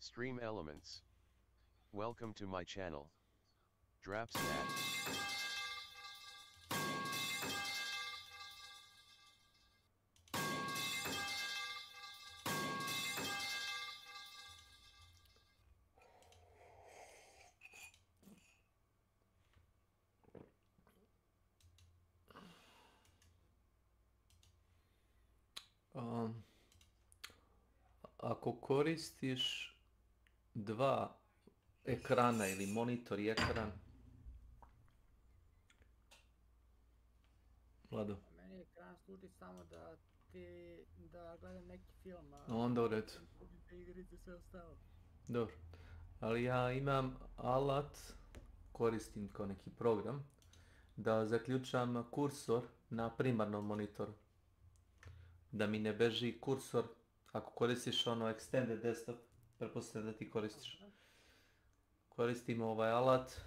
Stream elements. Welcome to my channel. Drapsnap. Ako koristiš dva ekrana ili monitor i ekran, Vlado, Meni ekran služi samo da gledam neki film, onda u redu. da igrice sve ostalo. Dobro, ali ja imam alat, koristim kao neki program, da zaključam kursor na primarnom monitoru. Da mi ne beži kursor, ako koristiš ono extended desktop, pretpostavljam da ti koristiš. Koristim ovaj alat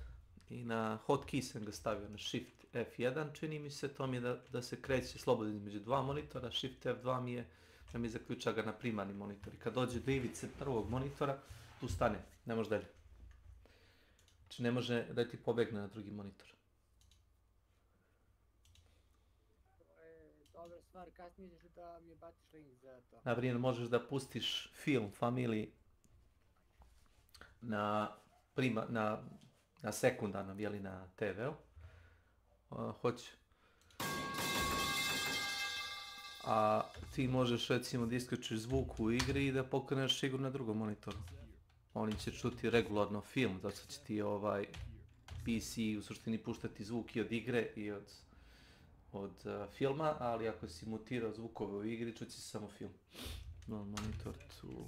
i na hotkey sam ga stavio na Shift F1, čini mi se, to mi je da se kreće slobodno između dva monitora, Shift F2 mi je da mi zaključa ga na primarni monitor. I kad dođe do ivice prvog monitora, tu stane, ne može dalje. Znači ne može da ti pobegne na drugi monitor. To je dobra stvar, kasnije ćeš da mi baciš link za to. Naprimjer, možeš da pustiš film Family na sekundarnom, jeli na TV-u. Hoće. A ti možeš recimo da isključiš zvuk u igri i da pokreneš igru na drugom monitoru. Oni će čuti regularno film, zato će ti PC u suštini puštati zvuk i od igre i od filma, ali ako si mutirao zvukove u igri, čući se samo film. Monitor tu.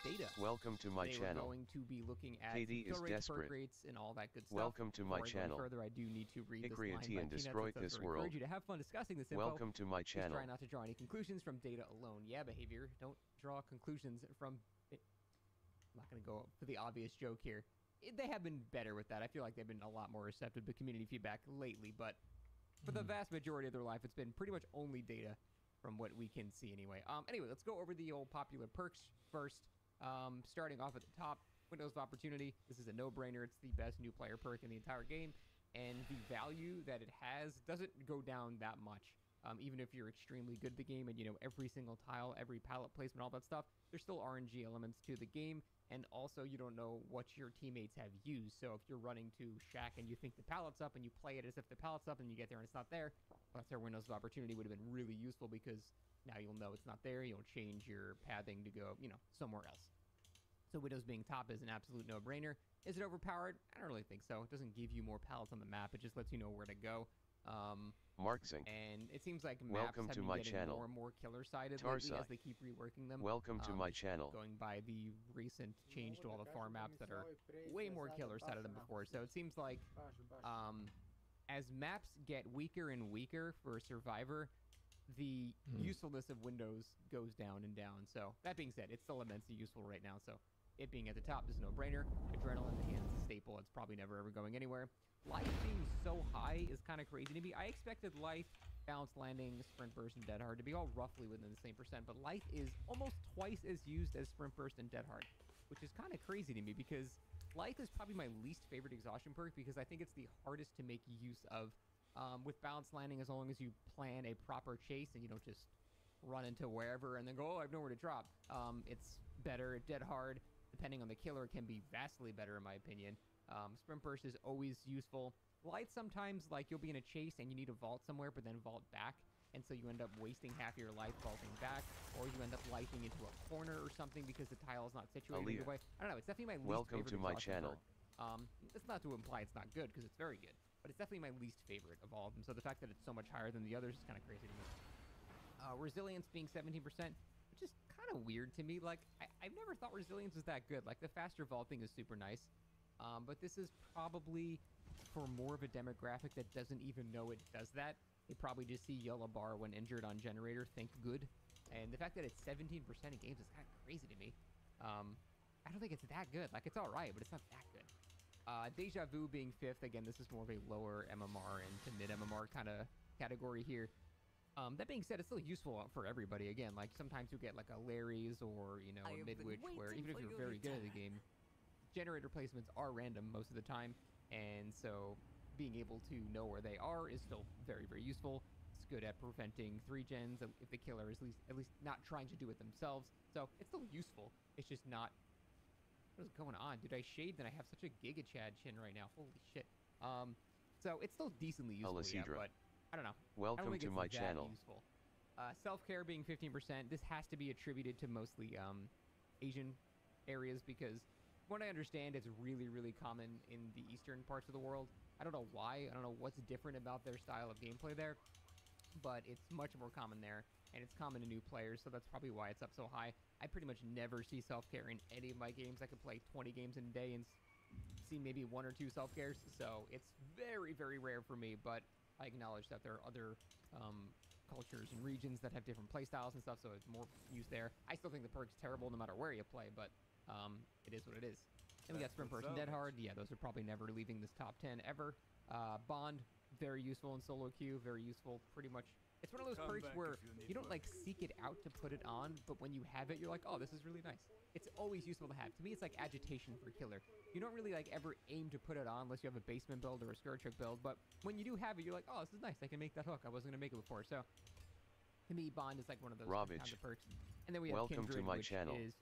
Data. Welcome to my channel. We're going to be looking at KD is desperate. Rates and all that good stuff. Welcome to my channel. Further, I do need to read this line and destroy this world. Encourage you to have fun discussing this info. Welcome to my channel. Please try not to draw any conclusions from data alone. Yeah, behavior. Don't draw conclusions from. I'm not going to go for the obvious joke here. They have been better with that. I feel like they've been a lot more receptive to community feedback lately, but for the vast majority of their life, it's been pretty much only data from what we can see anyway. Anyway, let's go over the old popular perks first. Starting off at the top, Windows of Opportunity. This is a no-brainer. It's the best new player perk in the entire game, and the value that it has doesn't go down that much. Even if you're extremely good at the game and you know every single tile, every palette placement, all that stuff, there's still RNG elements to the game, and also you don't know what your teammates have used. So if you're running to Shack and you think the palette's up and you play it as if the palette's up and you get there and it's not there, well, that's where Windows of Opportunity would have been really useful, because now you'll know it's not there. You'll change your pathing to go, you know, somewhere else. So Windows being top is an absolute no-brainer. Is it overpowered? I don't really think so. It doesn't give you more palettes on the map. It just lets you know where to go. Marksing. And it seems like maps have been getting more and more killer-sided lately as they keep reworking them. Welcome to my channel. Going by the recent change to all the farm maps that are way more killer-sided than before. So it seems like as maps get weaker and weaker for Survivor, the usefulness of Windows goes down and down. So that being said, it's still immensely useful right now. So it being at the top is a no-brainer. Adrenaline in the hands is a staple. It's probably never ever going anywhere. Life being so high is kind of crazy to me. I expected life, balanced landing, sprint burst, and dead hard to be all roughly within the same percent, but life is almost twice as used as sprint burst and dead hard, which is kind of crazy to me, because life is probably my least favorite exhaustion perk, because I think it's the hardest to make use of With balanced landing, as long as you plan a proper chase and you don't just run into wherever and then go, oh, I have nowhere to drop. It's better. Dead hard, depending on the killer, can be vastly better in my opinion. Sprint burst is always useful. Light sometimes, like you'll be in a chase and you need to vault somewhere, but then vault back. And so you end up wasting half your life vaulting back, or you end up lifing into a corner or something because the tile is not situated in a way. I don't know. It's definitely my least Welcome favorite to my exhaustion channel. perk. It's not to imply it's not good, because it's very good. But it's definitely my least favorite of all of them. So the fact that it's so much higher than the others is kind of crazy to me. Resilience being 17%, which is kind of weird to me. Like, I've never thought resilience was that good. Like, the faster vaulting is super nice. But this is probably for more of a demographic that doesn't even know it does that. They probably just see yellow bar when injured on generator, think good. And the fact that it's 17% in games is kind of crazy to me. I don't think it's that good. Like, it's all right, but it's not that good. Deja Vu being 5th. Again, this is more of a lower MMR and to mid MMR kind of category here. That being said, it's still useful for everybody. Again, like sometimes you get like a Larry's or, you know, a Midwich where even if you're very good at the game, generator placements are random most of the time. And so being able to know where they are is still very, very useful. It's good at preventing 3 gens if the killer is at least not trying to do it themselves. So it's still useful. It's just not... What is going on? Dude, I shade and I have such a Giga Chad chin right now. Holy shit. So it's still decently useful, yeah, but I don't know. Welcome I don't think to it's my that channel. Useful. Self-care being 15%. This has to be attributed to mostly Asian areas because from what I understand, it's really, really common in the eastern parts of the world. I don't know why. I don't know what's different about their style of gameplay there, but it's much more common there, and it's common to new players, so that's probably why it's up so high. I pretty much never see self-care in any of my games. I could play 20 games in a day and see maybe 1 or 2 self-cares, so it's very, very rare for me, but I acknowledge that there are other cultures and regions that have different playstyles and stuff, so it's more used there. I still think the perk's terrible no matter where you play, but it is what it is. Then we got Sprint Burst and Dead Hard. Yeah, those are probably never leaving this top 10 ever. Bond, very useful in solo queue, very useful pretty much. It's one of those perks where you don't like seek it out to put it on, but when you have it, you're like, oh, this is really nice. It's always useful to have. To me, it's like agitation for killer. You don't really like ever aim to put it on unless you have a basement build or a skirt trick build, but when you do have it, you're like, oh, this is nice. I can make that hook. I wasn't going to make it before. So to me, Bond is like one of those kinds of perks. And then we have Welcome Kindred, to my which channel. is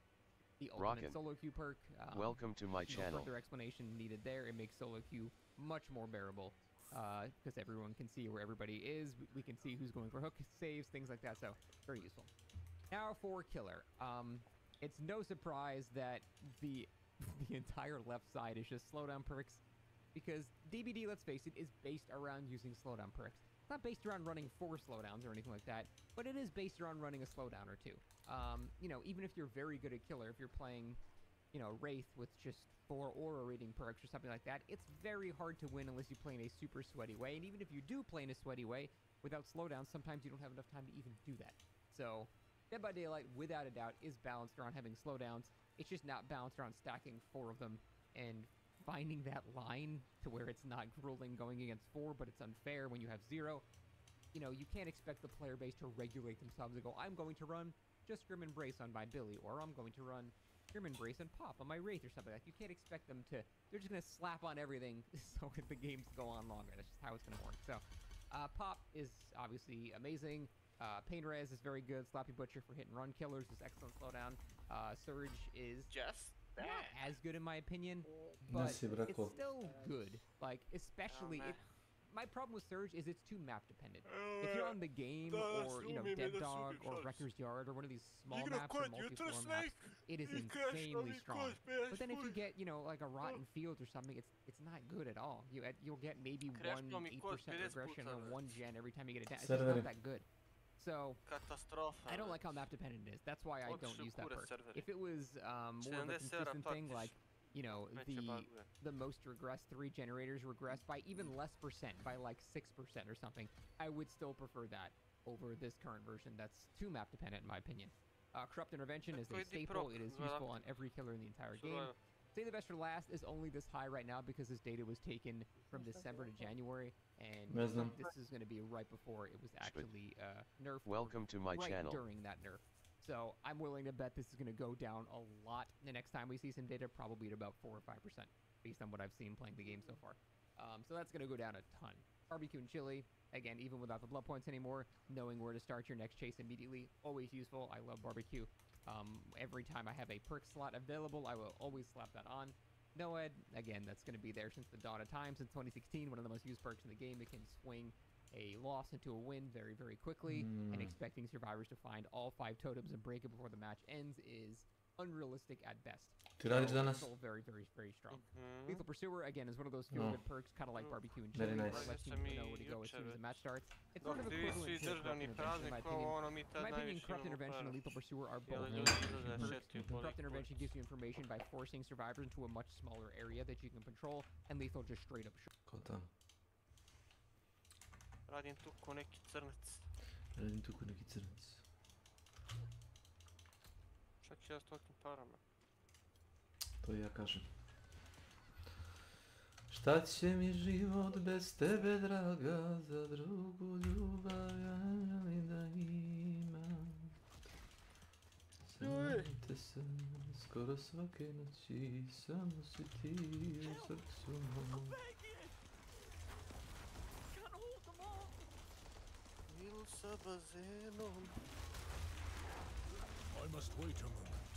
the ultimate solo queue perk. Welcome to my no channel. further explanation needed there. It makes solo queue much more bearable because everyone can see where everybody is. We can see who's going for hook saves, things like that. So very useful. Now for killer. It's no surprise that the entire left side is just slowdown perks because DBD, let's face it, is based around using slowdown perks. It's not based around running 4 slowdowns or anything like that, but it is based around running a slowdown or 2. You know, even if you're very good at killer, if you're playing, you know, Wraith with just 4 aura rating perks or something like that, it's very hard to win unless you play in a super sweaty way. And even if you do play in a sweaty way without slowdowns, sometimes you don't have enough time to even do that. So Dead by Daylight, without a doubt, is balanced around having slowdowns. It's just not balanced around stacking 4 of them and finding that line to where it's not grueling going against 4, but it's unfair when you have 0. You know, you can't expect the player base to regulate themselves and go, I'm going to run just Grim Embrace on my Billy, or I'm going to run Grim Embrace and Pop on my Wraith or something like that. You can't expect them to, they're just going to slap on everything so the games go on longer. That's just how it's going to work. So, Pop is obviously amazing. Pain Res is very good. Sloppy Butcher for hit and run killers is excellent slowdown. Surge is Just not as good in my opinion, Ne but si it's rekao. still good. Like, especially, meh. my problem with Surge is it's too map dependent. If you're on the game or, you know, Dead Dog or Wrecker's Yard or one of these small maps or multi-floor maps, it is insanely strong. But then if you get, you know, like a Rotten Field or something, it's not good at all. You'll get maybe Crash 1 mi 8% kost, regression on 1 gen every time you get it down. It's just Serveri. not that good. So Katastrofa. I don't like how map dependent it is. That's why I don't use that perk. If it was more of a 70 sera consistent thing, platiš. like, you know, Neće baguje. the most regressed 3 generators regress by even less percent, by like 6% or something, I would still prefer that over this current version that's too map dependent in my opinion. Corrupt Intervention is a staple. It is useful on every killer in the entire game. Save the Best for Last is only this high right now because this data was taken from December to January, and Ne znam. this is going to be right before it was actually nerfed. Welcome to my right channel. during that nerf. So I'm willing to bet this is going to go down a lot the next time we see some data, probably at about 4 or 5%, based on what I've seen playing the game so far. So that's going to go down a ton. Barbecue and chili, again, even without the blood points anymore, knowing where to start your next chase immediately, always useful. I love barbecue. Every time I have a perk slot available, I will always slap that on. Noed, again, that's going to be there since the dawn of time, since 2016, one of the most used perks in the game. It can swing a loss into a win very, very quickly, and expecting survivors to find all 5 totems and break it before the match ends is unrealistic at best. Ti radiš So, danas? still very, very, very strong. Lethal Pursuer, again, is one of those feel-good perks, kind of like barbecue and Very chili, nice. where it lets you know where to go as soon as the match starts. It's sort of Dok vi equivalent svi to Corrupt državni Intervention, in my praznik, opinion. ovo ono mi In tad my opinion, najviše Corrupt imamo Intervention and para. Lethal Pursuer are I both onda really ljudi good izlaze perks. šetaju po Corrupt liku. Intervention gives you information by forcing survivors into a much smaller area that you can control, and Lethal just straight up Ko tam? Radim tu ko neki crnac. Radim tu ko neki crnac. Čak i ja s tolikim parama. To ja kažem. Šta će mi život bez tebe, draga, za drugu ljubav ja želim da imam. Sanjam te san, skoro svake noći, samo si ti u srcu mom. Il sa bazenom. I must wait a moment.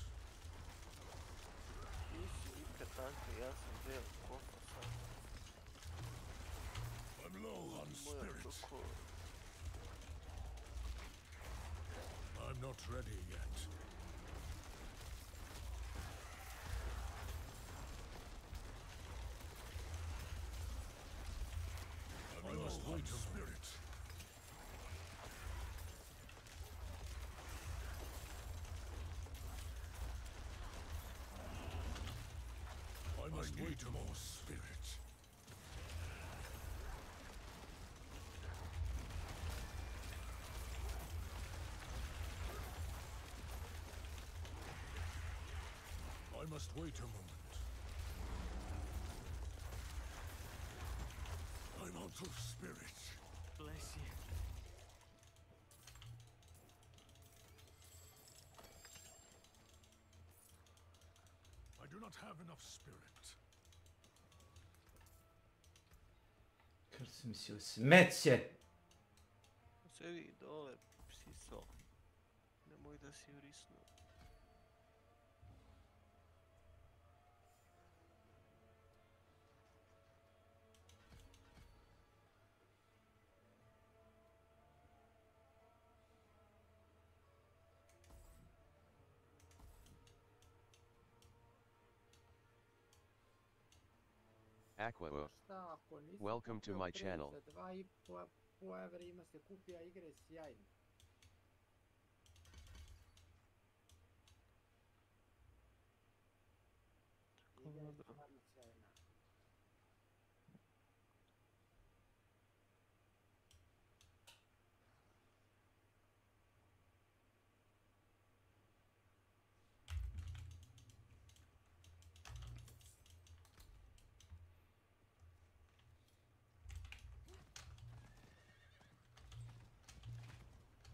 Ti si ikad tako, ja sam deo kofa sad. I'm low on Moja spirit. doko. I'm not ready yet. I must wait a spirit. I must wait a more spirit. I must wait a moment. I'm out of spirit. Bless you. I do not have enough spirit. Kad si mislio smeće! Sedi dole, psiso. Nemoj da si vrisnu. Aqua. Šta ako nisi Welcome to kupio my pre channel. za 2,5 evra ima se kupi, a igre sjajno. Igra je stvarno sjajna.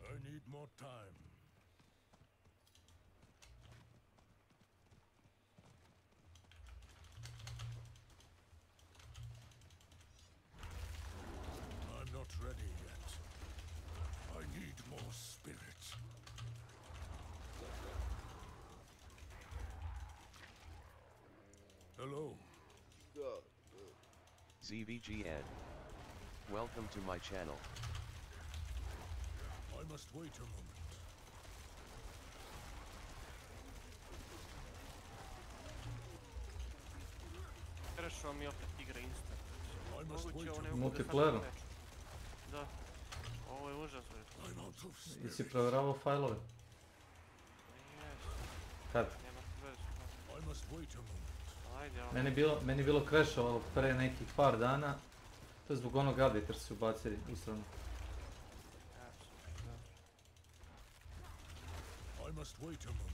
I need more time. I'm not ready yet. I need more spirit. Hello. ZVGN. Welcome to my channel. I must wait a moment. Prešao mi opet igra instant. I must Moguće wait ovo a ne moment. bude Multiplayeru? samo meč. Da. Ovo je užasno. I'm out of spirit. Jesi provjeravao fajlove? Jes, Kad? nema veze. I must wait a moment. Ajde, ali. Meni je bilo crashovalo pre nekih par dana. To je zbog onog update su ubacili u stranu. I must wait a moment.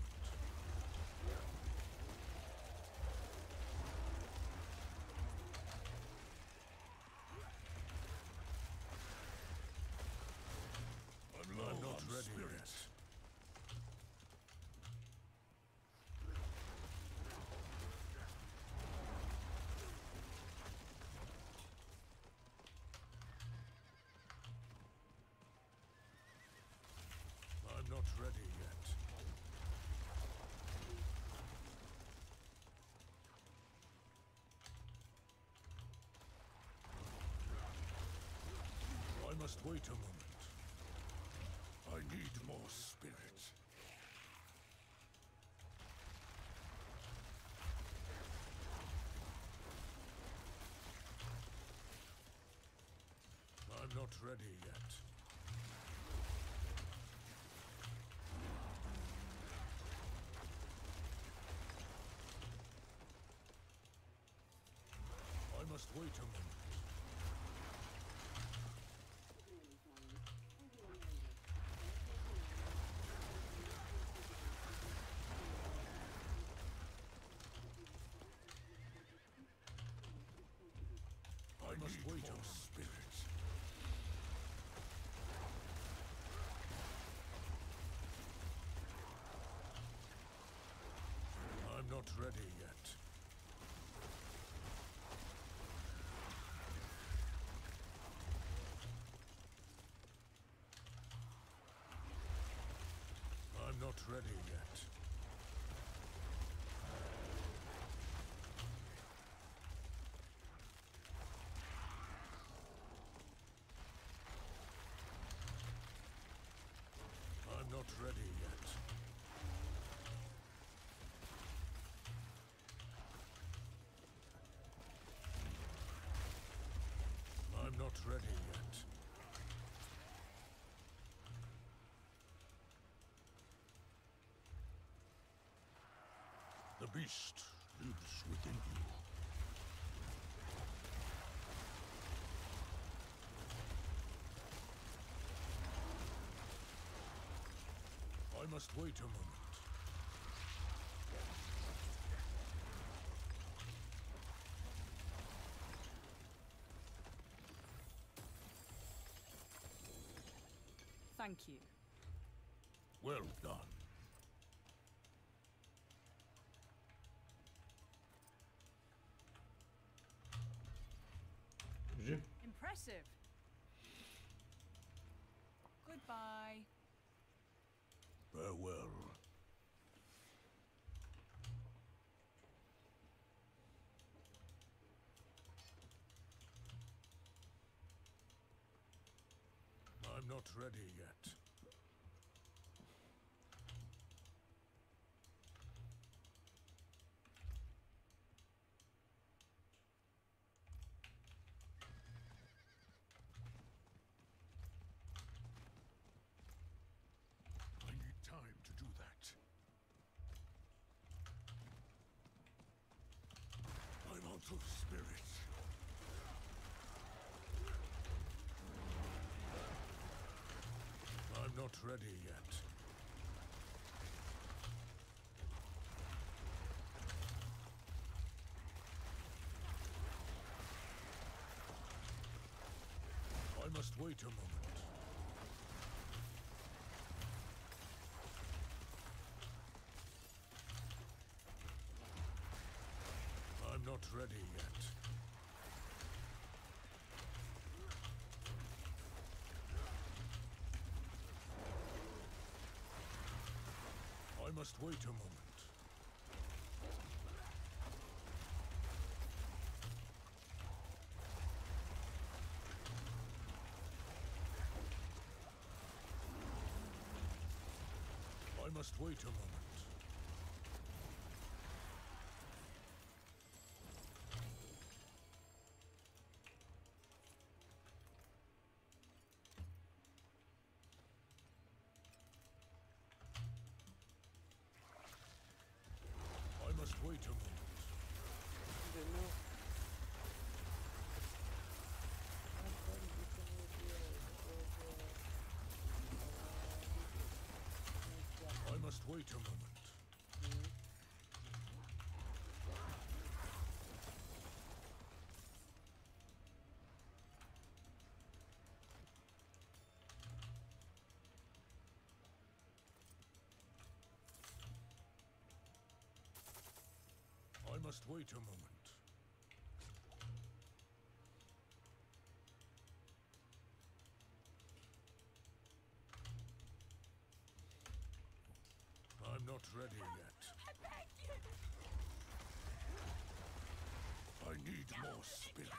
I'm not ready yet. ready yet. I must wait a moment. I need more spirit. I'm not ready yet. I must wait a moment. I must wait on spirit. I'm not ready yet. I'm not ready yet. I'm not ready yet. I'm not ready yet. The beast lives within you. I must wait a moment. Thank you. Well done. Impressive. Goodbye. Farewell. I'm not ready yet. I need time to do that. I'm out of spirit. I'm not ready yet. I must wait a moment. I'm not ready yet. I must wait a moment. I must wait a moment. I must wait a moment. I must wait a moment. I must wait a moment. not ready yet. I need more spirit.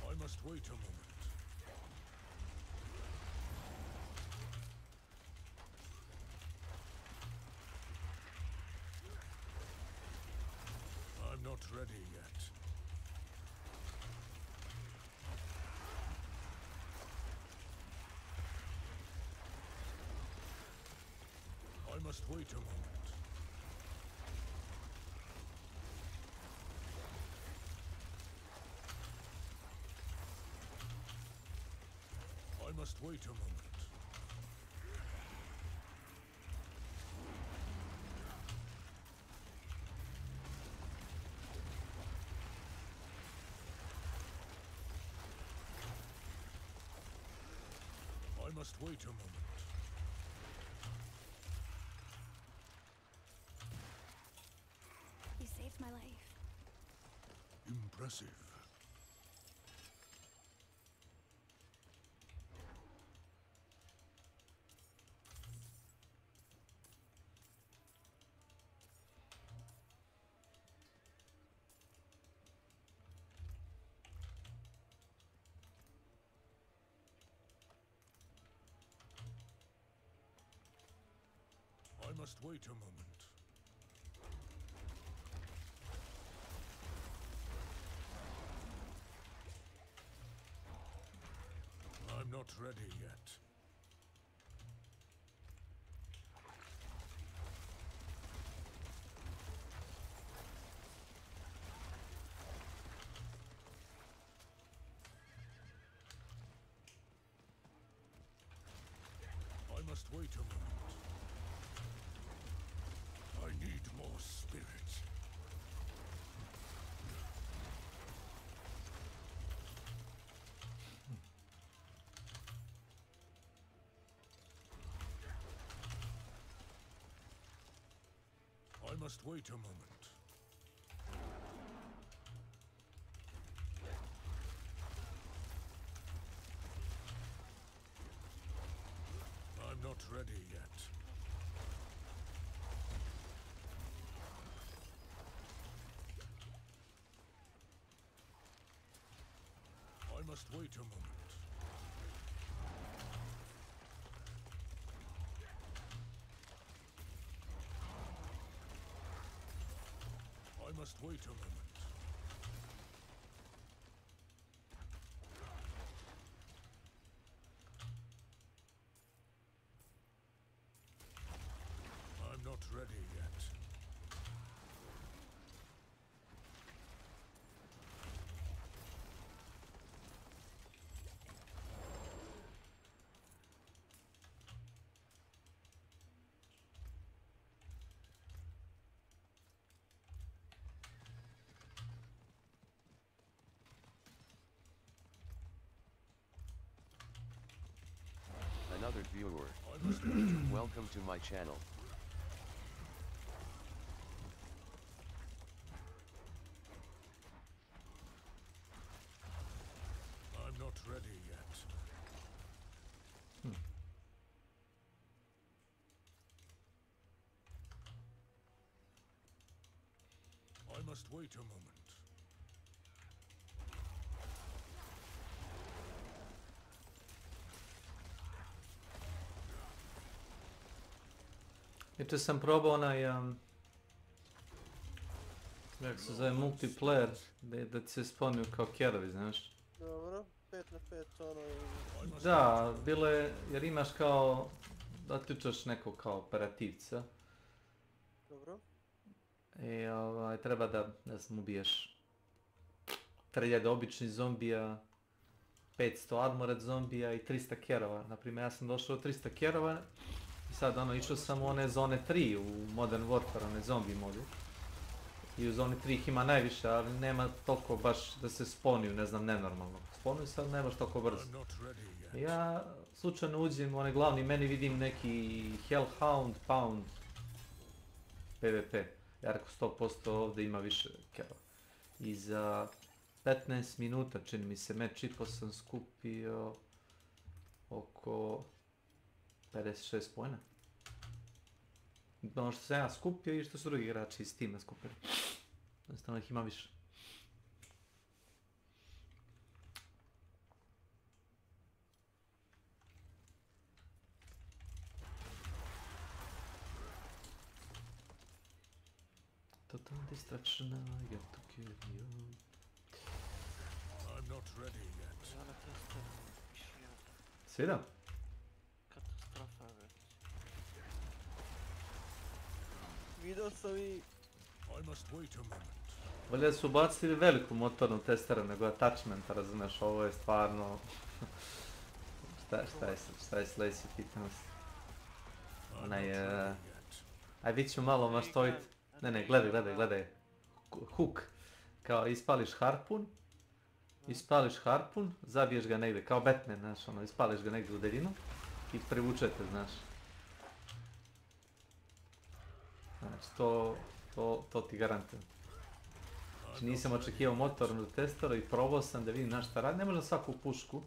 I must wait a moment. I'm not ready yet. I must wait a moment. I must wait a moment. I must wait a moment. You saved my life. Impressive. I must wait a moment. I'm not ready yet. I must wait a moment. I need more spirit. I must wait a moment. I'm not ready yet. I must wait a moment. I must wait a moment. I'm not ready yet. Another viewer. I must wait a moment. Welcome to my channel. I'm not ready yet. I must wait a moment. Jučer sam probao onaj, jak se zove, multiplayer, da ti se spomnju kao kerovi, znaš. Dobro, 5 na 5 ono i... Da, bilo je, jer imaš kao, da uključaš nekog kao operativca Dobro. i treba da, ne znam, ubiješ 3000 običnih zombija, 500 armored zombija i 300 kerova. Naprimjer, ja sam došao do 300 kerova i sad išao sam u one zone 3 u Modern Warfare, one zombi modu. I u zoni 3 ih ima najviše, ali nema toliko baš da se sponiju, ne znam, nenormalno. Sponiju se, ali ne baš toliko brzo. I'm not ready yet. Ja slučajno uđem u onaj glavni meni, vidim neki Hellhound Pound PvP. Ja rekao 100% ovdje ima više kerova. I za 15 minuta, čini mi se, meč i po sam skupio oko 56 pojena. Ono što sam ja skupio i što su drugi igrači iz tima skupili. Jednostavno ih ima više. Total distraction, I get to kill you. I'm not ready yet. Ja na testem shield. Sviđa? Katastrofa već. Vidio sam i... I must wait a moment. Bolje su ubacili veliku motornu testeru nego attachmenta, razumeš, ovo je stvarno... šta je sljedeći hitnost? I'm Onaj, not ready yet. aj vidit ću malo maštovit. Ne, gledaj. Hook. Kao ispališ harpun, zabiješ ga negdje, kao Batman, znaš, ono, ispališ ga negdje u daljinu i privučete, znaš. Znači, to ti garantujem. Znači, nisam očekivao motornu testeru i probao sam da vidim na šta radi. Ne možda svaku pušku,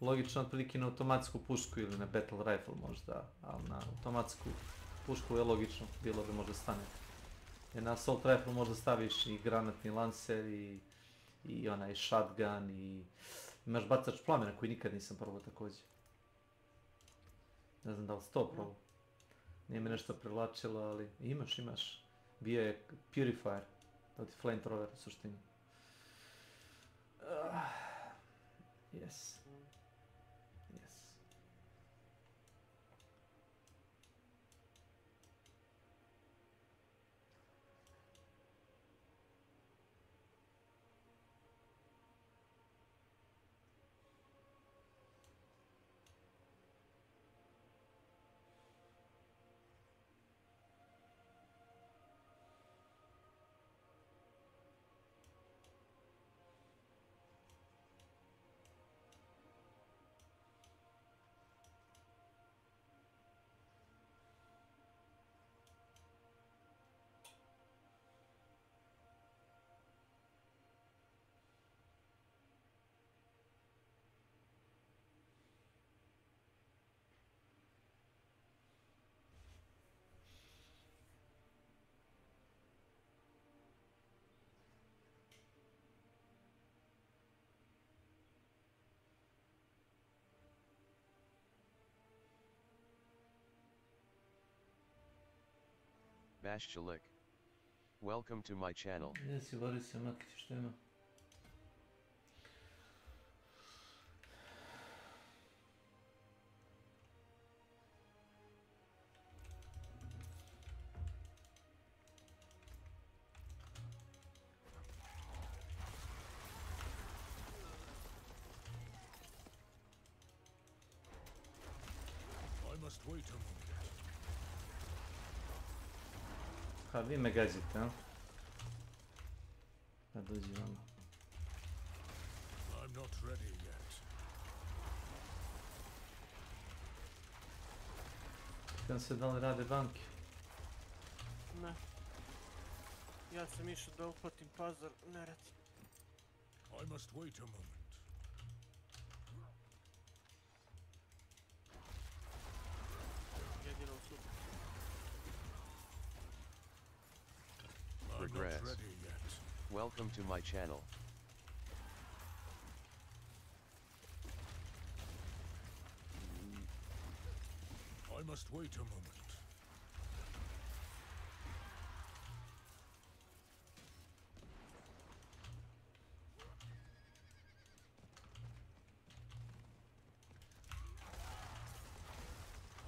logično otprilike na automatsku pušku ili na battle rifle možda, ali na automatsku pušku je logično, bilo da možda stane. Jer na assault rifle možda staviš i granatni lancer i onaj shotgun i imaš bacač plamena koji nikad nisam probao također. Ne znam da li si to probao. Nije me nešto privlačilo, ali imaš. Bio je purifier, to ti flamethrower u suštini. Yes. Bashchalik. Welcome to my channel. Jesi, vodi se, mati, što ima? I must wait a moment. Ha, vi me gađite, a? Da dođi vama. I'm not ready yet. Pitam se da li rade banke. Ne. Ja sam išao da uhvatim pazar, ne radi. I must wait a moment. Jedino u subu. I'm not Regrets. ready yet. Welcome to my channel. I must wait a moment.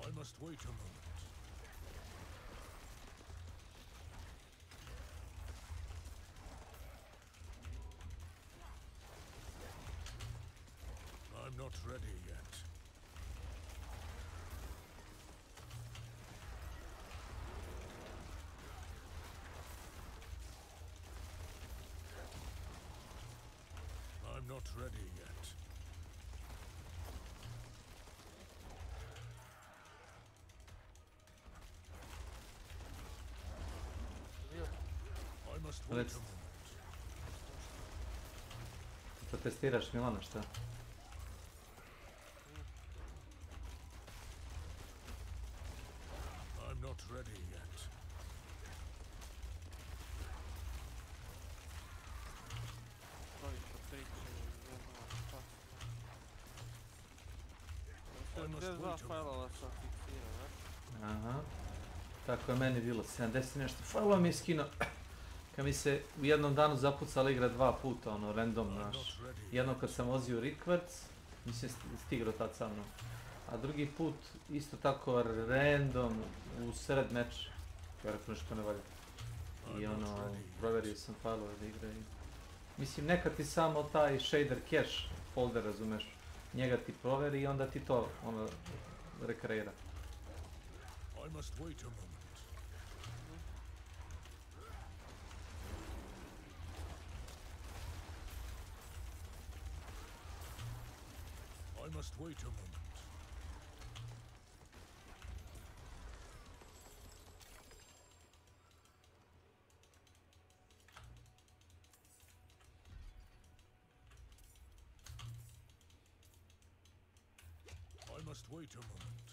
I must wait a moment. I'm not ready yet. I'm not ready yet. I must wait Let's- a moment. To testiraš Milana, šta? must 72 wait a failova sam fiksirao, znaš? Aha. Tako je meni bilo, 70 nešto. Failova mi je skinuo. Kad mi se u jednom danu zapucala igra 2 puta, ono, random, I'm znaš. not ready Jednom yet. kad sam vozio rikverc, mislim stigao tad sa mnom. A drugi put isto tako random u sred meča. Ja rekao nešto ne valja. I I'm not ono, ready yet. proverio sam failove da igra i... Mislim, nekad ti samo taj shader cache folder, razumeš, njega ti proveri i onda ti to, ono, rekreira. I must wait a moment. I must wait a moment. I must wait a moment.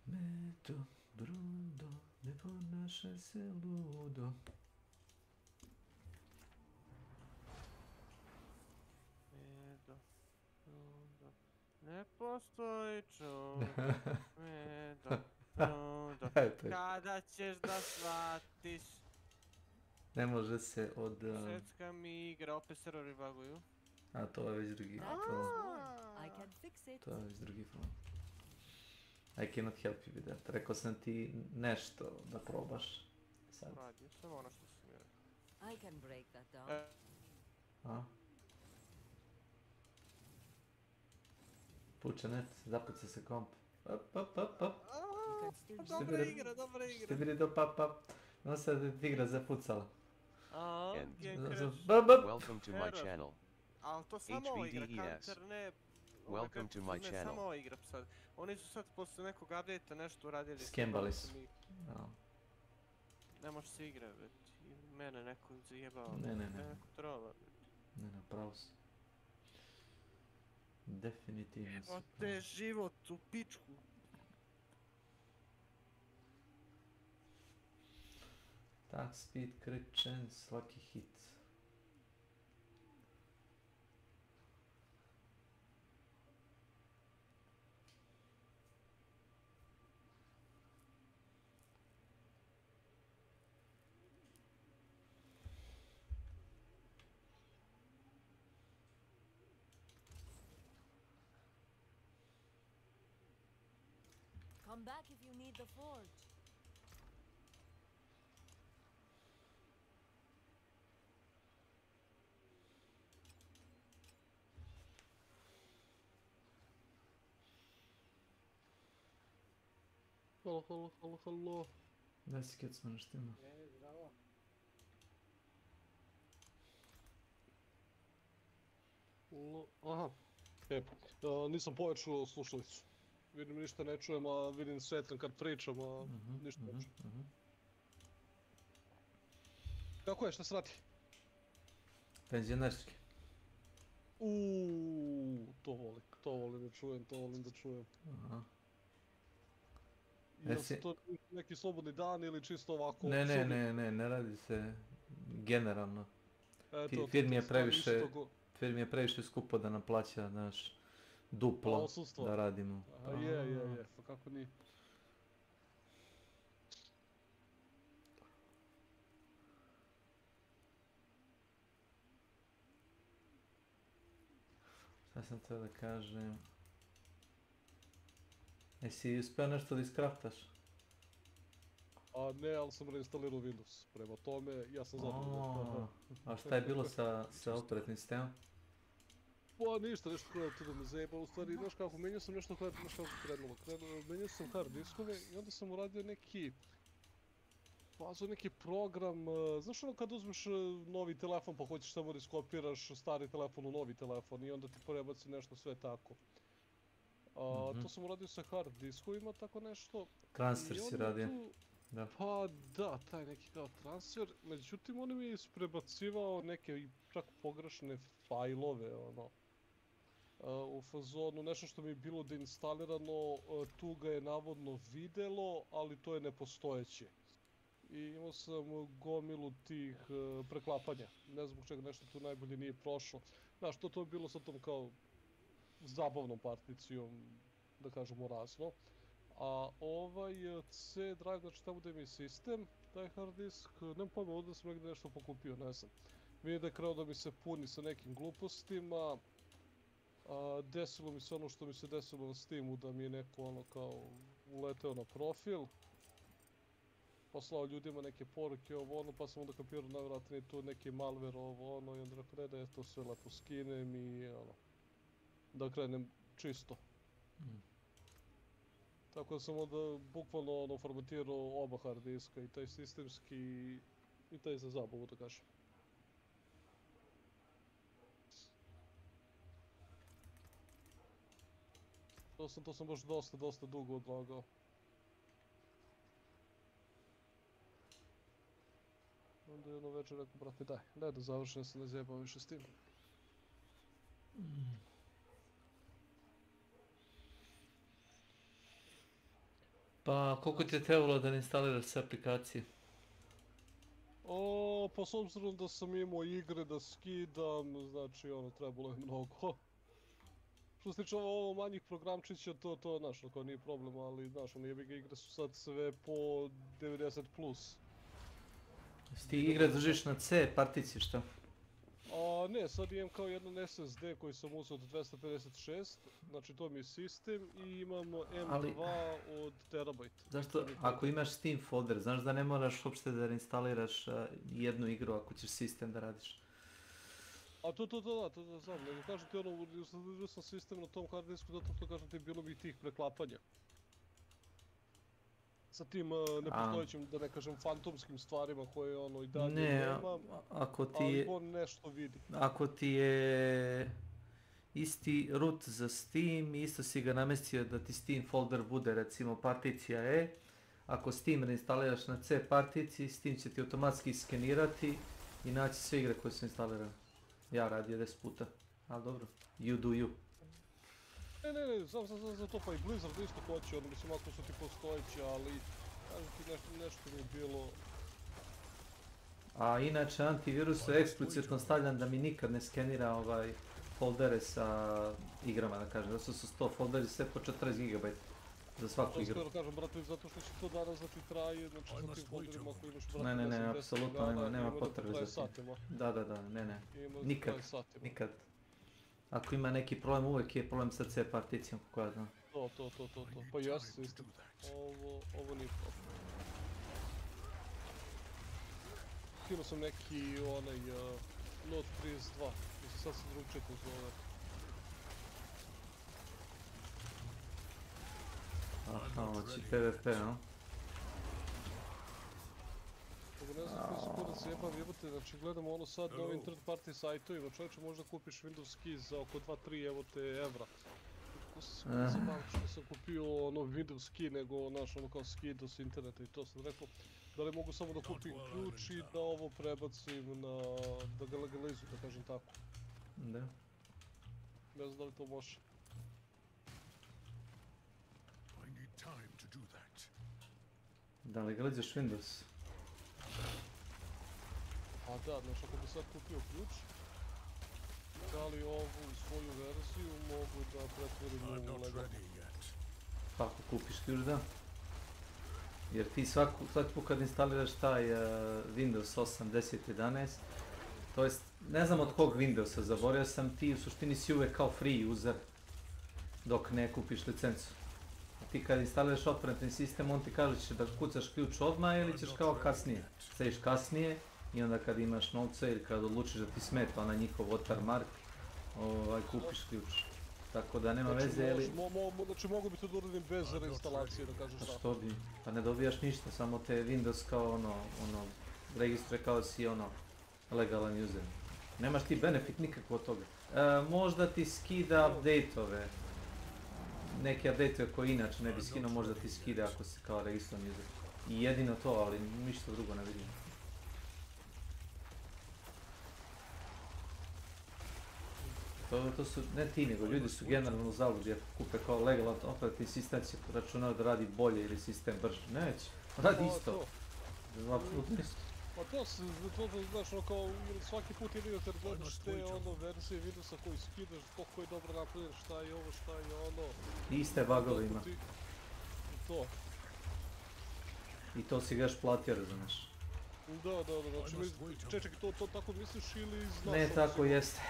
Meto, brudo, ne ponašaj se ludo. Medo, rudo, ne postoji čudo. Medo, rudo, Eto je. kada ćeš da shvatiš? Ne može se od... Švedska mi igra, opet serveri baguju. A to je već drugi That front. is one. I can fix it. To je već drugi front. I cannot help you with that. Rekao sam ti nešto da probaš. Sad. Radio sam ono što si mi rekao. I can break that down. A? Puče net, zapuca se komp. Op, op, op, op. You can still Dobra Dobra igra, igra, dobra Ste igra. bili do pap, pap. No sad igra zapucala. And Game Z- crash. Bap, bap. welcome to my Error. channel. Ali to samo ova igra, HVDES. Counter ne... Welcome to my Ne, channel. samo ova igra sad. Oni su sad posle nekog update-a nešto uradili. Skembali sa su. mi- No. Ne može se igra, već. I mene neko zajebao. Ne, ne, ne. Mene neko trola. Ne, na pravo si. Definitivno si. O te život u pičku. Tak, speed, crit chance, svaki hit. Come back if you need the forge. Halo, halo, halo, halo. Da si kad smo nešto ima. Zdravo. Aha. Nisam pojačao slušalicu. Vidim ništa ne čujem, a vidim svetlim kad pričam, a ništa ne čujem. Kako je, šta se radi? Penzionerski. To volim da čujem. Aha. Jel Jesi- se to neki slobodni dan ili čisto ovako? Ne radi se generalno. Eto, Firmi je stvarno previše- isto Film je previše skupo da nam plaća, znaš, duplo odsustvo. da radimo. A je, pa kako nije? Šta sam htio da kažem? Jesi uspio nešto da iskraftaš? A ne, ali sam reinstalirao Windows. Prema tome, ja sam zadovoljan. A šta je bilo sa operativnim sistemom? Pa ništa, nešto krenuo tu da me zajeba, u stvari, znaš kako, menjao sam nešto hard, znaš kako krenulo, menjao sam hard diskove i onda sam uradio neki program, znaš ono kad uzmeš novi telefon pa hoćeš samo da iskopiraš stari telefon u novi telefon i onda ti prebaci nešto sve tako. To sam uradio sa hard diskovima, tako nešto. Transfer I si onda radio. tu- Da. Pa da, taj neki kao transfer, međutim on mi je isprebacivao neke i čak pogrešne fajlove, ono. U fazonu, nešto što mi je bilo deinstalirano, tu ga je navodno videlo, ali to je nepostojeće. i imao sam gomilu tih preklapanja. Ne znam zbog čega nešto tu najbolje nije prošlo. Znaš, to je bilo sa tom kao zabavnom particijom, da kažemo razno. A ovaj C drive, znači tamo gdje mi je sistem, taj hard disk, nemam pojma, ovdje sam negdje nešto pokupio, ne znam. Vidim da je krenuo da mi se puni sa nekim glupostima. Desilo mi se ono što mi se desilo na Steamu, da mi je neko ono kao uleteo na profil. Poslao ljudima neke poruke ovo ono, pa sam onda kapirao najvjerojatnije tu neki malware ovo ono i onda rekao da je to sve lepo skinem i ono, da krenem čisto. Tako da sam onda bukvalno ono formatirao oba hard diska, i taj sistemski i taj za zabavu, da kažem. To sam baš dosta dugo odlagao. Onda jedno večer rekao, brate, daj da završim, se ne zajebam više s tim. Pa koliko ti je trebalo da instaliraš sve aplikacije? Pa s obzirom da sam imao igre da skidam, znači ono, trebalo je mnogo. Što se tiče ovo manjih programčića, to znaš, ako nije problem, ali znaš, ono jebi ga, igre su sad sve po 90+. Ti igre držiš na C particiji, šta? Ne, sad imam kao jedan SSD koji sam uzeo od 256, znači to mi je sistem i imam M2 od terabajt. Zašto, ako imaš Steam folder, znaš da ne moraš uopšte da reinstaliraš jednu igru ako ćeš sistem da radiš? To znam, nego kažem ti ono, uzeo sam sistem na tom hard disku zato što kažem ti bilo bi tih preklapanja. Sa tim nepostojećim, da ne kažem, fantomskim stvarima koje ono i dalje nemam, ali on nešto vidi. Ako ti je isti root za Steam, isto si ga namestio da ti Steam folder bude recimo particija E, ako Steam reinstaliraš na C particiji, Steam će ti automatski skenirati i naći sve igre koje su instalirane. Ja radio 10 puta, ali dobro, you do you. Ne, znam za to, pa i Blizzard isto hoće, ono mislim ako su ti postojeći, ali kažem ti nešto mi je bilo... A inače antivirusu je eksplicitno stavljan da mi nikad ne skenira foldere sa igrama, da kažem, zato su 100 folderi sve po 40 GB za svaku igru. To kažem, brate, zato što će to danas da ti traje, znači sa tim folderima ako imaš, brate, ne, apsolutno nema potrebe za tim. Da, ne, nikad. Ako ima neki problem, uvijek je problem sa C particijom, kako ja znam. To. Pa jes, isto. Ovo nije problem. Skinuo sam neki onaj Note 32, mislim sad se drugčije to zove. Aha, znači PvP, no? Ako ne znam koji sam kod da se jebate, znači gledamo ono sad na ovim third party sajtovima, čovječe možda kupiš Windows keys za oko 2-3 evo te evra. Ko sam se kod zabavio što sam kupio ono Windows key nego naš ono kao skido s interneta i to sam rekao da li mogu samo da kupim ključ i da ovo prebacim na, da ga legalizujem, da kažem tako. Da. Ne znam da li to može. Da legalizuješ Windows? A da, znači ako bi sad kupio ključ, da li ovu svoju verziju mogu da pretvorim u legalno? Pa ako kupiš ključ, da. Jer ti svaki put kad instaliraš taj Windows 8, 10, 11, to jest, ne znam od kog Windowsa, zaboravio sam, ti u suštini si uvek kao free user dok ne kupiš licencu. Ti kad instaliraš operativni sistem, on ti kaže će da kucaš ključ odmah ili ćeš kao kasnije. Staviš kasnije i onda kad imaš novca ili kad odlučiš da ti smeta onaj njihov watermark, kupiš ključ. Tako da nema veze, ili... Znači mogu bi to da uradim bez reinstalacije, da kažeš tako. Što bi? Pa ne dobijaš ništa, samo te Windows kao registruje kao da si legalan user. Nemaš ti benefit nikako od toga. Možda ti skida update-ove. Neke update-ove koje inače ne bi skinuo, možda ti skida ako si kao registrovan user. I jedino to, ali ništa drugo ne vidim. To su, ne ti nego, ljudi su generalno u zabludi jer kupe kao legalan operativni sistem će računati da radi bolje ili sistem brže. Neće, radi isto. Apsolutno isto. Pa to znaš, ono kao svaki put idioter gledaš te ono verzije Windowsa koji skidaš, koliko je dobro napravljeno, šta je ovo, šta je ono. Iste bugove ima. To. I to si ga još platio, razumiješ? Da, znači, čekaj, to tako misliš ili znaš? Ne, tako jeste.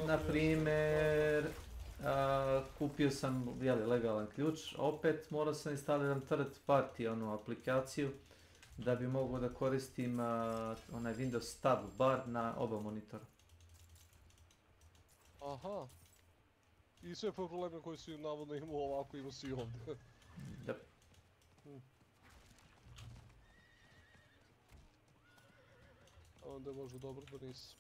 Naprimjer, kupio sam legalan ključ, opet morao sam instalirati third party onu aplikaciju da bi mogao da koristim onaj Windows tab bar na oba monitora. Aha. I sve probleme koje si navodno imao ovako imao si i ovdje. Da. Onda je možda dobro da nisi.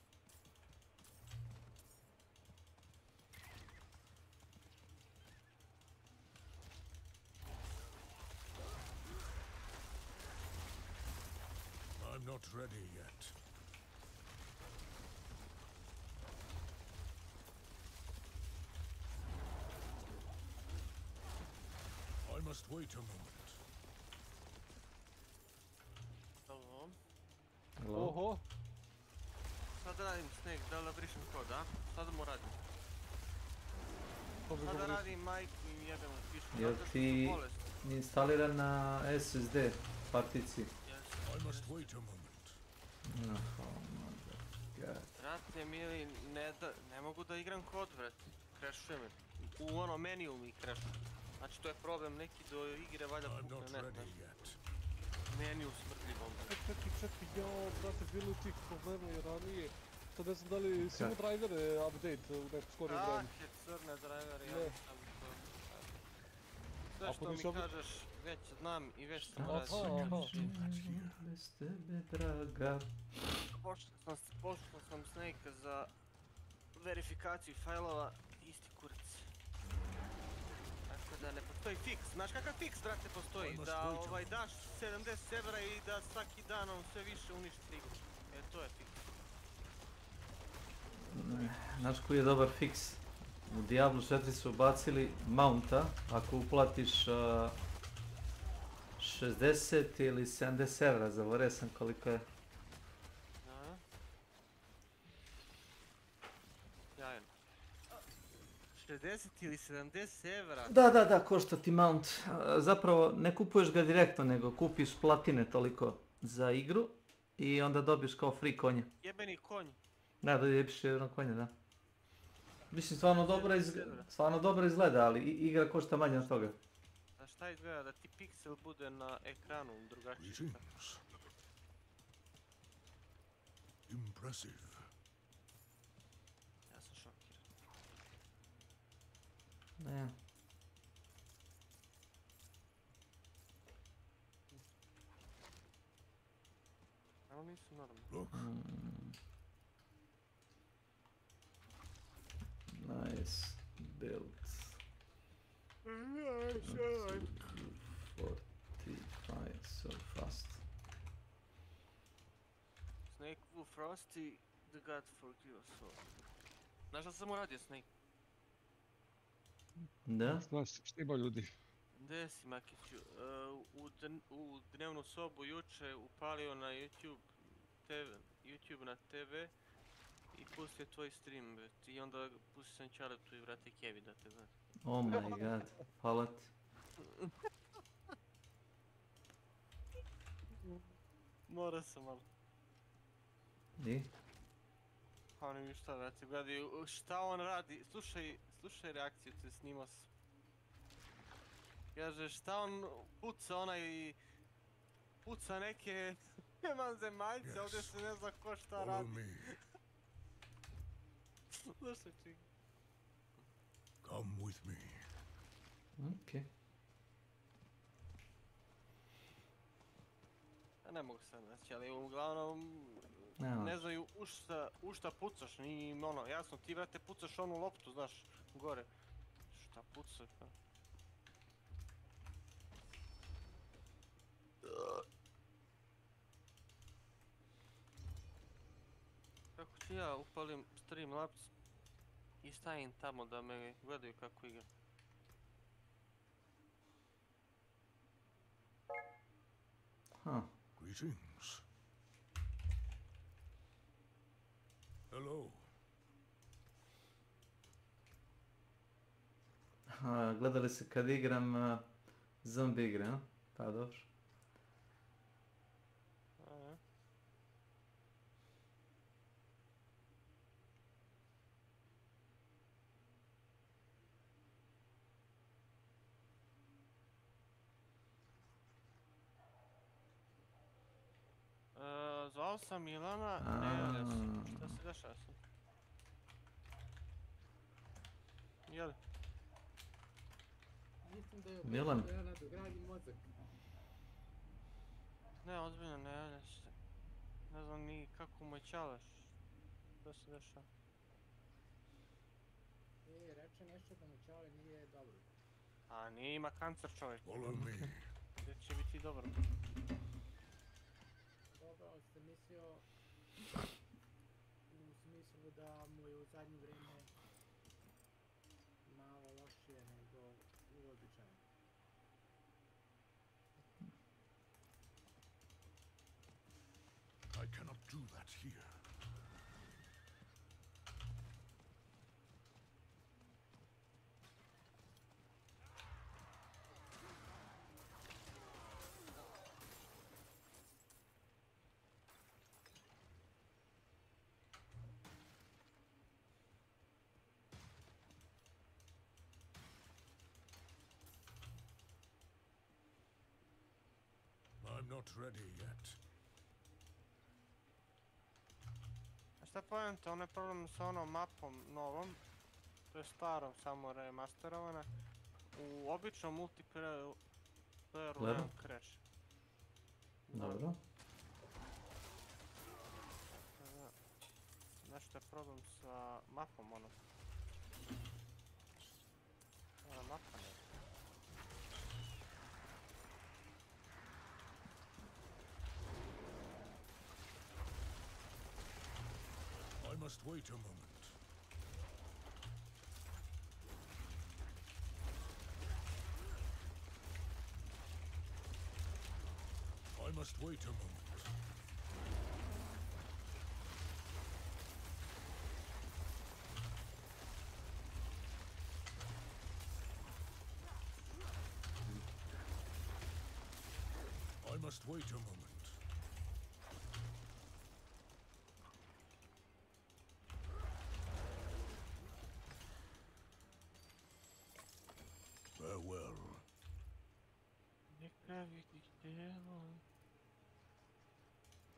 I'm not ready yet. I must wait a moment. Hello. Oho. Sad da radim Snake, da li brišem kod, a? Sad da mu radim. Sad da radim majku i jebem u pišku. Jel ti instaliran na SSD particiji? I must wait a moment. Brate mili, ne mogu da igram kod, brate. Crashuje me. U ono meniju mi crashuje. Znači to je problem neki do igre valja pukne net. Meniju smrdljivom. Čekaj, brate, bilo tih problema i ranije. Sad ne znam da li si imao drivere update u neku skoriju vremenu. Ake crne drivere, ja nisam to. Sve što mi kažeš, već znam i već sam radio. Bez tebe, draga. Pošao sam Snake za verifikaciju fajlova, isti kurac. Tako da ne postoji fiks. Znaš kakav fiks, brate, postoji? Da daš 70 servera i da svaki dan on sve više uništi igru. To je fiks. Znaš koji je dobar fiks? U Diablo 4 su ubacili mounta, ako uplatiš 60 ili 70 evra, zaboravio sam koliko je. Jajan. 60 ili 70 evra? Da, košta ti mount. Zapravo ne kupuješ ga direktno, nego kupiš platine toliko za igru i onda dobiješ kao free konje. Jebeni konj. Da, dobiš jedno konje, da. Mislim, stvarno dobro izgleda, ali igra košta manje od toga. A šta izgleda da ti piksel bude na ekranu drugačiji? Impressive. Ja sam šokiran. Ne. Ali nisu normalni. Look. Nice build. S.W.Frost. S.W.Frost i The God Forgive Us All. Znaš šta sam uradio, Snake? Da? Znaš šta ima ljudi. Gdje si, Makiću? U dnevnu sobu juče upalio na YouTube na TV i pustio tvoj stream, i onda pustio sam Čaletu i vrati Kevi da te gleda. Oh my god, hvala ti. Mora sam malo. I? Oni mi šta vrati, gledaju šta on radi, slušaj reakciju, te snimao sam. Kaže šta on puca neke vanzemaljce, ovdje se ne zna ko šta radi. Slušaj čik. Come with me. Okej. Ja ne mogu sad naći, ali uglavnom ne znaju u šta pucaš, ni ono, jasno, ti vrate pucaš onu loptu, znaš, gore. Šta pucaš, pa? Kako ću ja upalim Streamlabs i stavim tamo da me gledaju kako igram. Greetings. Hello. Gledali se kad igram zombi igre, a? Pa dobro. Zvao sam Milana, ne javlja se. Šta se dešava sam? Jel? Mislim da je Milan. opet da ja nadogradim mozak. Ne, ozbiljno ne javlja se. Ne znam ni kako mu je ćalaš. Šta se dešava? Reče nešto da mu čale nije dobro. A nije, ima kancer čovjek. Follow me. Gdje će biti dobro? Dobro, ali sam mislio u smislu da mu je u zadnje vrijeme malo lošije nego uobičajeno. I cannot do that here. I'm not ready yet. A šta pojente, onaj problem sa onom mapom novom, to je starom, samo remasterovana, u običnom multiplayeru nemam crash. Dobro. Nešto je problem sa mapom onom. Ona mapa ne. I must wait a moment. I must wait a moment. I must wait a moment. Farewell. Neka vidi tijelo.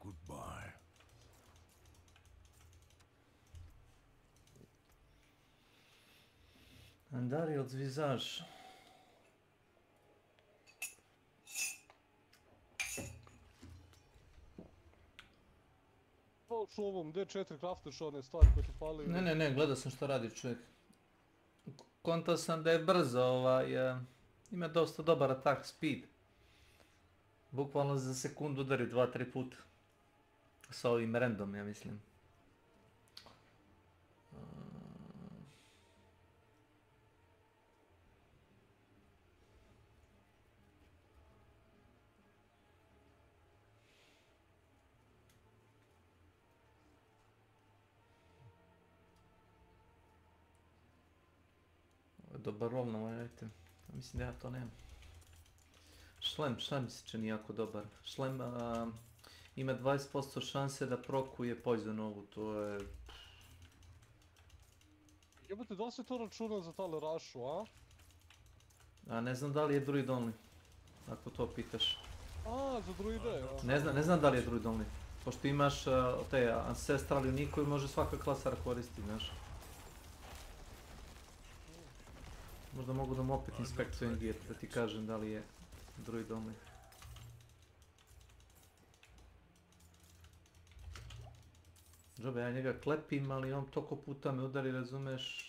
Goodbye. Andari od zvizaž. U ovom D4 craftiš one stvari koje ti fali. Ne, gledao sam što radi čovjek. Kontao sam da je brzo, ima dosta dobar attack speed. Bukvalno za sekundu udari 2-3 puta. Sa ovim random, ja mislim. Dobar rol na ovaj item. Mislim da ja to nemam. Šlem mi se čini jako dobar. Šlem ima 20% šanse da prokuje poison ovu, to je... Jebate, da li se to računa za tale rašu, a? A ne znam da li je druid only, ako to pitaš. A, za druide, ja. Ne znam da li je druid only. Pošto imaš te ancestral unique koji može svaka klasara koristiti, znaš. Možda mogu da mu opet inspektujem gear, da ti kažem da li je druid only. Džobe, ja njega klepim, ali on toliko puta me udari, razumeš?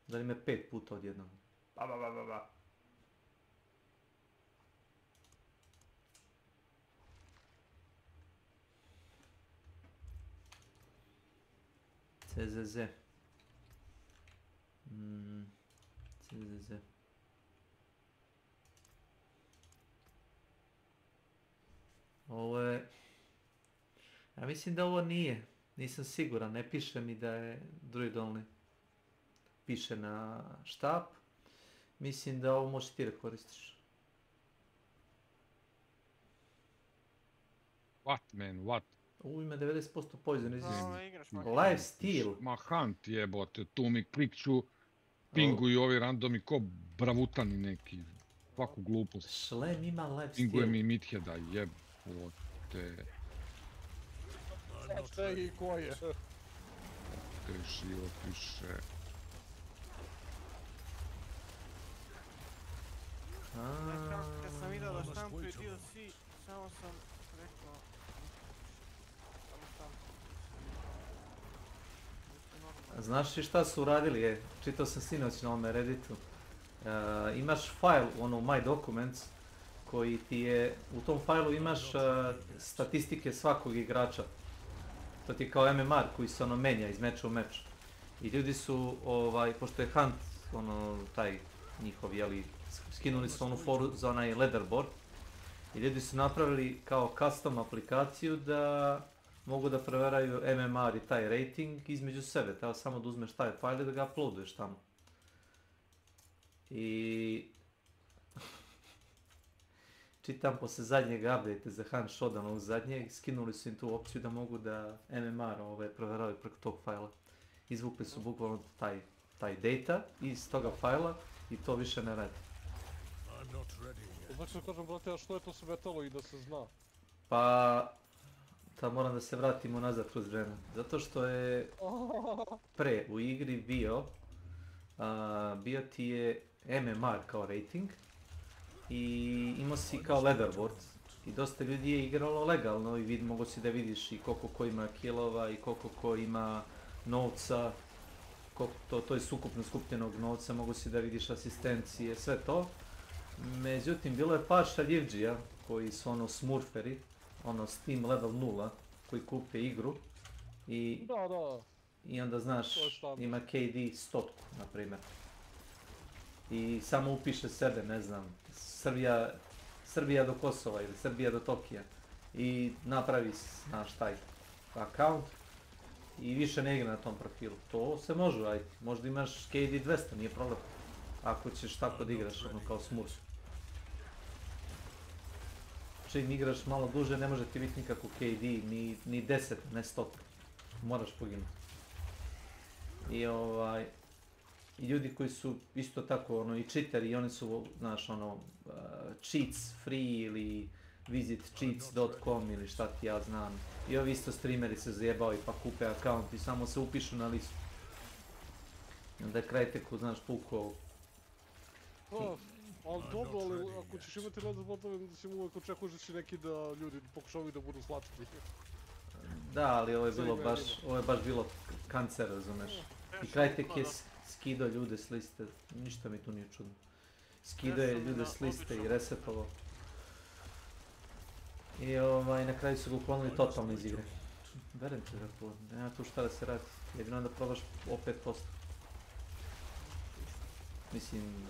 Udari me 5 puta odjednom. Ba. CZZ. CZZ. Ja mislim da ovo nije. Nisam siguran, ne piše mi da je druid only. Piše na štap. Mislim da ovo možeš ti da koristiš. What man, what? Ima 90% poison resistance. Ovo igraš mak. Life steal. Ma hunt jebote, tu mi klikću, pinguju ovi randomi ko bravutani neki. Svaku glupost. Šlem ima life Pinguje steal. mi Midheada, jebote. Čekaj, ko je? Te život više. Kad sam vidio da štampuju DLC, samo sam rekao... Samo štampuju. Znaš li šta su uradili? Čitao sam sinoć na ovome Redditu. Imaš file, My Documents, koji ti je, u tom failu imaš statistike svakog igrača. To ti je kao MMR koji se menja iz meča u meč. I ljudi su, pošto je Hunt, taj njihov, skinuli su onu foru za onaj leaderboard. I ljudi su napravili kao custom aplikaciju da mogu da preveraju MMR i taj rating između sebe. Treba samo da uzmeš taj file i da ga uploaduješ tamo. I... čitam posle zadnjeg update za Hunt Shodan ovog zadnjeg, skinuli su im tu opciju da mogu da MMR proveravaju preko tog fajla. Izvukli su bukvalno taj data iz toga fajla i to više ne radi. Znači da kažem, brate, a što je to smetalo i da se zna? Pa... moram da se vratimo nazad kroz vreme. Zato što je pre u igri bio ti je MMR kao rating i imao si kao leaderboard i dosta ljudi je igralo legalno i mogo si da vidiš i koliko ko ima killova i koliko ko ima novca, to je sukupno skupljenog novca, mogo si da vidiš asistencije, sve to. Međutim, bilo je par šaljivđija koji su smurferi, Steam level 0, koji kupe igru i onda znaš, ima KD 100, na primjer. I samo upiše sebe, ne znam, Srbija do Kosova ili Srbija do Tokija i napravi, znaš, taj account i više ne igra na tom profilu. To se može raditi, možda imaš KD 200, nije problem, ako ćeš tako da igraš, kao smurf. Čim igraš malo duže, ne može ti biti nikako KD, ni 10, ne 100. Moraš poginuti. I ljudi koji su isto tako, i cheateri, i oni su, znaš, cheats free ili visitcheats.com ili šta ti ja znam. I ovi isto streameri se zajebao pa kupe account i samo se upišu na listu. I onda je kraj teku, znaš, pukao. Ali dobro, ali ako ćeš imati leaderboardove, onda si uvijek očekuješ da će neki ljudi pokušavaju da budu slatki. Da, ali ovo je baš bilo kancer, razumeš. I Krajtek je skidao ljude s liste, ništa mi tu nije čudno. Skidao je ljude s liste i resetovao. I na kraju su ga uklonili totalno iz igre. Berem te da nema tu šta da se radi, jedino da probaš opet posto. Mislim...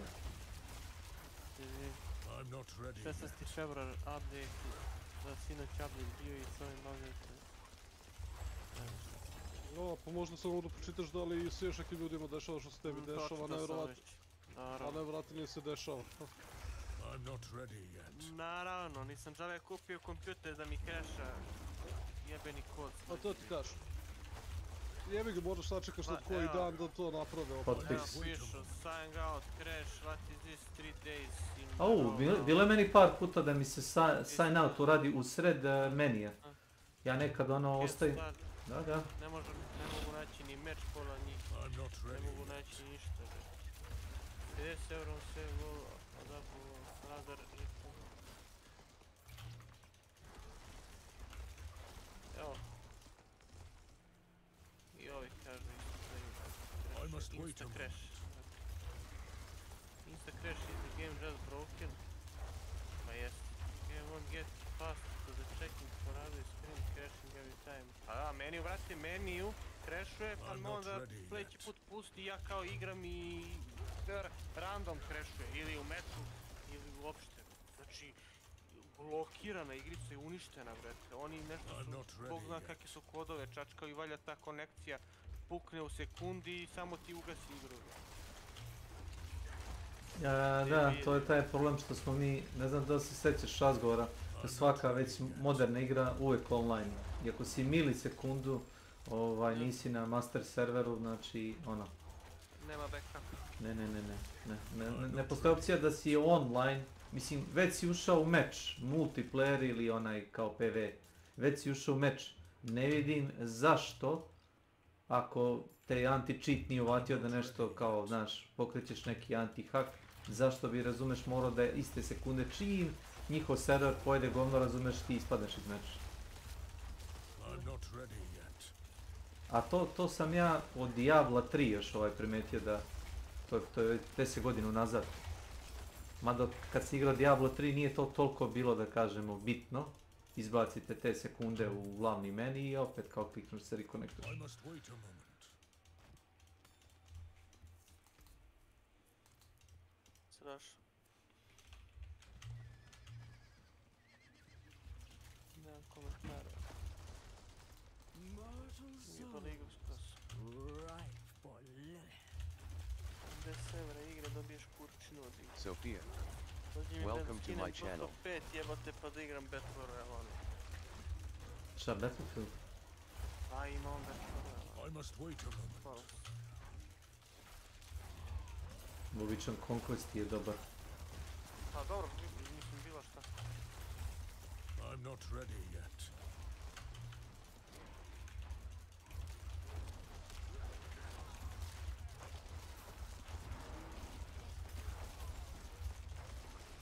16. februar update, da sinoć update bio i s ovim update. No, pa možda samo da pročitaš da li se još nekim ljudima dešava što se tebi dešava, a nevratnije se dešava. Naravno, nisam žele kupio kompjuter da mi kreša jebeni kod. A to ti kažem. Jebi ga, možeš sačekaš na koji dan da to naprave opet. Evo pišu, sign out, crash, what is this, 3 days in... Au, bilo je meni par puta da mi se sign out uradi u sred menija. Ja nekad ostavim... Da. Ne mogu naći ni meč pola njih, ne mogu naći ništa. 50 € sve go, odabilo, radar, evo. I ovi kažu Insta crash. Insta crash is the game just broken. Pa jest. Game won't get fast to the checking for other screen crashing every time. A da, meniju, vrati, meniju crashuje, pa onda sledeći put pusti, ja kao igram i random crashuje, ili u meču, ili uopšte. Znači, blokirana igrica i uništena, brete. Oni nešto su, Bog zna kakve su kodove čačkali i valja ta konekcija pukne u sekundi i samo ti ugasi igru. Da, to je taj problem što smo mi, ne znam da se sjećaš razgovora, da svaka već moderna igra uvijek online. I ako si milisekundu, nisi na master serveru, znači ono. Nema backup. Ne postoji opcija da si online, mislim već si ušao u meč, multiplayer ili onaj kao PV, već si ušao u meč. Ne vidim zašto, ako te anti-cheat nije uvatio da nešto kao, znaš, pokrećeš neki anti-hack, zašto bi, razumeš, morao da je iste sekunde čim njihov server pojede govno, razumeš, ti ispadneš iz meča. A to sam ja od Diabla 3 još primetio da, to je 10 godina unazad. Mada kad si igrao Diablo 3 nije to toliko bilo, da kažemo, bitno. Izbacite te sekunde u glavni meni i opet kao kliknuš se rekonektuješ. Strašno. Nemam komentara. Nije to ligu skroz. Gde severa igre dobiješ kurčinu od igre. Sophia, welcome to my channel. 5 jebate pa da igram Battle Royale. Šta, Battlefield? Pa imam Battle Royale. Hvala. Običan Conquest je dobar. A dobro, mislim bila šta. I'm not ready yet.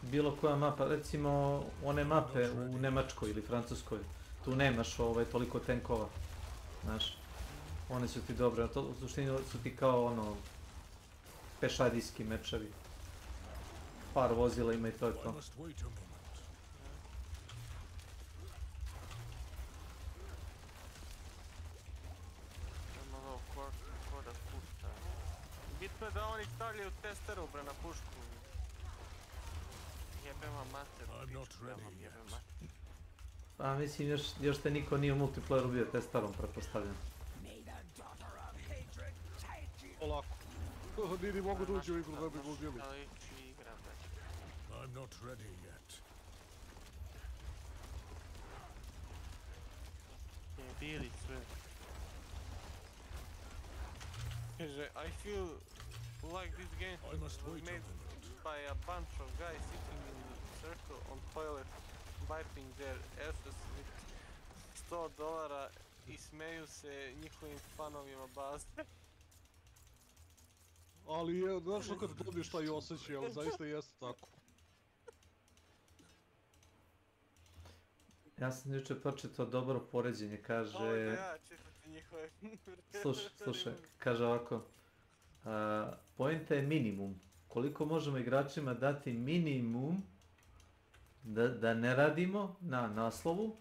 Bilo koja mapa, recimo one mape u Njemačkoj ili Francuskoj, tu nemaš toliko tenkova, znaš, one su ti dobre, to u suštini su ti kao ono, pešadijski mečevi, par vozila ima i to je to. Bitno je da oni stavljaju testeru bre na pušku. Jebema mater, jebema mater. Pa mislim još te niko nije u multiplayeru bio testarom, pretpostavljam. Polako. Nini mogu da uđe u igru da bi ubili. I'm not ready yet. Jebili sve. I feel like this game was made by a bunch of guys sitting in a circle on toilet, wiping their asses with $100 i smeju se njihovim fanovima baze. Ali znaš što kad dobiješ taj osjećaj, ali zaista jeste tako. Ja sam jučer pročitao dobro poređenje, kaže... Ovo da ja čitati njihove... Slušaj, kaže ovako, poenta je minimum. Koliko možemo igračima dati minimum da ne radimo na naslovu,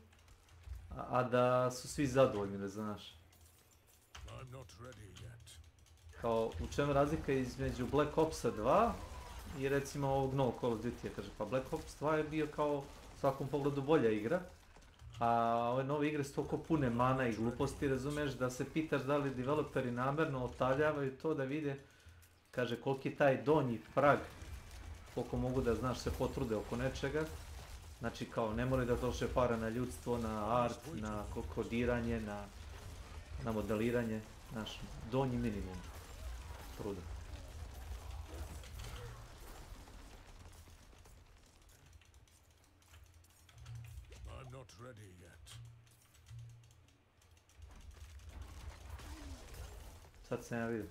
a da su svi zadovoljni, da znaš. Kao, u čemu razlika između Black Opsa 2 i recimo ovog novog Call of Duty-a, kaže, pa Black Ops 2 je bio kao u svakom pogledu bolja igra, a ove nove igre su toliko pune mana i gluposti, razumeš, da se pitaš da li developeri namerno otaljavaju to da vide, kaže, koliki je taj donji prag, koliko mogu da, znaš, se potrude oko nečega. Znači, kao, ne moraju da troše para na ljudstvo, na art, na kodiranje, na modeliranje, znaš, donji minimum truda. I'm not ready yet. Sad sam ja vidio.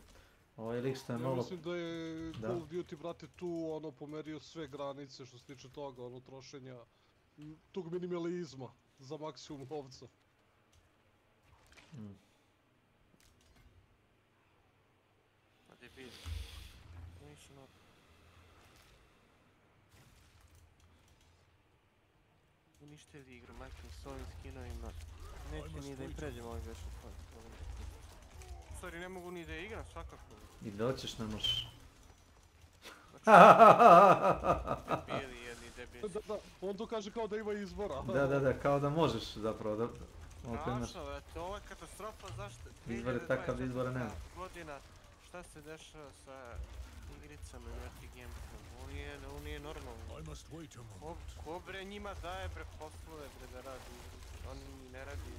Ovaj lik što je malo... Ja mislim da je Call of Duty, brate, tu ono pomerio sve granice što se tiče toga, ono trošenja tog minimalizma za maksimum novca. A debil. Nisu na... Uništili igru, makli s ovim skinovima. Neće ni da im pređemo ovaj vešan fond. U stvari ne mogu ni da igram, svakako. I doćeš, ne možeš. Debili jedni, debili. Da, on to kaže kao da ima izbora. Da, kao da možeš zapravo da... Strašno, brate, ovo je katastrofa, zašto? Izbor je takav da izbora nema. 2024. godina, šta se dešava sa igricama i nekim gameplayom? Ovo nije normalno. Ko bre njima daje bre poslove bre da radi igrice? Oni ne radi.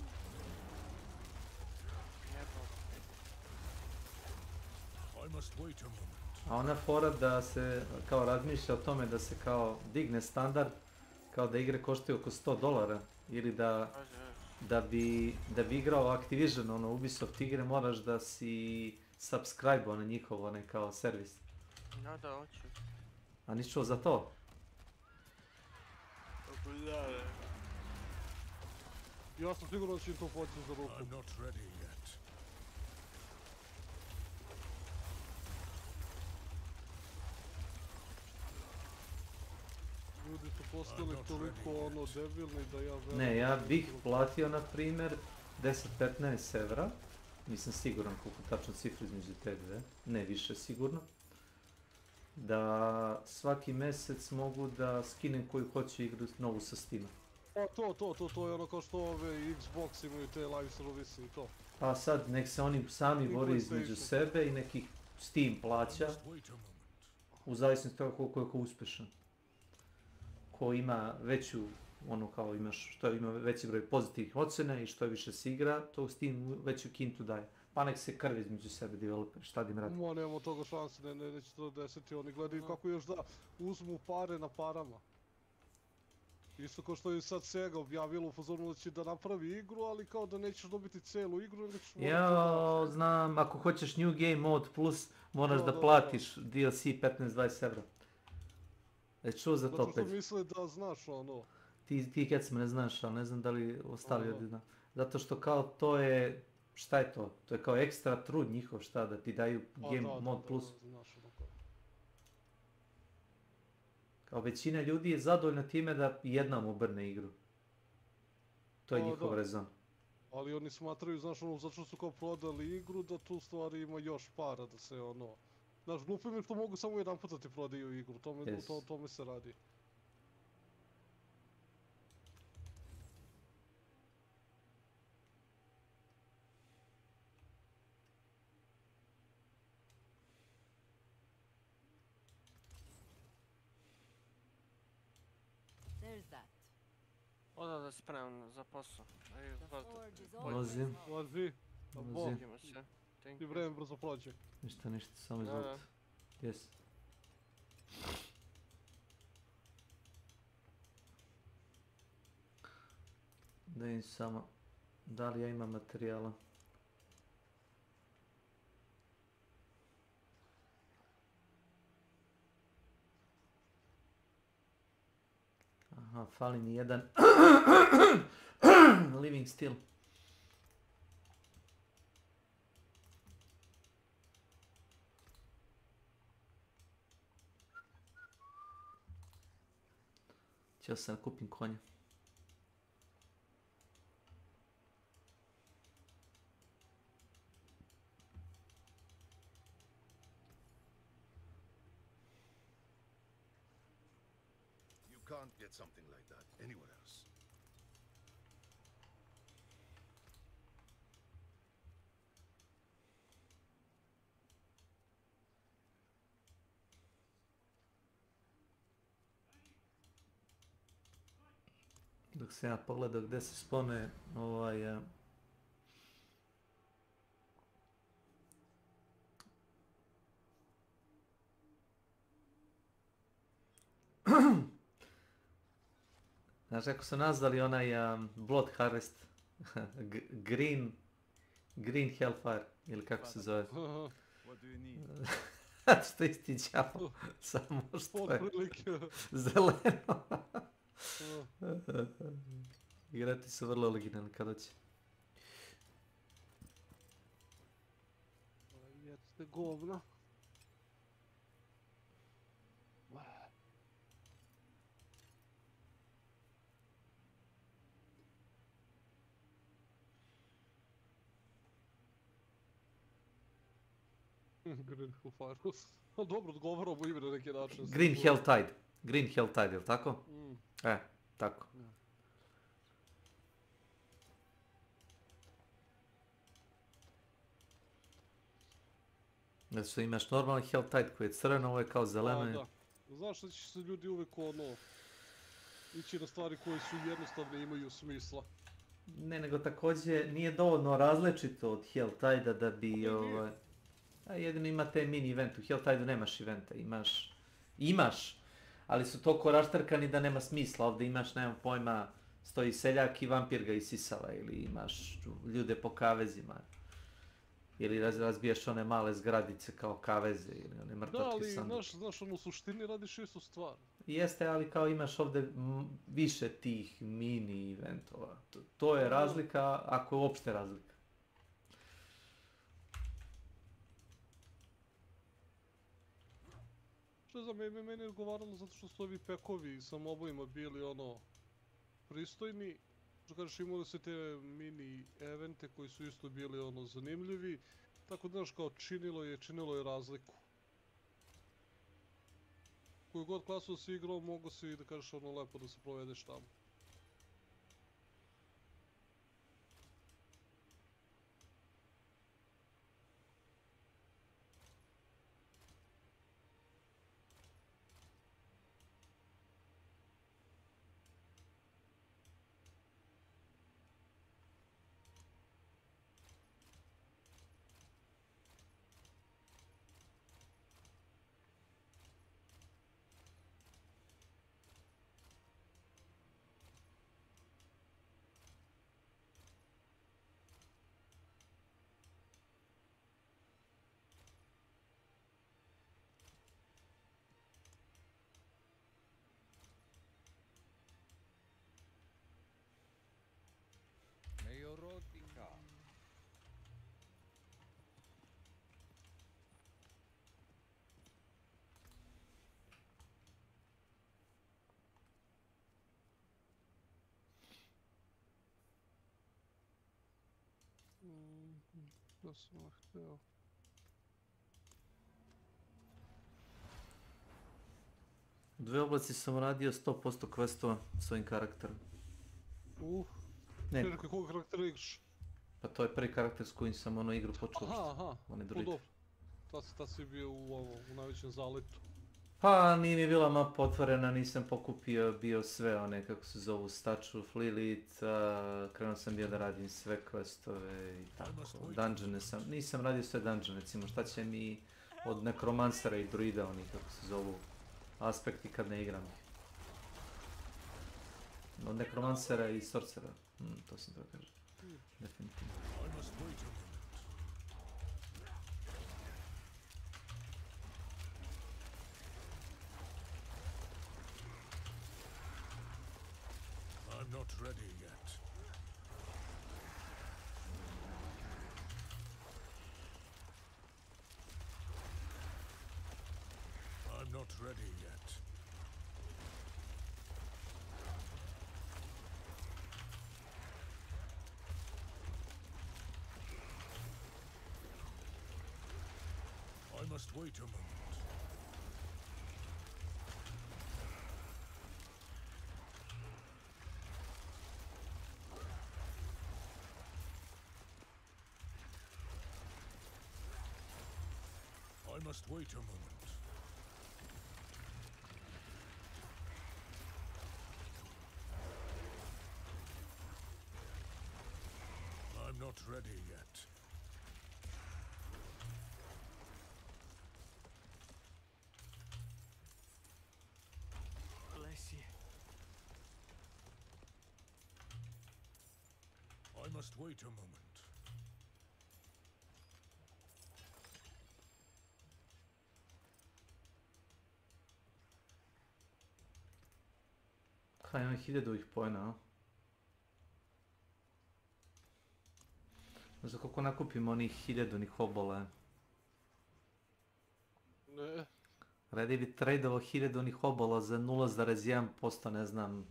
A ona fora da se kao razmišlja o tome da se kao digne standard, kao da igre koštaju oko $100 ili da bi igrao Activision, ono Ubisoft igre moraš da si subscribe-o na njihov onaj kao servis. Da, hoću. A nisi čuo za to? Ja sam siguran da će im to poći za ruku. Ljudi su postali toliko ono debilni da ja verujem... Ne, ja bih platio na primjer 10-15 evra, nisam siguran koliko tačno cifru između te dve, ne više sigurno, da svaki mjesec mogu da skinem koju hoću igru novu sa Steama. Pa to je ono kao što ove Xbox imaju te live service i to. Pa sad nek se oni sami bori između sebe i neki Steam plaća, u zavisnosti toga koliko je ko uspješan. Ko ima veću, ono kao imaš, što ima veći broj pozitivnih ocjena i što je više se igra, to Steam veću kintu daje. Pa nek se krve između sebe developer, šta da im radi. Ma nema toga šanse, neće to desiti, oni gledaju kako još da uzmu pare na parama. Isto kao što je sad Sega objavilo u fazonu da će da napravi igru, ali kao da nećeš dobiti celu igru, nego ćeš morati... Ja znam, ako hoćeš New Game Mode Plus, moraš da platiš DLC 15-20 evra. Čuo za to zato opet. što misle da znaš ono... Ti kad me ne znaš, ali ne znam da li ostali ljudi zna. Zato što kao to je... Šta je to? To je kao ekstra trud njihov, šta da ti daju Game Mode Plus. Kao većina ljudi je zadovoljna time da jednom obrne igru. To je njihov rezon. Ali oni smatraju, znaš ono, zato što su kao prodali igru, da tu stvari ima još para da se ono... Znaš, glupo mi što mogu samo jedan put da ti prodaju igru, tome se radi. There's that. Oda da spremam za posao. Lazi. Idemo se. I vreme brzo prođe. Ništa, samo izvolite. Yes. Da im samo, da li ja imam materijala? Aha, fali mi jedan living still. Ćeo sam kupim konja. You can't get something like that anywhere else. Dok se ja pogledao gdje se spone ovaj... Znaš kako su nazvali onaj Blood Harvest? Green Hellfire, ili kako se zove? Što isti đavo, samo što je zeleno. Igrati su vrlo originalni kada će. Jeste govna. Green Hellfire. Dobro, odgovaramo ime na neki način. Green Hell Tide. Green Health Tide, jel tako? Tako. Znači što imaš normalni Health Tide koji je crveno, ovo je kao zeleno. Da. Znaš da će se ljudi uvijek ići na stvari koje su jednostavne i imaju smisla. Ne, nego također nije dovoljno različito od Health Tide-a da bi jedino ima te mini event. U Health Tide-u nemaš eventa, imaš, ali su toliko raštrkani da nema smisla. Ovdje imaš, nemam pojma, stoji seljak i vampir ga isisava, ili imaš ljude po kavezima. Ili razbijaš one male zgradice kao kaveze ili one mrtvačke sanduke. Da, ali znaš, u suštini radiš istu stvar. Jeste, ali kao imaš ovdje više tih mini eventova. To je razlika, ako je uopšte razlika. Što znam, meni je odgovaralo zato što su ovi pekovi sa mobovima bili pristojni. Što kažeš, imali su te mini evente koji su isto bili zanimljivi. Tako da, znaš, kao činilo je razliku. Koju god klasu si igrao, mogu si, da kažeš, lepo da se provedeš tamo. Da sam htio. U 2 oblaci sam radio 100% questova s ovim karakterom. Ne. Koga karaktera igraš? Pa to je prvi karakter s kojim sam igru počeo. Aha, dobro. Tad si bio u najvećem zaletu. Pa nije mi bila mapa otvorena, nisam pokupio bio sve one kako se zovu Statue of Lilith, krenuo sam bio da radim sve questove i tako. Dungeone nisam radio sve dungeone, recimo šta će mi od nekromansera i druida, oni kako se zovu aspekti kad ne igram ih. Od nekromansera i sorcera, to sam treba kažem, definitivno. I'm not ready yet. I'm not ready yet. I must wait a moment. I must wait a moment. I'm not ready yet. Bless you. I must wait a moment. Kaj, imam 1000 pojena, a? Za koliko nakupim onih 1000 hobola? Ne. Radi bi tradeovo 1000 hobola za 0,1%, ne znam,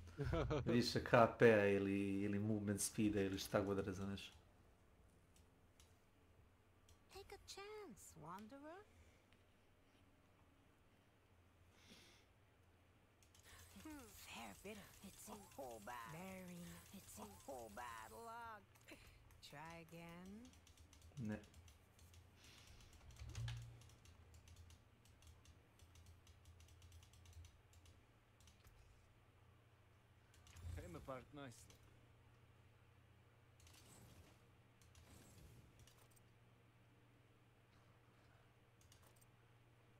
više KP-a ili movement speeda ili šta god razumeš. Take a chance, wanderer. It's a bad, very. It's a bad luck. Try again. Ne. Came apart nicely.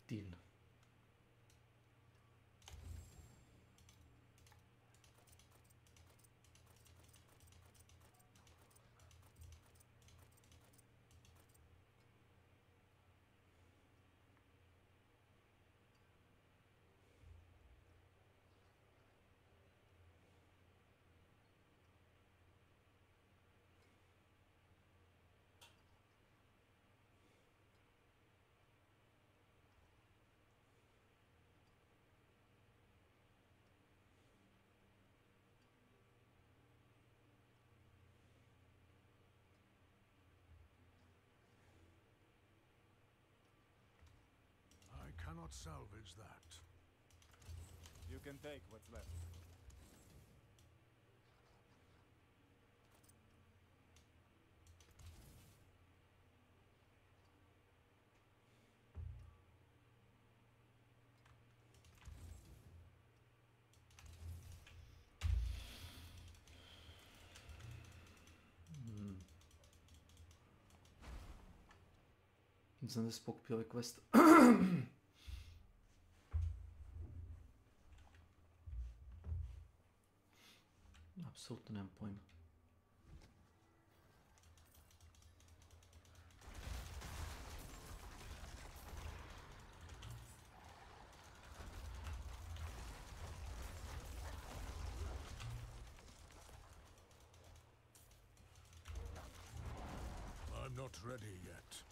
Divno. I cannot salvage that. You can take what's left. Nisam da se pokupio ovaj quest. Apsolutno nemam pojma. I'm not ready yet.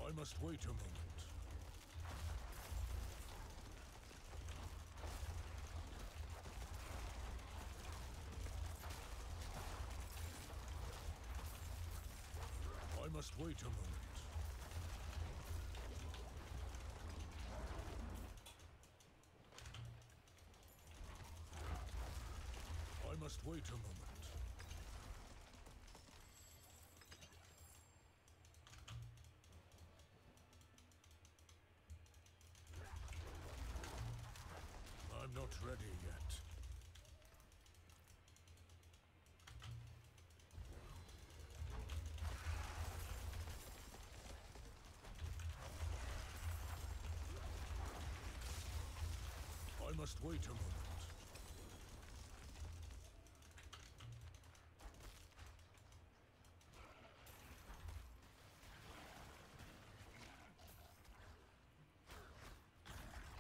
I must wait a moment. I must wait a moment. I must wait a moment. I'm not ready yet. I must wait a moment.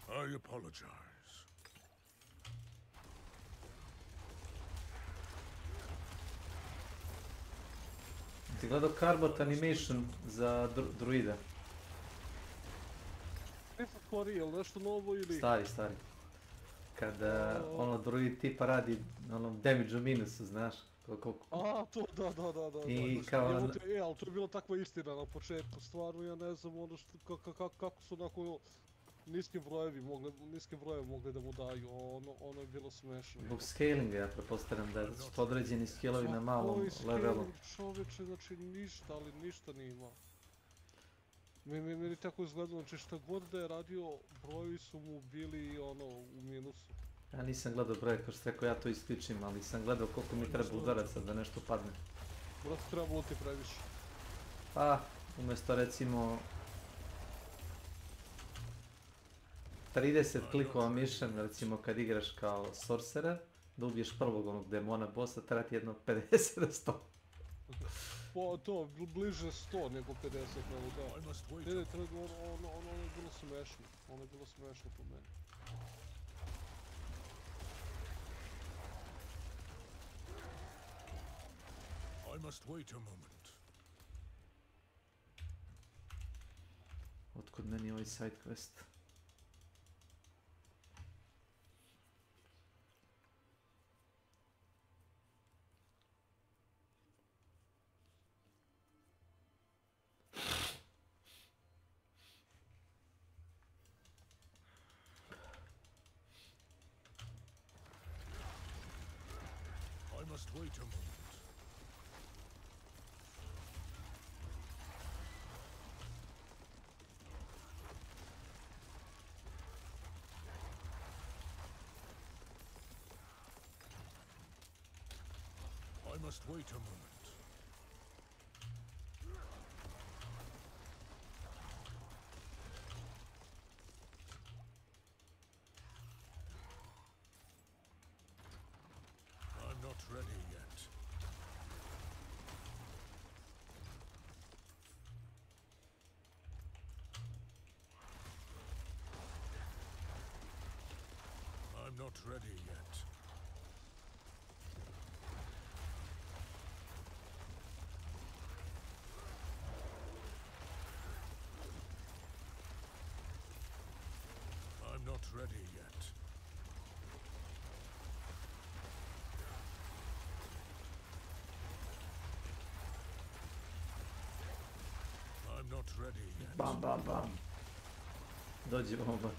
I apologize. Ti gledao Carbot Animation za druida? Nisam skori, jel nešto novo ili? Stari. Kada ono druid tipa radi onom damage u minusu, znaš? Koliko... A, to, da. I kao... Jebote, ali to je bila takva istina na početku, stvarno ja ne znam ono što, kako su onako niske brojevi mogli da mu daju, ono je bilo smešno. Zbog scalinga ja pretpostavljam da su određeni skillovi na malom levelu. Scaling, čoveče, znači ništa, ali ništa nima. Meni tako izgledalo, znači šta god da je radio, brojevi su mu bili ono u minusu. Ja nisam gledao broje, kao što rekao ja to isključim, ali sam gledao koliko mi treba udaraca da nešto padne. Brate, treba ulti previše. Pa, umjesto recimo 30 klikova mission, recimo kad igraš kao sorcerer, da ubiješ prvog onog demona bossa, treba ti jedno 50 do 100. Pa to, bliže 100 nego 50, nego da. Ne, ono je bilo smešno. Ono je bilo smešno po meni. I must wait a moment. Otkud meni ovaj side quest? must wait a moment. I must wait a moment. I'm not ready yet. I'm not ready yet. I'm not ready yet. I'm not ready yet. Bam, bam, bam. Dođi bomba.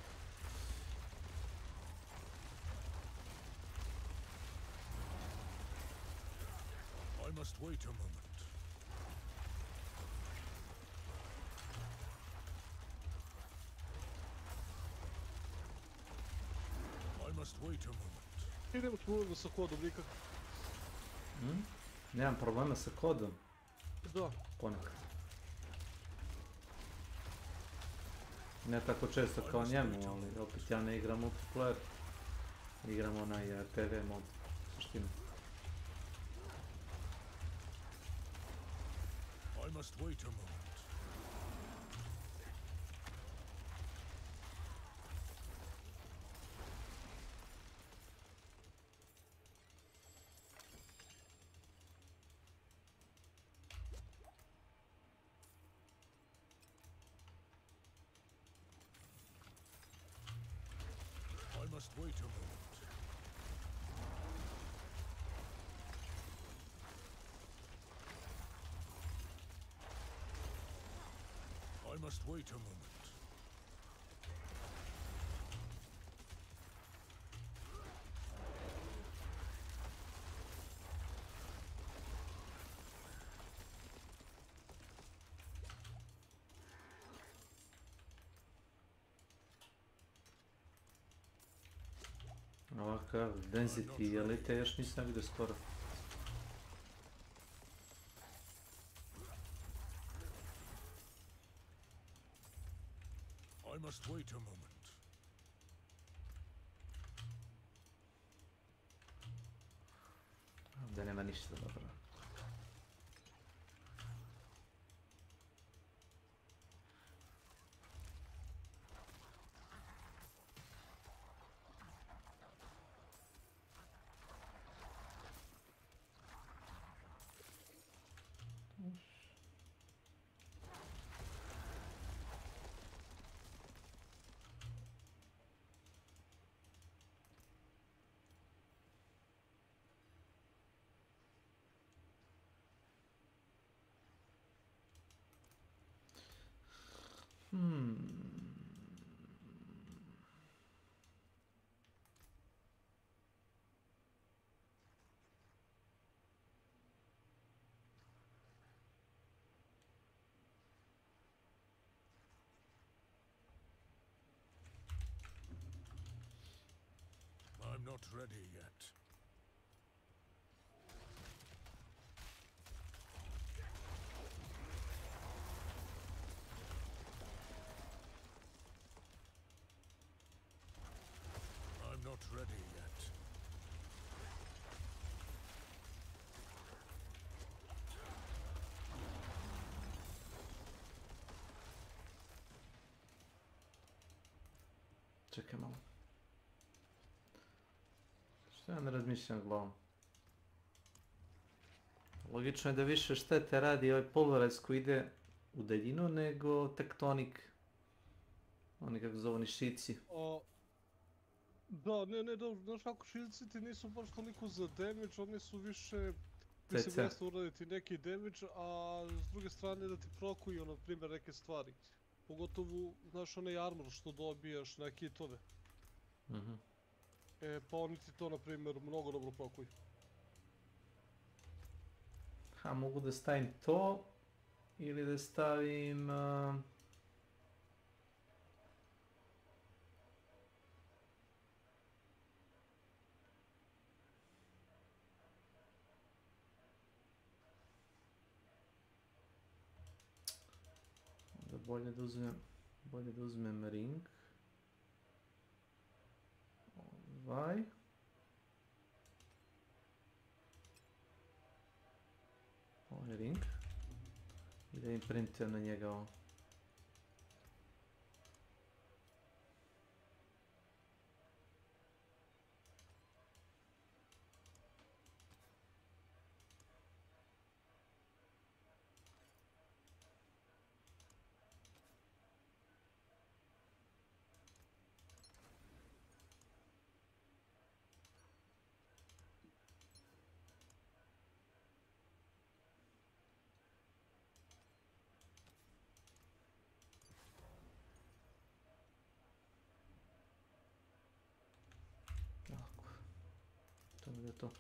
I must wait a moment. I must wait a moment. Idemo problema sa kodom nikak. Nemam problema sa kodom. Da. Ponekad. Ne tako često kao njemu, ali opet ja ne igram multiplayer. Igram onaj PV mod, suštinu. I must wait a moment. I must wait a moment. I must wait a moment. Ovakav density elite još nisam vidio skoro. I must wait a moment. Ovdje nema ništa dobro. I'm not ready yet. I'm not ready yet. Čekaj malo. Što ja ne razmišljam glavom? Logično je da više štete radi ovaj pulverajs koji ide u daljinu nego tektonik. Oni kako zovu ni šici. Da, ne, dobro, znaš kako šilci ti nisu baš toliko za damage, oni su više... Mislim, jeste uraditi neki damage, a s druge strane da ti prokuju, na primjer, neke stvari. Pogotovo, znaš, onaj armor što dobijaš na kitove. Pa oni ti to, na primjer, mnogo dobro prokuju. A mogu da stavim to ili da stavim... da bolje da uzmem ring. Ovaj. Ovaj ring. I da imprintujem na njega ovo. Tako. To je to.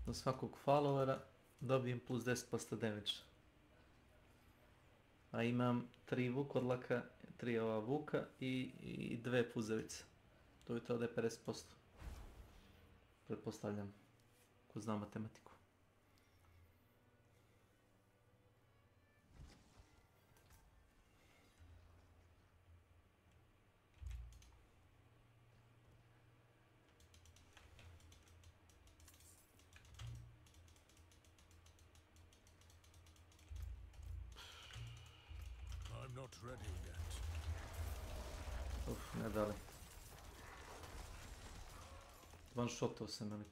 Na svakog followera dobijem plus 10% damage. A imam 3 vukodlaka, 3 ova vuka i 2 puzavice. To je to da je 50%. Pretpostavljam, ko zna matematiku. I'm not ready yet. Uf, ne dali. One shotao sam elit.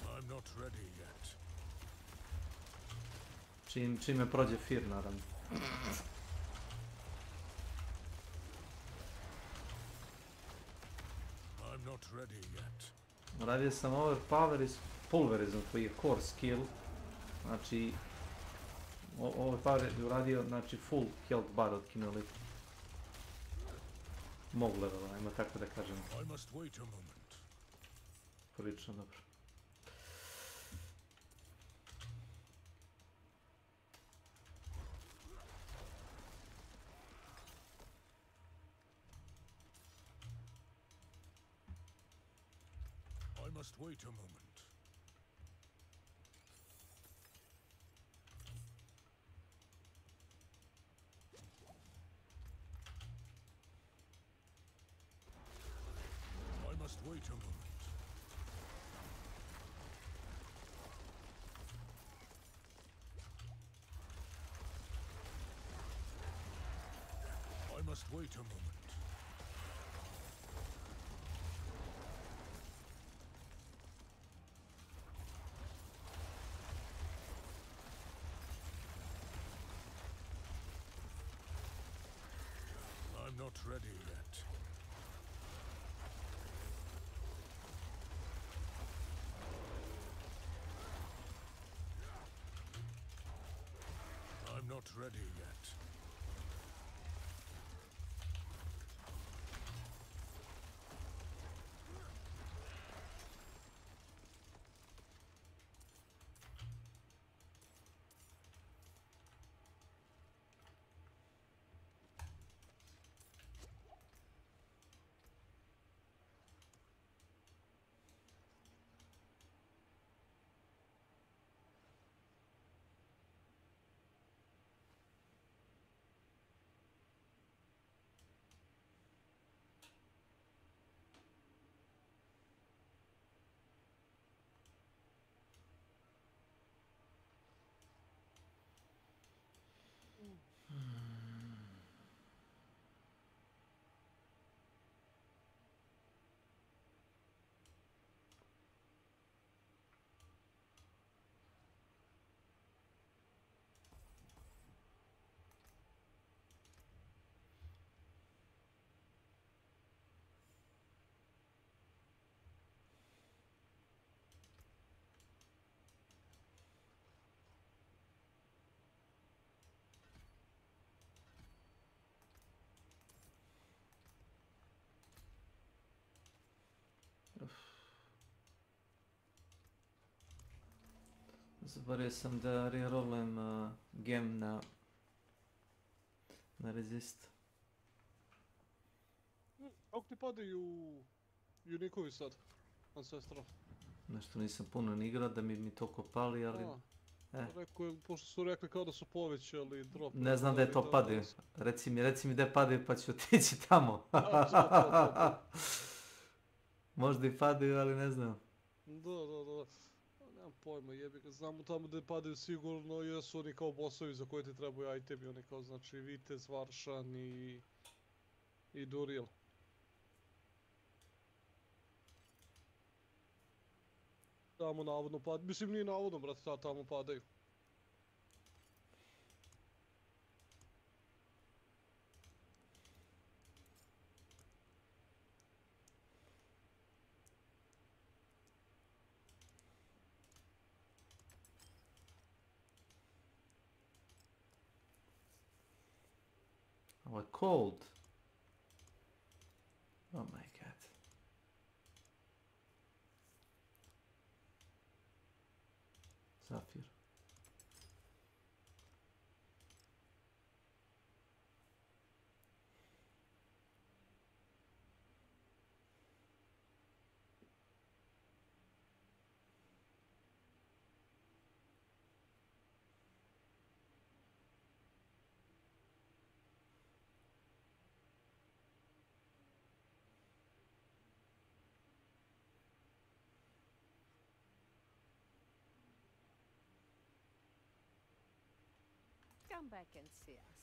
I'm not ready yet. Čim me prođe fear, naravno. I'm not ready yet. Radio sam pulverizam koji je core skill. Znači, power je uradio, znači, full health bar od kinolita. Mog levela, ajmo tako da kažem. I must wait a moment. Prilično dobro. I must wait a moment. I must wait a moment. I must wait a moment. I'm not ready yet. I'm not ready yet. Zaboravio sam da rerollujem gem na resist. Kako ti padaju unikovi sad? Ancestral. Nešto nisam puno ni igrao da mi toliko pali, ali... Pošto su rekli kao da su povećali drop. Ne znam da je to padaju. Reci mi da je padaju pa ću otići tamo. Možda i padaju, ali ne znam. Da. Nemam pojma, jebi ga. Znamo tamo da padaju sigurno, jesu oni kao bossovi za koje ti trebaju itemi, oni kao znači Vitez, Varšan i Duril. Tamo navodno padaju, mislim nije navodno brate, tamo padaju. Ovo je cold. Oh my god. Zafir. Come back and see us.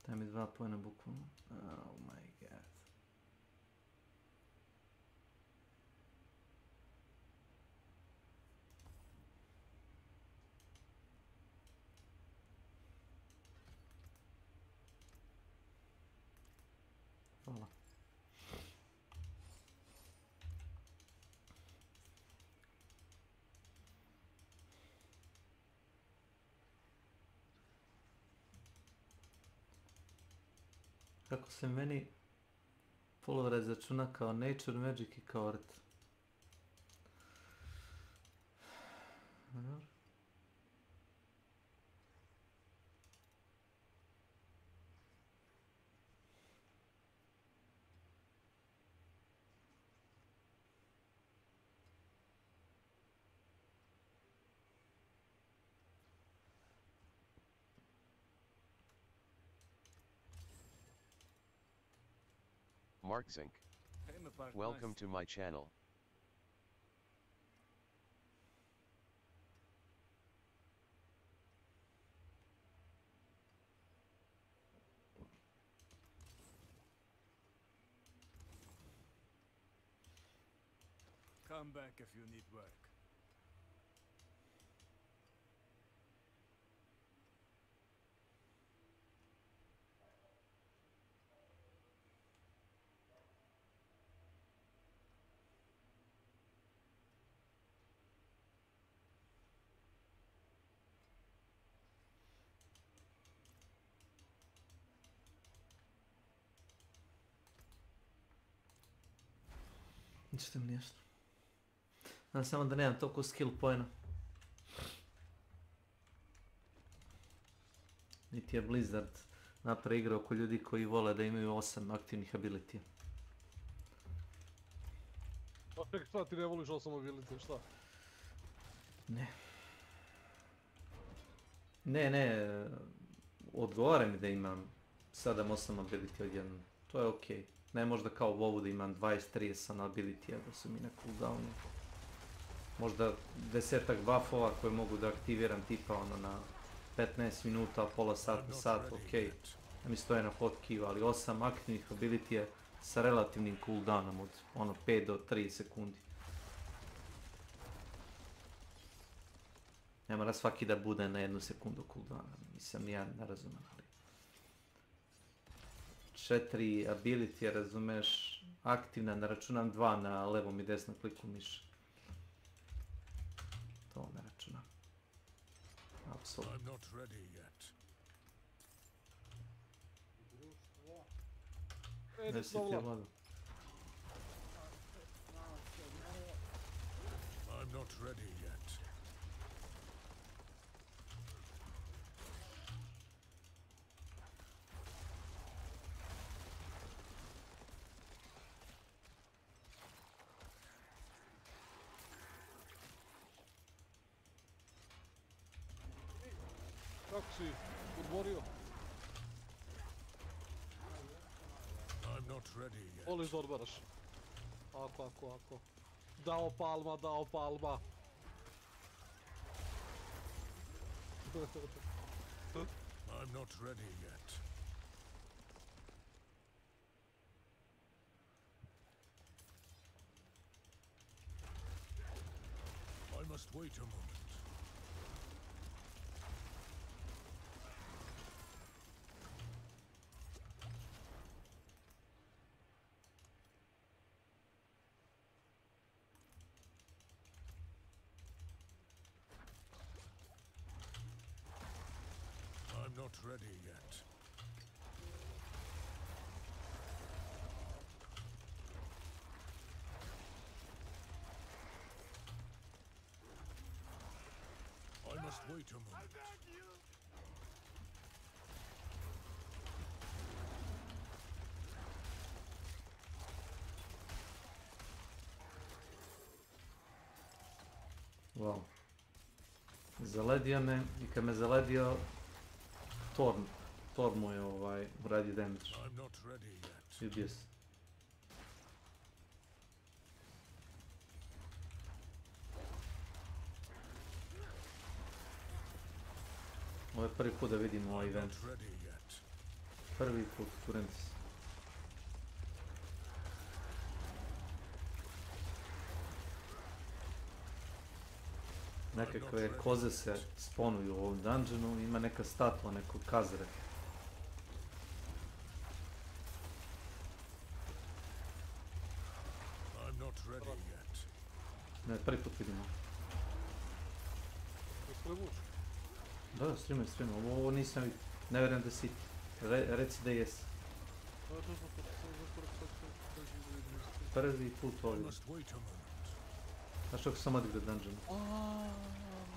Daj mi 2 pojena bukvalno. Oh my god. Hvala. Kako se meni polovrać računa kao nature, magic i kao art. Marksink. Welcome to my channel. Come back if you need work. Ništa mi nešto. Znam samo da nemam toliko skill poena. Niti je Blizzard napravi igre oko ljudi koji vole da imaju 8 aktivnih abilitija. Pa ček, šta ti ne voliš 8 abilitija, šta? Ne. Ne, odgovara mi da imam 7-8 abilitija odjednom. To je okej. Ne možda kao u ovu da imam 20-30 abilitija da su mi na cooldownu. Možda 10-ak buffova koje mogu da aktiviram tipa ono na 15 minuta, pola sata, okej. Da mi stoje na hotkey, ali 8 aktivnih abilitija sa relativnim cooldownom od ono 5 do 3 sekundi. Ne mora svaki da bude na 1 sekundu cooldowna, nisam ja ne razumem, ali... 4 ability, razumeš, aktivna, ne računam 2 na levom i desnom kliku miša. To ne računam. Apsolutno. I'm not ready yet. Ne si ti vlado. I'm not ready yet. Kako si odborio? I'm not ready yet. Voliš da odbaraš? Ako. Dao palma. I'm not ready yet. I must wait a moment. I'm not ready yet. I must wait a moment. Wow. Zaledio me i kad me zaledio, Thor mu je uradio damage. I'm not ready yet. I ubio se. Ovo je prvi put da vidim ovaj I'm event. not ready yet. Prvi put, kurenti se. Nekakve koze se sponuju u ovom dungeonu, ima neka statua nekog kazare. I'm not ready yet. Ne, prvi put vidimo. Streamuš? Da, streamujem. Ovo nisam vidio. Ne vjerujem da si. Reci da jesi. Prvi put I ovdje. must wait a moment. Znaš kako sam odigrao dungeon?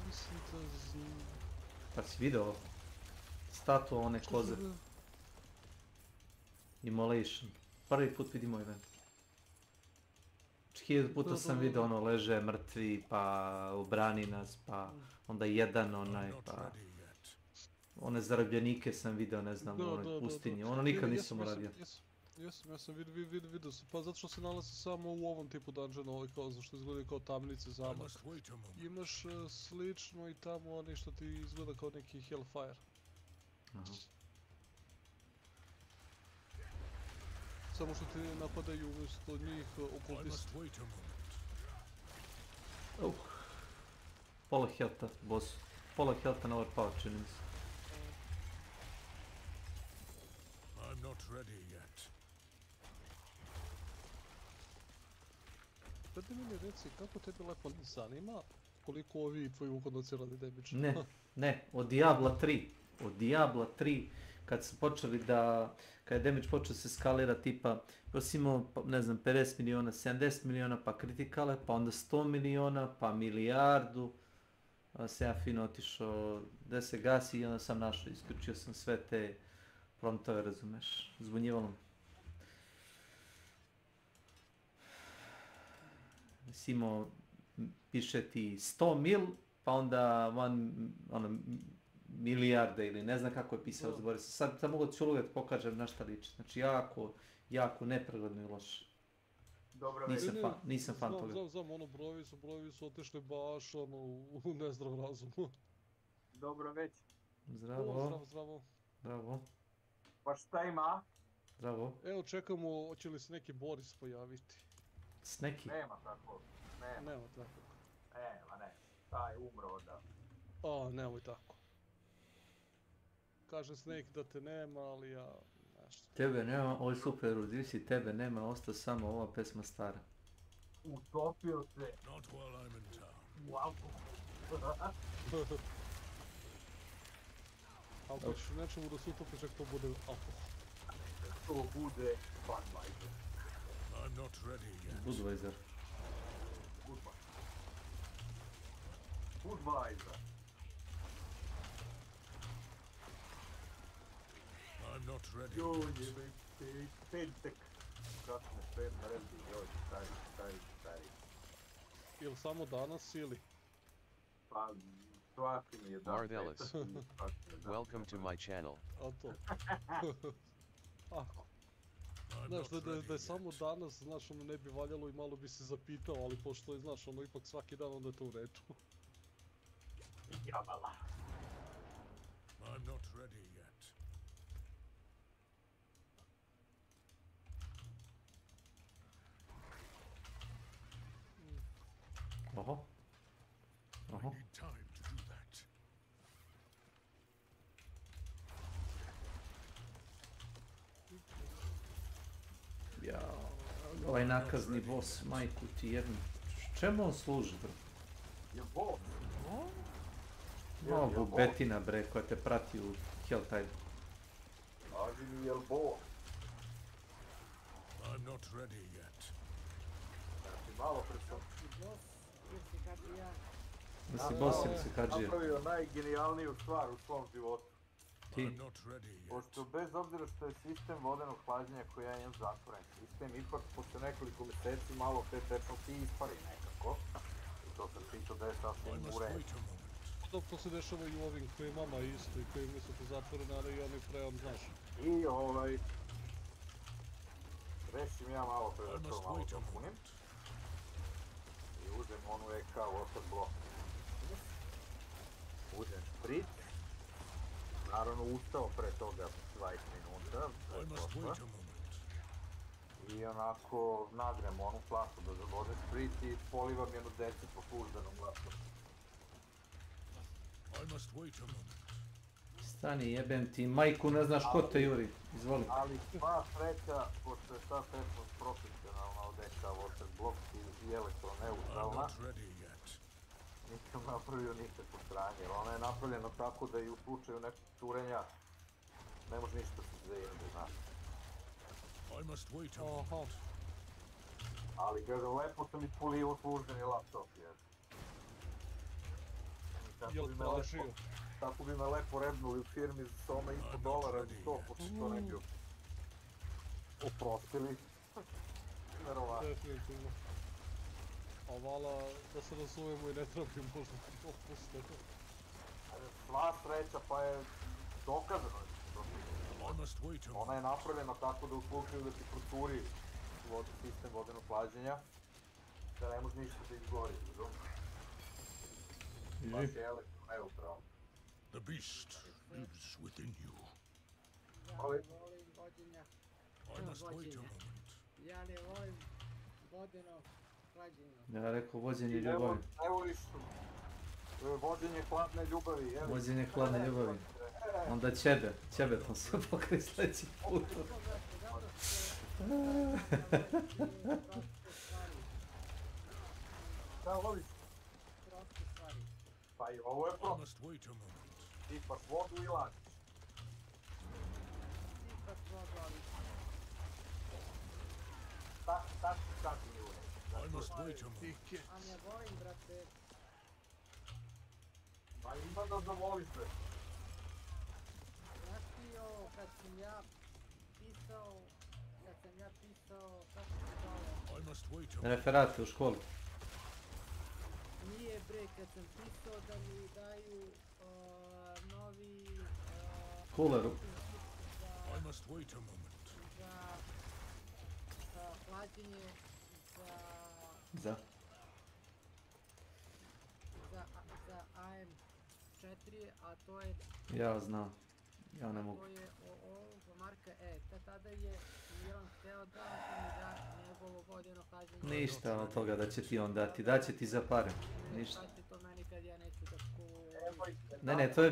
Mislim da znam. Pa si video statua one koze. Immolation. Prvi put vidimo event. 1000 puta sam video ono leže mrtvi, pa ubrani nas, pa onda jedan onaj, I'm not pa... ready yet. One zarobljenike sam video, ne znam, u onoj pustinji. Ono nikad nisam uradio. Ja sam vidio se, pa zato što se nalazi samo u ovom tipu dungeona, ovaj kao zašto izgleda kao tamnice, I zamak. must wait a moment. Imaš slično i tamo onaj što ti izgleda kao neki Hellfire. Aha. Samo što ti napadaju umjesto njih I okultisti. must wait a moment. Pola healtha, boss. Pola healtha na overpower, čini mi se. I'm not ready yet. Da mi reci, kako tebi lepo ne zanima koliko ovi tvoji uhodnoci radi damage? Ne, od Diabla 3. Od Diabla 3, kad su počeli da... Kad je damage počeo se skalira tipa, prvo si imao, ne znam, 50 miliona, 70 miliona, pa kritikale, pa onda 100 miliona, pa milijardu. Se ja fino otišao, da se gasi i onda sam našao, isključio sam sve te promptove, razumeš, zbunjivalo me. Si imao, piše ti 100 mil, pa onda milijarde ili ne znam kako je pisao, zaboravio sam. Sad mogu ću uvijek pokažem na šta liči. Znači jako nepregledno i loše. Dobro, Nisam fan toga. Znam, ono brojevi su otišli baš ono u nezdrav razum. Dobro već. Zdravo. Pa šta ima? Zdravo. Evo čekamo, hoće li se neki Boris pojaviti. S neki? Nema tako. Nema tako. Nema, ne. Taj umro odavno. O, nemoj tako. Kaže Snake da te nema, ali ja... nešto. Tebe nema, ovo je super, uzisi, tebe nema, ostao samo ova pesma stara. Utopio se. Not while I'm in town. U alkohol. Ali ako ćeš nečemu da se utopiš, ako to bude alkohol. To bude Budweiser. I'm not ready yet. Budweiser. Budweiser. I'm not ready Joj, yet. jebe, pentek. Kasne pen, naredi, joj, stari. Ili samo danas ili? Pa, svaki mi je dan. Mardelis. Welcome to my channel. A to. Ako. Znaš, da je samo danas, znaš, ono ne bi valjalo i malo bi se zapitao, ali pošto je, znaš, ono ipak svaki dan, onda je to u redu. Jabala. I'm not ready yet. Oho. I need time to do that. Ja, ovaj nakazni boss, majku ti jednu. Čemu on služi, bro? Je boss. Ovo betina, bre, koja te prati u Helltide. Kaži mi, jel boss? I'm not ready yet. Znači, malo pre sam Boss, ili si kako ja. Da si boss ili si kađija? napravio najgenijalniju stvar u svom životu. Ti? I'm not ready yet. Pošto bez obzira što je sistem vodenog hlađenja koji ja imam zatvoren sistem, ipak posle nekoliko meseci malo te tečnosti ispari nekako. I to sam pitao da je I sasvim must u redu. wait a moment. To se dešava i u ovim klimama isto i koji mislite zatvorene, ali i oni pre, znaš. I rešim ja malo pre I da to must malo wait a dopunim. moment. I uzem onu EK water block. Uzem špric. Naravno ustao pre toga 20 minuta. I must wait a moment. I onako nagrem onu flašu da zabode špric i polivam jednu desetu puždanom glasom. I must wait a moment. Stani, jebem ti, majku, ne znaš ko te juri. Izvoli. Ali sva sreća, pošto je ta tečnost profesionalna od EK water block i I'm elektroneutralna, not ready yet. nisam napravio nikakvo sranje, jer ona je napravljena tako da i u slučaju nekog curenja ne može ništa se zajedno, znaš. I must wait a moment. Ali kažem, lepo sam ispolio službeni laptop, jer... Tako bi me lepo rebnuli u firmi za soma ispod dolara za to, pošto to ne bi oprostili. Verovatno. Definitivno. A vala, da se razumemo i ne trabi možda opuste. Sva sreća pa je dokazano. Ona je napravljena tako da u slučaju da ti procuri sistem vodenog hlađenja, da ne može ništa da izgori. Baš je elektroneutralno. The beast lives within you. Ja ne volim vođenja. I must wait a moment. Ja ne volim vodeno hlađenje. Ja rekao vođenje ljubavi. Ne voliš vođenje hladne ljubavi, jel? Vođenje hladne ljubavi. Onda ćebetom se pokri sljedeći put. Šta voliš? Proste stvari. Pa i ovo je I prosto. must wait a moment. Tipaš vodu i lažiš. Tipaš vodu, ali Tako mi uvijek. I must wait a moment. a ne volim, brate. Pa ima da zavoliš se. Znaš ti ovo, kad sam ja pisao, kako se zove? I must wait a moment. Referate u školi. Nije bre, kad sam pisao da mi daju novi... Kuleru. I must wait a moment. za hlađenje, Za? za AM4, a to je... Ja znam. Ja ne mogu. To je ovog marka E. Tada je Milan hteo da mi da njegovo vodeno hlađenje. Ništa od toga da će ti on dati. Daće ti za pare. Ništa. Šta će to meni kad ja neću da Ne, to je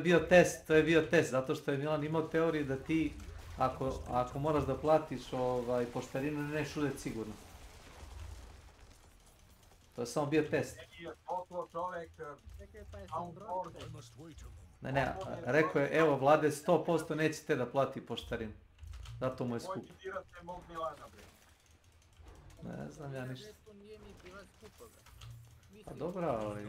bio test, zato što je Milan imao teoriju da ti, ako moraš da platiš poštarinu, ne neš uzeti sigurno. To je samo bio test. Ne, rekao je, evo Vlade, 100% nećete da plati poštarinu. Zato mu je skup. Ne znam ja ništa. Pa dobro, ali...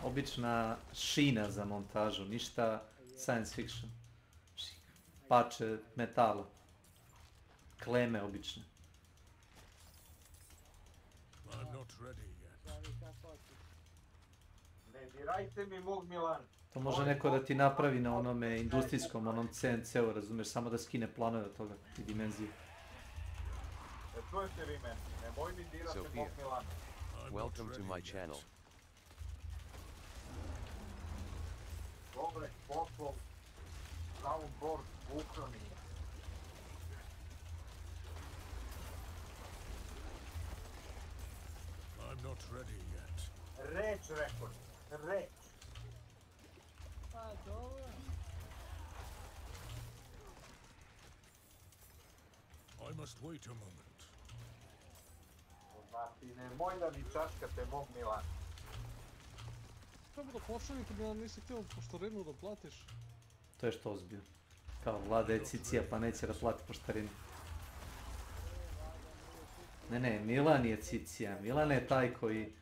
Obična šina za montažu, ništa science fiction. Pače metala. Kleme obične. Ne dirajte mi mog Milana. To može neko da ti napravi na onome industrijskom, onom CNC-u, razumiješ, samo da skine planove od toga i dimenzije. Ne čujete vi meni, nemoj mi dirati mog Milana. Welcome to my channel. Dobre, poslov, soundboard, ukrani. I'm not ready yet. Reč, rekord, reč. Pa dobro. I must wait a moment. Znači, nemoj da mi čačkate mog Milana. Treba da pošaljete da nisi htio poštarinu da platiš. To je što ozbiljno. Kao Vlada je cicija pa neće da plati poštarinu. Ne, Milan je cicija. Milan je taj koji...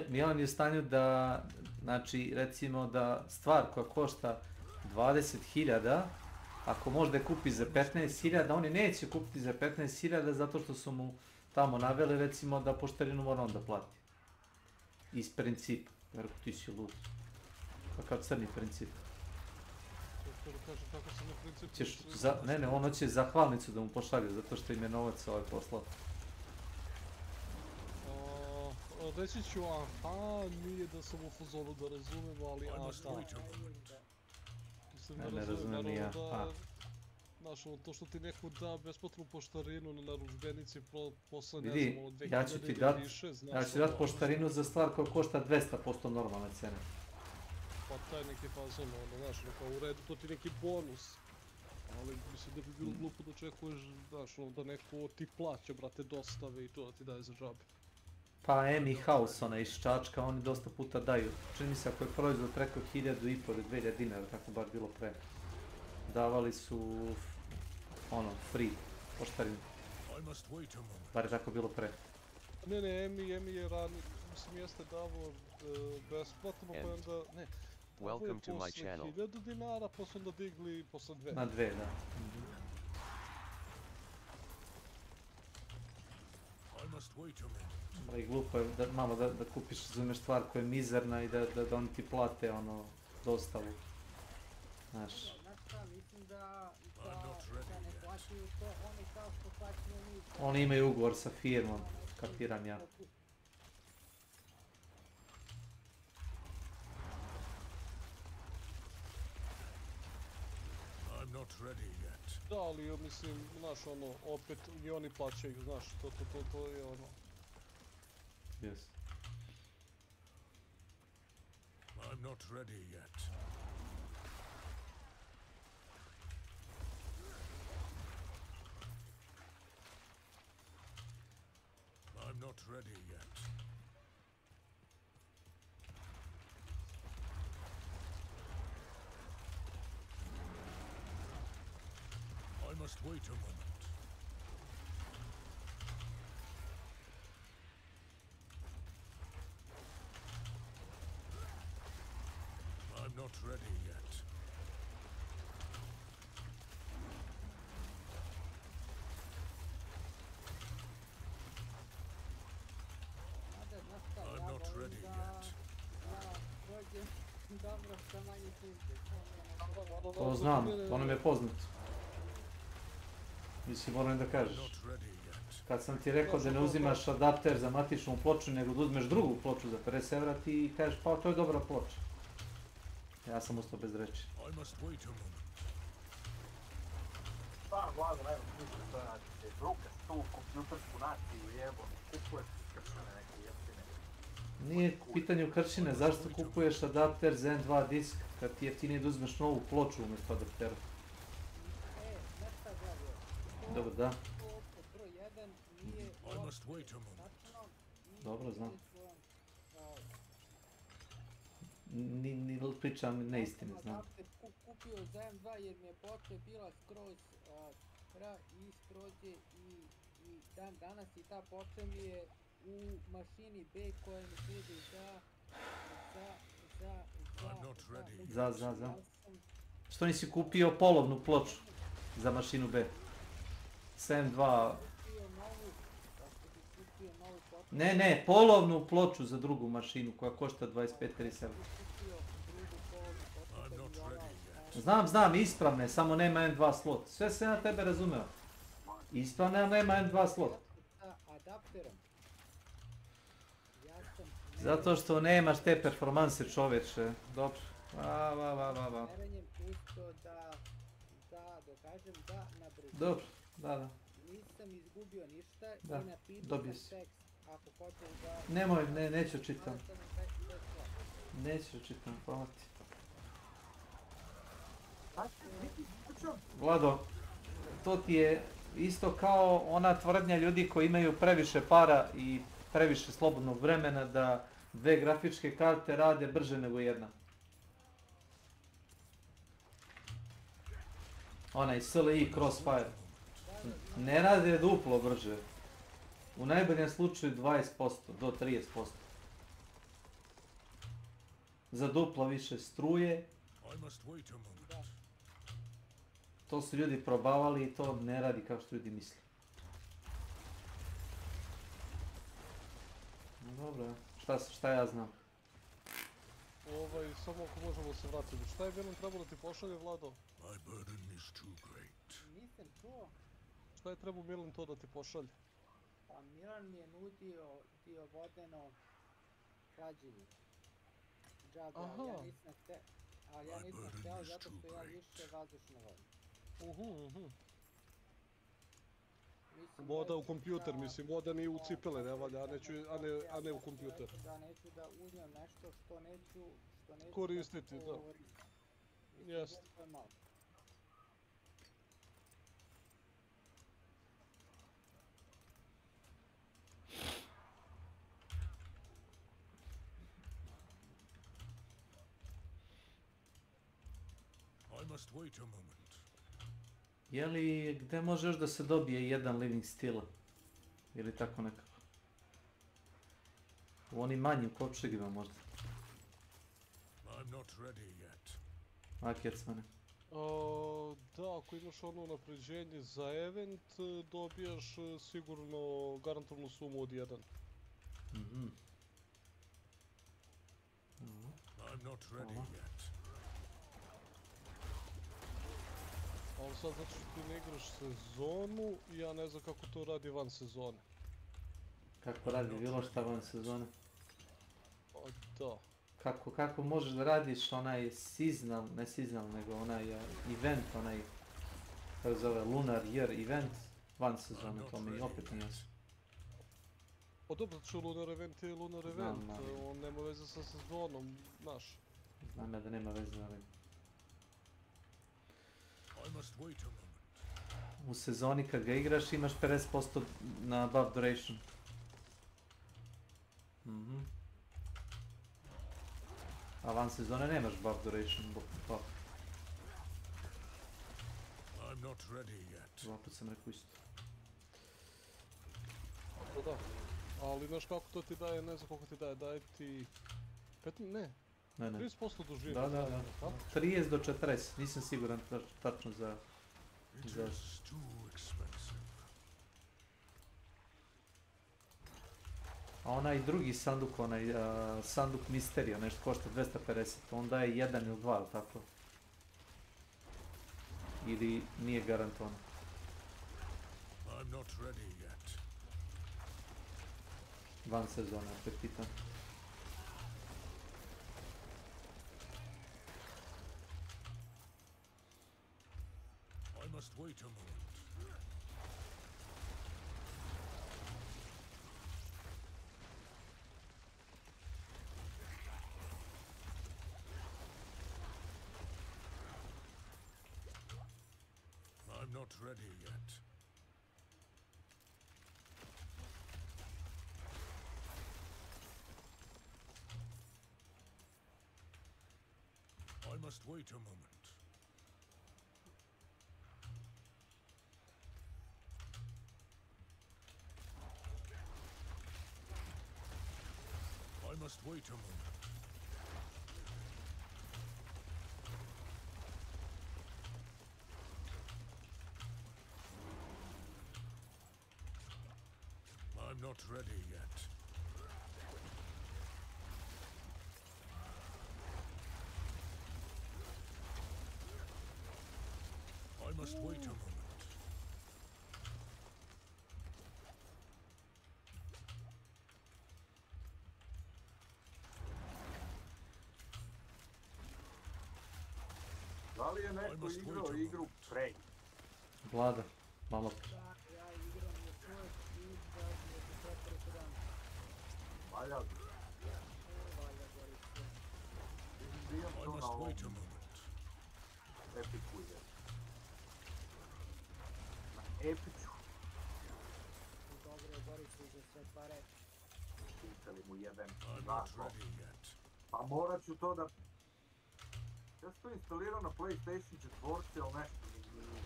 Milan je u stanju da, znači, recimo da stvar koja košta 20.000, ako može da je kupi za 15.000, oni neće kupiti za 15.000 zato što su mu tamo naveli, recimo, da poštarinu mora on da plati. Iz principa. Jer ti si lud. Kakav crni princip. Ne, ono će zahvalnicu da mu pošalje, zato što im je novac poslao. Reći ću aha, nije da sam u fazonu da razumem, ali Ne razumem ni ja. Znaš, to što ti neko da besplatnu poštarinu na narudžbenici posle, ne znam, ono 2000 ja ću ti dat poštarinu za stvar koja košta 200% normalne cene. Pa taj neki fazon, znaš, u redu, to ti neki bonus. Ali mislim da bi bilo glupo da očekuješ, znaš, da neko ti plaća, brate, dostave i to da ti daje za džabe. Pa Emi House, ona iz Čačka, oni dosta puta daju. Čini mi se ako je proizvod preko 1.500 ili 2.000 dinara, tako bar bilo pre. Davali su, free poštarinu. Bar je tako bilo pre. Ne, Emi je rani, mislim jeste davao besplatno, pa onda, ne. Welcome to my channel. 1000 dinara, posle onda digli posle 2. Na 2, da. I glupo je malo da kupiš, razumeš, stvar koja je mizerna i da oni ti plate dostavu. Znaš. Mislim da ne plaćaju to oni kao što plaćaju mi. Oni imaju ugovor sa firmom, kapiram ja. Da, ali mislim, znaš, opet i oni plaćaju, znaš, to je Yes. I'm not ready yet. I'm not ready yet. I must wait a moment. I'm not ready yet. I'm not ready yet. To znam, to nam je poznat. Mislim, moram da kažeš. Kad sam ti rekao da ne uzimaš adapter za matičnu ploču, nego da uzmeš drugu ploču za 50 evra, ti kažeš pa to je dobra ploča. Ja sam ustao bez reči. stvarno Vlado, nema smisla što je naći. Brukaš tu kompjutersku naciju jebom, kupuješ kršene neke jeftine. Nije pitanje kršine, zašto kupuješ adapter za N2 disk kad ti je jeftinije da uzmeš novu ploču umjesto adaptera? Znaš šta gledaj? Dobro, da. To broj 1 nije uopšte tačno. Dobro, znam. Ni pričam neistine, znam. Adapter kupio za M2 jer mi je ploča bila skroz isprođe i dan danas i ta ploča mi je u mašini B koja mi služi Za. Što nisi kupio polovnu ploču za mašinu B? S M2... Ne, polovnu ploču za drugu mašinu koja košta 25-37. Znam, ispravne, samo nema N2 slot. Sve se na tebe razumeo. Ispravne, a nema N2 slot. Zato što nemaš te performanse, čoveče. Dobro. Dobro, da. Nisam izgubio ništa i Da, napisao dobio sam si. tekst. Ako hoćeš da... Nemoj, neću čitam. Neću čitam, hvala ti. Vlado, to ti je isto kao ona tvrdnja ljudi koji imaju previše para i previše slobodnog vremena da dve grafičke karte rade brže nego jedna. Onaj SLI Crossfire. Ne rade duplo brže. U najboljem slučaju 20% do 30%. Za duplo više struje. To su ljudi probavali i to ne radi kao što ljudi misle. Dobro, šta ja znam? Samo ako možemo se vratiti. Šta je Milan trebalo ti pošalje, Vlado? Nisam čuo. Šta je trebao Milan to da ti pošalje? Pa Milan mi je nudio vodeno hlađenje. Džabe, ali ja nisam hteo zato što ja više vazdušno volim. Voda u kompjuter, mislim, voda nije u cipele, ne valja, a ne u kompjuter. Da neću da uzmem nešto što neću koristiti, da. Jest. Jeli, gde može još da se dobije jedan living steel? Ili tako nekako? U onim manjim kovčegima možda. Akjecmane. Da, ako imaš ono napređenje za event, dobijaš sigurno garantovnu sumu od 1. Ali sad zato što ti ne igraš sezonu, ja ne znam kako to radi van sezone. Kako radi bilo šta van sezone? Da. Kako možeš da radiš onaj seasonal, ne seasonal, nego onaj event, onaj, kako se zove, lunar year event van sezone, to mi opet nije jasno. Pa dobro, zato što lunar event je lunar event, on nema veze sa sezonom, znaš. Znam ja da nema veze na ovim. U sezoni kad ga igraš imaš 50% na buff duration. A van sezone nemaš buff duration, buff. Dva put sam rekao isto. Da, ali znaš kako to ti daje, ne znam koliko ti daje ti... 15, ne. 30% dužine. Da. 30 do 40, nisam siguran tačno za... A onaj drugi sanduk, onaj sanduk Misterija, nešto košta 250, onda je 1 ili 2, tako? Ili nije garantovan? Van sezona, opet pitan. must wait a moment. I'm not ready yet. I must wait a moment. I must wait a moment. I'm not ready yet. I must wait a moment. Da li je neko igrao igru Prey? Vlada, malo. Da, ja igram još uvijek i da mi je to prepodan. Valja, Valja Boris. vidim I to must na ovom wait a moment. Epiku je. Na Epiću. Dobro je Boris za sve pare. Pitali mu jebem I'm not zakon. ready yet. Pa morat ću to da... Ja sam to instalirao na PlayStation 4, ali nešto mi nije.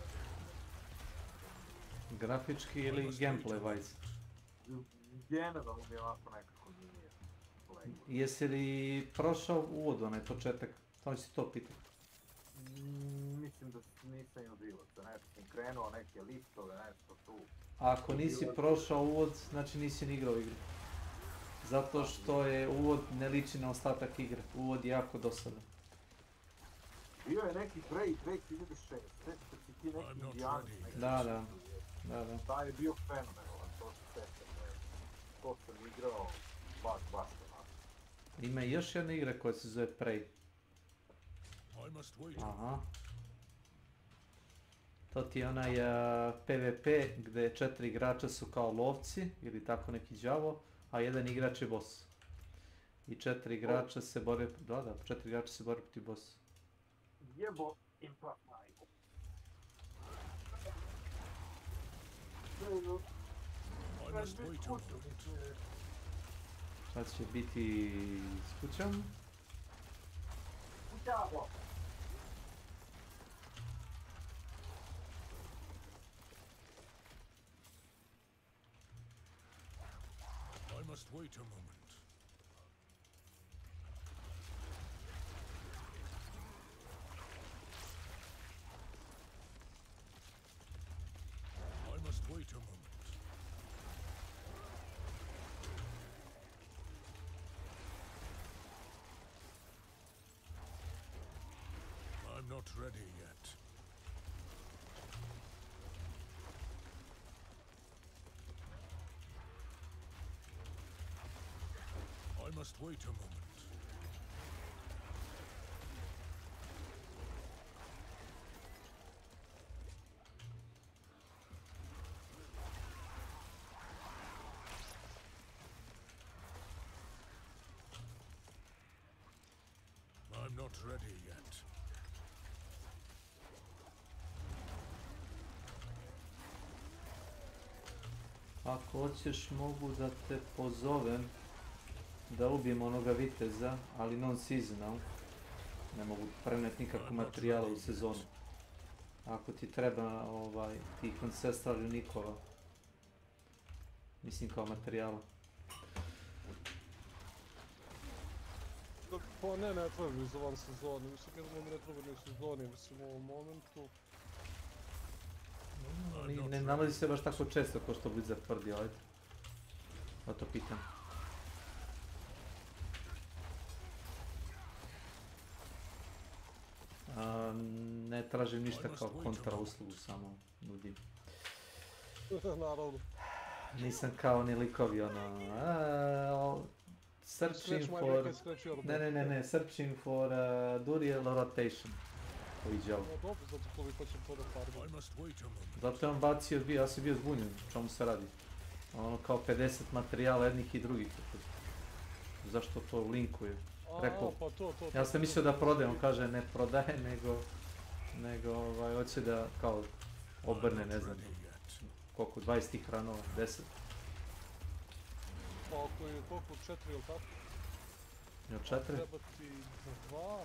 Grafički ili gameplay wise? Generalno mi ovako nekako nije. Jesi li prošao uvod, onaj početak? To si to pitao. Mislim da nisam i udivac, nešto sam krenuo, neke listove, nešto tu. Ako nisi prošao uvod, znači nisi ni igrao igru. Zato što je uvod ne liči na ostatak igre. Uvod je jako dosadan. Bio je neki Prey 2006, sjećate si ti neki indijanac, neki... Da. Taj je bio fenomenalan, to se sjećam, to sam igrao baš onako. Ima i još jedna igra koja se zove Prey. I must wait a Aha. To ti je onaj PvP gdje 4 igrača su kao lovci ili tako neki đavo, a jedan igrač je boss. I 4 igrača se bore, 4 igrača se bore protiv bossa. Jebo implant majku. I must wait a moment. Sad će biti s kućom. Đavo! I must wait a moment. I must wait a moment. I'm not ready yet. I must wait a moment. I'm not ready yet. Ako hoćeš mogu da te pozovem da ubijem onoga viteza, ali non-seasonal. Ne mogu preneti nikakvu materijala u sezonu. Ako ti treba tih ancestral unikova. Mislim kao materijala. Pa ne treba mi za van sezoni, mislim jedno mi ne treba ni sezoni, mislim u ovom momentu. Ne nalazi se baš tako često kao što Blizzard tvrdi, ajde. Da to pitam. Ne tražim ništa kao kontra uslugu, samo nudim. Naravno. Nisam kao ni likovi searching for... Ne, searching for Duriel rotation. Ovi đavo. No dobro, zato koliko ćem to da farmim. Zato je on bacio, ja sam bio zbunjen, o čemu se radi. Ono kao 50 materijala jednih i drugih. Zašto to linkuje? Rekao, Pa to. ja sam mislio da prodaje, on kaže ne prodaje, nego hoće da kao obrne, ne znam, koliko, 20 tih ranova, 10. Pa ako je koliko, 4 ili tako? Jel 4? Treba ti 2.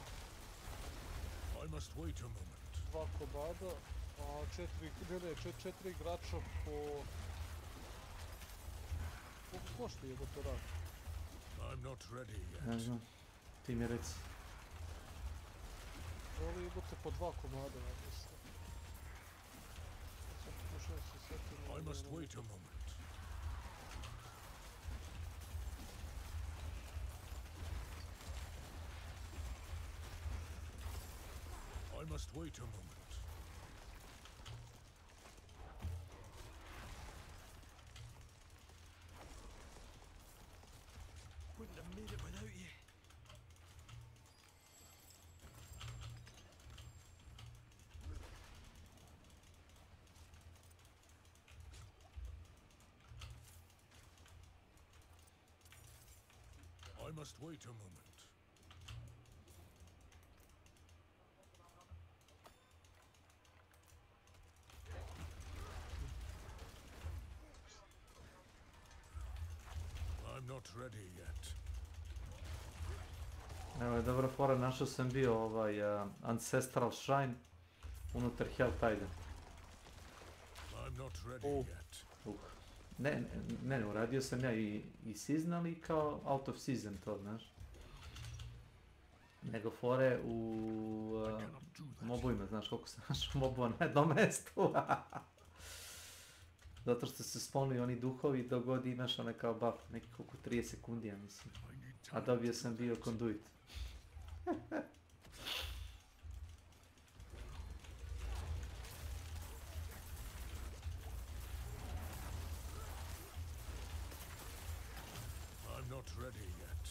2 komada, a 4 igrača po... Koliko košta je da to radi? Ne znam, ti mi reci. Ovdje imate po 2 komada, ja mislim. Sad pokušao se setim... I must wait a moment. I'm not ready yet. Evo je dobra fora, našao sam bio Ancestral Shrine unutar Helltide. I'm not ready yet. Ne, uradio sam ja i seasonal i kao out of season to, znaš. Nego fore u mobovima, znaš koliko sam našao mobova na jednom mjestu. Zato što se spawnuju oni duhovi dok god imaš onaj kao buff, neki koliko 30 sekundi, ja mislim. A dobio sam bio conduit. I'm not ready yet.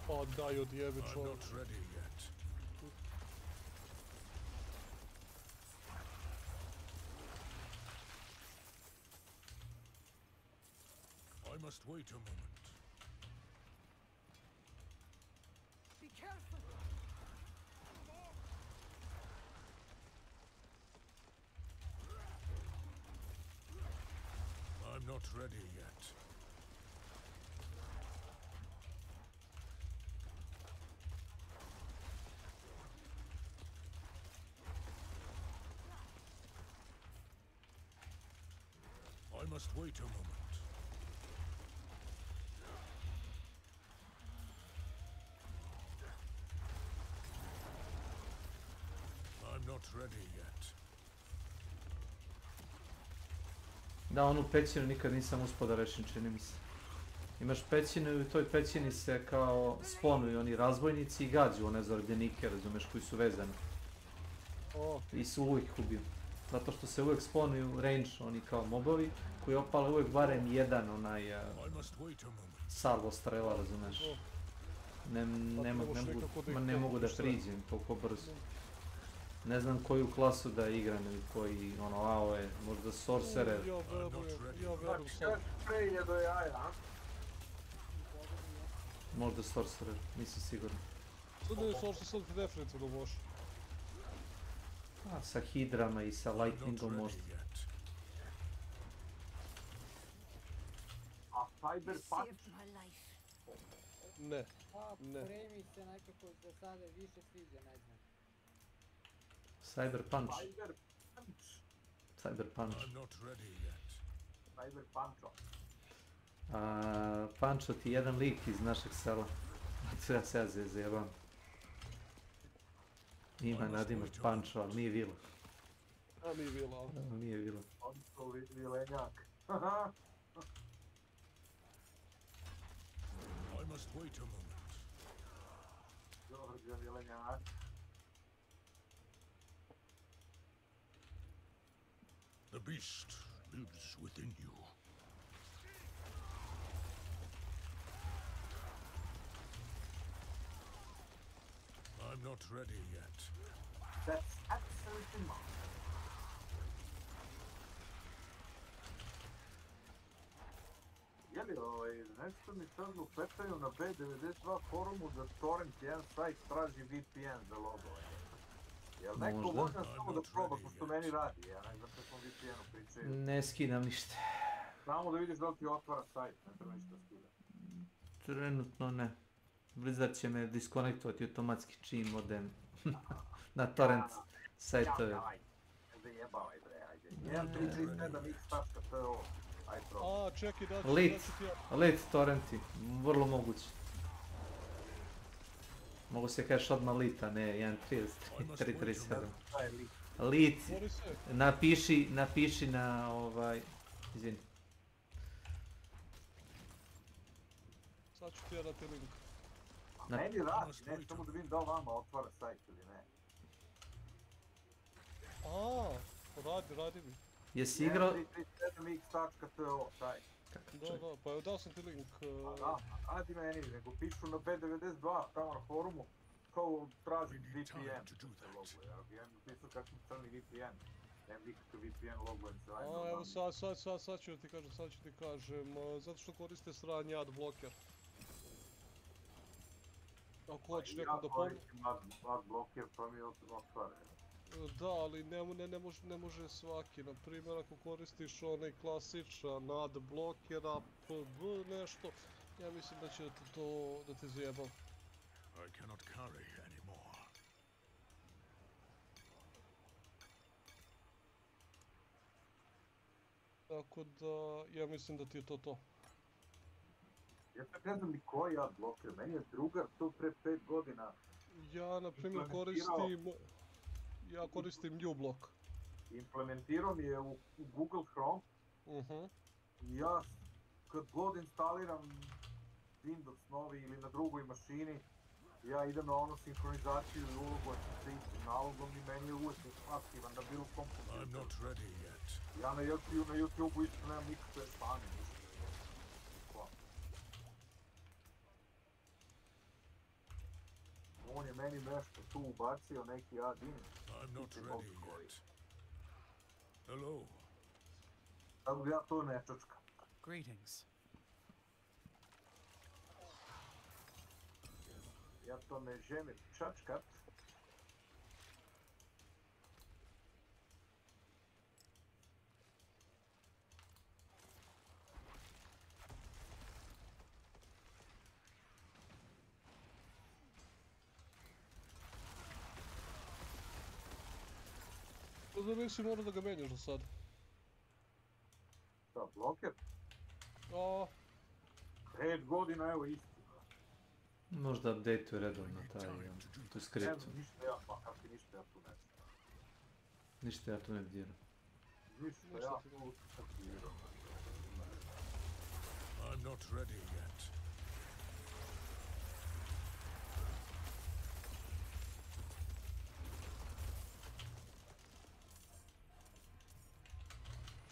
Pa daj odjebi I'm čovjek. not ready yet. I must wait a moment. Be careful. I'm not ready yet. I must wait a moment. I'm not ready yet. Da, onu pećinu nikad nisam uspio da rešim, čini mi se. Imaš pećinu i u toj pećini se kao spawnuju oni razbojnici i gađu one zarobljenike, razumeš, koji su vezani. I su uvijek ubiju. Zato što se uvijek spawnuju range, oni kao mobovi, koji opale uvijek barem jedan onaj salvo strela, razumeš. Ne mogu da priđem toliko brzo. Ne znam koju klasu da igram ili koji, ono, AOE, možda Sorcerer. Ja verujem sad. Pre do jaja. Možda Sorcerer, nisam siguran. Sad ne Sorcerer, sad ti definitivno može. A sa hidrama i sa lightningom možda. A Cyberpunk? Ne. Ne. Premi se nekako za sada više sviđa, ne znam. Cyberpunch. Cyberpunch. Cyberpuncho. Pancho ti jedan lik iz našeg sela. Ja se zajebam. Ima nadimak Pancho, ali nije vila. A nije vila. Nije vila. Odnosno vilenjak. I must wait a moment. George vilenjak. The beast lives within you. not ready yet. That's absolutely not. Jeli nešto mi sad lupetaju na B92 forumu da torrent jedan sajt traži VPN za logovanje. Jel neko Možda. možda samo da proba, pošto meni radi, ja ne znam kako VPN-u pričaju. Ne skidam ništa. Samo da vidiš da li ti otvara sajt, ne treba ništa skidati. Trenutno ne. Blizzard će me diskonektovati automatski čim odem na torrent sajtove. Zajebavaj bre, ajde. 1.3.7x.to. Ajde probaj. A, čekaj, da ću ti ja. Lit torrenti, vrlo moguće. Mogu se kažeš odmah lit, a ne 1.33.3.37. Lit, napiši na izvini. Sad ću ti ja dati link. Meni radi, ne, samo da vidim da li vama otvara sajt ili ne. Radi mi. Jesi igrao? 1.3.7x.to, sajt. Da, pa evo dao sam ti link. Da, radi meni, nego pišu na B92, tamo na forumu, kao traži VPN. Ja bih napisao kakvi crni VPN. Nemam nikakav VPN logo. Evo sad ću ti kažem, zato što koriste sranji ad blocker. Ako hoćeš nekom da pomoći... Ja koristim ad blocker, to mi otvara. Da, ali ne može svaki. Naprimjer, ako koristiš onaj klasičan ad blockera, nešto, ja mislim da će to da te zajebav. I cannot carry anymore. Tako da, ja mislim da ti je to. Ja sad ne znam ni koji ad blocker, meni je drugar to pre 5 godina. Ja, na primjer, koristim uBlock. Implementirao mi je u Google Chrome. I ja kad god instaliram Windows novi ili na drugoj mašini, ja idem na onu sinhronizaciju i ulogu sa istim nalogom i meni je uvijek aktivan na bilo kom kompjuteru. Ja na YouTube-u isto nemam nikakve spane, ništa. On je meni nešto tu ubacio, neki ad-in. I'm not ready yet. Hello. Tako da ja to ne čačkam. Greetings. Ja to ne želim čačkat. Da nisi morao da ga menjaš do sada. Šta, bloker? 5 godina, evo isti. Možda update-uje redovno tu skriptu. Ništa ja, pa kako ništa ja tu ne znam. Ništa ja tu ne diram. Ništa ja tu ne diram. I'm not ready yet.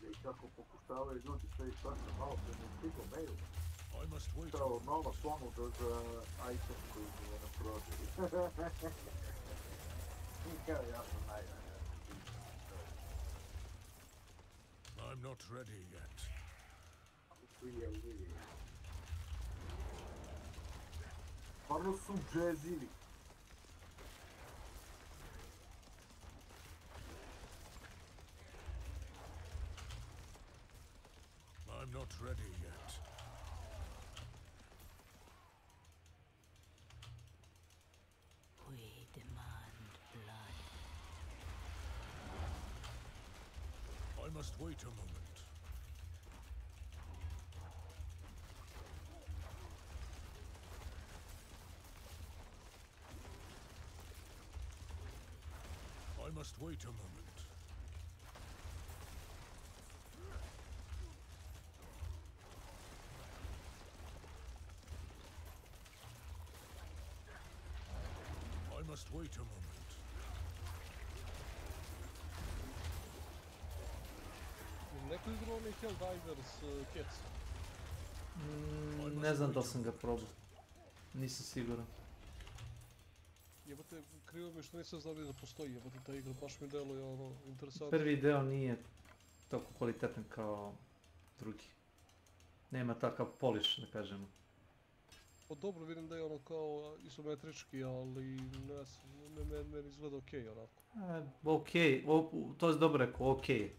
I kako pokuštavaju ljudi sve i svašta, malo se ne stigo mail. Kao nova ponuda za item koji je na prodaju. Kao ja sam najranija. I'm not ready yet. Stvarno su džezivi. I'm not ready yet. We demand blood. I must wait a moment. I must wait a moment. I must wait a moment. Neko igrao onaj Helldivers Cats? Ne znam da sam ga probao. Nisam siguran. Jebate, krivo mi što nisam znao da postoji, jebate, ta igra baš mi deluje ono interesantno. Prvi deo nije toliko kvalitetan kao drugi. Nema takav polish, da kažemo. Pa dobro, vidim da je ono kao isometrički, ali meni izgleda okej onako. Okej, to je dobro rekao, okej.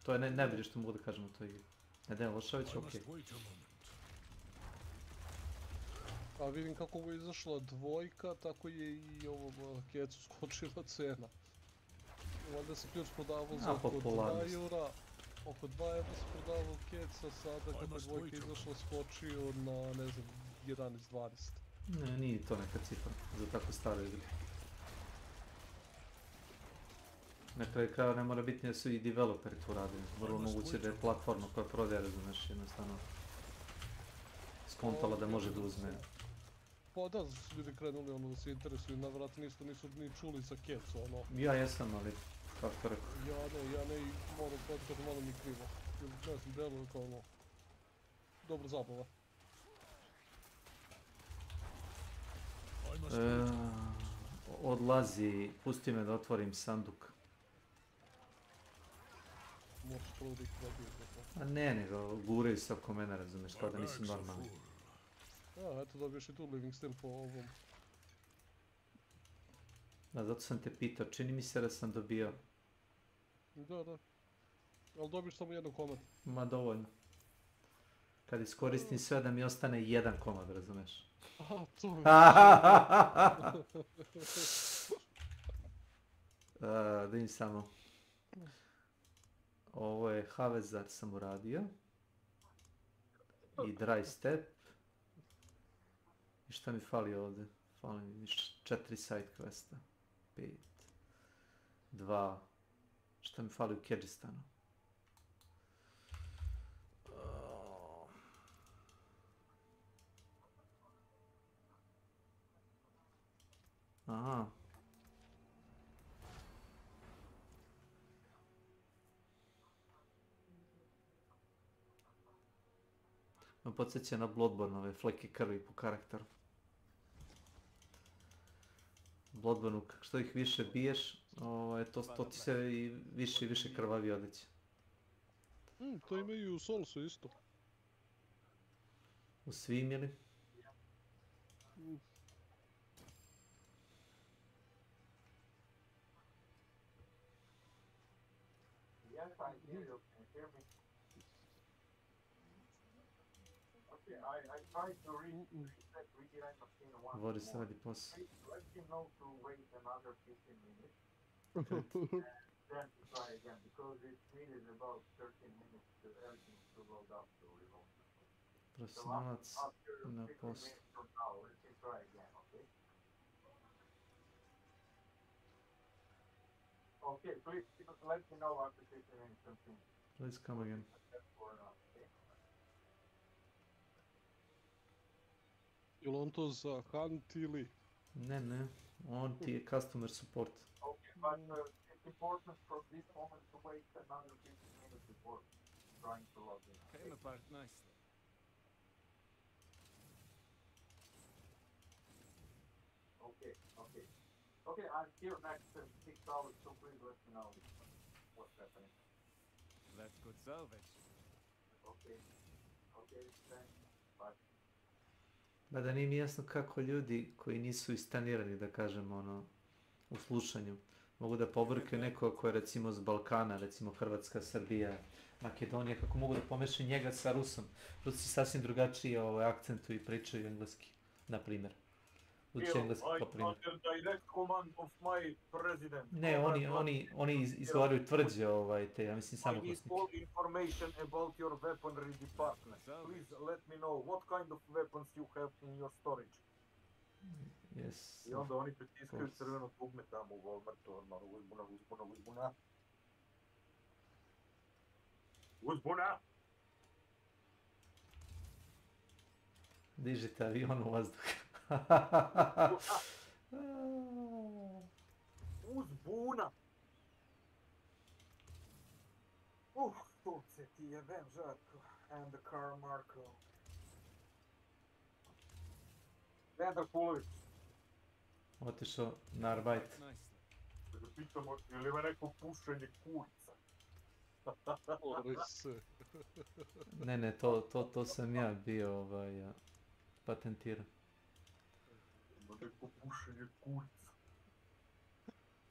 To je najbolje što mogu da kažem u toj igri. Ne da je loša, već okej. A vidim kako mu je izašla dvojka, tako je i ovo kecu skočila cena. Valjda se ključ prodavao za oko 2 eura, oko 2 eura se prodavao keca, sada kako je dvojka izašla skočio na, ne znam, 11-12. Ne, nije to neka cifra za tako staru igru. Na kraju krajeva ne mora biti da su i developeri tu radili. Vrlo moguće da je platforma koja prodaje, razumeš, jednostavno skontala da može da uzme. Pa da, su ljudi krenuli ono da se interesuju, navratno isto nisu ni čuli za kecu, ono. Ja jesam, ali kako to rekao? Ja ne i moram pratikati malo mi krivo. Ili ne znam, deluje kao ono, dobra zabava. Odlazi, pusti me da otvorim sanduk. Moraš prvo da ih probiješ zapravo. A ne, nego guraju se oko mene, razumeš, kao da nisam normalni. A, eto dobiješ i tu living still po ovom. Da, zato sam te pitao, čini mi se da sam dobio. Da. Ali dobiješ samo jedan komad. Ma dovoljno. Kad iskoristim sve da mi ostane jedan komad, razumeš? Aha, to mi da im samo. Ovo je Havezar sam uradio. I Dry Step. I šta mi fali ovdje? Fali mi 4 side questa. 5. 2. Šta mi fali u Kyrgyzstanu? Aha. Me podsjeća na Bloodborne, ove fleke krvi po karakteru. Bloodborne, što ih više biješ, to ti se i više krvavi odjeće. To imaju i u Soulsu isto. U svim ili? Yes, I hear you. Can you hear me? Okay, I tried to reset redirect machine once more. Boris radi posao. Let him know to wait another 15 minutes. Then to try again, because it's needed about 13 minutes to everything to load up, so we won't. Profesionalac na poslu. From now, let me try again, okay? Okay, please let me know after 15 minutes something. Please come again. Jel on to za Hunt ili? Ne, on ti je customer support. Okay, but it's important from this moment to wait another 15 minutes before trying to log in. Came apart nicely. Okay, I'm here next 6 hours, so please let me know what's happening. That's good salvage. Okay, thanks. Bye. Da nije mi jasno kako ljudi koji nisu istanirani, da kažem, u slušanju, mogu da pobrkaju neko ko je recimo s Balkana, recimo Hrvatska, Srbija, Makedonija, kako mogu da pomešaju njega sa Rusom. Rusi sasvim drugačiji akcentu i pričaju engleski, na primjer. Uči engleski kao primjer. Ne, oni izgovaraju tvrđe te, ja mislim samo glasnike. I need all information about your weaponry department. Please let me know what kind of weapons you have in your storage. Yes. I onda oni pritiskaju crveno dugme tamo u Walmartu, normalno, uzbuna. Uzbuna! Dižite avion u vazduh. Uzbuna! Sunce ti jebem, Žarko. And the car Marko. Vendar Pulović. Otišao na arbajt. Da ga pitamo, ili ima neko pušenje kurca? Boris. Ne, to sam ja bio patentirao. Ima neko pušenje kurca.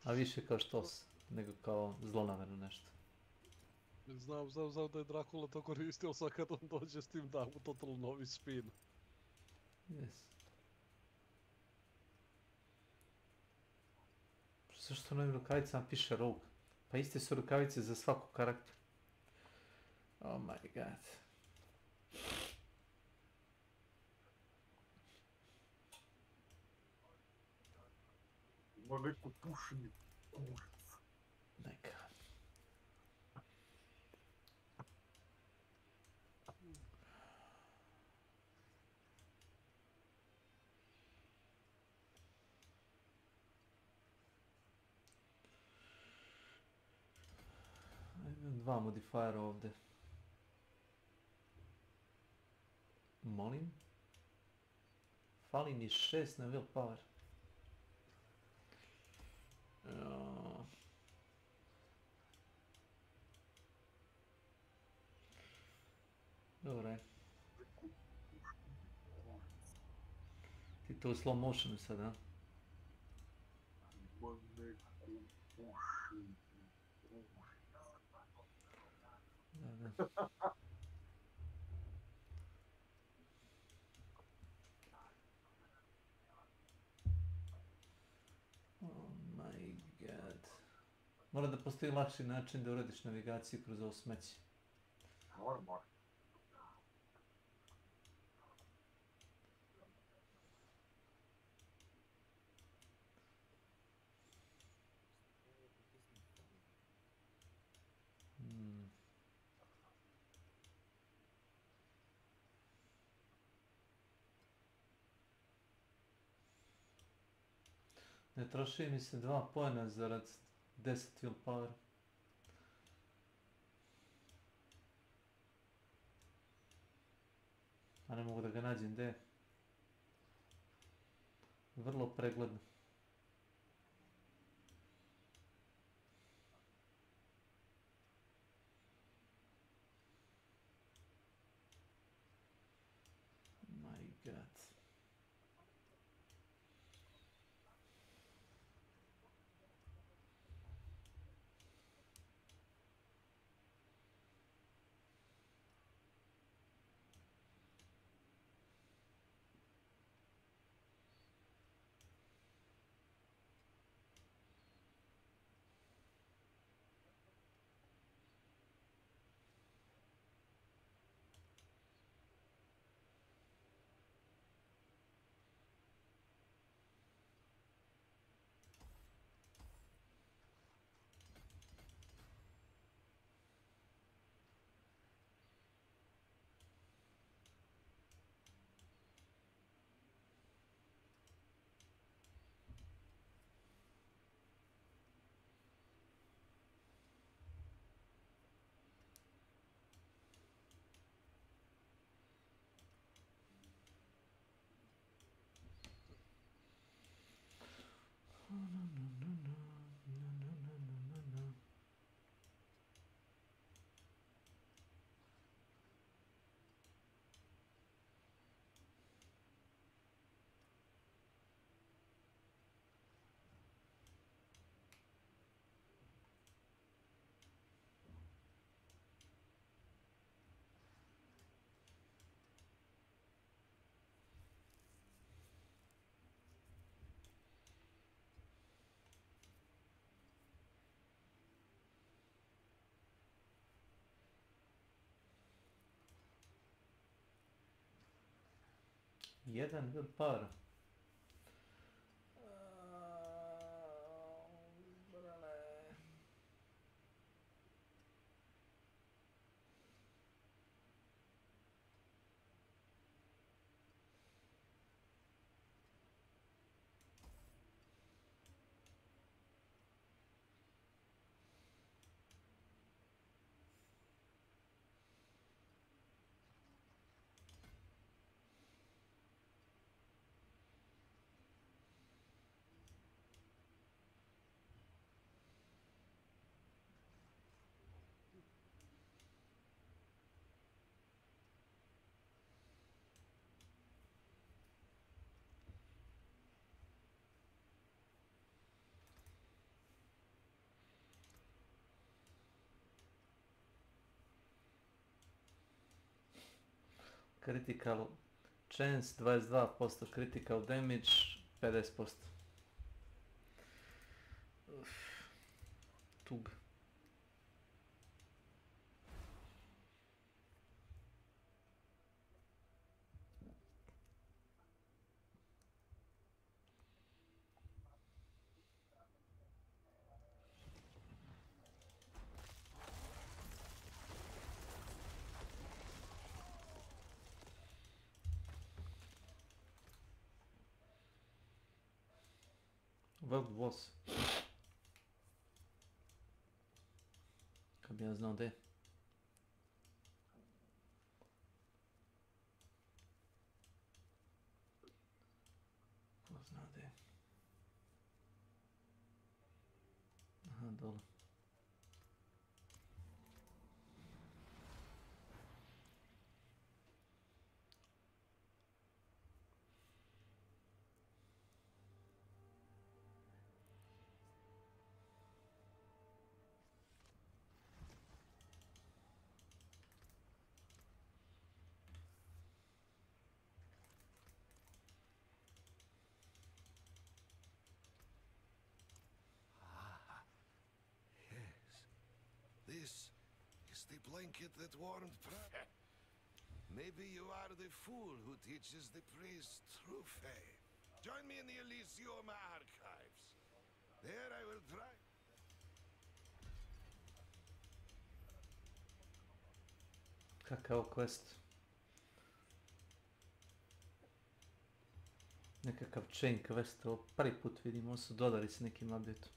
A više kao štos, nego kao zlonamjerno nešto. Znam da je Drakula to koristio, sad kad on dođe s tim da mu totalno novi spin. Yes. Zašto na ovim rukavicama piše Rogue? Pa iste su rukavice za svaku karakter. Oh my god. Ima neko pušenje kurca. Neka. Imam dva modifiera ovdje. Molim? Fali mi 6 na willpower. Dobre. Ti to u slow motionu sad, a? Ima neko pušenje kurca. Da. Oh my god. Mora da postoji lakši način da uradiš navigaciju kroz ovo smeće. Normalno. Ne troši mi se 2 poena zarad 10 willpower. A ne mogu da ga nađem gdje. Vrlo pregledno. My god. Jedan willpower. Critical chance 22%, critical damage 50%. Tug. World Boss. Kad bi ja znao gdje. Ko zna gdje. Aha, dole. This is the blanket that warmed Maybe you are the fool who teaches the priest true faith. Join me in the Elysium archives. There I will try. Kakav quest. Nekakav chain quest, ovo prvi put vidim, ovo su dodali s nekim update.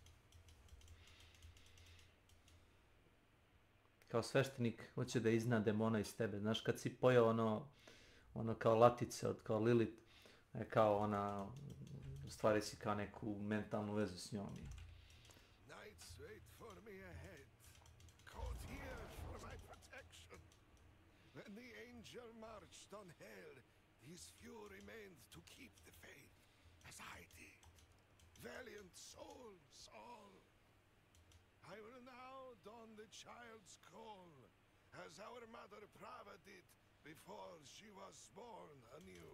Kao sveštenik hoće da izna demona iz tebe. Znaš kad si pojao ono kao latice od kao Lilith, kao ona, u stvari si kao neku mentalnu vezu s njom. Knights wait for me ahead. Caught here for my protection. When the angel marched on hell, these few remained to keep the faith, as I did. Valiant souls all. I will now don the child's call, as our mother Prava did before she was born anew.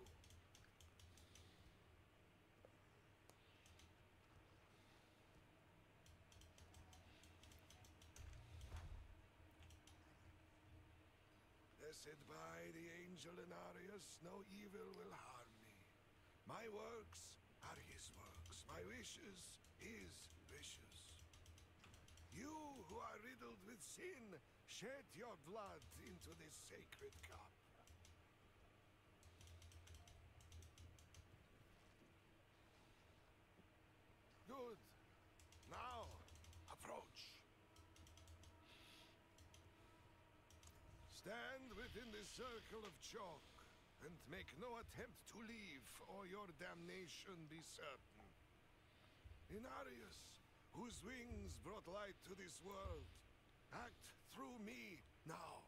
Blessed by the angel Inarius, no evil will harm me. My works are his works, my wishes his wishes. You who are riddled with sin, shed your blood into this sacred cup. Good. Now, approach. Stand within the circle of chalk, and make no attempt to leave, or your damnation be certain. Inarius, whose wings brought light to this world, act through me now.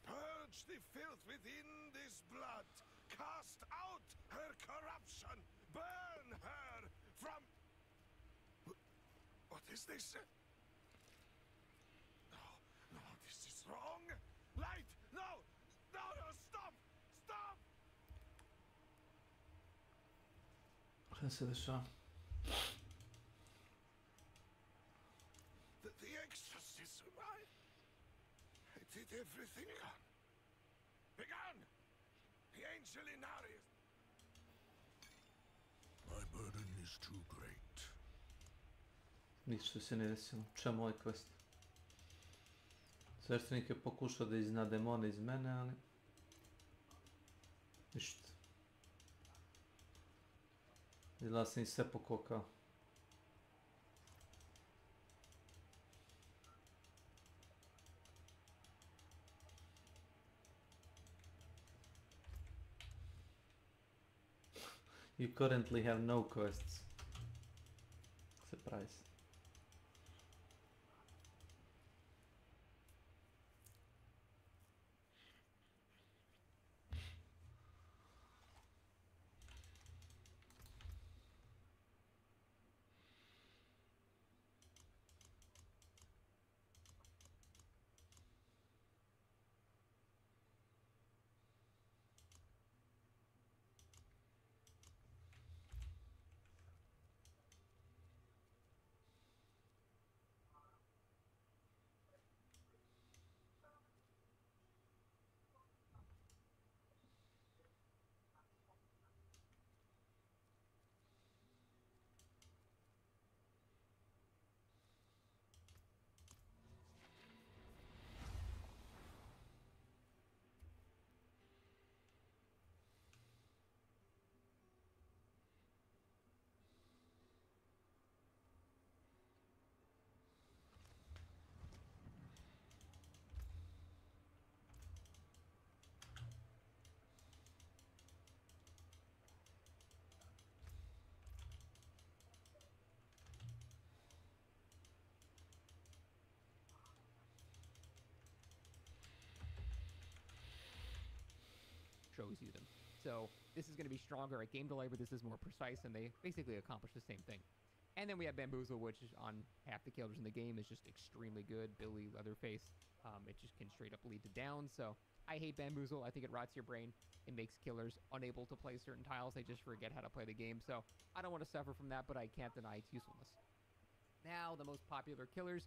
Purge the filth within this blood. Cast out her corruption. Burn her from... What is this? No, this is wrong. Light! No! No, stop! Stop! Šta se dešava? The exorcism, I did everything. Begun! The angel Inarius. My burden is too great. Ništa se ne desilo. Čemu ovaj quest? Sveštenik je pokušao da izna demona iz mene, ali... Ništa. Izgleda sam i sve pokokao. You currently have no quests. Surprise. shows you them. So this is going to be stronger at game delay, but this is more precise, and they basically accomplish the same thing. And then we have Bamboozle, which is on half the killers in the game is just extremely good. Billy, Leatherface, it just can straight up lead to down. So I hate Bamboozle. I think it rots your brain. It makes killers unable to play certain tiles. They just forget how to play the game. So I don't want to suffer from that, but I can't deny its usefulness. Now, the most popular killers.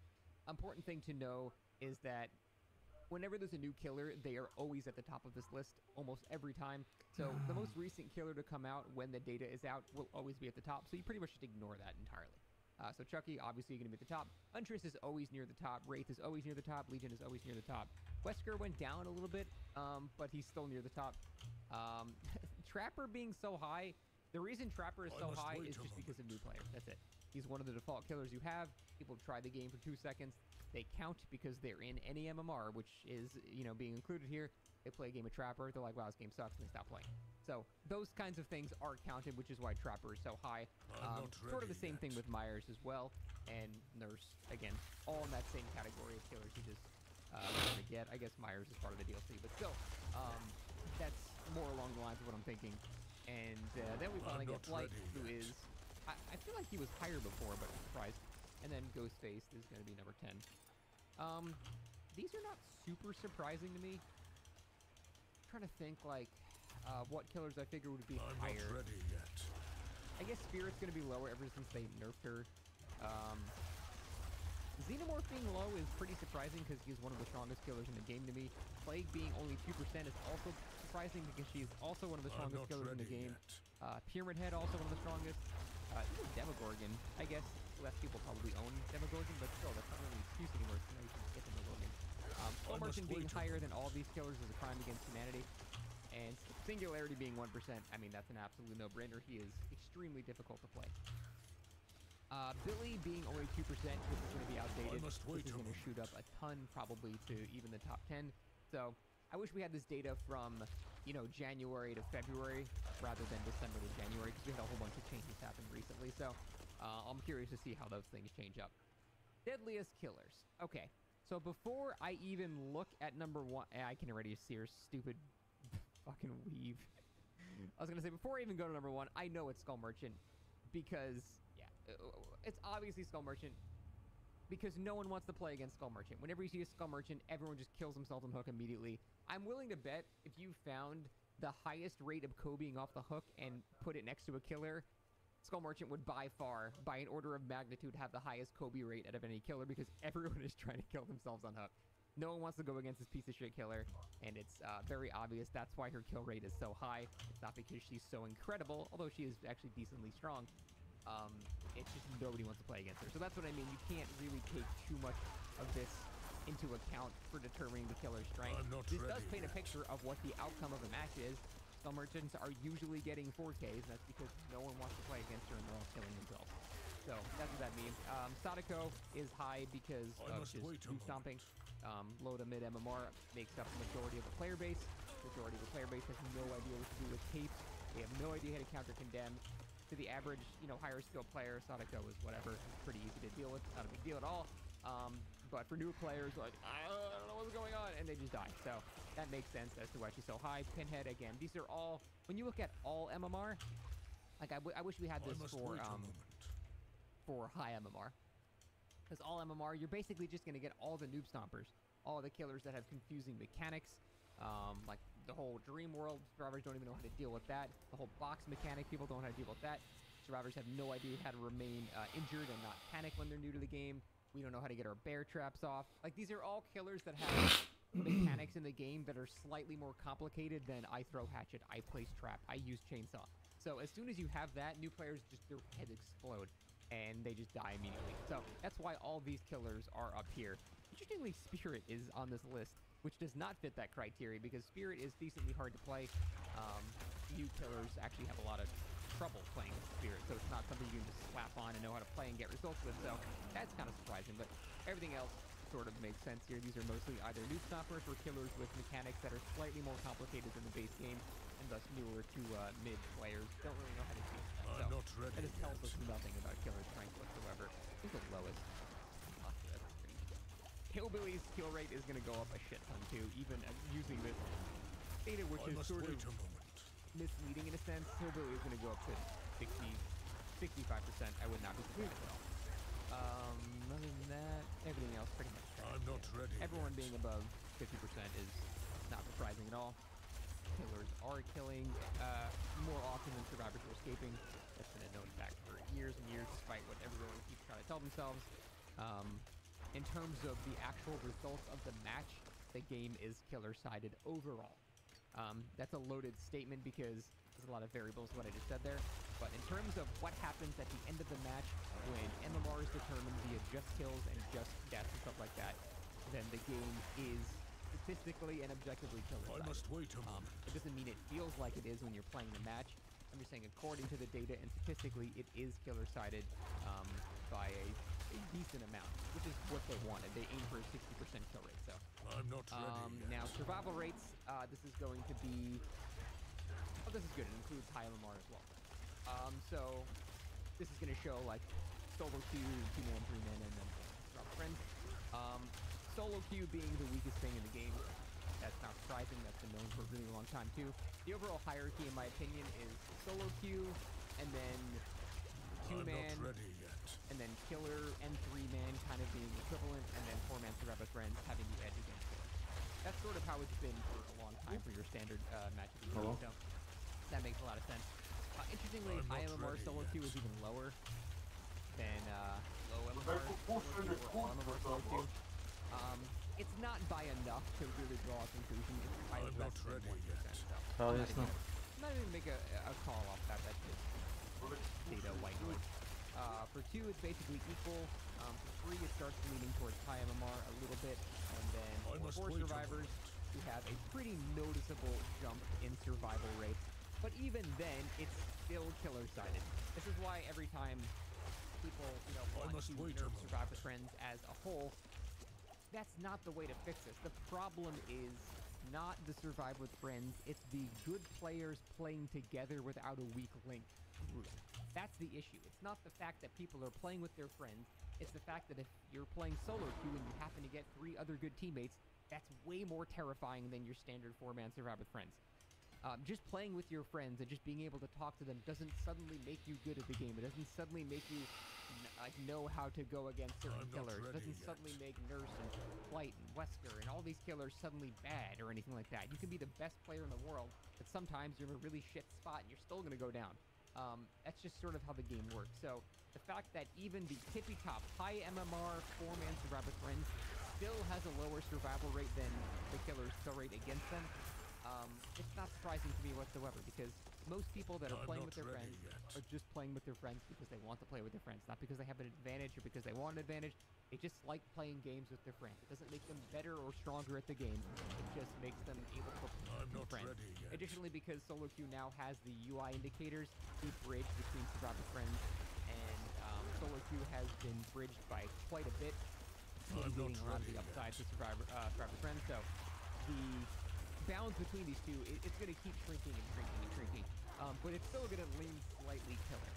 Important thing to know is that whenever there's a new killer, they are always at the top of this list almost every time. So the most recent killer to come out when the data is out will always be at the top. So you pretty much should ignore that entirely. So Chucky, obviously, going to be at the top. Huntress is always near the top. Wraith is always near the top. Legion is always near the top. Wesker went down a little bit, but he's still near the top. Trapper being so high, the reason Trapper is so high is just because of new players. That's it. He's one of the default killers you have. People try the game for 2 seconds. They count because they're in any MMR, which is, you know, being included here. They play a game of Trapper. They're like, wow, this game sucks, and they stop playing. So those kinds of things are counted, which is why Trapper is so high. Sort of the same thing with Myers as well. And Nurse, again, all in that same category of killers you just get. I guess Myers is part of the DLC, but still, that's more along the lines of what I'm thinking. And then we finally get Flight, who is, I feel like he was higher before, but I'm surprised. And then Ghostface is going to be number 10. These are not super surprising to me. I'm trying to think, like, what killers I figure would be higher. Not ready yet. I guess Spirit's going to be lower ever since they nerfed her. Xenomorph being low is pretty surprising because he's one of the strongest killers in the game to me. Plague being only 2% is also surprising because she's also one of the strongest killers in the game. Pyramid Head, also one of the strongest. Even Demogorgon, I guess less people probably own Demogorgon, but still, that's not really an excuse anymore, so now you can get Demogorgon. Skull Merchant being higher than all of these killers is a crime against humanity. And Singularity being 1%, I mean, that's an absolute no-brainer. He is extremely difficult to play. Billy being only 2%, this is going to be outdated. This is going to shoot up a ton, probably to even the top 10. So I wish we had this data from, you know, January to February rather than December to January, because we had a whole bunch of changes happen recently. So I'm curious to see how those things change up. Deadliest killers. Okay, so before I even look at number 1, I can already see her stupid fucking weave. I was going to say, before I even go to number 1, I know it's Skull Merchant because, yeah, it's obviously Skull Merchant because no one wants to play against Skull Merchant. Whenever you see a Skull Merchant, everyone just kills themselves on hook immediately. I'm willing to bet if you found the highest rate of Kobeing off the hook and put it next to a killer, Skull Merchant would by far, by an order of magnitude, have the highest Kobe rate out of any killer because everyone is trying to kill themselves on hook. No one wants to go against this piece of shit killer, and it's very obvious that's why her kill rate is so high. It's not because she's so incredible, although she is actually decently strong. It's just nobody wants to play against her. So that's what I mean. You can't really take too much of this into account for determining the killer's strength. This does paint a picture of what the outcome of the match is. Skull Merchants are usually getting 4Ks, and that's because no one wants to play against her and they're all killing themselves. So that's what that means. Sadako is high because of just loot stomping. Low to mid MMR makes up the majority of the player base. Majority of the player base has no idea what to do with tapes. They have no idea how to counter condemn. To the average, you know, higher skilled player, Sadako is whatever. It's pretty easy to deal with. It's not a big deal at all. But for new players, like, I don't know what's going on, and they just die. So that makes sense as to why she's so high. Pinhead, again, these are all, when you look at all MMR, like I wish we had this for high MMR. Because all MMR, you're basically just going to get all the noob stompers, all the killers that have confusing mechanics, like the whole dream world. Survivors don't even know how to deal with that. The whole box mechanic, people don't know how to deal with that. Survivors have no idea how to remain injured and not panic when they're new to the game. We don't know how to get our bear traps off. Like, these are all killers that have mechanics in the game that are slightly more complicated than I throw hatchet, I place trap, I use chainsaw. So as soon as you have that, new players just, their heads explode and they just die immediately. So that's why all these killers are up here. Interestingly, Spirit is on this list, which does not fit that criteria because Spirit is decently hard to play. New killers actually have a lot of trouble playing with Spirit, so it's not something you can just slap on and know how to play and get results with, so that's kind of surprising, but everything else sort of makes sense here. These are mostly either noob stoppers or killers with mechanics that are slightly more complicated than the base game, and thus newer to mid players. Don't really know how to deal with that, so that just tells us nothing about killer strength whatsoever. I think the lowest. Hillbilly's kill rate is going to go up a shit ton too, even using this data which is sort of misleading in a sense. Hillbilly is going to go up to 65%. I would not be surprised at all. Other than that, everything else pretty much. I'm not ready. Everyone being above 50% is not surprising at all. Killers are killing more often than survivors are escaping. That's been a known fact for years and years, despite what everyone keeps trying to tell themselves. In terms of the actual results of the match, the game is killer-sided overall. That's a loaded statement because there's a lot of variables what I just said there. But in terms of what happens at the end of the match when MMR is determined via just kills and just deaths and stuff like that, then the game is statistically and objectively killer-sided. I must wait a moment. It doesn't mean it feels like it is when you're playing the match. I'm just saying according to the data and statistically, it is killer-sided by a decent amount, which is what they wanted. They aim for a 60% kill rate. So I'm not ready yet. now survival rates. This is going to be. Oh, this is good. It includes high MMR as well. So this is going to show like solo queue, 2-man, 3-man, and then survival friends. Solo queue being the weakest thing in the game. That's not surprising. That's been known for a really long time too. The overall hierarchy, in my opinion, is solo queue, and then 2-man, and then killer and 3-man kind of being equivalent, and then 4-man survivor friends having the edge against killer. That's sort of how it's been for a long time for your standard match of the game. So that makes a lot of sense. Interestingly, high MMR solo queue is even lower than low MMR solo queue or MMR solo queue. It's not by enough to really draw a conclusion. It's by less than 1%. So I'm not even make a call off that. That's just data white noise. For 2, it's basically equal. For 3, it starts leaning towards high MMR a little bit, and then for 4 survivors, we have a pretty noticeable jump in survival rates. But even then, it's still killer-sided. This is why every time people, want to nerf survivor friends as a whole, that's not the way to fix this. The problem is not the survive with friends, it's the good players playing together without a weak link group. That's the issue. It's not the fact that people are playing with their friends, it's the fact that if you're playing solo queue and you happen to get 3 other good teammates, that's way more terrifying than your standard 4-man survive with friends. Just playing with your friends and just being able to talk to them doesn't suddenly make you good at the game. It doesn't suddenly make you know how to go against certain killers. It doesn't suddenly make Nurse and Flight and Wesker and all these killers suddenly bad or anything like that. You can be the best player in the world, but sometimes you're in a really shit spot and you're still going to go down. That's just sort of how the game works. So the fact that even the tippy top high MMR 4-man survivor friends still has a lower survival rate than the killer's kill rate against them, it's not surprising to me whatsoever, because most people that are playing with their friends are just playing with their friends because they want to play with their friends, not because they have an advantage or because they want an advantage. They just like playing games with their friends. It doesn't make them better or stronger at the game. It just makes them able to play with friends. Additionally, because solo queue now has the UI indicators, the bridge between survivor friends and solo queue has been bridged by quite a bit, mitigating a lot of the upside to survivor friends. So the balance between these two, it's going to keep shrinking and shrinking and shrinking, but it's still going to lean slightly killer.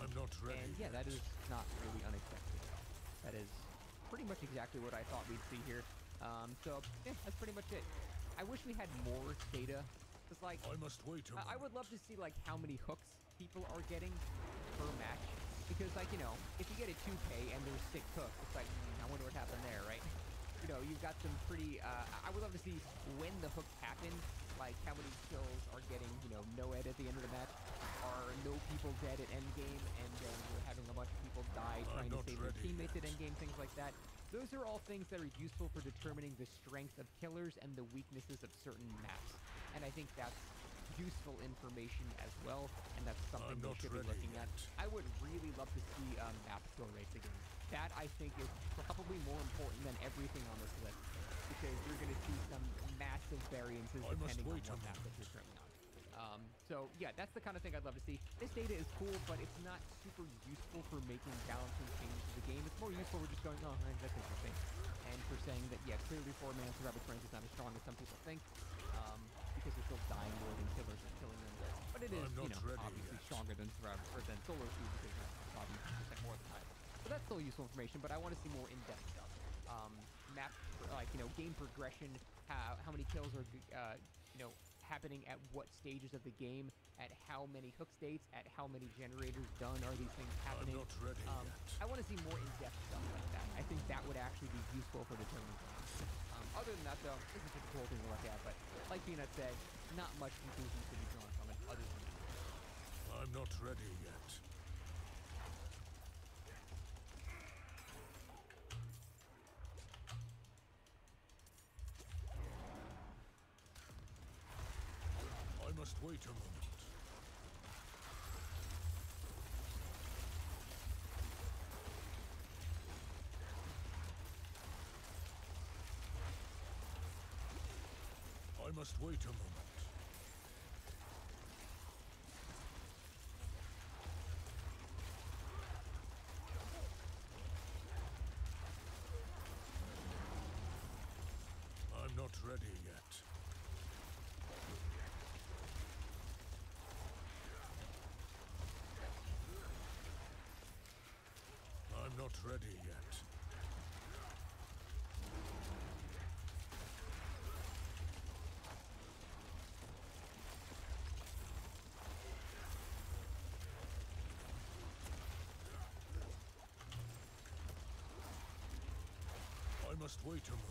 I'm not ready. And yeah, that is not really unexpected at all. That is pretty much exactly what I thought we'd see here. So yeah, that's pretty much it. I wish we had more data. It's like I must wait a moment. I would love to see like how many hooks people are getting per match, because like if you get a 2K and there's 6 hooks, it's like I wonder what happened there, right? You've got some pretty, I would love to see when the hooks happen, like how many kills are getting, no ed at the end of the match, are no people dead at endgame, and then you're having a bunch of people die trying to save their teammates at endgame, things like that. Those are all things that are useful for determining the strength of killers and the weaknesses of certain maps. And I think that's useful information as well, and that's something we should be looking at. I would really love to see map skill rates again. That, I think, is probably more important than everything on this list, because you're going to see some massive variances depending on what map that you're currently on. So, yeah, that's the kind of thing I'd love to see. This data is cool, but it's not super useful for making balancing changes to the game. It's more useful for just going, oh, that's interesting. And for saying that, yeah, clearly 4-man survivor friends is not as strong as some people think, because they're still dying more than killers are killing them. But it is, obviously stronger than survivor, or than solo queue, because it's obviously more of the time. So that's still useful information, but I want to see more in-depth stuff. Map, game progression, how many kills are happening at what stages of the game, at how many hook states, at how many generators done are these things happening. I'm not ready yet. I want to see more in-depth stuff like that. I think that would actually be useful for determining things. Other than that, though, this is just a cool thing to look at, but like Peanut said, not much conclusions to be drawn from it other than that. I'm not ready yet. I must wait a moment. I must wait a moment. I'm not ready yet. I'm not ready yet. I must wait a moment.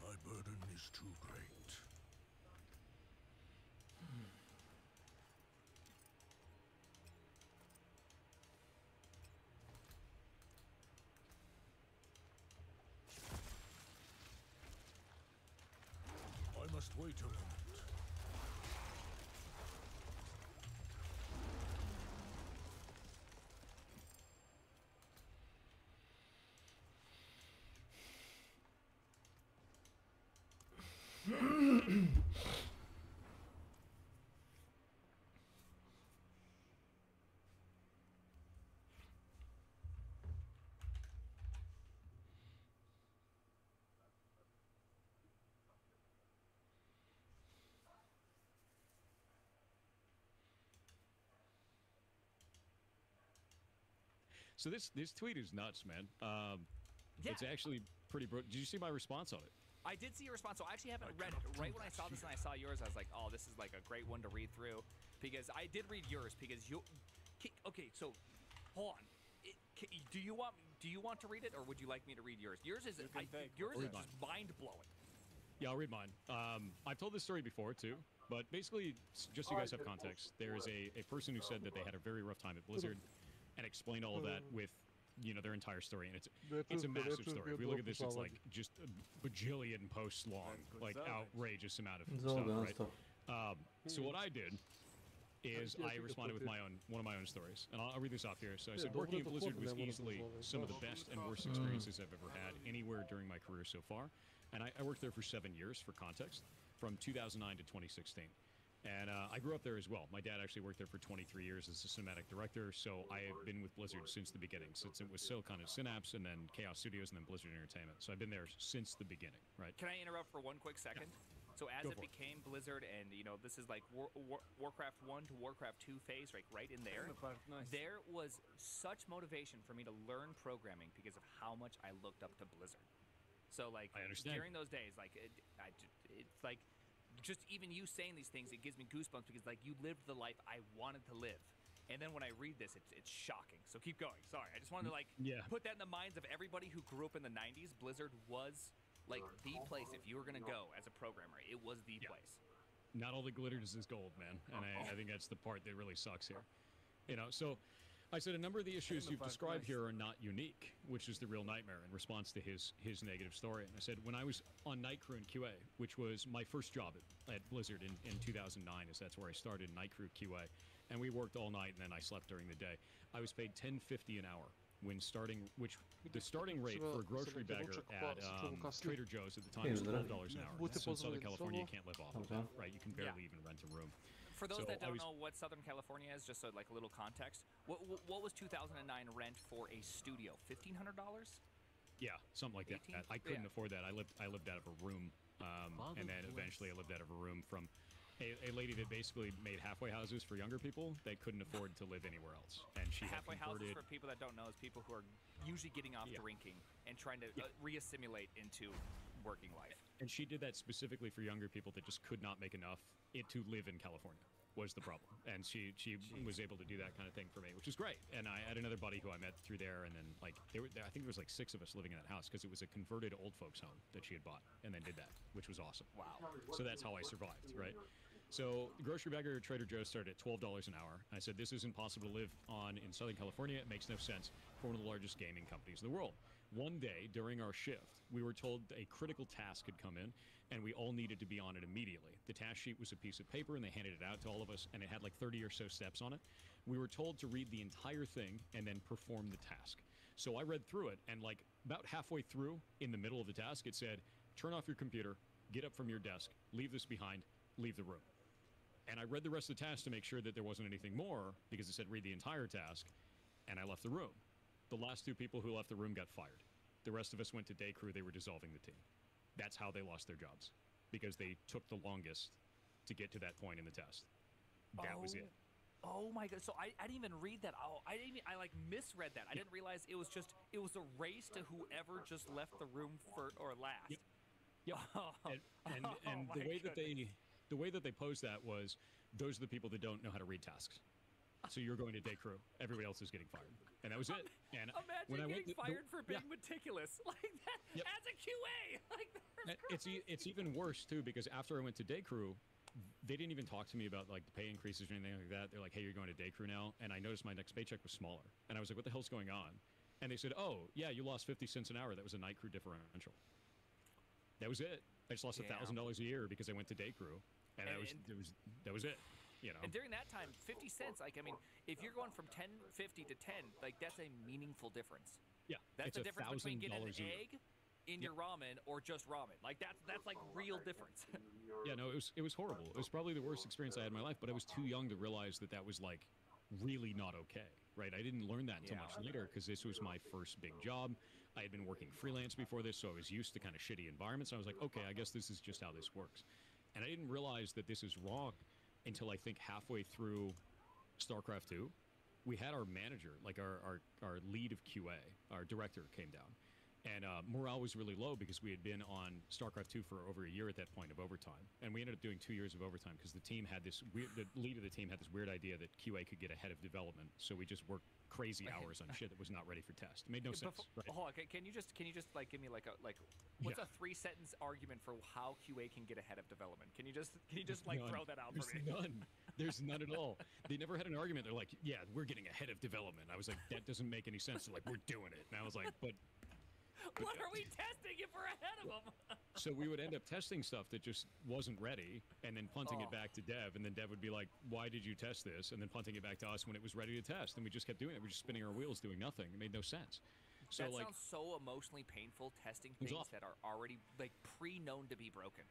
My burden is too great. I must wait a moment. So this tweet is nuts, man. It's actually pretty bro. Did you see my response on it? I did see your response, so I actually haven't read it. Right when I saw this and I saw yours, I was like, oh, this is like a great one to read through. Because I did read yours, because you... Okay, so, hold on. Do you want to read it, or would you like me to read yours? Yours is just mind-blowing. Yeah, I'll read mine. I've told this story before, too. But basically, just so you guys have context, there is a person who said that they had a very rough time at Blizzard and explained all of that with... their entire story, and it's a massive story. If we look at this, it's like just a bajillion posts long, like outrageous amount of stuff, right? So what I did is I responded with one of my own stories, and I'll read this off here. So I said, working at Blizzard was easily some of the best and worst experiences I've ever had anywhere during my career so far, and I worked there for 7 years, for context, from 2009 to 2016. And I grew up there as well. My dad actually worked there for 23 years as a cinematic director, so I have been with Blizzard since the beginning, since it was Silicon and Synapse, and then Chaos Studios, and then Blizzard Entertainment. So I've been there since the beginning, right? Can I interrupt for one quick second? Yeah. So as it became Blizzard, and this is like Warcraft 1 to Warcraft 2 phase, right in there. Nice. There was such motivation for me to learn programming because of how much I looked up to Blizzard. So like I understand. During those days, like it's like. Just even you saying these things, it gives me goosebumps because like you lived the life I wanted to live, and then when I read this, it's shocking. So keep going. Sorry, I just wanted to put that in the minds of everybody who grew up in the '90s. Blizzard was like the place if you were gonna go as a programmer. It was the place. Not all that glitters is gold, man, and I think that's the part that really sucks here. So I said a number of the issues you've described here are not unique, which is the real nightmare in response to his negative story. And I said, when I was on night crew in QA, which was my first job at Blizzard in 2009, as that's where I started, night crew QA, and we worked all night and then I slept during the day. I was paid $10.50 an hour when starting, which the starting rate for a grocery bagger at Trader Joe's at the time was $12 an hour. So in Southern California, you can't live off of that, right? You can barely even rent a room. For those that don't know what Southern California is, just so like a little context, what was 2009 rent for a studio? $1,500? Yeah, something like that. 18? I couldn't Yeah. afford that. I lived out of a room, and then eventually I lived out of a room from a lady that basically made halfway houses for younger people that couldn't afford to live anywhere else, and she Halfway had houses, converted. for people that don't know, is people who are usually getting off drinking and trying to reassimilate into working life. And she did that specifically for younger people that just could not make enough to live in California was the problem. And she was able to do that kind of thing for me, which is great. And I had another buddy who I met through there, and then like I think there was like 6 of us living in that house because it was a converted old folks home that she had bought and then did that, which was awesome. Wow. So that's how I survived, right? So the grocery bagger at Trader Joe's started at $12 an hour. I said, this isn't possible to live on in Southern California. It makes no sense for one of the largest gaming companies in the world. One day during our shift, we were told a critical task had come in and we all needed to be on it immediately. The task sheet was a piece of paper and they handed it out to all of us and it had like 30 or so steps on it. We were told to read the entire thing and then perform the task. So I read through it and like about halfway through in the middle of the task, it said, turn off your computer, get up from your desk, leave this behind, leave the room. And I read the rest of the task to make sure that there wasn't anything more because it said read the entire task, and I left the room. The last 2 people who left the room got fired. The rest of us went to day crew. They were dissolving the team. That's how they lost their jobs, because they took the longest to get to that point in the test. That was it. Oh my god! So I didn't even read that. Oh, I like misread that. I didn't realize it was a race to whoever just left the room or last. Yep. And the way that they posed that was, those are the people that don't know how to read tasks. So you're going to day crew. Everybody else is getting fired, and that was it. And imagine when I getting went fired for being meticulous like that as a QA. Like it's even worse too, because after I went to day crew, they didn't even talk to me about like the pay increases or anything like that. They're like, hey, you're going to day crew now, and I noticed my next paycheck was smaller, and I was like, what the hell's going on? And they said, oh yeah, you lost 50 cents an hour. That was a night crew differential. That was it. I just lost $1,000 a year because I went to day crew, and that was it. You know. And during that time, 50 cents, like, I mean, if you're going from 10.50 to 10, like, that's a meaningful difference. Yeah. That's the difference between getting an $1,000 a year. egg in your ramen or just ramen. Like, that's like real difference. Yeah, no, it was horrible. It was probably the worst experience I had in my life, but I was too young to realize that that was, like, really not okay, right? I didn't learn that until much later because this was my first big job. I had been working freelance before this, so I was used to kind of shitty environments. I was like, okay, I guess this is just how this works. And I didn't realize that this is wrong until I think halfway through StarCraft 2, we had our manager, like our lead of QA, our director came down. And morale was really low because we had been on StarCraft 2 for over a year at that point of overtime. And we ended up doing 2 years of overtime because the team had this weird, the lead of the team had this weird idea that QA could get ahead of development. So we just worked crazy hours on shit that was not ready for test. It made no sense. Right? Hold on, can you just like give me like what's a 3-sentence argument for how QA can get ahead of development? Can you just like throw that out for me? There's none at all. They never had an argument. They're like, yeah, we're getting ahead of development. I was like, that doesn't make any sense. They're like, we're doing it. And I was like, but what are we testing if we're ahead of them? So we would end up testing stuff that just wasn't ready and then punting it back to dev, and then dev would be like, why did you test this? And then punting it back to us when it was ready to test. And we just kept doing it. We're just spinning our wheels doing nothing. It made no sense. So that like, sounds so emotionally painful, testing things that are already like pre-known to be broken.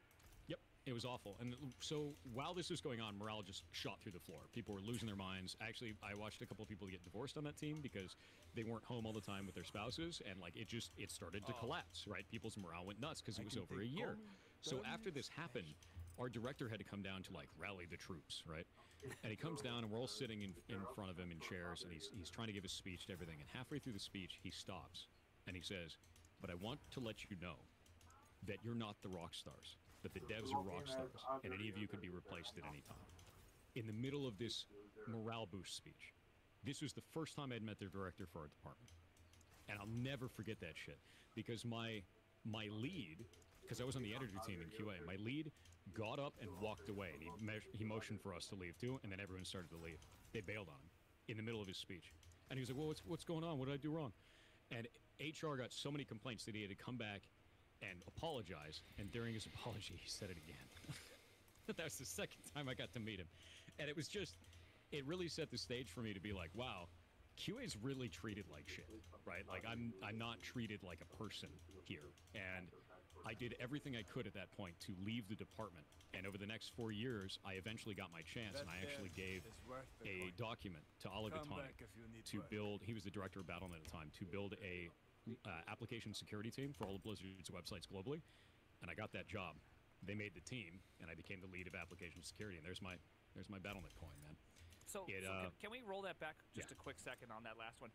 Yep, it was awful. And so while this was going on, morale just shot through the floor. People were losing their minds. Actually, I watched a couple of people get divorced on that team because they weren't home all the time with their spouses, and like it started to collapse, right? People's morale went nuts because it was over a year. So after this happened, our director had to come down to like rally the troops, right? And he comes down and we're all sitting in front of him in chairs, and he's trying to give a speech to everything. And halfway through the speech, he stops and he says, but I want to let you know that you're not the rock stars, that the devs are rock stars, and any of you could be replaced at any time. In the middle of this morale boost speech, this was the first time I'd met the director for our department. And I'll never forget that shit, because my lead, because I was on the editor team in QA, my lead got up and walked away, and he motioned for us to leave too, and then everyone started to leave. They bailed on him in the middle of his speech. And he was like, well, what's going on? What did I do wrong? And HR got so many complaints that he had to come back and apologize, and during his apology, he said it again. That was the second time I got to meet him. And it was just, it really set the stage for me to be like, wow, QA's really treated like shit, right? Like, I'm not treated like a person here. And I did everything I could at that point to leave the department. And over the next 4 years, I eventually got my chance, and I actually gave a document to Oliver Tonic to build, he was the director of Battle.net at the time, to build a application security team for all of Blizzard's websites globally, and I got that job. They made the team, and I became the lead of application security. And there's my Battle.net coin, man. So, can we roll that back just a quick second on that last one?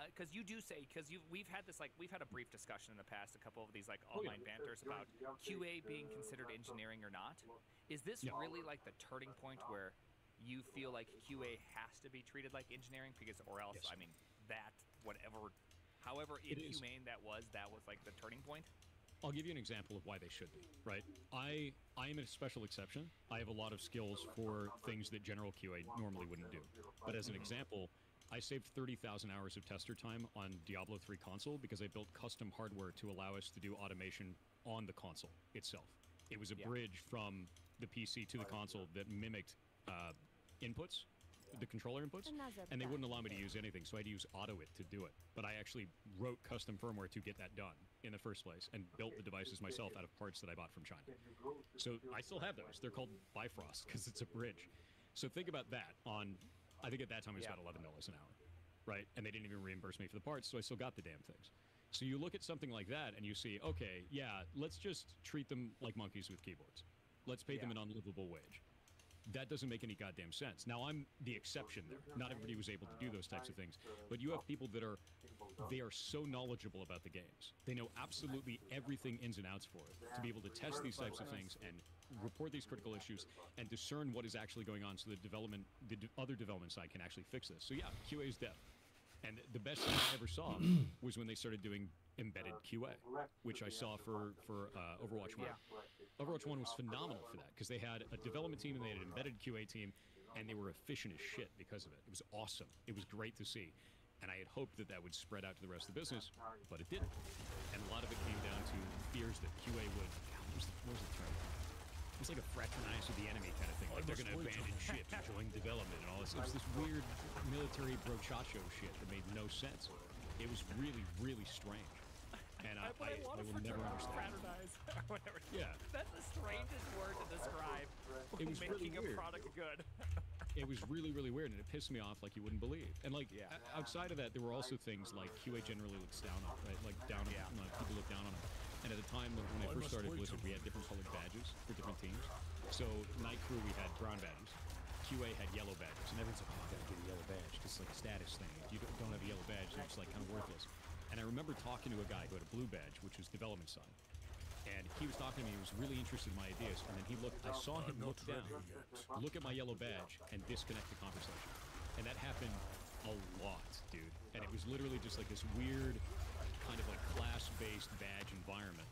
Because you do say, we've had a brief discussion in the past, a couple of these like online banters about QA being considered engineering or not. Is this really like the turning point where you feel like QA has to be treated like engineering, or else, I mean, that however inhumane that was like the turning point? I'll give you an example of why they should be, right? I am a special exception. I have a lot of skills for things that general QA normally wouldn't do. But as an example, I saved 30,000 hours of tester time on Diablo 3 console because I built custom hardware to allow us to do automation on the console itself. It was a bridge from the PC to the console that mimicked inputs, the controller inputs, and they wouldn't allow me to use anything, so I had to use AutoIt to do it. But I actually wrote custom firmware to get that done in the first place and built the devices myself out of parts that I bought from China. So I still have those. They're called Bifrost because it's a bridge. So think about that on, I think at that time it was about $11 an hour, right? And they didn't even reimburse me for the parts, so I still got the damn things. So you look at something like that and you see, okay, yeah, let's just treat them like monkeys with keyboards. Let's pay them an unlivable wage. That doesn't make any goddamn sense. Now, I'm the exception there. Not everybody was able to do those types of things. But you have people that are so knowledgeable about the games. They know absolutely everything ins and outs for it, to be able to test these types of things and report these critical issues and discern what is actually going on so the other development side can actually fix this. So yeah, QA is dev. And the best thing I ever saw was when they started doing embedded QA, which I saw for Overwatch 1. Overwatch 1 was phenomenal for that because they had a development team and they had an embedded QA team, and they were efficient as shit because of it. It was awesome. It was great to see. And I had hoped that that would spread out to the rest of the business, but it didn't. And a lot of it came down to fears that QA would, what was the term? It was like a fraternize with the enemy kind of thing. Like they're going to abandon ship and join development and all this. It was this weird military brochacho shit that made no sense. It was really, really strange. And I will never understand. Fraternize, whatever. Yeah. That's the strangest word to describe It was making really weird. a product good. It was really, really weird, and it pissed me off like you wouldn't believe. And like outside of that, there were also things like QA generally looks down on, right? Like down on, people look down on them. And at the time when I first started Blizzard, we had different colored badges for different teams. So Night Crew, we had brown badges. QA had yellow badges, and everyone's like, "Oh, I gotta get a yellow badge." It's like a status thing. If you don't have a yellow badge, it's like kind of worthless. And I remember talking to a guy who had a blue badge, which was development side. And he was talking to me, he was really interested in my ideas, and then I saw him look down, look at my yellow badge, and disconnect the conversation. And that happened a lot, dude. And it was literally just like this weird, kind of like class-based badge environment.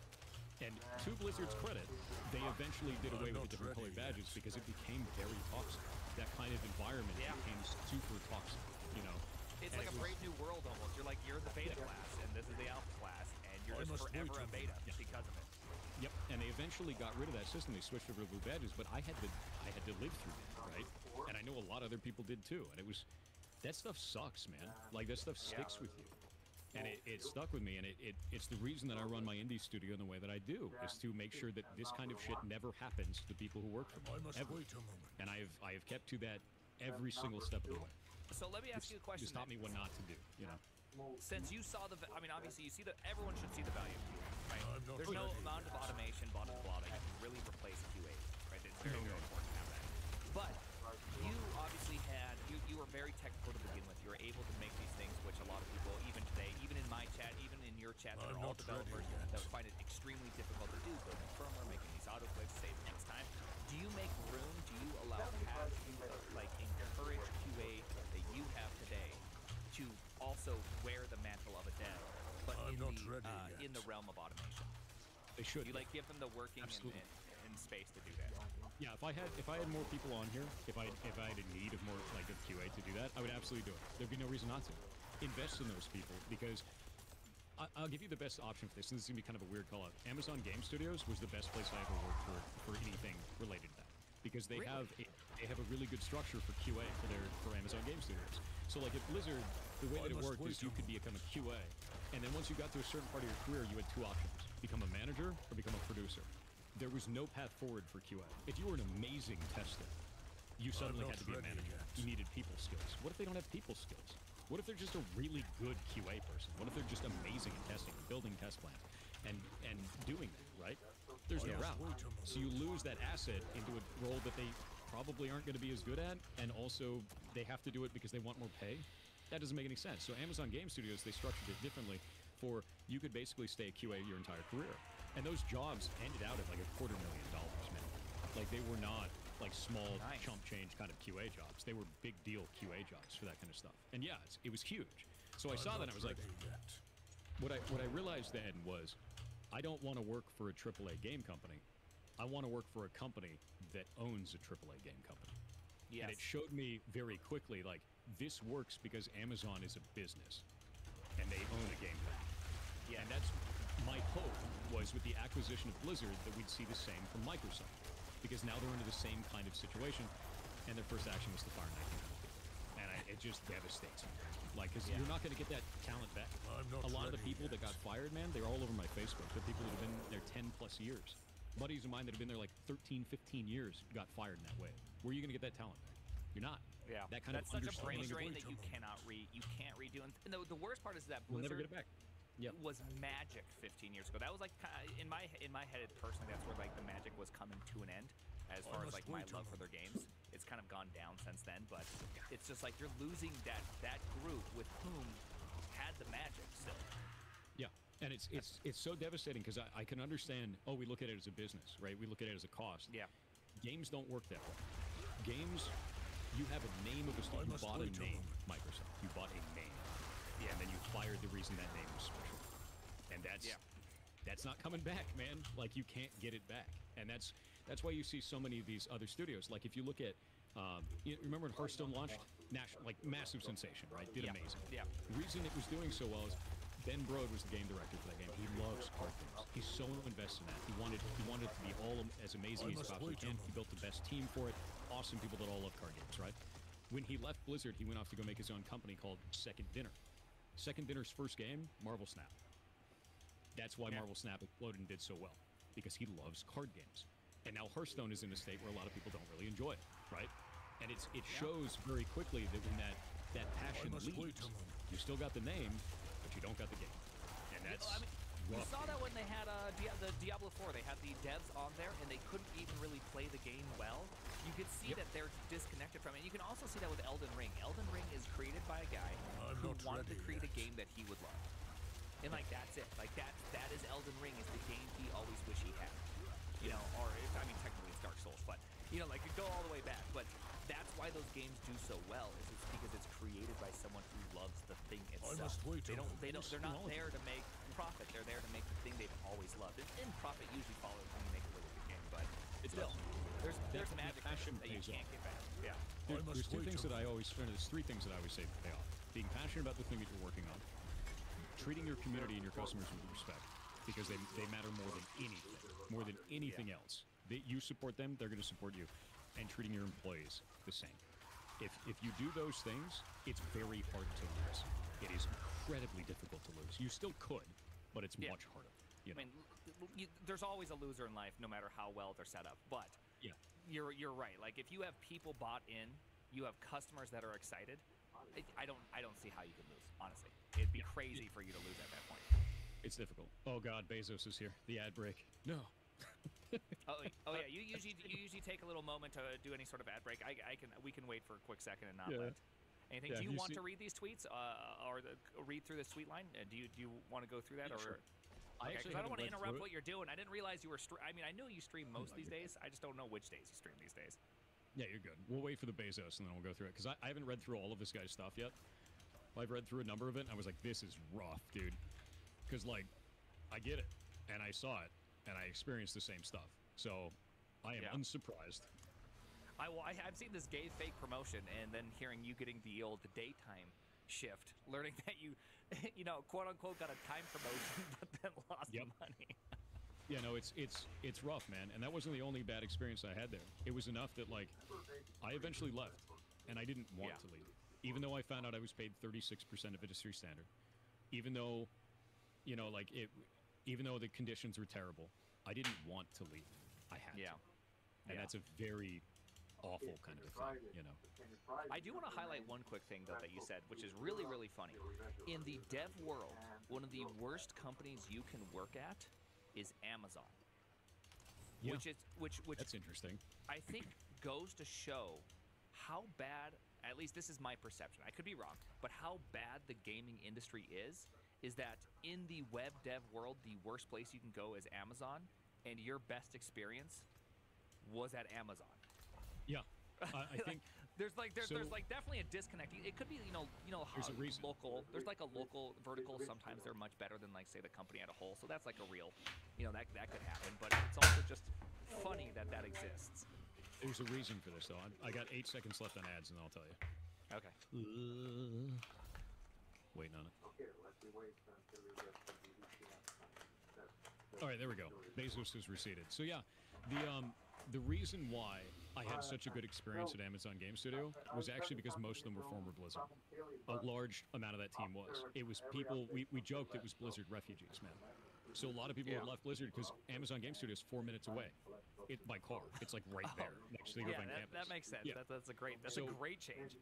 And to Blizzard's credit, they eventually did away with the different colored badges because it became very toxic. That kind of environment became super toxic, you know? It's like a Brave New World almost. You're like, you're the beta class, and this is the alpha class, and you're just forever a beta because of it. Yep, and they eventually got rid of that system. They switched over to blue badges, but I had to live through that, right? And I know a lot of other people did too. And that stuff sucks, man. Like that stuff sticks with you. And it stuck with me, and it's the reason that I run my indie studio in the way that I do, is to make sure that this kind of shit never happens to the people who work for me, ever. And I have kept to that every single step of the way. So let me ask you a question. Just taught me what not to do, you know? Since you saw obviously you see everyone should see the value of QA, right? There's no amount of automation, blah, blah, blah, that you can really replace QA, right? It's very, very important to have that. But you obviously you were very technical to begin with. You were able to make these things, which a lot of people, even today, even in my chat, even in your chat, that are all developers that would find it extremely difficult to do, building firmware, making these autoclips, save next time. Do you make room? Do you allow paths to encourage QA that you have today to also wear the mantle of a dev, but in the realm of automation? They should. You give them the working and space to do that. Yeah, if I had more people on here, if I had a need of more of QA to do that, I would absolutely do it. There'd be no reason not to. Invest in those people, because I'll give you the best option for this, and this is gonna be kind of a weird call out. Amazon Game Studios was the best place I ever worked for anything related to that, because they have a really good structure for QA for Amazon Game Studios. So like at Blizzard, the way that it worked is you could become a QA, and then once you got to a certain part of your career, you had two options: become a manager or become a producer. There was no path forward for QA. If you were an amazing tester, you suddenly had to be a manager. You needed people skills. What if they don't have people skills? What if they're just a really good QA person? What if they're just amazing at testing, building test plans, and doing that, right? There's no route. So you lose that asset into a role that they probably aren't going to be as good at, and also they have to do it because they want more pay. That doesn't make any sense. So Amazon Game Studios, they structured it differently for you could basically stay a QA your entire career. And those jobs ended out at like $250,000, man. Like they were not like small chump change kind of QA jobs. They were big deal QA jobs for that kind of stuff. And yeah, it was huge. So I saw that and I was like, what I realized then was, I don't want to work for a AAA game company. I want to work for a company that owns a AAA game company. Yes. And it showed me very quickly, like, this works because Amazon is a business and they own a game company. Yeah. And that's my hope was with the acquisition of Blizzard that we'd see the same from Microsoft, because now they're into the same kind of situation, and their first action was to fire 19 people. And it just devastates me. Like, because you're not going to get that talent back. A lot of the people that got fired, man, they're all over my Facebook. They're people that have been there 10 plus years. Buddies of mine that have been there like 13, 15 years got fired in that way. Where are you going to get that talent back? You're not. Yeah. That kind That's of such a brain understanding drain that you can't redo. And the worst part is that We'll Blizzard never get it back. Yep. was magic 15 years ago. That was like in my head personally. That's where like the magic was coming to an end. As far as like my love for their games, it's kind of gone down since then. But it's just like you're losing that group with whom had the magic still. Yeah, and it's so devastating because I can understand. Oh, we look at it as a business, right? We look at it as a cost. Yeah. Games don't work that way. Games, you have a name of a studio. You bought a name, Microsoft. You bought a name. Yeah. And then you fired the reason that name was special. And that's not coming back, man. Like, you can't get it back. And that's why you see so many of these other studios. Like, if you look at, you remember when Hearthstone launched? Massive sensation, right? Did amazing. Yeah. The reason it was doing so well is Ben Brode was the game director for that game. He loves card games. He's so invested in that. He wanted it to be all as amazing as possibly can. He built the best team for it. Awesome people that all love card games, right? When he left Blizzard, he went off to go make his own company called Second Dinner. Second Dinner's first game, Marvel Snap. That's why Marvel Snap exploded and did so well, because he loves card games. And now Hearthstone is in a state where a lot of people don't really enjoy it, right? And it shows very quickly that when that passion leaves, you still got the name, but you don't got the game. And that's you saw that when they had the Diablo 4. They had the devs on there, and they couldn't even really play the game well. You could see that they're disconnected from it. And you can also see that with Elden Ring. Elden Ring is created by a guy who wanted to create a game that he would love. And, like, that's it. Like, that is Elden Ring, is the game he always wished he had. You know, or, I mean, technically it's Dark Souls, but, you know, like, you go all the way back. But that's why those games do so well, is it's because it's created by someone who loves the thing itself. They're not there to make profit. They're there to make the thing they've always loved. And profit usually follows when you make a really good game, but still, there's magic that you can't get back. Yeah. There's three things that I always say pay off. Being passionate about the thing that you're working on. Treating your community and your customers with respect, because they matter more than anything else. You support them, they're going to support you. And treating your employees the same. If you do those things, it's very hard to lose. It is incredibly difficult to lose. You still could, but it's much harder. You know? I mean, there's always a loser in life, no matter how well they're set up. But you're right. Like, if you have people bought in, you have customers that are excited. I don't see how you could lose. Honestly, it'd be crazy for you to lose at that point. It's difficult. Oh God, Bezos is here. The ad break. No. oh yeah. You usually take a little moment to do any sort of ad break. We can wait for a quick second and not let anything. Do you want to read these tweets or read through this tweet line? Do you want to go through that or? Sure. I don't want to interrupt what you're doing. I didn't realize you were. I mean, I knew you stream most these days. I just don't know which days you stream these days. Yeah, you're good. We'll wait for the Bezos and then we'll go through it, because I haven't read through all of this guy's stuff yet. I've read through a number of it and I was like, this is rough, dude. Because, like, I get it and I saw it and I experienced the same stuff. So I am unsurprised. I've seen this gay fake promotion and then hearing you getting the old daytime shift, learning that you quote unquote got a time promotion but then lost money. Yeah, no, it's rough, man. And that wasn't the only bad experience I had there. It was enough that, like, I eventually left, and I didn't want to leave. Even though I found out I was paid 36% of industry standard. Even though, even though the conditions were terrible, I didn't want to leave. I had to. And that's a very awful kind of a thing, you know. I do want to highlight one quick thing though that you said, which is really, really funny. In the dev world, one of the worst companies you can work at is Amazon. Yeah. Which that's interesting. I think goes to show how bad, at least this is my perception, I could be wrong, but how bad the gaming industry is that in the web dev world, the worst place you can go is Amazon, and your best experience was at Amazon. Yeah, I think there's definitely a disconnect. It could be there's a reason. Local. There's like a local vertical. Sometimes they're much better than like say the company as a whole. So that's like a real, that could happen. But it's also just funny that exists. There's a reason for this though. I got 8 seconds left on ads, and I'll tell you. Okay. Waiting on it. All right, there we go. Bezos is receded. So yeah, the reason why I had such a good experience at Amazon Game Studio was actually because most of them were former Blizzard. A large amount of that team was. It was people, we joked it was Blizzard refugees, man. So a lot of people had left Blizzard because Amazon Game Studio is 4 minutes away. By car. It's like right there next to the Irvine campus. That makes sense. Yeah. That's a great change.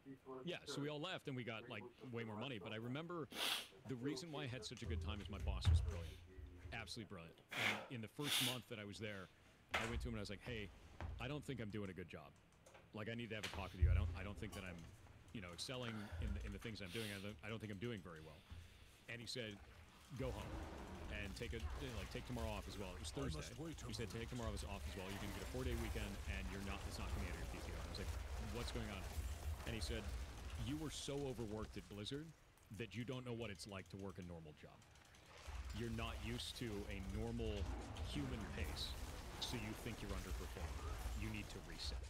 Yeah, so we all left and we got like way more money. But I remember the reason why I had such a good time is my boss was brilliant. Absolutely brilliant. And in the first month that I was there, I went to him and I was like, hey, I don't think I'm doing a good job. Like, I need to have a talk with you. I don't think that I'm, excelling in the things I'm doing. I don't think I'm doing very well. And he said, go home and take tomorrow off as well. It was Thursday. He said, take tomorrow off as well. You're going to get a 4-day weekend and it's not coming out of your PTO. I was like, what's going on? And he said, you were so overworked at Blizzard that you don't know what it's like to work a normal job. You're not used to a normal human pace, so you think you're underperforming. You need to reset.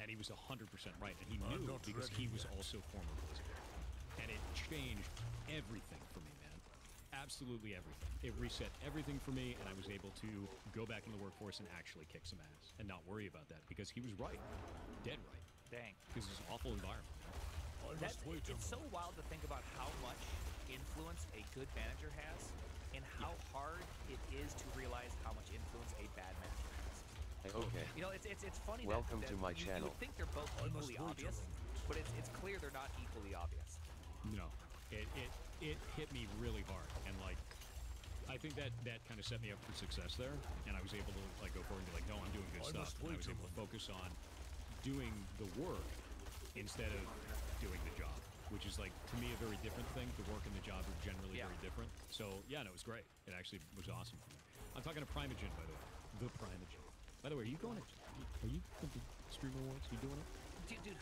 And he was 100% right, and he knew because he was also former Blizzard. And it changed everything for me, man. Absolutely everything. It reset everything for me, and I was able to go back in the workforce and actually kick some ass and not worry about that because he was right. Dead right. Dang. Because it's an awful environment. It's so wild to think about how much influence a good manager has and how hard it is to realize how much influence a bad manager has. Okay. It's funny Welcome that to my you channel. would think they're both equally obvious, but it's clear they're not equally obvious. No. It hit me really hard, and like I think that kind of set me up for success there, and I was able to like go forward and be like, no, I'm doing good stuff. And I was able to focus on doing the work instead of doing the job, which is like to me a very different thing. The work and the job are generally very different. So yeah, no, it was great. It actually was awesome for me. I'm talking to Primogen, by the way. The Primogen. By the way, are you going to Stream Awards? Are you doing it? Dude, did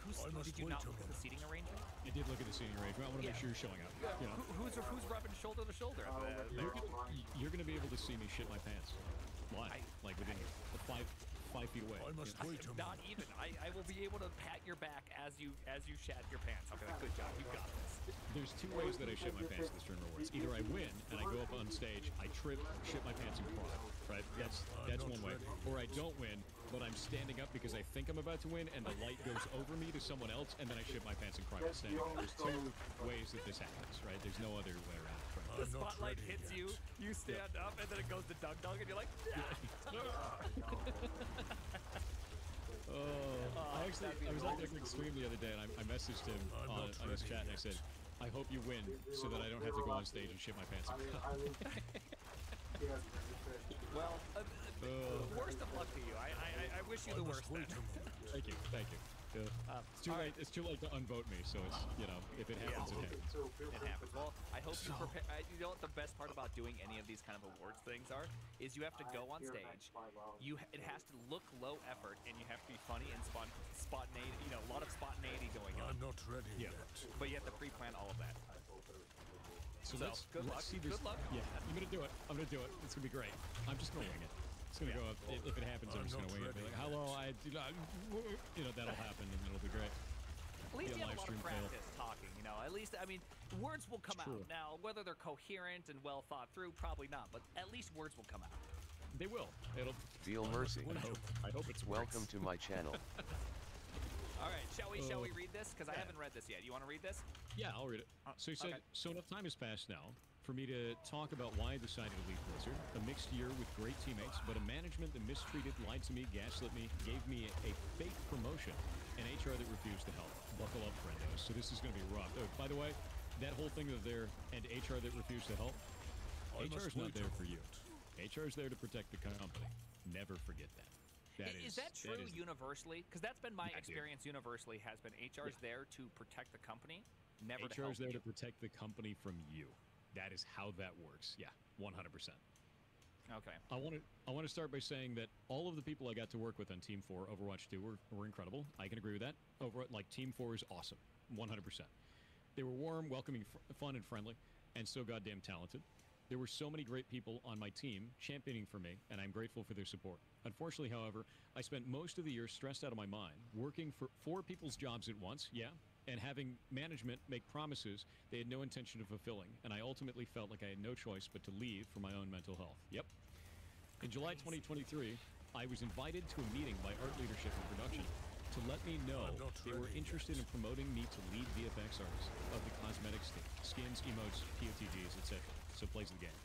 you not look at the seating arrangement? I did look at the seating arrangement. I want to make sure you're showing up. You know? Who's rubbing shoulder to shoulder? You're gonna be able to see me shit my pants live, like within 5 feet away. Not even. I will be able to pat your back as you shat your pants. Okay, good job. You got this. There's 2 ways that I shit my pants at the Stream Awards. Either I win and I go up on stage, I trip, shit my pants, and cry. Right? That's one way. Or I don't win, but I'm standing up because I think I'm about to win, and the light goes over me to someone else, and then I shit my pants and cry while standing there. There's 2 ways that this happens, right? There's no other way around. Right? The spotlight hits you, you stand up, and then it goes to Doug, and you're like, I was acting extreme the other day, and I messaged him on his chat, and I said, I hope you win so that I don't have to go on stage and shit my pants and cry. Well, worst of luck to you. I wish you the worst then. Thank you. It's too late to unvote me, so it's, if it happens, it happens. It happens. Well, I hope you prepare. You know what the best part about doing any of these kind of awards things is you have to go on stage. It has to look low effort, and you have to be funny and spontaneity. A lot of spontaneity going on. I'm not ready yet. But you have to pre-plan all of that. So good luck. Good luck. Yeah, I'm gonna do it. It's gonna be great. I'm just gonna wing it. It's gonna go up. If it happens, I'm just gonna wing it. Be like, hello, that'll happen, and it'll be great. At least you have a lot of practice talking. At least words will come out. Now, whether they're coherent and well thought through, probably not. But at least words will come out. They will. Feel mercy. I hope it's welcome to my channel. All right, shall we read this? Because I haven't read this yet. You want to read this? Yeah, I'll read it. So he said, so enough time has passed now for me to talk about why I decided to leave Blizzard. A mixed year with great teammates, but a management that mistreated, lied to me, gaslit me, gave me a fake promotion, and HR that refused to help. Buckle up, friendos. So this is going to be rough. Oh, by the way, that whole thing of there and HR that refused to help, HR is not there for you. HR is there to protect the company. Never forget that. Is that true universally? Because that's been my experience universally, has been HR's there to protect the company, never to help HR's there you. to protect the company from you. That is how that works. Yeah, 100%. Okay. I want to start by saying that all of the people I got to work with on Team 4 Overwatch 2 were incredible. I can agree with that. Team 4 is awesome. 100%. They were warm, welcoming, fun, and friendly, and so goddamn talented. There were so many great people on my team championing for me, and I'm grateful for their support. Unfortunately, however, I spent most of the year stressed out of my mind, working for 4 people's jobs at once, and having management make promises they had no intention of fulfilling, and I ultimately felt like I had no choice but to leave for my own mental health. Yep. In July 2023, I was invited to a meeting by art leadership and production to let me know they were interested in promoting me to lead VFX artist of the cosmetics team, skins, emotes, POTGs, etc. So plays the game.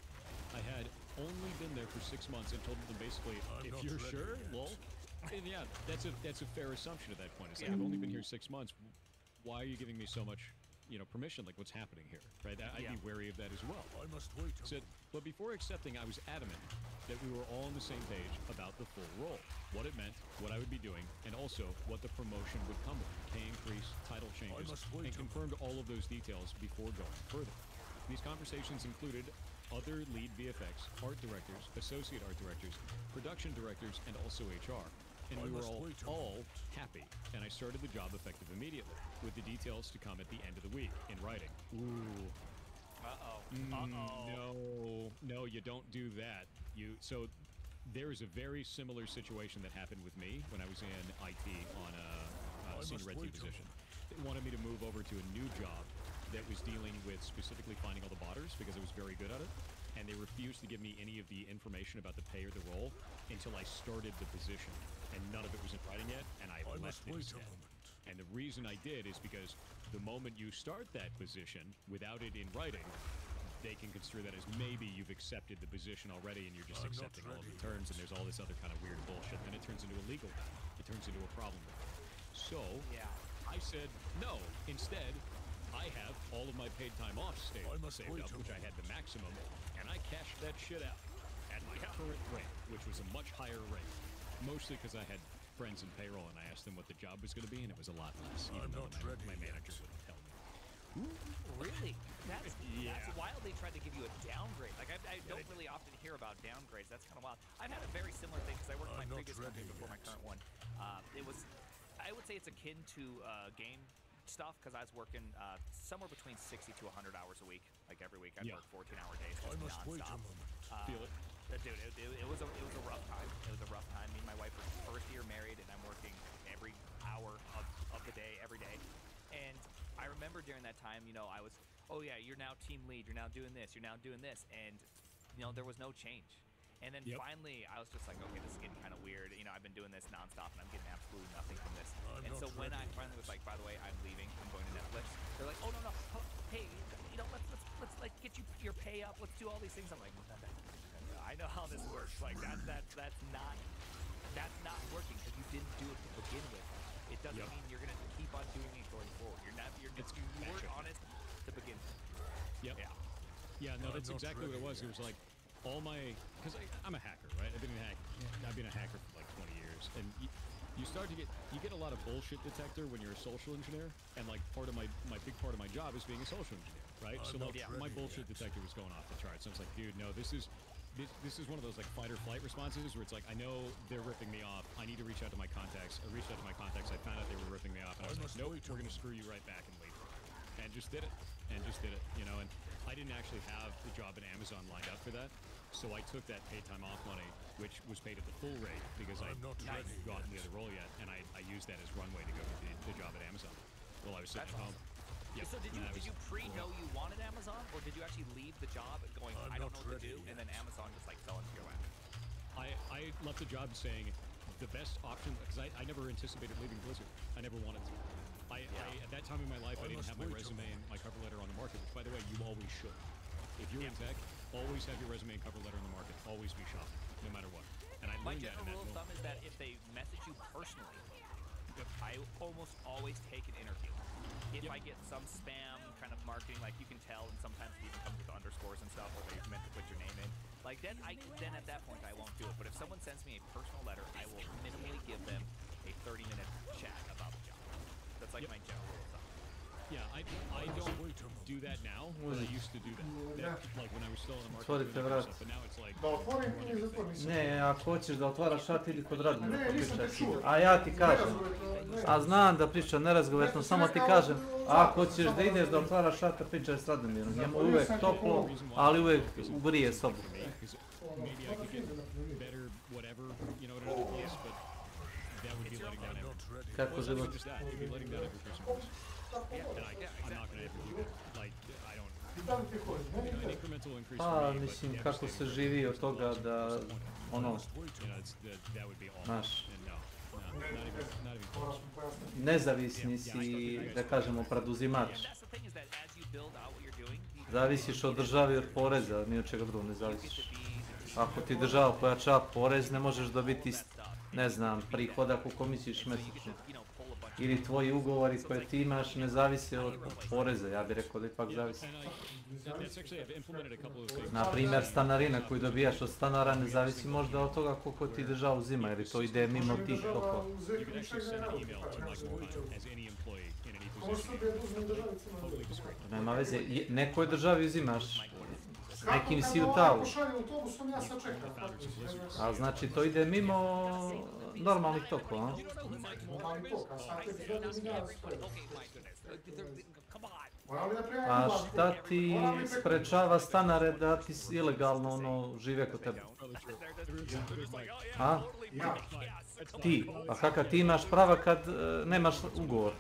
I had only been there for 6 months and told them basically, if you're sure, lol. And yeah, that's a fair assumption at that point. It's like, I've only been here 6 months. Why are you giving me so much, permission? Like, what's happening here, right? I'd be wary of that as well. I must wait. But before accepting, I was adamant that we were all on the same page about the full role, what it meant, what I would be doing, and also what the promotion would come with, pay increase, title changes, and confirmed all of those details before going further. These conversations included other lead VFX, art directors, associate art directors, production directors, and also HR. And we were all happy, and I started the job effective immediately, with the details to come at the end of the week, in writing. Ooh. No, you don't do that. So there is a very similar situation that happened with me when I was in IT on a senior red team position. They wanted me to move over to a new job that was dealing with specifically finding all the botters because I was very good at it, and they refused to give me any of the information about the pay or the role until I started the position, and none of it was in writing yet, and I left it instead. And the reason I did is because the moment you start that position without it in writing, they can construe that as maybe you've accepted the position already and you're just accepting all of the terms, and there's all this other kind of weird bullshit. Then it turns into a legal battle. It turns into a problem. So I said no. Instead, I have all of my paid time off saved up, which I had the maximum, and I cashed that shit out at my current rate, which was a much higher rate. Mostly because I had friends in payroll, and I asked them what the job was going to be, and it was a lot less, even though my manager wouldn't tell me. Really? That's wild. They tried to give you a downgrade. Like, I don't really often hear about downgrades. That's kind of wild. I've had a very similar thing because I worked my previous company before my current one. It was, I would say it's akin to game stuff because I was working somewhere between 60 to 100 hours a week. Like every week, I'd work 14-hour days, just nonstop. Feel it. Dude, it was a rough time. It was a rough time. Me and my wife were first year married, and I'm working every hour of the day, every day. And I remember during that time, I was, oh yeah, you're now team lead, you're now doing this, you're now doing this, and there was no change. And then finally, I was just like, okay, this is getting kind of weird. I've been doing this nonstop, and I'm getting absolutely nothing from this. And so when I finally was like, by the way, I'm leaving, I'm going to Netflix, they're like, oh no, hey, let's like get you your pay up, let's do all these things. I'm like, I know how this works. Like that's not working because you didn't do it to begin with. It doesn't mean you're gonna keep on doing it going forward. You weren't honest to begin with. Yeah, no, that's exactly what it was. It was like because I'm a hacker, right? I've been a hacker for like 20 years, and you start to get a lot of bullshit detector when you're a social engineer, and like part of my big part of my job is being a social engineer, right? So like my bullshit detector was going off the charts. I was like, dude, no, this is one of those like fight or flight responses where it's like, I know they're ripping me off. I need to reach out to my contacts. I reached out to my contacts. I found out they were ripping me off, and I was like, nope, we're going to screw you right back and leave. And just did it. And I didn't actually have the job at Amazon lined up for that. So I took that paid time off money, which was paid at the full rate because I hadn't gotten the other role yet, and I used that as runway to go to the job at Amazon while I was sitting at home. Yep. So did you pre-know you wanted Amazon, or did you actually leave the job and going, I don't know what to do, and then Amazon just like fell into your lap? I left the job saying the best option, because I never anticipated leaving Blizzard. I never wanted to. At that time in my life, I didn't have my resume and my cover letter on the market, which, by the way, you always should. if you're in tech, always have your resume and cover letter in the market. Always be shopping, no matter what. And I My learned that general in that rule of moment. thumb is that if they message you personally, I almost always take an interview. If I get some spam kind of marketing, like you can tell, and sometimes it even comes with underscores and stuff, or they meant to put your name in, like then at that point I won't do it. But if someone sends me a personal letter, I will minimally give them a 30-minute chat about the job. That's like my general rule of thumb. Yeah, I don't do that now, but I used to do that. Like when I was still in the market Otvorite doing that vrat. stuff, but now it's like Da otvorim ili zatvorim? Ne, ako hoćeš da otvaraš šat, idi kod Radmira Ne, pa nisam pričaj te s njim. čuo. A ja ti kažem, Nerazgovetno, a znam da priča nerazgovetno, samo ti kažem, ako hoćeš da ideš da otvaraš šat, pričaj s Radmirom. Njemu je uvek toplo, ali uvek ugrije sobu. maybe I could get better whatever, you know, at another place, but that would be letting down every. Kako Well, it's not život? even just that, it'd be letting down every person. And I'm not gonna ever do that. Like, I don't. An incremental increase Pa, for me, but mislim, never kako stay se with živi od toga da, ono, You know, that would be all. znaš, And no, not even close. nezavisni si, da kažemo, preduzimač. Zavisiš od države i od poreza, ni od čega drugog ne zavisiš. Ako ti država pojačava porez, ne možeš dobiti, ne znam, prihoda koliko misliš mesečno. Ili tvoji ugovori koje ti imaš ne zavise od poreza, ja bih rekao da ipak zavisi. That's actually, I've implemented a couple of things. Naprimjer, stanarina koju dobijaš od stanara ne zavisi možda od toga koliko ti država uzima, jer to ide mimo tih tokova. You can actually send an email to like Mohan as any employee in any position. Totally discreet. Nema veze, nekoj državi uzimaš, s nekim si u talu. A znači to ide mimo normalnih tokova, a? A šta ti sprečava stanare da ti ilegalno ono žive kod tebe? A? Ti? A kakav ti imaš prava kad nemaš ugovor?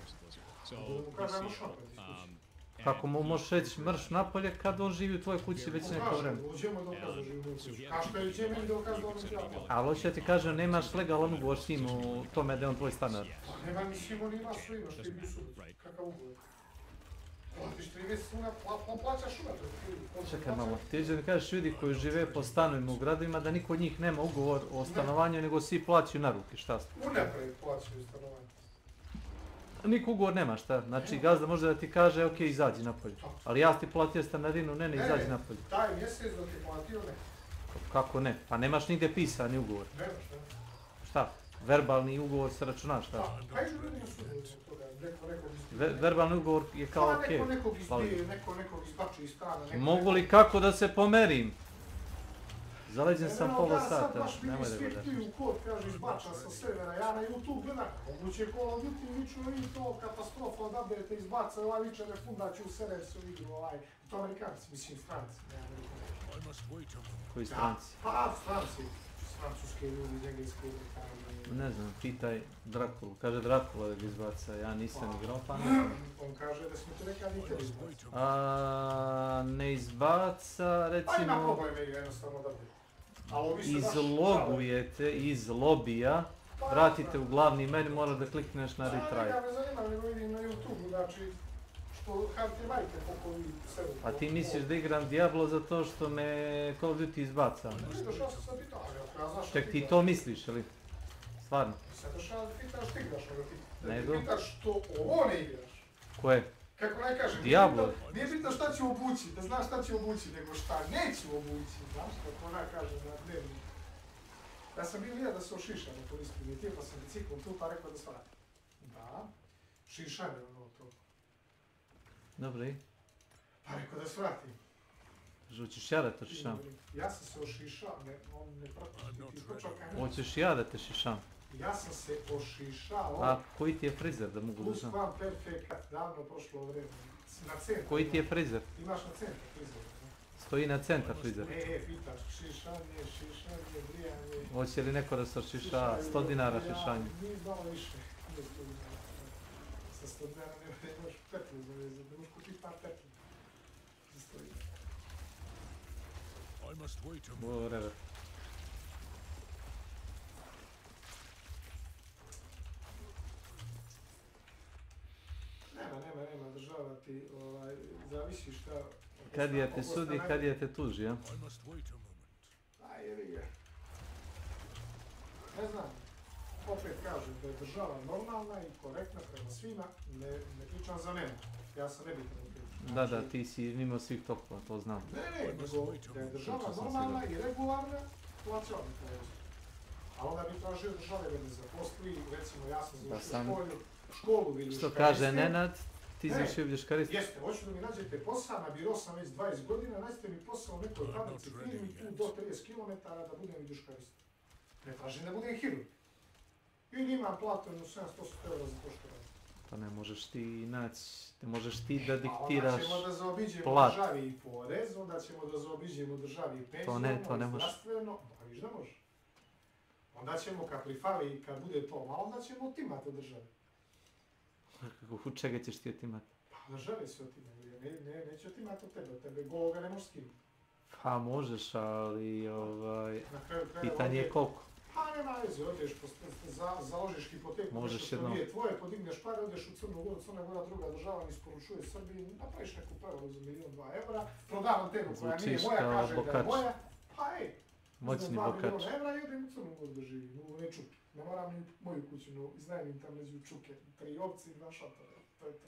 Kako mu možeš reći mrš napolje kad on živi u tvojoj kući već neko vreme? Ali hoće ti kažem, nemaš legalan ugovor s njim u tome da je on tvoj stanar. Nema mi svima ni imaš što imaš, ti bi sud. Kakav ugovor? Platiš 3 mjeseca, plaćaš unatrag. Čekaj malo, ti da mi kažeš ljudi koji žive po stanovima u gradovima da niko od njih nema ugovor o stanovanju nego svi plaćaju na ruke, šta ste? Unaprijed plaćaju stanovanje. Niko ugovor nema, šta? Znači gazda može da ti kaže ok, izađi napolje. Ali ja ti platio stanarinu, ne, izađi napolje. Taj mjesec dok je platio, ne. Kako ne? Pa nemaš nigde pisani ugovor. Nemaš, ne. Šta? Verbalni ugovor se računa, šta? Hajde ljudi su od toga, neko Verbalni ugovor je kao ok. Neko nekog izbije, nekog izbači iz stana. Mogu li kako da se pomerim? Zaleđen sam pola sata, nemoj da gledaš. Sad baš vidim u kod, kaže, izbača sa servera, ja na YouTube gledam, moguće Call of Duty viču i to katastrofa, odabirete izbaca, ovaj viče refunda ću u Seriously igru, to Amerikanci, mislim stranci, ne Amerikanci. Koji stranci? Pa, stranci, francuske ljudi, iz Engleske igre, ne znam, pitaj Drakulu, kaže Drakula da ga izbaca, ja nisam igrao pa ne znam. On kaže da smo ti rekali i tebi izbaca. Ne izbaca, recimo... Pa ima problem igra, jednostavno odabirete. Izlogujete iz lobija, vratite u glavni menu, mora da klikneš na retry. Ja me zanima, nego vidim na YouTube, znači, što harte majke pokovi sebe. A ti misliš da igram Diablo zato što me Call of Duty izbaca? Došao sam sad pitao, ja znaš što Ček, ti to misliš, ili? Stvarno? Sad došao da pitaš ti igraš, Nego? da pitaš što ovo ne igraš. Koje? Kako ne kažem, Diablo? nije bitno šta ću obući, da znaš šta ću obući, nego šta neću obući, znaš, kako ona kaže na dnevni. Ja sam bio da se ošišam na turistu, pa sam biciklom tu pa rekao da svratim. Da, šišanje ono to. Dobro i? Pa rekao da svratim. Hoćeš ja da te šišam? Ja sam se ošišao, on ne prati, ti počakaj. Hoćeš ja da te šišam? Ja sam se ošišao. A koji ti je frizer da mogu da znam? Plus vam perfekt, davno prošlo vreme. Na centru. Koji ti je frizer? Imaš na centru frizer. Stoji na centar frizer. Pitaš, šišanje, brijanje. Hoće li neko da se ošiša 100 dinara šišanje? Nije malo više. Sa 100 dinara nemaš petlju za vezati, ne možeš kupiti par petlju. Whatever. Nema, država da ti zavisi šta... Kadija te sudi, kadija te tuži, ja? A jevi ga. Ne znam, opet kažem da je država normalna i korektna prema svima, ne pričam za mene, ja sam nebitan u priču. Da, ti si mimo svih tokova, to znam. Ne, nego da je država normalna i regularna, plaćala bi to reći. A onda bi tražio države da me zaposli, recimo ja sam završio školu vilješkariste. Što kaže Nenad, ti završio vilješkariste? Jeste, hoću da mi nađete posao, na biro sam već 20 godina, nađete mi posao u nekoj fabrici firmi tu do 30 km da budem vilješkarista. Ne tražim da budem hirurg. Ili imam platu jednu 700 € za to što radim. Pa ne možeš ti naći, ne možeš ti da diktiraš plat. Onda ćemo da zaobiđemo državi i porez, onda ćemo da zaobiđemo državi i penzijono, i zdravstveno, pa viš da može. Onda ćemo kad prifali, kad bude to malo, onda ćemo otimati od države. Od čega ćeš ti otimati? Pa države se otimaju, neće otimati od tebe gologa ne možeš skinuti. Pa možeš, ali pitanje je koliko. Pa nema veze, odeš, založiš hipoteku, nešto što nije tvoje, podigneš pare, odeš u Crnu Goru, Crna Gora druga država, isporučuje Srbiji, napraviš neku prevaru za 1.000.000 €, prodavam temu koja nije moja, kaže da je moja, pa moćni €2 bokač. miliona i odem u Crnu Goru da živim, u Nečuki. Ne moram ni moju kuću, no iznajmim tam među Čuke, 3 ovce i 2 šatora, to je to.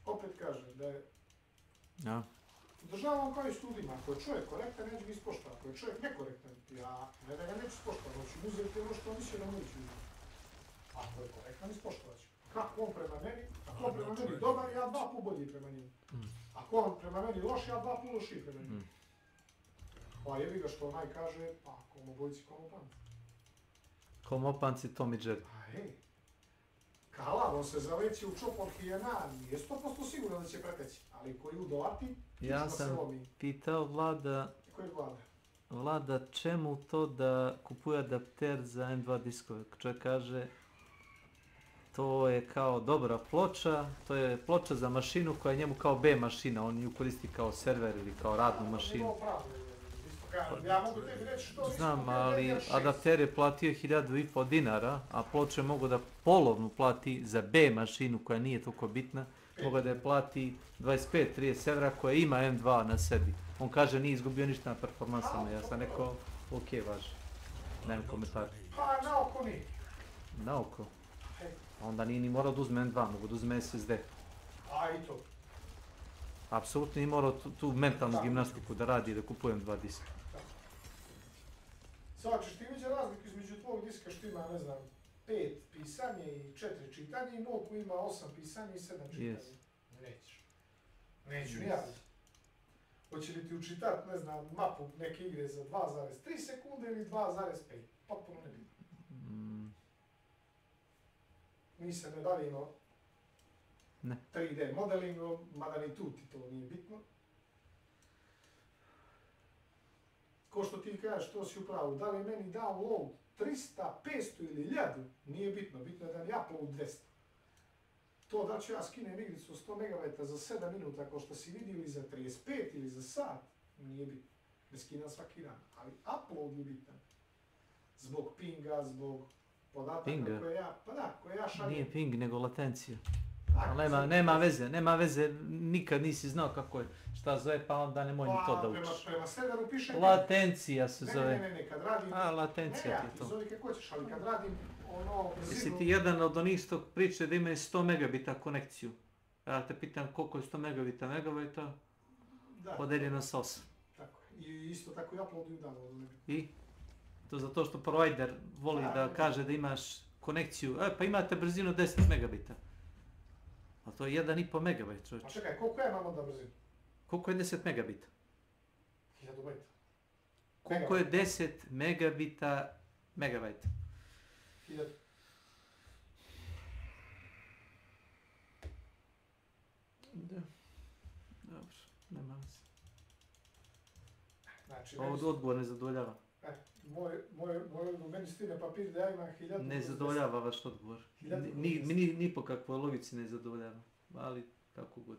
Opet kažem da je... Ja. Podržavam kao i s ljudima, ako je čovjek korektan, neću ga ispoštovati, ako je čovjek nekorektan, ja ne da ga neću ispoštovati, hoću uzeti ono što on misli da moći uzeti. Ako je korektan, ispoštovat ću. Kako on prema meni, ako on prema meni dobar, ja 2 puta bolji prema njemu. Ako on prema meni loš, ja 2 puta lošiji prema njemu. Pa jebi ga što onaj kaže, pa komu bojci, komu panci. Komu opanci, Tom i Jerry. Pa hej, kalav, on se zaleći u čopor hijena, nije 100% siguran da će preteći, ali koji udolati, ja sam pitao Vlada, koji Vlada? Vlada, čemu to da kupuje adapter za M2 diskove? Čovjek kaže, to je kao dobra ploča, to je ploča za mašinu koja je njemu kao B mašina, on ju koristi kao server ili kao radnu mašinu. Ja mogu tebi reći što znam, ali adapter je platio 1.500 dinara, a ploče mogu da polovnu plati za B mašinu koja nije toliko bitna, mogu da je plati 25-30 evra koja ima M2 na sebi. On kaže nije izgubio ništa na performansama, ja sam rekao ok, važi. Nemam komentar. Pa na oko nije. Na oko? Onda nije ni morao da uzme M2, mogu da uzme SSD. A i to. Apsolutno nije morao tu mentalnu gimnastiku da radi i da kupujem 2 diska. Sad ćeš ti vidjeti razliku između tvojeg diska što ima, ne znam, 5 pisanje i 4 čitanje i mog koji ima 8 pisanje i 7 čitanje. Nećeš. Neću ni ja vidjeti. Hoće li ti učitat, ne znam, mapu neke igre za 2,3 sekunde ili 2,5? Potpuno nebitno. Mi se ne bavimo 3D modelingom, mada ni tu ti to nije bitno. Ko što ti kažeš, to si upravo, da li meni download 300, 500 ili 1000, nije bitno, bitno je da mi upload 200. To da ću ja skinem igricu 100 MB za 7 minuta, kao što si vidio, ili za 35 ili za sat, nije bitno. Ne skinem svaki dan, ali upload je bitan. Zbog pinga, zbog podataka koje ja šaljem. Nije ping, nego latencija. Nema veze, nikad nisi znao kako je, šta zove, pa onda nemoj ni to da učiš. Prema Severu piše... Latencija se zove. Ne, kad radim... latencija ti je to. Ne, zove kako ćeš, ali kad radim ono... Jesi ti jedan od onih što priče da imaju 100 megabita konekciju? Ja te pitam koliko je 100 megabita, podeljeno sa 8. Tako je, i isto tako i uploaduju downloadu. I? To zato što provider voli da kaže da imaš konekciju, pa imate brzinu 10 megabita. A to je 1,5 megabajt, čovječ. A čekaj, koliko ja imam onda brzinu? Koliko je 10 megabita? 1000 bajta. Koliko je 10 megabita? 1000. Da. Dobro, nema veze. Znači, ovo odgovor ne zadovoljava. Meni stigne papir da ja imam 1000... Ne zadovoljava vaš odgovor. Ni po kakvoj logici ne zadovoljava, ali kako god.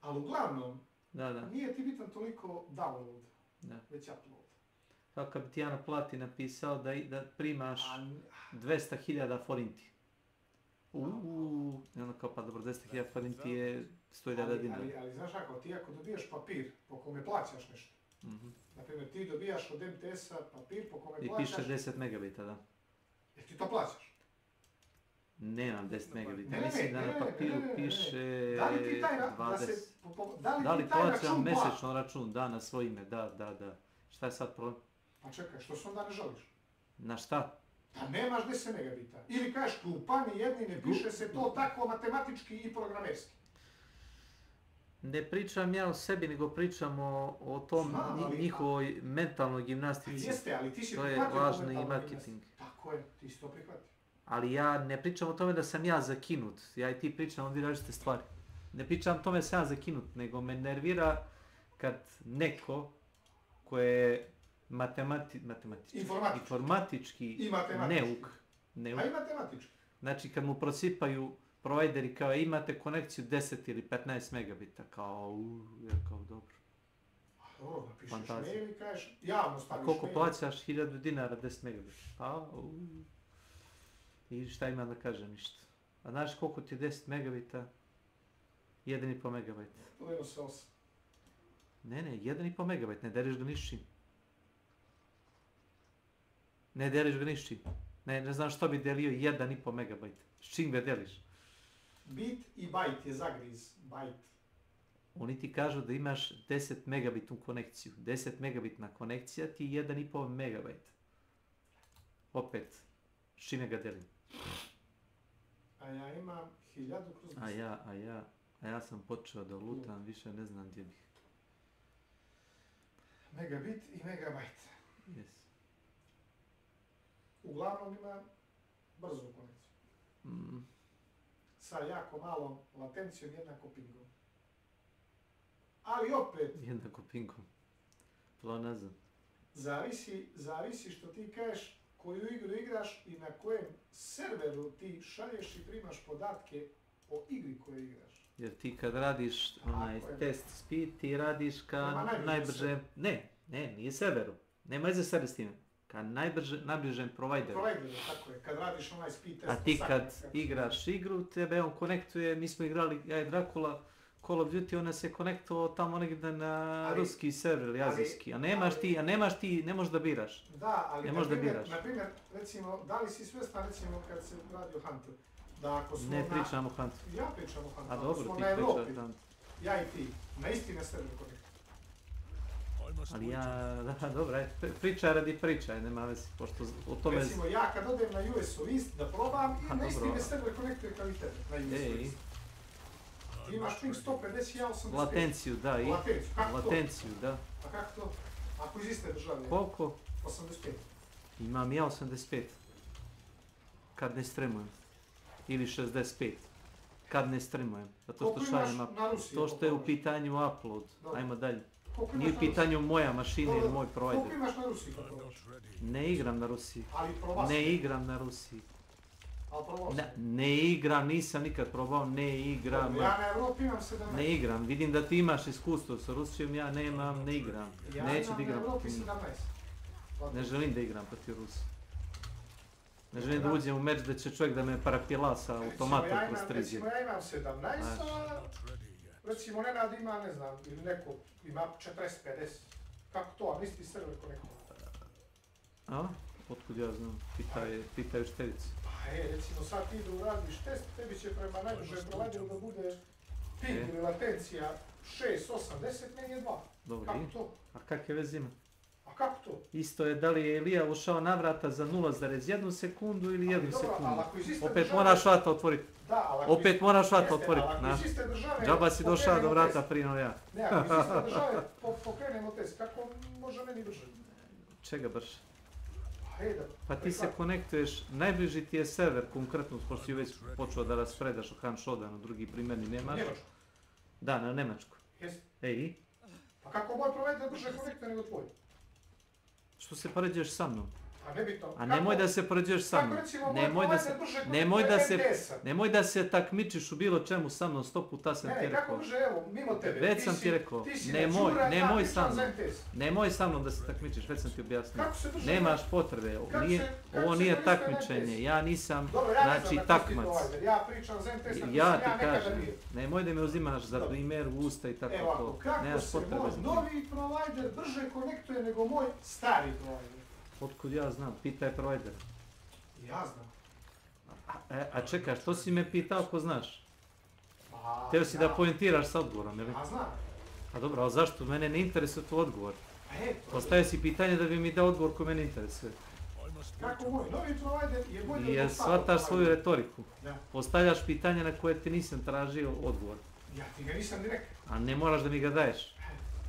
Ali uglavnom, da. Nije ti bitan toliko download, već upload. Kao kad bi ti ja na plati napisao da primaš 200.000 forinti. I onda kao pa dobro, 200.000 forinti je 100.000 dinara. Ali znaš ako ti ako dobijaš papir po kome plaćaš nešto, naprimjer ti dobijaš od MTS-a papir po kome plaćaš... I piše 10 megabita, da. Jer ti to plaćaš? Nemam 10 megabita, mislim da na papiru piše 20. Da li ti taj plaćam mesečno račun, da, na svoje ime, da. Šta je sad problem? Pa čekaj, što se onda ne žališ? Na šta? Da nemaš 10 megabita. Ili kažeš glupani jedni, ne piše se to tako matematički i programerski. Ne pričam ja o sebi, nego pričam o tom njihovoj mentalnoj gimnastici. Jeste, ali ti si to je prihvatio važno i marketing. Tako je, ti si to prihvatio. Ali ja ne pričam o tome da sam ja zakinut. Ja i ti pričam o dvije različite stvari. Ne pričam o tome da sam ja zakinut, nego me nervira kad neko ko je informatički neuk. A i matematički. Znači kad mu prosipaju provajderi kao imate konekciju 10 ili 15 megabita, kao dobro. Dobro, napišeš mail i kažeš, javno staviš koliko mail. plaćaš? 1000 dinara 10 megabita. I šta ima da kažem, ništa. A znaš koliko ti je 10 megabita? 1,5 megabajt. Delimo se 8. Ne, 1,5 megabajt, ne deliš ga ni s čim. Ne deliš ga ni s čim. Ne znam što bi delio 1,5 megabajt. S čim ga deliš? Bit i bajt je zagriz, bajt. Oni ti kažu da imaš 10 megabitnu konekciju. 10 megabitna konekcija ti je 1,5 megabajt. Opet, s čime ga delim? A ja imam 1000/10. A ja sam počeo da lutam, više ne znam gdje bih. Megabit i megabajt. Yes. Uglavnom ima brzu konekciju. Sa jako malom latencijom jednako pingom. Ali opet... Jednako pingom. To ne znam. Zavisi što ti kažeš koju igru igraš i na kojem serveru ti šalješ i primaš podatke o igri koju igraš. Jer ti kad radiš onaj test speed, ti radiš ka najbrže... Ne, nije serveru. Nema veze server s time. Ka najbližem provajderu. Provajderu, tako je. Kad radiš onaj speed test... A ti kad igraš igru, tebe on konektuje, mi smo igrali, ja i Dracula, Call of Duty, on se konektovao tamo negdje na ruski server ili azijski. A nemaš ti, ne možeš da biraš. Da, ali na primjer, recimo, da li si svjestan, recimo, kad se radi o Huntu, da ako smo ne pričam o Huntu. Ja pričam o Huntu. A dobro, ti pričaš o Huntu. Ja i ti, na isti na server konektu. Ali dobro, pričaj radi pričaj, nema vezi, pošto o tome... Recimo, ja kad odem na USO list da probam, i na isti me server konektuje kao i tebe, na USO list. Ti imaš ping 150, ja 85. Latenciju, da, i... Latenciju, da. A kako to? Ako iz iste države? Koliko? 85. Imam ja 85. Kad ne streamujem. Ili 65. Kad ne streamujem. Zato što šaljem to što je u pitanju upload. Ajmo dalje. Nije u pitanju moja mašina ili moj provider. Koliko imaš na Rusiji? Ne igram na Rusiji. Ali probao si? Ne igram na Rusiji. Ali probao si? Ne igram, nisam nikad probao, ne igram. Ja na Evropi imam 17. Ne igram, vidim da ti imaš iskustvo sa Rusijom, ja nemam, ne igram. Neću da igram. Ja imam na Evropi 17. Ne želim da igram protiv Rusije. Ne želim da uđem u meč da će čovjek da me parapila sa automatom kroz 3G. Recimo ja imam 17, a recimo Nenad ima, ne znam, ili neko ima 40-50. Kako to, a nisi server konektovan? A? Otkud ja znam? Pitaju šterici. Pa recimo sad ti idu radiš test, tebi će prema najbržem provideru da bude ping ili latencija 6, 8, 10, meni je 2. Dobro, kako to? A kakve veze ima? A kako to? Isto je da li je Ilija ušao na vrata za 0,1 sekundu ili 1 sekundu. Opet moraš vrata otvoriti. Opet moraš vrata otvoriti. Džaba si došao do vrata prije no ja. Ne, ako iz iste države pokrenemo test, kako može meni brže? Čega brže? Pa ti se konektuješ, najbliži ti je server konkretno, pošto si već počeo da raspredaš u Hanshodanu, drugi primjerni nemaš. Nemačku? Da, na Nemačku. Jesi? Ej? Pa kako moj provider brže konektuje nego tvoj? Što se poređuješ sa mnom? A Pa nebitno. A nemoj da se poređuješ sa mnom. Nemoj da se takmičiš u bilo čemu sa mnom, 100 puta sam ti rekao. Ne, kako brže, evo, mimo tebe. Već sam ti rekao, nemoj sa mnom. Nemoj sa mnom da se takmičiš, već sam ti objasnio. Nemaš potrebe, ovo nije takmičenje, ja nisam, znači, takmac. Ja pričam za MTS, ja ti kažem, nemoj da me uzimaš za primjer u usta i tako to. Evo, kako se moj novi provider brže konektuje nego moj stari provider? Otkud ja znam, pitaj provider. Ja znam. A čekaj, što si me pitao ako znaš? Teo si da poentiraš sa odgovorom, ili? Ja znam. A dobro, ali zašto? Mene ne interesuje tvoj odgovor. Postavio si pitanje da bi mi dao odgovor koji mene interesuje. Kako moj novi provider je bolji od I starog shvataš svoju retoriku. Da. Postavljaš pitanje na koje ti nisam tražio odgovor. Ja ti ga nisam ni rekao. A ne moraš da mi ga daješ.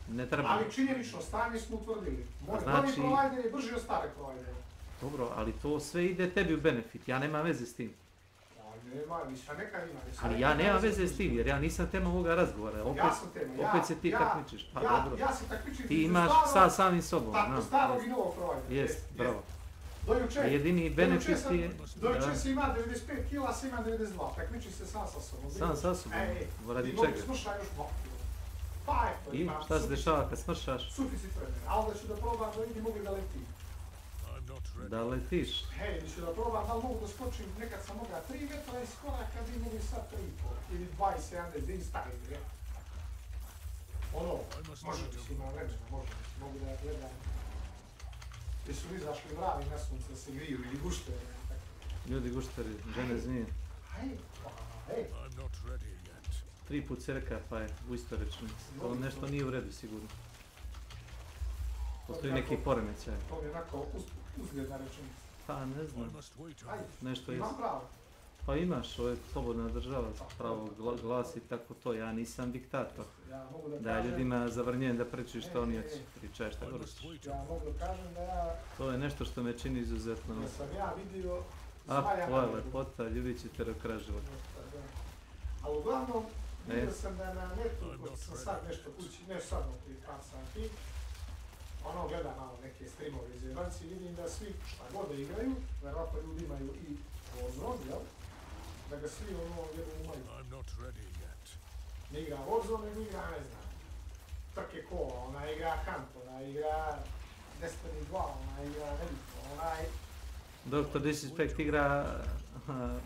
Ne treba. Ali činjenično stanje smo utvrdili. Moj novi provider je brži od starog providera. Dobro, ali to sve ide tebi u benefit, ja nemam veze s tim. Nema, ništa neka ima. Ali ja nemam veze s tim, jer ja nisam tema ovoga razgovora. Ja sam tema. Opet se ti takmičiš. Pa dobro. Ja se takmičim. Ti imaš sa samim sobom. Tako, starog i novog providera. Jest, bravo. Dojuče. Jedini benefit je... Dojuče si ima 95 kila, si ima 92. Takmiči se sam sa sobom. Sam sa sobom? Radi čega? čega? Ti smrša još 2 kila. Pa eto, I šta se dešava kad smršaš? Suficit vremena. A onda ću da probam da vidim mogu da letim. Da letiš? Hej, ću da probam da li mogu da skočim, nekad sam mogao 3 metra iz koraka, vi mogu sad 3,5 ili 20, da stavim, je. Ono, može li si ima vremena, može li si, mogu da gledam. Gdje su izašli mravi na sunce, se griju ili gušteri, tako. Ljudi gušteri, žene zmije. Hej, hej. 3 put se reka, pa je u istoj rečenici. To nešto nije u redu, sigurno. Postoji neki poremećaj. To mi je onako uzgljedna rečenica. Pa ne znam. Nešto imam pravo. Pa imaš, ovo je slobodna država, pravo glasi tako to, ja nisam diktator. Da ljudima zavrnjujem da pričaju što oni pričaju šta god hoćeš. Ja mogu da kažem da ja... To je nešto što me čini izuzetno. Da sam ja vidio... Tvoja lepota, ljubit će te do kraja života. Ali uglavnom, vidio sam da na netu, kod sam sad nešto kući, ne sad prije par sati, ono gleda malo neke streamove iz jebanci, vidim da svi šta god da igraju, verovatno ljudi imaju i Warzone, jel? Da ga svi ono jedno umaju. Ne igra Warzone, nego igra, ne znam, trke kola, ona igra Hunt, ona igra Destiny 2, ona igra nebitno, onaj... Dr. Disrespect igra...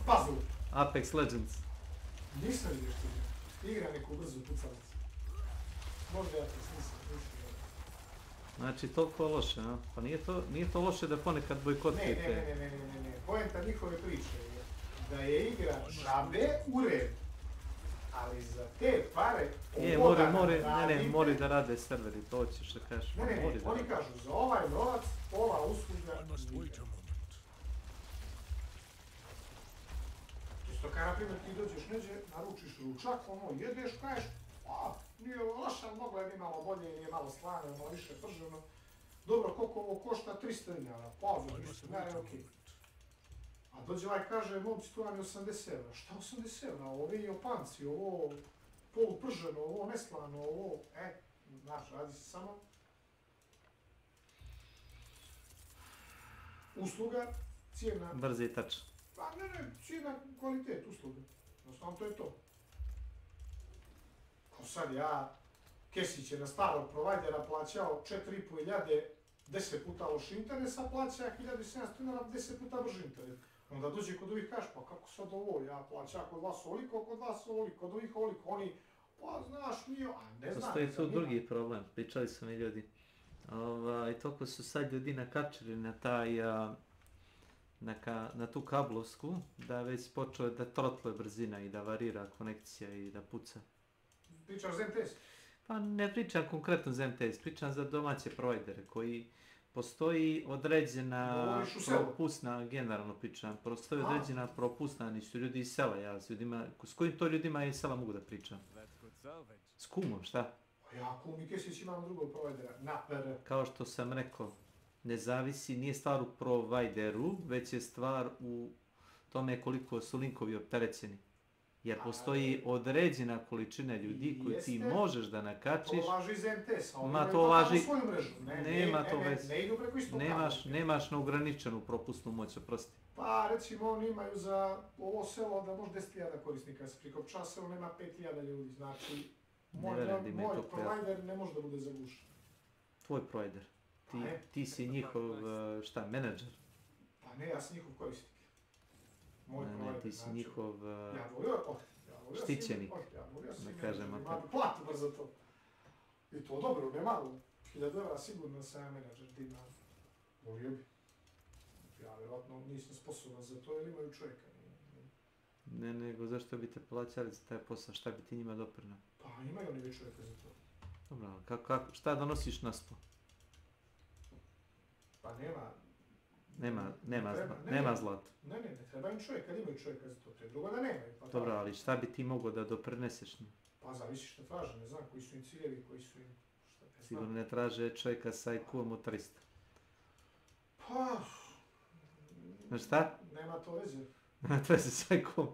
Puzzle. Apex Legends. Nisam vidio što igra. Igra neku brzu pucalicu. Možda ja to nisam vidio. Znači, toliko loše, a? Pa nije to loše da ponekad bojkotujete. Ne. Poenta njihove priče je da je igra žabe u redu. Ali za te pare... Mori da rade serveri, to ćeš da kažeš. Ne, oni kažu za ovaj novac, ova usluga igra. Isto kao, na primjer, ti dođeš neđe, naručiš ručak, ono, jedeš, kažeš, nije loša, moglo je bi malo bolje, nije malo slano, malo više prženo. Dobro, koliko ovo košta? 300 dinara. Pa, za 300 dinara je okej. A dođe ovaj kaže, momci, tu nam je 80 evra. Šta 80 evra? Ovi Japanci, ovo poluprženo, ovo neslano, ovo... Znaš, radi se samo... Usluga, cijena... Brzi i tačno. Pa ne, cijena, kvalitet usluge. Jednostavno to je to. Ko sad ja, Kesić je na starog provajdera plaćao 4.500, 10 puta loš internet, sad plaća 1700 dinara, 10 puta brži internet. Onda dođe kod ovih kaš, pa kako sad ovo, ja plaća kod vas ovoliko, kod vas ovoliko, kod ovih ovoliko, oni, pa znaš, nije, a ne znam. Postoji tu drugi problem, pričali su mi ljudi. I toliko su sad ljudi nakačili na taj, na tu kablovsku, da već počeo da trotluje brzina i da varira konekcija i da puca. Pričaš za MTS? Pa ne pričam konkretno za MTS, pričam za domaće provajdere koji postoji određena propusna, generalno pričam, postoji određena propusna, nisu ljudi iz sela, ja s ljudima, s kojim to ljudima iz sela mogu da pričam? S kumom, šta? Ja, kum i Kesić imamo drugog provajdera, na PR. Kao što sam rekao, ne zavisi, nije stvar u provajderu, već je stvar u tome koliko su linkovi opterećeni. Jer postoji određena količina ljudi koju ti možeš da nakačiš. To važi iz MTS-a, oni Ma imaju to totalno važi, svoju mrežu. nema to veze. Ne idu preko istog kabla. Nemaš neograničenu propusnu moć, oprosti. Pa recimo oni imaju za ovo selo da može 10.000 korisnika, s prikopča selo nema 5.000 ljudi, znači moj provider ne može da bude zagušen. Tvoj provider? Ti si njihov, šta, menadžer? Pa ne, ja sam njihov korisnik. Moj provider, ne, ti si njihov štićenik, da kažem. Plati bar za to. I to dobro, ne malo. 1000 € sigurno sam ja menadžer, Dina. Volio bi. Ja vjerojatno nisam sposoban za to ili imaju čovjeka. Ne, nego zašto bi te plaćali za taj posao, šta bi ti njima doprinao? Pa imaju oni već čovjeka za to. Dobro, šta donosiš na sto? Pa nema zlata. Ne treba im čovjek, kad imaju čovjeka za to, to je drugo da nemaju. Pa dobro, ali šta bi ti mogao da doprineseš njima? Pa zavisi što traže, ne znam koji su im ciljevi, koji su im... Sigurno ne traže čovjeka sa IQ-om od 300. Pa... Znaš šta? Nema to veze. Nema to veze sa IQ-om.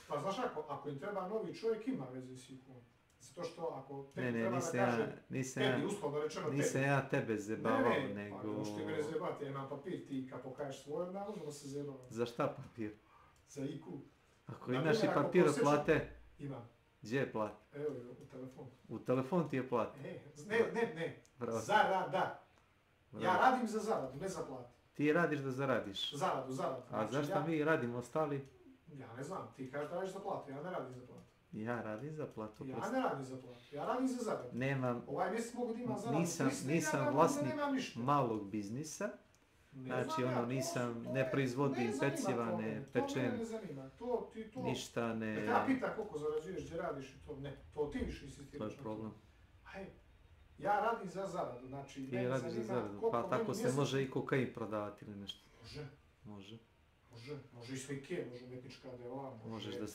Pa znaš ako im treba novi čovjek, ima veze s IQ-om. Zato što ako tebi treba da kaže, tebi uslovno rečeno tebi. Nisam ja tebe zebavao, nego... Pa možeš ti mene zebati, ja imam papir, ti kad pokažeš svoj, onda možemo se zebavati. Za šta papir? Za IQ. Ako imaš i papir od plate... Imam. Gdje je plate? Evo, u telefon. U telefon ti je plate? Ne. Zarada. Ja radim za zaradu, ne za plate. Ti radiš da zaradiš? Zaradu. A zašto mi radimo ostali? Ja ne znam, ti kažeš da radiš za platu, ja ne radim za platu. Ja radim za platu. Ja ne radim za platu, ja radim za zaradu. Nemam... Ovaj mjesec mogu da imam zaradu. Nisam vlasnik malog biznisa. Znači ne proizvodim peciva, ne pečem, ništa ne... Ne treba pita koliko zarađuješ, gdje radiš i to, ne, to ti više insistiraš. To je problem. Ja radim za zaradu, znači... Ti radiš za zaradu, pa tako se može i kokain prodavati ili nešto. Može i slike, može umetnička dela, možeš da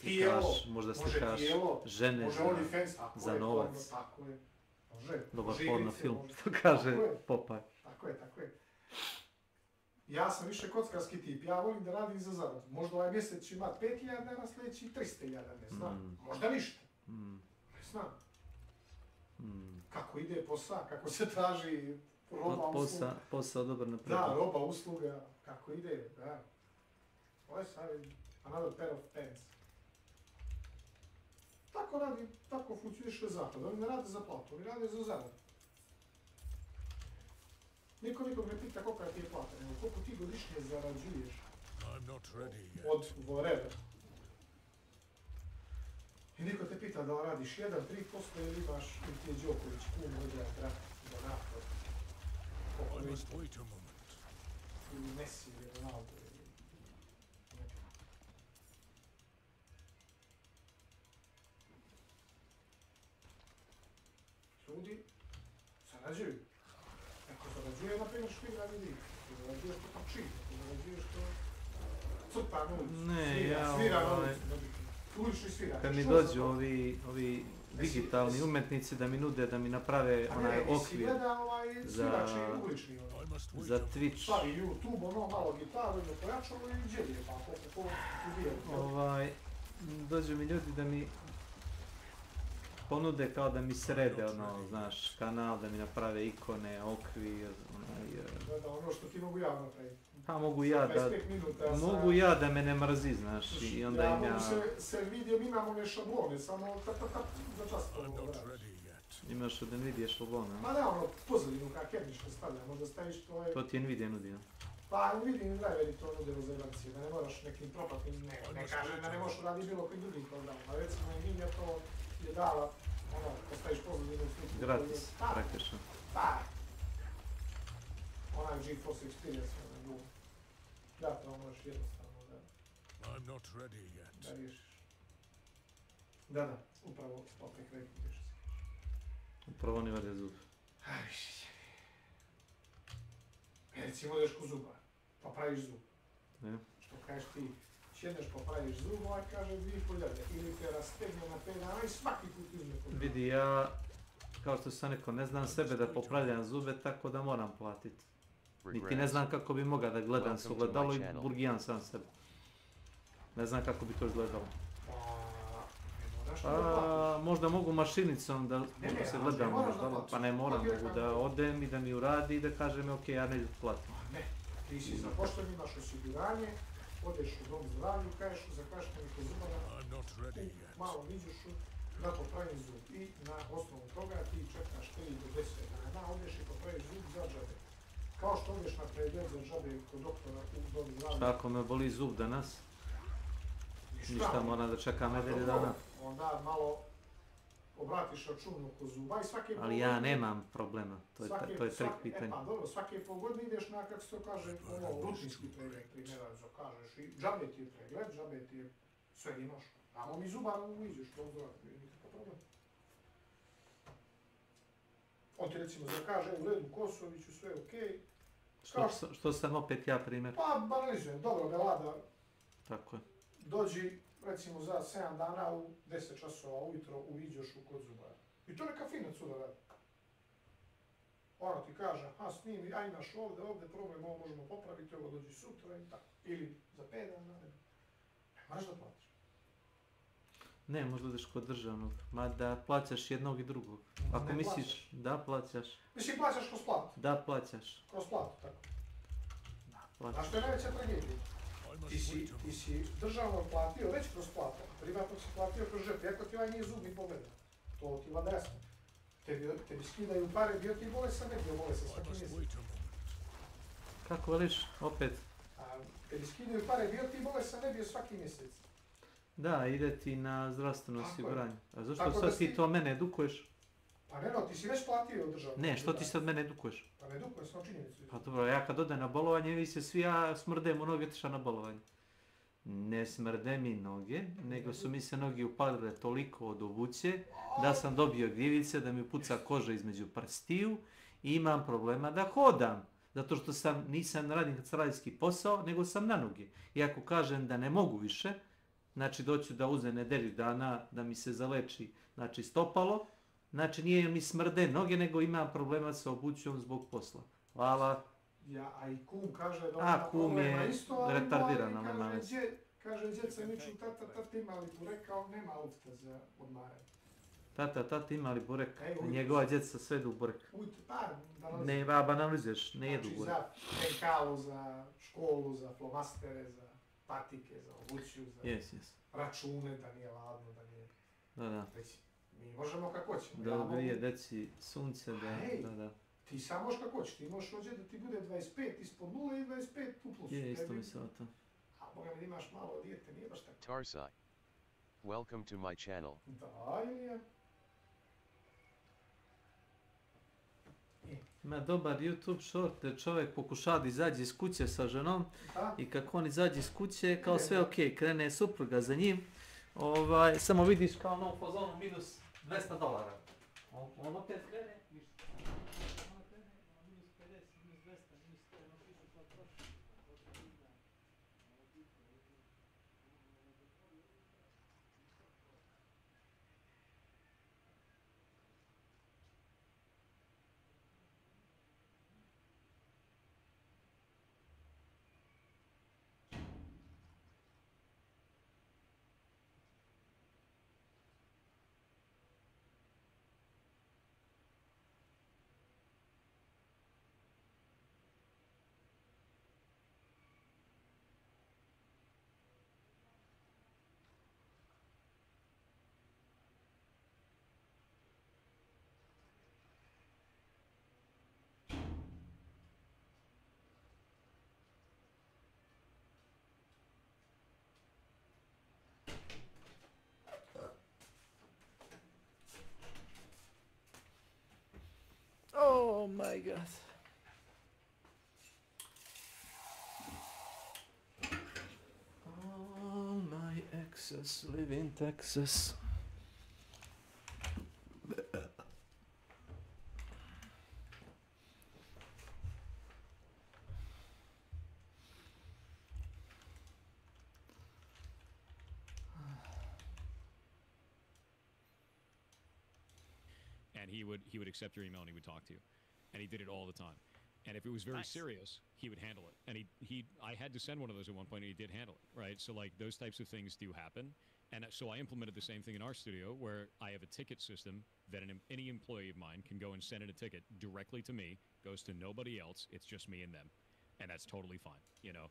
slikaš žene za novac. Tako je. Može. Dobar porno film, što kaže Popaj. Tako je. Ja sam više kockarski tip, ja volim da radim za zaradu. Možda ovaj mjesec će imati 5.000, na sljedeći 300.000, ne znam. Možda ništa. Ne znam. Kako ide posao, kako se traži roba, usluga. Posao dobro napravljen. Da, roba, usluga, kako ide, da. Ovo je sad another pair of pants. Tako funkcioniše zapad. Oni ne rade za platu, oni rade za zaradu. Nikog ne pita kolika ti je plata, nego koliko ti godišnje zarađuješ od whatever. I niko te pita da li radiš 1-3% ili imaš, ili ti je Đoković, kum, odjela, brat, donator. Ili Messi, ili Ronaldo. Ljudi zarađuju. Ako zarađuje, na primjer što igra vidi. Ako zarađuješ to tam čini, ako zarađuješ to crta na ulicu, svira na ulicu, ulični svira. Kad mi dođu ovi digitalni umetnici da mi nude da mi naprave onaj okvir za Twitch. Stavi YouTube, ono malo gitaru ili pojačalo i djelje, pa koliko ubije. Dođu mi ljudi da mi ponude kao da mi srede, znaš, kanal, da mi naprave ikone, okvir, Da, ono što ti mogu ja napraviti. Pa mogu ja da me ne mrzi, znaš, i onda im ja... Ja mogu se Nvidiom imam one šablone, samo za čas to radiš. Imaš od Nvidije šablone? Ma ne, ono, pozadinu kak jedničko stavlja, možda staviš to je... To ti Nvidija nudi, ja? Pa Nvidijini driveri to nude za evancije, da ne moraš nekim propatnim, ne kažem da ne možeš raditi bilo koji drugim programom, a recimo Nvidia to je dala, ono, kad staviš pozadinu u sliku... Gratis, praktično. Da. Onaj GeForce Experience, da, to možeš jednostavno da riješiš. Da, upravo opet rekutiš. Upravo oni vade zub. Recimo ideš kod zuba, pa praviš zub. Ne. Što kažeš ti, sjedneš pa praviš zub, ovaj kaže 2.500 ili te rastegne na 5 dana i svaki put uzme kod zuba. Vidi, ja, kao što sam rekao, ne znam sebe da popravljam zube, tako da moram platiti. Niti ne znam kako bi mogao da gledam s ogledalo i burgijam sam sebe. Ne znam kako bi to izgledalo. Možda mogu mašinicom da se gledamo, pa ne moram, mogu da odem i da mi uradi i da kažem ok, ja neću platim. Ne, ti si zapošten, imaš osiguranje, odeš u dom zdravlju, kažeš za kašnjenje kod zubara, u malom izjušu, da popravi zub i na osnovu toga ti čekaš 3 do 10 dana, odeš i popravi zub za džabe. Kao što odeš na pregled za džabe kod doktora u dom zdravlju. Šta ako me boli zub danas? Ništa, moram da čekam nedelje dana. Onda malo obratiš račun oko zuba i svake ali ja nemam problema, to je trik pitanje. Pa dobro, svake pogodne ideš na, kako se to kaže, rutinski pregled, primjera, kažeš, i džabe ti je pregled, džabe ti je, sve imaš. Tamo mi zubar uviđeš, to zdravlje, nikakav problem. On ti recimo zakaže, u redu Kosoviću, sve je okej. Što sam opet ja primjer? Pa banalizujem, dobro ga lada. Tako je. Dođi, recimo za 7 dana u 10 časova ujutro uviđeš u kod zubara. I to neka finac suda radi. Ono ti kaže, snimi, a imaš ovdje problem, ovo možemo popraviti, ovo dođi sutra i tako. Ili za 5 dana, ne moraš da platiš. Ne, možda ideš kod državnog, mada plaćaš jednog i drugog. Ako misliš da plaćaš... Mislim, plaćaš kroz platu. Da, plaćaš. Kroz platu, tako. Da, plaćaš. Znaš što je najveća tragedija? Ti si državno platio već kroz platu, a privatno si platio kroz žep, iako ti ovaj nije zub ni pogleda. To ti vada jasno. Tebi skidaju pare, bio ti bolesan, ne bio bolesan svaki mjesec. Kako veliš, opet? Tebi skidaju pare, bio ti bolesan, ne bio svaki mjesec. Da, ide ti na zdravstveno osiguranje. A zašto sad ti to mene edukuješ? Pa ne, ti si već platio državno. Ne, što ti sad mene edukuješ? Pa ne edukujem, sam činjenicu. Pa dobro, ja kad odem na bolovanje, vi se svi ja smrdem u noge, otišao na bolovanje. Ne smrde mi noge, nego su mi se noge upalile toliko od obuće, da sam dobio gljivice, da mi puca koža između prstiju i imam problema da hodam. Zato što nisam radim kancelarski posao, nego sam na noge. I ako kažem da ne mogu više, znači doću da uzem nedelju dana da mi se zaleči, znači stopalo, znači nije mi smrde noge, nego imam problema sa obućom zbog posla. Hvala. Ja, a i kum kaže da ona problema isto, ali retardirana, kaže djeca niču, tata ima li burek, kao nema lufta za odmaranje. Tata ima li burek, njegova djeca sve jedu burek. Ne, banalizuješ, ne jedu burek. Znači za penkalu, za školu, za flomastere, za patike, za obuću, za račune, da nije ladno, da nije... Da. Mi možemo kako hoćemo. Da grije deci sunce, da. Ti sam možeš kako hoćeš, ti možeš ovdje da ti bude 25 ispod 0 i 25 u plusu. Je, isto mi se o to. A boga mi imaš malo dijete, nije baš tako. Tarsai. Welcome to my channel. Da, Ilija. Ima dobar YouTube short gdje čovjek pokušava da izađe iz kuće sa ženom i kako on izađe iz kuće, kao sve okej, krene supruga za njim, samo vidiš kao ono u fazonu minus $200. On opet krene, ništa. On krene, minus 50, minus 200, minus 100, ono pišu sva troši. Oh my god. All my exes live in Texas. And he would accept your email and he would talk to you. And he did it all the time. And if it was very Nice. serious, he would handle it. And I had to send one of those at one point, and he did handle it, right? So like those types of things do happen. And so I implemented the same thing in our studio, where I have a ticket system that any employee of mine can go and send in a ticket directly to me, goes to nobody else. It's just me and them, and that's totally fine, you know.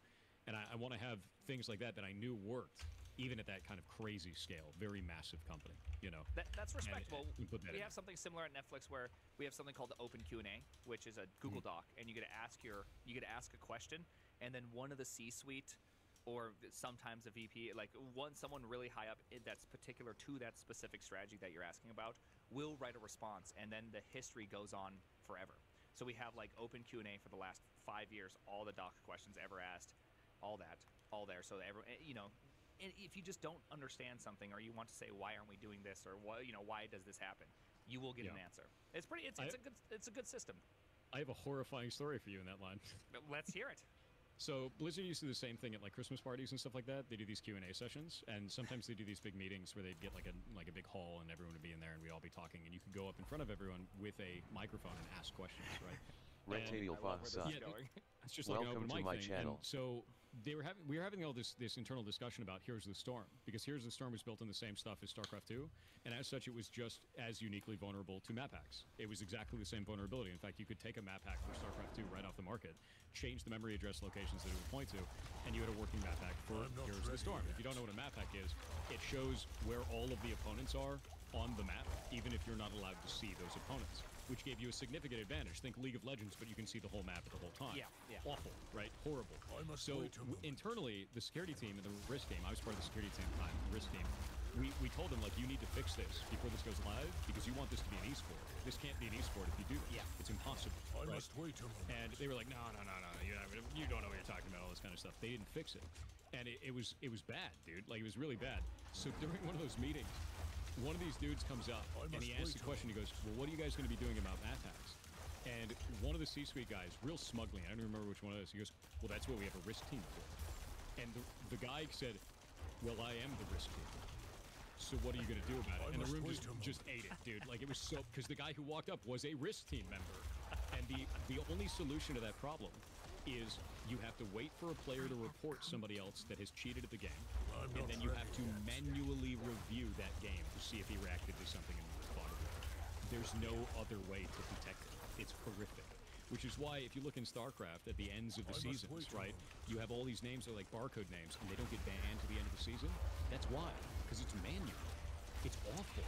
And I want to have things like that I knew worked, even at that kind of crazy scale, very massive company, you know. That's respectable. And put that We in have something similar at Netflix where we have something called the Open Q&A, which is a Google Doc, and you get to ask a question, and then one of the C-suite, or sometimes a VP, like someone really high up that's particular to that specific strategy that you're asking about, will write a response, and then the history goes on forever. So we have like open Q&A for the last 5 years, all the doc questions ever asked, all there. So everyone, you know, and if you just don't understand something, or you want to say why aren't we doing this, or what, you know, why does this happen, you will get an answer. It's a good system. I have a horrifying story for you in that line. Let's hear it. So Blizzard used to do the same thing at like Christmas parties and stuff like that. They do these Q&A sessions, and sometimes they do these big meetings where they'd get like a big hall, and everyone would be in there, and we'd all be talking, and you could go up in front of everyone with a microphone and ask questions, right? It's just like an open mic thing. And so we were having all this internal discussion about Heroes of the Storm, because Heroes of the Storm was built on the same stuff as StarCraft 2, and as such it was just as uniquely vulnerable to map hacks. It was exactly the same vulnerability. In fact, you could take a map hack for StarCraft 2 right off the market, change the memory address locations that it would point to, and you had a working map hack for Heroes of the Storm. If you don't know what a map hack is, it shows where all of the opponents are on the map, even if you're not allowed to see those opponents, which gave you a significant advantage. Think League of Legends, but you can see the whole map at the whole time. Yeah. Awful, right? Horrible. So internally, the security team and the risk team, I was part of the security team at the time, the risk team, we told them, like, you need to fix this before this goes live, because you want this to be an esport. This can't be an esport if you do this. Yeah. It's impossible. I right? must wait a moment. And they were like, no, you don't know what you're talking about, all this kind of stuff. They didn't fix it. And it was bad, dude. Like, it was really bad. So during one of those meetings, one of these dudes comes up, and he asks the question. He goes, well, what are you guys going to be doing about map hacks? And one of the C-suite guys, real smugly, I don't even remember which one it is, he goes, well, that's what we have a risk team for. And the guy said, well, I am the risk team. So what are you going to do about it? And the room just ate it, dude. Like, it was so... Because the guy who walked up was a risk team member. And the only solution to that problem is you have to wait for a player to report somebody else that has cheated at the game, and then you have to manually review that game to see if he reacted to something in the fog of war. There's no other way to detect it. It's horrific. Which is why, if you look in StarCraft at the ends of the seasons, right, you have all these names that are like barcode names, and they don't get banned to the end of the season. That's why, because it's manual. It's awful.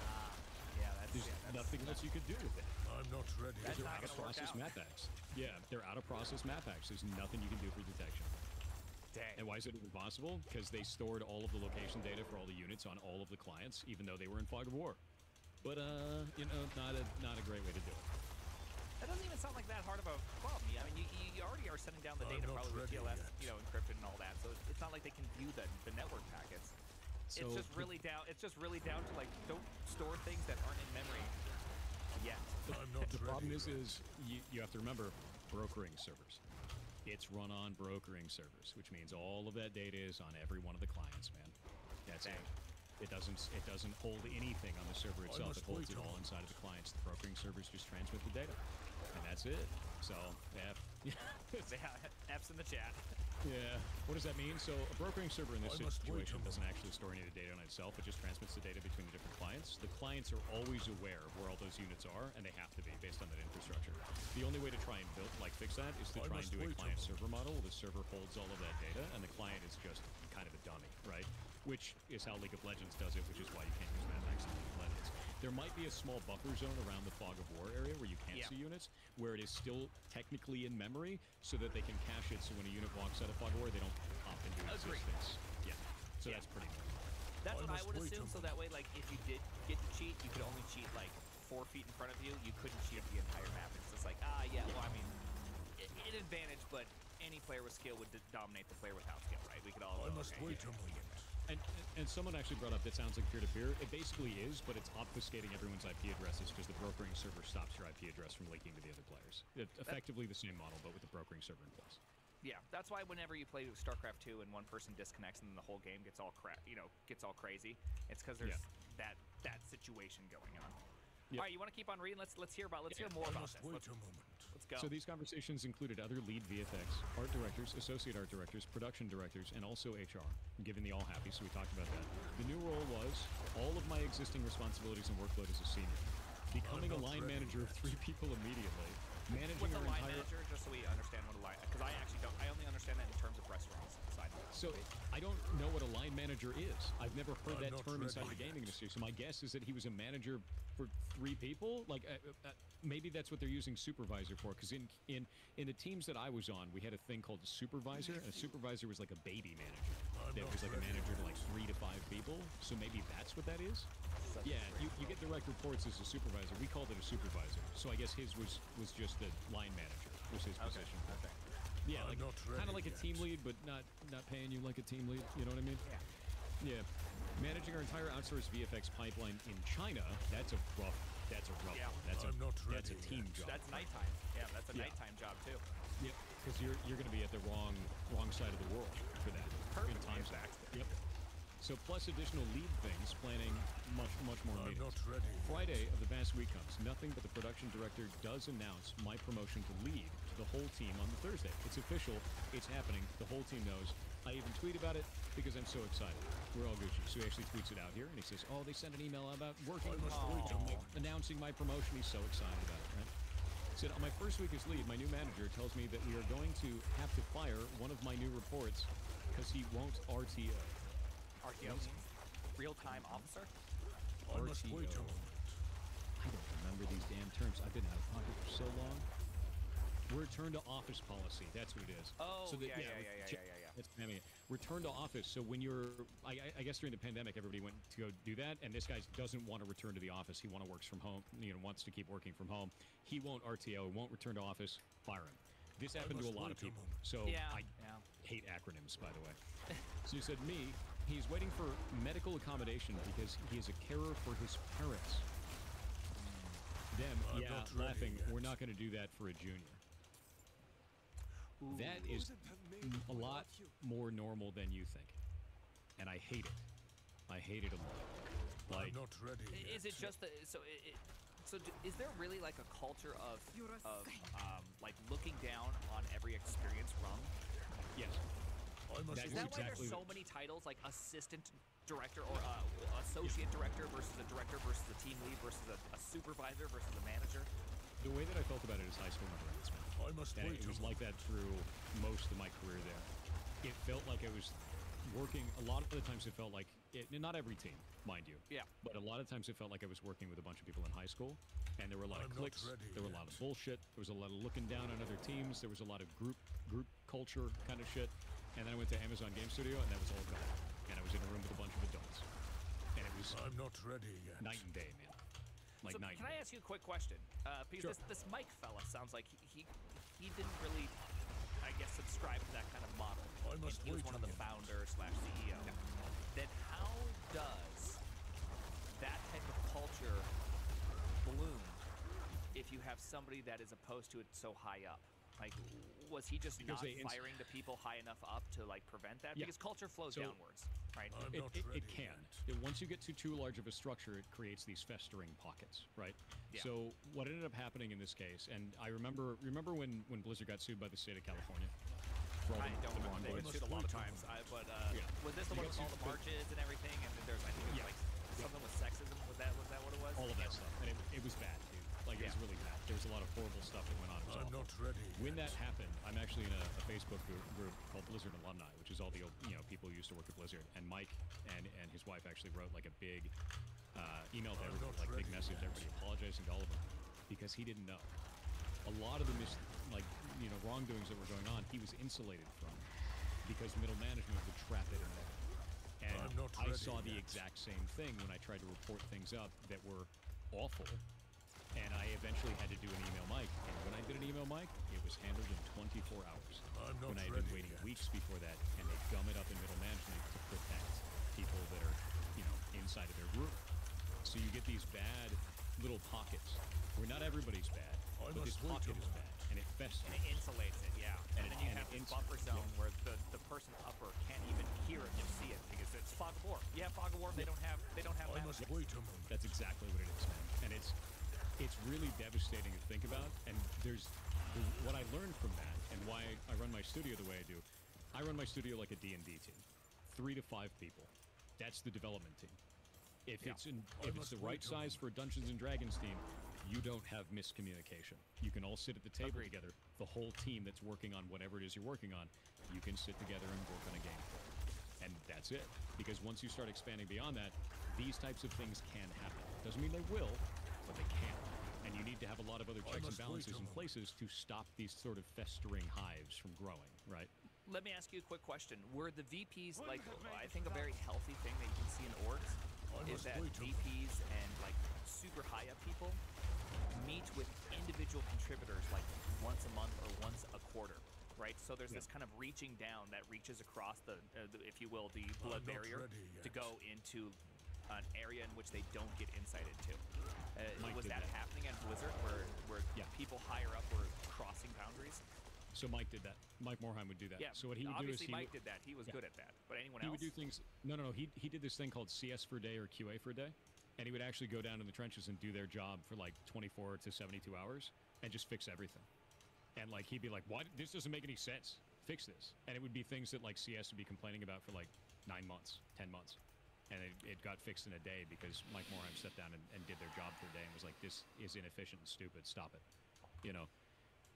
There's nothing else you could do with it. I'm not ready. Because they're out of process map hacks. Yeah, they're out of process map hacks. There's nothing you can do for detection. Dang. And why is it impossible? Because they stored all of the location data for all the units on all of the clients, even though they were in fog of war. But you know, not a great way to do it. That doesn't even sound like that hard of a problem. I mean, you already are sending down the data probably with TLS, you know, encrypted and all that. So it's not like they can view the network packets. So it's just really down. It's just really down to, like, don't store things that aren't in memory yet. The problem is you have to remember brokering servers. It's run on brokering servers, which means all of that data is on every one of the clients, man. That's it. It doesn't hold anything on the server itself. It holds it all inside of the clients. The brokering servers just transmit the data, and that's it. So F's in the chat. Yeah. What does that mean? So a brokering server in this situation doesn't actually store any of the data on itself. It just transmits the data between the different clients. The clients are always aware of where all those units are, and they have to be based on that infrastructure. The only way to try and fix that is to try and do a client server model. The server holds all of that data, and the client is just kind of a dummy, right? Which is how League of Legends does it, which is why you can't use map hacks in League of Legends. There might be a small buffer zone around the fog of war area where you can't see units, where it is still technically in memory, so that they can cache it, so when a unit walks out of fog of war, they don't pop into existence. Yeah. So that's pretty normal. That's what I would assume, so that way, like, if you did get to cheat, you could only cheat, like, 4 feet in front of you. You couldn't cheat the entire map. It's just like, well, I mean, an advantage, but any player with skill would dominate the player without skill, right? We could all... And someone actually brought up that sounds like peer-to-peer. It basically is, but it's obfuscating everyone's IP addresses because the brokering server stops your IP address from leaking to the other players. It's effectively the same model, but with the brokering server in place. Yeah, that's why whenever you play StarCraft 2 and one person disconnects and then the whole game gets all crazy, it's because there's that situation going on. Yep. All right, you want to keep on reading? Let's hear more about this. Let's Let's go. So these conversations included other lead VFX, art directors, associate art directors, production directors, and also HR, given the all happy, so we talked about that. The new role was all of my existing responsibilities and workload as a senior. Becoming a line manager of 3 people immediately. Managing What's a our line entire... manager, just so we understand what a line... Because I actually don't... I only understand that in terms of restaurants. So, I don't know what a line manager is. I've never heard that term inside the gaming industry, so my guess is that he was a manager for 3 people? Like, maybe that's what they're using supervisor for, because in the teams that I was on, we had a thing called a supervisor, and a supervisor was like a baby manager. That was like a manager to like 3 to 5 people, so maybe that's what that is? Yeah, you get direct reports as a supervisor. We called it a supervisor, so I guess his was just the line manager, was his position. Okay. Yeah, like kind of like a team lead, but not paying you like a team lead. You know what I mean? Yeah. Managing our entire outsourced VFX pipeline in China. That's a rough. That's a rough. Yeah. That's a team job. That's nighttime. Yeah, that's a nighttime job too. Yep. Because you're going to be at the wrong side of the world for that. Perfect. In time zone. Yep. So plus additional lead things, planning much more meetings. Friday of the past week comes. Nothing but the production director does announce my promotion to lead to the whole team on the Thursday. It's official. It's happening. The whole team knows. I even tweet about it because I'm so excited. We're all Gucci. So he actually tweets it out here, and he says, "Oh, they sent an email about working, announcing my promotion." He's so excited about it, right? He said, on my first week as lead, my new manager tells me that we are going to have to fire one of my new reports because he won't RTO. RTO means real-time officer? RTO. I don't remember these damn terms. I've been out of pocket for so long. Return to office policy. That's what it is. Oh, so that, yeah. That's return to office. So when you're, I guess during the pandemic, everybody went to go do that, and this guy doesn't want to return to the office. He works from home. Wants to keep working from home. He won't RTO. Won't return to office. Fire him. This happened to a lot of people. So I hate acronyms, by the way. So he said, he's waiting for medical accommodation because he is a carer for his parents. Them, laughing. We're not going to do that for a junior. That is a lot more normal than you think, and I hate it. I hate it a lot. Like, I'm not ready yet. Is it just is there really like a culture of like looking down on every experience from? Yes. Is that why there's so many titles like assistant director or associate director versus a director versus a team lead versus a supervisor versus a manager? The way that I felt about it is high school environment. And it was like that through most of my career there. It felt like I was working, a lot of the times it felt like, not every team, mind you. Yeah. But a lot of times it felt like I was working with a bunch of people in high school. And there were a lot of cliques, there were a lot of bullshit, there was a lot of looking down on other teams, there was a lot of group culture kind of shit. And then I went to Amazon Game Studio and that was all gone. And I was in a room with a bunch of adults. And it was I'm not ready yet. Night and day, man. Like night. Can I ask you a quick question? Because this Mike fella sounds like he didn't really, I guess, subscribe to that kind of model. He was one of the founders / CEO. Then how does that type of culture bloom if you have somebody that is opposed to it so high up? Like, was he just not firing the people high enough up to like prevent that? Because culture flows downwards, right? It can. Once you get to too large of a structure, it creates these festering pockets, right? Yeah. So what ended up happening in this case, and I remember when Blizzard got sued by the state of California. I don't remember. They got sued a lot of times. Was this the one with all the marches and everything? And then there's, I think, it was like something with sexism. Was that what it was? All of that stuff, and it was bad, dude. Like, it was really bad. There was a lot of horrible stuff that went on. I'm not ready When that happened, I'm actually in a Facebook group called Blizzard Alumni, which is all the people who used to work at Blizzard. And Mike and his wife actually wrote like a big email to everybody, like big message to everybody, apologizing to all of them because he didn't know. A lot of the wrongdoings that were going on, he was insulated from because middle management would trap it in there. And I saw the exact same thing when I tried to report things up that were awful. And I eventually had to do an email Mike. And when I did an email Mike, it was handled in 24 hours. When I had been waiting weeks before that, and they gum it up in middle management to protect people that are, inside of their group. So you get these bad little pockets where not everybody's bad, but this pocket is bad, and it festers. And it insulates it, yeah. And then you have this buffer zone where the person upper can't even hear it or see it because it's fog of war. Yeah, fog of war. They don't have maps. That's exactly what it is, man. And it's really devastating to think about, and there's what I learned from that and why I run my studio the way I do, I run my studio like a D&D team. 3 to 5 people. That's the development team. If it's the right size for a Dungeons and Dragons team, you don't have miscommunication. You can all sit at the table together. The whole team that's working on whatever it is you're working on, you can sit together and work on a game for it. And that's it. Because once you start expanding beyond that, these types of things can happen. Doesn't mean they will, but they can. And you need to have a lot of other checks and balances in places to stop these sort of festering hives from growing, right? Let me ask you a quick question. Were the VPs, like, I think a very healthy thing that you can see in orgs is that VPs and, like, super high-up people meet with individual contributors, like, once a month or once a quarter, right? So there's this kind of reaching down that reaches across the if you will, the blood barrier to go into an area in which they don't get insight into. Was that happening at Blizzard, where people higher up were crossing boundaries? So Mike did that. Mike Morheim would do that. Yeah, so what he would obviously do is Mike did that. He was good at that. But anyone else? He would do things. No. He did this thing called CS for a day or QA for a day, and he would actually go down in the trenches and do their job for like 24 to 72 hours and just fix everything. And like he'd be like, "What? This doesn't make any sense. Fix this." And it would be things that like CS would be complaining about for like 9 months, 10 months. And it got fixed in a day because Mike Morheim sat down and did their job for a day and was like, "This is inefficient and stupid. Stop it." You know.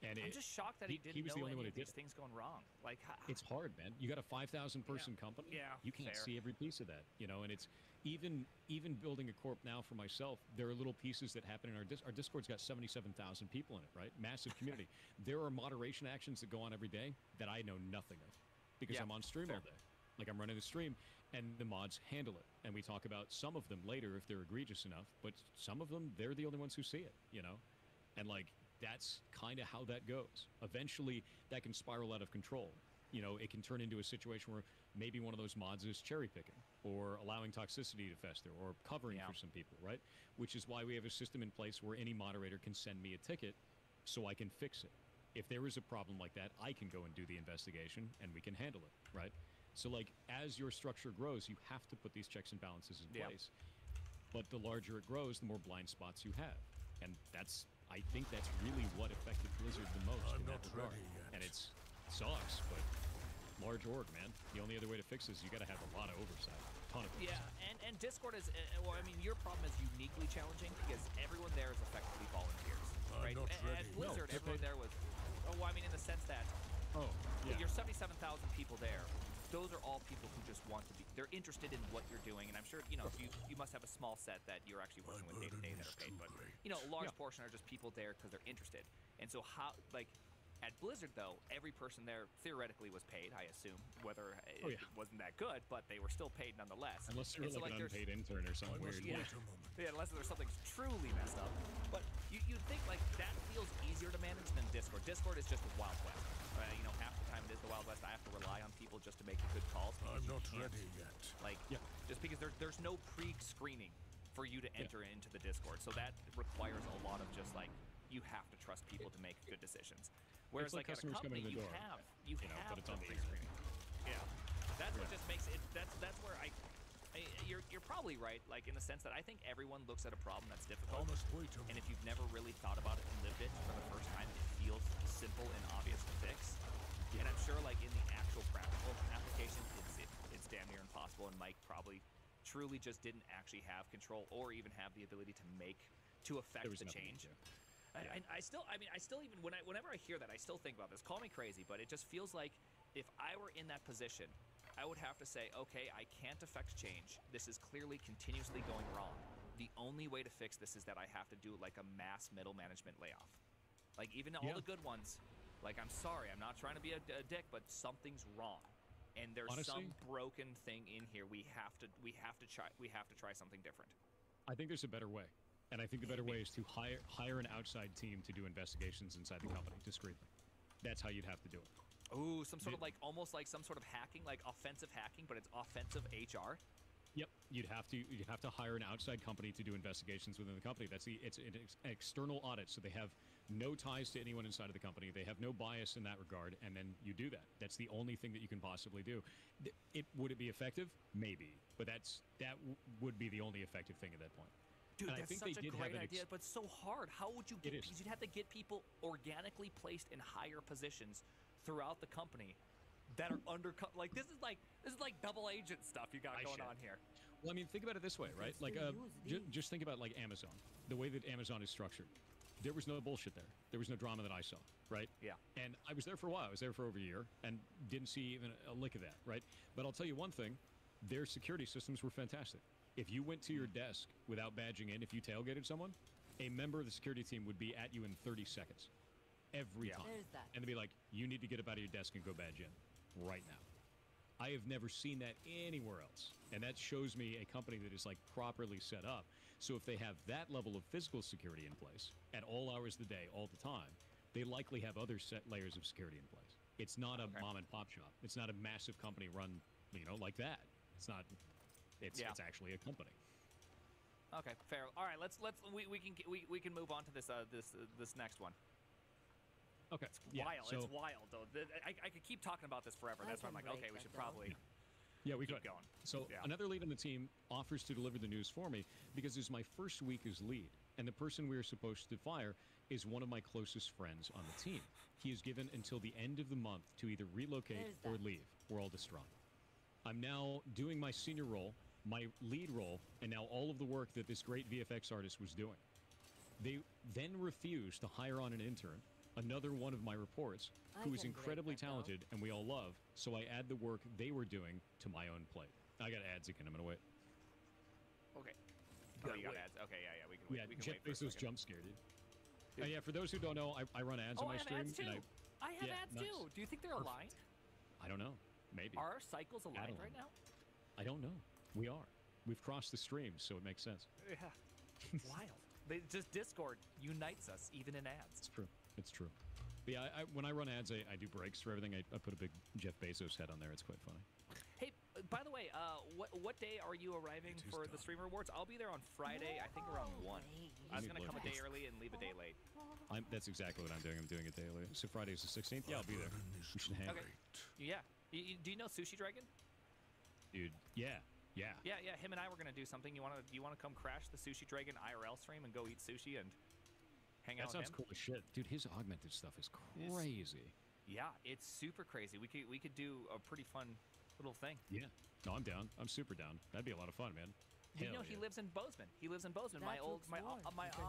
And I'm just shocked that he didn't was the know only one any who of these did it. things going wrong. Like, It's hard, man. You got a 5,000 person company. Yeah, You can't fair. see every piece of that, you know. And it's even building a corp now for myself. There are little pieces that happen in our Discord's got 77,000 people in it, right? Massive community. There are moderation actions that go on every day that I know nothing of because I'm on stream all day. Like I'm running the stream, and the mods handle it. And we talk about some of them later if they're egregious enough, but some of them, they're the only ones who see it, you know? And like, that's kind of how that goes. Eventually, that can spiral out of control. You know, it can turn into a situation where maybe one of those mods is cherry picking or allowing toxicity to fester or covering for some people, right? Which is why we have a system in place where any moderator can send me a ticket so I can fix it. If there is a problem like that, I can go and do the investigation and we can handle it, right? So like, as your structure grows, you have to put these checks and balances in place. But the larger it grows, the more blind spots you have. And I think that's really what affected Blizzard the most in that regard. And it sucks, but large org, man. The only other way to fix this is you got to have a lot of oversight, a ton of oversight. Yeah, and Discord is, well, I mean, your problem is uniquely challenging because everyone there is effectively volunteers, right? At Blizzard, everyone there was, well, I mean, in the sense that you're 77,000 people there. Those are all people who just want to be, they're interested in what you're doing. And I'm sure, you know, you must have a small set that you're actually working with day to day that are paid. But, you know, a large portion are just people there because they're interested. And so how, like, at Blizzard, though, every person there theoretically was paid, I assume, whether it wasn't that good, but they were still paid nonetheless. Unless you're like an unpaid intern or something weird. Yeah, unless there's something truly messed up. But you'd think, like, that feels easier to manage than Discord. Discord is just the Wild West. You know, half the time it is the Wild West. I have to rely on people just to make good calls. I'm not ready yet. Like, just because there's no pre-screening for you to enter into the Discord. So that requires a lot of just, like, you have to trust people to make good decisions. Whereas, like, at a company, you have but it's on pre-screening. Yeah. That's what just makes it, that's where you're probably right, like, in the sense that I think everyone looks at a problem that's difficult, and if you've never really thought about it and lived it for the first time, it feels simple and obvious to fix. And I'm sure, like, in the actual practical application, it's damn near impossible, and Mike probably truly just didn't actually have control or even have the ability to affect the change. I still even, whenever I hear that, I still think about this. Call me crazy, but it just feels like if I were in that position, I would have to say, okay, I can't affect change. This is clearly continuously going wrong. The only way to fix this is that I have to do like a mass middle management layoff. Like even all the good ones, like I'm sorry, I'm not trying to be a dick, but something's wrong. And there's some broken thing in here. We have to try something different. I think there's a better way. And I think the better way is to hire an outside team to do investigations inside the company discreetly. That's how you'd have to do it. Ooh, some sort of like, almost like some sort of hacking, like offensive hacking, but it's offensive HR. Yep, you'd have to hire an outside company to do investigations within the company. It's an external audit, so they have no ties to anyone inside of the company. They have no bias in that regard, and then you do that. That's the only thing that you can possibly do. Would it be effective? Maybe, but that would be the only effective thing at that point. Dude, And I that's think such they a did have great an idea, but it's so hard. How would you get, It is. because you'd have to get people organically placed in higher positions throughout the company that are like this is like double agent stuff you got going on here. Well, I mean, think about it this way, right? Like, just think about like Amazon, the way that Amazon is structured. There was no bullshit there. There was no drama that I saw, right? Yeah. And I was there for a while. I was there for over a year and didn't see even a lick of that, right? But I'll tell you one thing, their security systems were fantastic. If you went to your desk without badging in, if you tailgated someone, a member of the security team would be at you in 30 seconds. Every time. There's that. And they'd be like, you need to get up out of your desk and go badge in right now. I have never seen that anywhere else. And that shows me a company that is like properly set up. So if they have that level of physical security in place at all hours of the day, all the time, they likely have other set layers of security in place. It's not a mom and pop shop. It's not a massive company run, like that. It's not. It's actually a company. Okay, fair. All right, we can move on to this next one. Okay. It's wild. It's wild though. I could keep talking about this forever. That's why I'm like, okay, we should probably. Yeah, we keep could. going. So another lead on the team offers to deliver the news for me because it's my first week as lead, and the person we are supposed to fire is one of my closest friends on the team. He is given until the end of the month to either relocate or leave. We're all distraught. I'm now doing my senior role, my lead role, and now all of the work that this great VFX artist was doing. They then refused to hire on an intern, another one of my reports, who is incredibly talented and we all love, so I add the work they were doing to my own plate. I got ads again, I'm gonna wait. Okay. Oh, you got ads. Okay, yeah, we can wait. We can Jeff wait for a Bezos second. jump scared you. Yeah, for those who don't know, I run ads on my stream. Ads too. And I have ads nice. too. Do you think they're aligned? I don't know. Maybe. Are our cycles aligned right now? I don't know. We are. We've crossed the streams, so it makes sense. Yeah. Wild. Just Discord unites us, even in ads. It's true. It's true. But yeah, when I run ads, I do breaks for everything. I put a big Jeff Bezos head on there. It's quite funny. Hey, by the way, what day are you arriving for the Streamer Awards? I'll be there on Friday, I think around 1. I was going to come a day early and leave a day late. That's exactly what I'm doing. I'm doing it daily. So Friday's the 16th? Yeah, I'll be there. We should hang. Okay. Yeah. Do you know Sushi Dragon? Dude, yeah. Yeah, him and I were going to do something. You want to come crash the Sushi Dragon IRL stream and go eat sushi and hang out with him? That sounds cool as shit. Dude, his augmented stuff is crazy. Yeah, it's super crazy. We could do a pretty fun little thing. Yeah. No, I'm down. I'm super down. That'd be a lot of fun, man. He lives in Bozeman. He lives in Bozeman. My alma mater.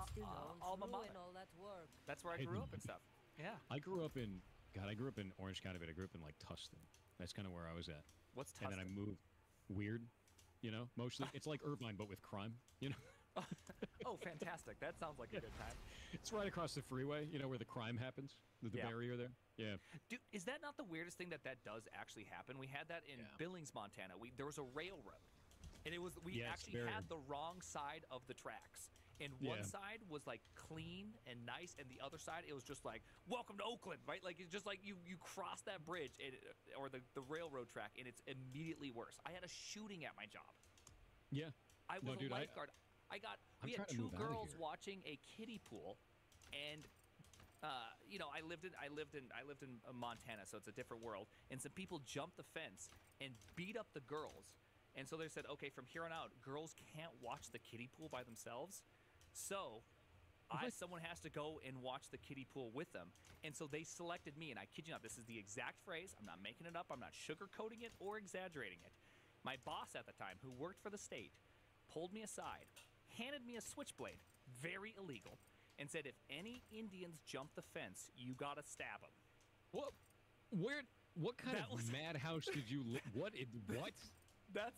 All that work. That's where I grew up and stuff. Yeah. I grew up in Orange County, but I grew up in like Tustin. That's kind of where I was at. What's Tustin? And then I moved. Weird, mostly. It's like Irvine, but with crime, Oh, fantastic. That sounds like a good time. It's right across the freeway, where the crime happens, the barrier there. Yeah. Dude, is that not the weirdest thing that does actually happen? We had that in Billings, Montana. There was a railroad, and we actually had the wrong side of the tracks. And one side was like clean and nice, and the other side it was just like welcome to Oakland, right? Like it's just like you cross that bridge or the railroad track, and it's immediately worse. I had a shooting at my job. Yeah. I was a lifeguard. We had 2 girls watching a kiddie pool, and I lived in Montana, so it's a different world. And some people jumped the fence and beat up the girls, and so they said, okay, from here on out, girls can't watch the kiddie pool by themselves. So, someone has to go and watch the kiddie pool with them. And so they selected me, and I kid you not, this is the exact phrase. I'm not making it up. I'm not sugarcoating it or exaggerating it. My boss at the time, who worked for the state, pulled me aside, handed me a switchblade, very illegal, and said, if any Indians jump the fence, you gotta stab them. What? What kind of madhouse did you live? What? That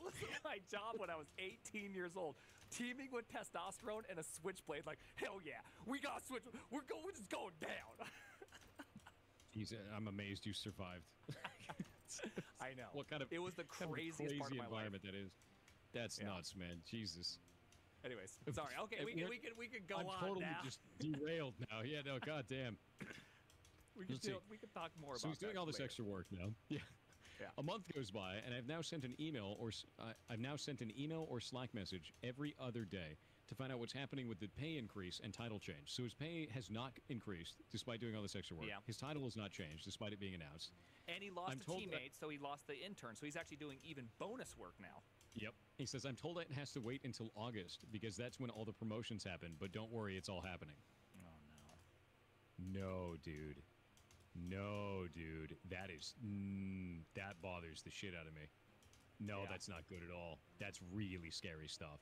was my job when I was 18 years old. Teaming with testosterone and a switchblade, like, hell yeah, we got switch. We're just going down. I'm amazed you survived. I know. What kind of? It was the craziest part of my environment life. that is. That's nuts, man. Jesus. Anyways, sorry. Okay, we can go on I'm totally now. just derailed now. Yeah, no, goddamn. We can talk more about. So he's doing all this later. extra work now. Yeah. A month goes by, and I've now sent an email or Slack message every other day to find out what's happening with the pay increase and title change. So his pay has not increased despite doing all this extra work. Yeah. His title has not changed despite it being announced. And he lost I'm a told teammate, so he lost the intern. So he's actually doing even bonus work now. Yep. He says, I'm told it has to wait until August because that's when all the promotions happen, but don't worry, it's all happening. Oh, no. No, dude. No, dude. That is... that bothers the shit out of me. No, that's not good at all. That's really scary stuff.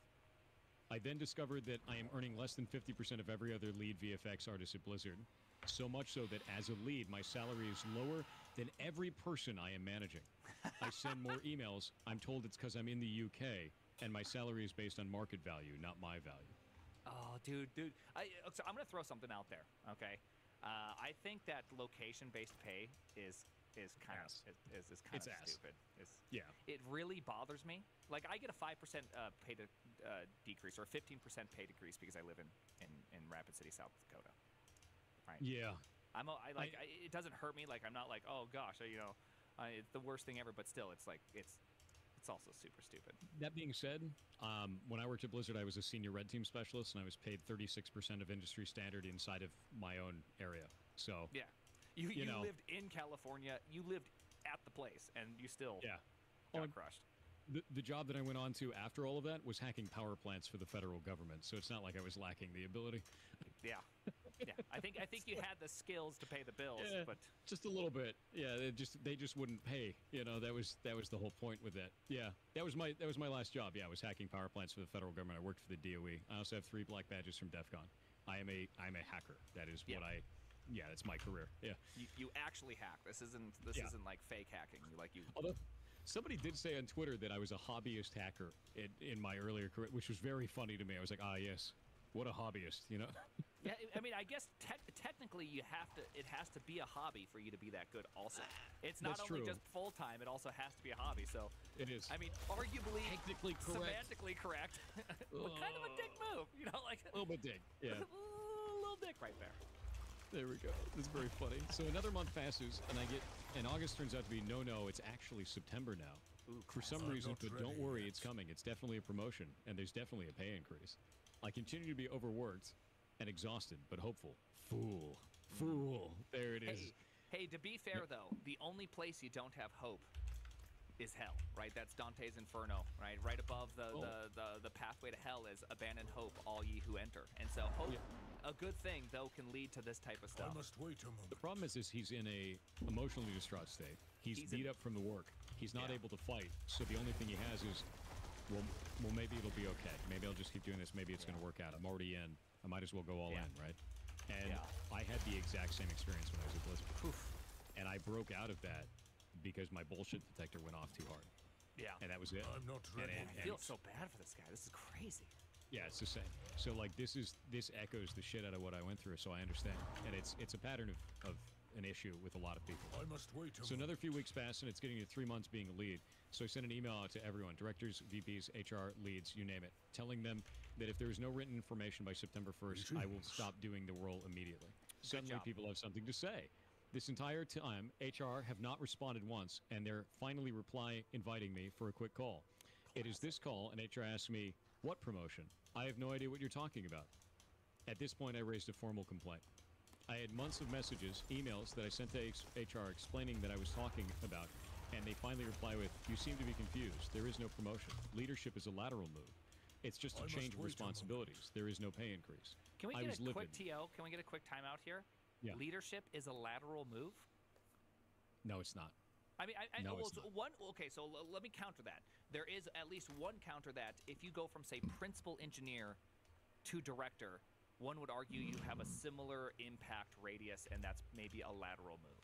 I then discovered that I am earning less than 50% of every other lead VFX artist at Blizzard. So much so that as a lead, my salary is lower than every person I am managing. I send more emails. I'm told it's because I'm in the UK, and my salary is based on market value, not my value. Oh, dude. So I'm going to throw something out there, okay? I think that location-based pay is kind of stupid. It really bothers me. Like, I get a 5% pay decrease or a 15% pay decrease because I live in Rapid City, South Dakota. Right. Yeah. It doesn't hurt me. Like, I'm not like, oh gosh, it's the worst thing ever. But still, it's like it's also super stupid. That being said, when I worked at Blizzard, I was a senior red team specialist, and I was paid 36% of industry standard inside of my own area. So yeah, you lived in California. You lived at the place, and you still got crushed. The job that I went on to after all of that was hacking power plants for the federal government. So it's not like I was lacking the ability. Yeah. Yeah, I think you had the skills to pay the bills, but just a little bit. Yeah, they just wouldn't pay. That was the whole point with that. Yeah, that was my last job. Yeah, I was hacking power plants for the federal government. I worked for the DOE. I also have 3 black badges from DEF CON. I'm a hacker. That is what I. Yeah, that's my career. Yeah. You actually hack. This isn't like fake hacking. Although somebody did say on Twitter that I was a hobbyist hacker in my earlier career, which was very funny to me. I was like, yes. What a hobbyist, Yeah, I mean, I guess technically it has to be a hobby for you to be that good also. It's not only just full-time, it also has to be a hobby, so... It is. I mean, arguably, technically correct. Semantically correct, but kind of a dick move, like... A little bit dick, yeah. A little dick right there. There we go. That's very funny. So another month passes, and August turns out to be no, it's actually September now. Ooh, for some reason, but don't worry, it's coming. It's definitely a promotion, and there's definitely a pay increase. I continue to be overworked and exhausted, but hopeful. Fool. There it is. Hey, to be fair, though, the only place you don't have hope is hell, right? That's Dante's Inferno, right? Right above the pathway to hell is abandon hope, all ye who enter. And so hope, a good thing, though, can lead to this type of stuff. I must wait a moment. The problem is he's in a emotionally distraught state. He's beat up from the work. He's not able to fight, so the only thing he has is... Well, maybe it'll be okay. Maybe I'll just keep doing this. Maybe it's going to work out. I'm already in. I might as well go all in, right? And I had the exact same experience when I was at Blizzard. Oof. And I broke out of that because my bullshit detector went off too hard. Yeah. And that was it. I'm not ready. I feel so bad for this guy. This is crazy. Yeah, it's the same. So, like, this echoes the shit out of what I went through, so I understand. And it's a pattern of an issue with a lot of people. I must wait a So another few weeks pass, and it's getting to 3 months being a lead. So I sent an email out to everyone, directors, VPs, HR, leads, you name it, telling them that if there is no written information by September 1st, I will stop doing the role immediately. Suddenly people have something to say. This entire time, HR have not responded once, and they're finally inviting me for a quick call. It is this call, and HR asks me, what promotion? I have no idea what you're talking about. At this point, I raised a formal complaint. I had months of messages, emails that I sent to HR explaining that I was talking about, and they finally reply with, you seem to be confused. There is no promotion. Leadership is a lateral move. It's just a change of responsibilities. There is no pay increase. Can we get a quick TO? Can we get a quick timeout here? Yeah. Leadership is a lateral move? No, it's not. I mean, so let me counter that. There is at least one counter that if you go from, say, principal engineer to director, one would argue you have a similar impact radius, and that's maybe a lateral move.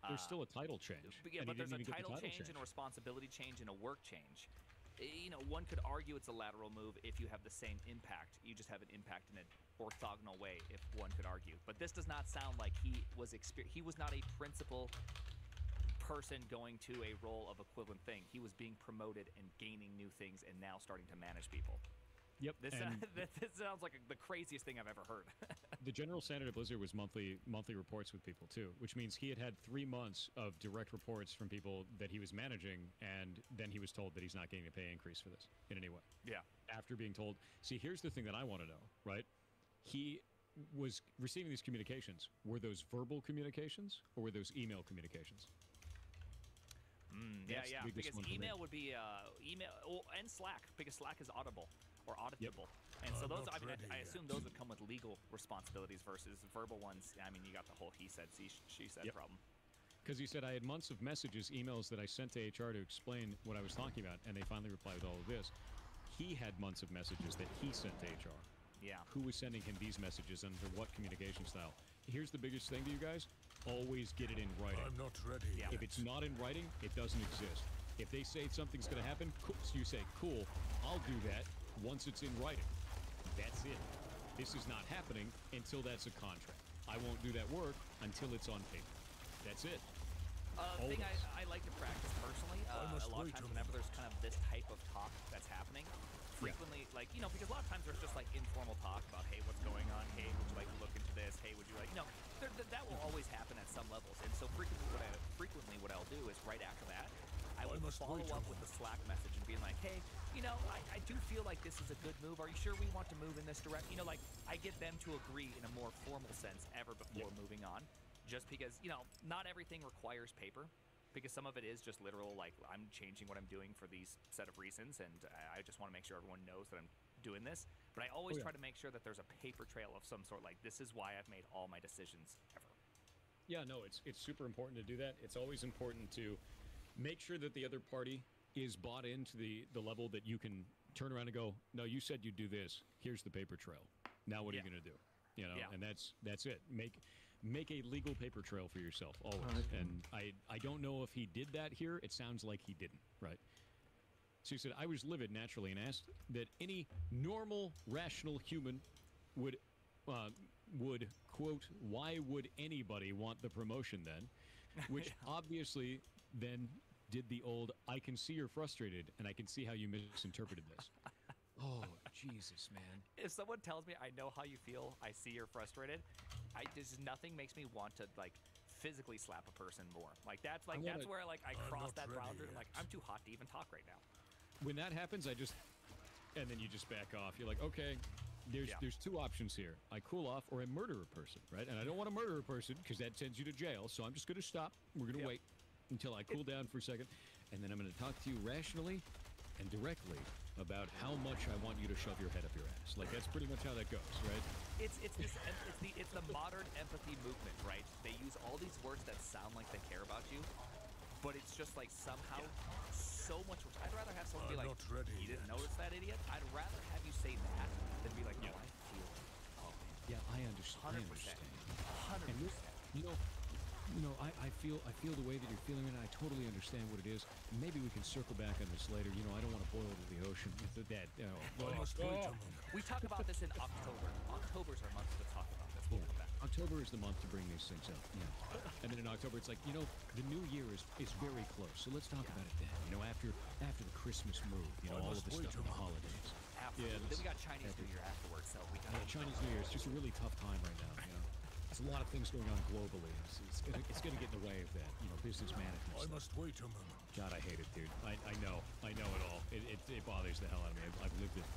There's still a title change. But there's a title change and a responsibility change and a work change. One could argue it's a lateral move if you have the same impact. You just have an impact in an orthogonal way, if one could argue. But this does not sound like he was not a principal person going to a role of equivalent thing. He was being promoted and gaining new things and now starting to manage people. Yep. This sounds like the craziest thing I've ever heard. The general standard at Blizzard was monthly reports with people too, which means he had 3 months of direct reports from people that he was managing, and then he was told that he's not getting a pay increase for this in any way. Yeah. After being told, see, here's the thing that I want to know, right? He was receiving these communications. Were those verbal communications or were those email communications? Yeah. Because email would be email and Slack, because Slack is audible or auditable. And so those, I assume those would come with legal responsibilities versus verbal ones. I mean, you got the whole he said, she said problem. Because he said, I had months of messages, emails that I sent to HR to explain what I was talking about, and they finally replied with all of this. He had months of messages that he sent to HR. Yeah. Who was sending him these messages and under what communication style? Here's the biggest thing to you guys. Always get it in writing. I'm not ready yet. If it's not in writing, it doesn't exist. If they say something's going to happen, you say, cool, I'll do that once it's in writing. That's it. This is not happening until that's a contract. I won't do that work until it's on paper. That's it. The thing I like to practice personally, a lot of times whenever there's kind of this type of talk that's happening, frequently, like, you know, because a lot of times there's just like informal talk about, hey, what's going on? Hey, would you like to look into this? Hey, would you like, you know, that will always happen at some levels. And so frequently what I'll do is right after that, I will follow up with a Slack message and being like, hey, you know, I do feel like this is a good move. Are you sure we want to move in this direction? You know, like, I get them to agree in a more formal sense ever before moving on. Just because, you know, not everything requires paper, because some of it is just literal, like, I'm changing what I'm doing for these set of reasons, and I just want to make sure everyone knows that I'm doing this. But I always try to make sure that there's a paper trail of some sort, like, this is why I've made all my decisions ever. Yeah, no, it's super important to do that. It's always important to make sure that the other party is bought into the level that you can turn around and go, no, you said you'd do this. Here's the paper trail. Now what are you going to do? You know, and that's it. Make a legal paper trail for yourself, always. And I don't know if he did that here. It sounds like he didn't, right? So he said, I was livid naturally and asked that any normal, rational human would, quote, why would anybody want the promotion then? Which obviously then did the old, I can see you're frustrated and I can see how you misinterpreted this. Oh, Jesus, man. If someone tells me I know how you feel, I see you're frustrated, nothing makes me want to, like, physically slap a person more. Like, that's where, like, I cross that boundary. I'm like, I'm too hot to even talk right now. When that happens, and then you just back off. You're like, okay, there's two options here. I cool off or I murder a person, right? And I don't want to murder a person because that sends you to jail. So I'm just going to stop. We're going to wait until I cool down for a second. And then I'm going to talk to you rationally and directly about how much I want you to shove your head up your ass. Like, that's pretty much how that goes, right? It's the modern empathy movement, right? They use all these words that sound like they care about you, but it's just like somehow so much. I'd rather have someone be like, "You didn't notice that, idiot." I'd rather have you say that than be like, "No, I feel it." Oh, yeah, I understand. 100%. And you know, I feel the way that you're feeling it, and I totally understand what it is. Maybe we can circle back on this later. You know, I don't want to boil to the ocean with that. We talk about this in October. October's our month to talk about this. We'll come back. October is the month to bring these things up. Yeah. And then in October, it's like, you know, the new year is very close. So let's talk about it then. You know, after the Christmas move, you know, all of the stuff in the holidays. Absolutely. Then we got Chinese New Year afterwards. So we got Chinese New Year. It's just a really tough time right now. You know. There's a lot of things going on globally. It's going to get in the way of that, you know, business management. I must wait a moment. God, I hate it, dude. I know it all. It bothers the hell out of me. I've lived it.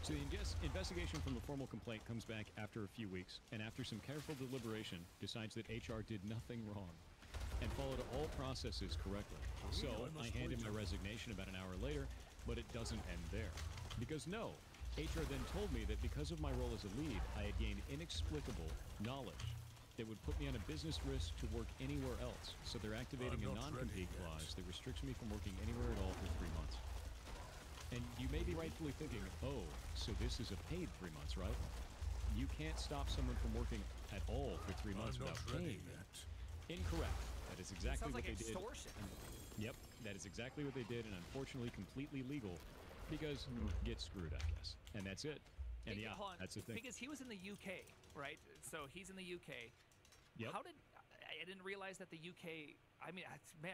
So the investigation from the formal complaint comes back after a few weeks, and after some careful deliberation, decides that HR did nothing wrong and followed all processes correctly. So I hand in my resignation about an hour later, but it doesn't end there. Because no, HR then told me that because of my role as a lead, I had gained inexplicable knowledge that would put me on a business risk to work anywhere else. So they're activating a non-compete clause that restricts me from working anywhere at all for 3 months. And you may be rightfully thinking, oh, so this is a paid 3 months, right? You can't stop someone from working at all for 3 months without paying them. Incorrect. That is exactly what they did. Extortion. Yep, that is exactly what they did, and unfortunately completely legal, because get screwed, I guess. And that's it. And yeah, that's the thing. Because he was in the UK, right? So he's in the UK. Yep. I didn't realize that the UK, I mean,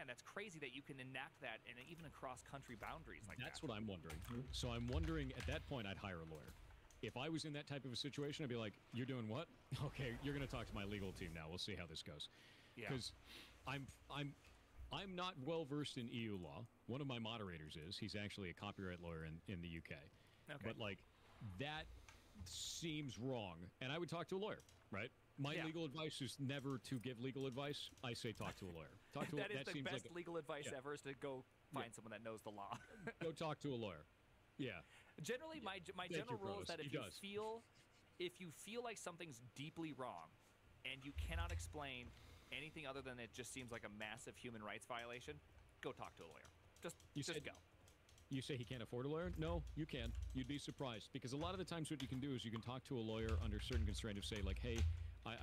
that's crazy that you can enact that and even across country boundaries like That's that. what I'm wondering. So I'm wondering, at that point, I'd hire a lawyer. If I was in that type of a situation, I'd be like, "You're doing what? Okay, you're going to talk to my legal team now. We'll see how this goes." Yeah. Because I'm not well versed in EU law. One of my moderators is. He's actually a copyright lawyer in the UK. Okay. But like, that seems wrong, and I would talk to a lawyer, right? My legal advice is never to give legal advice. I say talk to a lawyer. Talk to That is the seems best like legal advice ever, is to go find someone that knows the law. go talk to a lawyer. Yeah. Generally, my Thank general you, rule is Protos. that He if you feel like something's deeply wrong, and you cannot explain anything other than it just seems like a massive human rights violation, go talk to a lawyer. Just go. You say he can't afford a lawyer? No, you can. You'd be surprised, because a lot of the times what you can do is you can talk to a lawyer under certain constraint of say like, hey,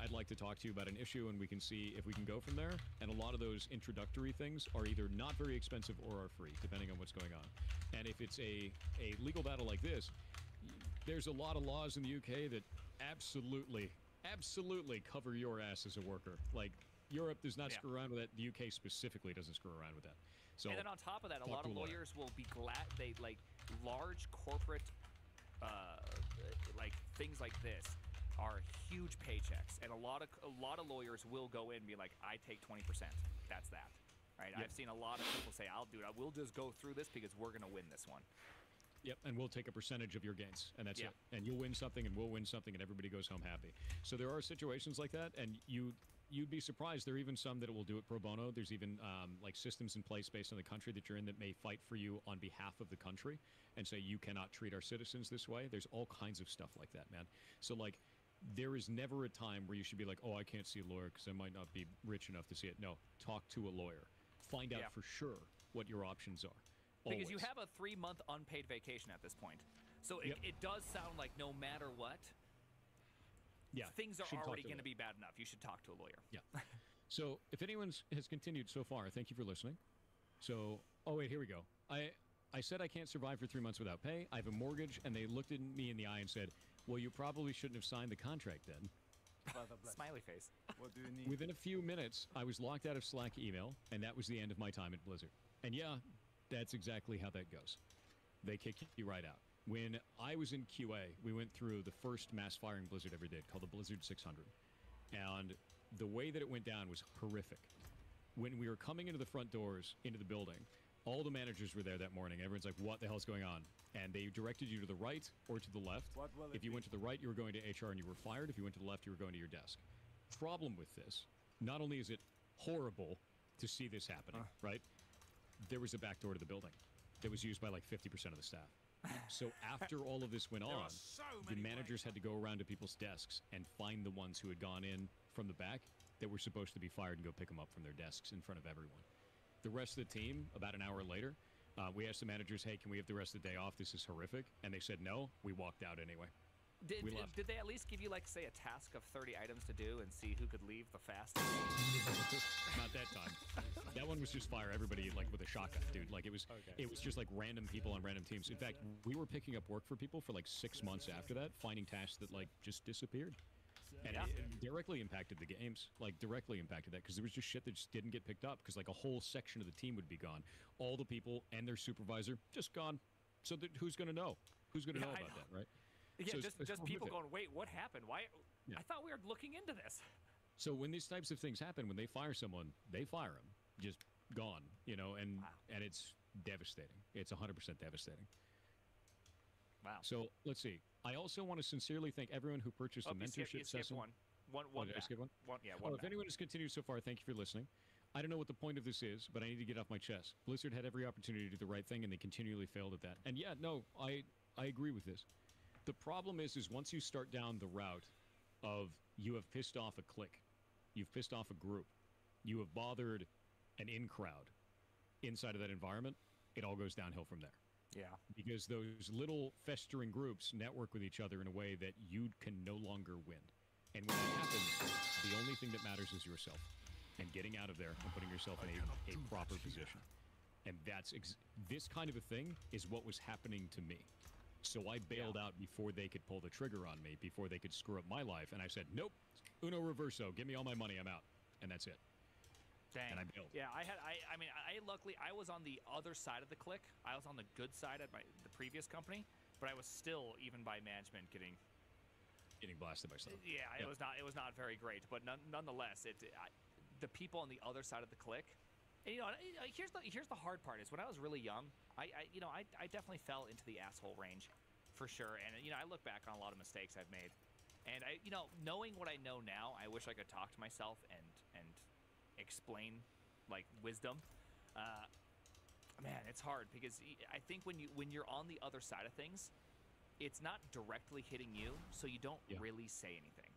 I'd like to talk to you about an issue and we can see if we can go from there. And a lot of those introductory things are either not very expensive or are free, depending on what's going on. And if it's a legal battle like this, there's a lot of laws in the UK that absolutely cover your ass as a worker. Like, Europe does not screw around with that. The UK specifically doesn't screw around with that. So, and then on top of that, a lot of lawyers will be glad large corporate like things like this are huge paychecks, and a lot of lawyers will go in and be like, I take 20%. That's that, right? Yep. I've seen a lot of people say, we'll just go through this because we're gonna win this one. Yep, and we'll take a percentage of your gains, and that's it. And you'll win something, and we'll win something, and everybody goes home happy. So there are situations like that, and you'd be surprised. There are even some that will do it pro bono. There's even like systems in place based on the country that you're in that may fight for you on behalf of the country and say you cannot treat our citizens this way. There's all kinds of stuff like that, man. So like, there is never a time where you should be like, oh, I can't see a lawyer because I might not be rich enough to see it. No, talk to a lawyer. Find out for sure what your options are. Always. Because you have a 3-month unpaid vacation at this point. So it does sound like no matter what, things are already going to be bad enough. You should talk to a lawyer. Yeah. So if anyone has continued so far, thank you for listening. So, oh wait, here we go. I said I can't survive for 3 months without pay. I have a mortgage, and they looked at me in the eye and said, well, you probably shouldn't have signed the contract then. Smiley face. What do you need? Within a few minutes, I was locked out of Slack email, and that was the end of my time at Blizzard. And yeah, that's exactly how that goes. They kick you right out. When I was in QA, we went through the first mass firing Blizzard ever did, called the Blizzard 600. And the way that it went down was horrific. When we were coming into the front doors, into the building, all the managers were there that morning. Everyone's like, what the hell's going on? And they directed you to the right or to the left. If you went to the right, you were going to HR and you were fired. If you went to the left, you were going to your desk. Problem with this, not only is it horrible to see this happening, right? There was a back door to the building that was used by like 50% of the staff. So after all of this went on, the managers had to go around to people's desks and find the ones who had gone in from the back that were supposed to be fired and go pick them up from their desks in front of everyone. The rest of the team, about an hour later, we asked the managers, hey, can we have the rest of the day off? This is horrific. And they said no. We walked out anyway. Did they at least give you, like, say, a task of 30 items to do and see who could leave the fastest? Not that time. That one was just fire everybody, like, with a shotgun, dude. Like, it was just, like, random people on random teams. In fact, we were picking up work for people for, like, 6 months after that, finding tasks that, like, just disappeared. And it directly impacted the games, like directly impacted that, because there was just shit that just didn't get picked up, because like a whole section of the team would be gone. All the people and their supervisor just gone. So who's going to know? Who's going to know about that, right? Yeah, so just people going, wait, what happened? Why? I thought we were looking into this. So when these types of things happen, when they fire someone, they fire them. Just gone, you know, and it's devastating. It's 100% devastating. Wow. So let's see. I also want to sincerely thank everyone who purchased a mentorship session. One did I skip one? One if anyone has continued so far, thank you for listening. I don't know what the point of this is, but I need to get off my chest. Blizzard had every opportunity to do the right thing, and they continually failed at that. And yeah, no, I agree with this. The problem is once you start down the route of you have pissed off a clique, you've pissed off a group, you have bothered an in-crowd inside of that environment, it all goes downhill from there. Yeah. Because those little festering groups network with each other in a way that you can no longer win. And when that happens, the only thing that matters is yourself and getting out of there and putting yourself in a proper position. And that's this kind of a thing is what was happening to me. So I bailed out before they could pull the trigger on me, before they could screw up my life. And I said, nope, uno reverso, give me all my money, I'm out. And that's it. Dang. And I bailed. Yeah, I mean, luckily, I was on the other side of the click. I was on the good side at the previous company, but I was still, even by management, getting blasted by stuff. Yeah, it was not very great, but nonetheless, the people on the other side of the click. And, here's the hard part is when I was really young, I definitely fell into the asshole range, for sure. And I look back on a lot of mistakes I've made, and knowing what I know now, I wish I could talk to myself and explain like wisdom. Man, it's hard because I think when you're on the other side of things, it's not directly hitting you, so you don't really say anything.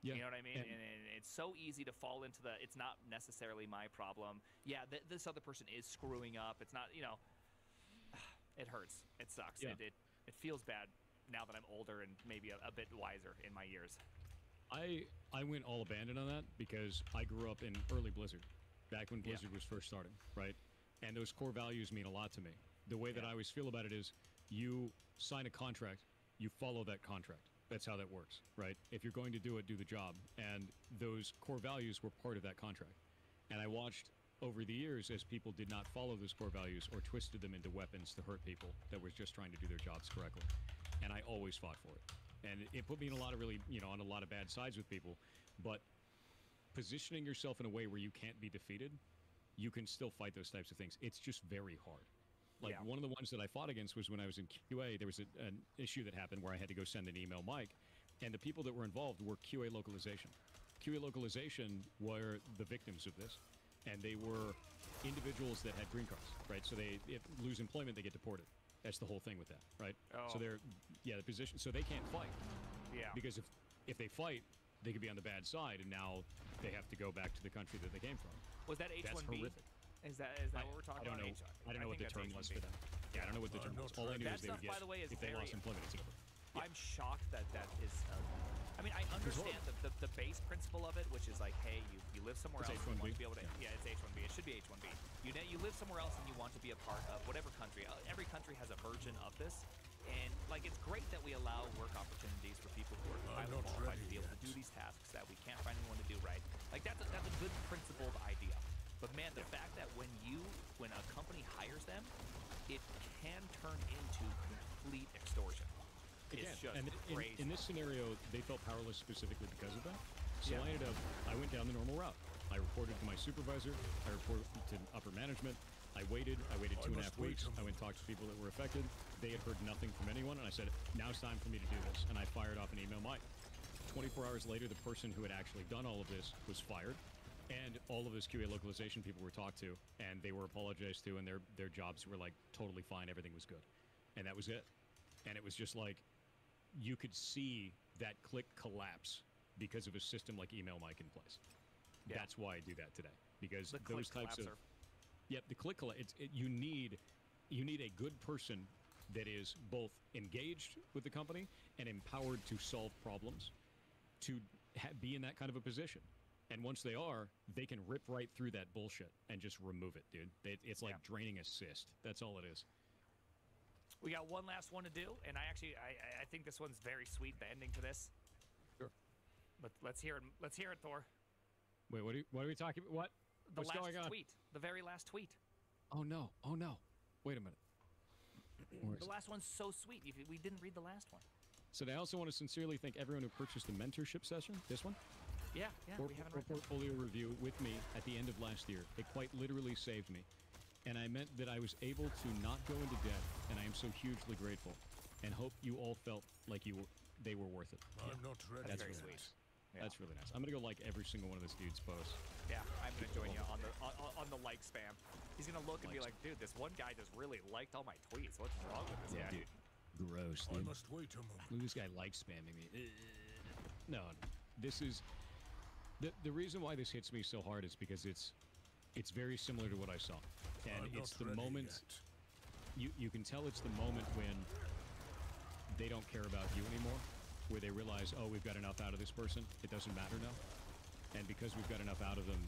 Yeah. You know what I mean? And it's so easy to fall into it's not necessarily my problem. Yeah, this other person is screwing up. It's not, it hurts. It sucks. Yeah. It feels bad now that I'm older and maybe a bit wiser in my years. I went all abandoned on that because I grew up in early Blizzard, back when Blizzard was first starting, right? And those core values mean a lot to me. The way that I always feel about it is you sign a contract, you follow that contract. That's how that works, right? If you're going to do it, do the job. And those core values were part of that contract. And I watched over the years as people did not follow those core values or twisted them into weapons to hurt people that was just trying to do their jobs correctly. And I always fought for it. And it put me in a lot of really, on a lot of bad sides with people. But positioning yourself in a way where you can't be defeated, you can still fight those types of things. It's just very hard. Like, one of the ones that I fought against was when I was in QA, there was an issue that happened where I had to go send an email mic, and the people that were involved were QA localization. QA localization were the victims of this, and they were individuals that had green cards, right? So they lose employment, they get deported. That's the whole thing with that, right? Oh. So they're, the position, so they can't fight. Yeah. Because if they fight, they could be on the bad side, and now they have to go back to the country that they came from. Was that H1B? That's horrific. Is that what we're talking about? I don't know what the term was for that. Yeah, I don't know what the term was. All I knew is they would get, by the way, is if they lost employment, it's over. I'm shocked that is. I mean, I understand the base principle of it, which is like, hey, you live somewhere else, and you want to be able to. Yeah, it's H1B. It should be H1B. You live somewhere else and you want to be a part of whatever country. Every country has a version of this, and like it's great that we allow work opportunities for people who are highly qualified to be able to do these tasks that we can't find anyone to do right. Like that's a good principled idea. But man, the fact that when a company hires them, it can turn into complete extortion. It's just crazy. In this scenario, they felt powerless specifically because of that. So I went down the normal route. I reported to my supervisor. I reported to upper management. I waited 2.5 weeks. I went and talked to people that were affected. They had heard nothing from anyone, and I said, now it's time for me to do this. And I fired off an email mic. 24 hours later, the person who had actually done all of this was fired. And all of those QA localization people were talked to, and they were apologized to, and their jobs were like totally fine. Everything was good, and that was it. And it was just like you could see that click collapse because of a system like email mic in place. Yeah. That's why I do that today, because those types of the click collapse. You need a good person that is both engaged with the company and empowered to solve problems to be in that kind of a position. And once they are, they can rip right through that bullshit and just remove it, dude. It's like draining a cyst. That's all it is. We got one last one to do, and I think this one's very sweet, the ending to this. Sure. But let's hear it. Let's hear it, Thor. Wait, what are we talking about? What's going on? Tweet. The very last tweet. Oh, no. Wait a minute. The last one's so sweet. We didn't read the last one. So I also want to sincerely thank everyone who purchased the mentorship session, this one. Yeah, we haven't read that. Portfolio review with me at the end of last year. It quite literally saved me. And I meant that I was able to not go into debt, and I am so hugely grateful. And hope you all felt like they were worth it. I'm not ready. That's very sweet. Yeah. That's really nice. I'm gonna go like every single one of this dude's posts. Yeah, I'm gonna join you on the like spam. He's gonna look and be like, dude, this one guy just really liked all my tweets. What's wrong with this guy? Dude. Gross, dude. I must wait a moment. Look, this guy likes spamming me. No, this is the reason why this hits me so hard is because it's very similar to what I saw, and it's the moment. You can tell it's the moment when they don't care about you anymore, where they realize, oh, we've got enough out of this person. It doesn't matter now, and because we've got enough out of them,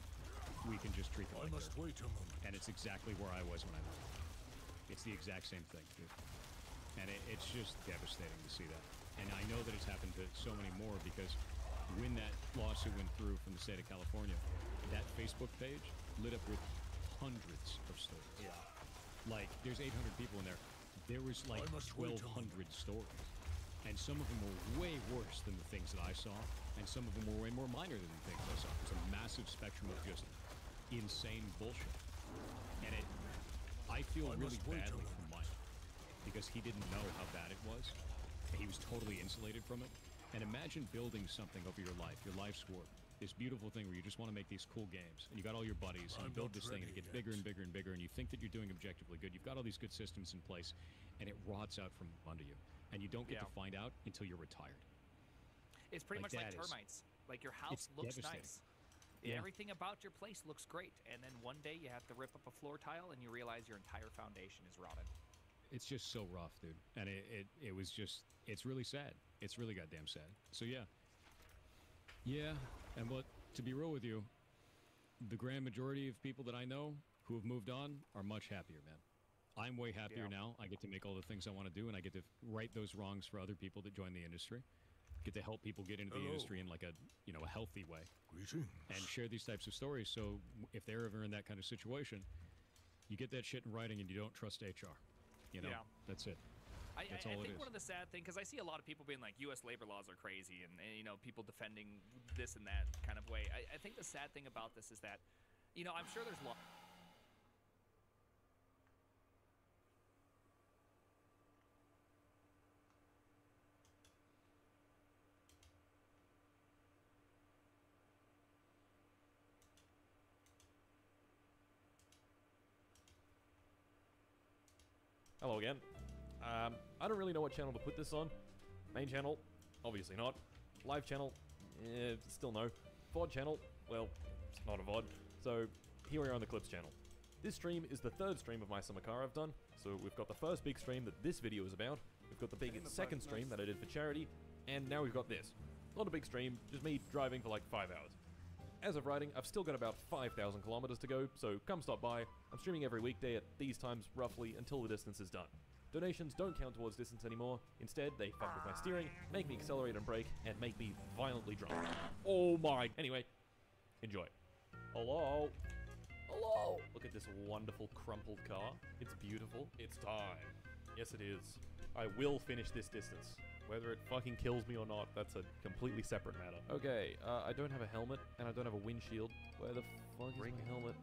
we can just treat them. I must wait a moment. And it's exactly where I was when I left. It's the exact same thing, dude. And it's just devastating to see that. And I know that it's happened to so many more because when that lawsuit went through from the state of California, that Facebook page lit up with hundreds of stories. Yeah. Like, there's 800 people in there. There was like 1,200 stories. And some of them were way worse than the things that I saw, and some of them were way more minor than the things I saw. It was a massive spectrum of just insane bullshit. And I feel really badly for Mike, because he didn't know how bad it was. He was totally insulated from it. And imagine building something over your life's work. This beautiful thing where you just want to make these cool games, and you got all your buddies, and you build this thing, and it gets bigger and bigger and bigger, and you think that you're doing objectively good. You've got all these good systems in place, and it rots out from under you, and you don't get to find out until you're retired. It's pretty much like termites. Like, your house looks nice. Yeah. Everything about your place looks great, and then one day you have to rip up a floor tile, and you realize your entire foundation is rotted. It's just so rough, dude. And it was just, it's really sad. It's really goddamn sad. So yeah. Yeah, and to be real with you, the grand majority of people that I know who have moved on are much happier, man. I'm way happier now. I get to make all the things I want to do, and I get to right those wrongs for other people that join the industry. Get to help people get into the industry in like a healthy way. Greetings. And share these types of stories, so if they're ever in that kind of situation, you get that shit in writing and you don't trust HR. That's it. I That's all it think is. one of the sad things, because I see a lot of people being like, U.S. labor laws are crazy, and people defending this and that kind of way. I think the sad thing about this is that, I'm sure there's law. Hello again. I don't really know what channel to put this on. Main channel? Obviously not. Live channel? Still no. VOD channel? Well, it's not a VOD. So, here we are on the Clips channel. This stream is the third stream of my summer car I've done. So we've got the first big stream that this video is about. We've got the big second stream that I did for charity. And now we've got this. Not a big stream, just me driving for like 5 hours. As of writing, I've still got about 5,000 kilometers to go, so come stop by. I'm streaming every weekday at these times roughly until the distance is done. Donations don't count towards distance anymore. Instead, they fuck with my steering, make me accelerate and brake, and make me violently drunk. Oh my... Anyway, enjoy. Hello? Hello? Look at this wonderful crumpled car. It's beautiful. It's time. Yes, it is. I will finish this distance. Whether it fucking kills me or not, that's a completely separate matter. Okay, I don't have a helmet, and I don't have a windshield. Where the fuck is my helmet?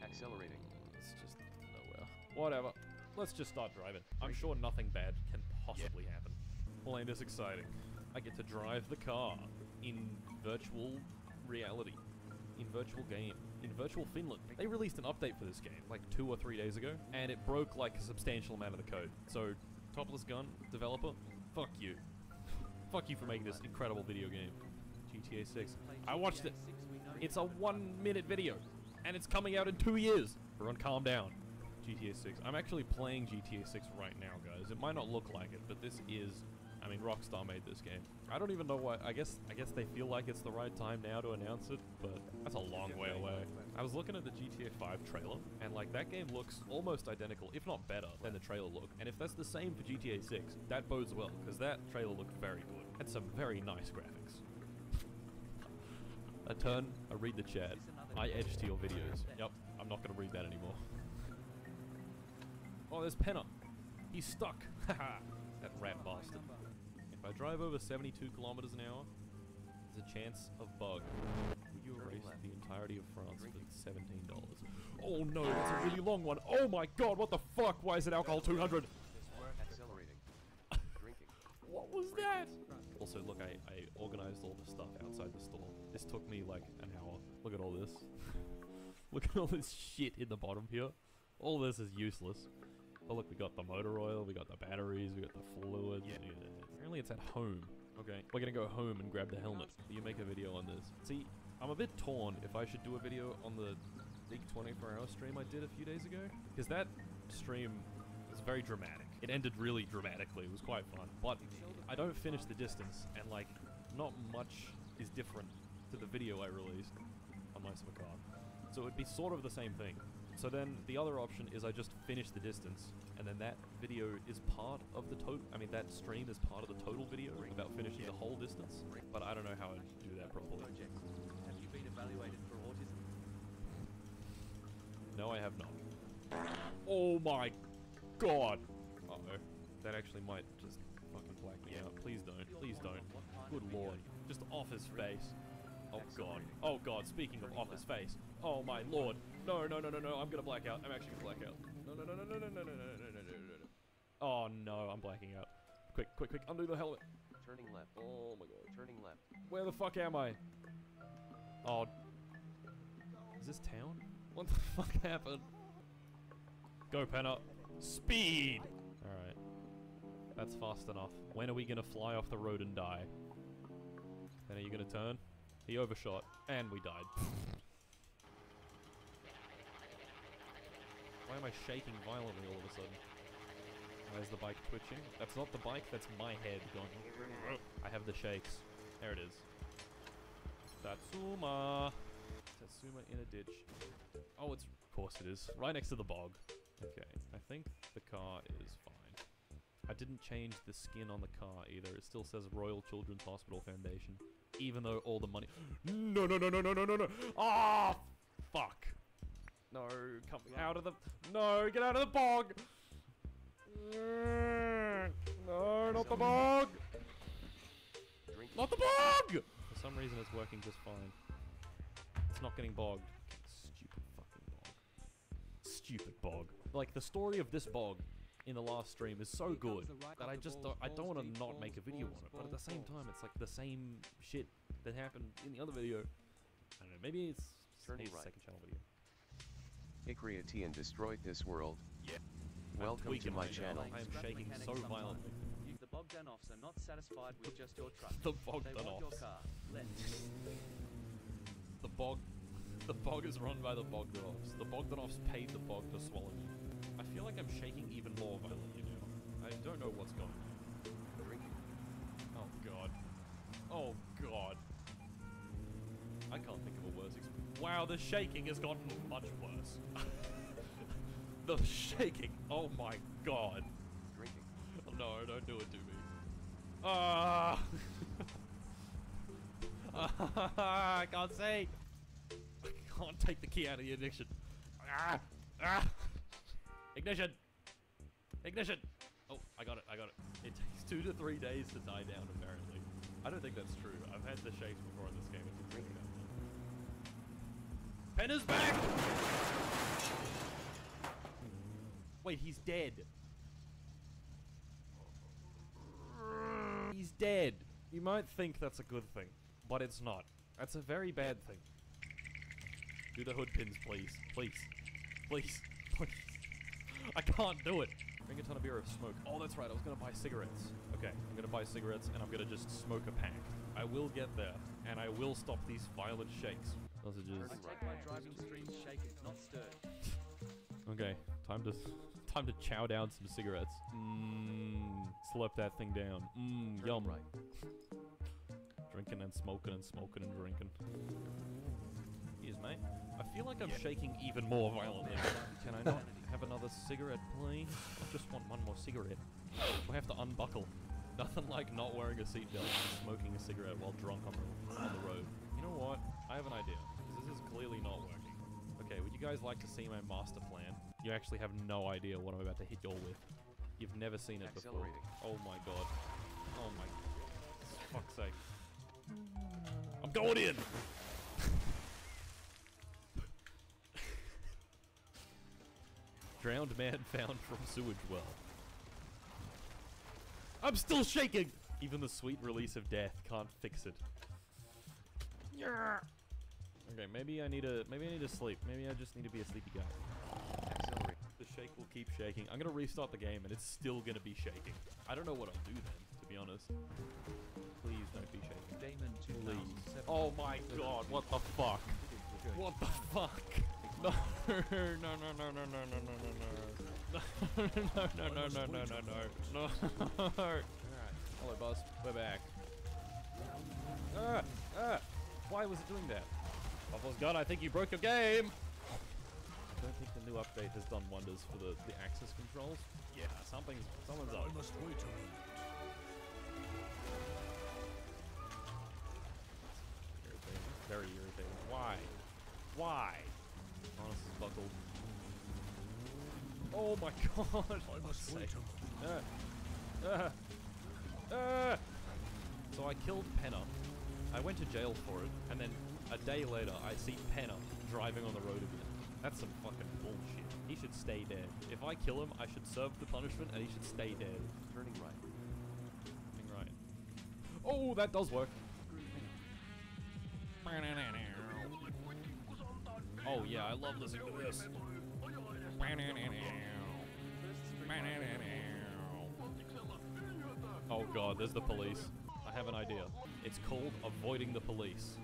Accelerating. It's just nowhere. Whatever. Let's just start driving. I'm sure nothing bad can possibly happen. Well, ain't this exciting? I get to drive the car in virtual reality. In virtual game. In virtual Finland. They released an update for this game, like 2 or 3 days ago, and it broke like a substantial amount of the code. So, Topless Gun, developer, fuck you. Fuck you for making this incredible video game. GTA 6. I watched it. It's a 1-minute video. And it's coming out in 2 years. Everyone calm down. GTA 6. I'm actually playing GTA 6 right now, guys. It might not look like it, but this is... I mean, Rockstar made this game. I don't even know why. I guess they feel like it's the right time now to announce it, but that's a long way away. I was looking at the GTA 5 trailer, and like that game looks almost identical, if not better, than the trailer looked. And if that's the same for GTA 6, that bodes well, because that trailer looked very good. Had some very nice graphics. A turn, I read the chat. I edge to your videos. Yep, I'm not gonna read that anymore. Oh, there's Penner. He's stuck. Haha, that rat bastard. If I drive over 72 kilometers an hour, there's a chance of bug. Would you erase the entirety of France for $17? Oh no, that's a really long one. Oh my god, what the fuck? Why is it alcohol 200? Accelerating. Drinking. What was that? Also, look, I organized all the stuff outside the store. This took me like an hour. Look at all this. Look at all this shit in the bottom here. All this is useless. Oh look, we got the motor oil, we got the batteries, we got the fluids. Yeah. Apparently it's at home. Okay, we're gonna go home and grab the helmet. You make a video on this. See, I'm a bit torn if I should do a video on the big 24-hour stream I did a few days ago. Because that stream was very dramatic. It ended really dramatically, it was quite fun. But I don't finish the distance, and like, not much is different to the video I released on my summer car. So it would be sort of the same thing. So then the other option is I just finish the distance, and then that video is part of the total. I mean, that stream is part of the total video about finishing the whole distance. But I don't know how to do that properly. Have you been evaluated for autism? No, I have not. Oh my god! Uh-oh. That actually might just fucking black me out. Please don't. Please don't. Good lord. Just off his face. Oh god. Oh god, speaking of off his face. Oh my lord. No, no, no, no, no. I'm gonna black out. I'm actually gonna black out. No, no, no, no, no, no, no, no, no, no, no, no, no. Oh no, I'm blacking out. Quick, quick, quick. Undo the helmet. Turning left. Oh my god. Turning left. Where the fuck am I? Oh. Is this town? What the fuck happened? Go, Penner. Speed! Alright. That's fast enough. When are we gonna fly off the road and die? Then are you gonna turn? He overshot. And we died. Why am I shaking violently all of a sudden? Why is the bike twitching? That's not the bike, that's my head going. I have the shakes. There it is. Tatsuma! Tatsuma in a ditch. Oh, it's... Of course it is. Right next to the bog. Okay, I think the car is fine. I didn't change the skin on the car either. It still says Royal Children's Hospital Foundation. Even though all the money... No, no, no, no, no, no, no, no! Ah! Fuck! No, come out of the... No, get out of the bog! No, not the bog! Not the bog! For some reason it's working just fine. It's not getting bogged. Stupid fucking bog. Stupid bog. Like, the story of this bog in the last stream is so good that I just don't, I don't want to not make a video on it. But at the same time, it's like the same shit that happened in the other video. I don't know, maybe it's Turning maybe right. Second channel video. Ikriatian destroyed this world. Yeah. Welcome to my channel. I am shaking so violently. The Bogdanovs are not satisfied with just your truck. The They want your Bogdanovs. car. Left. The bog is run by the Bogdanovs. The Bogdanovs paid the bog to swallow me. I feel like I'm shaking even more violently now. I don't know what's going on. Drinking. Oh god. Oh god. I can't think of a worse experience. Wow, the shaking has gotten much worse. The shaking. Oh my god. Drinking. Oh, no, don't do it to me. Ah! I can't see. I can't take the key out of the ignition. Ah! Ah! Ignition! Ignition! Oh, I got it, I got it. It takes 2 to 3 days to die down, apparently. I don't think that's true. I've had the shakes before in this game. It's a Penner's back! Wait, he's dead. He's dead. You might think that's a good thing, but it's not. That's a very bad thing. Do the hood pins, please. Please. Please. Please. I can't do it. Bring a ton of beer of smoke. Oh, that's right. I was going to buy cigarettes. Okay, I'm going to buy cigarettes, and I'm going to just smoke a pack. I will get there, and I will stop these violent shakes. Sausages. I take my driving streams shaken, not stirred. Okay, time to chow down some cigarettes. Slurp that thing down. Yum. Right. Drinking and smoking and smoking and drinking. Yes, mate. I feel like I'm shaking even more violently. Can I not have another cigarette, please? I just want one more cigarette. I have to unbuckle. Nothing like not wearing a seatbelt and smoking a cigarette while drunk on the road. You know what? I have an idea. Because this is clearly not working. Okay, would you guys like to see my master plan? You actually have no idea what I'm about to hit y'all with. You've never seen it before. Oh my god. Oh my... fuck's sake. I'm going in! Drowned man found from sewage well. I'm still shaking! Even the sweet release of death can't fix it. Okay, maybe I need to sleep. Maybe I just need to be a sleepy guy. Accelerate. The shake will keep shaking. I'm gonna restart the game and it's still gonna be shaking. I don't know what I'll do then, to be honest. Please don't be shaking. Damon Please. Oh my god, what the fuck? What the fuck? No, no, no, no, no, no, no, no, no, no. No, no, no, no, no, no, no, no. Alright. Hello, boss. We're back. Why was it doing that? Buffalo's gun, I think you broke your game! I don't think the new update has done wonders for the access controls. Yeah, someone's up. I must wait a minute. Irritating. Very irritating. Why? Why? Harness is buckled. Oh my god! I must wait So I killed Penner. I went to jail for it, and then a day later I see Penner driving on the road again. That's some fucking bullshit. He should stay dead. If I kill him, I should serve the punishment and he should stay dead. Turning right. Turning right. Oh, that does work. Oh yeah, I love listening to this. Oh god, there's the police. I have an idea. It's called avoiding the police.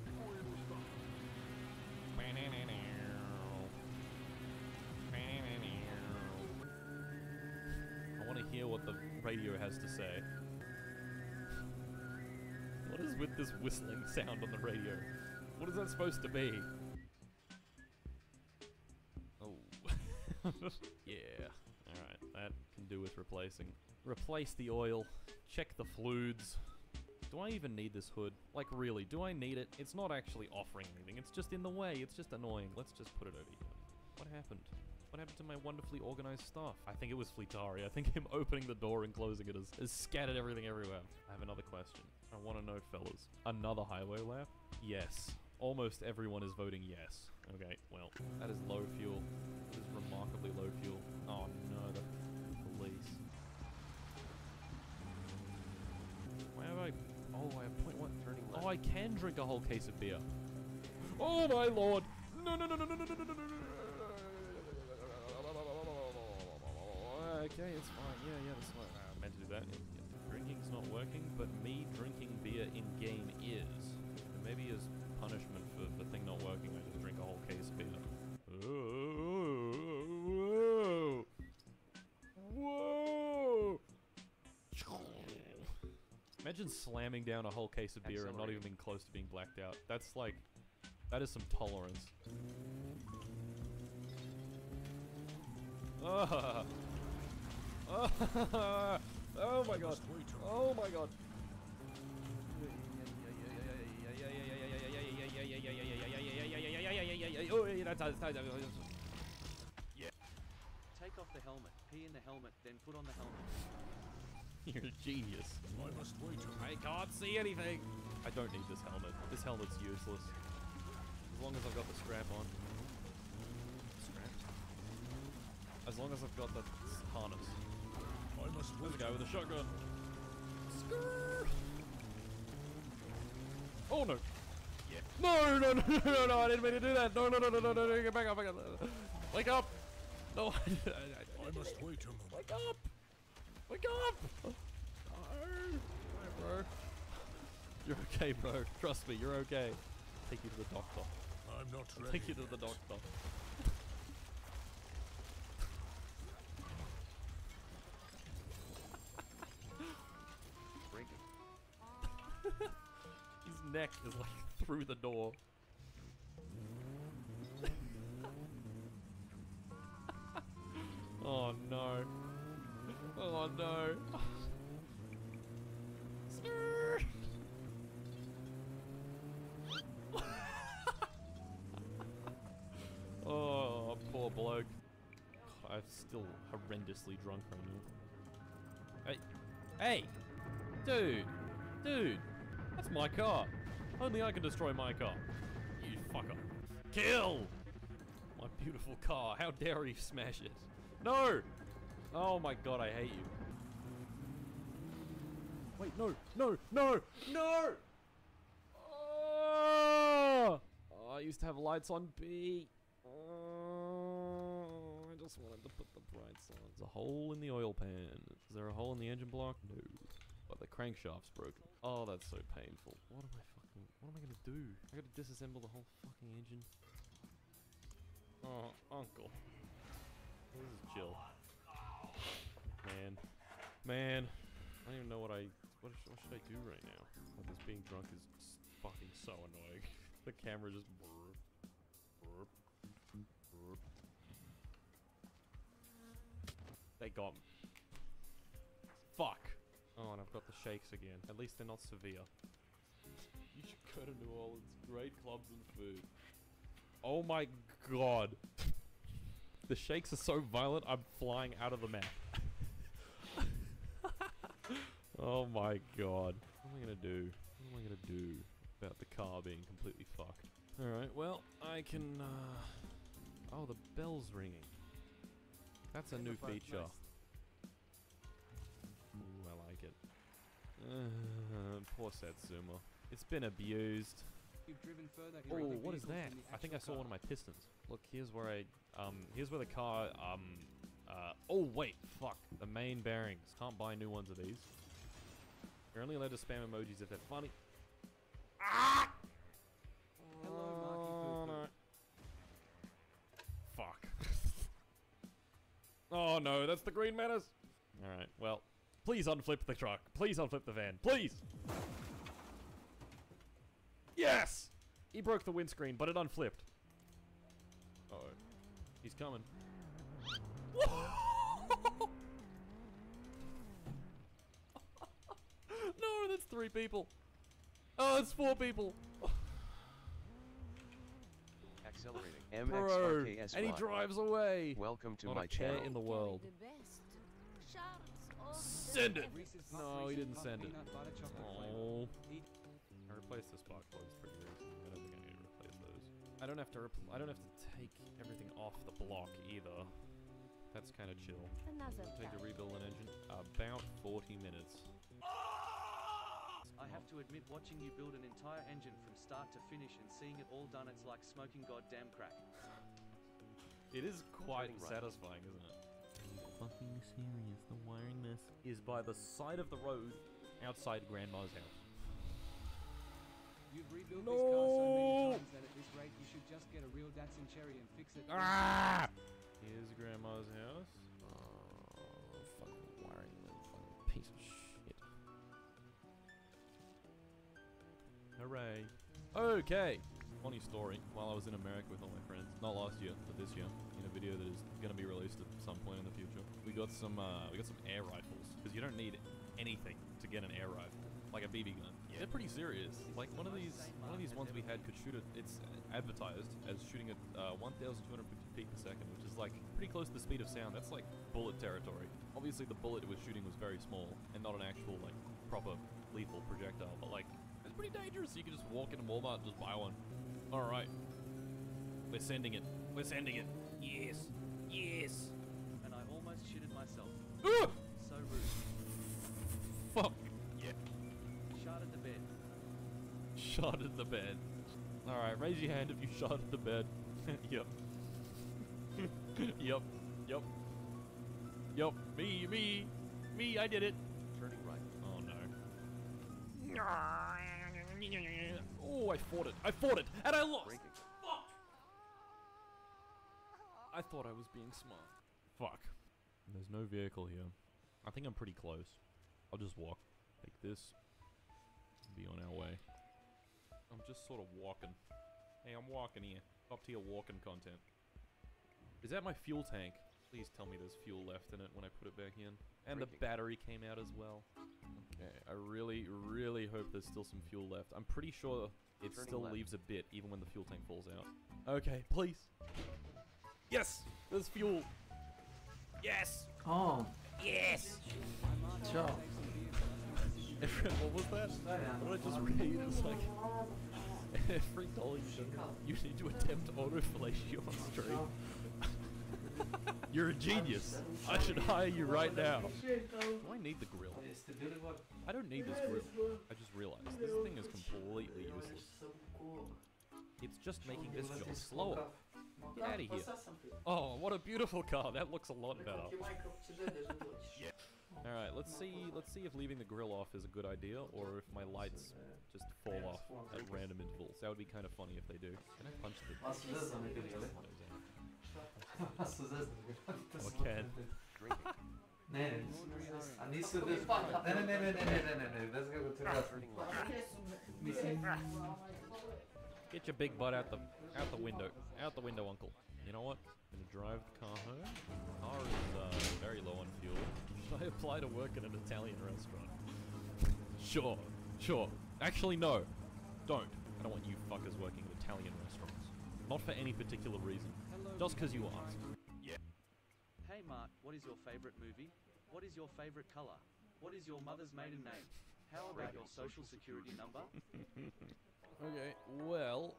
I want to hear what the radio has to say. What is with this whistling sound on the radio? What is that supposed to be? Oh. Yeah. Alright, that can do with replacing. Replace the oil. Check the fluids. Do I even need this hood? Like, really, do I need it? It's not actually offering anything. It's just in the way. It's just annoying. Let's just put it over here. What happened? What happened to my wonderfully organized stuff? I think it was Fleetari. I think him opening the door and closing it has scattered everything everywhere. I have another question. I want to know, fellas. Another highway lap? Yes. Almost everyone is voting yes. Okay, well, that is low fuel. That is remarkably low fuel. Oh no, the police. Why have I... Oh, I have 0.1 turning left. Oh, I can drink a whole case of beer. Oh my lord! No, no, no, no, no, no, no, no, no, no. Okay, it's fine. Yeah, that's fine. I meant to do that. Drinking's not working, but me drinking beer in game is. Maybe as punishment for the thing not working, I just drink a whole case of beer. Whoa! Whoa! Imagine slamming down a whole case of beer and not even being close to being blacked out. That's like... That is some tolerance. Oh my god. Oh my god. Yeah. Take off the helmet, pee in the helmet, then put on the helmet. You're a genius. I must wait. I can't see anything. I don't need this helmet. This helmet's useless. As long as I've got the strap on. Strap? As long as I've got the harness. I must wait. There's a guy with a shotgun. Skrrr. Oh no. Yeah. No, no, no, no, no, I didn't mean to do that. No, no, no, no, no, no, get back up, back up. Wake up. No, I must wait a moment. Wake up. Wake up. No. Hi, bro. You're okay, bro. Trust me, you're okay. Take you to the doctor. I'm not ready. Take you to the doctor. His neck is like through the door. Oh no. Oh no. Oh, poor bloke. God, I'm still horrendously drunk right now. Hey! Hey! Dude! Dude! That's my car! Only I can destroy my car. You fucker. Kill! My beautiful car. How dare you smash it? No! Oh my god, I hate you. Wait, no! No! No! No! Oh! I used to have lights on B. Oh, I just wanted to put the brights on. There's a hole in the oil pan. Is there a hole in the engine block? No. But the crankshaft's broken. Oh, that's so painful. What am I gonna do? I gotta disassemble the whole fucking engine. Oh, uncle. This is chill. Man. I don't even know what should I do right now? Oh, this being drunk is fucking so annoying. The camera just burp. They got me. Fuck. Oh, and I've got the shakes again. At least they're not severe. You should go to New Orleans. Great clubs and food. Oh my god. The shakes are so violent, I'm flying out of the map. Oh my god. What am I gonna do? What am I gonna do about the car being completely fucked? Alright, well, I can, oh, the bell's ringing. That's a new feature. Ooh, I like it. Poor Satsuma. It's been abused. You've driven further. Oh, what is that? I think I saw one of my pistons. Look, here's where here's where the car, oh wait, fuck. The main bearings. Can't buy new ones of these. You're only allowed to spam emojis if they're funny. Ah! Oh, no. Fuck. Oh no, that's the green menace. Alright, well, please unflip the truck. Please unflip the van. Please! Yes! He broke the windscreen, but it unflipped. Uh oh. He's coming. No, that's 3 people. Oh, it's 4 people. Accelerating. Bro, MXRKS and he drives away. Welcome to Not my a care channel. in the world. Send it. No, he didn't send it. Oh. I replaced the spark plugs pretty recently. I don't think I need to replace those. I don't have to take everything off the block either. That's kind of chill. Take to rebuild an engine about 40 minutes. I have to admit, watching you build an entire engine from start to finish and seeing it all done, it's like smoking goddamn crack. It is quite satisfying, isn't it? Fucking serious. The wiring mess is by the side of the road outside Grandma's house. You've rebuilt this car so many times that at this rate you should just get a real Datsun Cherry and fix it. Ah! Here's Grandma's house. Oh, fucking wiring man, fucking piece of shit. Hooray. Okay. Funny story. While I was in America with all my friends, not last year, but this year, in a video that is going to be released at some point in the future, we got some air rifles, because you don't need anything to get an air rifle, like a BB gun. They're pretty serious. Like one of these ones we had could shoot at, it's advertised as shooting at 1,250 feet per second, which is like pretty close to the speed of sound. That's like bullet territory. Obviously the bullet it was shooting was very small and not an actual like proper lethal projectile, but like it's pretty dangerous. You can just walk into Walmart and just buy one. All right, we're sending it. We're sending it. Yes, yes. And I almost shitted myself. Ah! So rude. Fuck. Yeah. Sharded the bed. Sharded the bed. All right, raise your hand if you sharded the bed. Yep. Yep. Yep. Yep. Me. I did it. Turning right. Oh no. Oh, I fought it, and I lost. Fuck. I thought I was being smart. Fuck. There's no vehicle here. I think I'm pretty close. I'll just walk. Take this. Be on our way. I'm just sort of walking. Hey, I'm walking here. Up to your walking content. Is that my fuel tank? Please tell me there's fuel left in it when I put it back in. And the battery came out as well. Okay, I really, really hope there's still some fuel left. I'm pretty sure it still leaves a bit even when the fuel tank falls out. Okay, please. Yes! There's fuel! Yes! Oh. Yes! Ciao. What was that? What did I just read? It's like every dollar you need to attempt auto-fellatio on stream. You're a genius. I should hire you right now. Do I need the grill? I don't need this grill. I just realized this thing is completely useless. It's just making this job slower. Get out of here. Oh, what a beautiful car. That looks a lot better. Yeah. Alright, let's see if leaving the grill off is a good idea, or if my lights just fall off at random intervals. That would be kind of funny if they do. Can I punch the... What can? Ne, a nisu ne, bez ga go Mislim... Get your big butt out the window. Out the window, uncle. You know what? I'm gonna drive the car home. The car is very low on fuel. Should I apply to work at an Italian restaurant? Sure. Actually, no. Don't. I don't want you fuckers working at Italian restaurants. Not for any particular reason. Just because you asked. Yeah. Hey Mark, what is your favorite movie? What is your favorite color? What is your mother's maiden name? How about your social security number? Okay, well,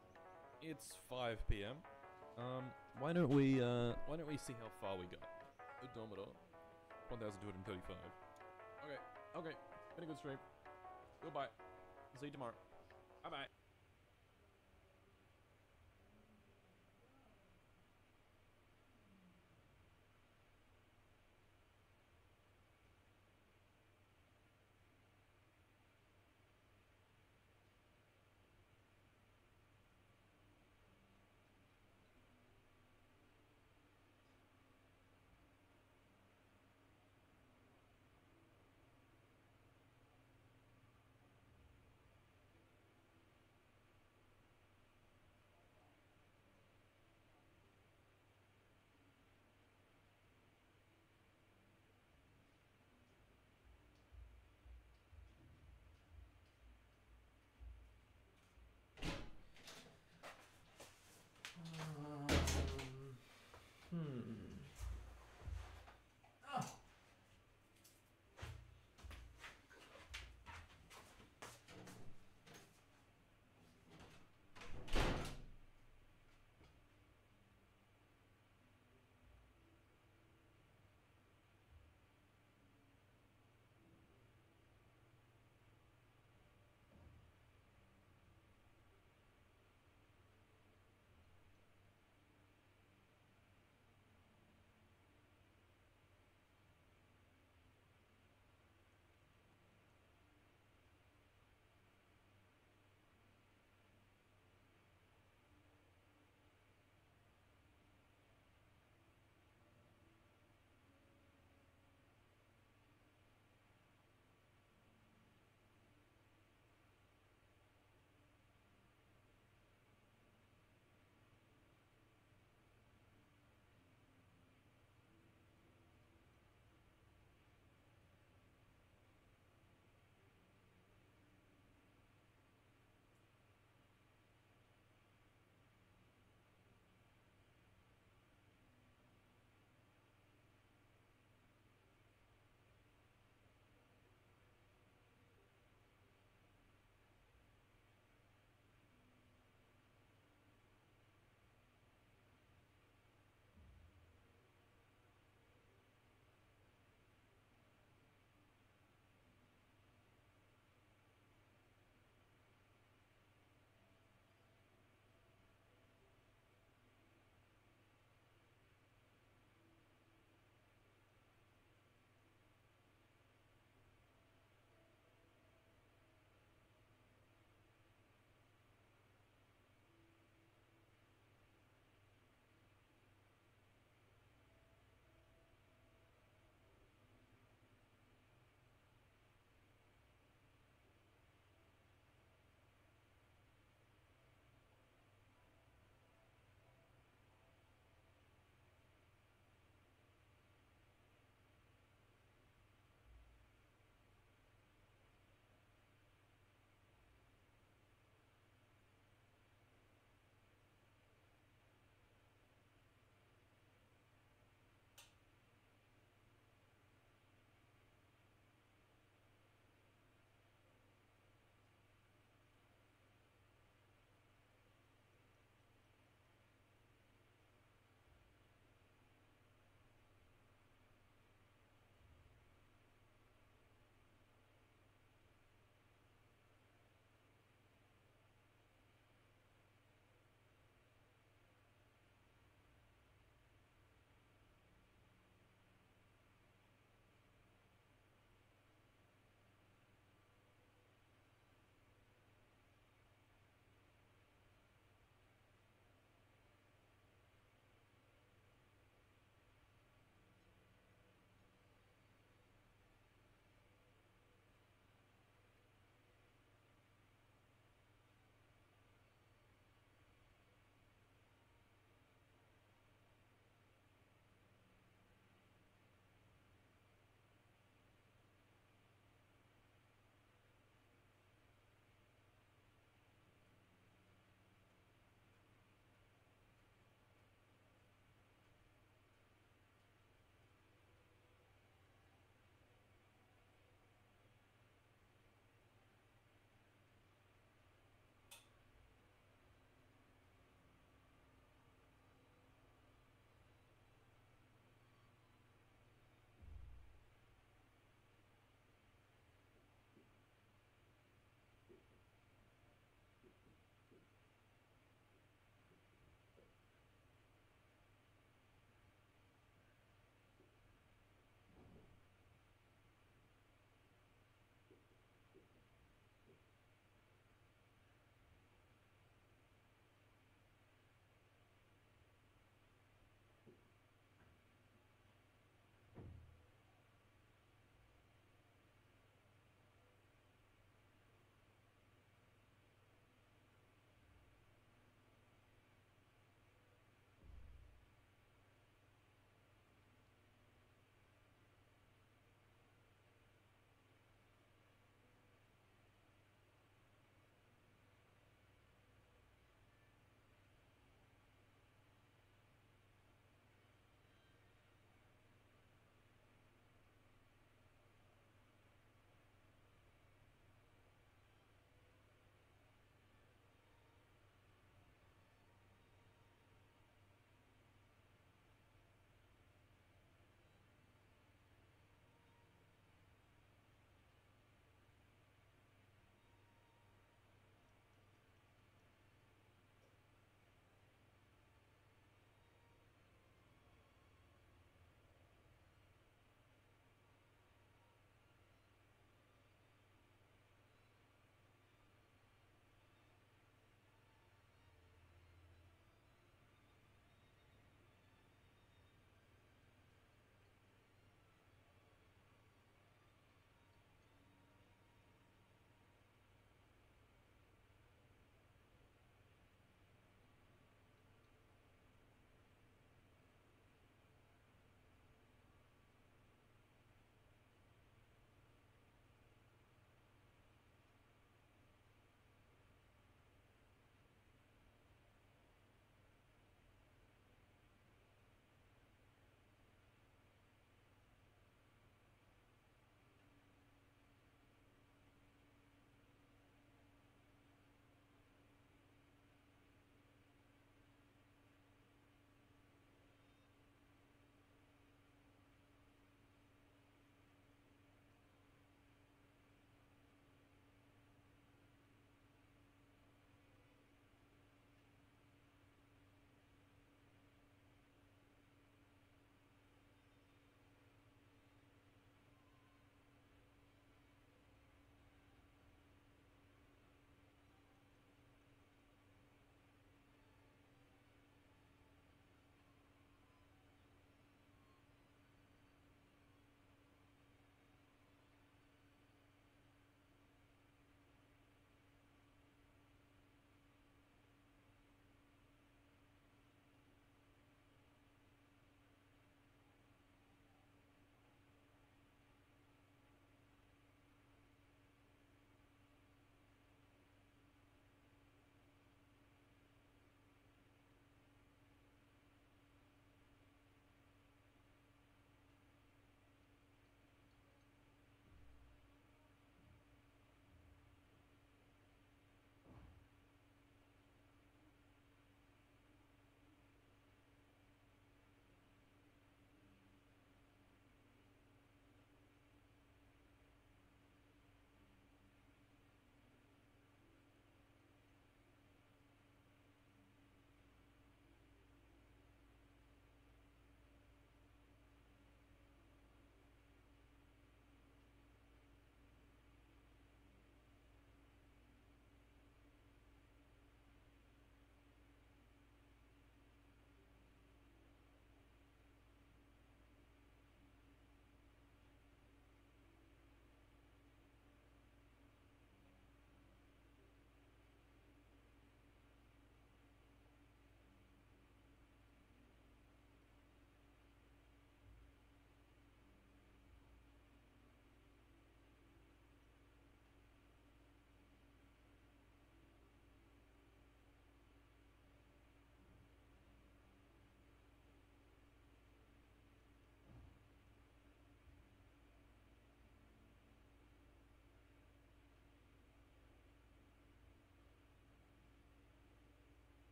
it's 5 p.m. Why don't we see how far we got? Odometer, 1,235. Okay, been a good stream. Goodbye. See you tomorrow. Bye-bye.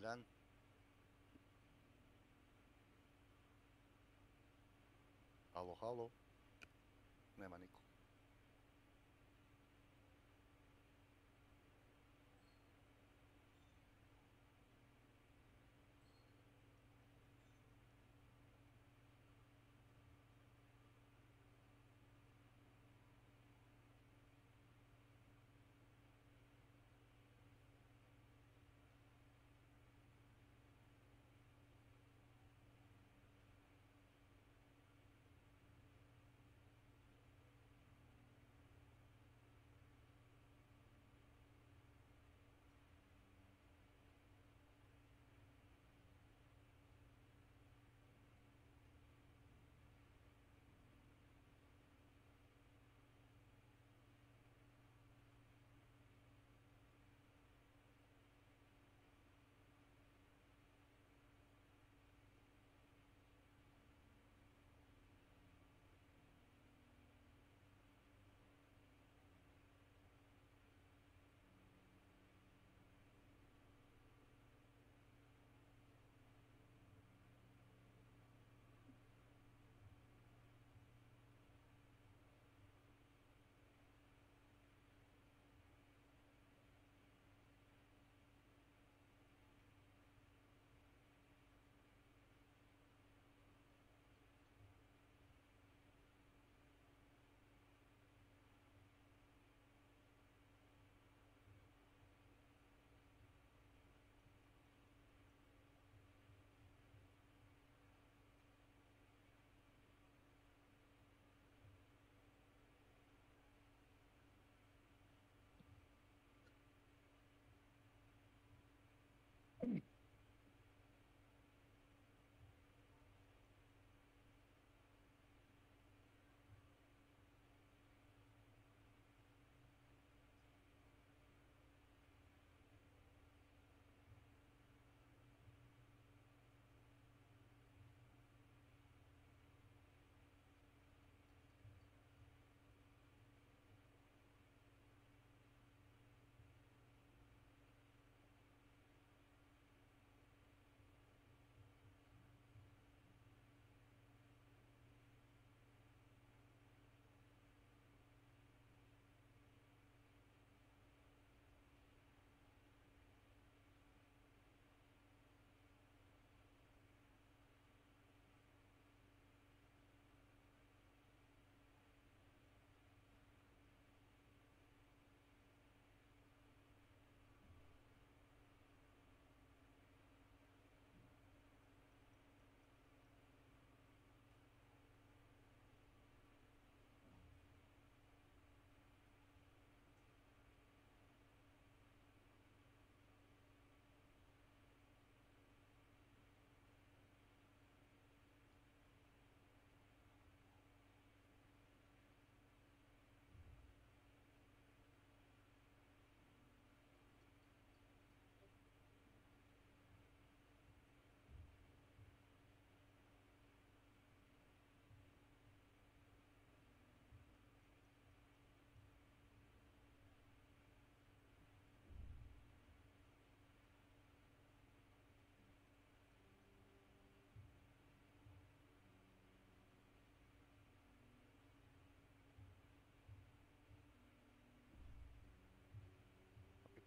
dan. Halo, halo. Nema niko.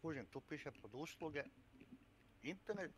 Kužim, tu piše pod usluge, internet.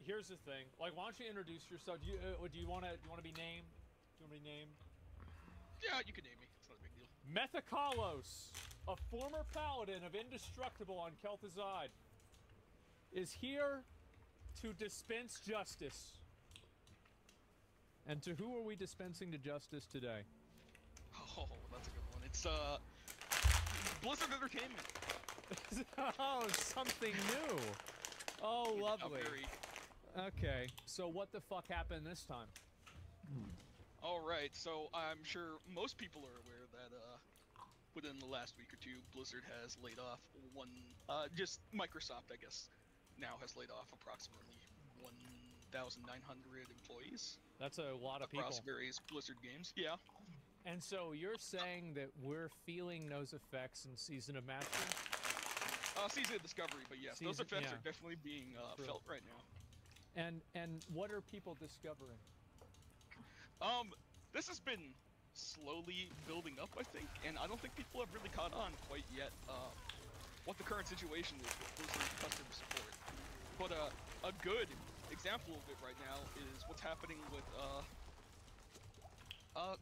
here's the thing. Like, why don't you introduce yourself? Do you want to be named? Do you want to be named? Yeah, you can name me. It's not a big deal. Methakalos, a former paladin of Indestructible on Kel'Thuzad, is here to dispense justice. And to who are we dispensing to justice today? Oh, that's a good one. It's Blizzard Entertainment. Oh, something new. Oh, lovely. Okay, so what the fuck happened this time? Alright, so I'm sure most people are aware that within the last week or two, Blizzard has laid off just Microsoft, I guess, now has laid off approximately 1,900 employees. That's a lot of across people. various Blizzard games, yeah. And so you're saying that we're feeling those effects in Season of Mastery? Season of Discovery, but yes, those effects are definitely being felt right now. And what are people discovering? This has been slowly building up, I think, and I don't think people have really caught on quite yet what the current situation is with Blizzard customer support. But a good example of it right now is what's happening with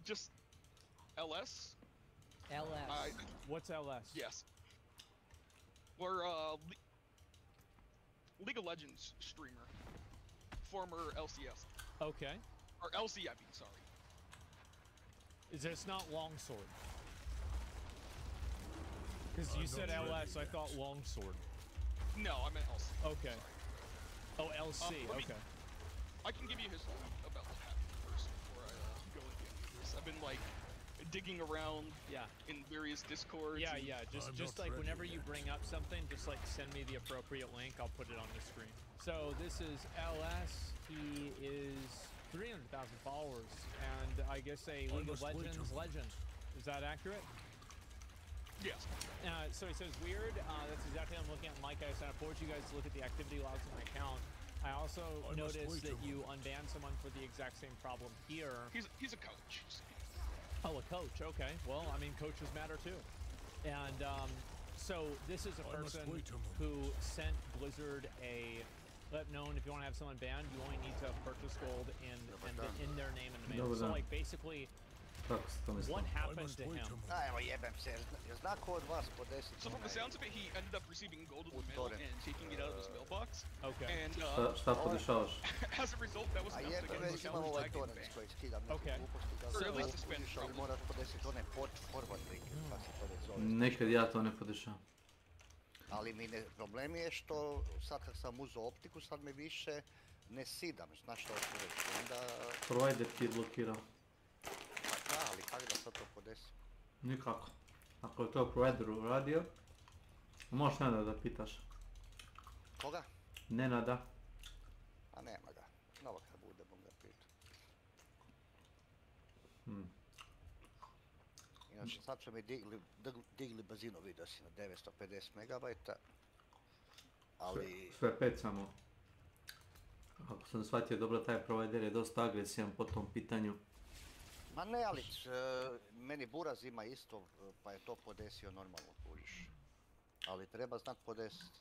just LS. LS. What's LS? Yes. We're League of Legends streamer, former LCS. Okay. Or LC, I mean, sorry. Is this not Longsword? Because you said LS, I thought Longsword. No, I meant LC. Okay. Oh, LC, okay. I can give you history about what happened first before I go into this. I've been, like, digging around in various Discords. Yeah, just like whenever you bring up something, just like send me the appropriate link, I'll put it on the screen. So this is LS, he is 300,000 followers, and I guess a League of Legends legend. Is that accurate? Yes. So he says weird, that's exactly what I'm looking at. Mike, I sent a forward you guys to look at the activity logs in my account. I also noticed that you unbanned someone for the exact same problem here. He's a coach. Oh, a coach, okay. Well, I mean, coaches matter too. And so this is a person who sent Blizzard let known if you want to have someone banned, you only need to purchase gold in their name in the mail. So like basically, what happened to him? Evo jebem se, je zna ko od vas po 10? So from the sounds of it, he ended up receiving gold in the mail and taking it out of his mailbox. Okay. And Šta podešavaš? as a result, that was enough to get him Imamo ovaj challenge torrent s kojeg skidam neke gluposti, da Or at least suspend ali moraš podesiti one forward link, kako se to već zove. Nekad ja to ne podešavam. Ali problem je što sad kad sam uzeo optiku, sad me više ne sidam, znaš što hoću reći, onda... Provider ti je blokirao. Pa da, ali kako da sad to podesim? Nikako. Ako je to provider uradio, možeš Nenada da pitaš. Koga? Nenada. A nema ga, novo kad bude bom ga pitao. Inače sad su mi digli brzinu video si na 950 MB, ali... Sve 5 samo. Ako sam shvatio dobro, taj provider je dosta agresivan po tom pitanju. Ma ne, ali meni Buraz ima isto, pa je to podesio normalno, kužiš. Ali treba znat podesit.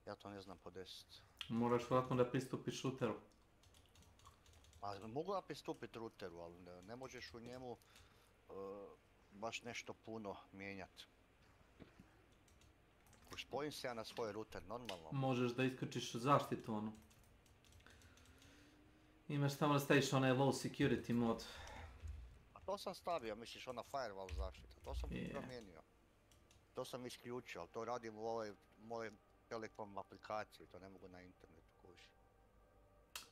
Ja to ne znam podesit. Moraš vjerojatno da pristupiš routeru. Pa mogu ja pristupit routeru, ali ne možeš u njemu baš nešto puno mijenjat. Spojim se ja na svoj router normalno. Možeš da isključiš zaštitu onu. Imaš tamo da staviš onaj low security mod. A to sam stavio, misliš ona firewall zaštita, to sam promijenio. To sam isključio, ali to radim u ovoj mojoj Telekom aplikaciji, to ne mogu na internetu kuži.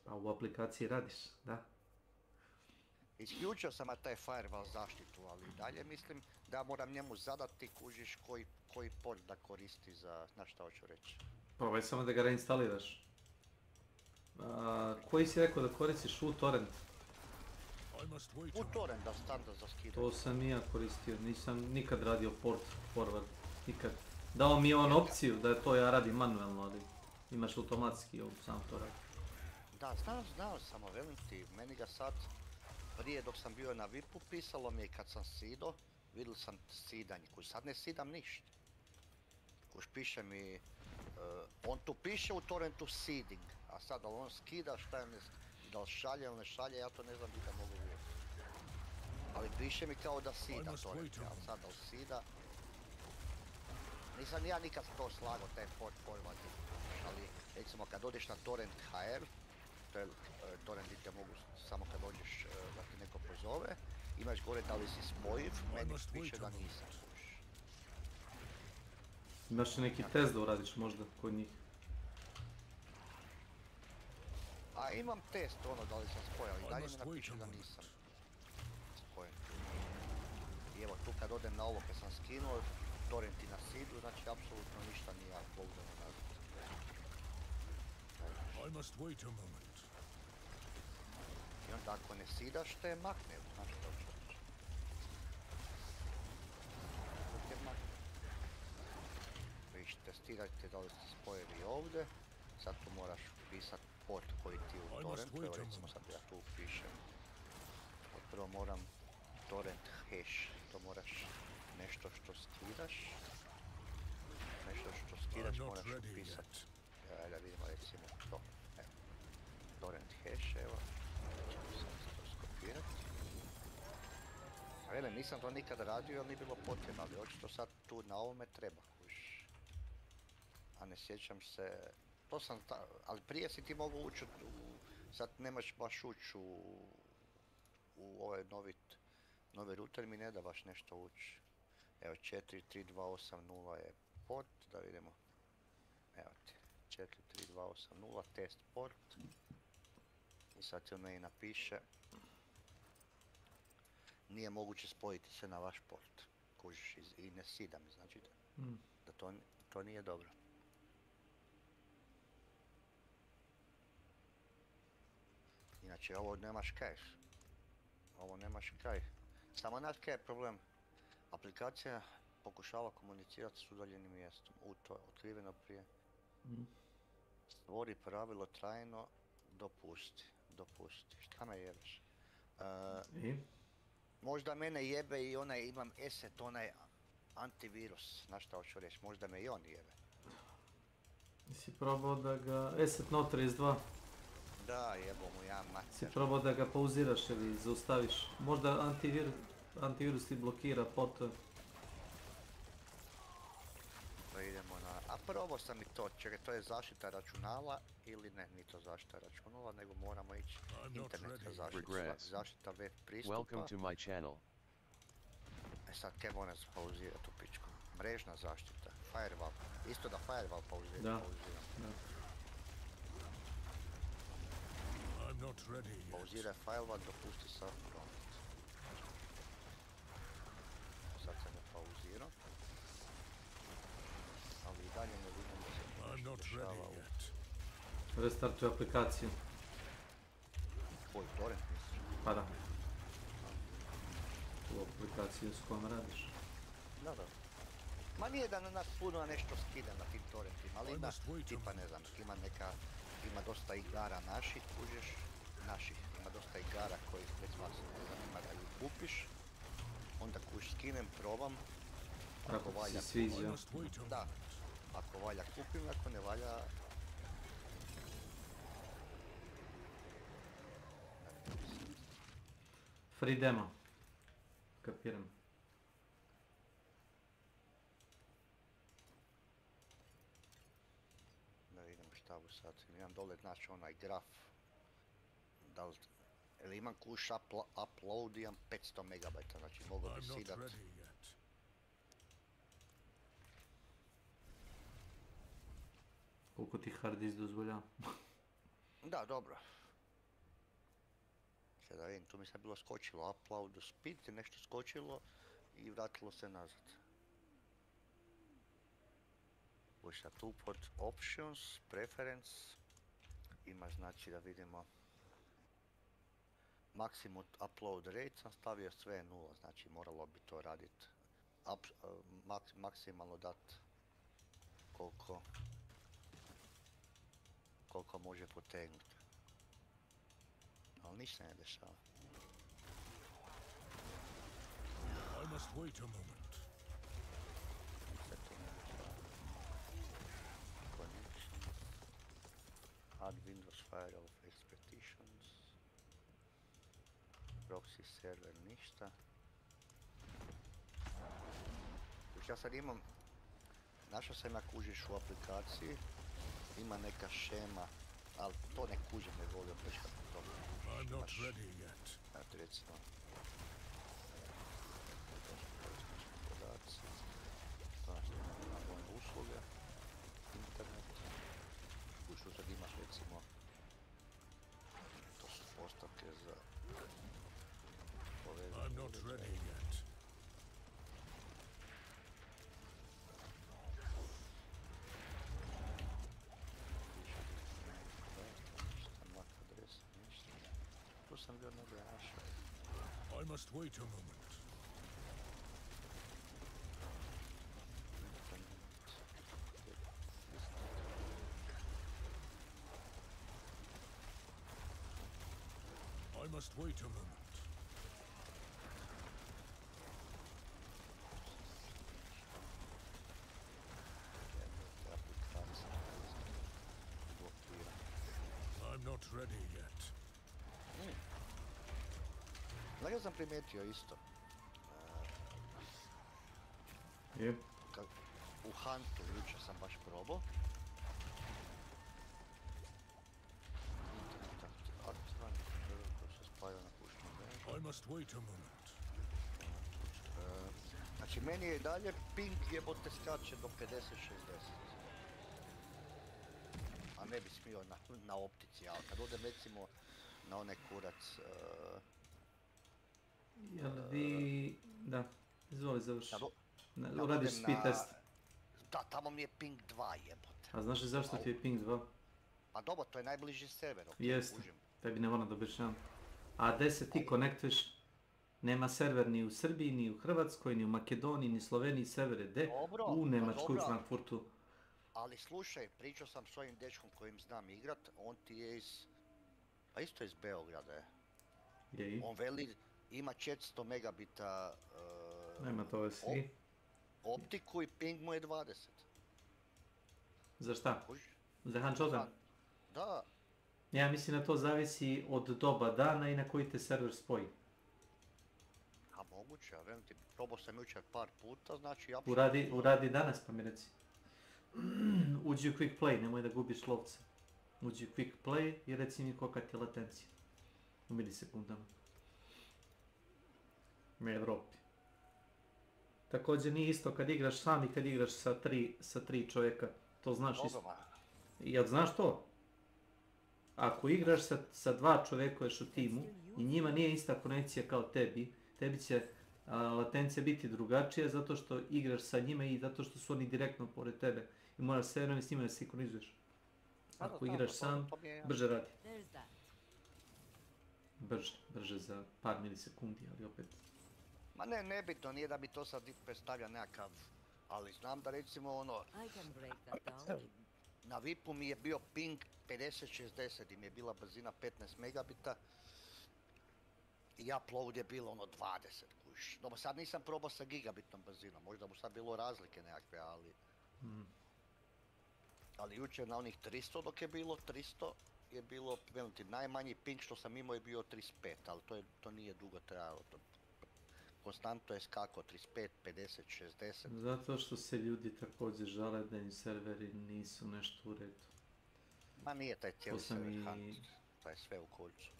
A u aplikaciji radiš, da? Isključio sam na taj firewall zaštitu, ali i dalje mislim da ja moram njemu zadati kužiš koji port da koristi za, znaš šta hoću reći. Probaj samo da ga reinstaliraš. Koji si rekao da koristiš uTorrent? uTorrent da standard za skidanje. To sam i ja koristio, nisam nikad radio port forward, nikad. Dao mi je on opciju da to ja radim manualno, ali imaš automatski sam to radi. Da, znao samo, velim ti, meni ga sad, prije dok sam bio na VIP-u, pisalo mi je kad sam sido, vidjel sam sidanje, koji sad ne sidam ništa. Kuš piše mi, on tu piše u torrentu seeding, A sad, da li on skida šta je, da li šalje ili ne šalje, ja to ne znam da mogu vidjeti. Ali piše mi kao da sida torrent, ali sad da li sida... Nisam ja nikad to slagao, taj port forwarding, ali recimo kad odeš na torrent.hr, to je torrent gdje te mogu samo kad dođeš da ti neko pozove, imaš gore da li si spojiv, meni piše da nisam. Imaš neki test da uradiš možda kod njih? A imam test ono da li sam spojen, ali dalje mi napiše da nisam spojen. I evo tu kad odem na ovo kad sam skinuo, torrenti na seedu, znači apsolutno ništa nije uploadano nazad. I onda ako ne seedaš te makne, znaš što ću reći. Te makne. Viš, testirajte da li ste spojili ovdje, sad tu moraš upisat port koji ti je u torrentu, evo recimo sad ja tu upišem. Prvo moram torrent hash, to moraš nešto što skidaš. Nešto što skidaš moraš upisat. Evo da vidimo recimo to. Evo. Torrent hash, evo. Ćemo sad to skopirat. A velim, nisam to nikad radio jer nije bilo potrebno, ali očito sad tu na ovome treba. A ne sjećam se, to sam, ali prije si ti mogu ući sad nemaš baš ući u ovaj novi router mi ne da baš nešto ući. Evo 43280 je port, da vidimo. Evo ti, 43280 test port. I sad ti on meni napiše nije moguće spojiti se na vaš port. Kužiš i ne sida mi, znači da to nije dobro. Inače ovo nemaš kaj. Ovo nemaš kaj. Samo znaš kaj je problem. Aplikacija pokušava komunicirati s udaljenim mjestom. To je otkriveno prije. Stvori pravilo trajno, dopusti. Šta me jebeš? Možda mene jebe i onaj, imam ESET, onaj antivirus. Znaš šta hoću reći? Možda me i on jebe. Si probao da ga... ESET No32? Da, jebo mu ja mater. Si probao da ga pauziraš ili zaustaviš? Možda antivirus ti blokira potom. Pa idemo na... A probao sam i to, čekaj, to je zaštita računala ili ne, ni to zaštita računala, nego moramo ići internetska zaštita, zaštita web pristupa. Welcome to my channel. E sad, kaj moram pauzirati u pičku? Mrežna zaštita, firewall. Isto da firewall pauziram. Pauziraj firewall, dopusti sad promit. Sad sam ga pauzirao. Ali i dalje ne vidim da se nešto dešava u... Restartuj aplikaciju. Koji, torrent misliš? Pa da. U aplikaciju s kojom radiš. Da. Ma nije da na nas puno nešto skida na tim torrentima, ali ima, tipa ne znam, ima dosta igara naših, kužeš, ima dosta igara koji recimo se ne zanima da ih kupiš, onda skinem, probam, ako valja, da, ako valja kupim, ako ne valja... Free demo. Kapiram. Da vidim šta bu sad, imam dole znači onaj graf. Ili imam kuš upload, imam 500 megabajta, znači mogu bi sidat. Koliko ti hard disk dozvoljava? Da, dobro. Sad da vidim, tu mi sad bilo skočilo upload speed, nešto skočilo i vratilo se nazad. Ušla tu pod options, preference, ima znači da vidimo maximum upload rate, sam stavio sve 0, znači moralo bi to radit maksimalno dat koliko može potegnuti. Ali ništa ne dešava. I must wait a moment. Ništa tu ne dešava. Connection. Add window Trial of Expeditions. Proxy server ništa. Ja sad imam, našao sam ja kužiš u aplikaciji, ima neka šema, ali to ne kužim, ne volio preškati u tomu. Imaš, eto recimo, podaci, to nas na vojne usluge, internet, kuću sad imaš recimo, to su postavke za povezanje uređaja. Sam bio negdje našao. I must wait a moment. I must wait a moment. I'm not ready yet. Znaš, ja sam primijetio isto. U Huntu jučer sam baš probao. I must wait a moment. Znači, meni je i dalje ping jebote skače do 50-60. A ne bi smio na optici, ali kad odem recimo na onaj kurac... Jel vi... Da, izvoli završi. Uradiš speed test. Da, tamo mi je ping 2 jebote. A znaš li zašto ti je ping 2? Pa dobro, to je najbliži server, ok, jeste, kužim. tebi ne moram da objašnjavam. A gde se ti konektuješ, nema server ni u Srbiji, ni u Hrvatskoj, ni u Makedoniji, ni Sloveniji, servere gde? U Nemačkoj, u Frankfurtu. Ali slušaj, pričao sam s ovim dečkom kojim znam igrat, on ti je iz... Pa isto iz Beograda je. On veli, ima 400 megabita... Nema to vesi. Optiku i ping mu je 20. Za šta? Za Hančodan? Da. Ja mislim da to zavisi od doba dana i na koji te server spoji. A moguće, ja velim ti, probao sam jučer par puta, znači... Uradi danas pa mi reci. Uđi u quick play, nemoj da gubiš lovca. Uđi u quick play i reci mi kolika ti je latencija. U milisekundama. U Evropi. Također nije isto kad igraš sam i kad igraš sa tri čovjeka. To znaš isto. Jel znaš to? Ako igraš sa dva čovjeka još u timu i njima nije ista konekcija kao tebi će latencija biti drugačija zato što igraš sa njima i zato što su oni direktno pored tebe. I moraš sve vreme s njima da sinkronizuješ. Ako igraš sam, brže radi. Brže za par milisekundi, ali opet... Ma ne, nebitno, nije da bi to sad predstavlja nekakav, ali znam da recimo ono... Na VIP-u mi je bio ping 50-60 i mi je bila brzina 15 megabita. I upload je bilo ono 20 kuš. Dobro, sad nisam probao sa gigabitnom brzinom, možda mu sad bilo razlike nekakve, ali... Ali jučer na onih 300 dok je bilo 300 je bilo, velim ti, najmanji ping što sam imao je bio 35, ali to nije dugo trajalo. Konstantno je skako 35, 50, 60. Zato što se ljudi također žale da im serveri nisu nešto u redu. Ma nije taj cijeli server hunt, to je sve u kolcu.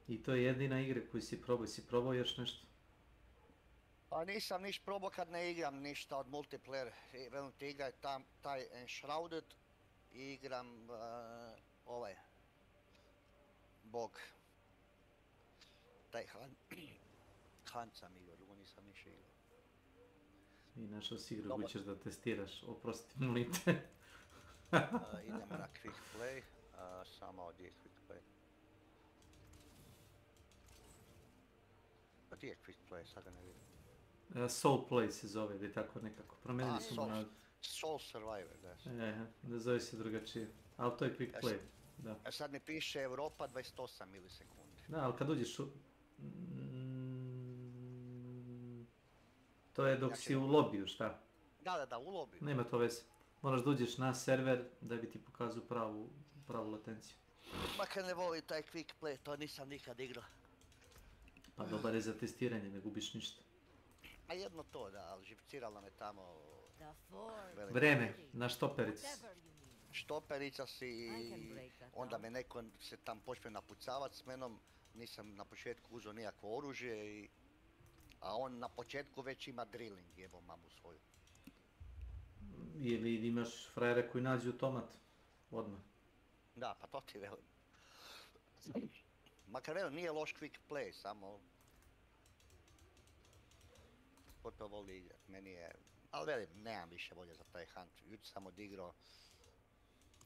I to je jedina igra koju si probao, si probao još nešto? Pa nisam niš probao kad ne igram ništa od multiplayer, velim ti igra je taj Enshrouded i igram ovaj Bog. Taj Hunt sam igrao, drugo nisam niš igrao. I našao si igru koju ćeš da testiraš, oprosti molim te. Idemo na quick play, samo ovdje je quick play. Pa gdje je quick play, sad ga ne vidim. Soul Play se zove, ili tako nekako, promenili su mu na... Soul Survivor, da. Da zove se drugačije, ali to je quick play, da. Sad mi piše Europa 28 milisekundi. Da, ali kad uđeš u... To je dok si u lobiju, šta? Da, u lobiju. Nema to veze. Moraš da uđeš na server da bi ti pokazao pravu latenciju. Makar ne volim taj quick play, to nisam nikad igrao. Pa dobar je za testiranje, ne gubiš ništa. A jedno to, da, ali živciralo me tamo... Vreme, na štopericu. Štoperica si i onda me neko se tam počne napucavat s menom, nisam na početku uzeo nijakvo oružje, a on na početku već ima drilling, jebo mamu svoju. Ili imaš frajere koji nađu automat, odmah. Da, pa to ti velim. Makar velim, nije loš quick play, samo... Ko to voli igrat, meni je... Ali velim, nemam više volje za taj hunt. Jučer sam odigrao,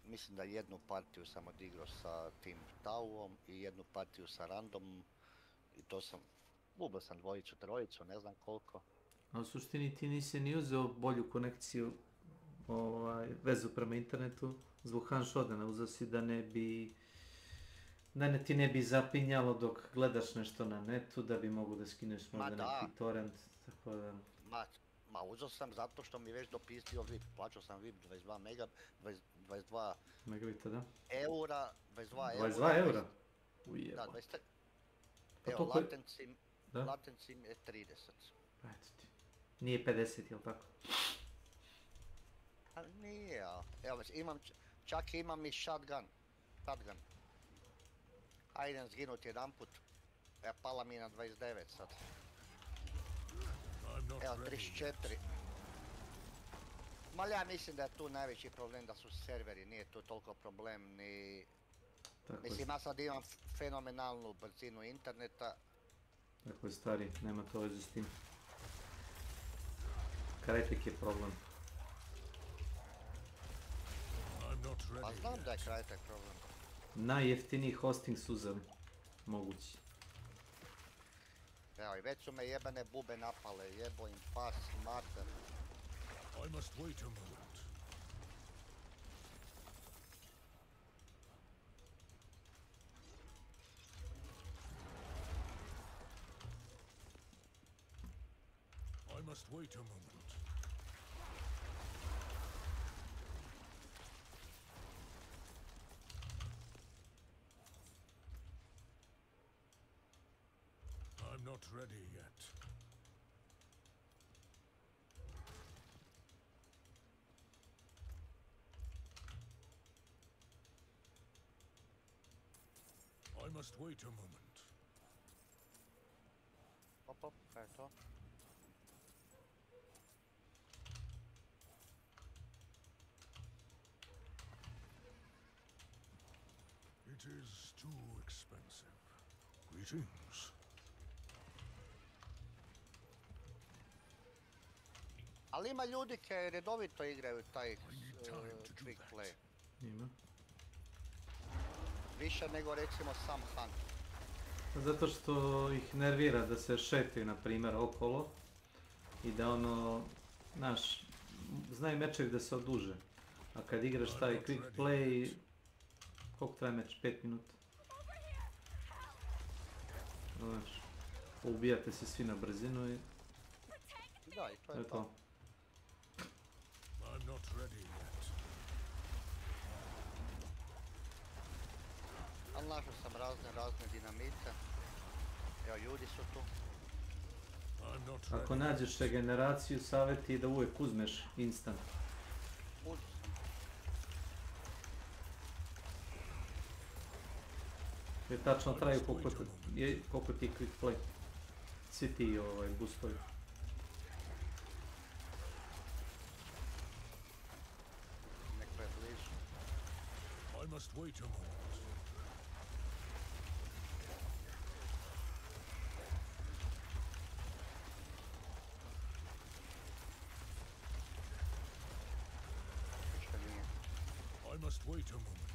mislim da jednu partiju sam odigrao sa tim Tauom i jednu partiju sa Randomom. I to sam, ubio sam dvojicu, trojicu, ne znam koliko. A u suštini ti nisi ni uzeo bolju konekciju, vezu prema internetu, zbog hanshotana, uzeo si da ne bi... Da ti ne bi zapinjalo dok gledaš nešto na netu, da bi mogu da skineš možda neki torrent, tako da... Ma uzeo sam zato što mi već dopistio VIP, plaćao sam VIP 22 mega, 22 megabita, da? Eura, 22 eura. 22 eura? Ujebo. Da, 23. Pa evo, latency je 30. Eto ti. Nije 50, jel tako? A nije, evo, čak imam i shotgun. A idem zginut jedan put. Pala mi je na 29 sad. Evo, 34. Ma ja mislim da je tu najveći problem da su serveri, nije tu toliko problem ni... Mislim, ja sad imam fenomenalnu brzinu interneta. Tako je stari, nema to veze s tim. Crytek je problem. Pa znam da je Crytek problem. Najjeftiniji hosting su uzeli, mogući. Evo, i već su me jebene bube napale, jebo im pas, mater. I must wait a moment. I must wait a moment. I'm not ready yet. I must wait a moment. Op, kaj je to? It is too expensive. Greetings. Ali ima ljudi koji redovito igraju taj quick play. Ima. Više nego recimo sam hunt. Zato što ih nervira da se šetaju, na primjer, okolo i da znaš, znaju mečevi da se oduže. A kad igraš taj quick play, koliko traje meč? 5 minuta. Znaš, ubijate se svi na brzinu i... Da, i to je to. I'm not ready yet. Ali našao sam razne dinamite. Evo, ljudi su tu. Ako nađeš regeneraciju, savjet je da uvijek uzmeš instant. Jer tačno traju koliko ti quick play. Svi ti boostovi. Neko je blizu. I must wait a moment. I must wait a moment.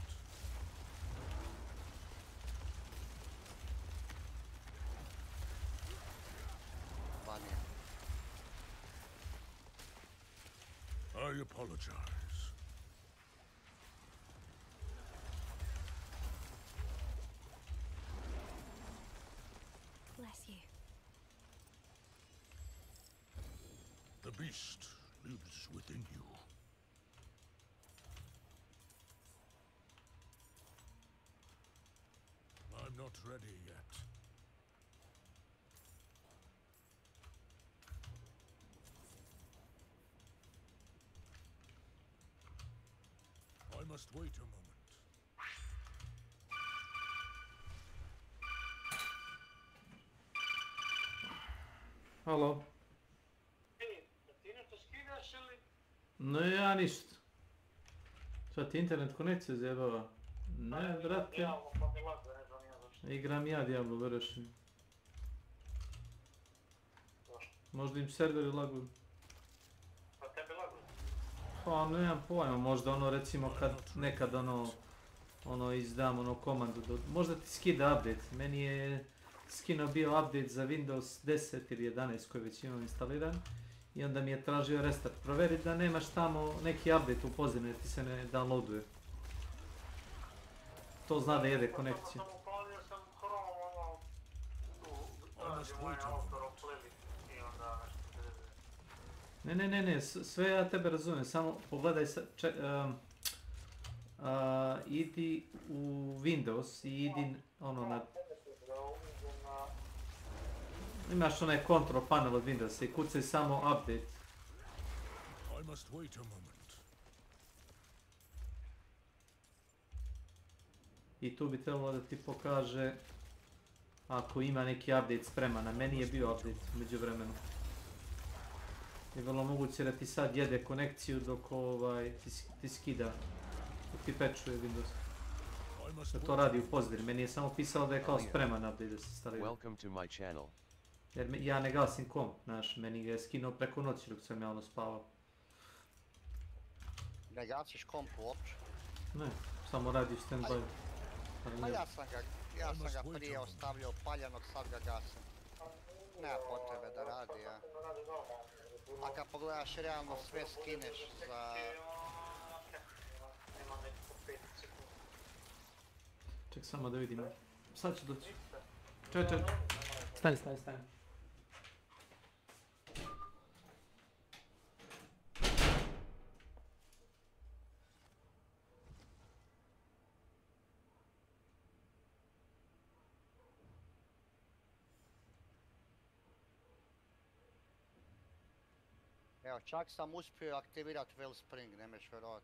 I apologize. Bless you. The beast lives within you. ready yet. I must wait a moment. Halo? Ti nešto skidaš ili? Ne, ja ništa. Šta ti internet konekcija zjebava? Ne, brate. Diablo, pa mi laguje, ne znam ja zašto. Igram ja Diablo, vjeruješ mi. Zašto? Možda im serveri laguju. Pa tebi laguje? Pa nemam pojma, možda ono recimo kad nekad ono izdam ono komandu, možda ti skida update. Meni je skinuo bio update za Windows 10 ili 11 koji već imam instaliran i onda mi je tražio restart. Proveri da nemaš tamo neki update u pozadini jer ti se ne downloaduje. To zna da jede konekciju. Sam upalio sam Chrome, ono, tu traži moj autor o playlist i onda nešto Ne, sve ja tebe razumijem, samo pogledaj idi u Windows i idi ono na... Imaš onaj control panel od Windowsa i kucaj samo update. I must wait a moment. I tu bi trebalo da ti pokaže ako ima neki update spreman. Na meni je bio update među vremenu. I vrlo moguće da ti sad jede konekciju dok ti skida, dok ti pečuje Windows. Da to radi u pozadini. Meni je samo pisalo da je kao spreman update da se instalira. Welcome to my channel. Jer ja ne gasim komp, znaš, meni ga je skinuo preko noći dok sam ja ono spavao. Ne gasiš komp uopće? Ne, samo radiš stand-by. Pa ja sam ga prije ostavljao paljanog, sad ga gasim. Nema potrebe da radi, ja. A kad pogledaš realno sve skineš za... Ček samo da vidimo. Sad ću doći. Čekaj. Stani. Evo, čak sam uspio aktivirati Wellspring, nemeš vjerovat.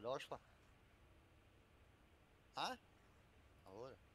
došla? A? Ovdje.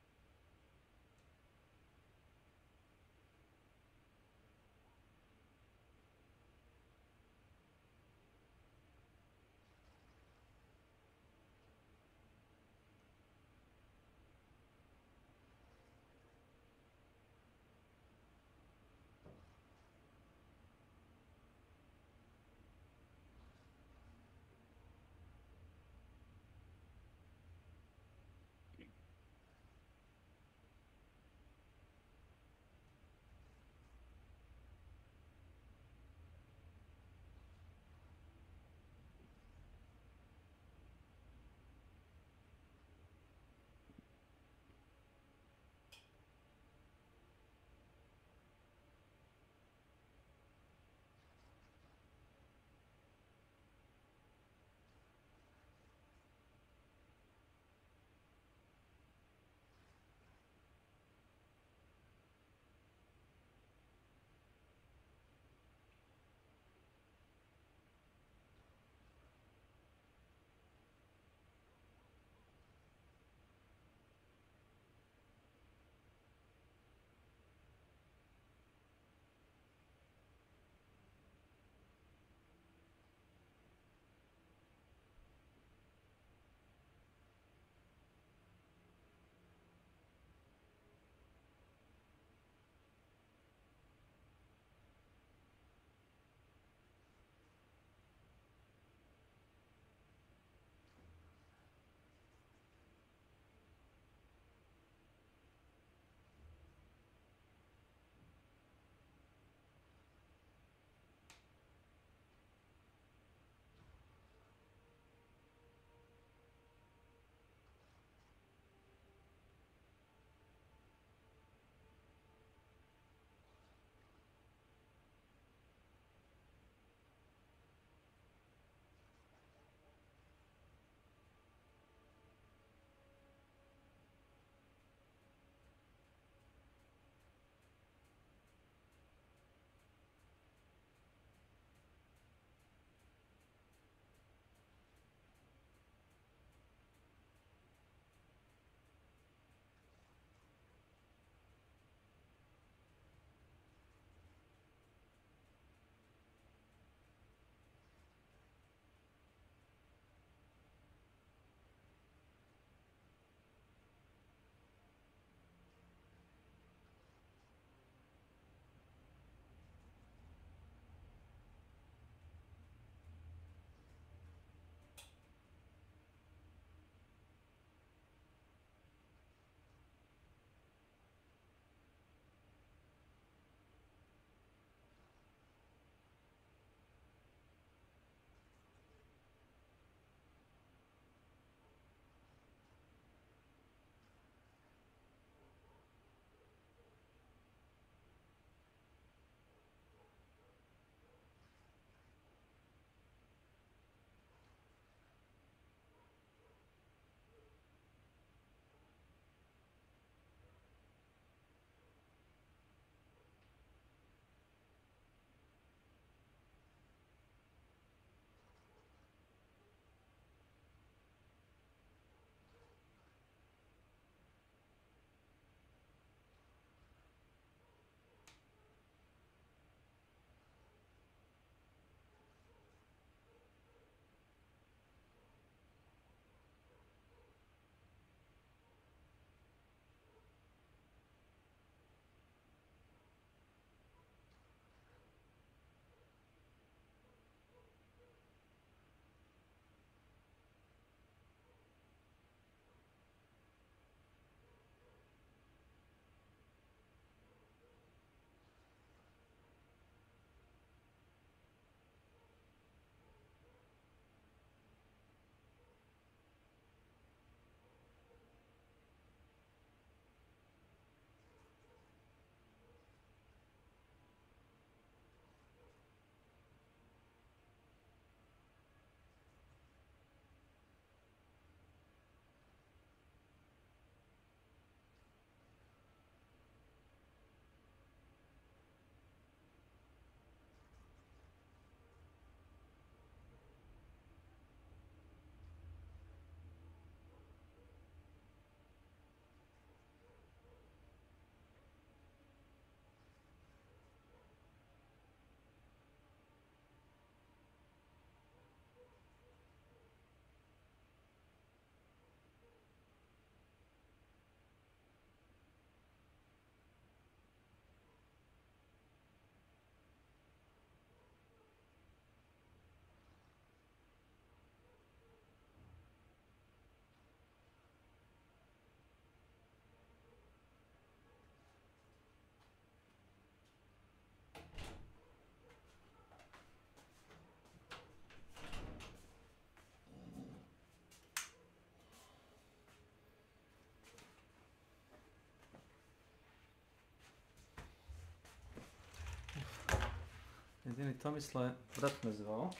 Jedini Tomisla, brat me zvao.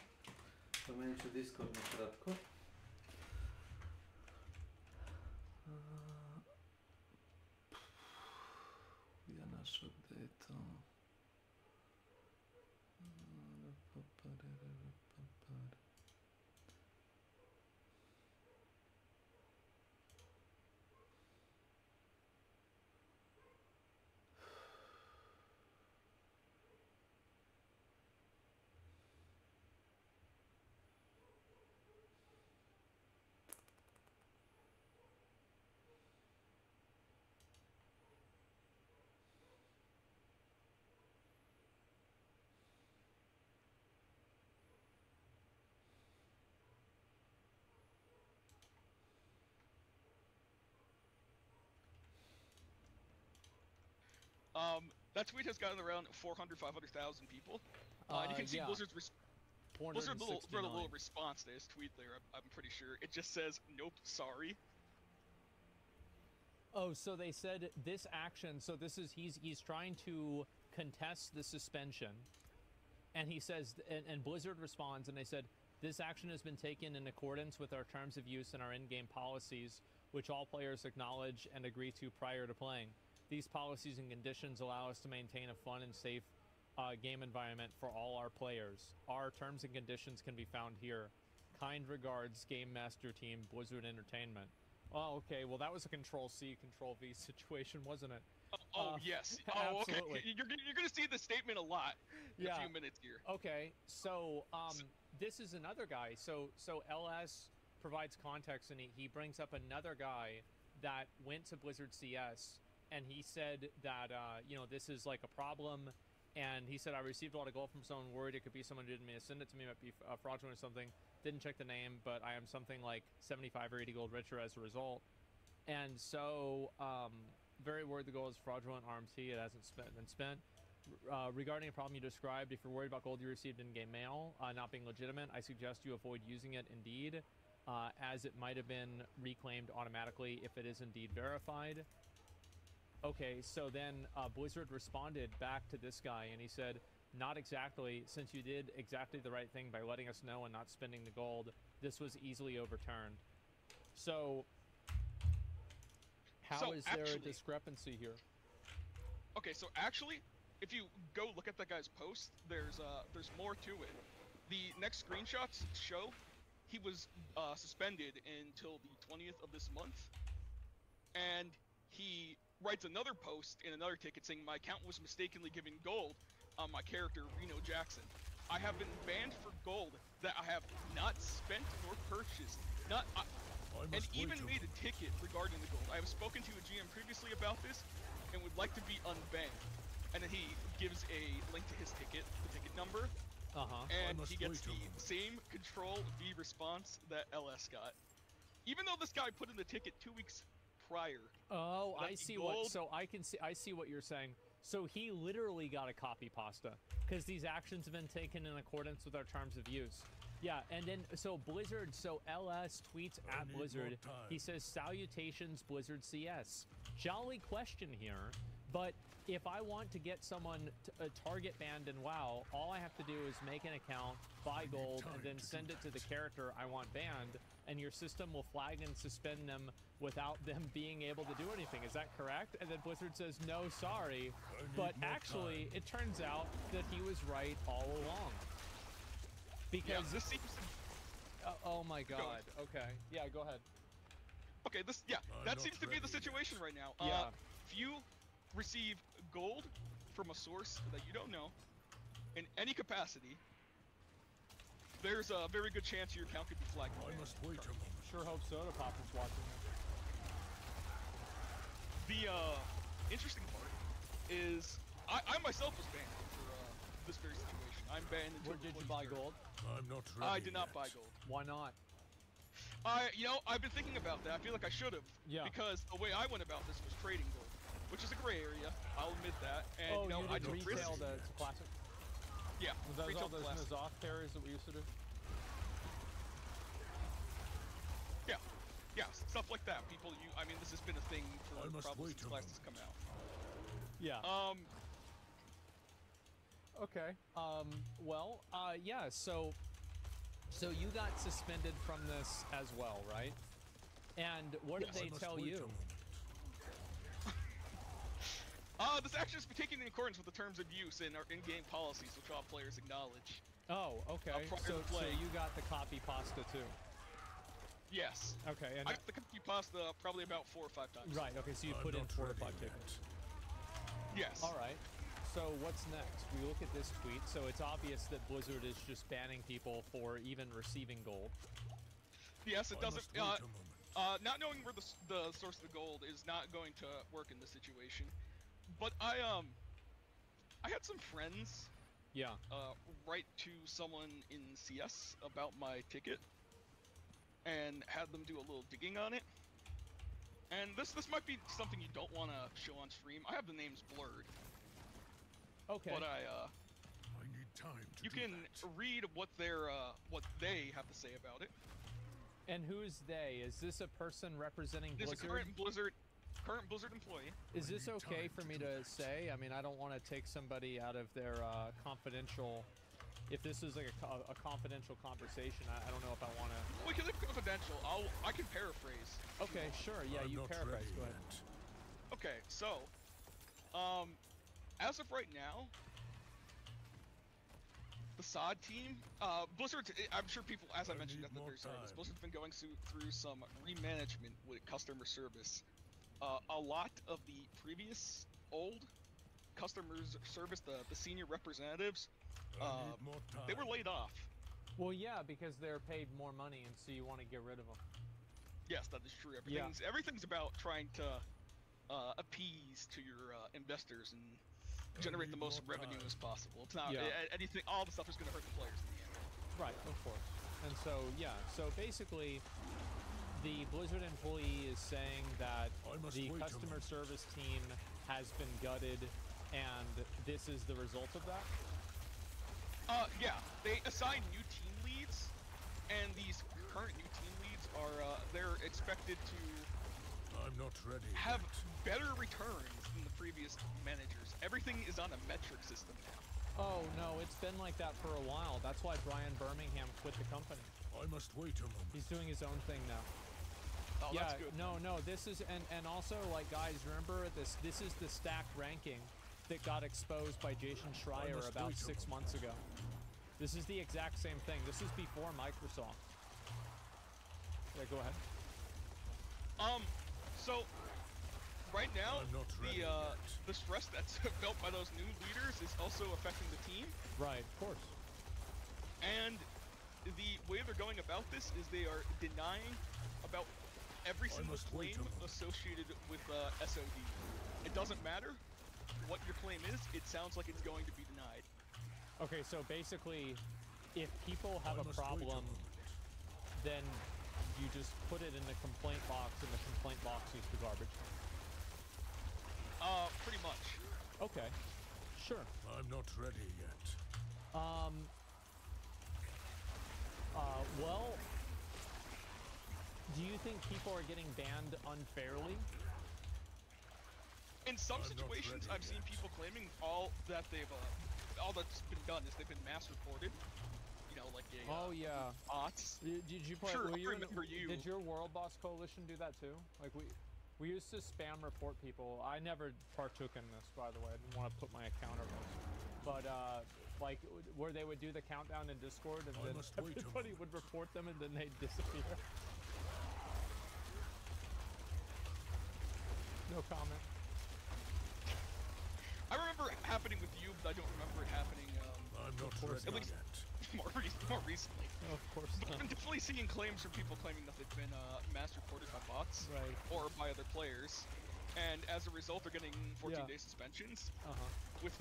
Promenit ću Discord na kratko. Ja našao gdje je to. That tweet has gotten around 400, 500,000 people. You can see yeah. Blizzard wrote a little 469. response to his tweet there, I'm pretty sure. It just says, nope, sorry. Oh, so they said this action, so this is, he's trying to contest the suspension. And he says, and Blizzard responds, and they said, this action has been taken in accordance with our terms of use and our in-game policies, which all players acknowledge and agree to prior to playing. These policies and conditions allow us to maintain a fun and safe game environment for all our players. Our terms and conditions can be found here. Kind regards, Game Master Team, Blizzard Entertainment. Oh, okay. Well, that was a Control-C, Control-V situation, wasn't it? Yes. Oh, absolutely. okay. You're going to see this statement a lot in a few minutes here. Okay. So, this is another guy. So LS provides context, and he brings up another guy that went to Blizzard CS, and he said that, you know, this is like a problem. And he said, I received a lot of gold from someone, worried it could be someone who didn't mean to send it to me, might be fraudulent or something. Didn't check the name, but I am something like 75 or 80 gold richer as a result. And so, very worried the gold is fraudulent RMT, it hasn't been spent. Regarding a problem you described, if you're worried about gold you received in-game mail not being legitimate, I suggest you avoid using it indeed, as it might have been reclaimed automatically if it is indeed verified. Okay, so then Blizzard responded back to this guy, and he said, not exactly, since you did exactly the right thing by letting us know and not spending the gold, this was easily overturned. So, how is there a discrepancy here? Okay, so actually, if you go look at that guy's post, there's more to it. The next screenshots show he was suspended until the 20th of this month, and he writes another post in another ticket saying my account was mistakenly given gold on my character Reno Jackson. I have been banned for gold that I have not spent nor purchased. And even made a ticket regarding the gold. I have spoken to a GM previously about this and would like to be unbanned. And then he gives a link to his ticket, the ticket number. And he gets the same Control V response that LS got. Even though this guy put in the ticket 2 weeks prior. Oh, I see what. So I see what you're saying. So he literally got a copy pasta because these actions have been taken in accordance with our terms of use. Yeah, and then so Blizzard. So LS tweets at Blizzard. He says, "Salutations, Blizzard CS." Jolly question here, but if I want to get someone target banned in WoW, all I have to do is make an account, buy gold, and then send it to the character I want banned, and your system will flag and suspend them without them being able to do anything. Is that correct? And then Blizzard says, no, sorry. But actually, it turns out that he was right all along. Because this seems... oh my god. Okay. Yeah, go ahead. Okay, that seems to be the situation right now. Yeah. If you receive gold from a source that you don't know, in any capacity, there's a very good chance your account could be flagged. I must wait a moment. Sure hope Soda Pop is watching this. The interesting part is I myself was banned for this very situation. I'm banned until Where did you buy gold? I'm not ready. I did not buy gold. Why not? I've been thinking about that. I feel like I should have. Yeah. Because the way I went about this was trading gold, which is a gray area. I'll admit that. And I took retail risks. the classic? Yeah. Was that all retail those classic. Nazoth carries that we used to do? Yeah, stuff like that. I mean, this has been a thing for probably since Classics come out. Yeah. Okay. Well, yeah. So you got suspended from this as well, right? And what did they tell you? This action is taken in accordance with the terms of use in our in-game policies, which all players acknowledge. Oh, okay. So you got the copy pasta too. Yes. Okay, and I got the copy pasta probably about 4 or 5 times. Right. Okay, so you put in 4 or 5 tickets. Yes. All right. So what's next? We look at this tweet. So it's obvious that Blizzard is just banning people for even receiving gold. Yes, it doesn't. Not knowing where the source of the gold is not going to work in this situation. But I had some friends. Yeah. Write to someone in CS about my ticket, and had them do a little digging on it. And this might be something you don't want to show on stream. I have the names blurred. Okay. But I need time to you can read what they have to say about it. And who's they? Is this a person representing Blizzard? There's a current Blizzard employee. Is this okay for me to say? I mean, I don't want to take somebody out of their confidential. If this is like a confidential conversation, I don't know if I want to. We can leave it confidential. I can paraphrase. Okay, sure. Yeah, you paraphrase. Go ahead. Okay, so, as of right now, the SOD team, Blizzard, I'm sure people, as I mentioned at the very start of this, Blizzard's been going through some remanagement with customer service. A lot of the previous old customer service, the senior representatives, they were laid off. Well, yeah, because they're paid more money, and so you want to get rid of them. Yes, that is true. Everything's about trying to appease to your investors and generate the most revenue as possible. It's not anything. All the stuff is going to hurt the players in the end. Right, of course. And so so basically, the Blizzard employee is saying that the customer service team has been gutted, and this is the result of that. Yeah, they assign new team leads, and these current new team leads are they're expected to have better returns than the previous managers. Everything is on a metric system now. Oh no, it's been like that for a while. That's why Brian Birmingham quit the company. I must wait a moment. He's doing his own thing now. Oh, yeah, that's good. No, this is and also like guys, remember this is the stacked ranking that got exposed by Jason Schreier about 6 months ago. This is the exact same thing. This is before Microsoft. Yeah, go ahead. So right now the stress that's felt by those new leaders is also affecting the team. Right, of course. And the way they're going about this is they are denying about every single claim associated with SOD. It doesn't matter what your claim is, it sounds like it's going to be denied. Okay, so basically, if people have a problem, then you just put it in the complaint box, and the complaint box is the garbage. Pretty much. Okay, sure. I'm not ready yet. Well, do you think people are getting banned unfairly? In some situations, I've seen people claiming all that's been done is they've been mass reported. You know, like bots. Did you play? Sure, I remember you. Did your World Boss Coalition do that too? Like we used to spam report people. I never partook in this, by the way. I didn't want to put my account on this. But like where they would do the countdown in Discord, and then everybody would report them, and then they'd disappear. No comment. I remember it happening with you, but I don't remember it happening. I'm not ready at least more recently. No, of course but not. I've been definitely seeing claims from people claiming that they've been mass reported by bots, right, or by other players, and as a result, they're getting 14-day suspensions with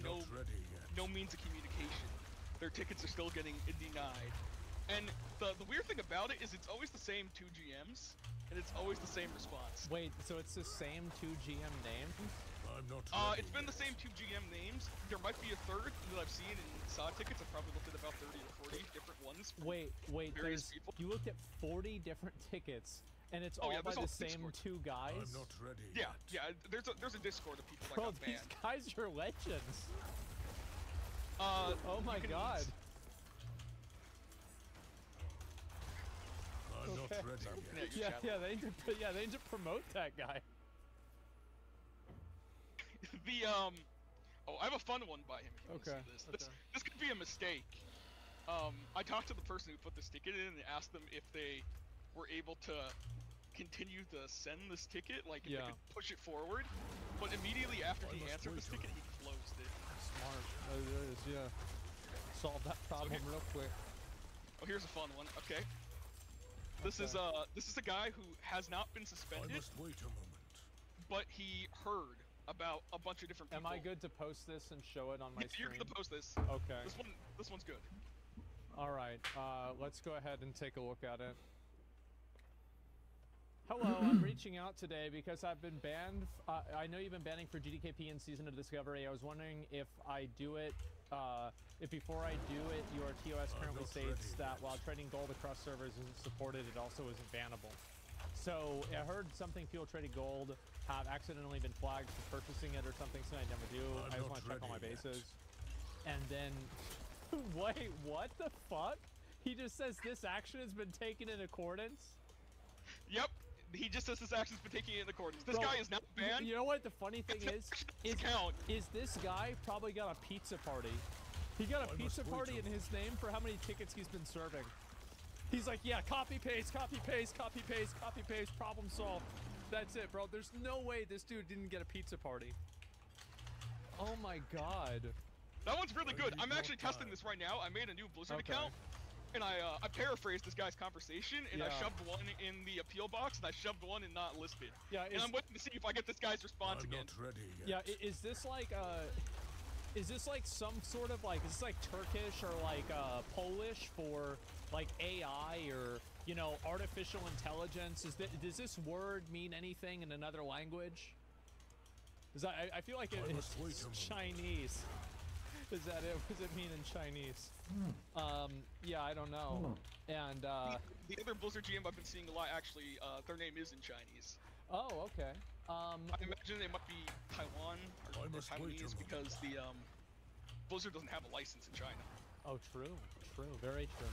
no means of communication. Their tickets are still getting denied, and the weird thing about it is it's always the same 2 GMs, and it's always the same response. Wait, so it's the same 2 GM names? I'm not ready it's been the same 2 GM names. There might be a third that I've seen in SOD tickets. I've probably looked at about 30 or 40 different ones. Wait, you looked at 40 different tickets, and it's all by the same 2 guys? I'm not ready Yeah, there's a Discord of people that got banned. These guys are legends. Oh my god. I'm not Okay. ready yet. Yeah, they need to promote that guy. The oh, I have a fun one by him. If you want to see this. This could be a mistake. I talked to the person who put this ticket in and asked them if they were able to continue to send this ticket, like if they could push it forward. But immediately after he answered this ticket, he closed it. Smart. Oh, it is, yeah. Solve that problem real quick. Oh, here's a fun one. Okay. This is a guy who has not been suspended. I must wait a moment. But he heard about a bunch of different people. Am I good to post this and show it on my You're screen? good to post this. Okay. This one's good. All right. Let's go ahead and take a look at it. Hello, I'm reaching out today because I've been banned. I know you've been banning for GDKP and Season of Discovery. I was wondering if I do it, if before I do it, your TOS currently states that while trading gold across servers isn't supported, it also isn't bannable. So I heard something people trading gold have accidentally been flagged for purchasing it or something, so I never do. I just want to check all my bases. And then, wait, what the fuck? He just says this action has been taken in accordance? Yep. He just says this action's been taken in accordance. This guy is not banned. You know what the funny thing is this guy probably got a pizza party. He got a pizza party in his name for how many tickets he's been serving. He's like, yeah, copy paste, copy paste, copy paste, copy paste, problem solved. That's it, bro. There's no way this dude didn't get a pizza party. Oh my god. That one's really good. I'm actually testing this right now. I made a new Blizzard account. And I paraphrased this guy's conversation, and I shoved one in the appeal box, and I shoved one in not listed. Yeah, and I'm waiting to see if I get this guy's response again. I'm not ready yet. Yeah, is this like some sort of like, is this like Turkish or like Polish for like AI or, you know, artificial intelligence? Does this word mean anything in another language? I feel like it's Chinese. Is that it? What does it mean in Chinese? Yeah, I don't know. And the other Blizzard GM I've been seeing a lot, actually, their name is in Chinese. Oh, okay. I imagine it might be Taiwan or Taiwanese because the Blizzard doesn't have a license in China. Oh, true, very true.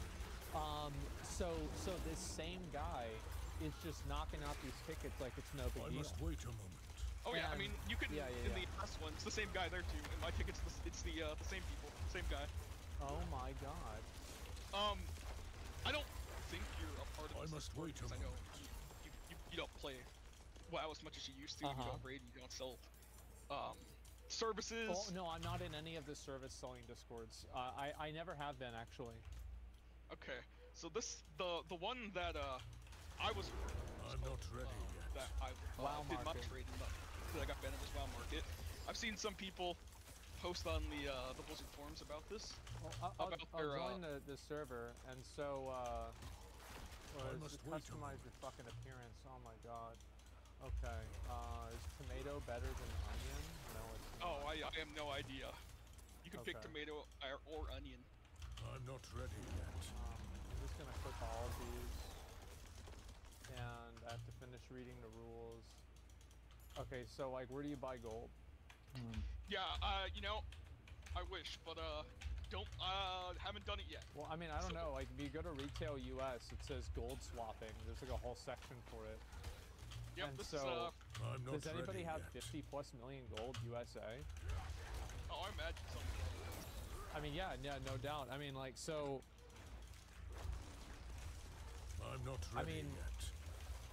So this same guy is just knocking out these tickets like it's no big deal. I must wait a moment. Oh yeah, I mean, you can, in the last one, it's the same guy there too. In my tickets, it's the same people, same guy. Oh my god. I don't think you're a part of this. I must wait a moment. I know you don't play WoW as much as you used to. You don't raid, you don't sell services. Oh, no, I'm not in any of the service selling discords. I never have been, actually. Okay, so the one that I was I'm not ready yet. that I did my trade in that I got banned in this WoW market. I've seen some people post on the Blizzard forums about this. Well, I'll join the server, and so customize your fucking appearance. Oh my god. Okay. Is tomato better than onion? No, it's not. Oh, I have no idea. You can pick tomato or onion. I'm not ready yet. I'm just gonna click all of these, and I have to finish reading the rules. Okay, so like, where do you buy gold? Yeah, you know, I wish, but haven't done it yet. Well, I mean, I don't know. Like, if you go to Retail US, it says gold swapping. There's like a whole section for it. Yep, and this so, I'm not does anybody ready have yet. 50+ million gold USA? Oh, I imagine something. I mean, yeah, no doubt. I mean, like, so. I'm not ready yet.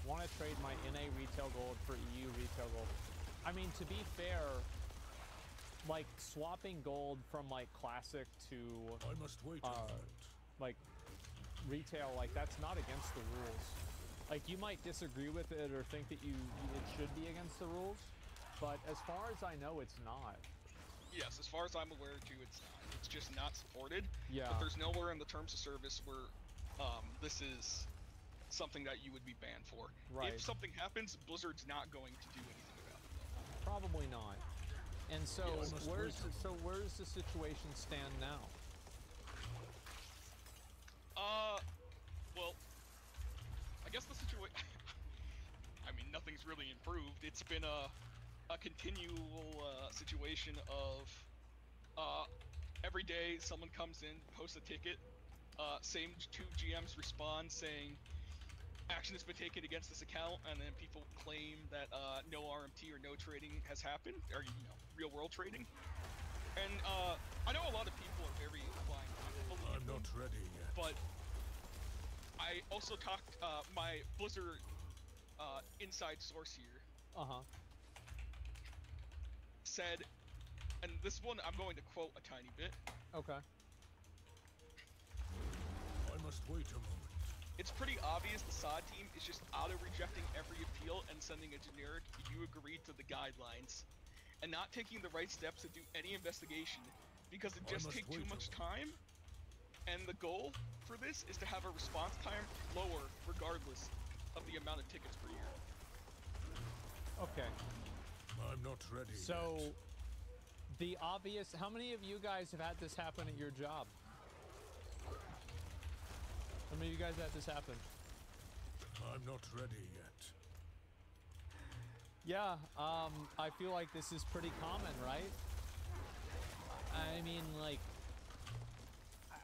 Want to trade my NA retail gold for EU retail gold? I mean, to be fair, like swapping gold from like classic to I must wait a moment. Like retail, like that's not against the rules. Like you might disagree with it or think that it should be against the rules, but as far as I know, it's not. Yes, as far as I'm aware too, it's not. It's just not supported. Yeah. But there's nowhere in the terms of service where this is something that you would be banned for. Right. If something happens, Blizzard's not going to do anything about it. Probably not. And so, where's the situation stand now? Well, I guess the situation. I mean, nothing's really improved. It's been a continual situation of every day someone comes in, posts a ticket, same 2 GMs respond saying action has been taken against this account, and then people claim that no RMT or no trading has happened, or real world trading. And I know a lot of people are very inclined to believe I'm not ready yet. but I also talked my Blizzard inside source here. Said, and this one I'm going to quote a tiny bit. Okay. I must wait a moment. It's pretty obvious the SOD team is just auto-rejecting every appeal and sending a generic "you agreed to the guidelines," and not taking the right steps to do any investigation because it just takes too much time, and the goal for this is to have a response time lower regardless of the amount of tickets per year. Okay. I'm not ready So, yet. the obvious... How many of you guys have had this happen at your job? How many of you guys had this happen? I'm not ready yet. Yeah, I feel like this is pretty common, right? I mean, like...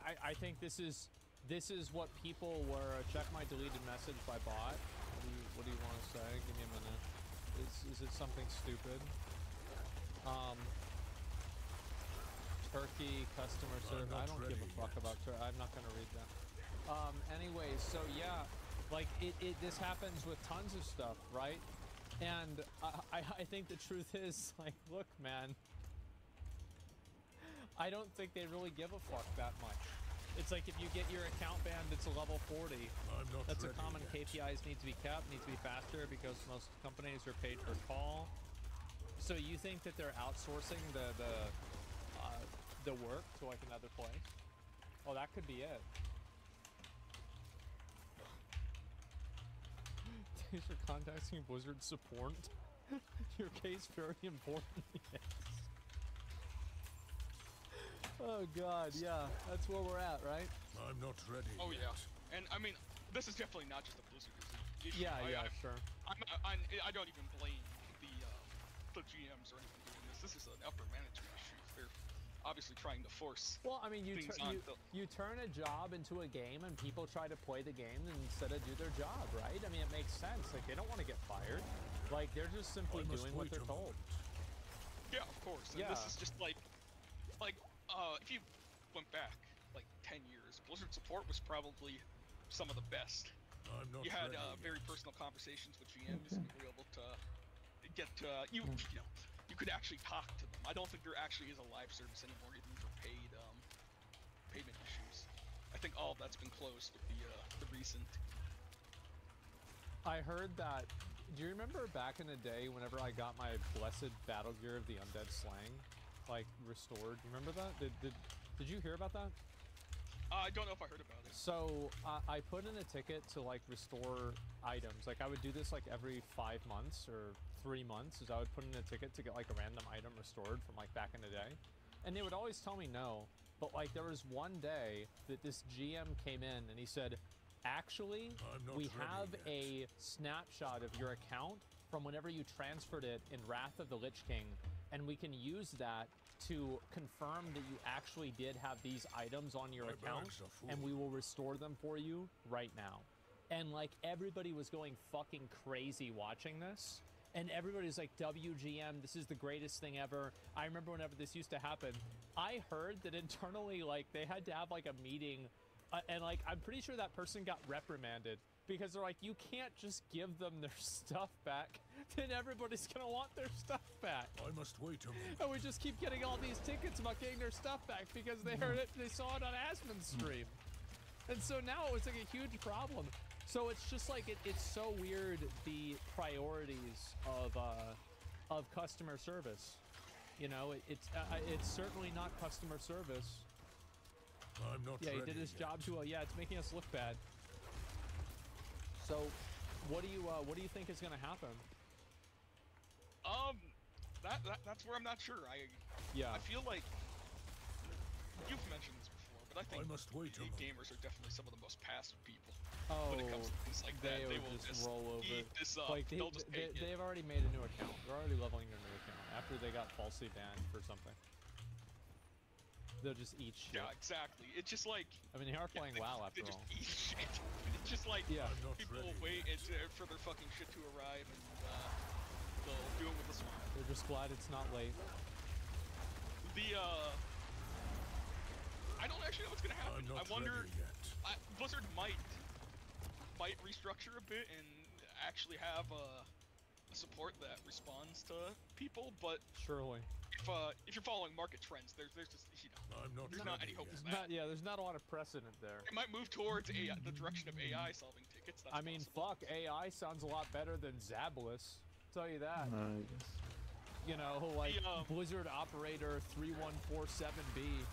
I think this is what people were... check my deleted message by bot. What do you want to say? Give me a minute. Is it something stupid? Turkey customer service. I don't give a fuck about Turkey. I'm not gonna read that. Anyways, so yeah, like this happens with tons of stuff, right? And I think the truth is, like, look, man, I don't think they really give a fuck that much. It's like if you get your account banned, it's a level 40. That's a common KPIs need to be kept, need to be faster because most companies are paid per call. So you think that they're outsourcing the work to like another place? Oh, that could be it. Thanks for contacting Blizzard support. Your case very important. Yes. Oh god, yeah, that's where we're at, right? I'm not ready. Oh yeah, and I mean, this is definitely not just a Blizzard issue. Yeah, sure. I don't even blame the GMs or anything doing this. This is an upper management issue. They're obviously trying to force. Well, I mean, you turn a job into a game, and people try to play the game instead of do their job, right? I mean, it makes sense. Like, they don't want to get fired. Like, they're just simply doing what they're told. Yeah, of course. And this is just like, if you went back like 10 years, Blizzard support was probably some of the best. You had very personal conversations with GMs, and you were able to get you could actually talk to them. I don't think there actually is a live service anymore, even for paid payment issues. I think all of that's been closed with the recent. I heard that. Do you remember back in the day whenever I got my blessed battle gear of the undead slang, like, restored? Remember that? Did you hear about that? I don't know if I heard about it. So I put in a ticket to like restore items. Like I would do this like every 5 months or 3 months, is I would put in a ticket to get like a random item restored from like back in the day. And they would always tell me no, but like there was one day that this GM came in and he said, actually, we have a snapshot of your account from whenever you transferred it in Wrath of the Lich King, and we can use that to confirm that you actually did have these items on your account, and we will restore them for you right now. And like everybody was going fucking crazy watching this, and everybody's like, WGM, this is the greatest thing ever. I remember whenever this used to happen, I heard that internally, like, they had to have like a meeting, and like I'm pretty sure that person got reprimanded because they're like, you can't just give them their stuff back, then everybody's gonna want their stuff back. I must wait a moment. And we just keep getting all these tickets about getting their stuff back because they heard it, they saw it on Asmon's stream. And so now it's like a huge problem. So it's just like, it's so weird, the priorities of customer service. You know, it's certainly not customer service. I'm not ready. Yeah, he did his job too well. Yeah, it's making us look bad. So, what do you think is gonna happen? That's where I'm not sure. I feel like you've mentioned this before, but I think gamers are definitely some of the most passive people when it comes to things like that. They will just roll over. Eat this up. Like they've already made a new account. They're already leveling their new account after they got falsely banned for something. They'll just eat shit. Yeah, exactly. It's just like. I mean, they are playing WoW after they just all. eat shit. It's just like Yeah. people will wait for their fucking shit to arrive and they'll do it with a smile. They're just glad it's not late. I don't actually know what's gonna happen. I wonder. Blizzard might restructure a bit and actually have a support that responds to people, but surely. If you're following market trends, there's just there's not any hope for that. There's not a lot of precedent there. It might move towards AI, the direction of AI solving tickets. That's I mean, fuck, AI sounds a lot better than Zablis. Tell you that. You know, like Blizzard Operator 3147B.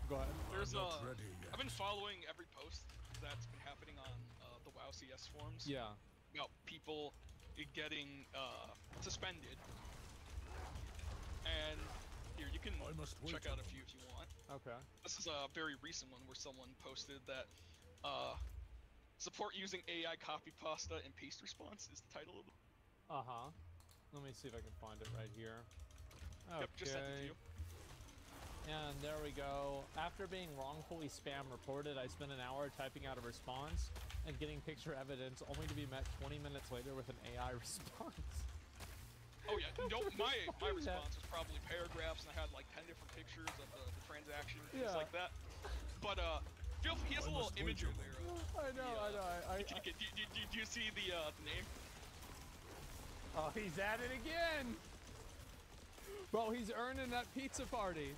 Go ahead. I've been following every post that's been happening on the WoW CS forums. Yeah. About people getting suspended. And here, you can check out a few if you want. Okay. This is a very recent one where someone posted that support using AI copy pasta and paste response is the title of it. Uh-huh. Let me see if I can find it right here. Okay. Yep, just sent it to you. And there we go. After being wrongfully spam reported, I spent an hour typing out a response and getting picture evidence, only to be met 20 minutes later with an AI response. Oh yeah, my response was probably paragraphs, and I had like 10 different pictures of the transaction, things like that. But he has a little image over there. I know. Do you see the name? Oh, he's at it again! Bro, he's earning that pizza party.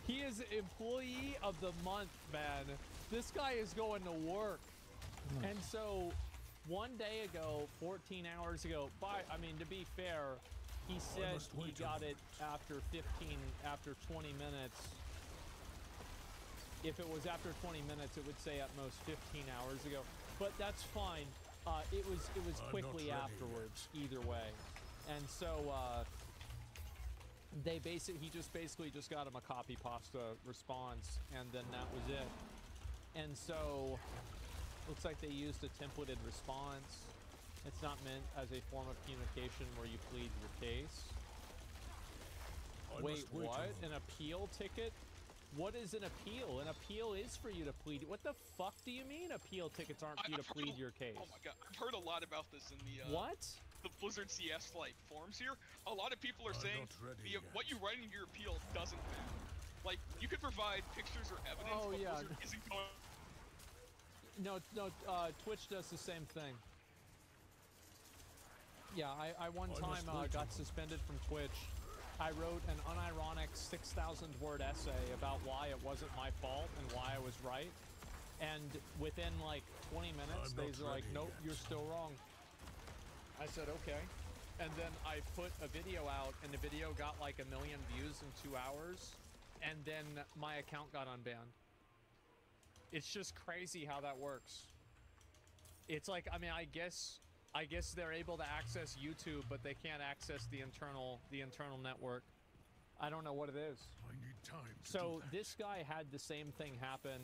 He is employee of the month, man. This guy is going to work. And so, one day ago, 14 hours ago, I mean, to be fair, he said he got it after 20 minutes. If it was after 20 minutes, it would say at most 15 hours ago. But that's fine. It was quickly afterwards, either way. And so, he just basically got him a copy pasta response, and then that was it. And so, looks like they used a templated response. It's not meant as a form of communication where you plead your case. Wait, what? An appeal ticket? What is an appeal? An appeal is for you to plead. What the fuck do you mean appeal tickets aren't for you to plead your case? Oh my god, I've heard a lot about this in the the Blizzard CS like forums here. A lot of people are saying what you write in your appeal doesn't matter. Like, you could provide pictures or evidence, but Blizzard isn't going. No, Twitch does the same thing. Yeah, I one time got suspended from Twitch. I wrote an unironic 6,000-word essay about why it wasn't my fault and why I was right. And within like 20 minutes, they were like, nope, you're still wrong. I said, okay. And then I put a video out, and the video got like 1 million views in 2 hours. And then my account got unbanned. It's just crazy how that works. It's like, I mean, I guess they're able to access YouTube, but they can't access the internal network. I don't know what it is. I need time to so this guy had the same thing happen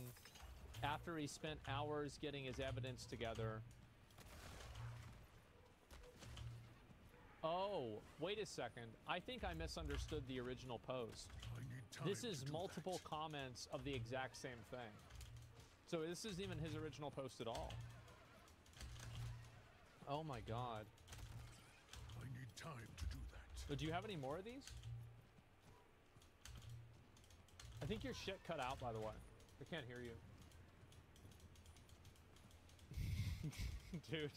after he spent hours getting his evidence together. Oh, wait a second. I think I misunderstood the original post. This is multiple comments of the exact same thing. So this isn't even his original post at all. Oh my god. I need time to do that. But do you have any more of these? I think your shit cut out, by the way. I can't hear you. Dude.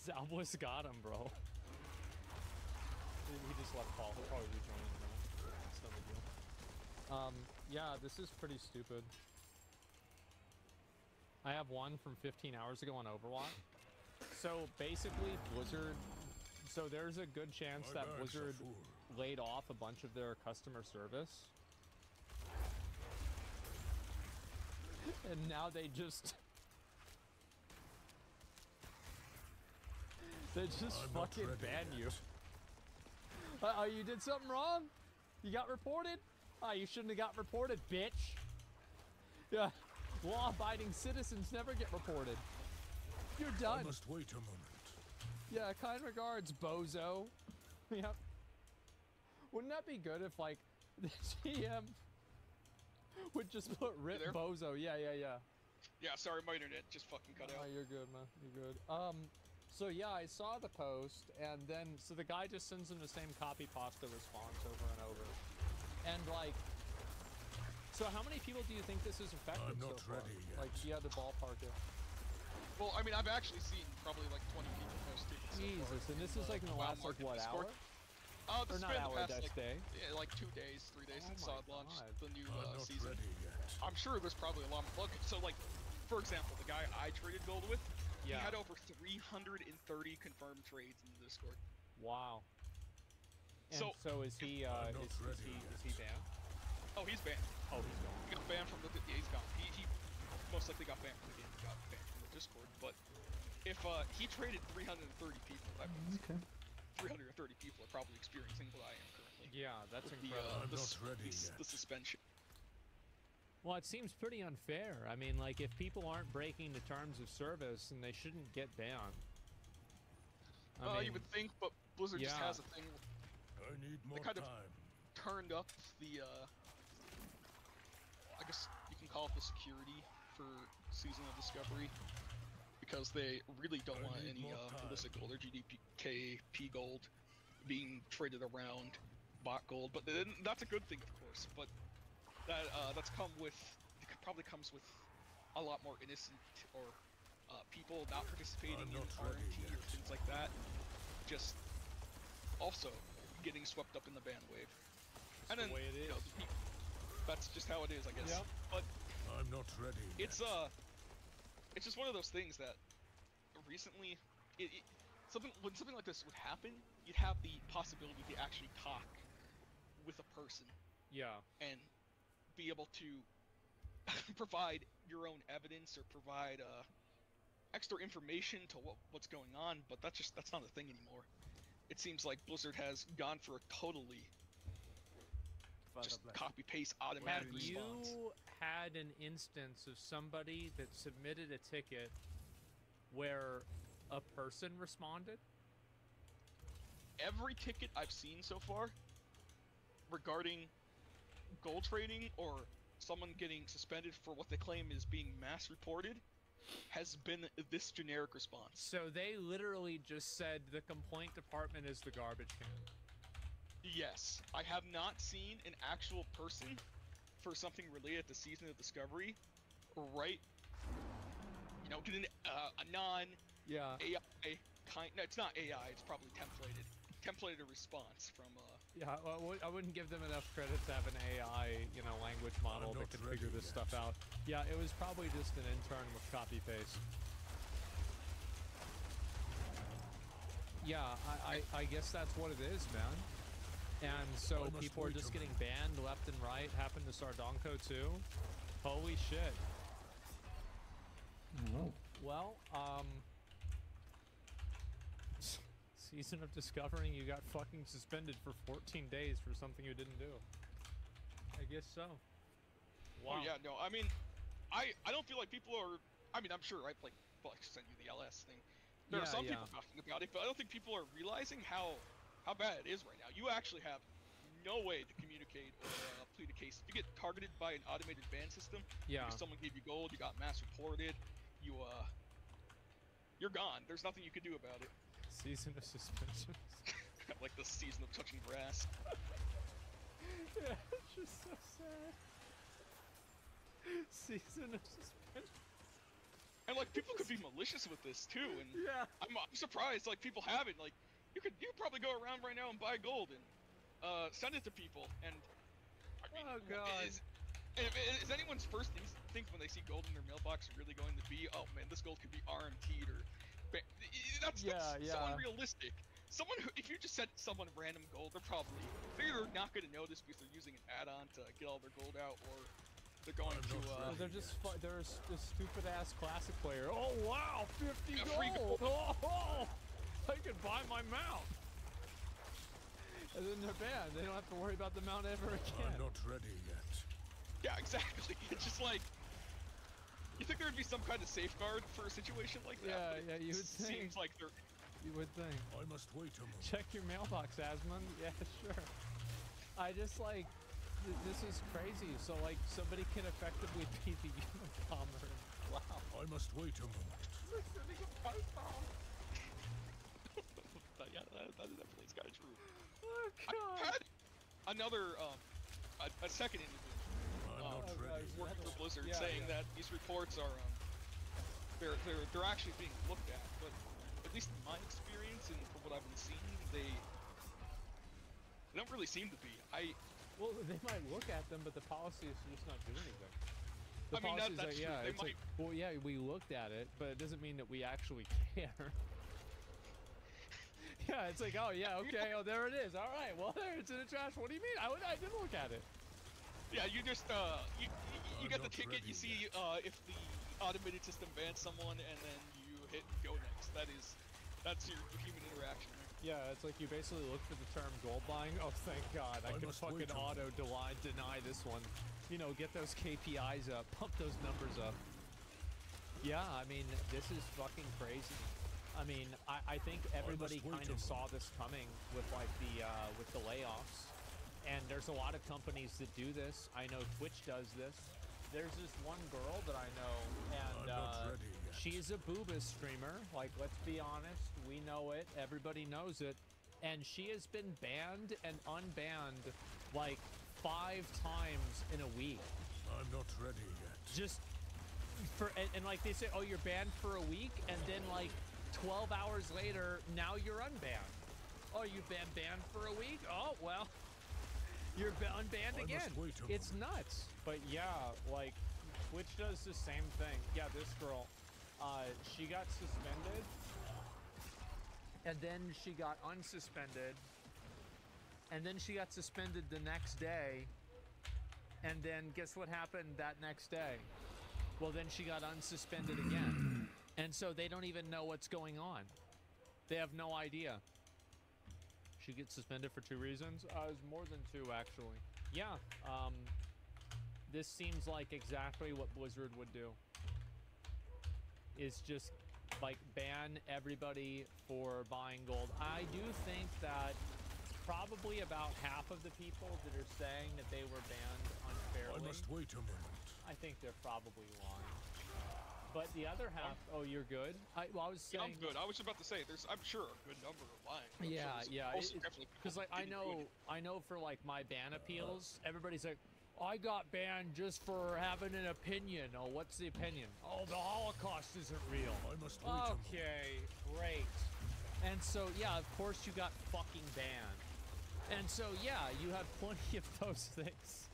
Salbus got him, bro. He just left Paul. He'll probably rejoin in a minute. It's no big deal. Yeah, this is pretty stupid. I have one from 15 hours ago on Overwatch. So basically, Blizzard. So there's a good chance that Blizzard laid off a bunch of their customer service. And now they just. They just fucking ban you. You did something wrong? You got reported? You shouldn't have got reported, bitch. Yeah. Law-abiding citizens never get reported. You're done. I must wait a moment. Yeah, kind regards, bozo. Yep. Wouldn't that be good if like the GM would just put Rip Bozo? Yeah. Yeah, sorry, my internet just fucking cut out. You're good, man. You're good. So yeah, I saw the post, and then so the guy just sends him the same copy pasta response over and over, and like, so how many people do you think this is affected so far? Like, yeah, the ballpark it. Well, I mean, I've actually seen probably like 20 people post it. Jesus, and this is like in the last like what hour? This Or not been hour, the past that's like, day? yeah, like 2 days, 3 days since my SOD launched God. the new season. I'm sure there's probably a lot more. Look, so like, for example, the guy I traded gold with, he had over 330 confirmed trades in the Discord. Wow. And so is he is he banned? Oh, he's banned. Oh, he's gone. He got banned from the. Yeah, he's gone. He most likely got banned from the game. He got banned from the Discord. But if he traded 330 people, that means 330 people are probably experiencing what I am currently. Yeah, that's incredible. The suspension. Well, it seems pretty unfair. I mean, like, if people aren't breaking the terms of service, then they shouldn't get banned. I mean, you would think, but Blizzard just has a thing. I need more they kind time. of turned up the, I guess you can call it the security for Season of Discovery, because they really don't want any illicit gold or GDP gold being traded around bot gold. But that's a good thing, of course. But that's probably comes with a lot more innocent or people not participating in RNG or things like that. Just also getting swept up in the ban wave. And then, the way it is. That's just how it is, I guess. Yep. But I'm not ready. It's just one of those things that recently, when something like this would happen, you'd have the possibility to actually talk with a person. Yeah. And be able to provide your own evidence or provide extra information to what's going on, but that's not a thing anymore. It seems like Blizzard has gone for a totally just copy-paste automatic response. Have you had an instance of somebody that submitted a ticket where a person responded? Every ticket I've seen so far regarding gold trading or someone getting suspended for what they claim is being mass reported has been this generic response. So they literally just said the complaint department is the garbage can. Yes, I have not seen an actual person for something related to Season of Discovery write, get a non-AI kind. No, it's not AI. It's probably templated response from. Yeah, I wouldn't give them enough credit to have an AI, language model that could figure this stuff out. Yeah, it was probably just an intern with copy paste. Yeah, I guess that's what it is, man. And so people are just getting banned left and right. Happened to Sardonko too. Holy shit. Oh. Well, Season of Discovering, you got fucking suspended for 14 days for something you didn't do. I guess so. Oh Wow. yeah, no, I mean, I don't feel like people are. I mean, I'm sure I sent you the LS thing. There are some people talking about it, but I don't think people are realizing how bad it is right now. You actually have no way to communicate or plead a case. If you get targeted by an automated ban system, because someone gave you gold, you got mass reported, you're gone. There's nothing you can do about it. Season of suspensions. Like the season of touching grass. Yeah, it's just so sad. Season of suspensions. And like people could be malicious with this too, and I'm surprised like people haven't. Like you could probably go around right now and buy gold and send it to people. And I mean, oh god. Is anyone's first think when they see gold in their mailbox really going to be, oh man, this gold could be RMT'd or that's so unrealistic. If you just sent someone random gold, they're either not going to notice because they're using an add-on to get all their gold out, or they're going to. They're just they're a stupid ass classic player. Oh wow, 50 gold! Oh, I could buy my mount. And then they're banned. They don't have to worry about the mount ever again. I'm not ready yet. Yeah, exactly. It's just like. You think there would be some kind of safeguard for a situation like that? Yeah, you would think. Seems like there. You would think. I must wait a moment. Check your mailbox, Asmund. Yeah, sure. I just like, this is crazy. So like, somebody can effectively be the Unabomber and plow. I must wait a moment. Yeah, that definitely is kind of true. Oh, God. I had another, a second individual working for Blizzard saying that these reports are, they're actually being looked at, but at least in my experience and from what I've been seeing, they don't really seem to be. Well, they might look at them, but the policy is to just not do anything. The I mean, policy is that's like, true. yeah, They it's like, well, yeah, we looked at it, but it doesn't mean that we actually care. Yeah, it's like, oh yeah, okay, oh there it is. All right, well there it's in the trash. What do you mean? I did look at it. Yeah, you just you get the ticket. You see if the automated system bans someone, and then you hit go next. That's your human interaction. Right? Yeah, it's like you basically look for the term gold buying. Oh, thank God, I can fucking auto deny this one. You know, get those KPIs up, pump those numbers up. Yeah, I mean, this is fucking crazy. I mean, I think everybody kind of saw this coming with like the layoffs, and there's a lot of companies that do this. I know Twitch does this. There's this one girl that I know, and she's a booba streamer. Like, let's be honest, we know it. Everybody knows it, and she has been banned and unbanned like 5 times in a week. I'm not ready yet. Just for and like they say, oh, you're banned for a week, and then like 12 hours later, now you're unbanned. Oh, you've been banned for a week? Oh, well, you're unbanned again. It's nuts. But yeah, like, Twitch does the same thing. Yeah, this girl, she got suspended, and then she got unsuspended, and then she got suspended the next day, and then guess what happened that next day? Well, then she got unsuspended again. And so they don't even know what's going on. They have no idea. She gets suspended for 2 reasons. It's more than 2, actually. Yeah, this seems like exactly what Blizzard would do. Is just, like, ban everybody for buying gold. I do think that probably about half of the people that are saying that they were banned unfairly. I must wait a moment. I think they're probably lying. But the other half, oh, you're good? I was saying... Yeah, I'm good. I was about to say, I'm sure a good number are lying. Yeah. Because, like, I know for, like, my ban appeals, everybody's like, I got banned just for having an opinion. Oh, what's the opinion? Oh, the Holocaust isn't real. I must wait Okay, great. And so, yeah, of course you got fucking banned. And so, yeah, you have plenty of those things.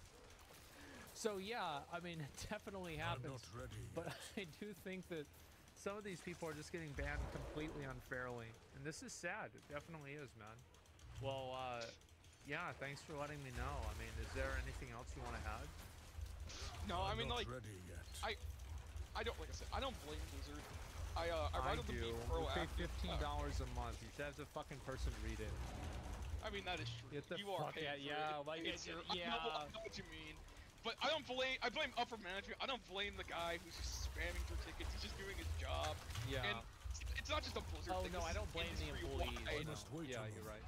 So yeah, I mean, it definitely happens. I'm not ready yet. But I do think that some of these people are just getting banned completely unfairly. And this is sad. It definitely is, man. Well, yeah, thanks for letting me know. I mean, is there anything else you want to add? No, I mean, like, ready yet. I don't, like I said, I don't blame Blizzard. I rather them be proactive. You pay $15 a month. You should have the fucking person read it. I mean, that is true. Get the you are fuck paying out, for yeah, it. like, I know what you mean. But I blame upper management. I don't blame the guy who's just spamming through tickets. He's just doing his job. Yeah. And it's not just a Blizzard thing. Oh, no, I don't blame the employees. Yeah, you're right.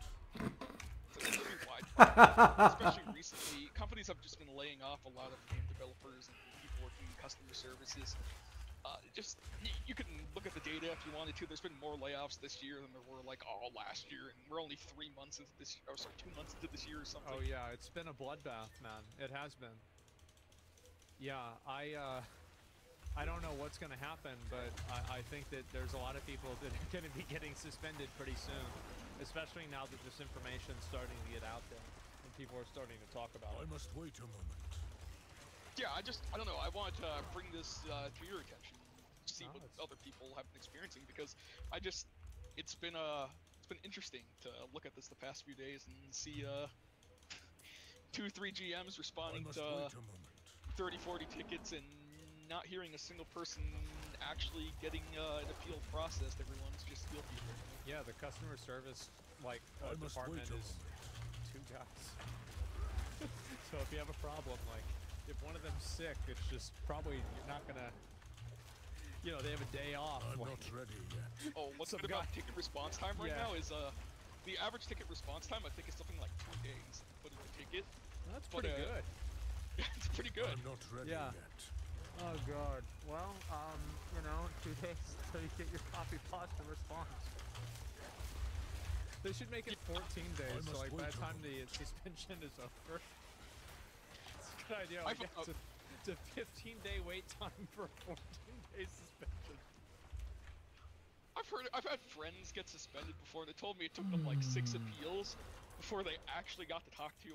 It's industry-wide. Especially recently, companies have just been laying off a lot of game developers and people working in customer services. You can look at the data if you wanted to. There's been more layoffs this year than there were like all last year, and we're only 3 months into this, or sorry, 2 months into this year or something. Oh yeah, it's been a bloodbath, man. It has been. Yeah, I don't know what's gonna happen, but I think that there's a lot of people that are gonna be getting suspended pretty soon, especially now that this information's starting to get out there and people are starting to talk about it. I must wait a moment. Yeah, I don't know. I want to bring this to your attention, see what other people have been experiencing, because it's been interesting to look at this the past few days and see 2-3 GMs responding to 30-40 tickets and not hearing a single person actually getting an appeal processed. Everyone's just guilty. Yeah, the customer service department is 2 guys. So if you have a problem, like if one of them's sick, it's just probably you're not gonna, they have a day off. I'm not ready yet. Oh, what's good about ticket response time right now is the average ticket response time I think is something like 2 days to put in the ticket. That's pretty good. It's pretty good. I'm not ready Yeah. yet. Oh god. Well, you know, 2 days until you get your copy pasta response. They should make it 14 days, so like by the time the suspension is over. It's a good idea. Like, it's a 15-day wait time for a 14-day suspension. I've had friends get suspended before, and they told me it took them like 6 appeals before they actually got to talk to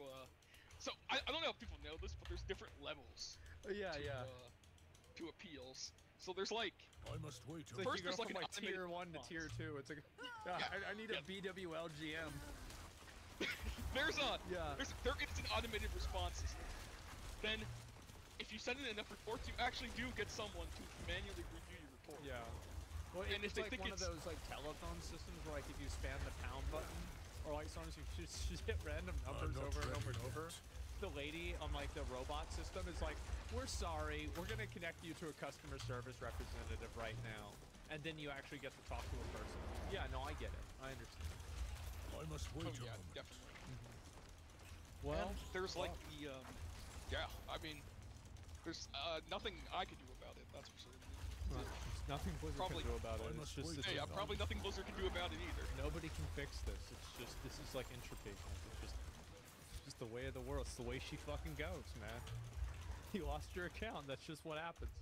So I don't know if people know this, but there's different levels. To appeals. So there's like. I must wait. It's like First, you go there's like from an like tier 1 to tier 2. It's like, I need a BWL GM. There is an automated response system. Then, if you send in enough reports, you actually do get someone to manually review your report. Yeah. Well, and it's if they like think one of those like telephone systems where like if you spam the pound button, or like sometimes you just hit random numbers over and over and over. The lady on like the robot system is like, we're sorry, we're gonna connect you to a customer service representative right now, and then you actually get to talk to a person. Yeah, no, I get it. I understand. I must wait. Definitely. Well, and there's like the I mean, there's nothing I can do about it. That's for certain. There's nothing Blizzard can do about it. It's just probably nothing Blizzard can do about it either. Nobody can fix this. It's just this is like entropy. It's just the way of the world. It's the way she fucking goes, man. You lost your account. That's just what happens.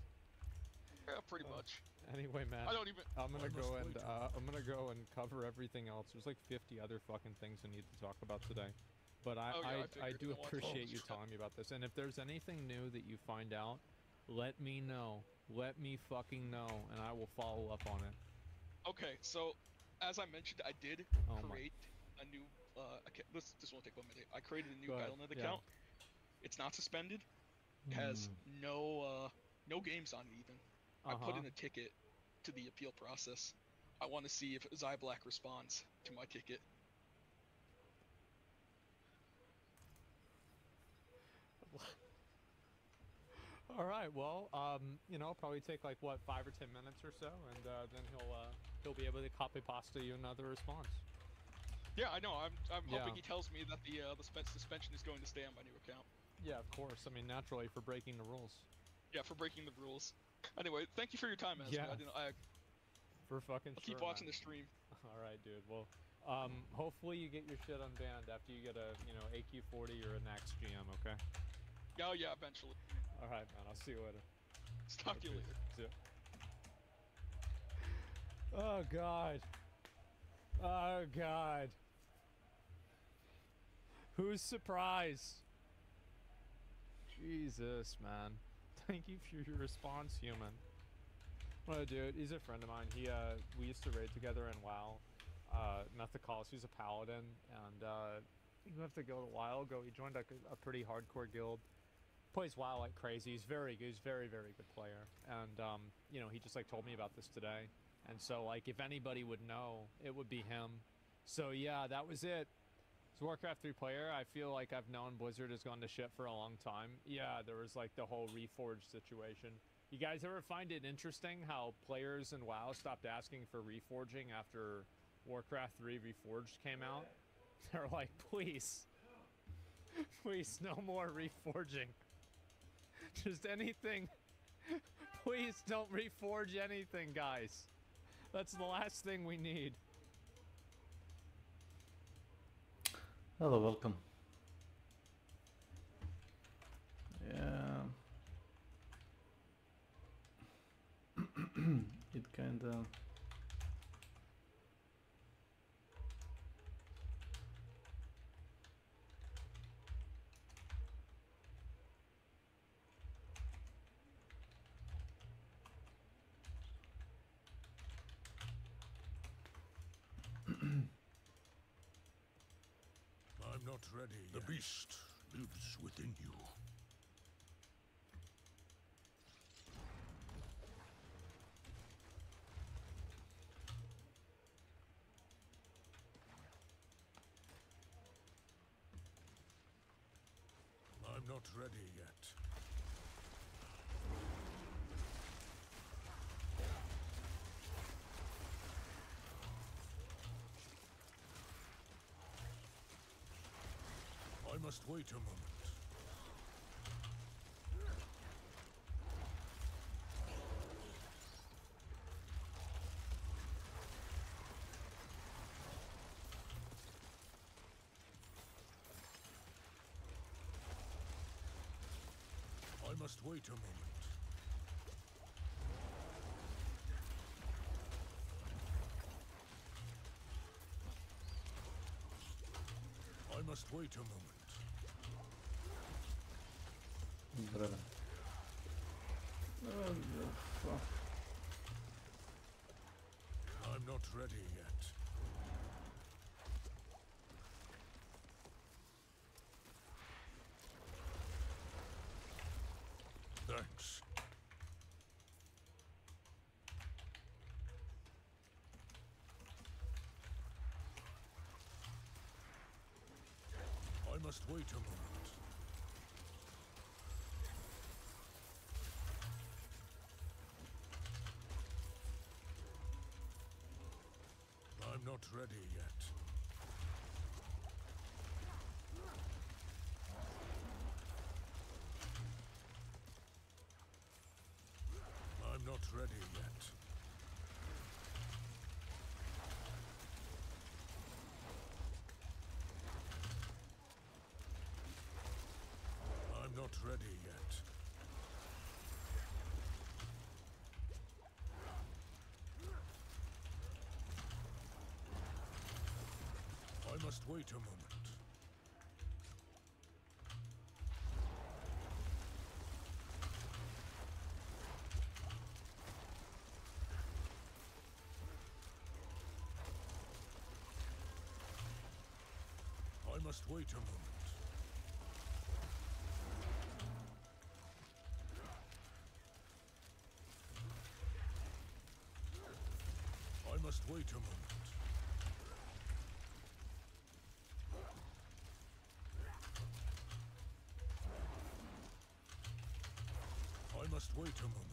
Yeah, pretty much. Anyway, man. I don't even. I'm gonna go and cover everything else. There's like 50 other fucking things we need to talk about today. But I do appreciate you telling me about this. And if there's anything new that you find out, let me know. Let me fucking know, and I will follow up on it. Okay, so as I mentioned, I did create a new. This won't take 1 minute. I created a new Battle.net account. It's not suspended. It has no games on it even. I put in a ticket to the appeal process. I want to see if Zyblack responds to my ticket. All right. Well, you know, probably take like what 5 or 10 minutes or so, and then he'll be able to copy pasta you another response. Yeah, I know. I'm hoping he tells me that the suspension is going to stay on my new account. Yeah, of course. I mean, naturally for breaking the rules. Yeah, for breaking the rules. Anyway, thank you for your time, man. Yeah. I'll keep watching the stream. All right, dude. Well, hopefully you get your shit unbanned after you get a AQ40 or a Nax GM. Okay. Oh yeah, eventually. All right, man. I'll see you later. Talk to you later. See ya. Oh God. Oh God. Who's surprised? Jesus, man. Thank you for your response, human. Well, dude, he's a friend of mine. We used to raid together in WoW. Met the calls. He's a paladin, and he left the guild a while ago. He joined like a pretty hardcore guild. Plays WoW like crazy. He's very, very good player. And you know, he just like told me about this today. And so like, if anybody would know, it would be him. So yeah, that was it. It's Warcraft 3 player. I feel like I've known Blizzard has gone to shit for a long time. Yeah, there was like the whole Reforged situation. You guys ever find it interesting how players in WoW stopped asking for reforging after Warcraft 3 Reforged came out? They're like, please, please, no more reforging. Just anything. Please don't reforge anything, guys. That's the last thing we need. Hello, welcome. Yeah. It kinda... I'm not ready yet. The beast lives within you. I'm not ready yet. must wait a moment. I must wait a moment. I must wait a moment. I'm not ready yet. Thanks. I must wait a moment. I'm not ready yet. I'm not ready yet. I'm not ready yet. I must wait a moment. I must wait a moment. I must wait a moment. I must wait a moment.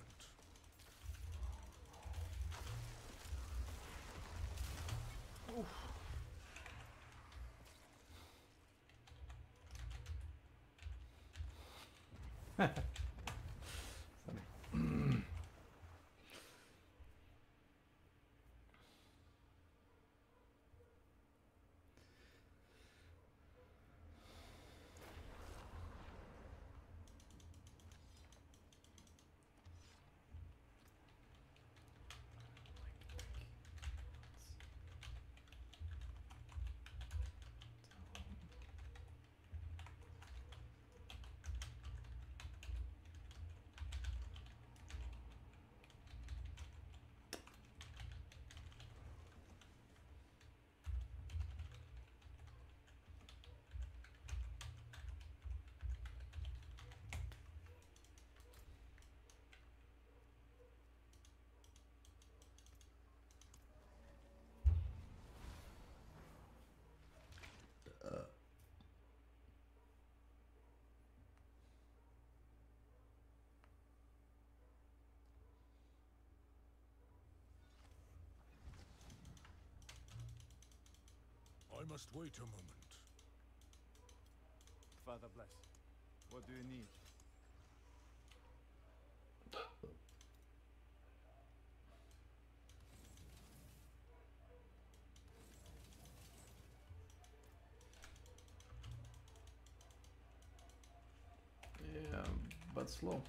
I must wait a moment. Father bless. What do you need? Yeah, but slow.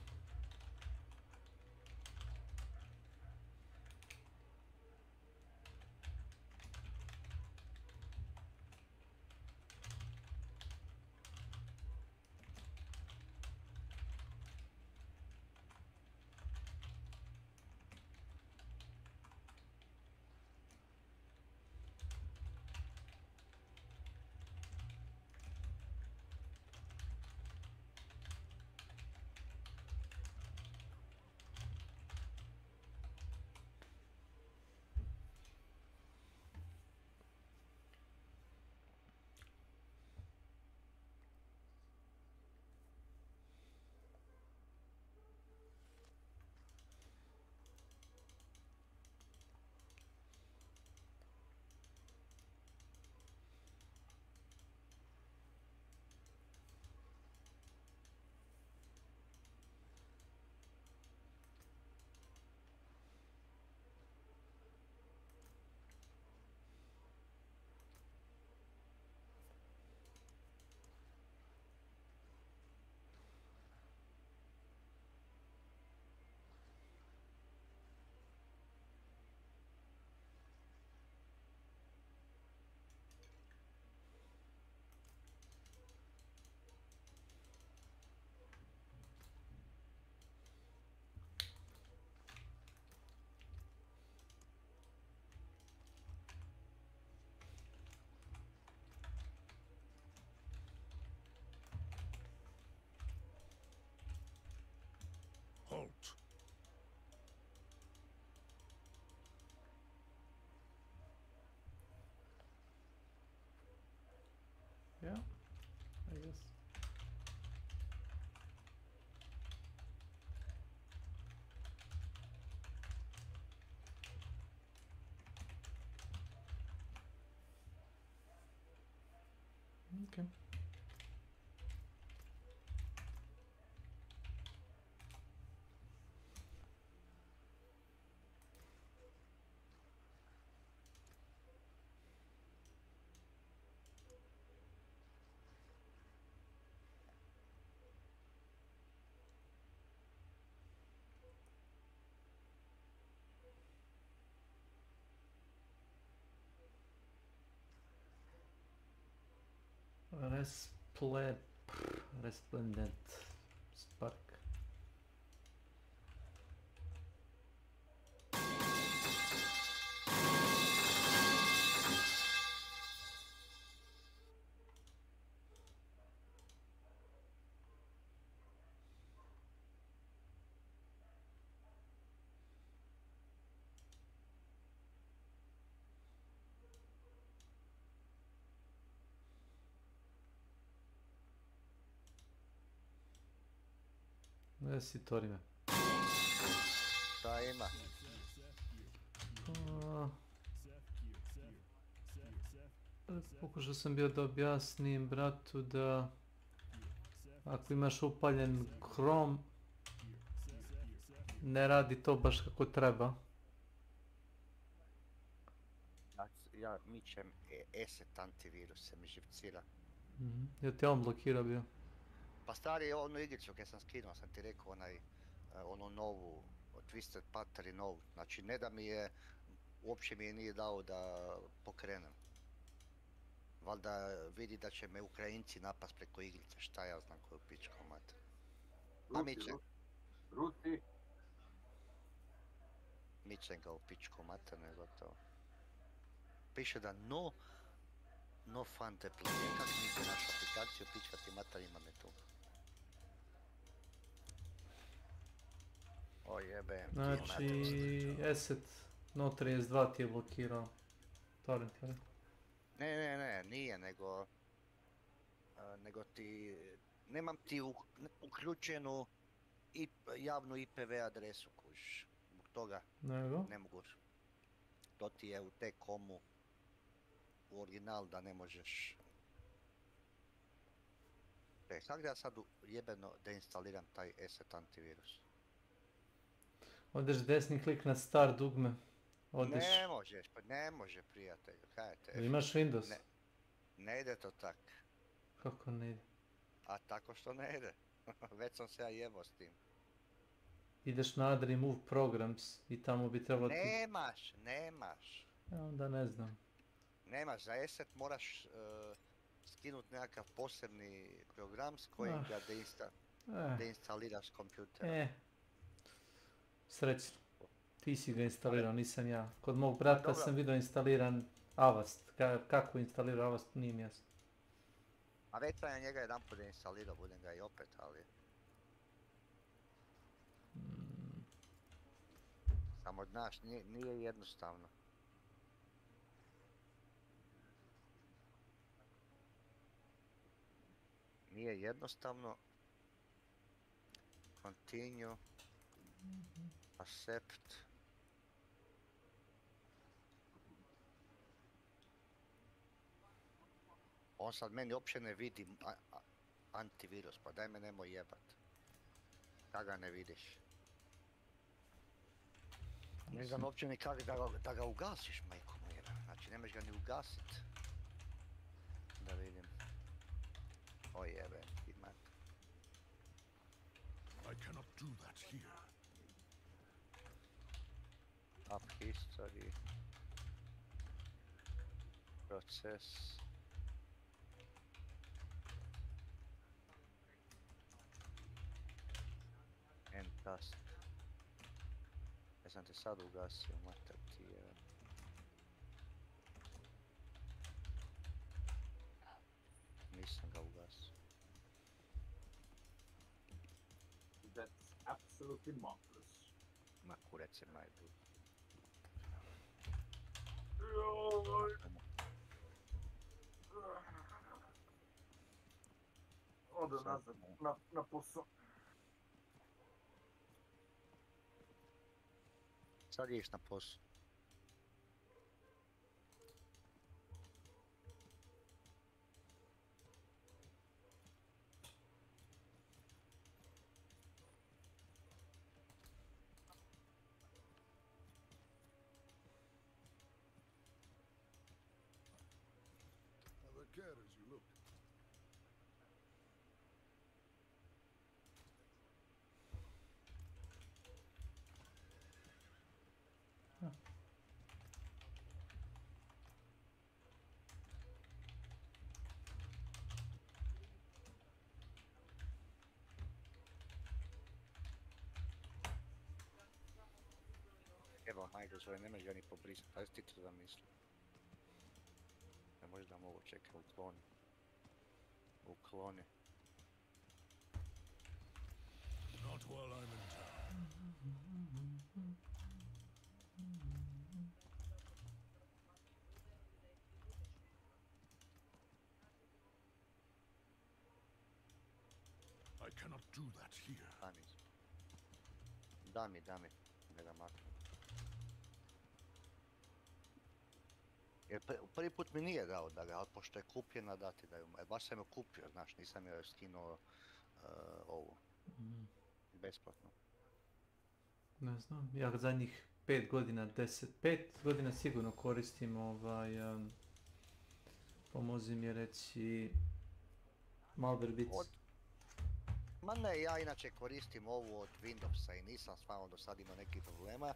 Okej. Resplendent Spark. Si Torime. Šta ima? Pokušao sam bio da objasnim bratu da ako imaš upaljen Chrome ne radi to baš kako treba. Ja mičem ESET antivirus, se mi živcira. Jel ti on blokirao bio? Pa stari, onu igricu kad sam skinuo, sam ti rekao onu novu, Twisted Pattern novu. Znači ne da mi je, uopće mi je nije dao da pokrenem. Valjda vidi da će me Ukrajinci napast preko igrice, šta ja znam koju pičku mater. Pa Rusi. Mičem ga u pičku mater, ne gotovo. Piše da no fun deploy. Kako nisi našu aplikaciju, pička ti mater, ima me tu. O jebem. Znači, Asset No 32 ti je blokirao torrent, jel? Ne, nije, nego ti, nemam ti uključenu javnu IPv adresu, kuš, zbog toga ne mogu. To ti je u T-Comu u original da ne možeš. Kako da ja sad jebeno deinstaliram taj ESET antivirus? Odeš desni klik na start dugme. Odeš... Ne možeš, pa ne može prijatelj, kaj te? Imaš Windows? Ne ide to tak. Kako ne ide? A tako što ne ide. Već sam se ja jebao s tim. Ideš na Add Remove Programs i tamo bi trebalo ti... Nemaš. Ja onda ne znam. Nemaš, za ESET moraš skinuti nekakav posebni program s kojim ga deinstaliraš s kompjutera. Srećno. Ti si ga instalirao, nisam ja. Kod mog brata sam vidio instaliran Avast. Kako instalirao Avast, nije mi jasno. A već sam ja njega jedan put deinstalirao, budem ga i opet, ali... Samo znaš, nije jednostavno. Nije jednostavno. Continue. Accept. On sad meni uopće ne vidi antivirus, pa daj me nemoj jebat. Kako ga ne vidiš? Ne znam uopće ni kako da ga ugasiš, majko moja. Znači nemaš ga ni ugasit. Da vidim. O jebe, imat. I cannot do that here. Up history. Process. And task. Ja sam te sad ugasio, mater ti je. Nisam ga ugasio. That's absolutely marvelous. Ma kurec je najbolji. Odo nazad na posao. Sad ješ na posao. ova majka zove, ne može ga ni pobrisati, ajde ti to zamisli. Ne možda mogu čekati, ukloni. Ukloni. Not while I'm in town. I cannot do that here. Da mi, ne ga maknem. Jer prvi put mi nije dao da ga, ali pošto je kupljena dati da ju, baš sam ju kupio, znaš, nisam joj skinuo ovu. Besplatno. Ne znam, ja zadnjih 5 godina, 5 godina sigurno koristim pomozi mi reći, Malware Bits. Ma ne, ja inače koristim ovu od Windowsa i nisam stvarno do sad imao nekih problema,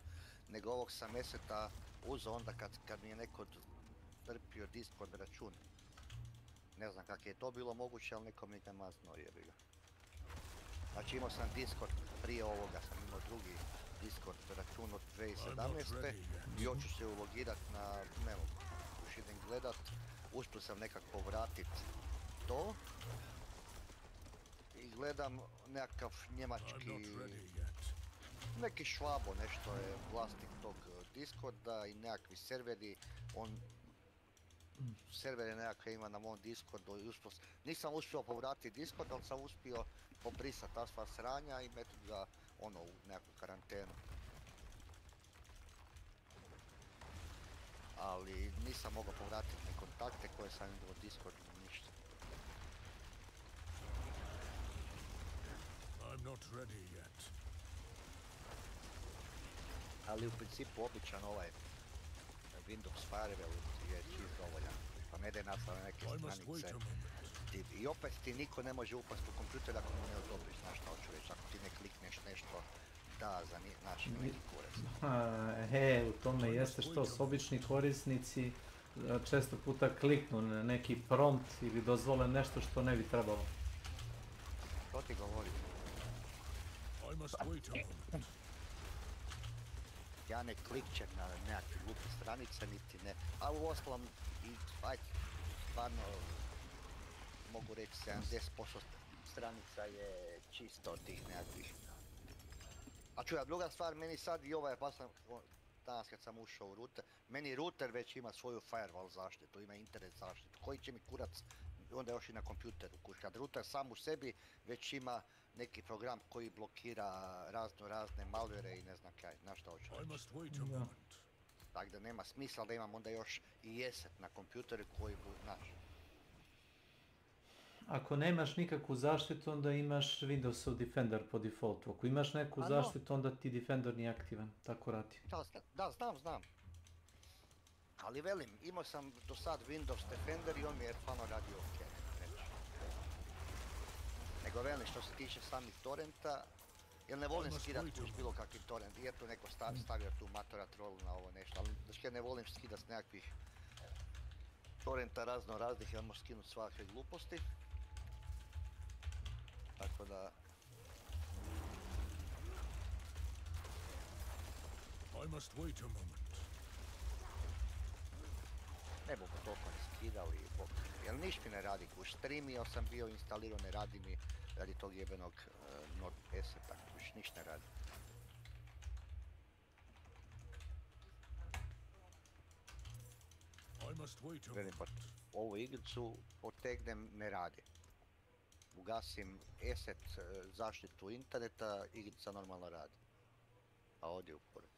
nego ovog sam eseta uzeo onda kad mi je neko trpio Discord račun. Ne znam kak je to bilo moguće, ali neko mi ga maznuo, jebi ga. Znači imao sam Discord prije ovoga, sam imao drugi Discord račun od 2017. I hoću se ulogirat na, ne mogu, još idem gledat, uspio sam nekako vratit to. I gledam nekakav njemački, neki švabo, nešto je vlasnik tog Discorda i nekakvi serveri, servere nekakve ima na mom Discordu i nisam uspio povratiti Discord, ali sam uspio pobrisati ta sva sranja i metnuti ga u nekakvu karantenu. Ali nisam mogao povratiti ni kontakte koje sam imao u Discordu, ništa. I'm not ready yet. Ali u principu običan Windows Firewall je čist dovoljan. Pa ne da nastavlja neke stranice. I opet ti niko ne može upast u kompjuter ako mu ne odobriš, znaš šta hoću reći, ako ti ne klikneš nešto da za naš neki kurac. U tome jeste što s obični korisnici često puta kliknu na neki prompt ili dozvole nešto što ne bi trebalo. To ti govorim. Ja ne klikćem na nekakve glupe stranice, niti ne, a u ostalom, stvarno mogu reći 70% stranica je čisto od tih nekakvih. A čuj, a druga stvar, meni sad i pa sam, danas kad sam ušao u router, meni router već ima svoju firewall zaštitu, ima internet zaštitu, koji će mi kurac onda još i na kompjuteru, kad router sam u sebi već ima neki program koji blokira razne malvere i ne znam kaj, znaš šta hoću reći. Tako da nema smisla da imam onda još i ESET na kompjuteru koji znaš. Ako nemaš nikakvu zaštitu, onda imaš Windowsov Defender po defaultu. Ako imaš neku zaštitu, onda ti Defender nije aktivan, tako radi. Da, znam. Ali velim, imao sam do sad Windows Defender i on mi je stvarno radio ok. Nego velim, što se tiče samih torrenta, jer ne volim skidat uz bilo kakvi torrent, jer tu neko stavio tu matora troll na ovo nešto, ali znači ne volim skidat s nekakvih torrenta raznih, jer možeš skinut svakakve gluposti. Tako da... Ne mogu toliko ne skidali, jer niš mi ne radi, kuš streamio sam bio instalirao, ne radi mi radi tog jebenog Nord S-a, kuš niš ne radi. Velim, pa ovu igricu potegnem, ne radi. Ugasim ESET zaštitu interneta, igrica normalno radi. A ovdje u kurac.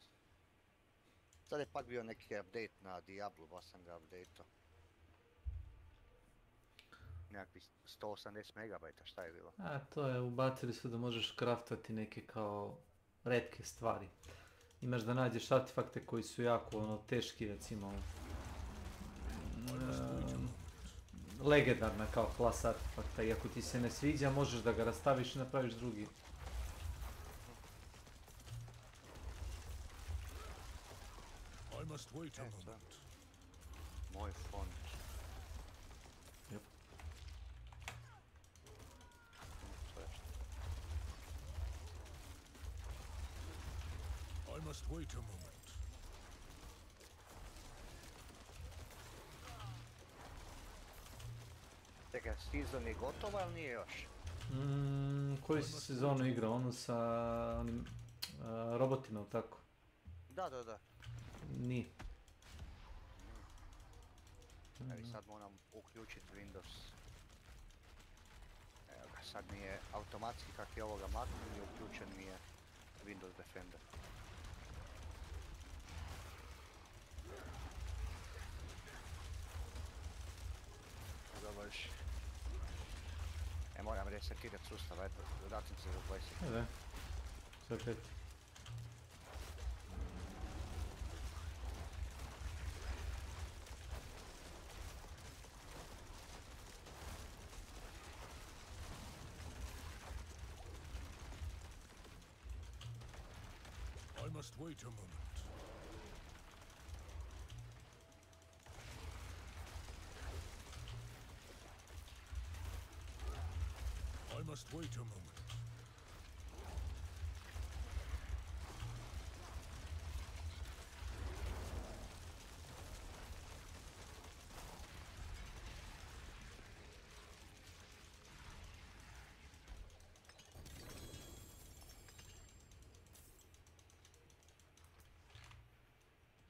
Sad je pak bio neki update na Diablo, baš sam ga update'o. Nekakvi 180 megabajta, šta je bilo? A to je, ubacili su da možeš kraftati neke kao retke stvari. Imaš da nađeš artefakte koji su jako teški, recimo legendarna kao klasa artefakta i ako ti se ne sviđa možeš da ga rastaviš i napraviš drugi. Moj font. Yep. I must wait a moment. Season je gotova ili nije još? Koji si sezonu igrao? Ono sa onim robotima, ili tako? Da. Nije. Evo sad moram uključiti Windows. Evo ga, sad mi je automatski kak je ovoga maknuo i uključen mi je Windows Defender. Završi. Moram resetirati sustav, eto, vratim se za 20 sekundi. Da, sve pet. I must wait a moment. I must wait a moment.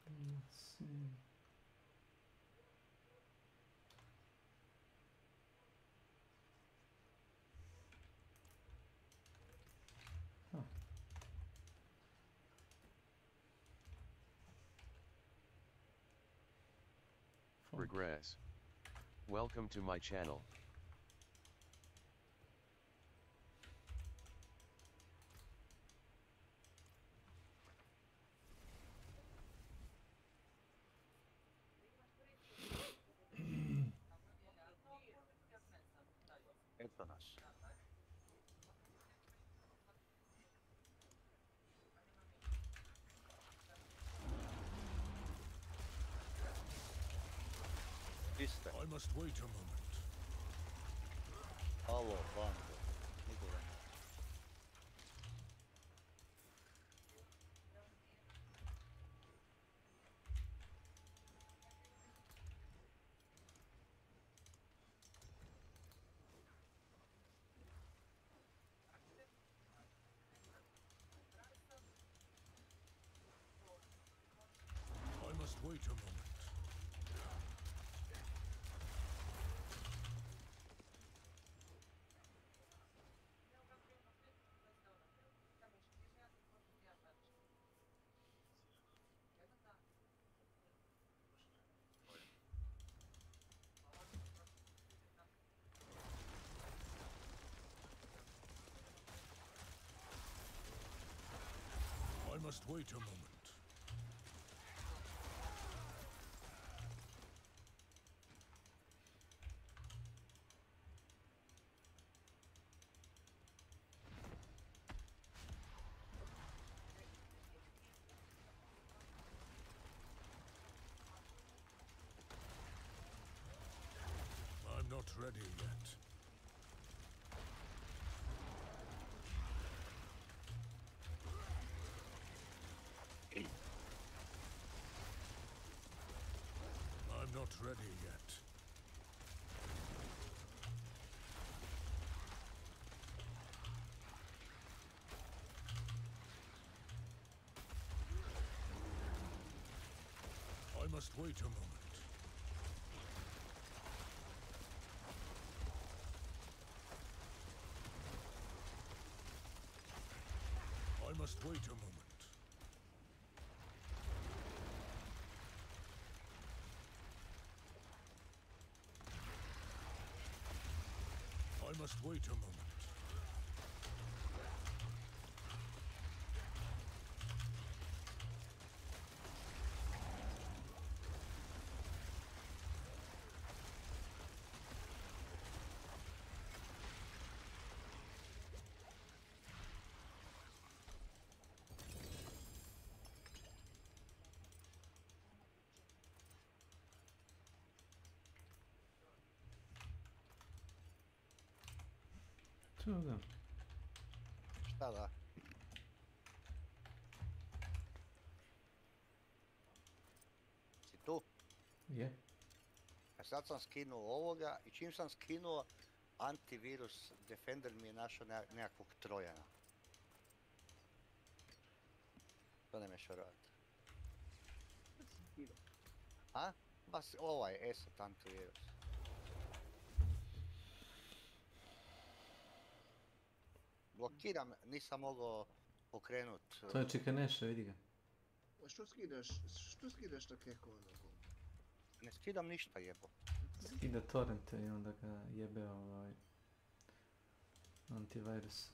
Let's see. Regress. Welcome to my channel. Eto nas. I must wait a moment. Alo, bando. Nikoga ne. I must wait a moment. I must wait a moment. I'm not ready yet. I'm not ready yet. I must wait a moment. I must wait a moment. I must wait a moment. To da. Šta da? Si tu? Je. A sad sam skinuo ovoga i čim sam skinuo antivirus Defender mi je našao nekakvog Trojana. To ne meš vjerovat. A? Bas ovaj ESET antivirus. Blokiram, nisam mogao pokrenut. To je čekaneše, vidi ga. A što skidaš na keko ono? Ne skidam ništa jebo. Skida torrente i onda ga jebe antivirus.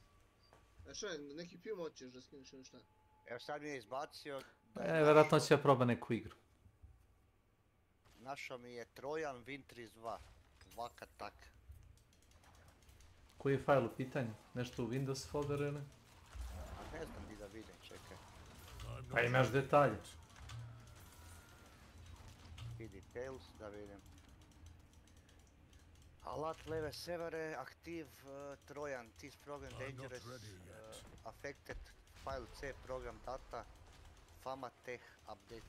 A što je, neki film hoćeš da skineš ili šta? Evo sad mi je izbacio da Vjerojatno će ja proba neku igru. našao mi je Trojan Win32. Vaka tak. Koji je fajl u pitanju? Nešto u Windows folderu ili? A ne znam di da vidim, čekaj. Pa imaš detalje. I details, da vidim. Alat leve severe, aktiv Trojan, this program dangerous, affected file C program data, fama tech update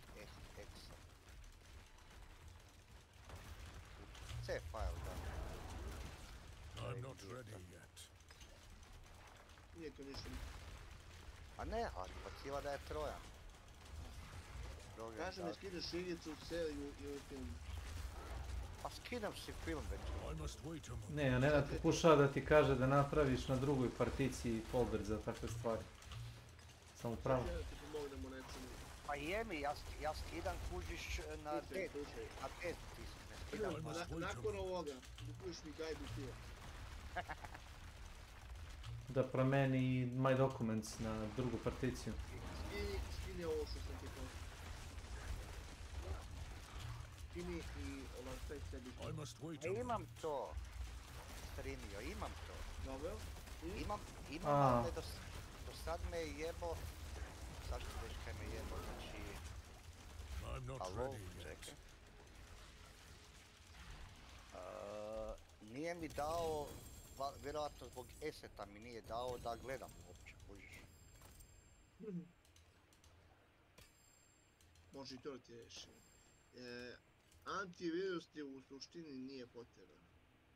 x. C file, da. I'm not ready yet. Nije to ništa. A ne, ali baciva da je Trojan. Kaže mi skidaš igricu, seriju ili film. Pa skidam si film već. Ne, Nenad pokušava da ti kaže da napraviš na drugoj particiji folder za takve stvari. Samo pravo. Pa jemi, ja skidam kužiš na D. Na D skidam. Nakon ovoga, dopuš mi gajdu film. Da promeni My Documents na drugu particiju. Skini ovo što sam ti kao. Skini i ono sve sebi. E, imam to. Streamio, imam to. Dobro. Imam, ali do sad me je jebo. Sad ću već kaj me jebo, znači... Alo, čekaj. Nije mi dao, vjerojatno zbog eseta mi nije dao da gledam uopće, kužiš. Može i to da ti reši. Antivirus ti u suštini nije potreban.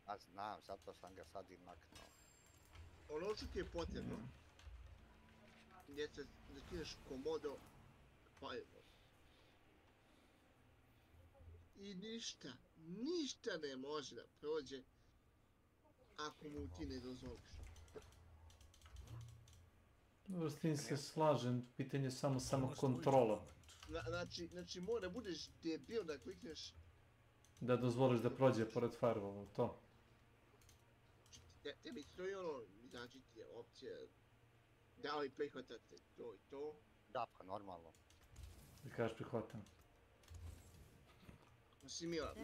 A znam, zato sam ga sad i maknuo. Ono što ti je potrebno, gdje se skineš Komodo Firewall. I ništa ne može da prođe ako mu ti ne dozvoliš. Dobro, s tim se slažem, pitanje je samo kontrola. Znači mora budeš debil da klikneš... Da dozvoliš da prođe pored firewalla, to. Tebi stoji ono, znači ti je opcija da li prihvatate to i to. Da, pa normalno. Da kažeš prihvatam. Si Milan.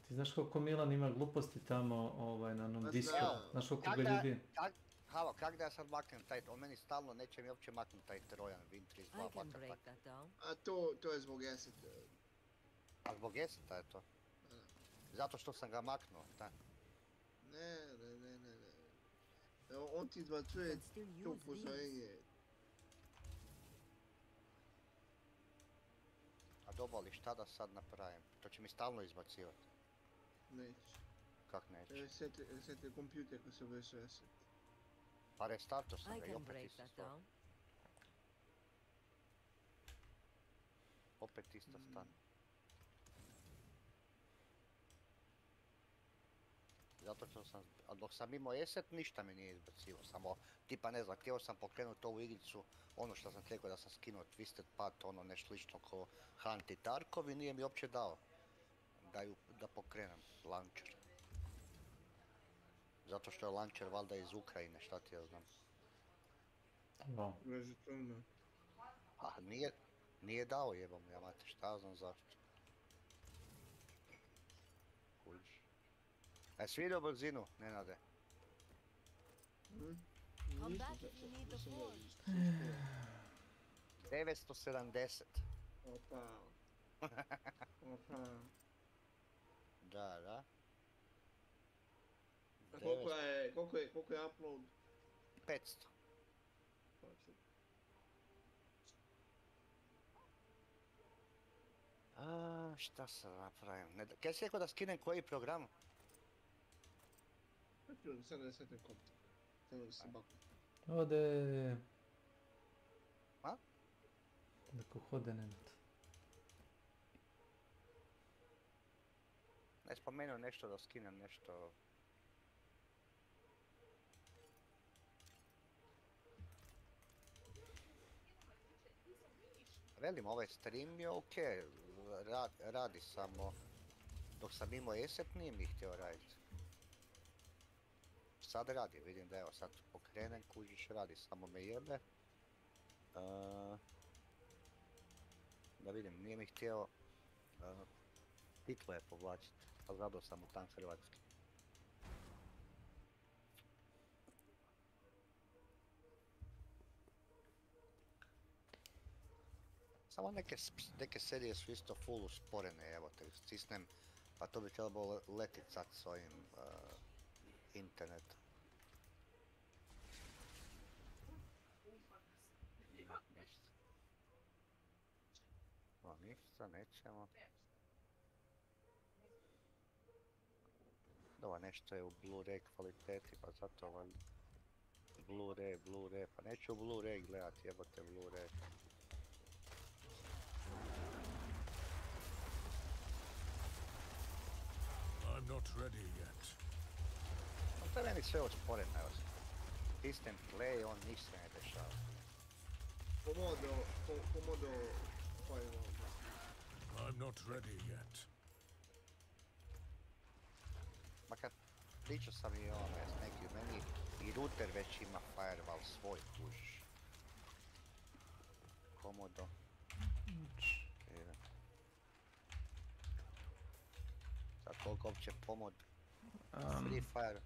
Ti znaš koliko Milan ima gluposti tamo na onom disku? Znaš koliko ga ljubi? Halo, kak da ja sad maknem taj, on meni stalno neće mi uopće maknuti taj Trojan Win32 vakar tak. A to je zbog eseta. A zbog eseta je to? Zato što sam ga maknuo, da. Ne. On ti izbacuje to upozorenje. A dobro, ali šta da sad napravim? To će mi stalno izbacivati. Neće. Kak neće? Reset je kompjuter ko se vrši reset. Pa restarto sam ga i opet isto stvar. Opet isto stane. Zato što sam, a dok sam imao eset ništa mi nije izbacivo, samo tipa ne znam, htio sam pokrenuti ovu igricu, ono što sam rekao da sam skinuo Twisted Path, ono nešto slično ko Hunt i Tarkov i nije mi uopće dao da pokrenem launcher. Zato što je launcher valjda iz Ukrajine, šta ti ja znam. No. A nije dao jebom, ja mate, šta znam zašto. Kužiš. Jesi vidio brzinu, Nenade? Come back if you need the forge. 970. Opa. Da. A koliko je upload? 500. Šta sam napravim? Kaj si rekao da skinem koji program? Sad ne svetim kom. Samo da se baku. Ode... A? Dako hode nemet. Ne spomenuo nešto da skinem nešto... Velim, ovaj stream je okej, radi samo... Dok sam imao ESET nije mi htio raditi. Sad radi, vidim da evo sad pokrenem, kužiš, radi, samo me jebe. Da vidim, nije mi htio titlove povlačiti, pa zadao sam u tam hrvatski. Samo neke serije su isto full usporene, evo te stisnem, pa to bi trebalo letit sad s ovim internetom. O, ništa, nećemo. Ovo nešto je u Blu-ray kvaliteti, pa zato valjda... Blu-ray, pa neću u Blu-ray gledat, jebote Blu-ray. I'm not ready yet. To je meni sve usporeno, evo se. Stisnem play, on ništa ne dešava. Komodo I'm not ready yet. Ma kad pričao sam i s nekim, meni i router već ima firewall svoj, kužiš. Komodo. Sad koliko uopće Free Fire.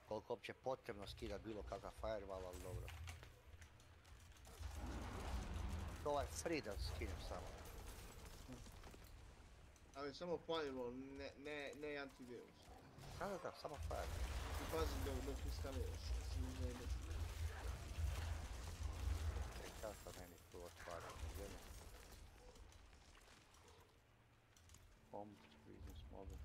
Koliko uopće potrebno skidat bilo kakav firewall, ali dobro. To ovaj free da skinem samo. Ali samo firewall, ne antivirus. Da, samo firewall. I pazi dok instaliraš, se ne zajebe. Kako meni tu otvaram, gdje? Home, business model.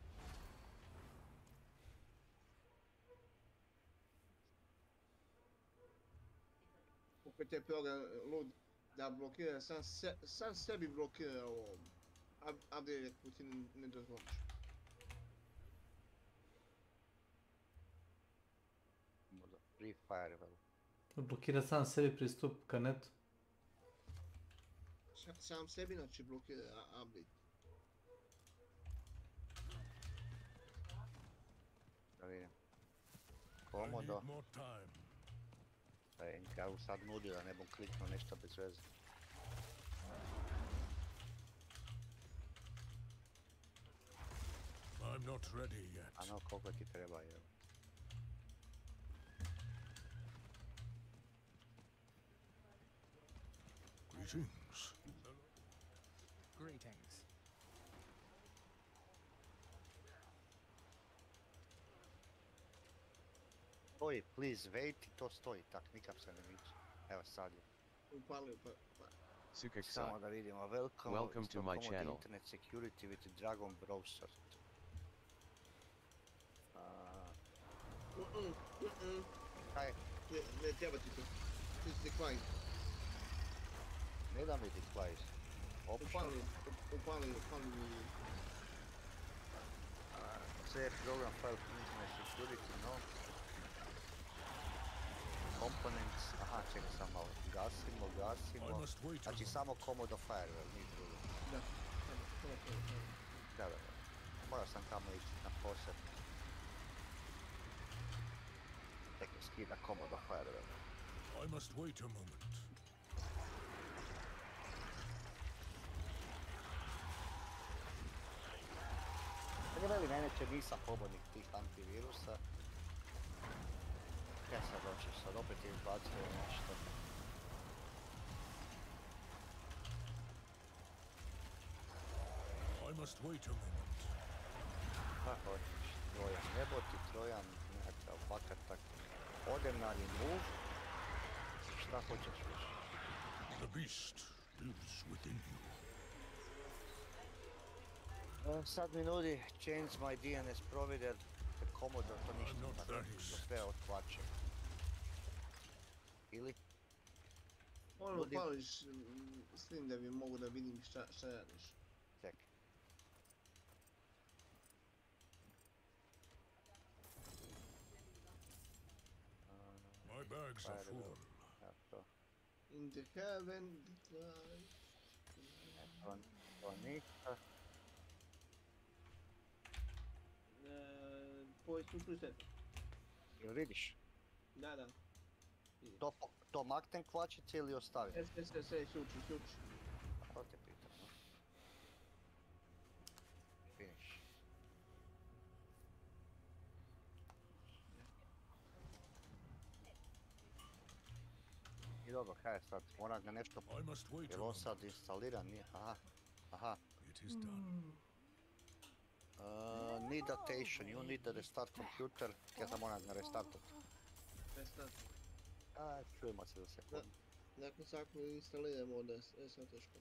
Opet je program lud da blokira, sam sebi blokira ovo. Update ako ti ne dozvoliš. Možda Free Firewall. Blokira sam sebi pristup ka netu. Sam sebi znači blokira update. Da vidim. Komodo. Da je NKU sad nudi da ne bom kliknuo nešto bez veze. I'm not ready yet. Ano, koliko ti treba, jel? Greetings. Greetings. Stoji, please wait, i to stoji, tak, nikam se ne miče. Evo sad je. Upalio pa... Samo da vidimo, Welcome to my channel. Internet security with Dragon browser. Kaj? Ne treba ti to. Ti si decline. Ne da mi decline. Upali mi... Save program file internet security, no. Components, aha, čekaj sam malo. Gasimo. Znači samo Commodore Firewall, nije drugo. Da. Morao sam tamo ići na posebno. Čekaj, skida Commodore Firewall. I must wait a moment. Veli, neće nisam pobodnik tih antivirusa. Ja sad opet izbacio nešto. I must wait a moment. Kako hoćeš? Trojan neboti, Trojan nekakav bakatak. Odem na remove. Šta hoćeš više? The beast lives within you. Sad mi nudi change my DNS provider, te Commodore, to ništa ne radi, to sve otkvače. Ili? Ono pališ s tim da bi mogu da vidim šta radiš. Čekaj. My bags are full. In the heaven, To ništa. Povijest u set. Jel vidiš? Da. To maknem kvačice ili ostavim? Sve, suči. To te pitam. Finish. I dobro, kaj je sad? Moram ga nešto... Jel on sad instaliran? Nije? Aha. Need datation, you need to restart computer. Ja sam moram ga restartat. Restart. Čujemo se za sekundu. Nakon svako instaliramo onda je sad teško.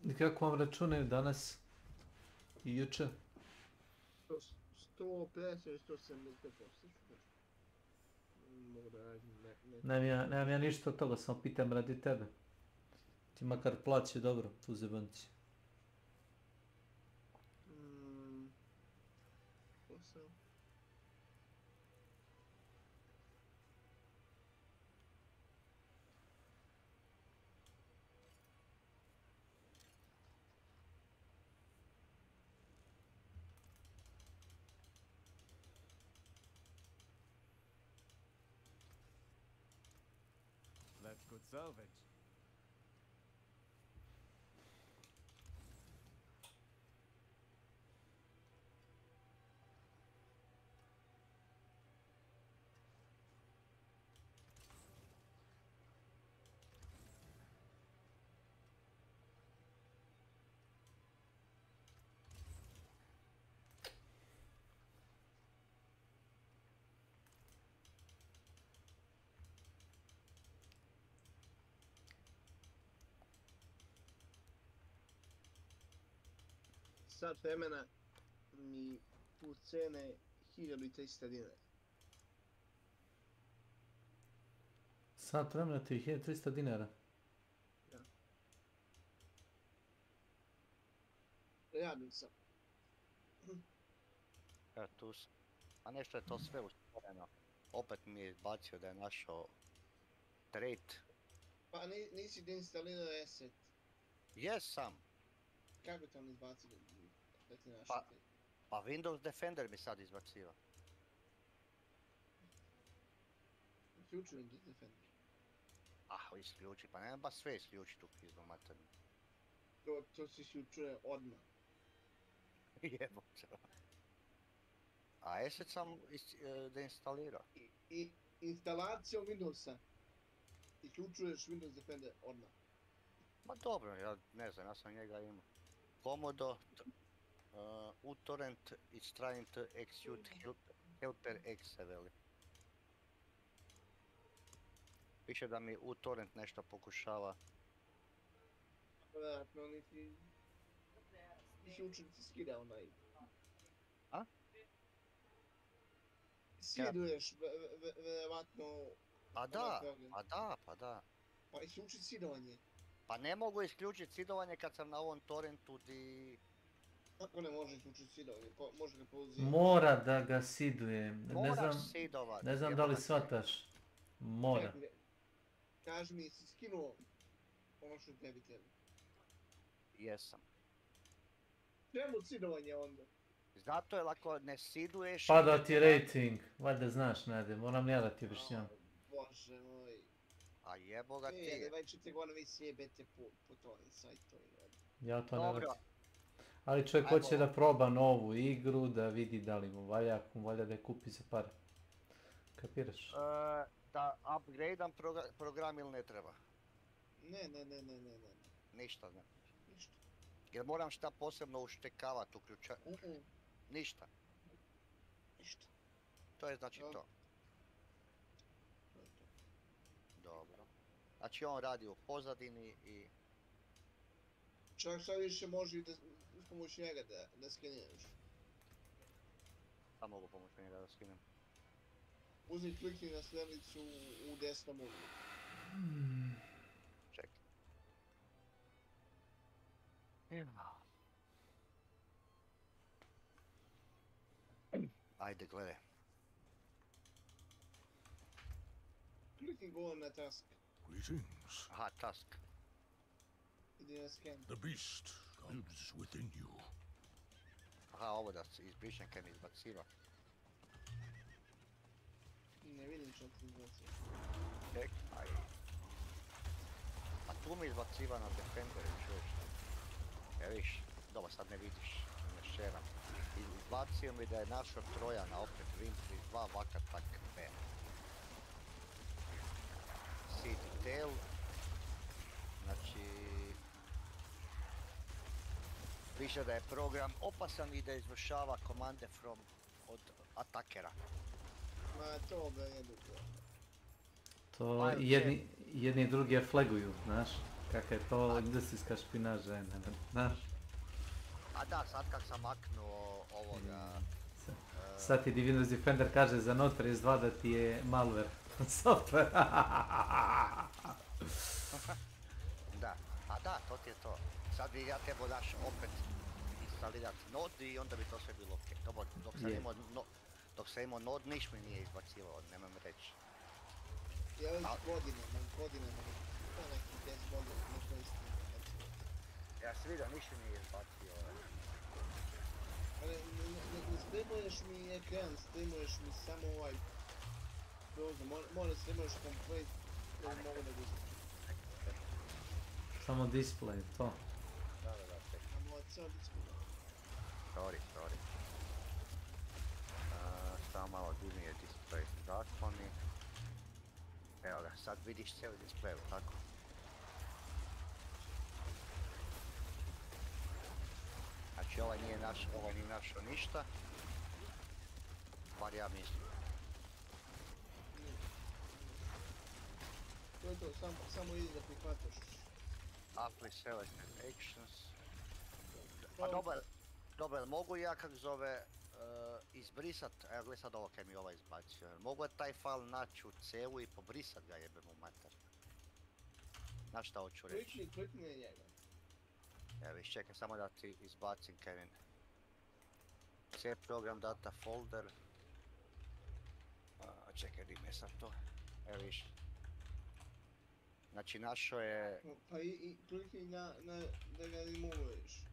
I kako vam računaju danas i juče? 150 ili 175%. Mogu da radim Nemam ja ništa od toga, samo pitam radi tebe. Ti makar plaće dobro, tu zebanci. Posao. That's good salvage. Sat vremena mi put cene 1300 dinara. Sat vremena ti je 1300 dinara. Da. Radim sam. Tu sam. A nešto je to sve usporeno. Opet mi je izbacio da je našao trait. Pa nisi deinstalirao asset. Jesam. Kako te on izbaci da ti našao trait? Pa Windows Defender mi sad izbaciva. Uključi Windows Defender. Isključi, pa nema baš sve isključiti u pizdu maternu. To se isključuje odmah. Jebote. A asset sam deinstalirao. I instalacijom Windowsa isključuješ Windows Defender odmah. Ma dobro, ja ne znam, ja sam njega imao. Commodore, uTorrent is trying to execute helper exe veli. Piše da mi uTorrent nešto pokušava. Vjerojatno nisi učenici skida onaj. A? Sjeduješ vjerojatno. Pa da. Pa isključiti sidovanje. Pa ne mogu isključiti sidovanje kad sam na ovom torrentu di... Kako ne može isključiti sidovanje? Može ga pauzirati. Mora da ga siduje. Moraš sidovat. Ne znam da li shvataš. Mora. Kaži mi, si skinuo ono što tebi treba? Jesam. Čemu sidovanje onda? Zato je ako ne siduješ... Pada ti rating. Valjda znaš, Nade, moram ja da ti objašnjam. Bože moj. A jebo ga ti je. 24 godina vi sjebete po tvojim sajtovima. Ja to ne radim. Ali čovjek hoće da proba novu igru, da vidi da li mu valja, ako mu valja da je kupi za pare. Kapiraš? Da upgradeam program ili ne treba? Ne. Ništa ne. Jer moram šta posebno uštekavat, Ništa. To je znači to. Dobro. Znači on radi u pozadini i... Čak sad više može i uz pomoć njega da skeniraš. Šta mogu pomoći njega da skinem? Uzmi klikni na strelicu u desnom uglu. Čekaj. Ajde, gledaj. Klikni gore na task. Greetings. Aha, task. Idi na scan. The beast lives within you. Aha, ovo da se izbrišem kaj mi izbaciva. Ne vidim što ti izbaciva. Čekaj. A tu mi izbaciva na defendere, čuješ. Viš, dobro sad ne vidiš, ne šeram. Izbacio mi da je našo Trojana opet Wintry 2 vakat tak ne. See detail. Znači... Piše da je program opasan i da izvršava komande od atakera. Ma to ga jedu. To jedni i drugi flaguju, znaš? Kaka je to industrijska špinaža, znaš? A da, sad kak sam maknuo ovoga... Sad ti Windows Defender kaže za Node.js2 da ti je malware software. Da, to ti je to. Sad bi ja trebao daš opet instalirat Node i onda bi to sve bilo ok. Dobro, dok sam imao Node niš mi nije izbacivao, nemam reći. Ja već godinama, to neki 10 godina ne koristim. Ja se vidio, niš mi nije izbacio. Ali ne streamuješ mi ekran, streamuješ mi samo ovaj program, mora streamuješ komplet da mogu da ga Samo display, to. Da, samo ceo display. Sorry. Samo malo divnije display zakloni. Evo ga, sad vidiš cijeli display, tako? Znači ovaj nije našao ništa. Bar ja mislim. To je to, samo idi da prihvataš. Apply selected actions. Pa dobro, mogu ja kak zove izbrisat, evo gledaj sad ovo kaj mi ovaj izbacio. Mogu taj file naći u C-u i pobrisat ga jebem u mater. Znaš šta hoću reći? Klikni na njega. Evo viš, čekaj samo da ti izbacim Kevin. C program data folder. Čekaj, di mi je sad to. Evo viš. Znači našo je... Pa i klikni da ga removuješ.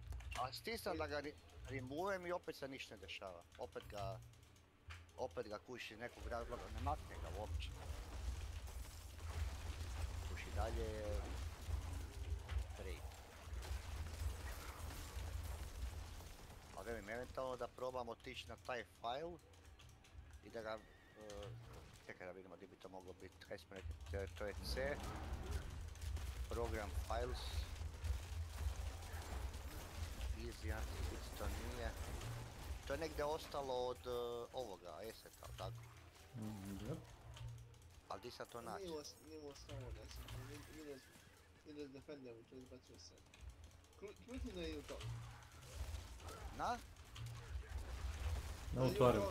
A stisam da ga removujem i opet se ništa ne dešava. Opet ga kuši nekog razloga, ne makne ga uopće. Kuši dalje je... Free. A velim, eventualno da probamo otići na taj file i da ga... Čekaj da vidimo gdje bi to moglo biti. Kaj smo rekli, to je C. Program files. Easy anti-hit to nije. To je negdje ostalo od ovoga, asset-a, tako? Ali di sad to naći? Nije ostalo od asset-a, Windows Defender to izbacio sve. Klikni na YouTube. Na? Na uTorrent.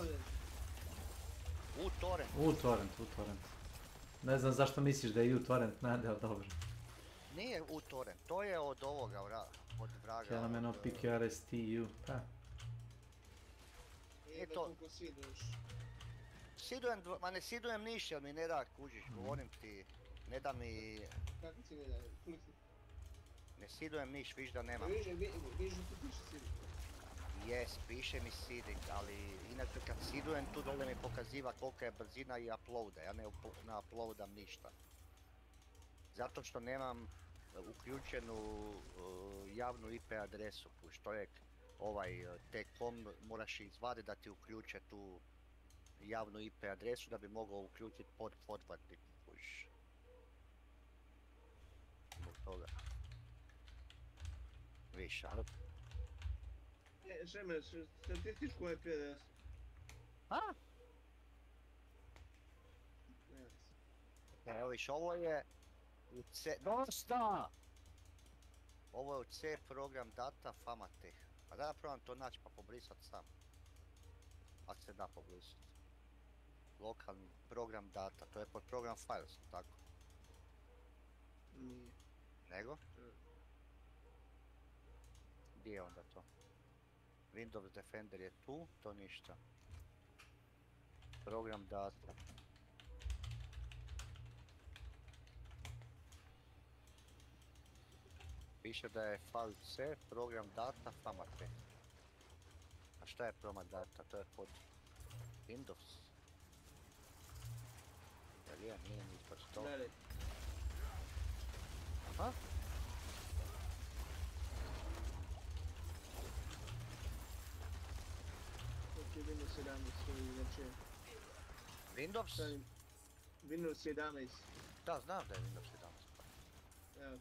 uTorrent? uTorrent. Ne znam zašto misliš da je uTorrent nade, ali dobro. Nije uTorrent, to je od ovoga, od vraga. Fenomeno PQRSTU, pa. Nije to... Koliko siduješ? Ne sidujem niš, jer mi ne da kužiš, govorim ti, ne da mi... Kako ti ne da, klikni? Ne sidujem niš, viš da nemam. Viš da ti piše siding. Jes, piše mi seeding, ali inače kad seedujem tu dole mi pokaziva kolika je brzina i uploada, ja ne uploadam ništa. Zato što nemam uključenu javnu IP adresu, što je te moraš izvaditi da ti uključe tu javnu IP adresu da bi mogao uključiti potplatnik, kužiš. Zbog toga. Viš, ali? Šeme, statističku IP adresu. A? Evo viš, ovo je u C... Dosta! Ovo je u C program data famateh. A da ja probam to naći pa pobrisat sam. Ako se da pobrisat. Lokalni program data, to je pod program files, tako? Nije. Nego? Gdje je onda to? Windows Defender je tu, to ništa. Program data. Piše da je file C, program data, famate. A šta je program data? To je pod Windows. Jel je? Nije ni pod to. Aha. Ok, Windows 11 stoji, znači... Windows? Windows 11. Da, znam da je Windows 11. Evo.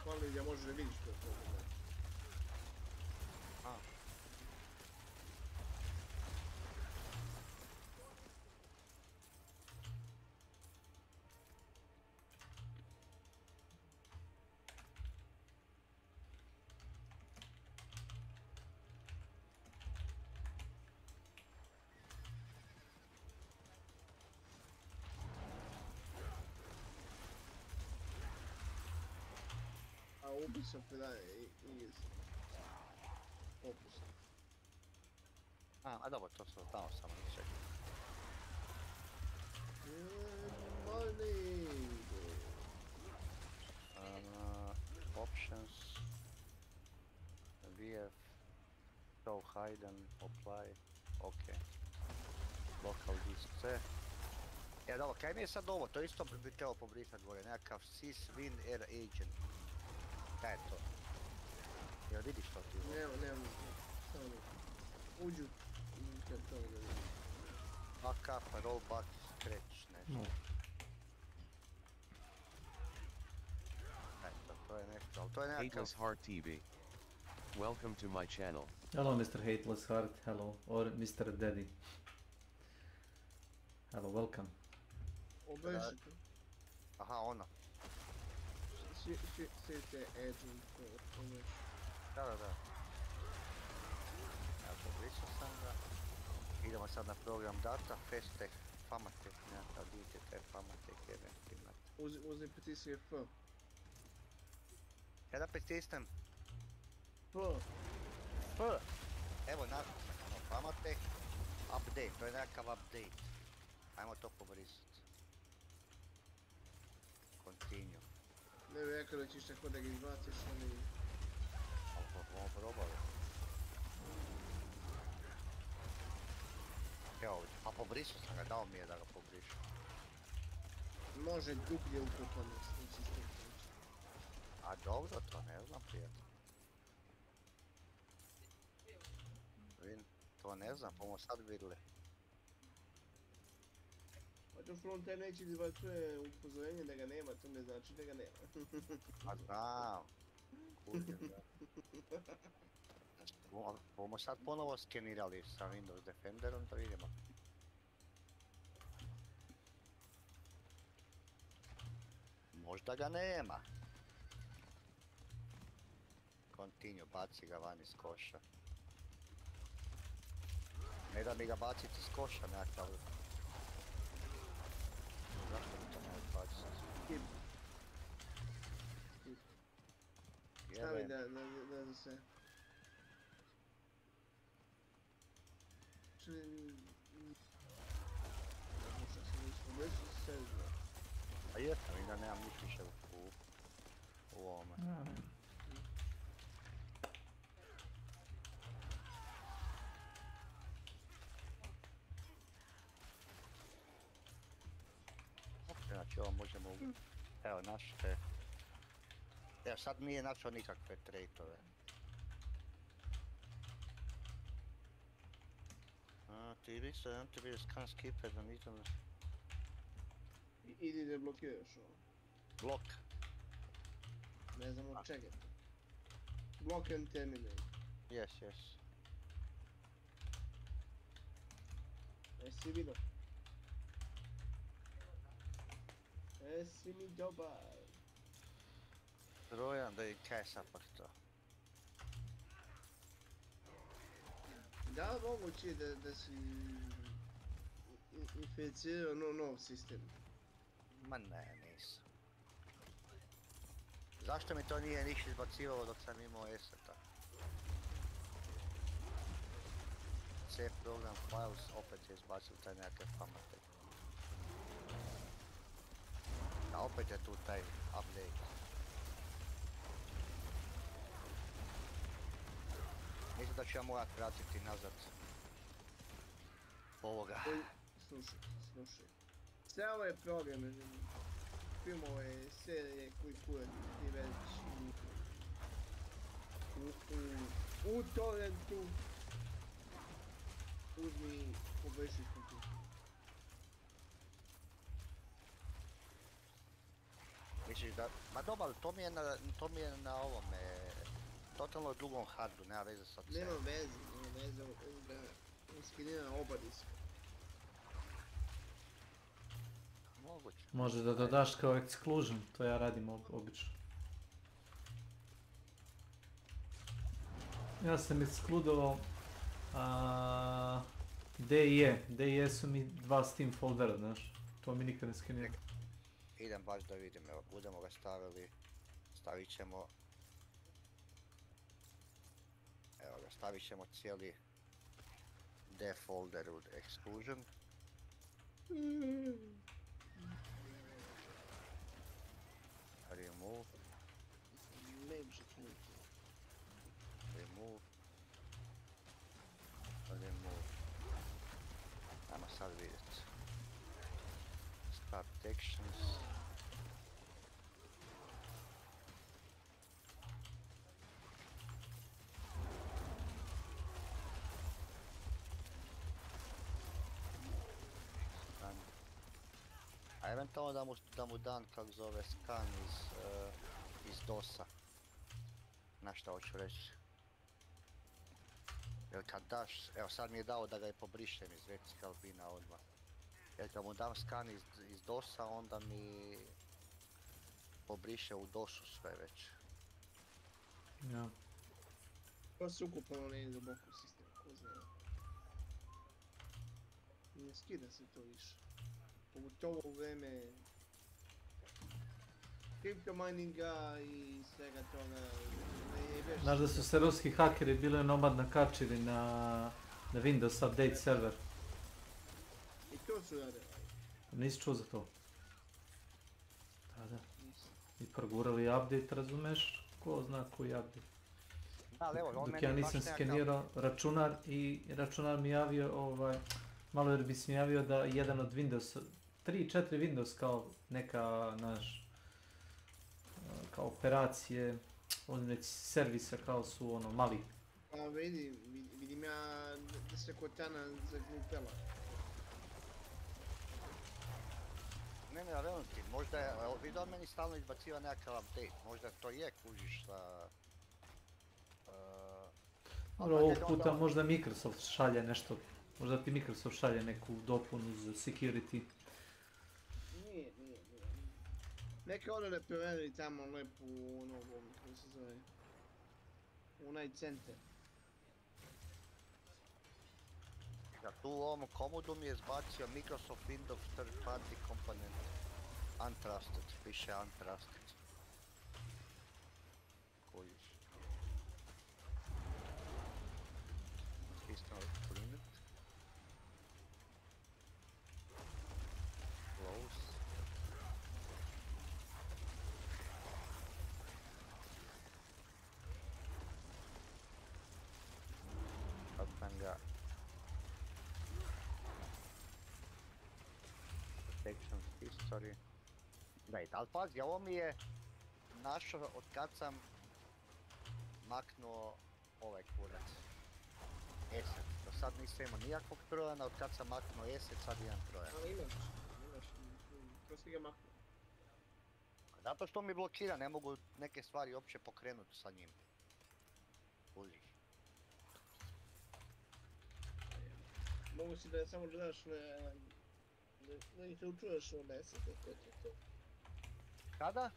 Hvala da možeš da vidiš to. A. Ubisoft da iz opusta. A dobro, to sam tamo samo da čekam. Money! Options. VF. Show hidden. Apply. Ok. Local disk C. Dobro, kaj mi je sad ovo? To isto bi trebalo pobrisati gore. Nekakav syswin air agent. Kaj je to? Jel vidiš što ti je? Nemo, samo uđu i kad to da vidim. Backup, rollback, scratch, nešto. Eto, to je nešto, ali to je nekakav... Hateless Heart TV. Welcome to my channel. Hello Mr. Hateless Heart, hello, or Mr. Daddy. Hello, welcome. Obešite. Aha, ono. Sete agent, pomeš. Da. Evo, pobrisao sam ga. Idemo sad na program data, fastech, famatech, nekakav DTT, famatech, Uzi pritisni F. Kada pritisnem? F. Evo, napisano, famatech, update, to je nekakav update. Ajmo to pobrisati. Continue. Ne bi rekao da ćeš tako da ga izbaciš, ali... Ovo probali. Evo ovdje, pa pobrisao sam ga, dao mi je da ga pobrišu. Može dublje ukopanost, znači što znači. A dobro, to ne znam, prijatelj. To ne znam, bomo sad vidjeli. Pa to frontend neće izbacuje upozorenje da ga nema, to ne znači da ga nema. A znam. Kužim, da. Bomo sad ponovo skenirali sa Windows Defenderom da vidimo. Možda ga nema. Continue, baci ga van iz koša. Ne da mi ga baciti iz koša nekakav. Zašto mi to ne baciti? Skip. Stavi da za sve. Možda sam nismo desno sve zna. A jesam i da nemam niš više u ovome. Znači ovo možemo... Evo našte... Evo sad nije našao nikakve traitove. Ti mislim da ti bi scan skipper da nisam... Idi da blokiraš ovo. Blok. Ne znam od čega. Block and terminate. Yes. Jesi vidio? Jesi mi dobar. Brojam da je kaj sapak to. Da li moguće da si inficirao nov sistem? Ma ne, nisam. Zašto mi to nije ništa izbacivalo dok sam imao ESET-a? C program files opet je izbacio taj nekakve pamate. A opet je tu taj update. Mislim da ću ja morat vratiti nazad ovoga. Slušaj. Sve ove programe, filmove, serije koji kurac ti već u torrentu uzmi površi kompjuter. Misliš da... Ma dobro, to mi je na ovome... Totalno drugom hardu, nema veze sa C. Nema veze, da skenira oba diska. Moguće. Može da dodaš kao exclusion, to ja radim obično. Ja sam ekskludovao D i E. D i E su mi dva Steam foldera, znaš. To mi nikad ne skenira. Idem baš da vidim, evo, budemo ga stavili. Stavit ćemo... Evo ga, stavit ćemo cijeli D folder u exclusion. Remove. Remove. Ajmo sad vidjeti. Start actions. A eventualno da mu dan kak zove scan iz DOS-a. Na šta hoću reći. Jer kad daš, evo sad mi je dao da ga je pobrišem iz vertical bina odmah. Jer kad mu dam scan iz DOS-a onda mi pobriše u DOS-u sve već. Ja. Pa se ukupno ne ide duboko u sistem, ko zna. Ne skida se to više. Pogotovo u vreme kriptomininga i svega toga. Znaš da su se ruski hakeri bili nomad nakačili na Windows Update server. I to su radili. Nisi čuo za to? Da. I progurali update, razumeš? Ko zna koji update. Dok ja nisam skenirao računar i računar mi javio, malo jer bi se mi javio da jedan od Windows, 3-4 Windows kao neka kao operacije, već servisa kao su mali. Pa vidim ja da se Cortana zaglupela. Ne, velim ti, možda je, vidio meni stalno izbaciva nekakav update, možda to je kužiš sa... Ovog puta možda Microsoft šalje nešto, možda ti Microsoft šalje neku dopunu za security. Nije. Neka ono ne proveri tamo lepo u kako se zove, onaj centar. Ja tu u ovom komodu mi je zbacio Microsoft Windows third party component untrusted, piše untrusted. Kojiš. System limit. Close. Open ga. Protection history. Gledajte, ali pazi, ovo mi je našao od kad sam maknuo ovaj kurac. Eset. Do sad nisam imao nijakvog trojana, od kad sam maknuo Eset sad imam trojan. Ali imaš, to si ga maknuo. Zato što mi blokira, ne mogu neke stvari uopće pokrenuti sa njim. Kužiš. Mogu si da samo gledaš da ih učuješ u Eset, to. Kada?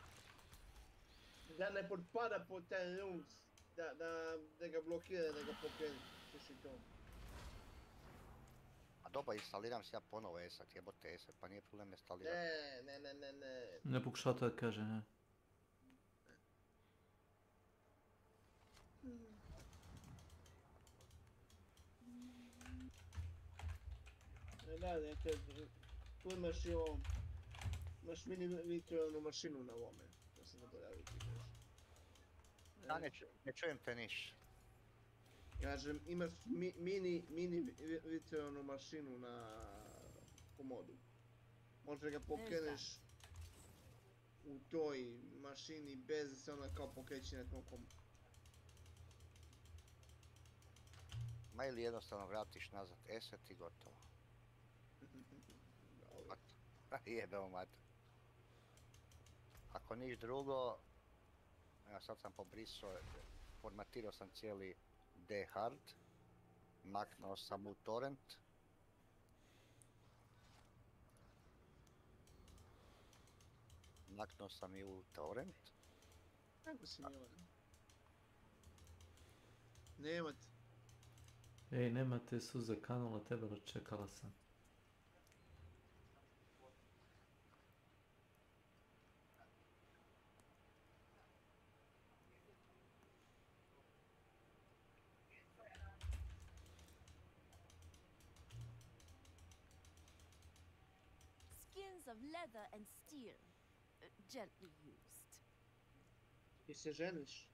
Da ne potpada pod taj rules, da ga blokira, da ga pokrenu, slušaj to. A dobro, instaliram se ja ponovo Esat, jebote Esat, pa nije problem instalirati. Ne. Ne pokušao to da kaže, ne. Da, tu imaš i ovo, imaš mini virtualnu mašinu na ovome, da se zaboraviti. Da, ne čujem te niš. Kažem, imaš mini virtualnu mašinu na komodu. Možda ga pokreneš u toj mašini bez da se ona kao pokreće na tom komodu. Ma ili jednostavno vratiš nazad Esat i gotovo. Jebeo mater. Ako niš drugo, evo sad sam pobrisao, formatirao sam cijeli D-hard, maknuo sam u torrent. Maknuo sam i u torrent. Kako si milan? Nemate. Ej, nemate suze kanula, tebe dočekala sam. Skins of leather and steel, gently used. Ti se ženiš?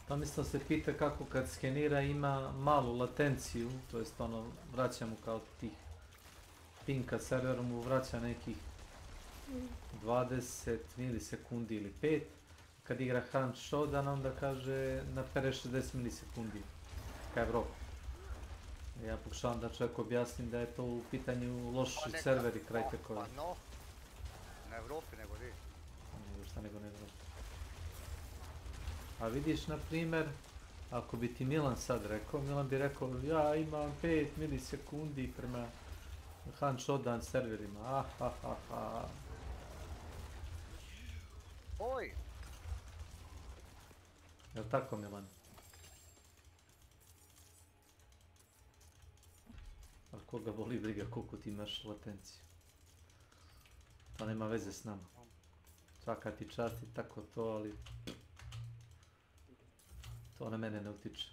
Pa mislim se pita kako kad skenira ima malu latenciju, to jest ono vraća mu kao tih pinka server mu vraća nekih 20 milisekundi ili 5. Kad igra Hunt Showdown onda kaže napere 60 milisekundi. Kaj bro? Ja pokušavam da čovjek objasnim da je to u pitanju loši serveri kraj tekovi. Pa no, na Evropi nego vi. Šta nego na Evropi. A vidiš, na primjer, ako bi ti Milan sad rekao, Milan bi rekao ja imam 5 milisekundi prema Hunt Showdown serverima, Oj! Jel' tako, Milan? Ali koga boli briga koliko ti imaš latenciju? To nema veze s nama. Svaka ti čast i tako to, ali to na mene ne utiče.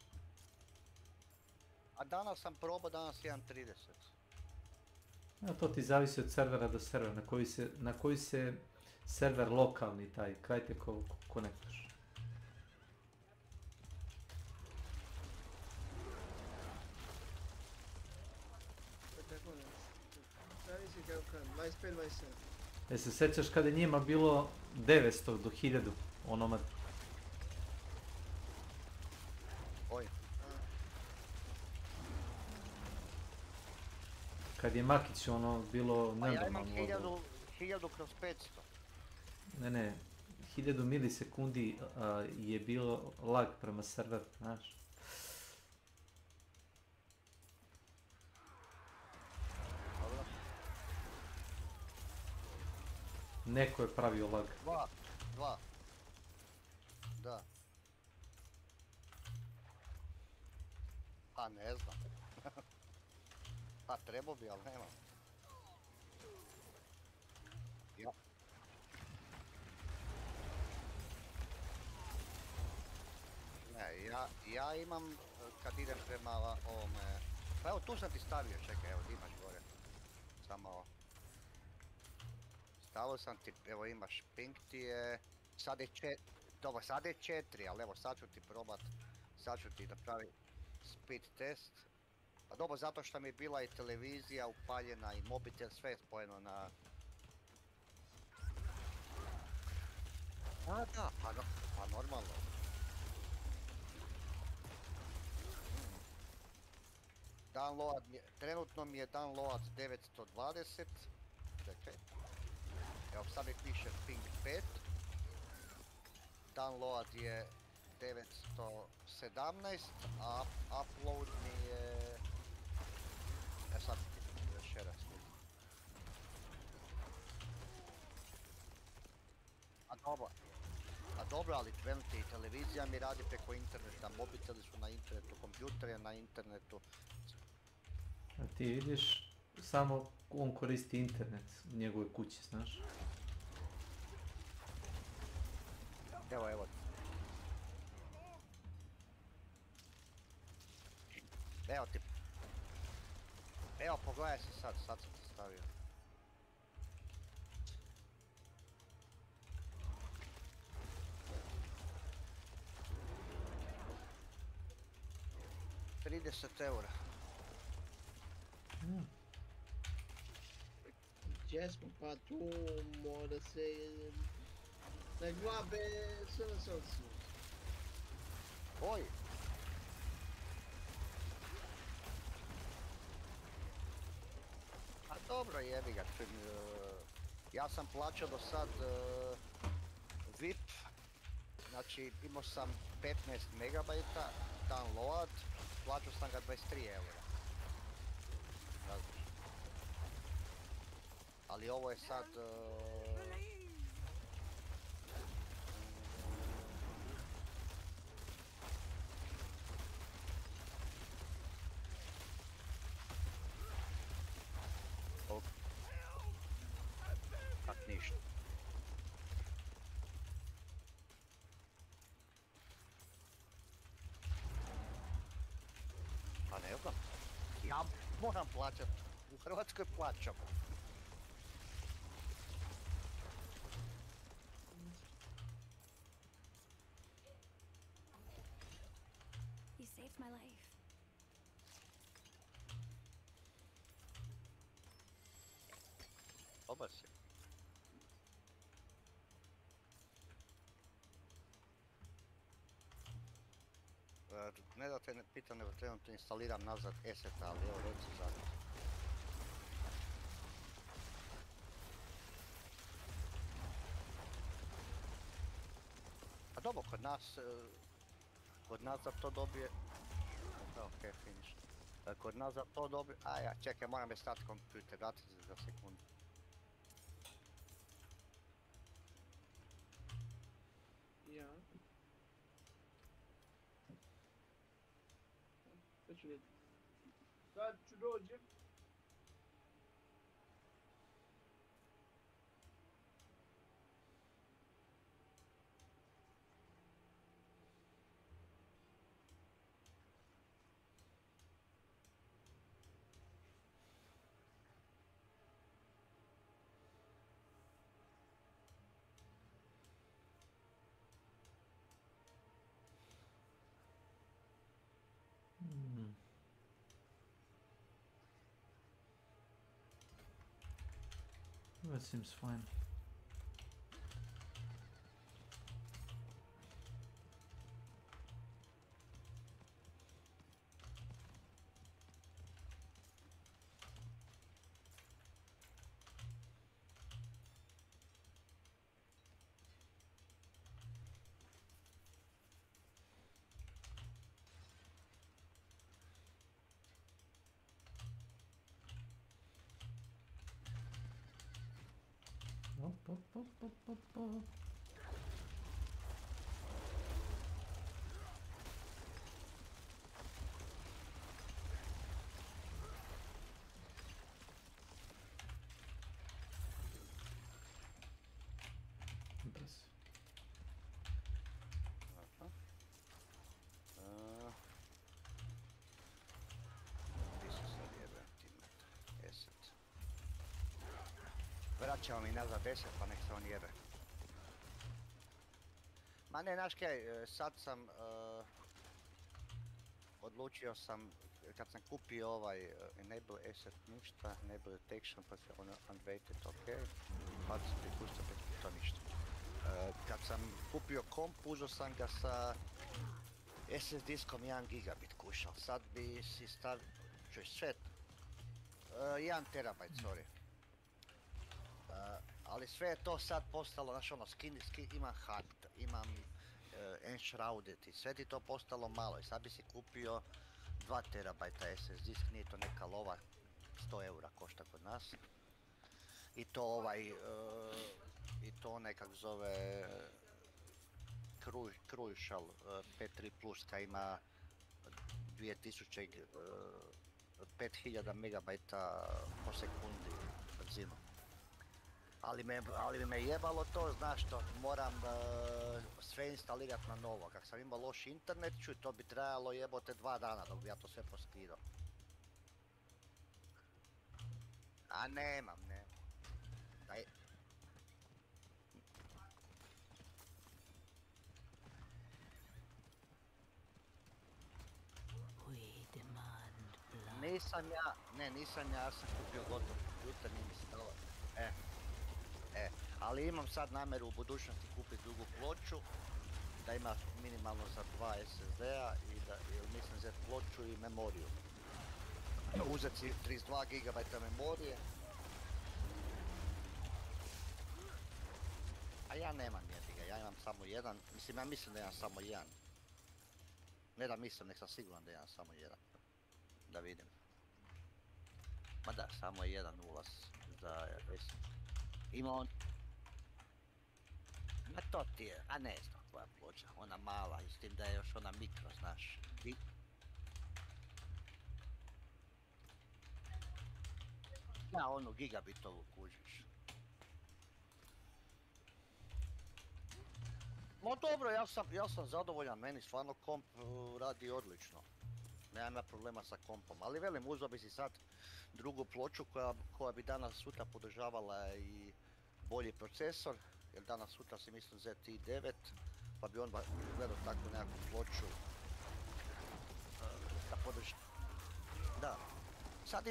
A danas sam probao, danas imam 30. Ja, to ti zavisi od servera do servera, na koji se server lokalni taj, kaj te konektaš. Zavisi kako kan, 25-27. Se sjećaš kada je njima bilo 900 do 1000 onomad? Oj. Kad je Makić ono bilo Pa ja imam nenormalno. 1000 kroz 500. Ne, 1000 milisekundi je bilo lag prema serveru, znaš. Neko je pravio lag. Dva. Da. Pa ne znam. Pa trebao bi, ali nema. Ja. Ne, ja imam, kad idem prema ovome... Pa evo tu sam ti stavio, čekaj, evo imaš gore. Samo ovo. Stavio sam ti, evo imaš, ping ti je... Sad je dobro, sad je 4, ali evo sad ću ti probat, sad ću ti napraviti speed test. Pa dobro, zato što mi je bila i televizija upaljena i mobitel, sve je spojeno na... Da, pa normalno. Download, trenutno mi je download 920, čekaj. Evo sad mi piše ping 5. Download je 917, a upload mi je... sad još jedan snimak. A dobro, ali trenutno i televizija mi radi preko interneta, mobiteli su na internetu, kompjuter je na internetu. A ti vidiš, samo on koristi internet u njegove kući, znaš? Evo. Evo ti. Evo, pogledaj se sad sam ti stavio. €30. Gdje smo? Pa tu mora se... Ne glabe sve na srcu. Oj! A dobro, jebi ga. Ja sam plaćao do sad VIP, znači imao sam 15 MB download, plaćao sam ga €23. Ali ovo je sad... Kak ništa. Pa ne znam. Ja moram plaćat. U Hrvatskoj plaćam. You saved my life. Dobar si. Ne da te ne pitam, nego trenutno instaliram nazad Asset, ali evo reci zadnje. A dobro, kod nas za to dobije... Ok, finish. Kod nas za to dobije... ja, čekaj, moram je stati kompjuter, vrati se za sekundu. Ja. Sad ću vidjeti. Sad ću dođem. That seems fine. Brzo. Gdje su sad jebem ti metar? 10. Vraćamo mi nazad 10 pa nek se on jebe. Ma ne, znaš kaj, sad sam odlučio sam, kad sam kupio ovaj enable asset ništa, enable detection pa se ono unweighted, ok, participate booster, to ništa. Kad sam kupio komp, uzeo sam ga sa SS diskom 1 gigabit kušao, sad bi si stavio, čuj sve, 1 terabajt, sorry. Ali sve je to sad postalo, znaš ono, imam hacked, imam enshrouded i sve ti to postalo malo i sad bi si kupio 2 terabajta SS disk, nije to neka lova, 100 eura košta kod nas. I to i to nekak zove Crucial 5.3 Plus kaj ima 5000 megabajta po sekundi brzinu. Ali me jebalo to, znaš što, moram sve instalirati na novo. Kak sam imao loš internet, čuj, to bi trajalo jebote 2 dana dok bi ja to sve poskidao. A nemam. Daj. Nisam ja sam kupio gotov kompjuter, nije mi stalo. Ali imam sad namjeru u budućnosti kupiti drugu ploču, da ima minimalno za 2 SSD-a i da mislim Z ploču i memoriju. Uzeti si 32 GB memorije. A ja nemam jebiga, ja imam samo jedan, ja mislim da imam samo jedan. Ne da mislim, nek sam siguran da imam samo jedan. Da vidim. Ma da, samo je jedan ulaz za S. Ima on... Ma to ti je, a ne znam koja ploča, ona mala, i s tim da je još ona mikro, znaš. Ja, onu gigabitovu kužiš. No dobro, ja sam zadovoljan, meni stvarno komp radi odlično. Nemam ja problema sa kompom, ali velim, uzeo bi si sad drugu ploču koja bi danas sutra podržavala i bolji procesor, jer danas sutra si mislim ZI9, pa bi on gledao takvu nekakvu ploču da podržava. Da, sad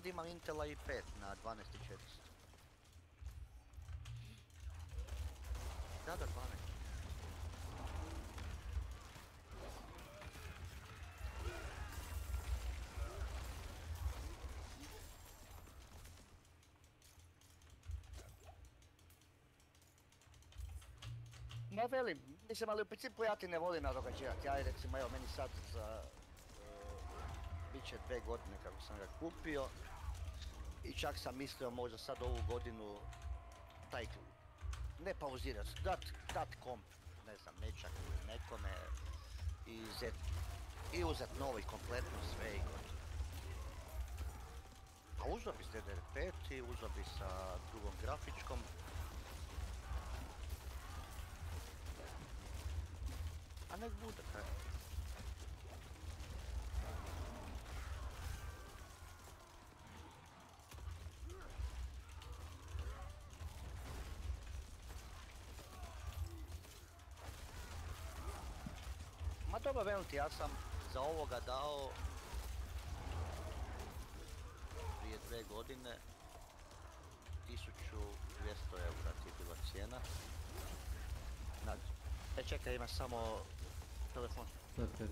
imam Intela i5 na 12400. Da, 12. Ma velim, mislim, ali u principu ja ti ne volim nadogađivati, ja recimo, evo meni sad bit će 2 godine kako sam ga kupio i čak sam mislio možda sad ovu godinu ne pauzirati, dat komp, ne znam, nečak nekome i uzet novi kompletno sve i gotovo. A uzeo bi s DDR5 i uzeo bi sa drugom grafičkom. A nek bude kaj. Ma dobro, velim ti, ja sam za ovoga dao prije 2 godine 1200 eura ti je bila cijena. Čekaj, ima samo telefon. Naprijed.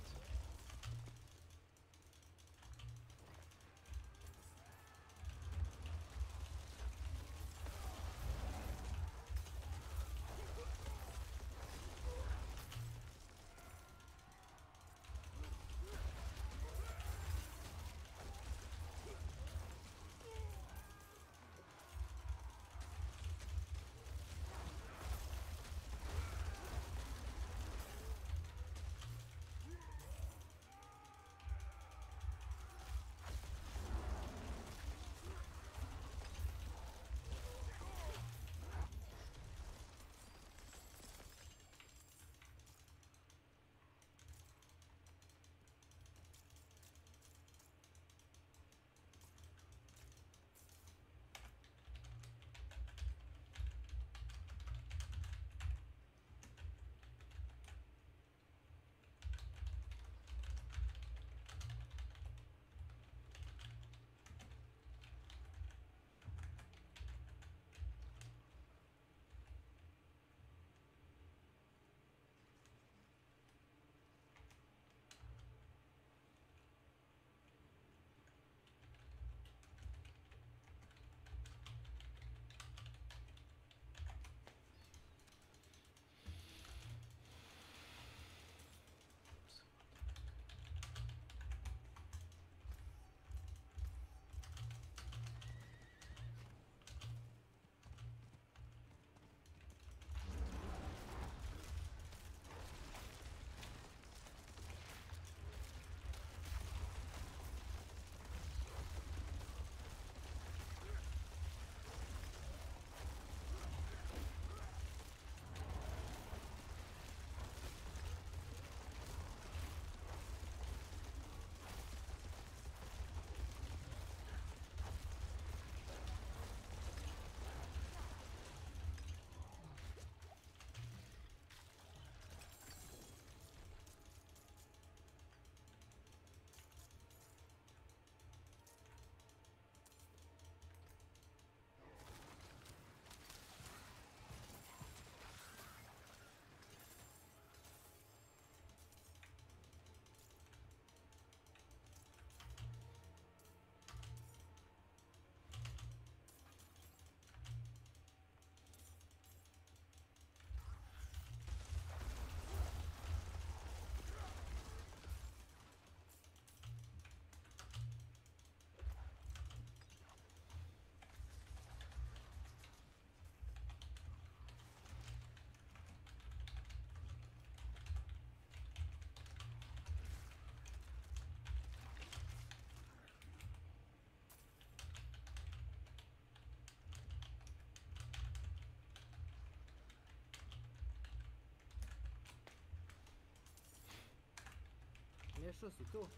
Nešo si tu?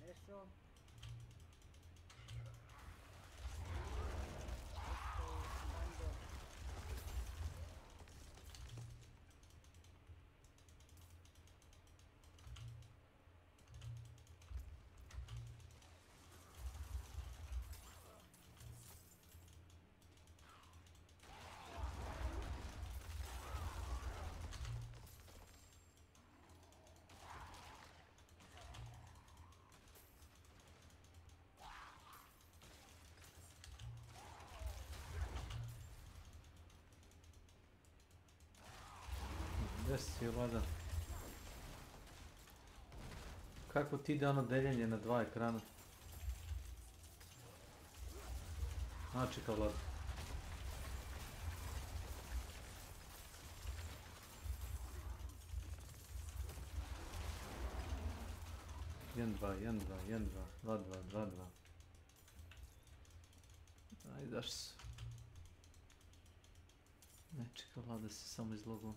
Nešo? Gdje si Vlada? Kako ti ide ono deljenje na dva ekrana? Znači kao Vlada. Jedan, dva, jedan, dva, jedan, dva, dva, dva, dva, dva. Ajde, daš se. Ne, čekaj, Vlada se samo izlogao.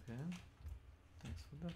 Okay, thanks for that.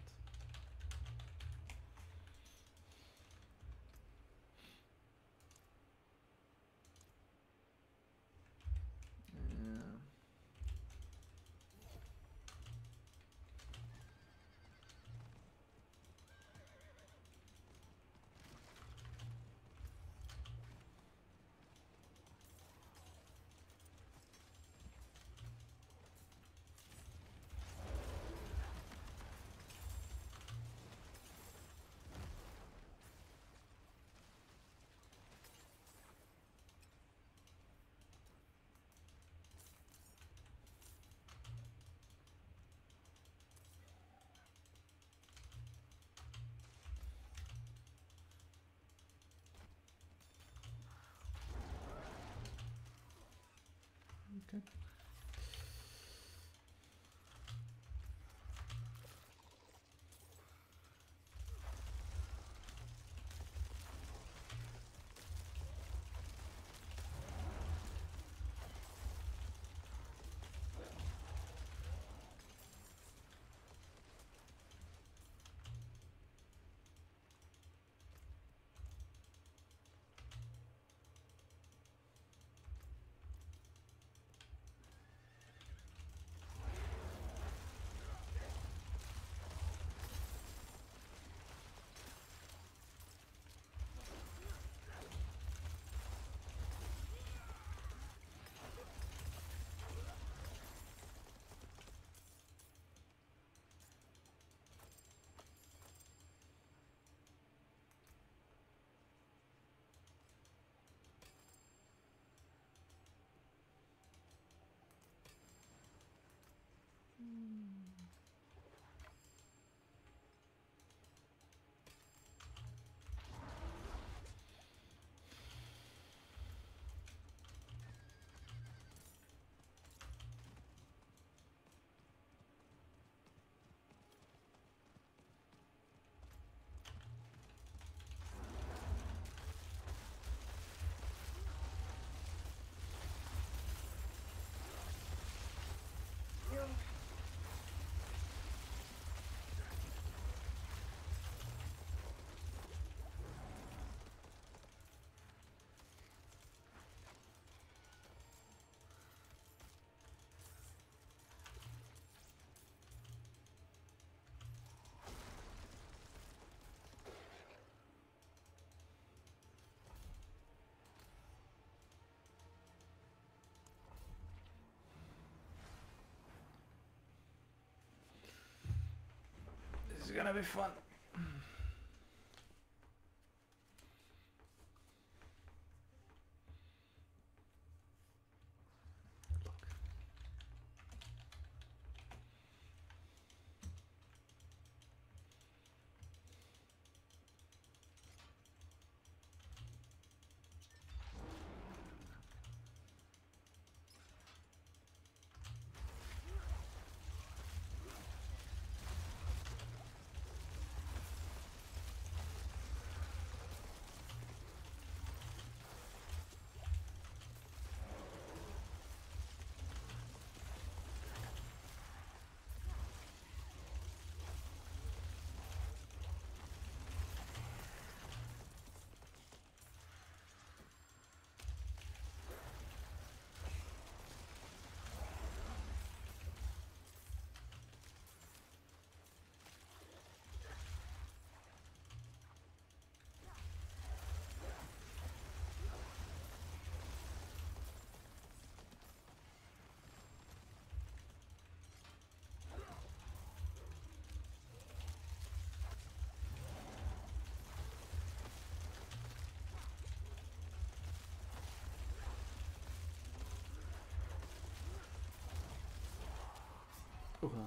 Okay. This is gonna be fun. Uha.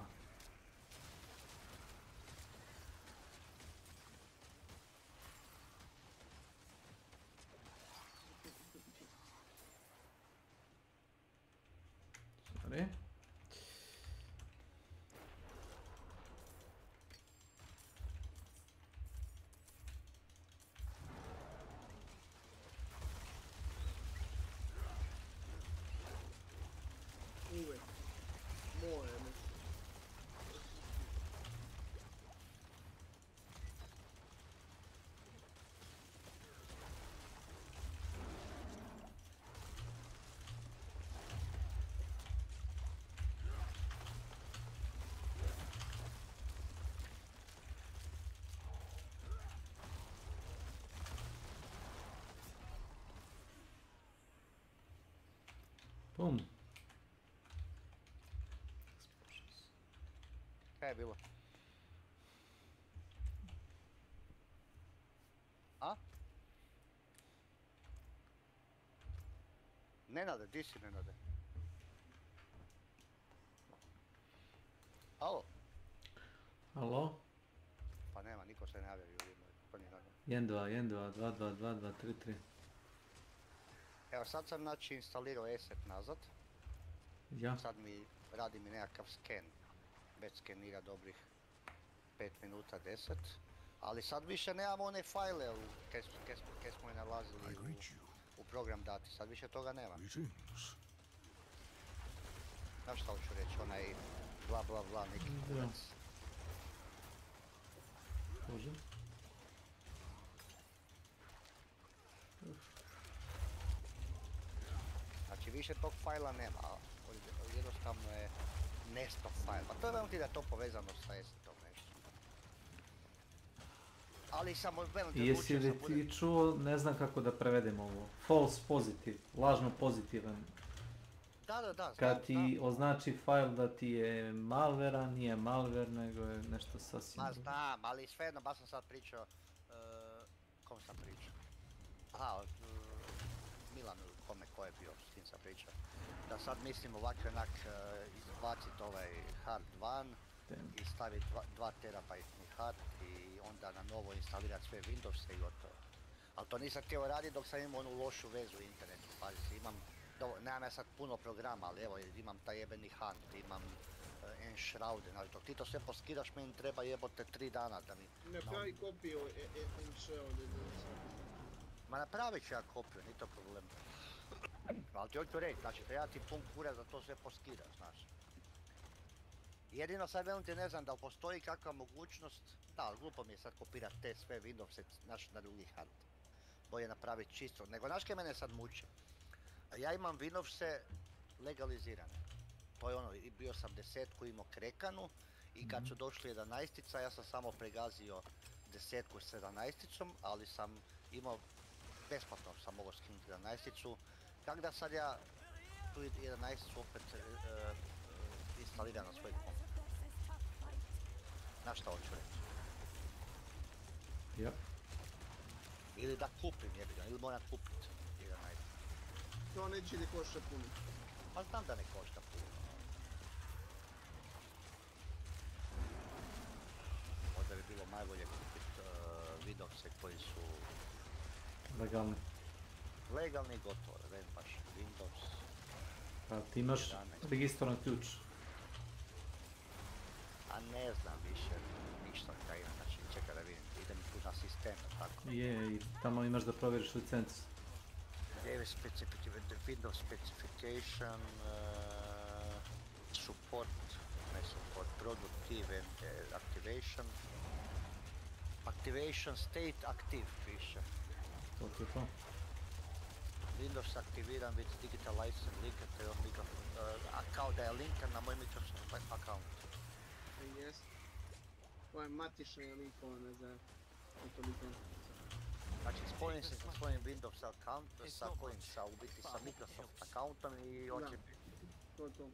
Sorry. Uvek. More nešto. Bum. Kaj je bilo? A? Nenade, di si Nenade? Alo? Alo? Pa nema, niko se ne javlja ljudi moji. To nije normalno. 1, 2, 1, 2, 2, 2, 2, 2, 3, 3. Evo sad sam znači instalirao ESET nazad. Ja. Sad radi mi nekakav sken. Već skenira dobrih 5 minuta 10. Ali sad više nemamo one fajle kaj smo je nalazili u program dati. Sad više toga nema. Znaš šta hoću reći, onaj bla bla bla neki kurac. Može. Znači više tog fajla nema, jednostavno je nestao fajl. Pa to je velim ti da je to povezano sa ESET-om nešto. Ali samo velim ti Jesi odlučio li sam ti čuo, ne znam kako da prevedem ovo, false pozitiv, lažno pozitivan. Da, Kad ti označi fajl da ti je malvera, nije malver, nego je nešto sasvim Ma drugo. znam, ali svejedno, baš sam sad pričao, kom sam pričao? Aha, Milanu, ko je bio, s kim sam pričao. Da sad mislim ovako onak izbacit ovaj hard van i stavit 2 terabajtni hard i onda na novo instalirat sve Windowse i gotovo. Ali to nisam htio raditi dok sam imao onu lošu vezu u internetu, pazi, nemam ja sad puno programa, ali evo imam taj jebeni Hunt, imam Enshrouden, ali dok ti to sve poskiraš, meni treba jebote 3 dana da mi... Napravi kopiju Enshrouden. Ma napravit ću ja kopiju, nije to problem. Ali ti hoću reći, znači treba ti pun kurac da to sve poskiraš, znaš. Jedino sad velim ti ne znam da li postoji kakva mogućnost, da, ali glupo mi je sad kopirat te sve Windowse, znaš, na drugi Hunt. Bolje napraviti čisto, nego znaš kaj mene sad muči? Ja imam Windowse legalizirane. To je ono, bio sam 10-ku imao krekanu i kad su došli 11-ica ja sam samo pregazio 10-ku s 11-icom, ali sam imao, besplatno sam mogao skinuti 11-icu. Kako da sad ja tu 11-icu opet instaliram na svoj komp? Znaš šta hoću reći? Ja. Ili da kupim jebiga, ili moram kupit 11. To neće ne košta puno. Pa znam da ne košta puno. Možda bi bilo najbolje kupit Windowse koji su... Legalni. Legalni i gotovo, ne baš Windows. Pa ti imaš 11. registrovan ključ. A ne znam više ništa kaj ima, znači čekaj da vidim, idem tu na sistem, tako. Je, i tamo imaš da provjeriš licencu. Windows specification, support, productive and activation. Activation state active piše. To ti je to. Windows aktiviran with digital license linked to your kao da je linkan na moj Microsoft account. Jest. Ovo je matična je linkovana za autolicencu. Znači spojim se sa svojim Windows account, sa kojim sa u biti sa Microsoft accountom i hoće biti. To je to.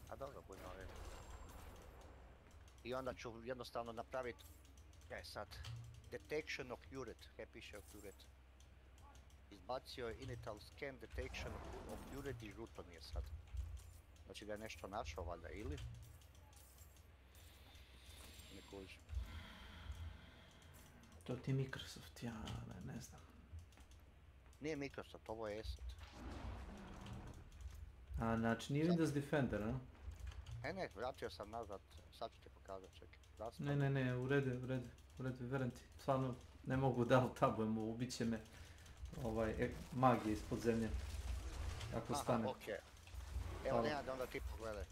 A dobro, budemo vidjeti. I onda ću jednostavno napraviti, sad, detection occurred, kaj piše occurred. Izbacio je initial scan detection occurred i žuto mi je sad. Znači ga je nešto našao valjda ili? Ne kužim. To ti Microsoft, ja ne znam. Nije Microsoft, ovo je Asset. A, znači nije Windows Defender, a? Ne, vratio sam nazad, sad ću ti pokazati, čekaj. Ne, u redu, verujem ti. Stvarno ne mogu da tabujem, ubit će me magija ispod zemlje. Ako stane. Aha, okej. Evo nema da onda ti pogledaj.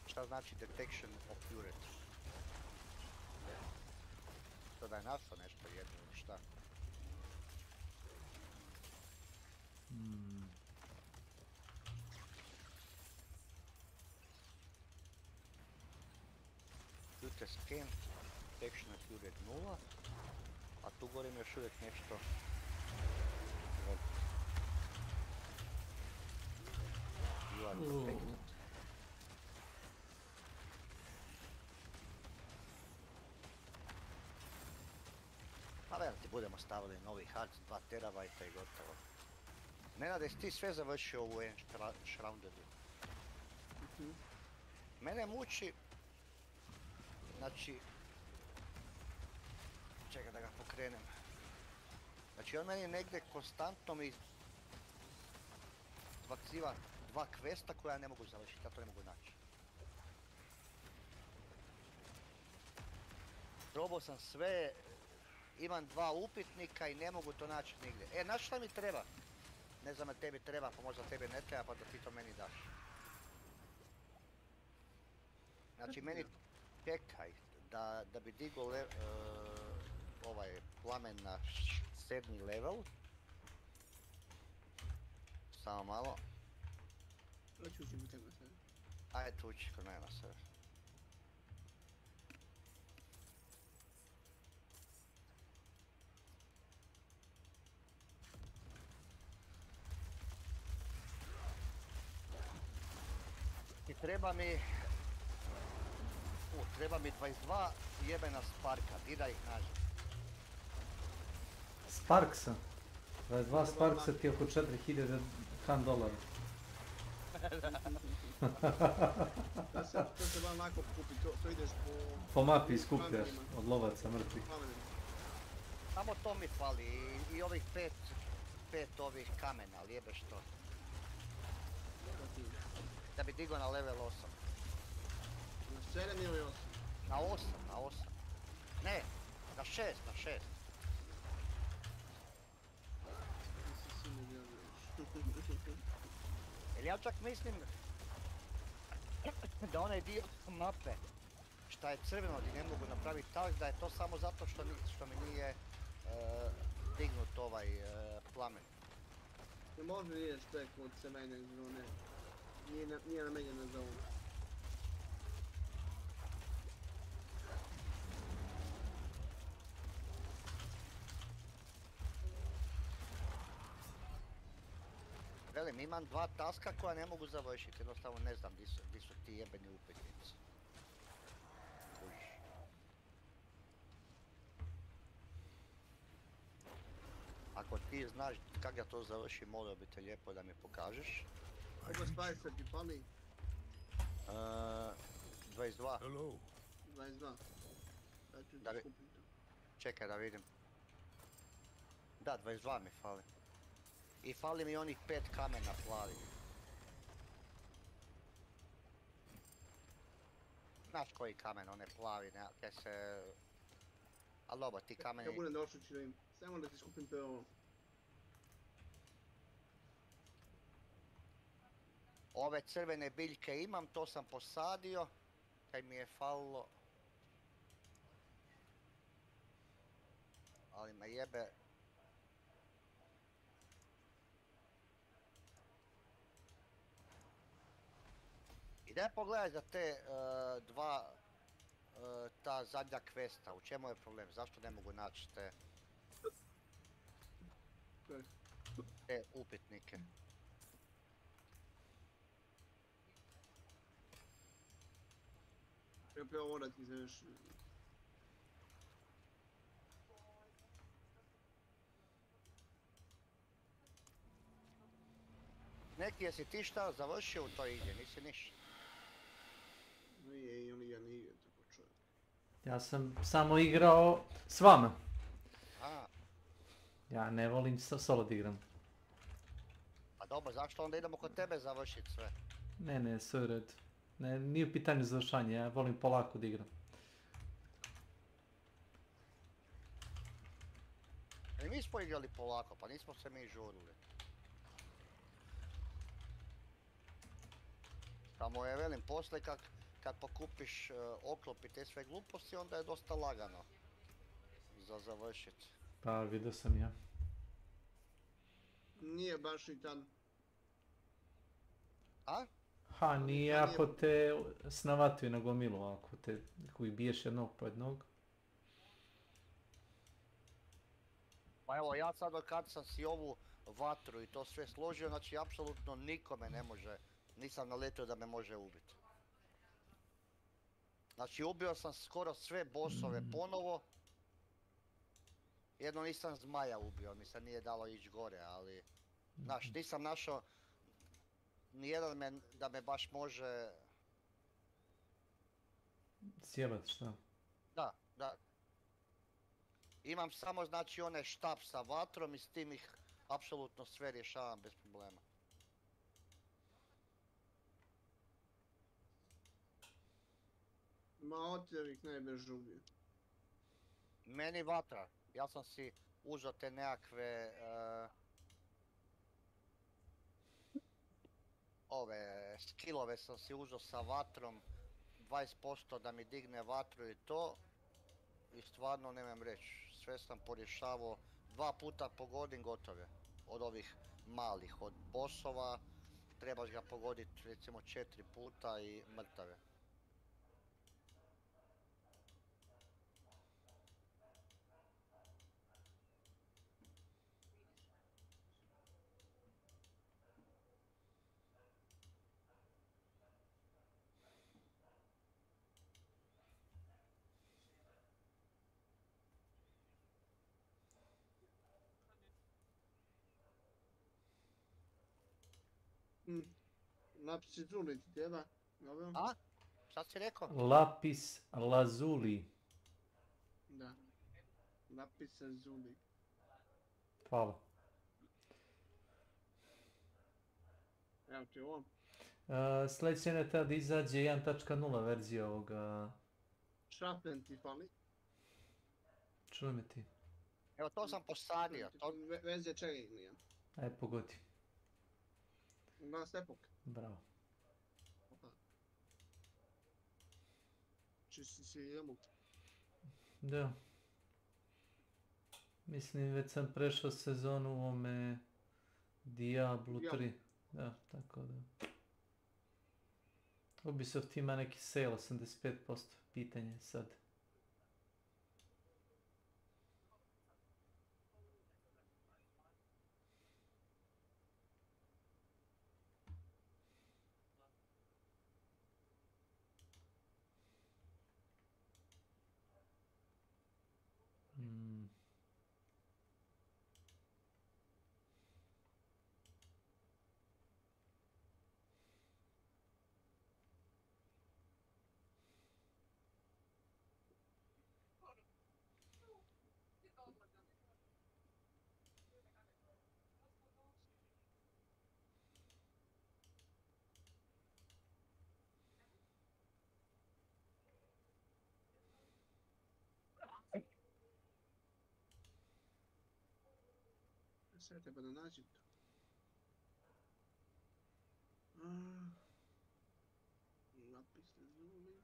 Šta znači detection of purity? To da je našao nešto jedno ili šta? Pute scan, detection of purity 0, a tu gorim još uvijek nešto. You are detected. Pa veli ti budemo stavili novi hard 2 terabajta i gotovo. Nenade, jesi ti sve završio ovu Enshrouded-u? Mene muči, znači, čekaj da ga pokrenem. Znači on meni negdje konstantno mi izbaciva 2 questa koja ne mogu završiti, ja to ne mogu naći. Probao sam sve, imam 2 upitnika i ne mogu to naći nigdje. Znaš šta mi treba? Ne znam da tebi treba, pa možda tebi ne treba, pa da ti to meni daš. Znači meni čekaj, da bi digao ovaj plamen na 7. level. Samo malo. Hoću ući u tebe sve. Ajde tu ući kod mene na sve. I treba mi... treba mi 22 jebena Sparka, di da ih nađem? Sparksa? 22 Sparksa ti je oko $4000 $100. To se vam lako kupi, to ideš po... Po mapi skupljaš od lovaca mrtvih. Samo to mi fali i ovih 5 ovih kamena, ali jebeš to. Da bi digao na level 8. Na 7 ili 8? Na 8. Ne, na 6. Jer ja čak mislim da onaj dio mape šta je crveno gdje ne mogu napraviti tak, da je to samo zato što mi nije dignut ovaj plamen. Ne može ideš preko od crvene zone. Nije namenjena za ono. Velim, imam 2 taska koja ne mogu završiti, jednostavno ne znam di su ti jebeni upitnici. Ako ti znaš kak ja to završim, molio bi te lijepo da mi pokažeš. Koliko spajsa ti fali? 22. 22. Ja ću da skupim to. Čekaj da vidim. Da, 22 mi fali. I fali mi onih 5 kamena plavi. Znaš koji kamen, one plavi, nekakve se... Ali dobro, ti kameni... Ja budem došao ću da im. Samo da ti skupim prvo. Ove crvene biljke imam, to sam posadio. Kaj mi je falilo... Ali me jebe... I daj pogledaj za te ta zadnja questa, u čemu je problem, zašto ne mogu naći te upitnike? Ja prvo ovo da ti završi. Neki, jesi ti šta završio u toj igri? Nisi ništa. Nije, i oni ga nije tako čujem. Ja sam samo igrao s vama. A, Ja ne volim solo da igram. pa dobro, zašto onda idemo kod tebe završiti sve? Ne, sve u redu. Ne, nije u pitanju završanja, ja volim polako da igram. I mi smo igrali polako, pa nismo se mi žurili. Samo je, velim, posle kad pokupiš oklop i te sve gluposti, onda je dosta lagano za završiti. Pa vidio sam ja. Nije baš i tad. A? Ha, nije ako te snavataju na gomilu, ako ih biješ jednog po jednog. Pa evo, ja sad od kad sam si ovu vatru i to sve složio, znači apsolutno nikome ne može, nisam naletio da me može ubiti. Znači ubio sam skoro sve bossove ponovo. Jedno nisam zmaja ubio, mi se nije dalo ići gore, ali... Znaš, nisam našao nijedan da me baš može... Sjebat, šta? Da. Imam samo, znači, onaj štap sa vatrom i s tim ih apsolutno sve rješavam bez problema. Ma otev ih najbrže ubio. Meni vatra. Ja sam si uzeo te nekakve... skillove sam si uzeo sa vatrom. 20% da mi digne vatru i to. I stvarno nemam reći. Sve sam porješavao. 2 puta pogodim gotove. Od ovih malih. Od bossova trebaš ga pogoditi recimo 4 puta i mrtave. Lapis lazuli ti treba? Dobro? A? Šta si rekao? Lapis lazuli. Da. Lapis lazuli. Hvala. Evo ti ovo. Sljedeće ne treba da izađe 1.0 verzija ovoga... Šrapen ti fali. Čuj me ti. Evo to sam posadio. Verzija čega ignija? Aj, pogodi. Last Epoch. Bravo. Čisti si jemu. Da. Mislim, već sam prešao sezonu u ovome Diablo 3. Da, tako da. Ubisoft ima neki sale, 85%. Pitanje sad. Sad treba da nađem to. Lapis lazuli.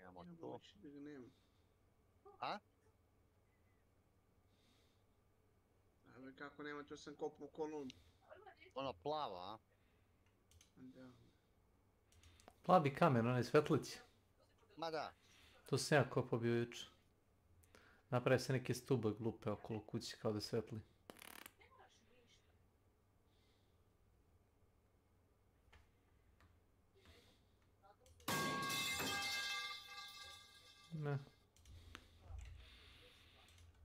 Imamo Ja tu. moći da ga nema. A? A kako nema, to sam kopao kolonu. Ono plava, a? Da. Plavi kamen, onaj svetlić. Ma da. To sam ja kopao bio juče. Napravio se neke stube glupe okolo kući kao da svetli. Ne.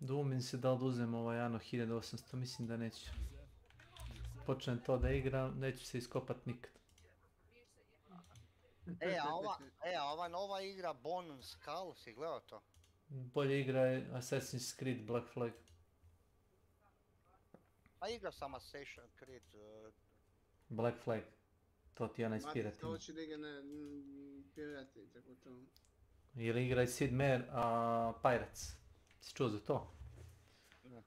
Dvoumim se da li uzem ovaj Ano 1800, mislim da neću. Počnem to da igram, neću se iskopat nikad. A ova nova igra Bone Skull, si gledao to? Bolje igra je Assassin's Creed Black Flag. Pa igrao sam Assassin's Creed. Black Flag. To ti je onaj s Matica piratima. hoće da igra na pirati i tako to. Ili igra i Sid Meier, Pirates. Si čuo za to? Ne.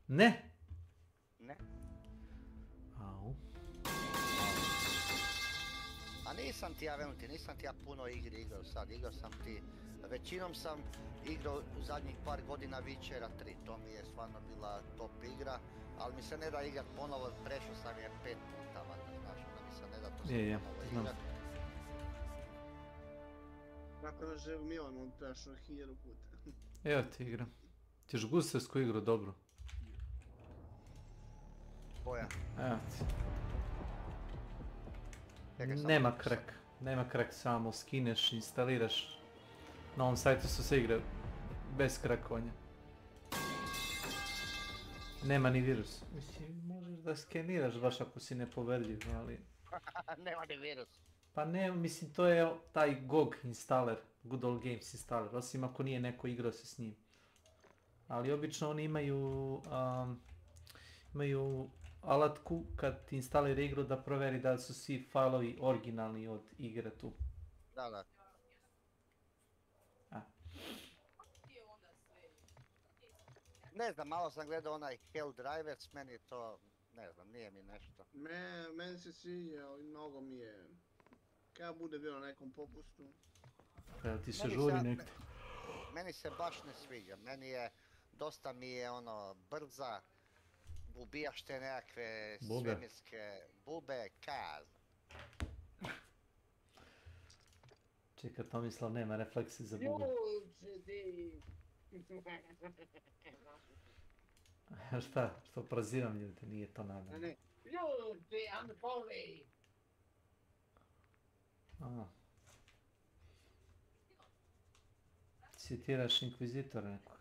Ne? Ne. Au. A nisam ti ja, velim ti, nisam ti ja puno igri igrao sad, igrao sam ti, većinom sam igrao u zadnjih par godina Witchera 3, to mi je stvarno bila top igra, ali mi se ne da igrat ponovo, prešao sam je 5 puta, valjda, znaš, onda mi se ne da to sad ponovo znam. igrat. Tako na živ Milan, on prešao 1000 puta. Evo ti igra. Ćeš gustarsku igru dobru. Koja? Evo ti. Nema crack. Nema crack, samo skineš, instaliraš. Na ovom sajtu su se igre bez krakovanja. Nema ni virus. Mislim, možeš da skeniraš baš ako si nepoverljiv, ali... Nema ni virus. Pa ne, mislim, to je taj GOG installer, Good Old Games installer, osim ako nije neko igrao se s njim. Ali obično oni imaju alatku kad ti instalira igru da proveri da su svi failovi originalni od igre tu. Da, da. Ne znam, malo sam gledao onaj Hell Drivers, meni to, ne znam, nije mi nešto. Meni se sviđa, ali mnogo mi je... Kada bude bilo na nekom popustu. Kada ti se žuri nekto. Meni se baš ne sviđa, dosta mi je ono, brza, ubijaš te nekakve svemirske bube, kaz. Čekaj, Tomislav nema refleksi za bube. Šta? Što prozivam ljude, nije to nadam. Ljudi, unfolly! Citiraš inkvizitora nekog.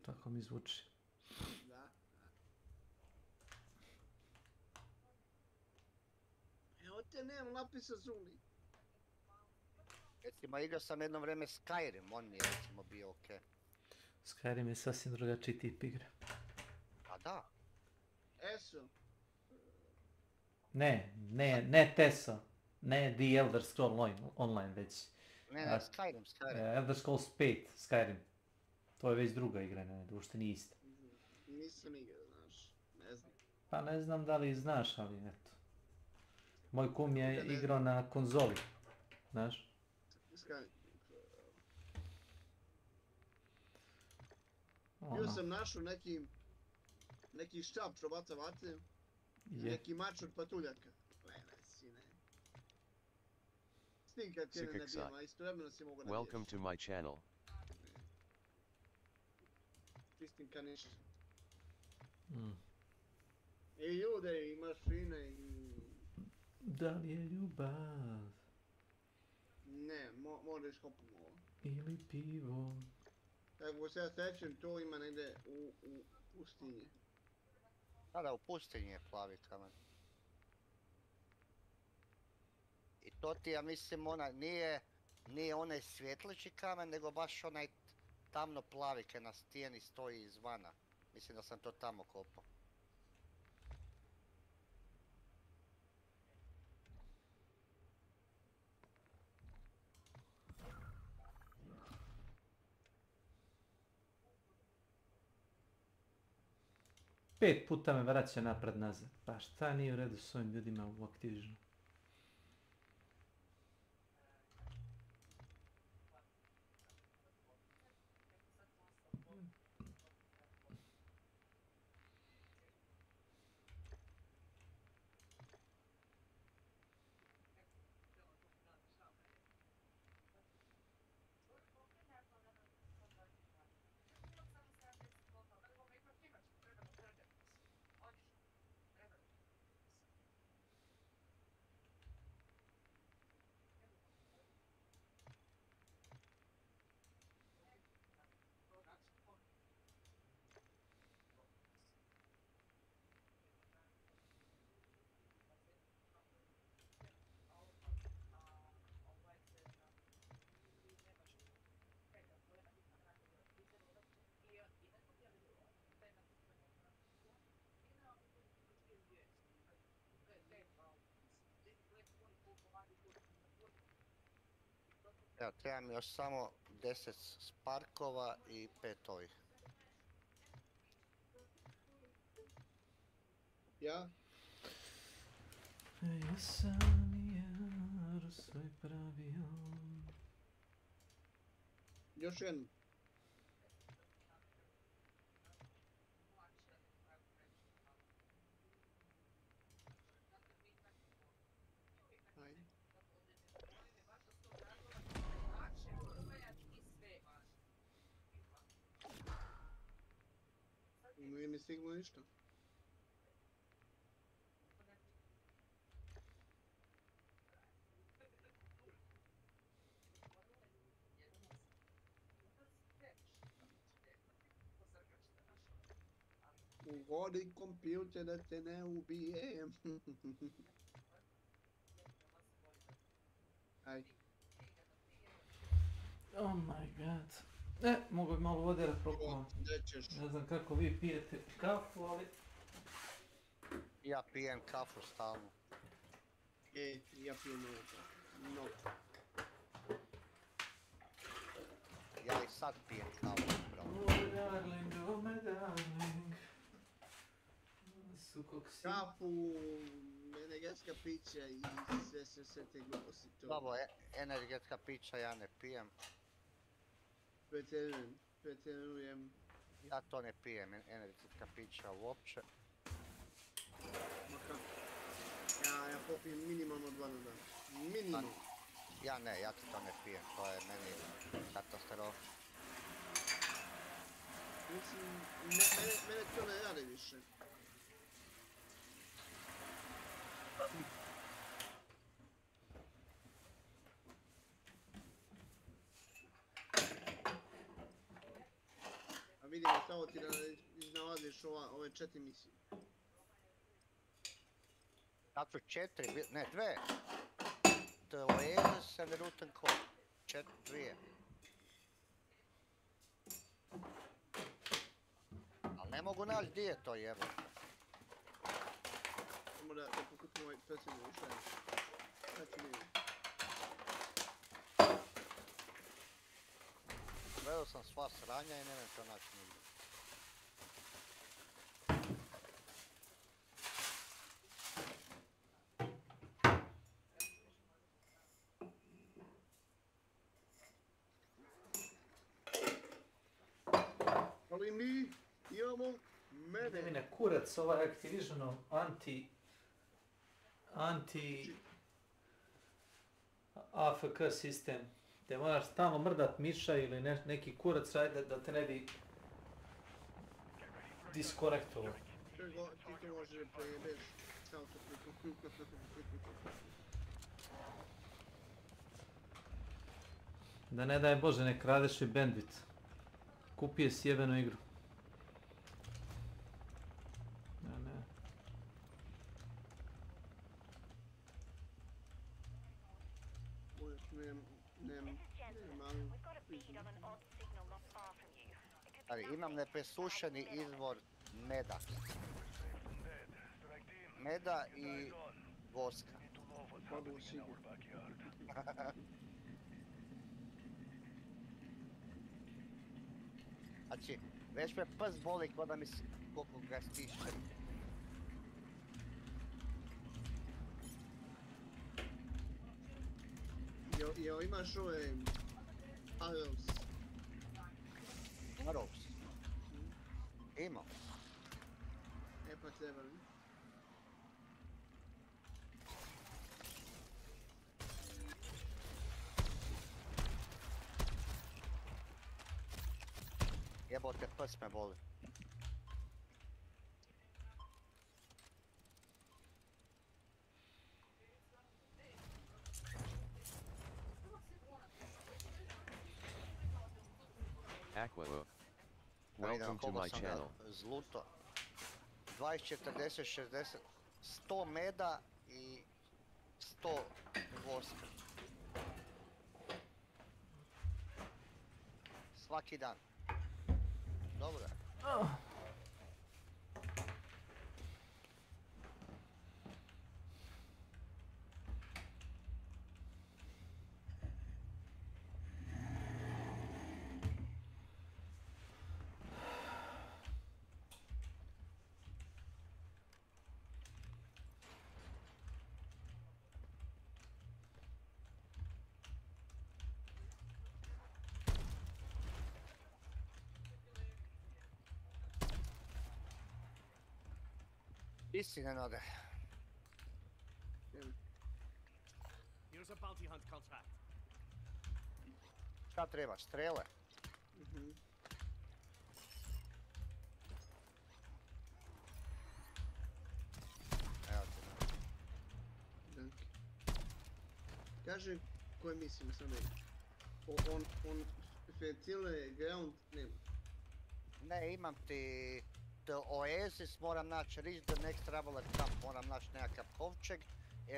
Tako mi zvuči. Da. Evo te nemam napisa Zuli. Recimo, igrao sam jedno vreme Skyrim, on mi je recimo bio okej. Skyrim je sasvim drugačiji tip igre. A da? Eso. Ne Teso. Ne The Elder Scrolls Online već. Ne, Skyrim. Elder Scrolls 5, Skyrim. To je već druga igra, uopšte nije ista. Nisam igrao, znaš, ne znam. Pa ne znam da li znaš, ali eto. Moj kum je igrao na konzoli, znaš. Bio sam našao neki štap čobata vate, neki mač od patuljaka. Lene, sine. S tim kad tjene ne bijem, a istovremeno si mogu nabiješ. Welcome to my channel. Čistim ka ništa. I ljude, i mašine, i... Da li je ljubav? Ne, moraš kopom ovo. Ili pivo? Tako se ja sećam, to ima negdje u pustinji. Da, u pustinji je plavi kamen. I to ti, ja mislim, nije onaj svjetleći kamen, nego baš onaj tamno plavi kaj na stijeni stoji izvana. Mislim da sam to tamo kopao. 5 puta me vraća napred nazad. Pa šta nije u redu s ovim ljudima u Activisionu? Evo, treba mi još samo 10 sparkova i 5 ovih. Ja? Ja sam jar svoj pravio. Još jednu. Ajde. Nije mi stiglo ništa. Uvodi kompjuter da te ne ubijem. Aj. Oh my god. Mogu bi malo vode da prokuvam. Ne znam kako vi pijete kafu, ali... Ja pijem kafu stalno. Ja pijem mnogo. Ja i sad pijem kafu, bro. Oh my darling. Kafu, energetska pića i sve te gluposti to. Dobro, energetska pića ja ne pijem. Pretjerujem. Ja to ne pijem, energetska pića uopće. Ja popijem minimalno 2 na dan. Minimum. Ja ne, ja to ne pijem, to je meni katastrofa. Mislim, mene to ne radi više. A vidimo samo ti da iznalaziš ove 4 misije. Sad su 4, ne 2. Troje se veruten ko 2. Ali ne mogu naći gdje je to jebo. Samo da pokupim ovaj predsjednju ušaj. Znači nije. Gledao sam sva sranja i ne vem to naći nigdje. Ali mi imamo mene. Mene kurac ovaj Activisionov anti AFK sistem. Te moraš stalno mrdat miša ili neki kurac radi da te ne bi diskonektovao. Ti to možeš prejebeš kao to priko. Da ne daj Bože ne kradeš i bandwidth. Kupije sjebenu igru. Ne. Ali imam nepresušeni izvor meda. Meda i voska. Znači, Već me prst boli ko da mi se koliko ga stišće. Jel imaš ove... Arrows? Arrows? Imam. E pa treba mi. Jebote, prst me boli. Aqua. Welcome to my channel. Zluto. 20, 40, 60, 100 meda i 100 voska. Svaki dan. Dobro. Istina nade. Here's a bounty hunt contract. Šta treba? Strele? Evo te. Danke. Kaže koje mislimo sad nema. On cijele ground nema. Ne, imam ti Oasis, moram naći Reach the Next Traveler Camp, moram naći nekakav kovčeg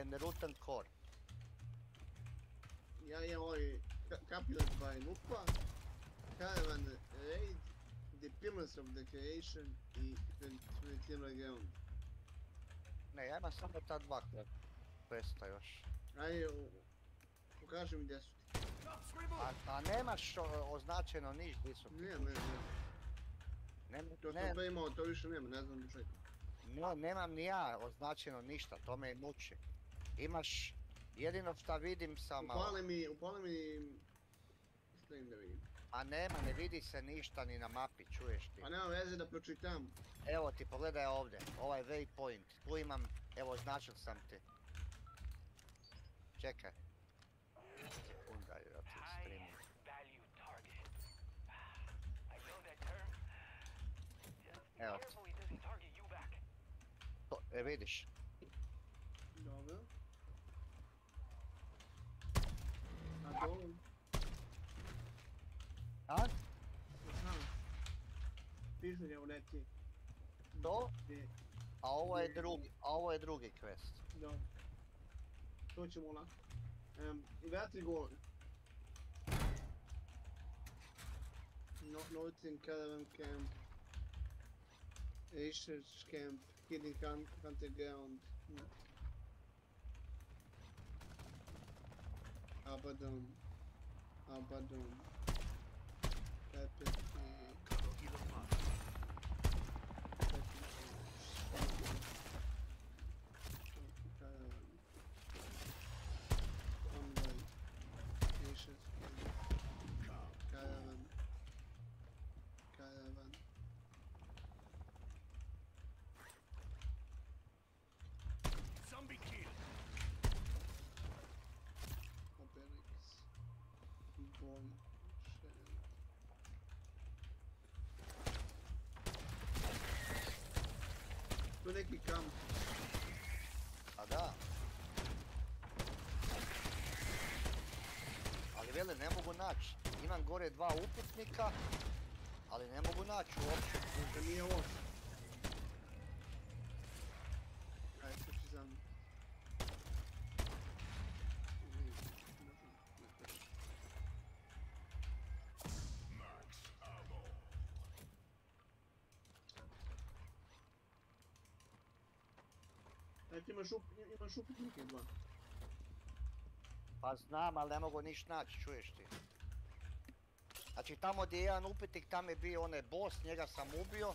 and Rotten Core. Ja imam ovaj Capulet by Nupa, Caravan Raid, The Pillars of the Creation i Fertile Ground. Ne, ja imam samo ta dva questa još. Ajde, pokaži mi gdje su ti. A nemaš označeno niš gdje su ti? Ne. To sam pre imao, to više nema, ne znam do čega. No, nemam ni ja označeno ništa, to me muči. Imaš, jedino šta vidim samo... Upali mi... Stojim da vidim. A nema, ne vidi se ništa ni na mapi, čuješ ti. Pa nema veze da pročitam. Evo ti, pogledaj ovdje, ovaj waypoint. Tu imam, evo označil sam ti. Čekaj. Sekunda, ja ti streamim. Evo ti. To, vidiš. Dobro. A dolu? A? Aha. Pišu je u neki. To? A ovo je drugi quest. Dobro. To ćemo lako. Vratri gore. Northern Caravan Camp. Research Camp. Hidden Hunter Ground. Abaddon. Carpet. Caravan. Convoy. Research Camp. Caravan. Zombie kill. Obelix. Bomb. Tu neki kamp. A da. Ali vele, ne mogu naći. Imam gore dva uputnika, ali ne mogu naći uopće. Da nije ovo. Ajde, skoči za mnom. Ajde, imaš uputnike dva. Pa znam, ali ne mogu niš naći, čuješ ti. Znači tamo gdje je jedan upitnik, tam je bio onaj boss, njega sam ubio.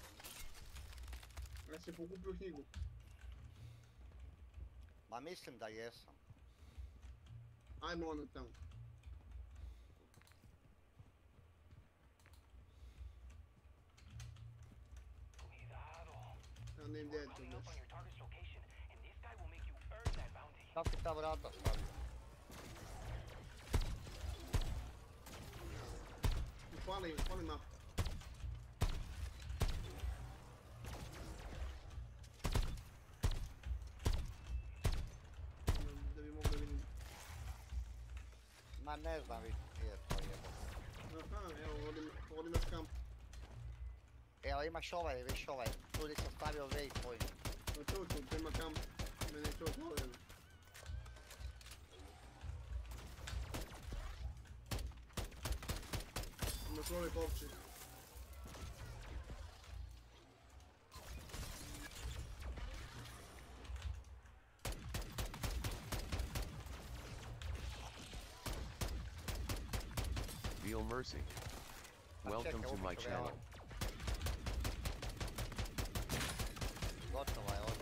Ja si pokupio knjigu. Ma mislim da jesam. Ajmo ono tamo. Ja ne gdje je to baš. Kako si ta vrata stavio? Fali map. Da bi mogli vidjeti. Ma ne znam gdje je to jebo. Aha, evo, ovdje imaš kamp. Evo imaš ovaj, viš ovaj. Tu gdje sam stavio waypoint. No tu ima kamp. Mene je to otvoreno. Imaš ovaj kopčik. Feel mercy. Welcome to my channel. Gotovo je ovo.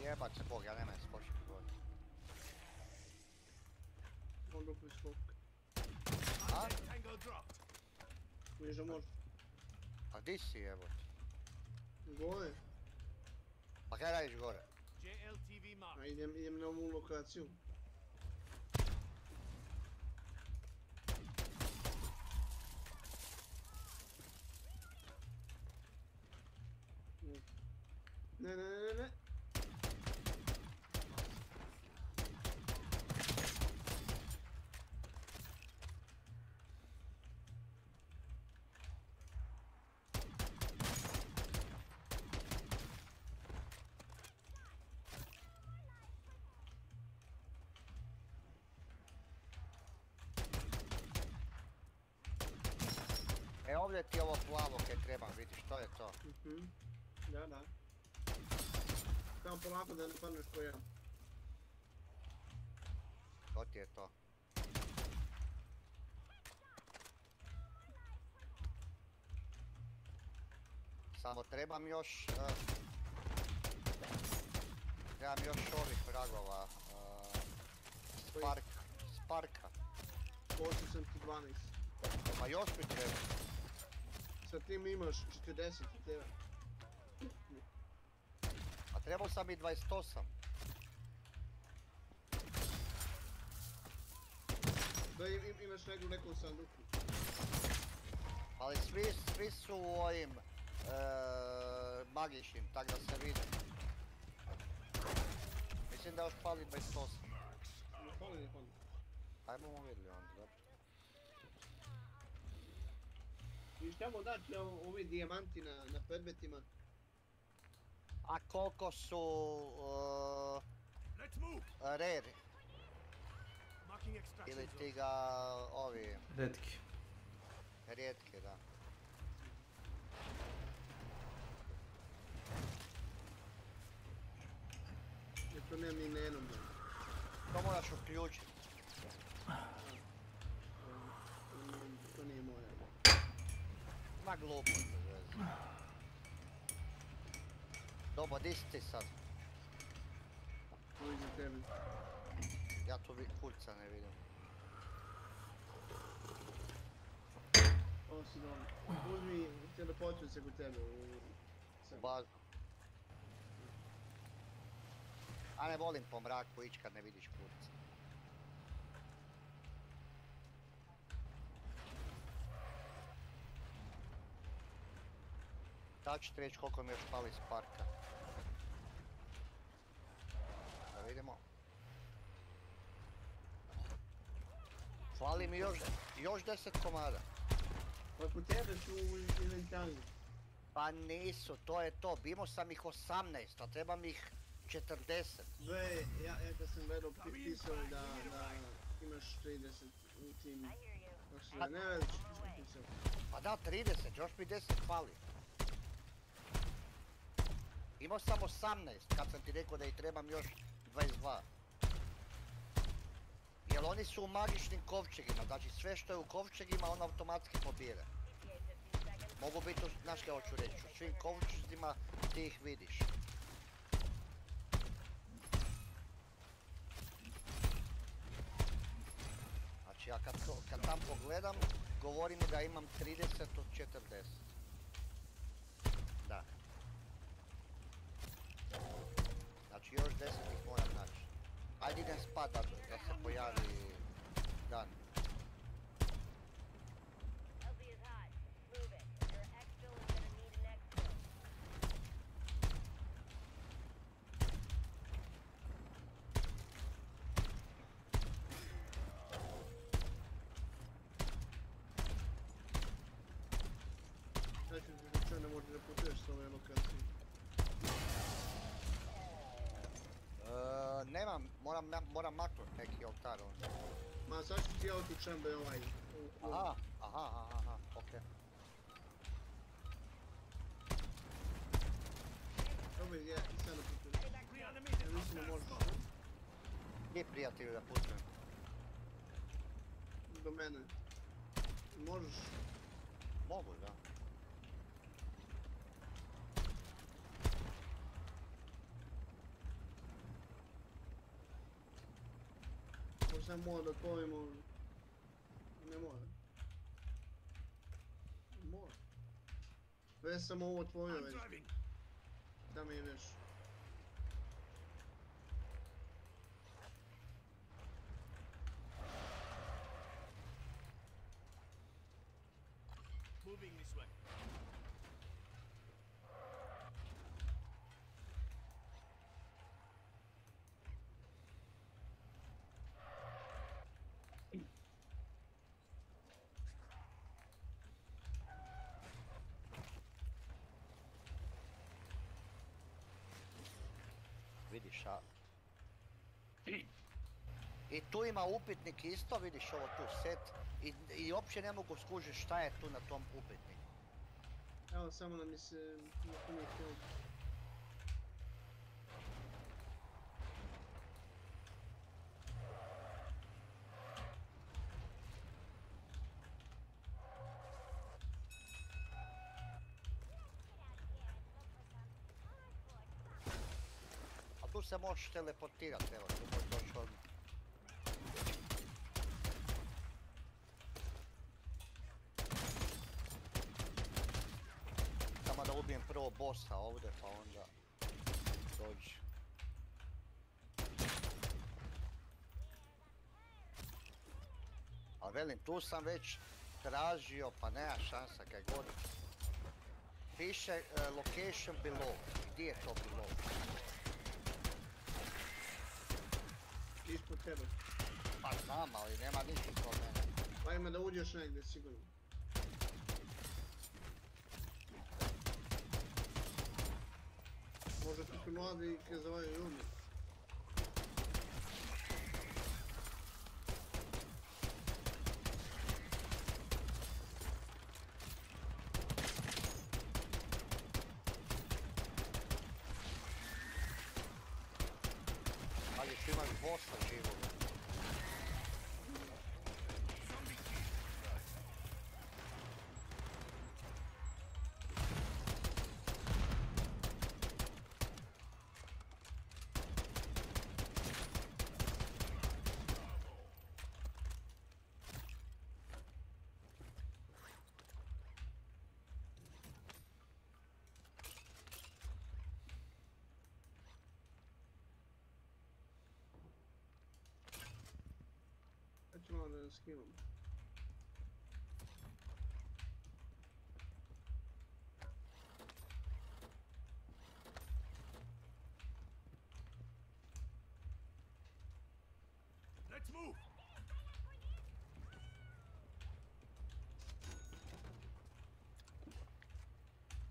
Jebac skog, ja nemam skočiti god. On dupli skok. A? Vidiš da može. A di si jebote? Gore. Pa kaj radiš gore? A idem na ovu lokaciju. Ne. E ovdje ti je ovo plavo kaj trebam, vidiš što je to? Da. Samo polako da ne padneš ko ja. To ti je to. Samo trebam još... trebam još ovih vragova. Sparka. Poslije sam ti 12. Ma još mi treba. Sa tim imaš 40 teba. A trebao sam i 28. Da imaš negdje u nekom sanduku. Ali svi su u ovim magičnim, tak da se vidi. Mislim da još fali 28. Ne fali. Ajmo vidjeli onda, dobro. Viš tamo dati ovi dijamanti na predmetima. A koliko su rare? Ili ti ga ovi... Rijetki, da. Jer to nemam ni na jednom. To moraš uključiti. To nije moja. Ma glupo to veze. Dobro, di si ti sad? Tu iza tebe. Ja tu kurca ne vidim. Ovo si dobro. Uzmi teleportuj se kod tebe u bazu. A ne volim po mraku ići kad ne vidiš kurca. Sad ću ti reći koliko mi još fali sparka. Da vidimo. Fali mi još 10 komada. Pa kod tebe su u inventaru. Pa nisu, to je to. Imao sam ih 18, a trebam ih 40. Ja kad sam gledao pisao da imaš 30 u timu. Znači da ne već iskupice. Pa da, 30, još mi 10 fali. Imao sam 18, kad sam ti rekao da ih trebam još 22. Jer oni su u magičnim kovčegima, znači sve što je u kovčegima on automatski pobira. Mogu biti, znaš kaj hoću reći, u svim kovčegima ti ih vidiš. Znači ja kad tam pogledam, govori mi da imam 30 od 40. Da. Znači još 10 ih moram naći. Ajde idem spat da se pojavi dan. Znači ti što ne možeš da putuješ s ove lokacije? Nemam, moram maknut neki oltar onda. Ma sad ću ti ja tu čembe ovaj. Aha, okej. Dobri, ja i sad ne putuješ. Ja mislim da možeš. Gdje prijatelju da putujem? Do mene. Možeš? Mogu, da. Možda mora da otvorimo... Ne mora. Mora. Već sam ovo otvorio već. Da mi je već. Moving this way. Vidiš, a... I tu ima upitnik isto, vidiš ovo tu set. I uopće ne mogu skužiti šta je tu na tom upitniku. Evo, samo da mi se napuni film. A tu se možeš teleportirati, evo, tu možeš doći odmah. Samo da ubijem prvo bossa ovdje, pa onda dođi. Ali velim, tu sam već tražio, pa nema šansa kaj god. Piše location below. Gdje je to below? Ispod tebe. Pa znam, ali nema ništa kod mene. Pa ima da uđeš negdje, sigurno. Možda ti mladi kad ovaj ljudi. Ali ću imat bossa živoga. Sad ću malo da skimam. Let's move.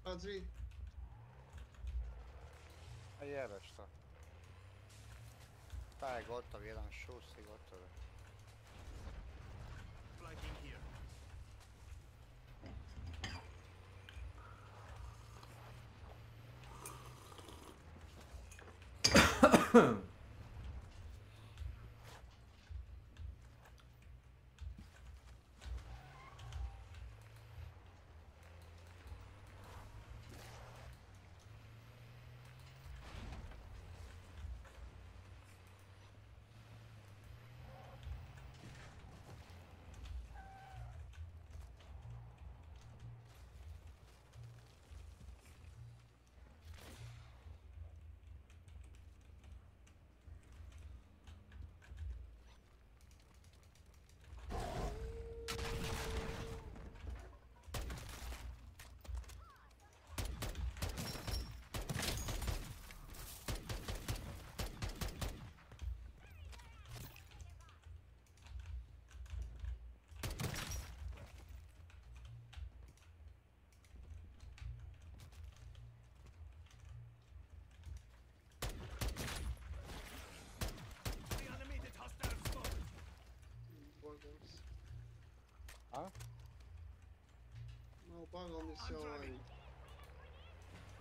Pazi. A jebe šta. Taj je gotov, jedan šus i gotov je. Flanking here. A? Malo pagao mi se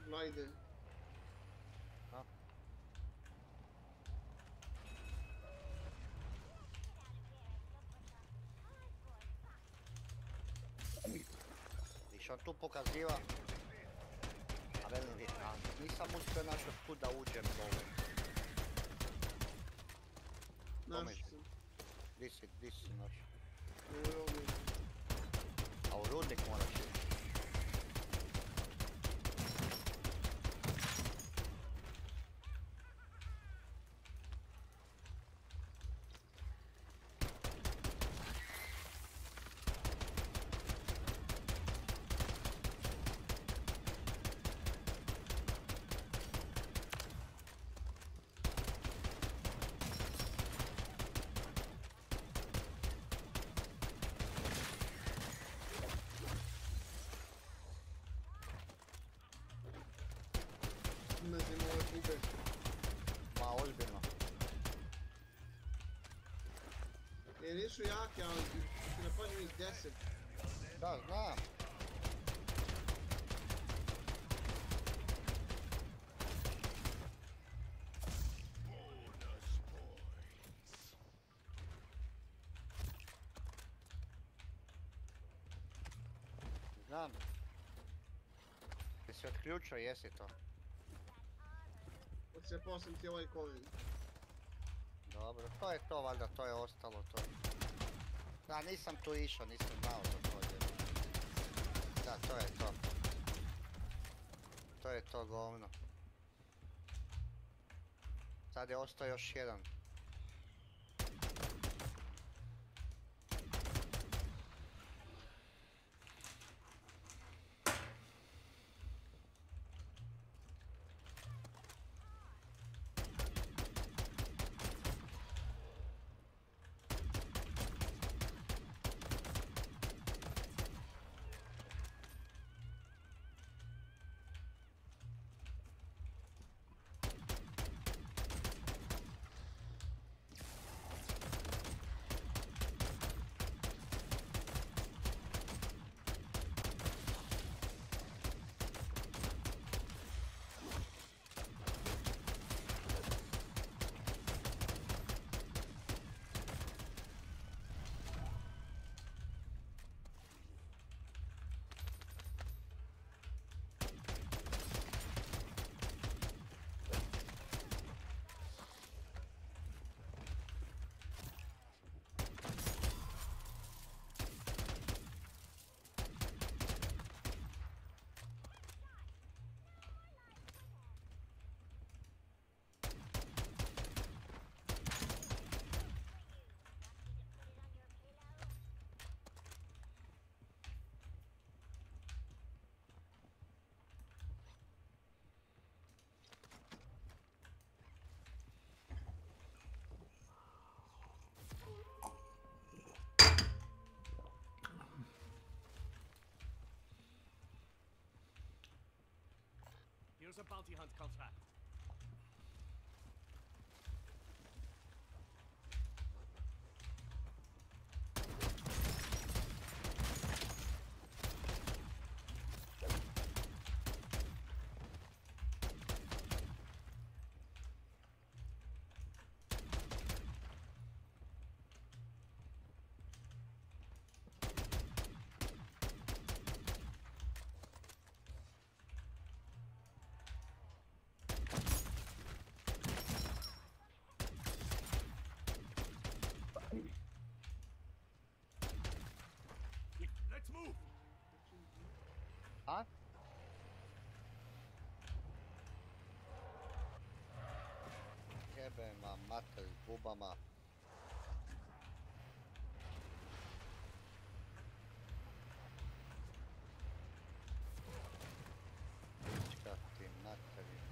glajde. A? Viš on tu pokaziva, a velim vi, nisam uspio našao put da uđem dole. Našao sam. Di si našao? U rudnik. A u rudnik moraš ići. Ne znam ove kube. Ma ozbiljno. Nisu jake, ali ti napađu ih 10. Da, znam. Znam. Ti si otključio, jesi to? Odsepao sam ti ovaj koven. Dobro, to je to valjda, to je ostalo to. Da, nisam tu išao, nisam znao za to. Da, to je to. To je to govno. Sad je ostao još jedan. Here's a bounty hunt contract. Jebema, mater s bubama. Čka ti materi.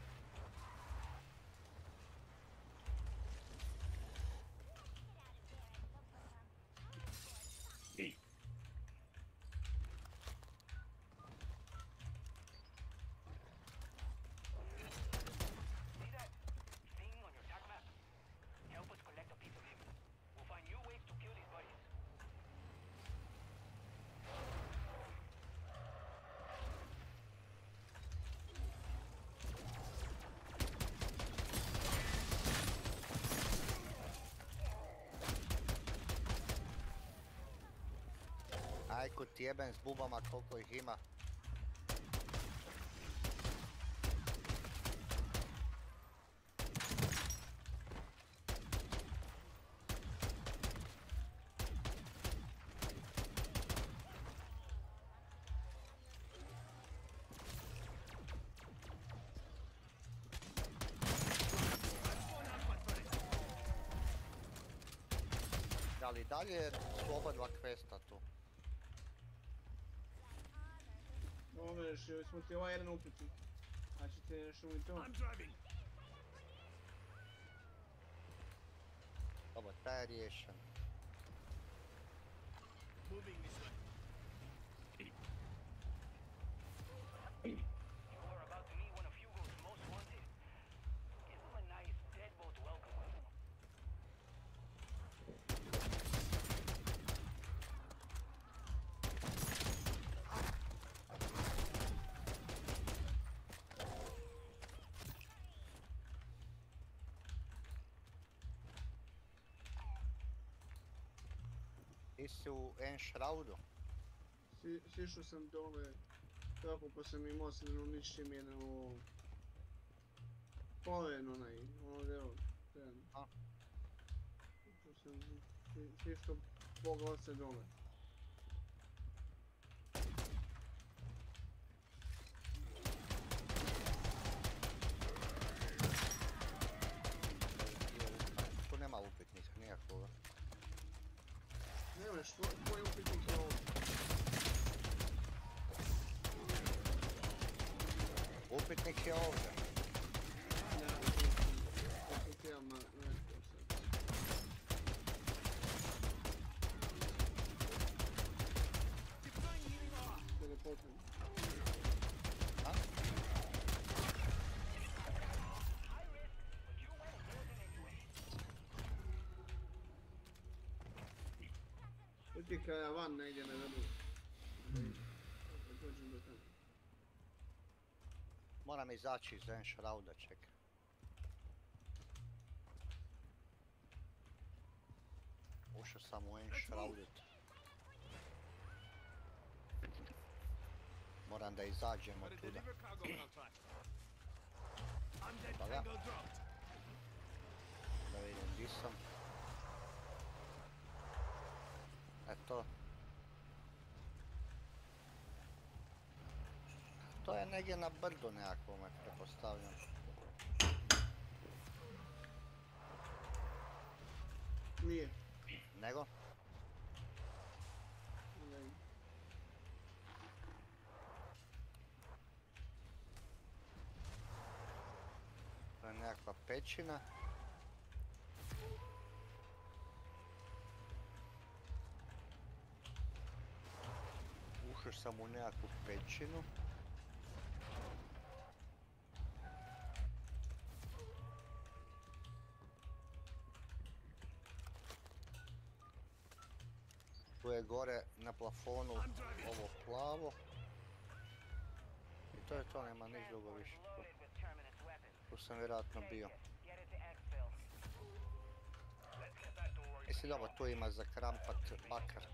Ajko ti jebem s bubama koliko ih ima. Ali dalje su oba dva questa tu. Dobro, rešili smo ti ovaj jedan upitnik. Znači ti rešimo i to. Dobro, taj je riješen. Ti si u Enshroudu? Sišao sam dole, tako pa sam imao se da uništim jedno polen ono deo, ten. Sišao pogledao se dole. Tu nema upitnika nijakoga. Nemaš, tvoj upitnik je ovdje. Upitnik je ovdje. Ne, upitnik je na nešto sad. Da ga potem. A? Tu ti karavan negdje na vrhu. Da dođem do tamo. Moram izaći iz Enshrouda, čekaj. Ušao sam u Enshrouded. Moram da izađemo tuda. Da. Da vidim gdje sam. Eto. To je negdje na brdu nekakvome, pretpostavljam. Nije. Nego? Ne. To je nekakva pećina. Ušao sam u nekakvu pećinu. Tu je gore na plafonu ovo plavo. I to je to, nema niš drugo više. Tu sam vjerojatno bio. Mislim, dobro, tu ima za krampat bakar.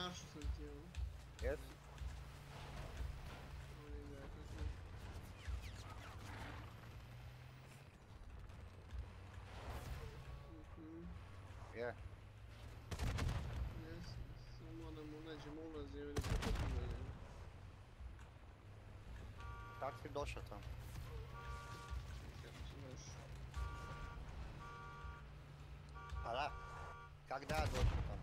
našao sam ti ovo. Jesi? Oni ga kako... Je. Jes, samo da mu nađem ulaz i vidim kako to bude. Kak si došao tamo? Kako si došao? Pa da. Kak da ja došao tamo?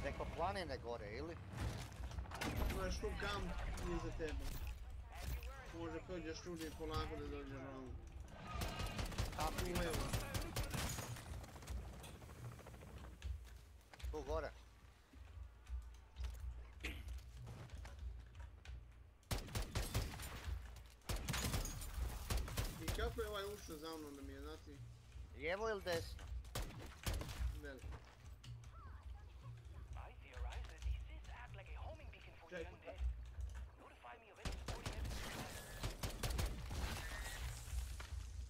Preko planine gore, ili? Imaš tu kamp iza tebe. Može prođeš tu i polako da dođeš ovom. Kamp tu levo. Tu gore. I kako je ovaj ušao za mnom da mi je, znati? Lijevo ili desno? Veli. Čekaj.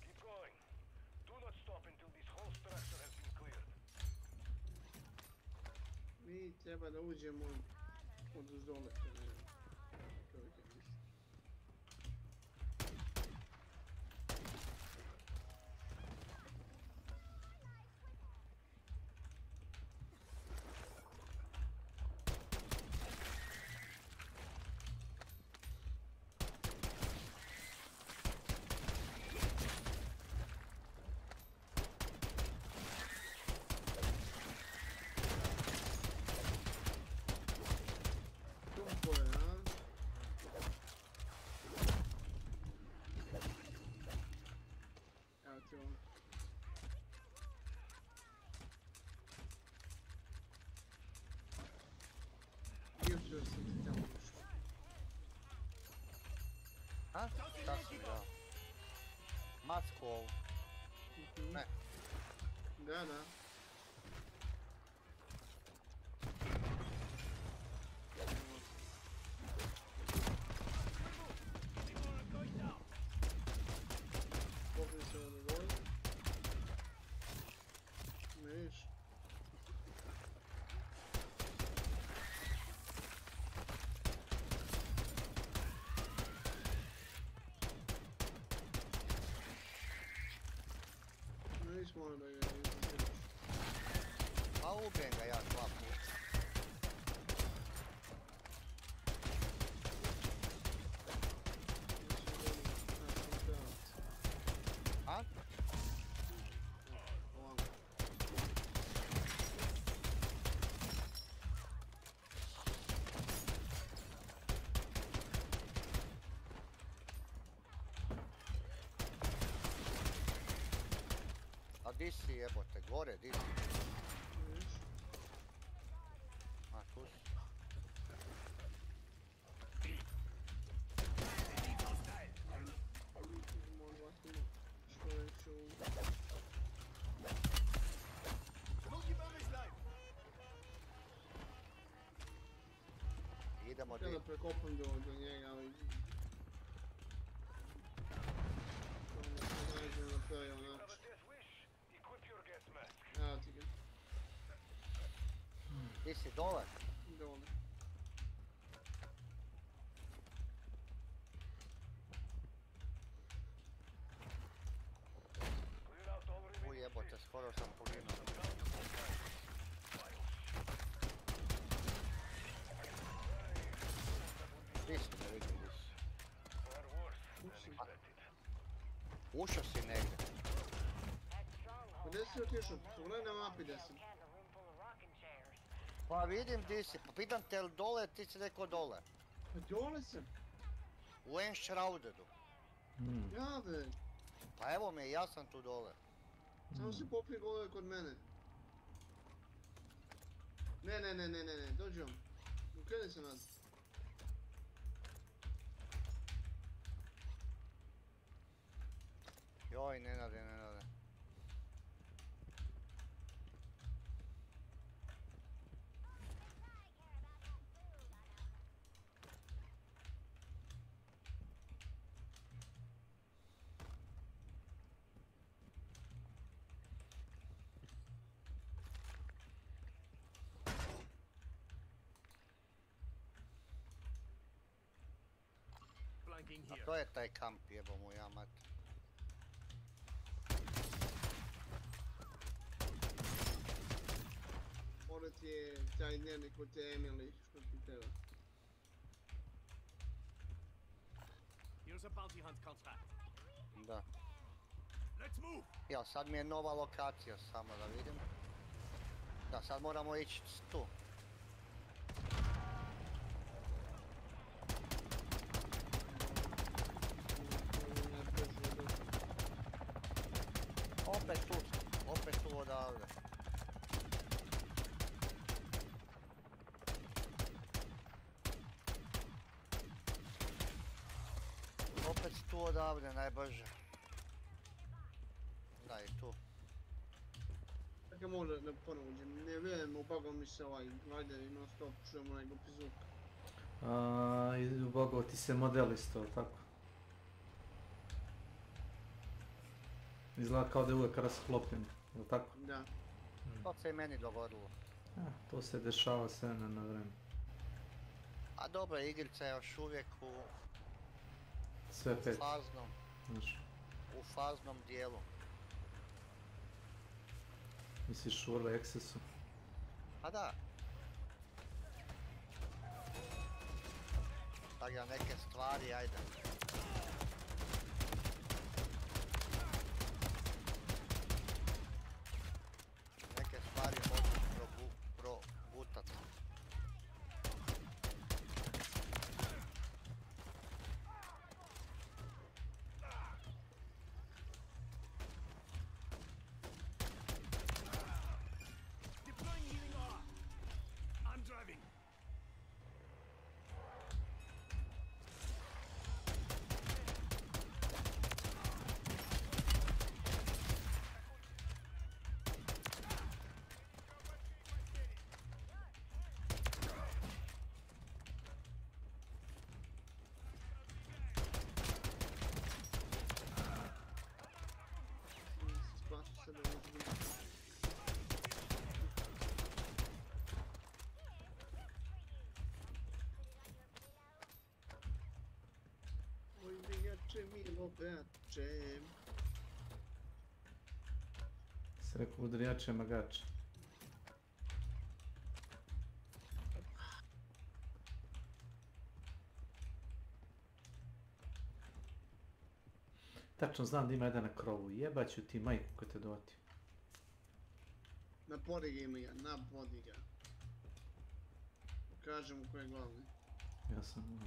Keep going. Do not stop until this whole structure has been cleared. Mi treba da uđemo od uzdole. Čovjek je misli. Jutro sam ti tamo ušao. A? Šta si mi dao? Macku ovu. Ne. Da, da. Popri se ovdje gore. Ne vidiš? Nismo ono da ga izaziraš. Pa ubijem ga ja 2 puta. A? A di si jebote, gore, di si? A tu si. Idemo di. Ja da prekopam do njega, ali... To ne znam napravio način. Evo ti ga. Di si dole? Dole. Jebote, skoro sam poginuo. Di si, ne vidim di si. Ušao si negdje. Gdje si otišao? Pogledaj na mapi gdje sam. Pa vidim di si, pa pitam te li dole, ti si rekao dole. Pa dole sam. U Enshroudedu. Ja bre. Pa evo me, ja sam tu dole. Samo se popni gore kod mene. Ne, dođi vam. Ukreni se nazad. Joj, Nenade. flanking A here. to je taj kamp, jebo mu ja mat. Možda ti je taj dnevnik od te Emily što ti treba. Here's a bounty hunt contract. Da. Let's move. Ja, sad mi je nova lokacija, samo da vidim. Da, sad moramo ići tu. Opet tu odavde. Opet tu odavde, najbrže. Da, i tu. Tako možda da ponovo uđem, ne vjerujem, ubagao mi se ovaj glider i non stop čujemo onaj glupi zvuk. I ubagao ti se model isto, tako? Izgleda kao da je uvijek rasklopljen, je li tako? Da. To se i meni dogodilo. To se dešava sve na vreme. A dobro, igrica je još uvijek u... Sve pet. Faznom. U faznom dijelu. Misliš u early accessu? A da. Tako ja neke stvari, ajde. Neke stvari možeš probutat. Deploying healing aura. I'm driving. Spasu se da ne izgubim. Oj, jače milo braće. Se rekao udrijače magače. Tačno znam da ima jedan na krovu, jebaću ti majku ko te dovati. Na podiga ima ja, na podiga. Kažem mu ko je glavni. Ja sam...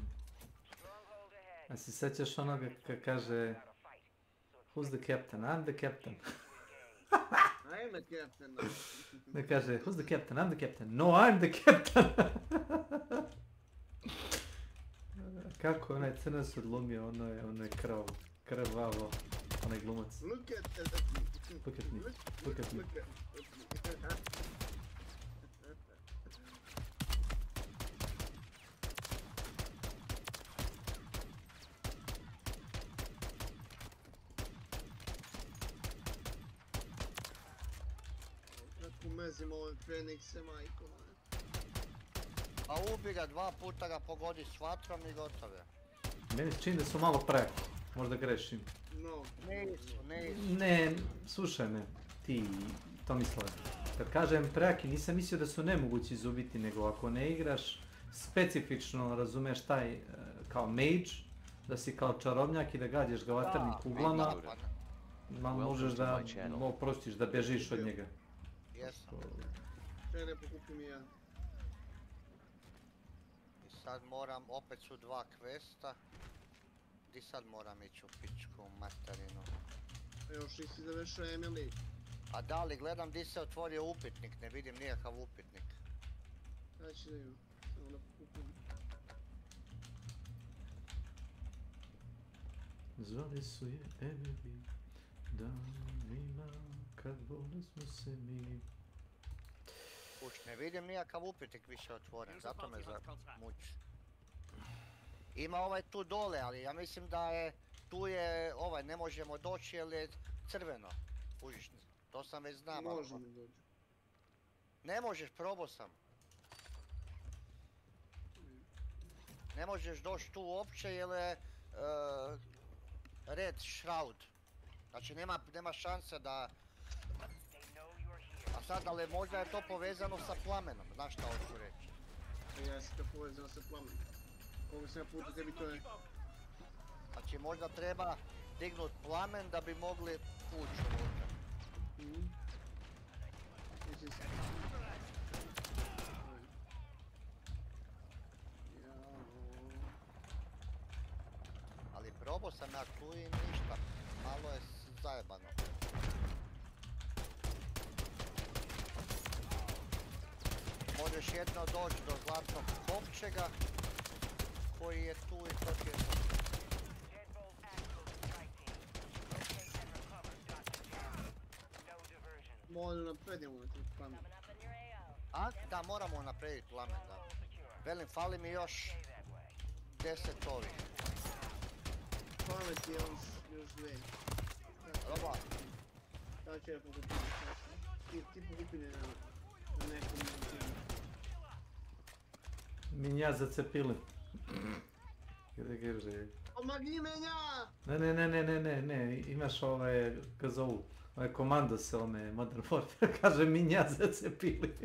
A se sećaš onoga kad kaže... Who's the captain? I'm the captain. I'm the captain. Ne kaže, who's the captain? I'm the captain. No, I'm the captain! Kako onaj crnac odlomio, ono je krvavo, onaj glumac. Look at me. Look at me. Look at me. Kako mezim ove Fenikse, majko moja. A ubi ga, 2 puta ga pogodi s vatrom i gotove. Meni se čini da su malo preko, možda grešim. No. Nisu. Ne, slušaj me, ti Tomislav. Kad kažem prejaki, nisam mislio da su nemogući izubiti, nego ako ne igraš specifično, razumeš taj, kao mage, da si kao čarobnjak i da gađaš ga vatrnim kuglama, malo možeš da oprostiš, da bežiš od njega. Jesam. Čere pokupim i ja. I sad moram, opet su 2 kvesta. Di sad moram ići u pičku materinu? Još nisi završao Emily. A da li gledam di se otvorio upitnik, ne vidim nikakav upitnik. Sad će da imam, samo da pokupim. Zvali su je Emily, danima kad vole smo se mi. Kuć, ne vidim nikakav upitnik više otvoren, zato me muči. Ima ovaj tu dole, ali ja mislim da je, tu je ovaj, ne možemo doći jer je crveno. Kužiš, to sam već znam. Možemo doći. Ne možeš, probao sam. Ne možeš doći tu uopće jer je Red Shroud. Znači nema šanse da... A sad, ali možda je to povezano sa plamenom, znaš šta hoću reći? Ja sam to povezano sa plamenom. Koliko sam ja puta tebi to je... Znači možda treba dignut plamen da bi mogli ući unutra. Ali probao sam ja tu i ništa, malo je zajebano. Možeš jedno doći do zlatnog kovčega koji je tu i to je to. Moramo napredimo na tih plamen. A? Da, moramo napraviti plamen, da. Velim, fali mi još 10 ovih. Pamet je još dve. Roba. Da će ja pokupiti časa. Ti pokupine na nekom načinu. Minja zacepili. Gdje kaže? Pomagni menja! Ne, imaš ovaj, ga zovu, ovaj komando se ome Modern Warfare, kaže minja zacepili.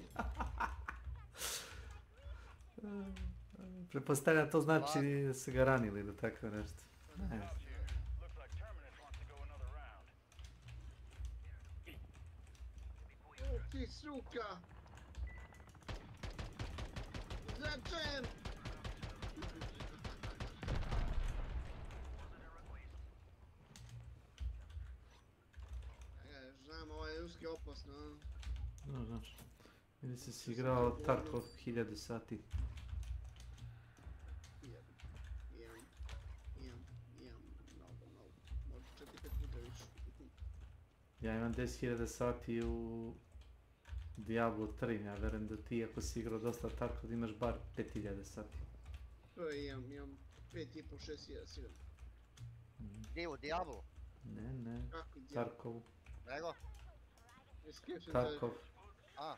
Pretpostavljam to znači da se ga ranili ili tako nešto. Ne. O ti suka! Začem! Znam, ovaj ruski je opasno, a? No, znaš, vidi se si igrao Tarkov 1000 sati. Imam, mnogo, možda 4-5 puta više. Ja imam 10.000 sati u Diablo 3, ja verujem da ti ako si igrao dosta Tarkov imaš bar 5000 sati. Imam 5,5-6.000 sigurno. Gdje u Diablu? Ne, Kako Diablo? Tarkovu. Nego? Tarkov. A.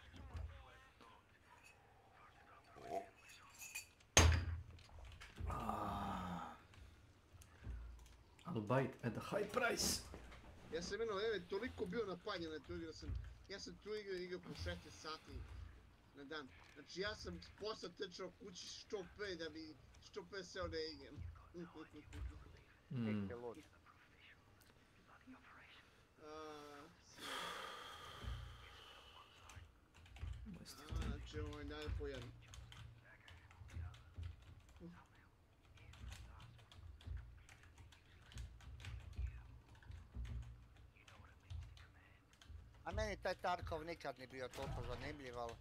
I'll buy it at a high price. Ja sam toliko bio napanjen na tu igru, ja sam tu igrao po 16 sati na dan. Znači ja sam s posla trčao kući što pre da bi što pre seo da igram. Znači ovo je dalje po jednom. A meni taj Tarkov nikad nije bio toliko zanimljiv, ali...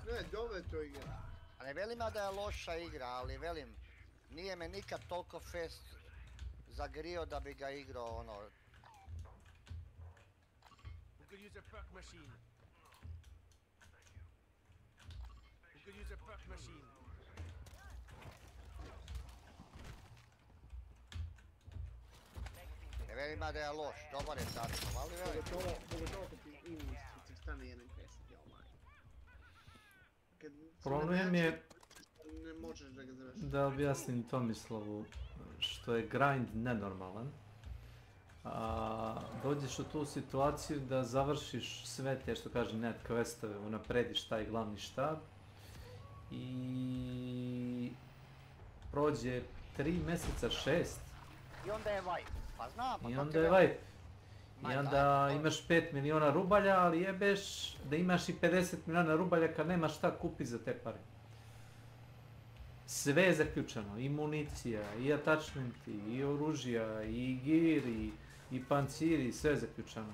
Ne, dobro je to igra. A ne velim ja da je loša igra, ali velim, nije me nikad toliko fest zagrio da bi ga igrao, ono... Who could use a perk machine? Who could use a perk machine? Ne velim ja da je loš, dobar je Tarkov, ali velim... Pogotovo kad ti English stane jedan pesnik, jel maj. Problem je, ne možeš da ga završiš. da objasnim Tomislavu, što je grind nenormalan. Dođeš u tu situaciju da završiš sve te, što kaže, net questove, unaprediš taj glavni štab i prođe 3 mjeseca, 6. I onda je wipe, pa znam, pa I to onda ti je velim. wipe. I onda imaš 5 miliona rubalja, ali jebeš da imaš i 50 miliona rubalja kad nemaš šta kupi za te pare. Sve je zaključano, i municija, i attachmenti, i oružja, i gear, i panciri, sve je zaključano.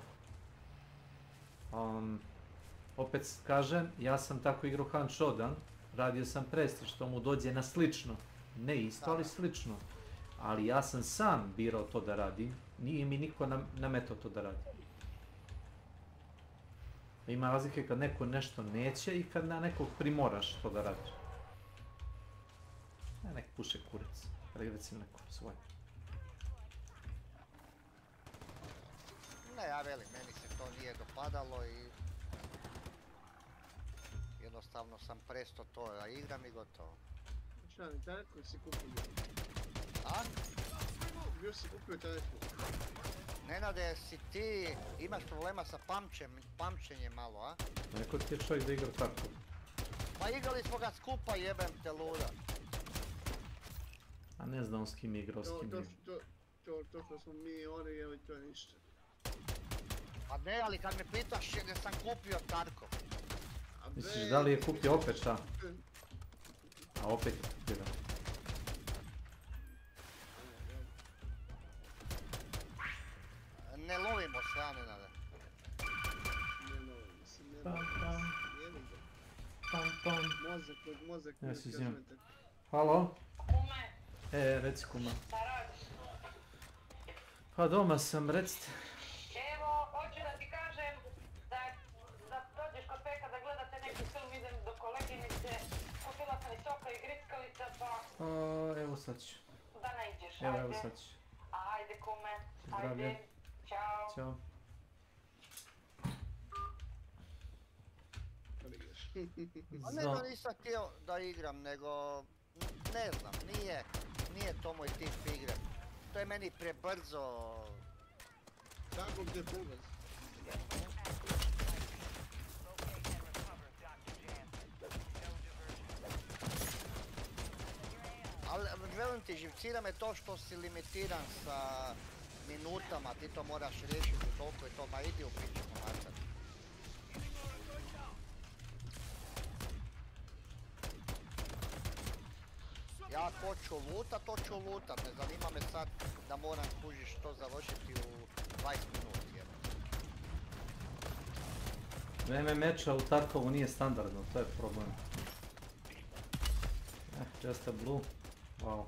Opet kažem, ja sam tako igrao Hunt Shodan, radio sam Prestige, što mu dođe na slično. Ne isto, ali slično. Ali ja sam sam birao to da radim, nije mi niko nametao to da radim. Ima razlike kad neko nešto neće i kad na nekog primoraš to da radiš. Nek puše kurac, recimo neko svoj. Ne, ja velim, meni se to nije dopadalo i jednostavno sam presto to da igram i gotovo. Šta, Tarko si kupio? A? Bio si kupio Tarko? Nenade, si ti imaš problema sa pamćenjem malo, a? Neko ti je čovjek da igra tako. Pa igrali smo ga skupa, jebem te luda. A ne znam s kim je igrao, s kim nije. To što smo mi oni, evo to je ništa. Pa ne, ali kad me pitaš gdje sam kupio Tarko. Misliš da li je kupio opet šta? A opet je kupio. Ne lovimo se, a Nenade. Ne lovimo se, ne Pam, lovimo se. pam. Pam, pam. Mozak, Ja se izvijem. kažete. Halo? Reci kuma. Pa doma sam, recite. Evo, hoću da ti kažem da dođeš kod Peka da gledate neki film, idem do koleginice, kupila sam i soka i grickalica, pa Evo sad ću. da ne iđeš, Evo ajde. sad ću. Ajde kume, Zdravlje. ajde, ćao. Ćao. A ne da nisam htio da igram, nego ne znam, nije to moj tip igre. To je meni prebrzo. Kako te prebrzo? Ali velim ti, živcira me to što si limitiran sa minutama, ti to moraš riješiti, toliko je to, ma idi u piču mater. Ja ako hoću lutat, ne zanima me sad da moram kužiš to završiti u 20 minuti. Vreme meča u Tarkovu nije standardno, to je problem. Just a blue. Wow.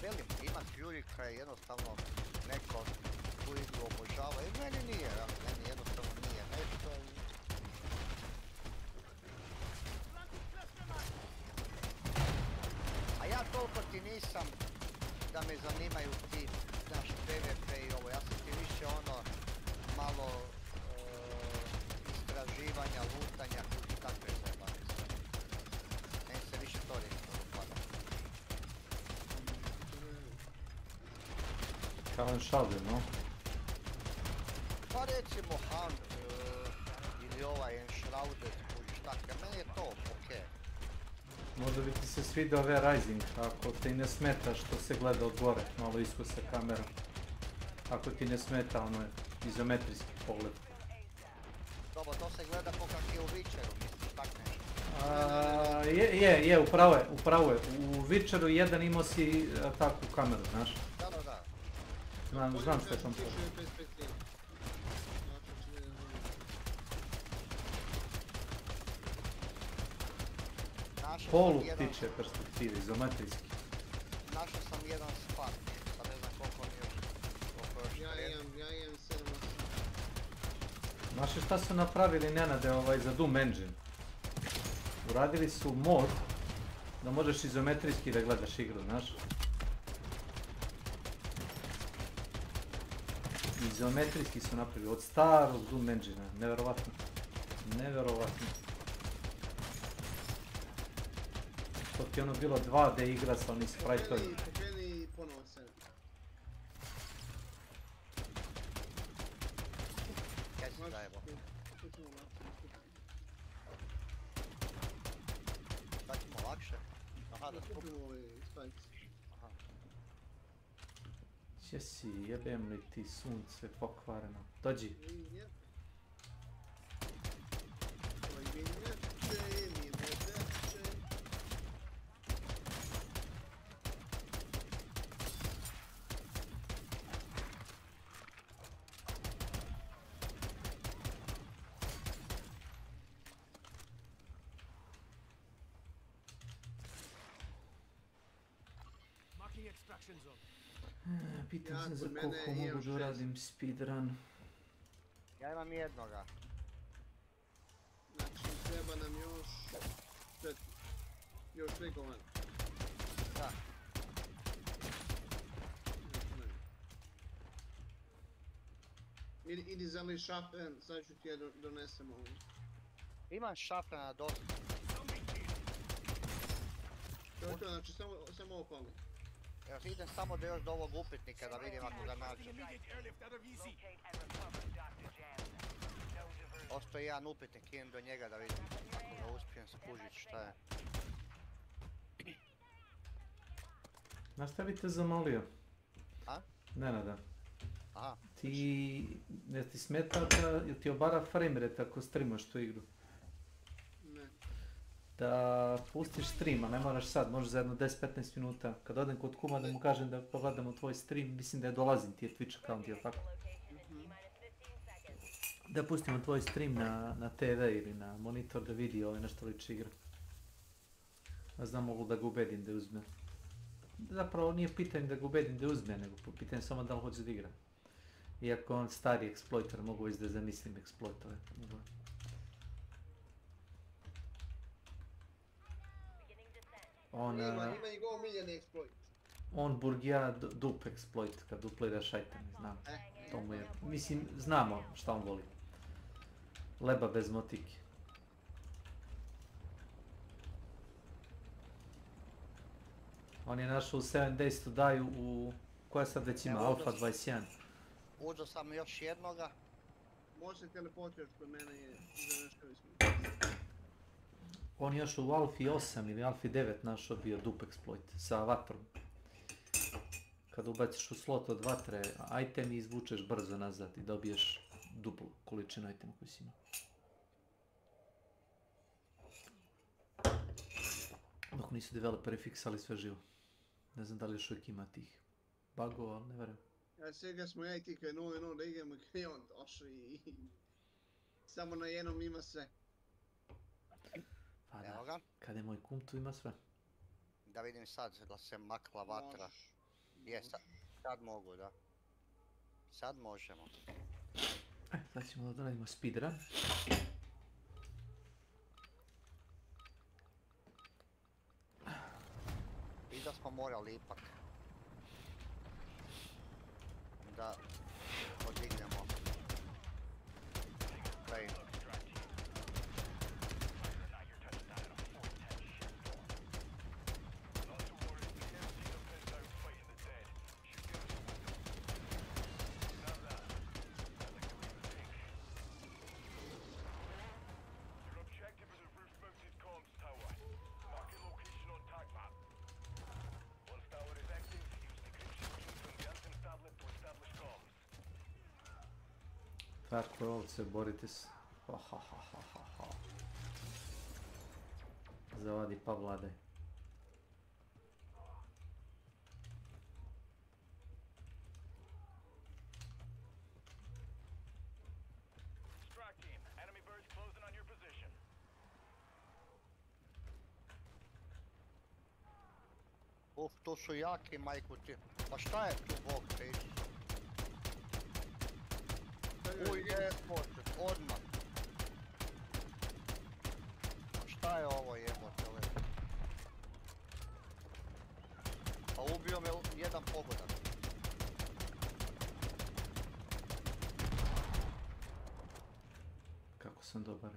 Velim, ima Fury je jednostavno neko tu igru obožava i meni nije, meni jednostavno nije nešto. A ja toliko ti nisam da me zanimaju ti, znaš, PvP i ovo, ja sam ti više ono, malo istraživanja, lutanja, kući takve zajebane sve. Meni se više to recimo dopada. Kao Enshrouded, no? Pa recimo Hunt ili ovaj Enshrouded, kužiš tako, meni je to okej. Možda bi ti se svidio ove Rising, ako ti ne smeta što se gleda od gore, malo iskose kamera. Ako ti ne smeta ono izometrijski pogled. Dobro, to se gleda ko kak je u Witcheru, misliš tak nešto? Je, upravo je. U Witcheru 1 imao si takvu kameru, znaš? Da. Znam što je tam to. Polu tiče perspektive, izometrijski. Našao sam jedan spark, sad ne znam koliko mi još Ja imam 7. Znaš šta su napravili, Nenade, za Doom Engine? Uradili su mod da možeš izometrijski da gledaš igru, znaš? Izometrijski su napravili od starog Doom Engine-a, nevjerovatno. Nevjerovatno. To ti je ono bilo 2D igra sa onih sprite-ovi. Pokreni ponovo se. Kaj si zajebo? Sad ćemo lakše? Aha, da skupimo ove spikes. Če si, jebem li ti sunce pokvareno. Dođi. Marking extraction zone. Pitam se za koliko mogu da uradim speedrun. Ja imam jednoga. Znači, treba nam još 4. Još 3 komada. Da. Idi zali šafen, sad ću ti je donesem ovu. Imam šafrana dosta. To je to, znači samo ovo fali. Evo idem samo do još do ovog upitnika da vidim ako ga nađem. Ostoji jedan upitnik, idem do njega da vidim ako ga uspijem skužit šta je. Znaš šta bi te zamolio? A? Nenada. Aha. Ne ti smeta da, jel ti obara frame rate ako streamaš tu igru? Ne. Da pustiš stream, a ne moraš sad, možeš za jedno 10-15 minuta. Kad odem kod kuma da mu kažem da pogledamo tvoj stream, mislim da je dolazim ti je Twitch account, jel tako? Da pustimo tvoj stream na TV ili na monitor da vidi nešto liči igra. A znam mogu da ga ubedim da uzme. Zapravo nije pitanje da ga ubedim da uzme, nego pitanje samo da li hoće da igra. Iako on stari eksploiter, mogu već da zamislim eksploitove. Ima njegov omiljeni exploit. On burgija dup exploit, kad dupliraš iteme, znam. To mu je, mislim, znamo šta on voli. Leba bez motike. On je našao u 7 Days to Die u... koja sad već ima? Alpha 21. Uzeo sam još jednoga. Može se teleportiraš kod mene je za nešto ismi. On je još u Alphi 8 ili Alphi 9 našao bio dup exploit sa vatrom. Kad ubaciš u slot od vatre item i izvučeš brzo nazad i dobiješ duplu količinu itema koju si imao. Dok nisu developeri fiksali sve živo. Ne znam da li još uvijek ima tih bugova, ali ne verujem. Ja svega smo ja i ti krenuli da igramo i on došao i... Samo na jednom ima sve. Pa da, kad je moj kum tu ima sve. Da vidim sad da se makla vatra. Je, sad mogu, da. Sad možemo. Sad ćemo da radimo speedrun. I da smo morali ipak da podignemo frame. Tako je ovce, borite se. Zavadi pa vladaj. To su jaki, majku ti. Pa šta je tu, bog te isu? Uj, jebote, odmah. Šta je ovo jebote, lepo? Pa ubio me jedan pogodak. Kako sam dobar.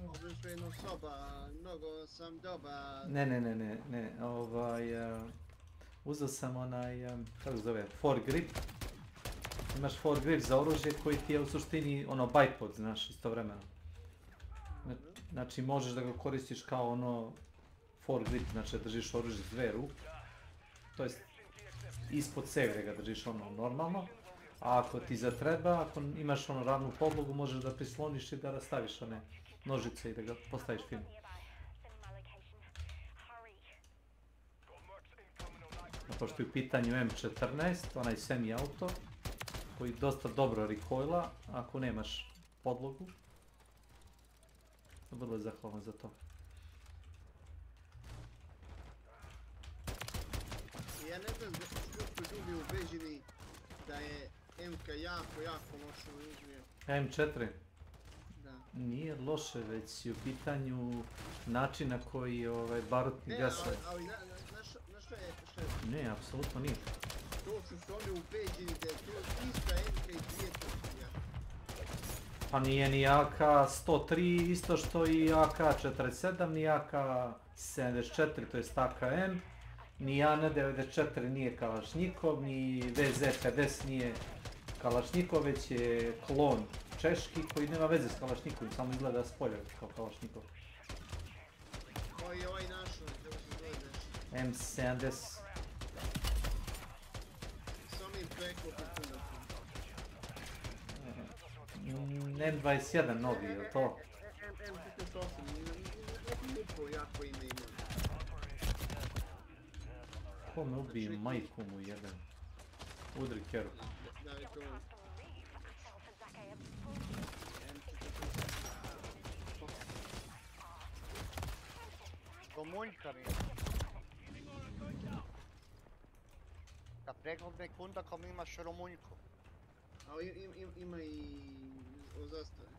Možeš jednu soba, mnogo sam dobar. Ne, uzeo sam onaj, kako se zove, foregrip. Imaš foregrip za oružje koji ti je u suštini ono bipod, znaš, istovremeno. Znači možeš da ga koristiš kao ono foregrip, znači da držiš oružje s dve ruke. To jest ispod segre ga držiš ono normalno. A ako ti zatreba, ako imaš ono ravnu podlogu, možeš da prisloniš i da rastaviš one nožice i da ga postaviš fino. Pošto je u pitanju M14, onaj semi-auto, koji dosta dobro recoila, ako nemaš podlogu. Vrlo je zahvalan za to. Ja ne znam što su ljudi ubeđeni da je MK jako loše oružje. M4? Da. Nije loše, već je u pitanju način na koji barutni gasa. Ne, ali znaš šta je? Ne, apsolutno nije. To su oni ubeđeni da je to ista MK i dvije kopija. Pa nije ni AK-103 isto što i AK-47, ni AK-74, to je AKM, ni AN-94 nije Kalašnikov, ni VZ-50 nije Kalašnikov, već je klon češki koji nema veze s Kalašnikovim, samo izgleda s polja kao Kalašnikov. Ovo je ovaj naš, kako se zove deš? M70. Samo im preko kupuna. M21 novi, je li to? M48, neko jako ime ima. Ko me ubije, majku mu jedan. Udri keru. Da, je to. Romunjka mi. Kad preglobne kundakom imaš Romunjku. Ali ima i o zastave.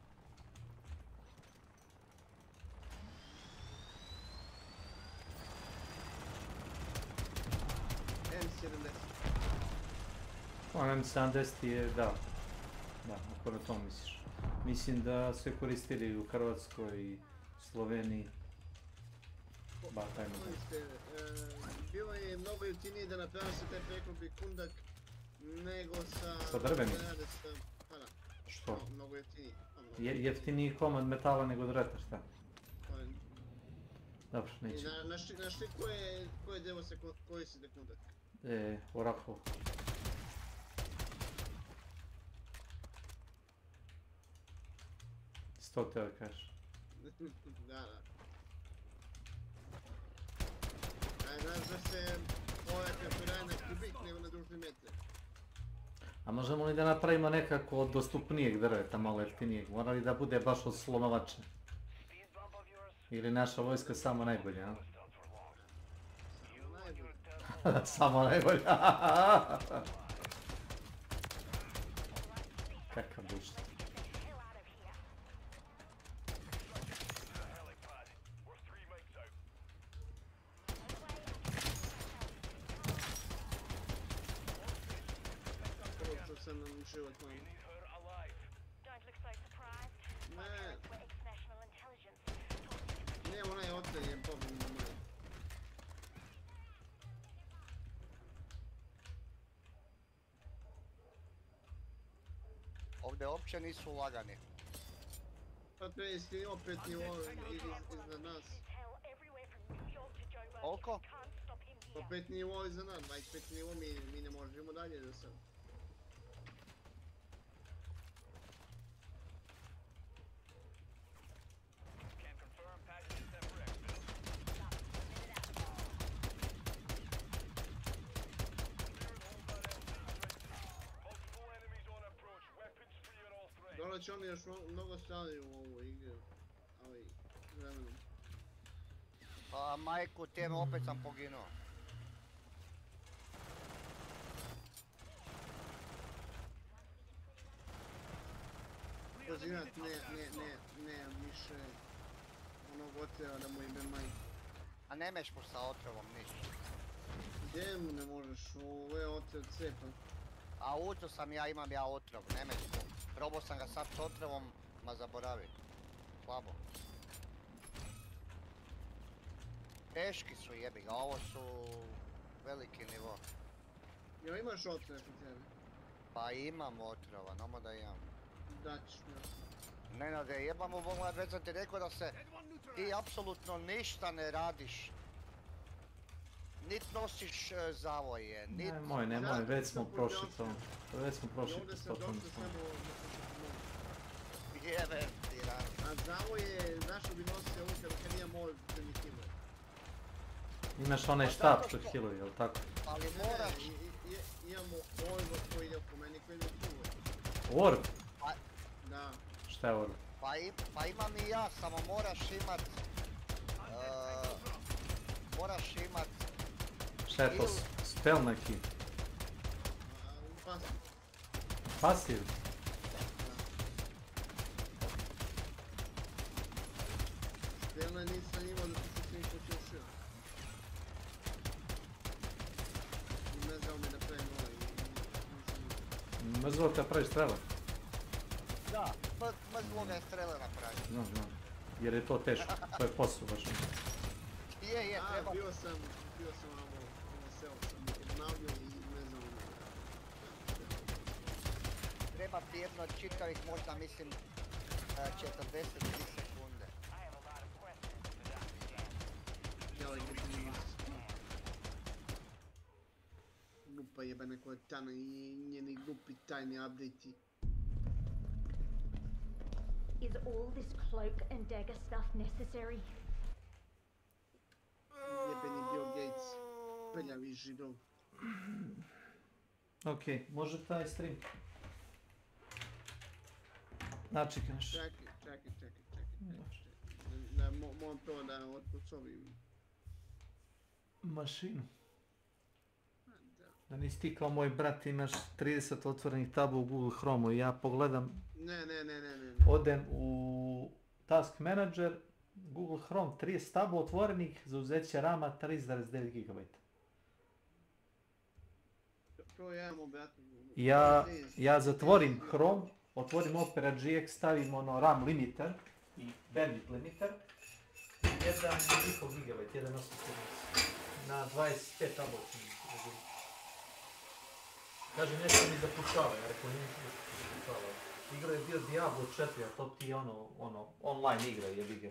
M70. M70 je, da, ako na to misliš. Mislim da sve koristili u Hrvatskoj i Sloveniji. Bilo je mnogo jeftinije da napravim se taj preklopni kundak nego sa... Sa drvenim? Pa da. Što? Mnogo jeftiniji. Jeftiniji komad metala nego drveta, šta? Dobro, neće. Znaš ti koje drvo se koristi za kundak? Orahovo. Sto te da kažeš. Da. Znaš da se ovaj prepiraje na kubik nego na dužni metar. A možemo li da napravimo nekako od dostupnijeg drveta, malo jeftinijeg? Mora li da bude baš od slonovače? Ili naša vojska samo najbolja, a? Samo najbolja. Kakav bušt. Sam nam život mamo. Ne, onaj otelj je pobun na moje. Ovdje uopće nisu lagani. Pa prejesti opet nivo iznad nas. Koliko? Opet nivo iznad nas, 25 nivo mi ne možemo dalje da sam. Dole će oni još mnogo stali u ovu igru, ali vremenom. Pa majku teme, opet sam poginuo. Pozivat, ne, više onog otreva da mu ime majku. A nemeš mu sa otrovom ništa. Gdje mu ne možeš, ovo je otrov cepa. A uđo sam imam otrov, nemeš mu. Probao sam ga sad s otrovom, ma zaboravi. Slabo. Teški su jebi ga, ovo su veliki nivo. Jel imaš otrov kod tebe? Pa imam otrova, nomo da imam. Daćiš mi. Nenade, jebamo Bogla, već sam ti rekao da se ti apsolutno ništa ne radiš. Nit nosiš zavoje, nit... Nemoj, već smo prošli to. Već smo prošli to. Jebe ti radi. A zavoje, zašto bi nosio ovo kad imam ovo primitivo? Imaš onaj štab što healuje, jel tako? Ali moraš... Imamo orb koji ide oko meni koji ide tu. Orb? Da. Šta je orb? Pa imam i ja, samo moraš imat... Moraš imat... Šta je to? Spell neki. Pasiv. Pasiv? Spela nisam imao da sam se s njim počešio. I mezao me da pravim ovaj. Mrzlo te pravi strela. Da, mrzlo ga je strele napravio. Znam. Jer je to teško, to je posao baš. Je, treba. Bio sam ono seo sam obnavljao i mezao me. Treba ti jedno od čitavih, možda mislim 43 sekunde. Jel, gdje ti imaš glupa jebana koja je tana i njeni glupi tajni update-i. Is all this cloak and dagger stuff necessary? Jebeni Bill Gates, peljavi židov. Okej, može taj stream. Načekaš. Čekaj. Da, moram prvo da otpucovim. Mašinu. Da nisi ti kao moj brat, imaš 30 otvorenih taba u Google Chrome-u i ja pogledam. Ne. Odem u Task Manager, Google Chrome, 30 taba otvorenih, za uzeće RAM-a 3,9 GB. To ja imam obratno. Ja zatvorim Chrome, otvorim Opera GX, stavim ono RAM limiter i bandwidth limiter. 1,5 GB, 1,8 na 25 taba. Kaže, nešto mi zapušava, ja rekao, nije mi zapušava. Igra je bio Diablo 4, a to ti je ono, online igra, jebi ga.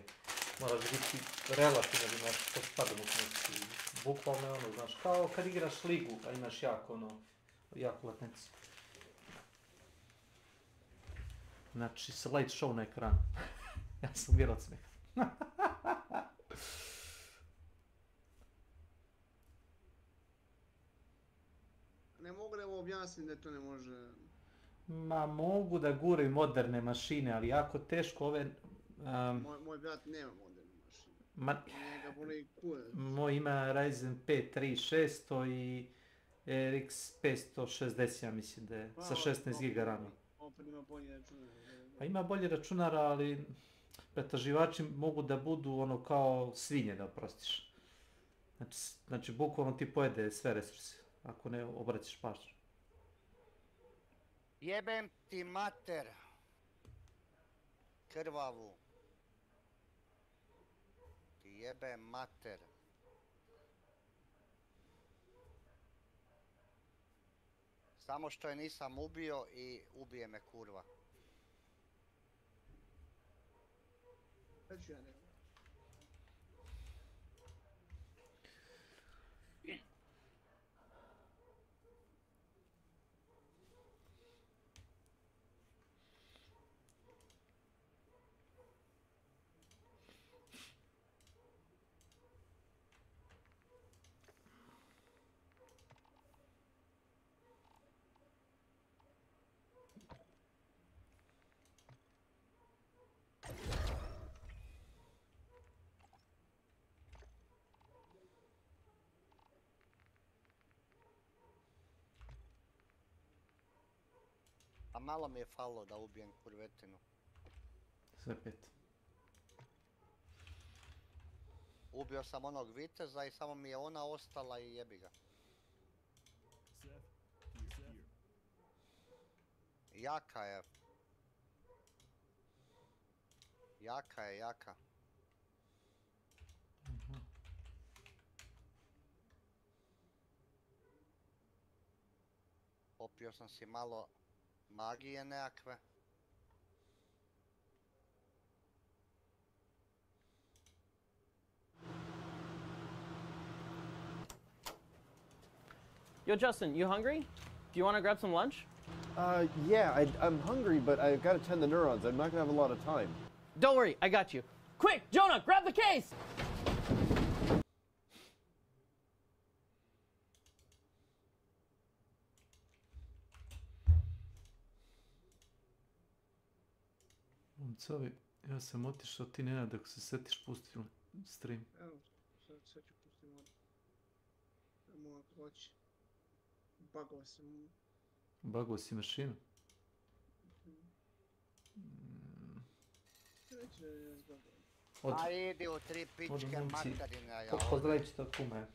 Moraš biti relativno, da imaš to spada mogućnosti. Bukvalno je ono, znaš, kao kad igraš ligu, a imaš jako latencu. Znači, slide show na ekranu. Ja sam umirao od smijeha. Ne mogu da objasnim da to ne može... Ma mogu da guraju moderne mašine, ali jako teško ove... Moj brat nema moderne mašine. Njega boli kurac. Moj ima Ryzen 5 3600 i RX 560, ja mislim da je, sa 16 GB RAM-a. Opet ima bolji računar. Pa ima bolji računar, ali pretraživači mogu da budu ono kao svinje, da oprostiš. Znači bukvalno ti pojede sve resurse, ako ne obraćaš pažnju. Jebem ti mater. Krvavu. Ti jebem mater. Samo što je nisam ubio i ubije me kurva. Sad ću ja ne. A malo mi je falilo da ubijem kurvetinu. Sve 5. Ubio sam onog viteza i samo mi je ona ostala i jebi ga. Jaka je. Jaka. Popio sam si malo magije nekakve. Yo, Justin, you hungry? Do you want to grab some lunch? Yeah, I'm hungry, but I've got to tend the neurons. I'm not going to have a lot of time. Don't worry, I got you. Quick, Jonah, grab the case! Momcovi, ja sam otišao, ti Nenad, ako se setiš, pusti stream. Evo, sad ću pustiti vodu. Samo ako hoće. upakao sam. Bagao si mašinu? Sreće je zbagao. A idi u tri pičke materina, ja ovdje. Pozdravit ćete od kume.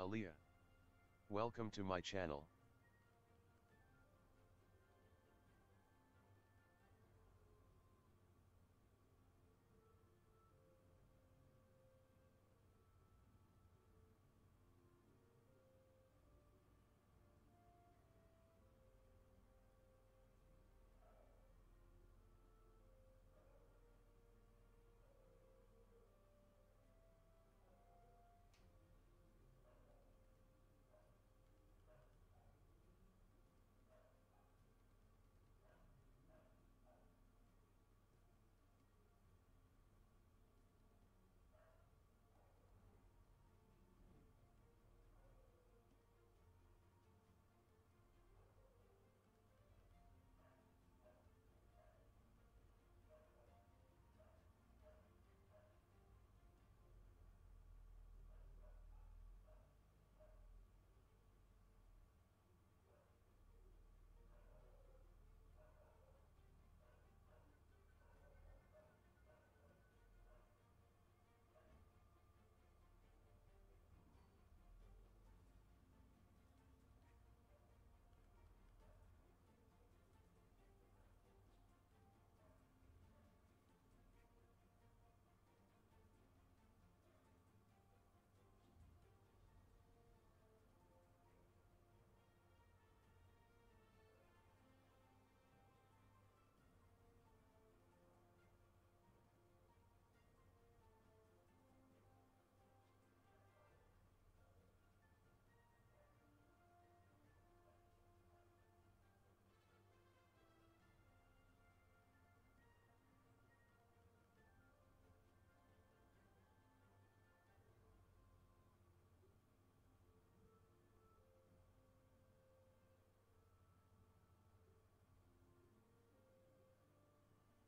Aliyah. Welcome to my channel.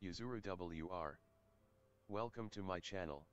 Yuzuru WR. Welcome to my channel.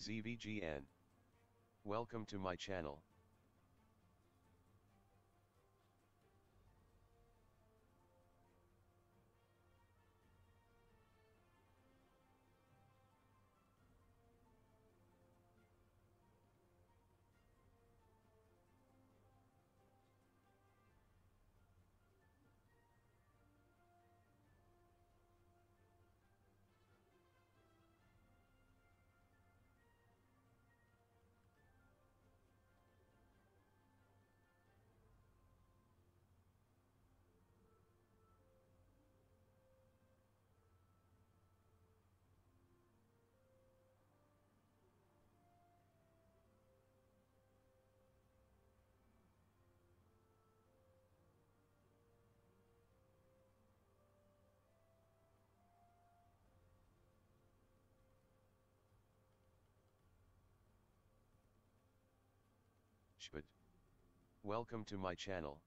ZVGN. Welcome to my channel. Shbud. Welcome to my channel.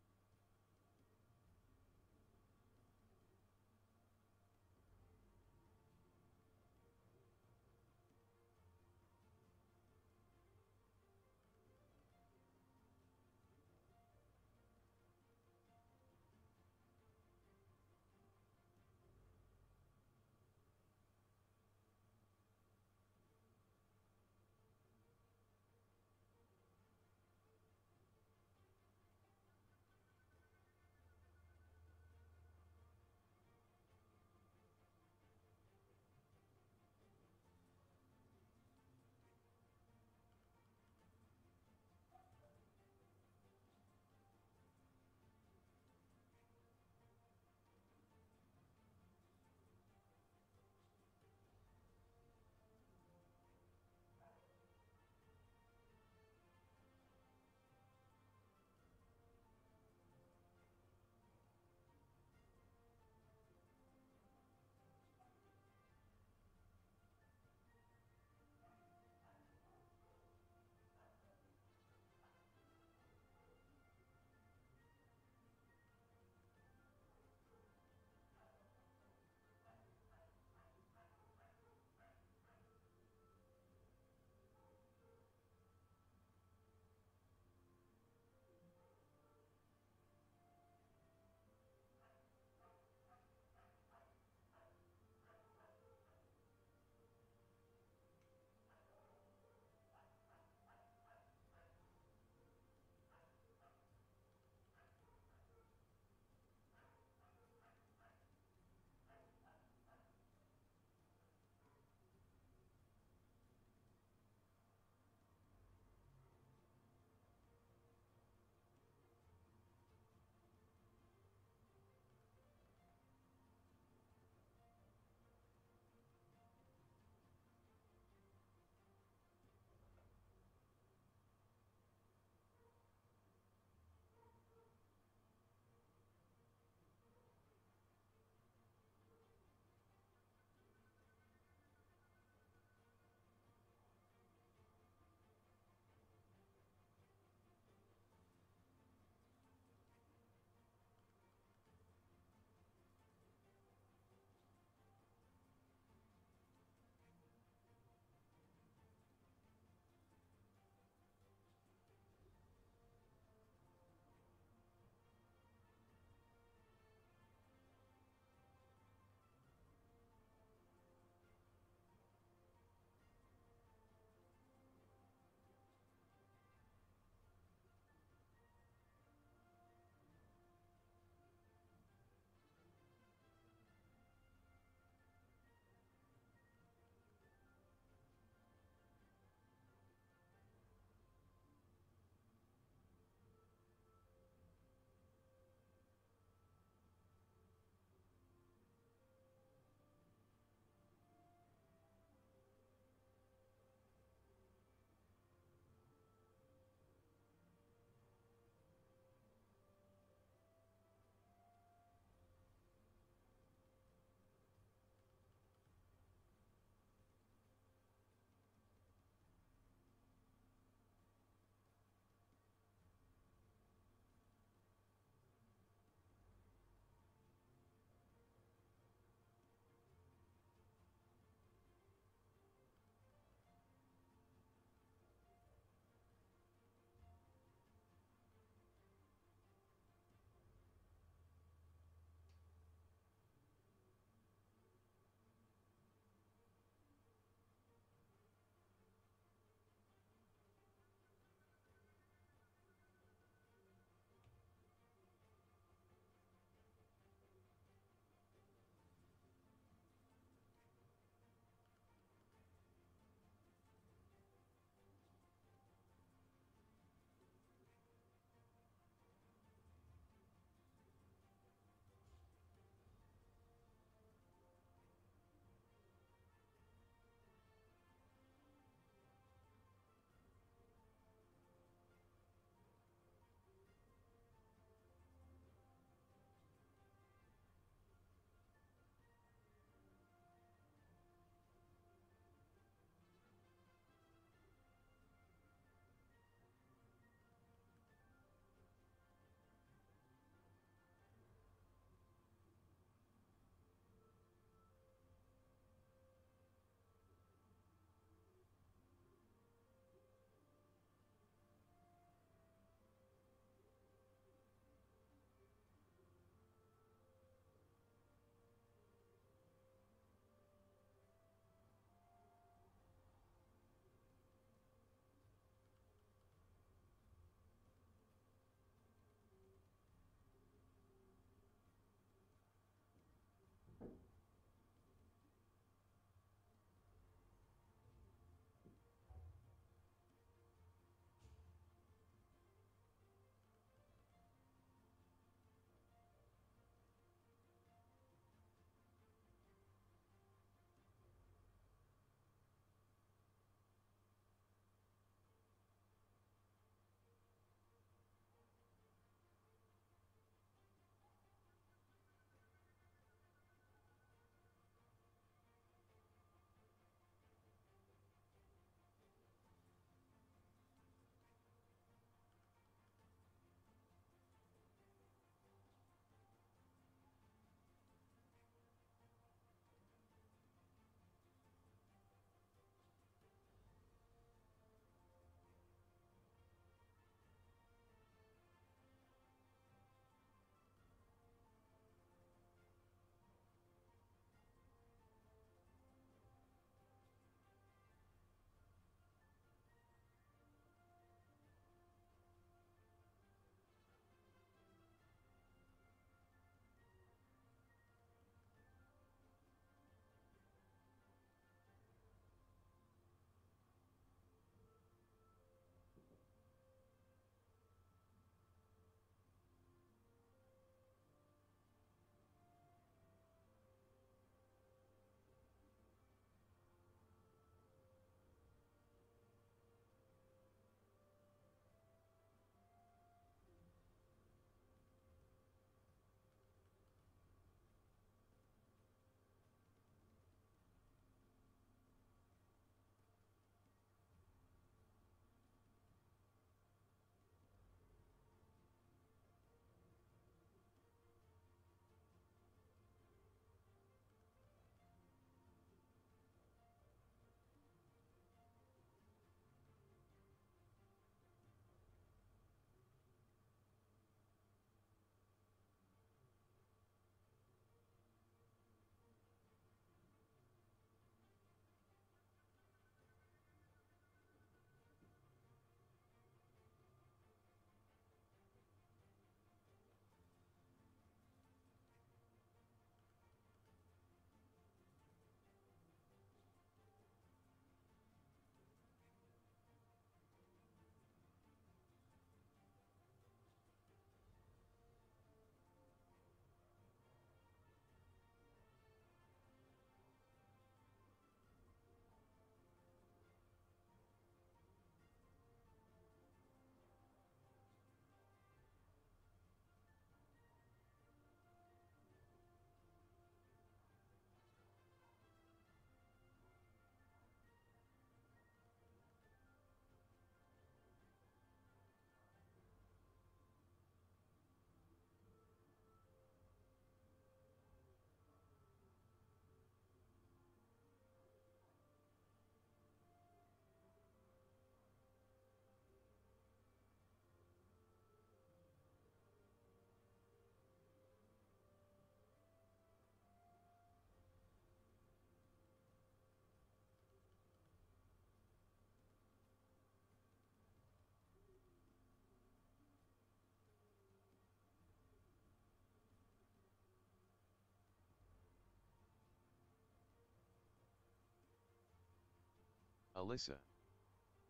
Alyssa.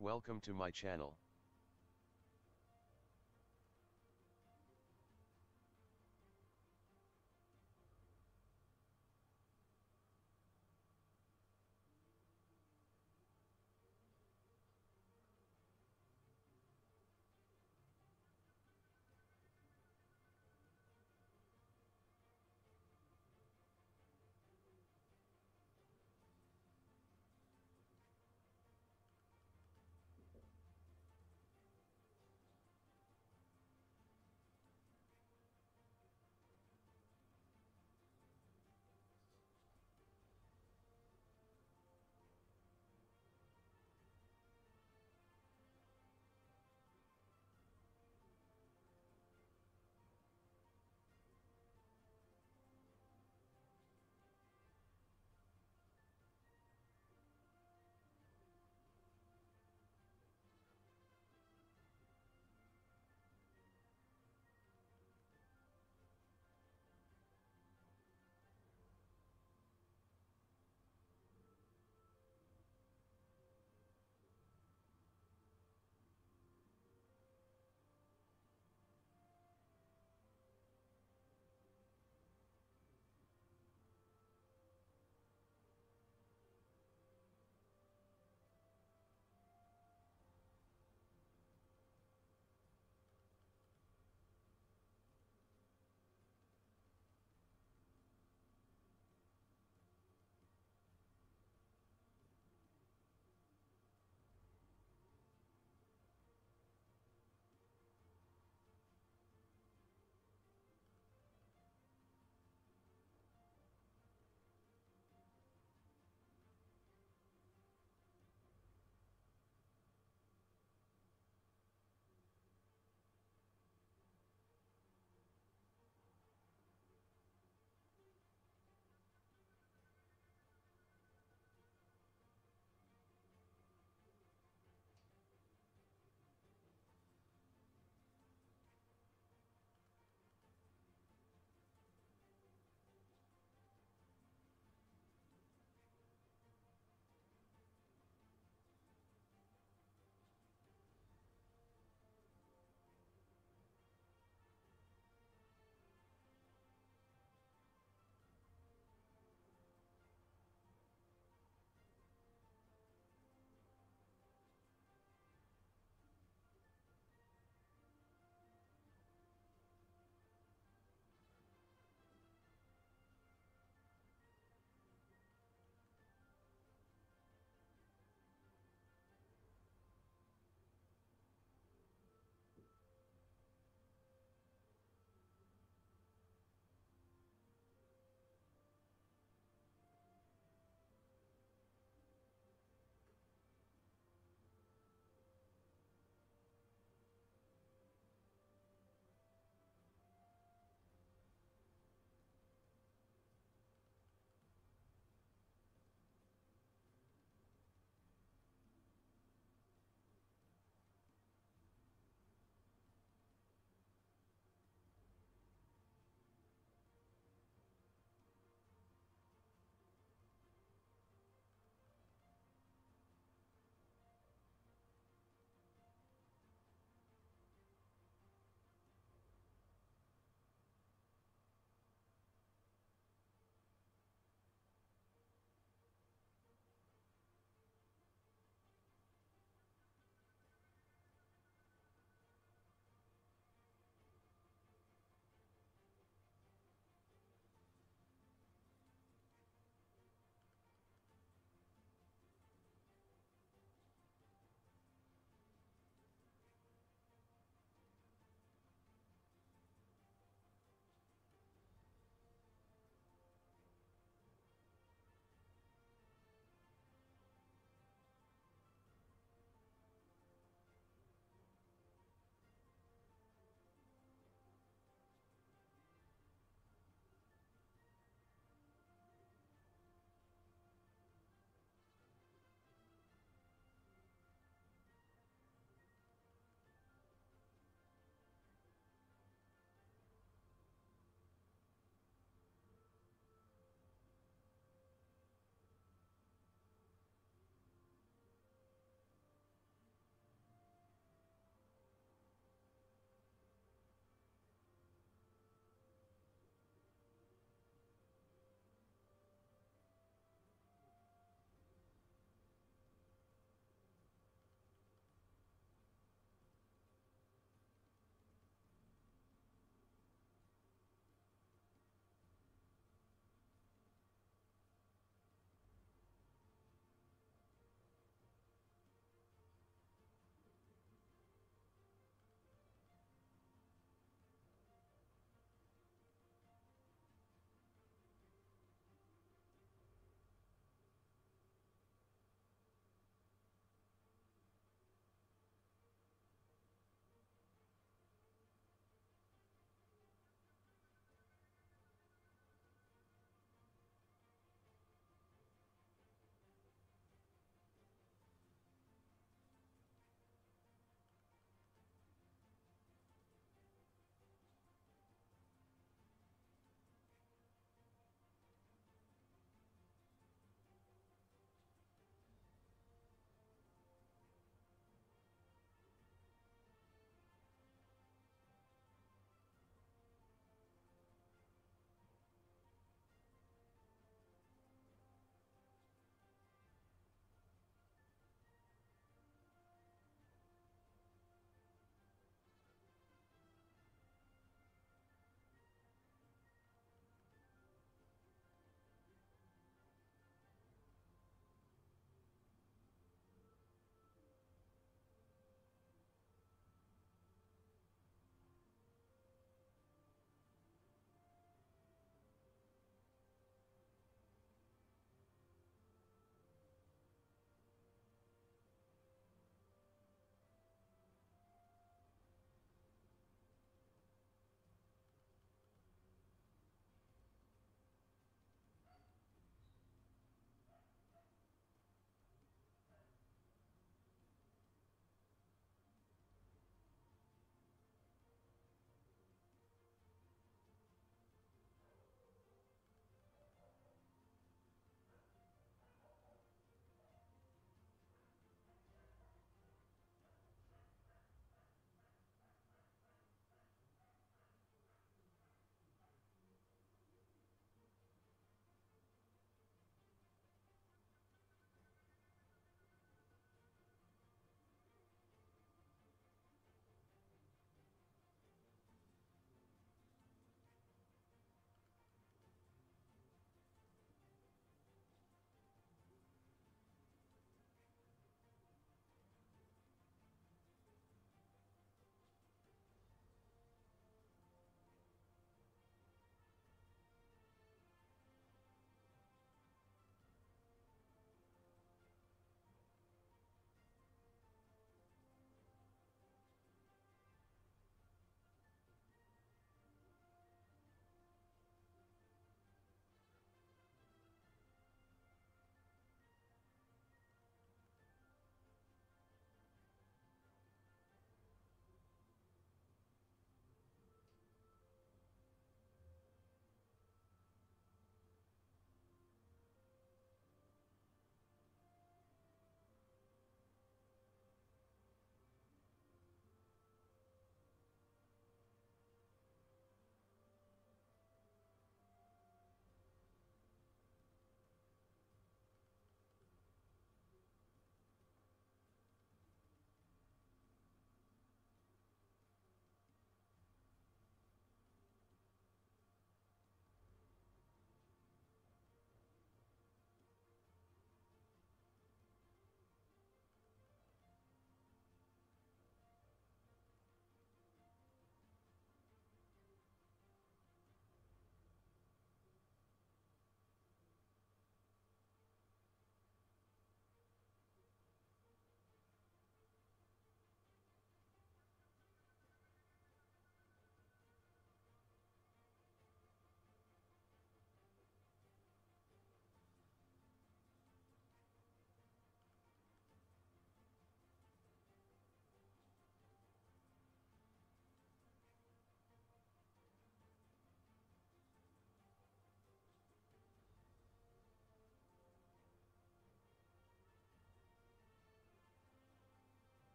Welcome to my channel.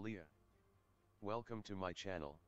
Aliyah. Welcome to my channel.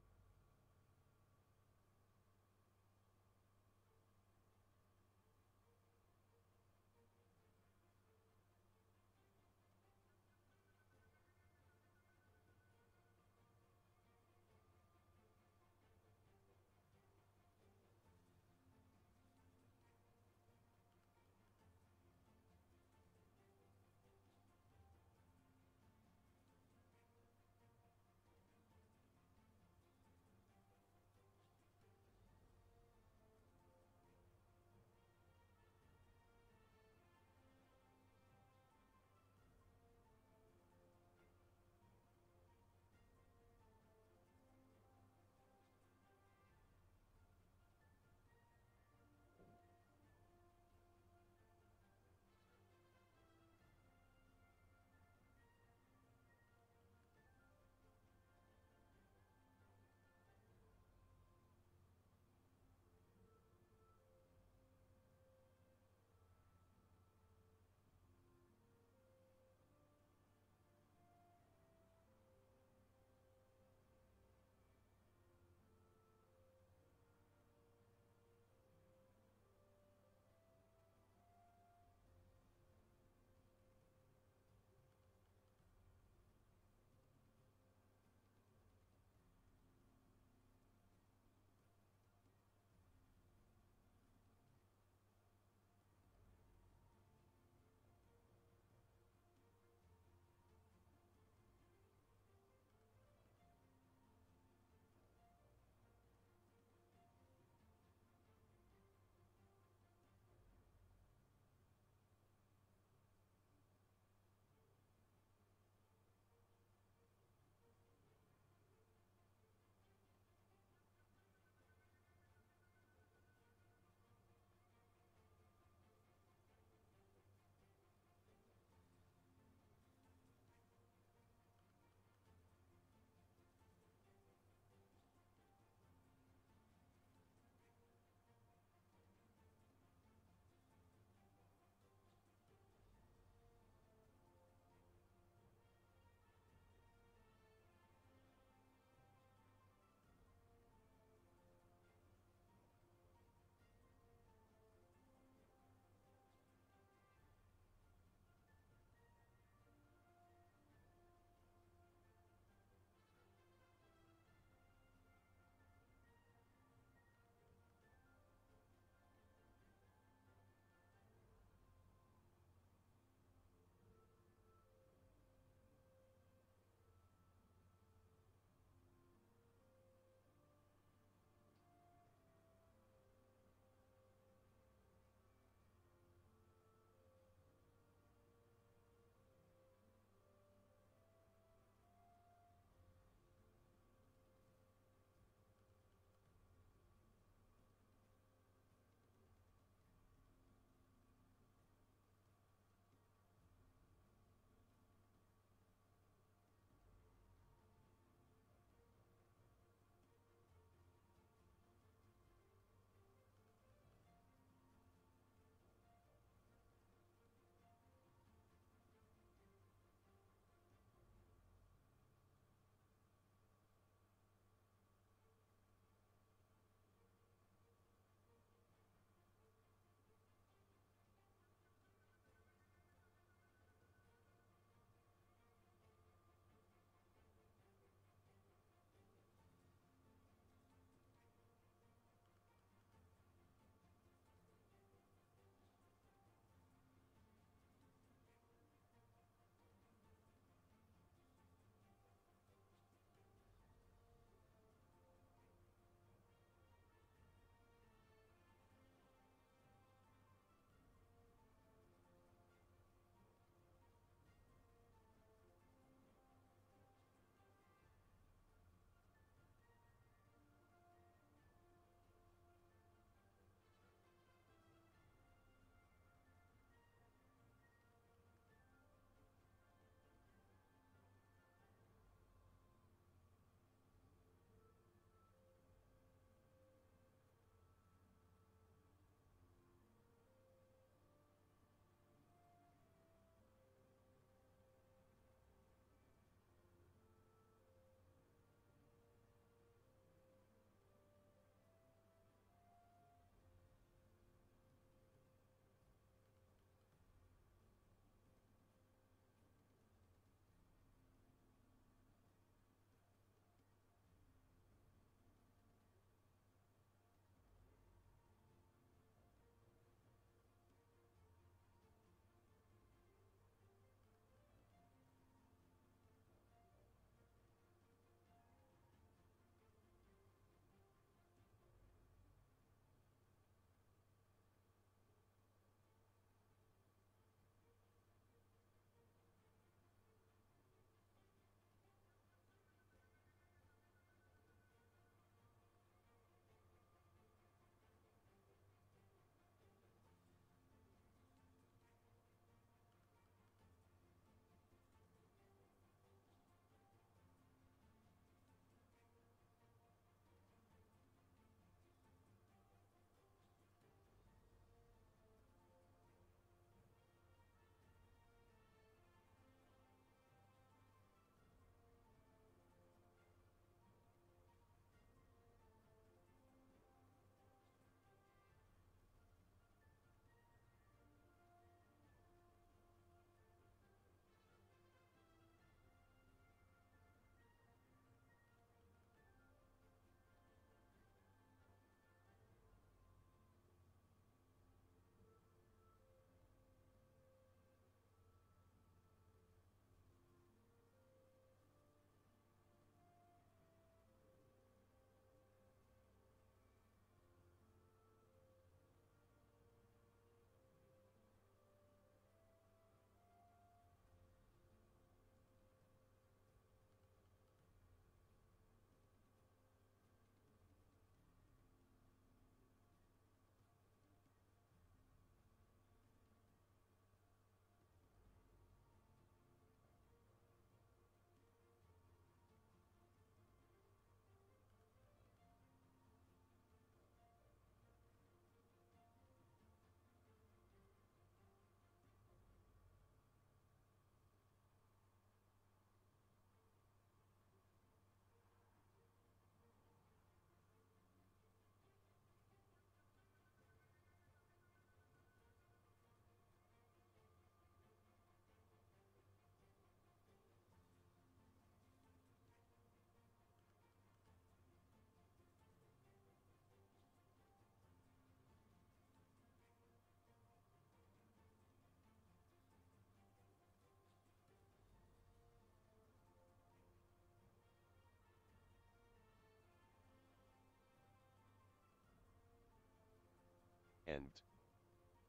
end.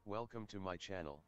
Welcome to my channel.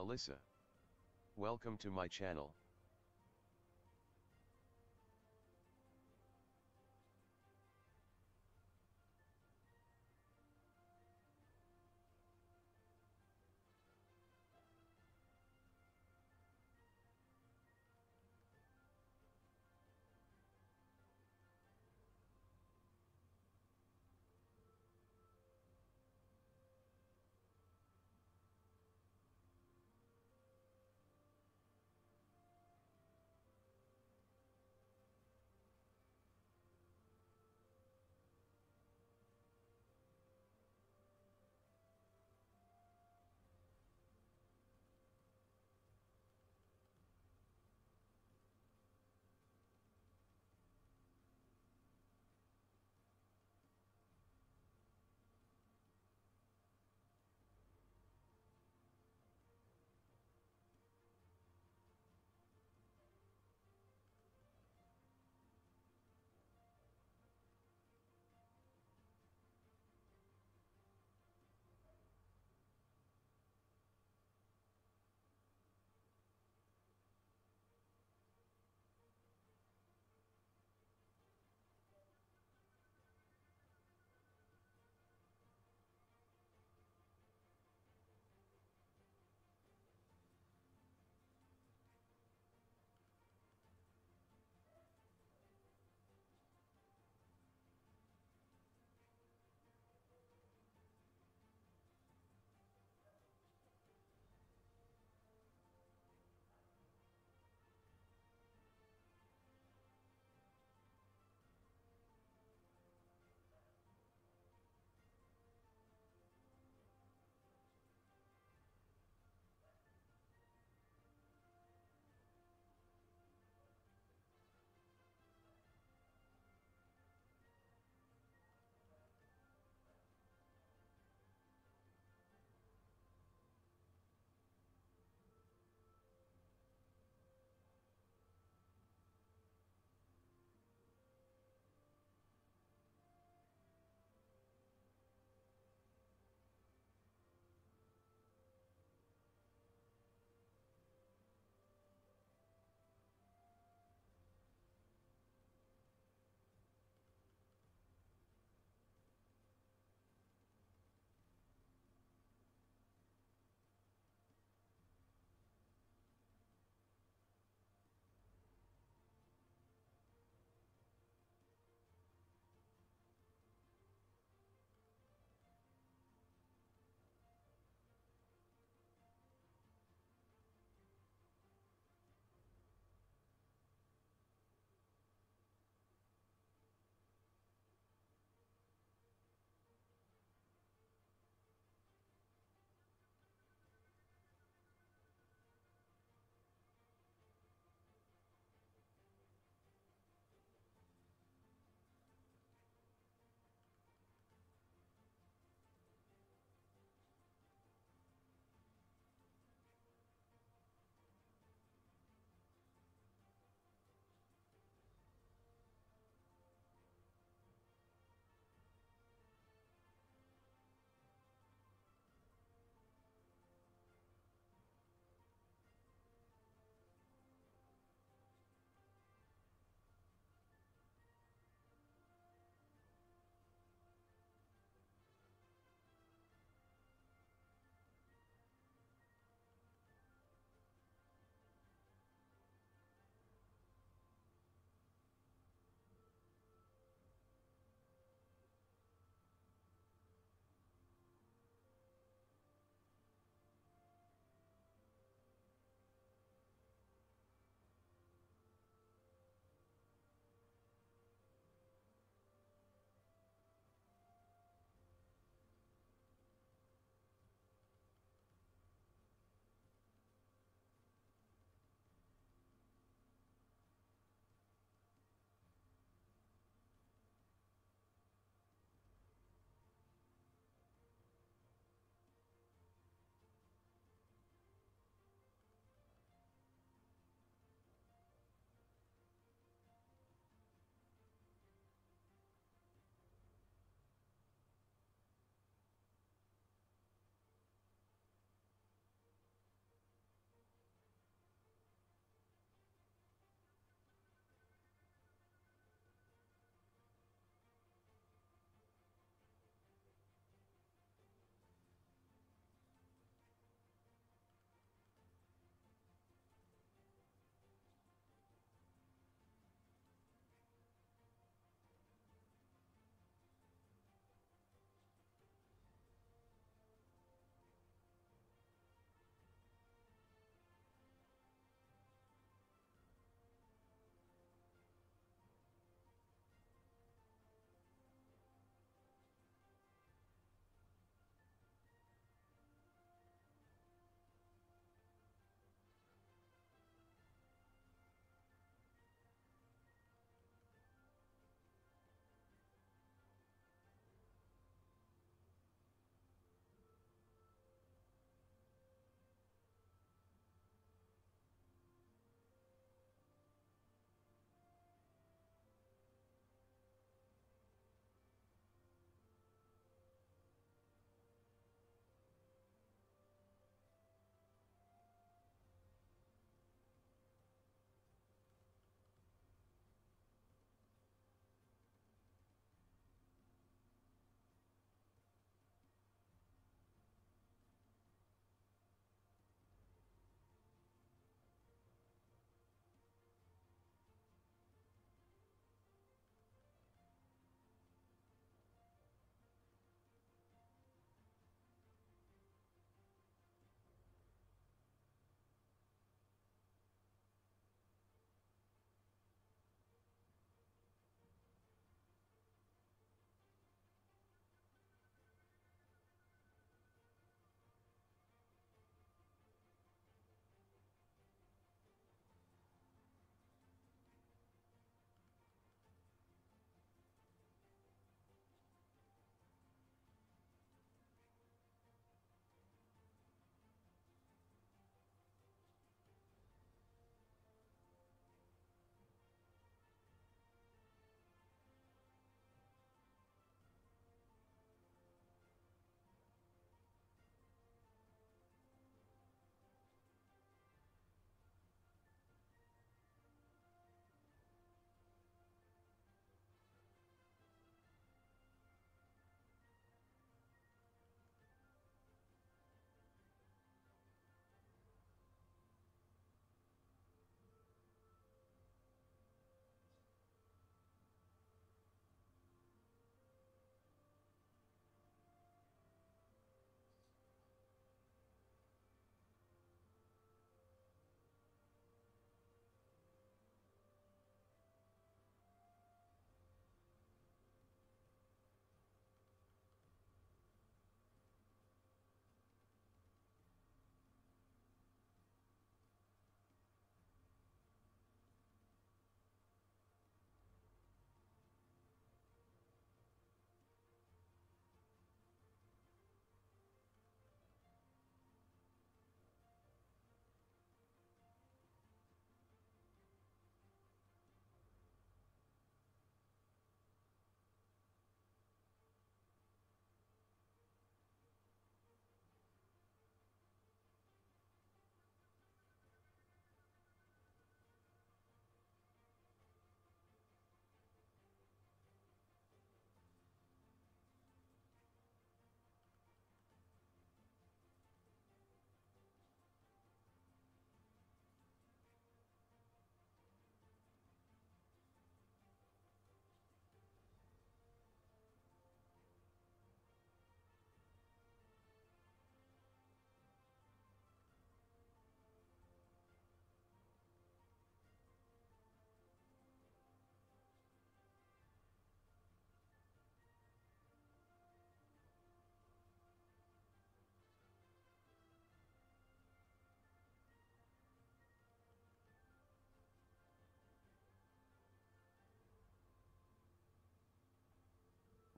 Alyssa. Welcome to my channel.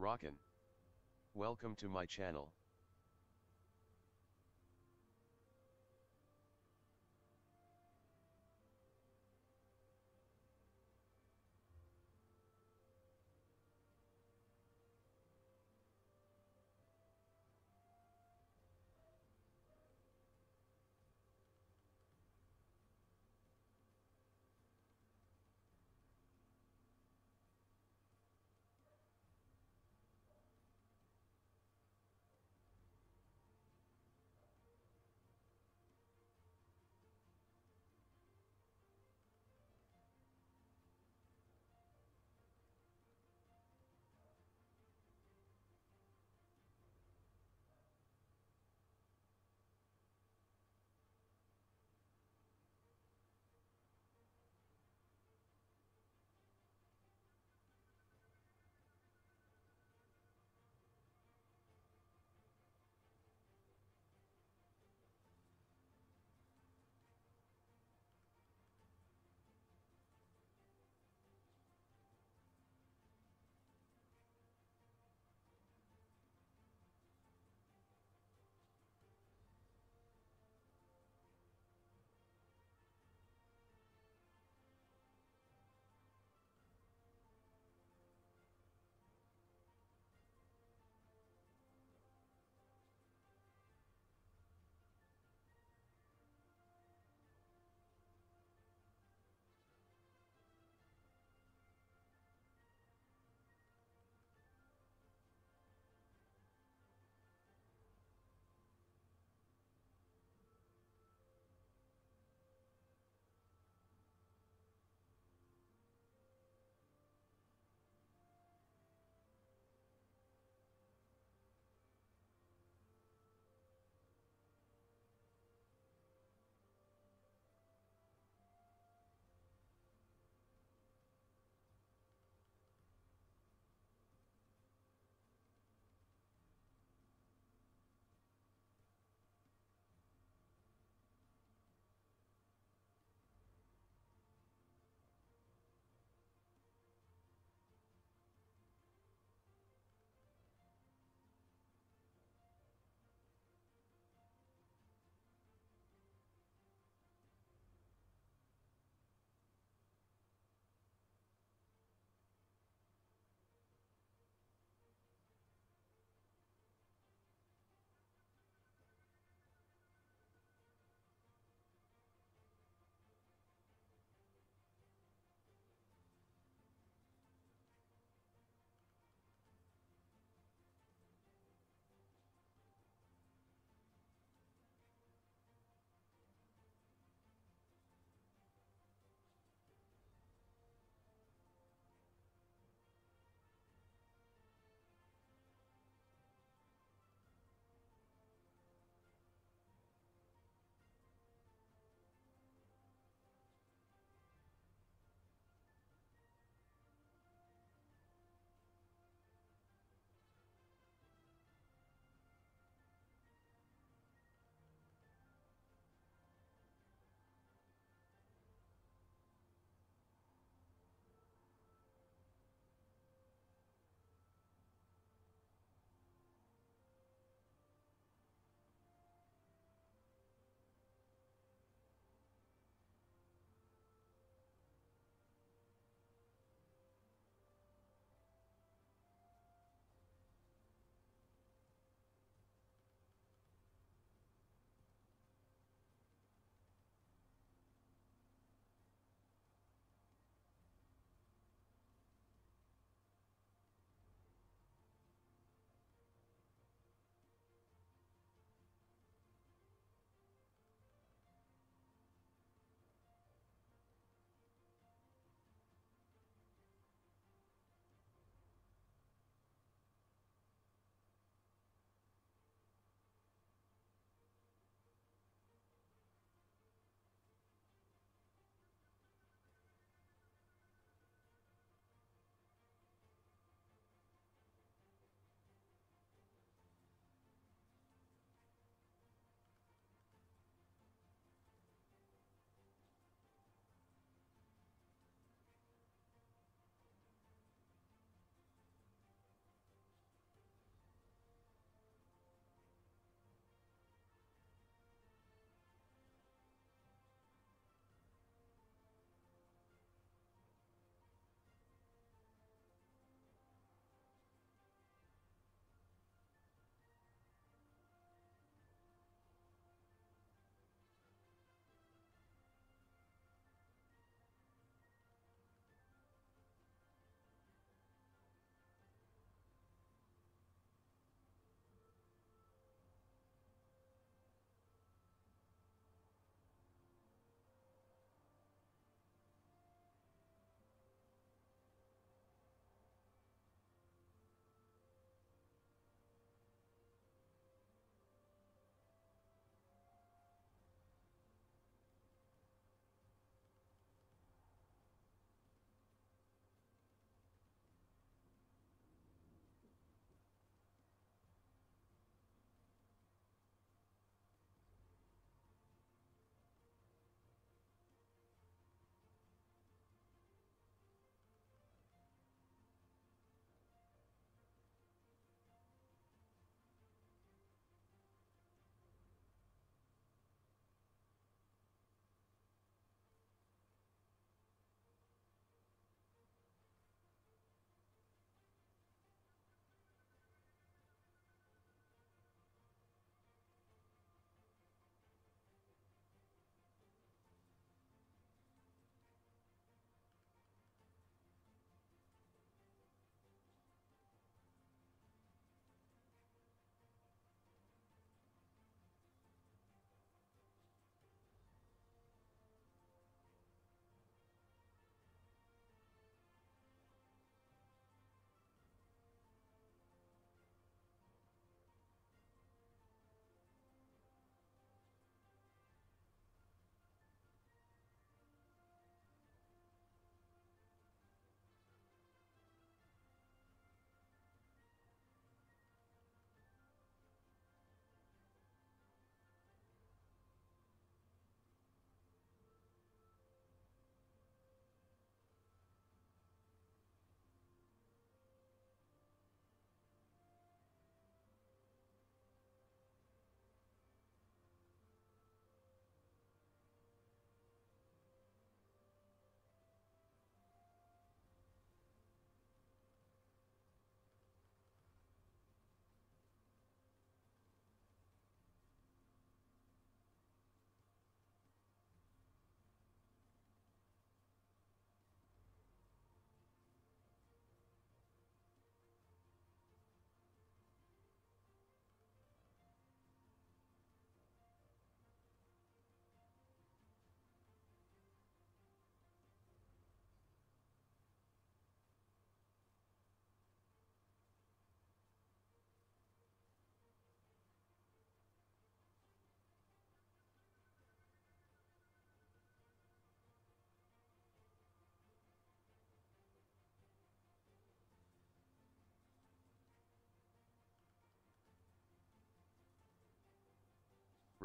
Rockin'. Welcome to my channel.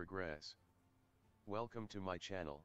progress. Welcome to my channel.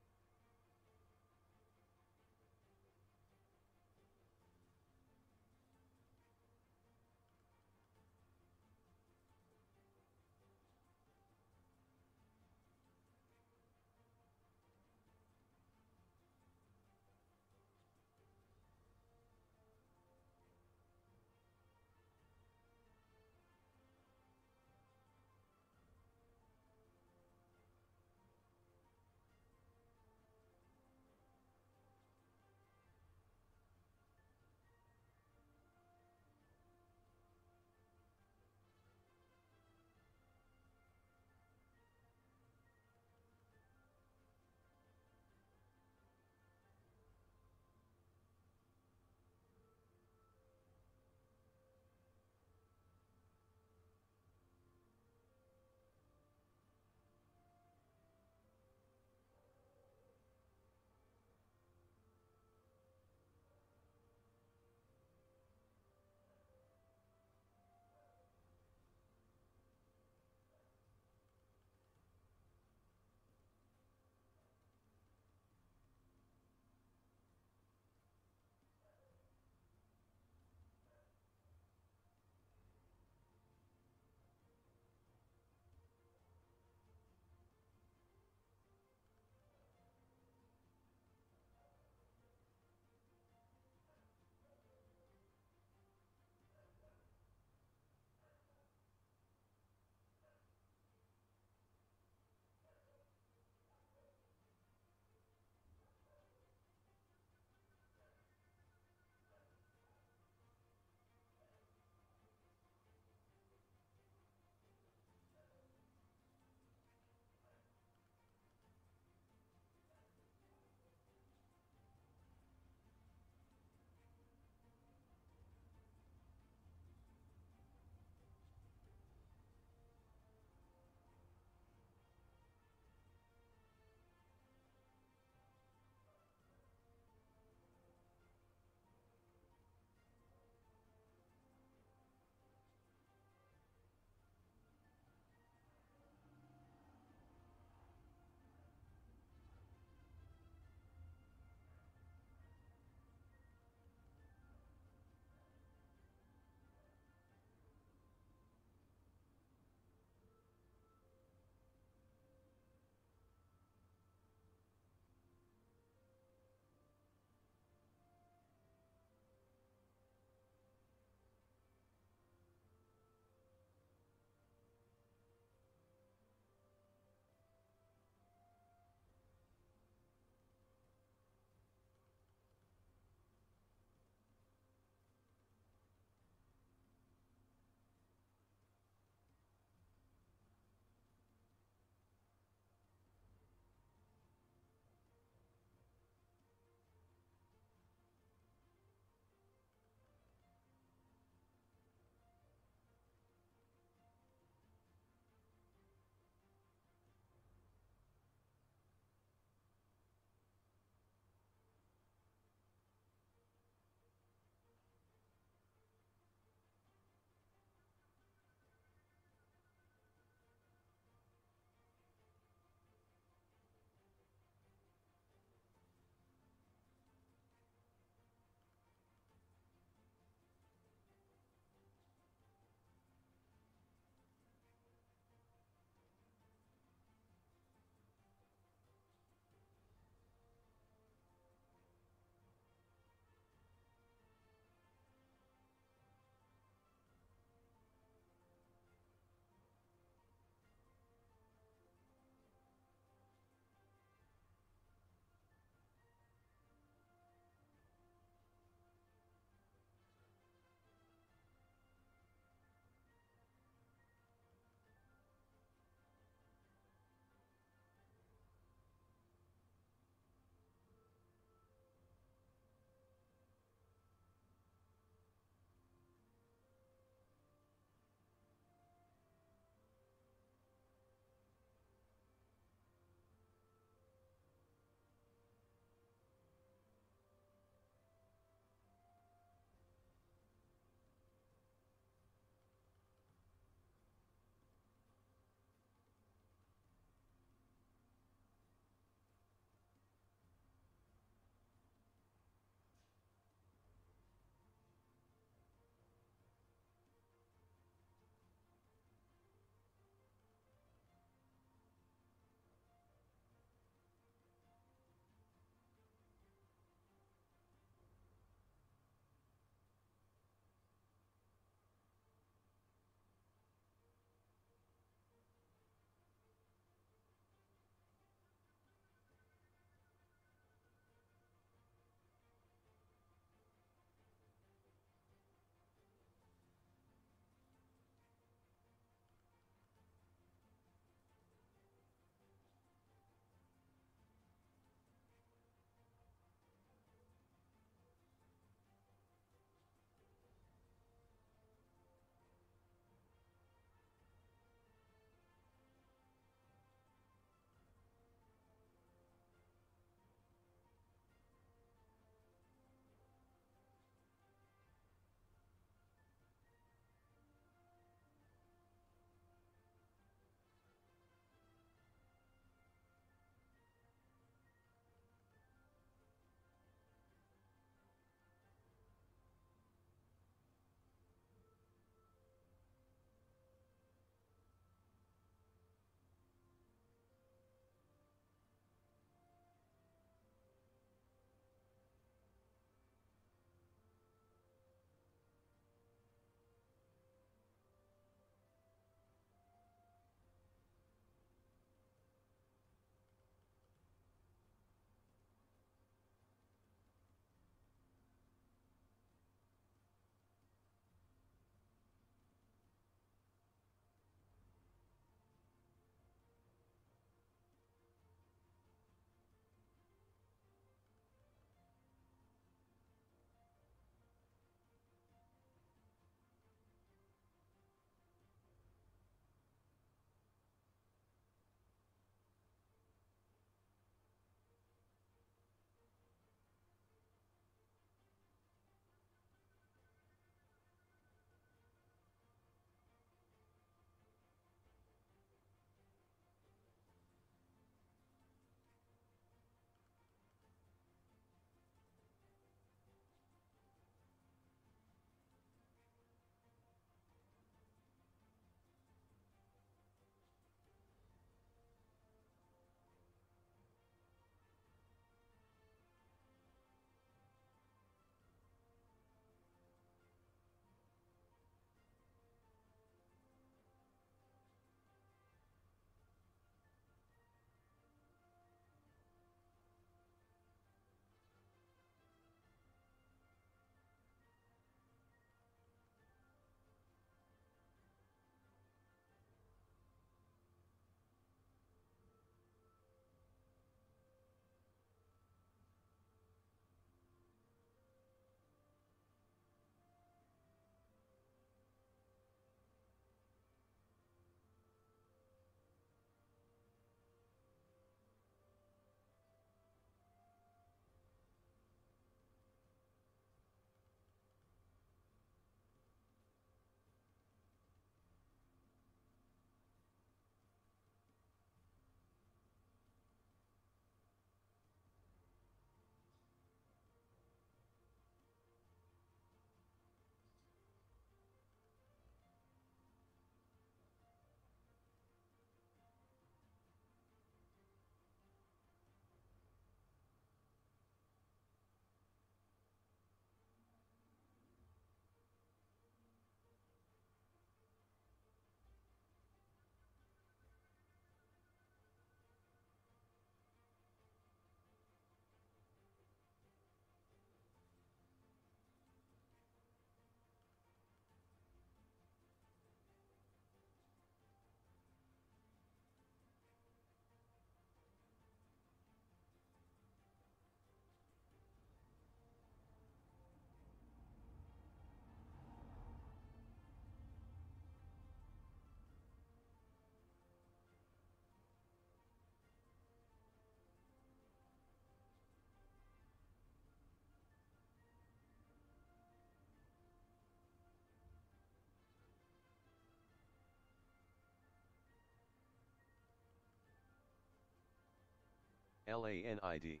LANID.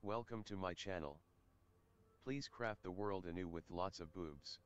Welcome to my channel. Please craft the world anew with lots of boobs.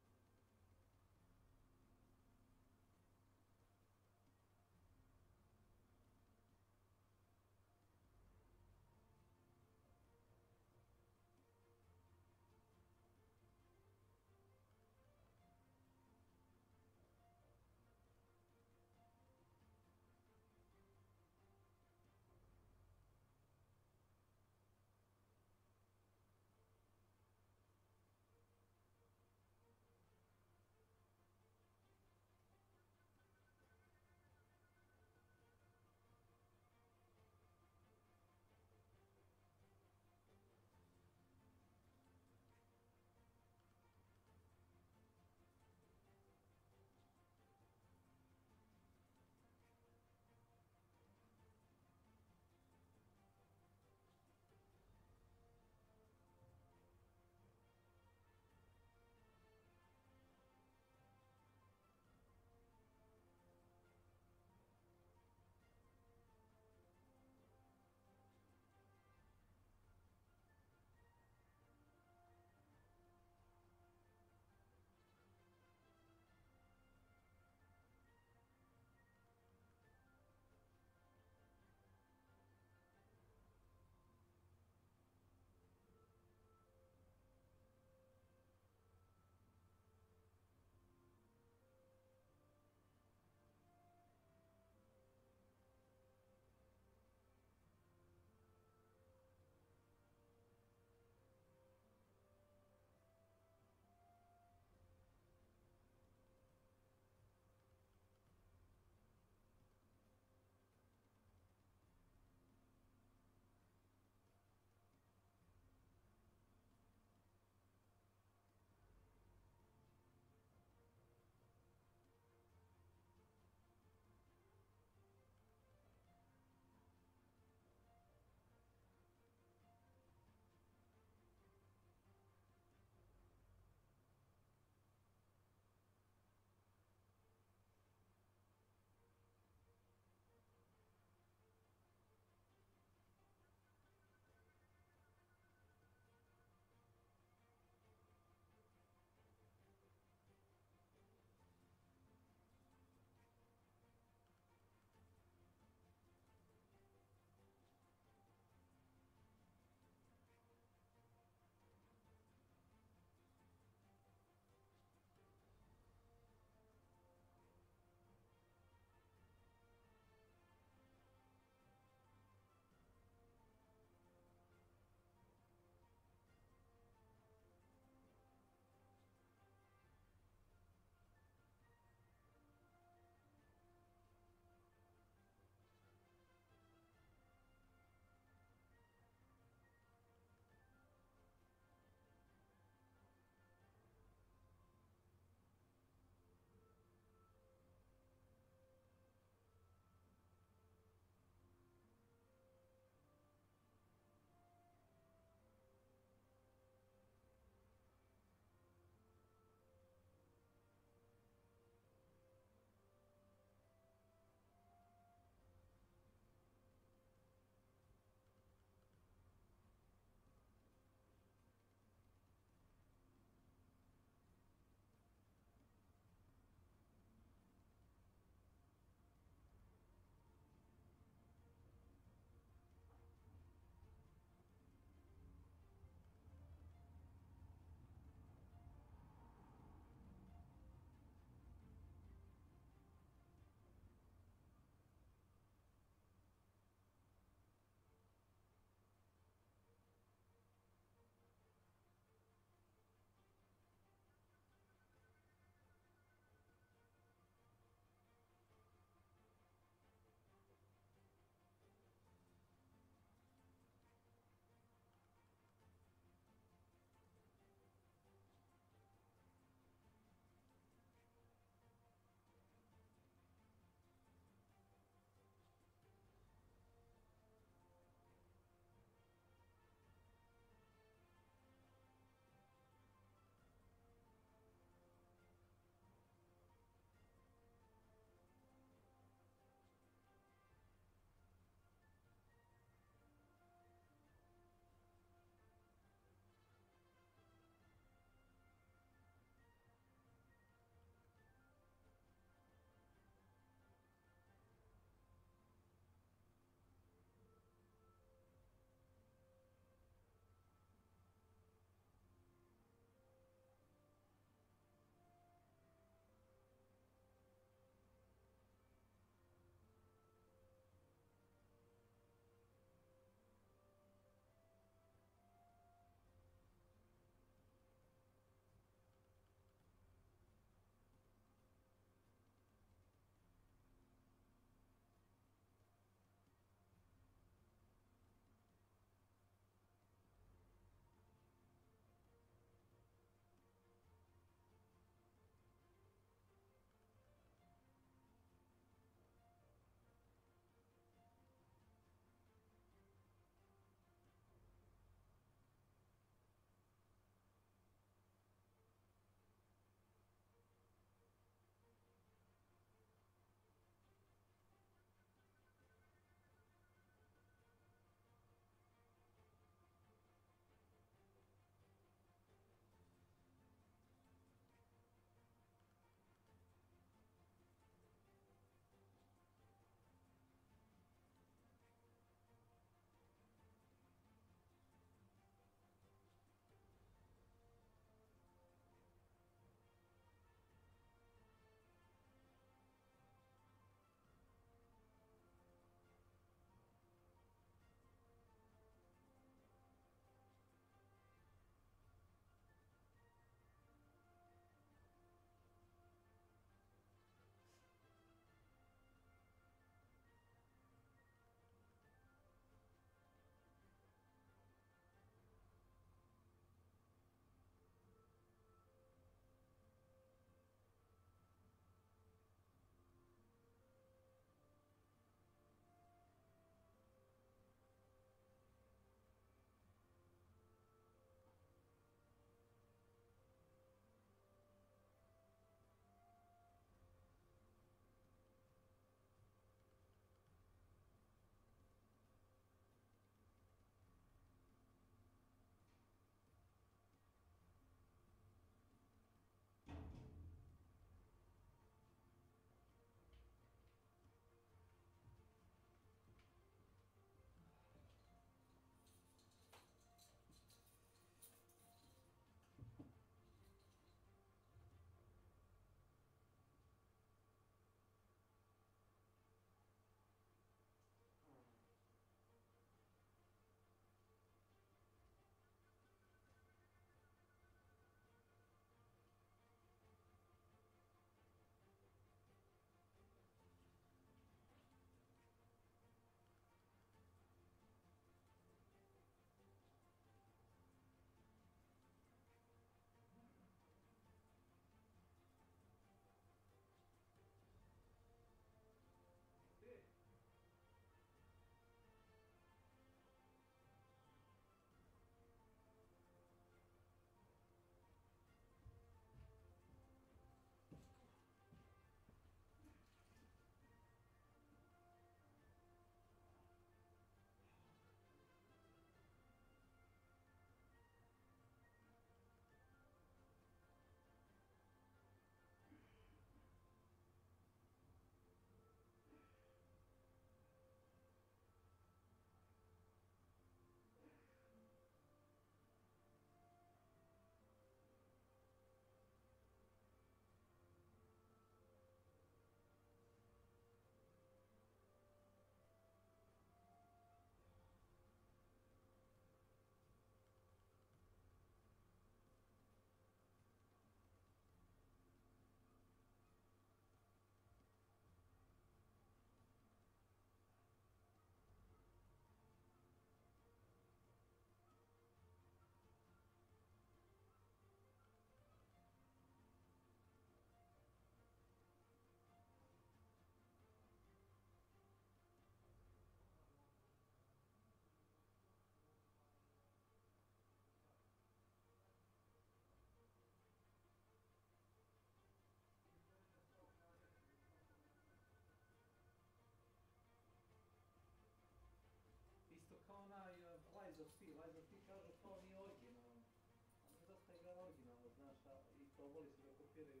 šta, i probali su da kopiraju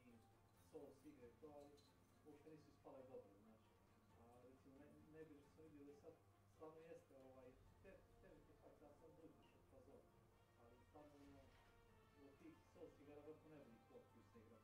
i Souls igre i to, ali uopšte nisu ispale dobro, znaš. A recimo, najbolje što sam vidio da sad stvarno jeste, tebi ti fakt da sad uđeš od fazon, ali stvarno od tih Souls igara vjerojatno najbolji port koji se igra.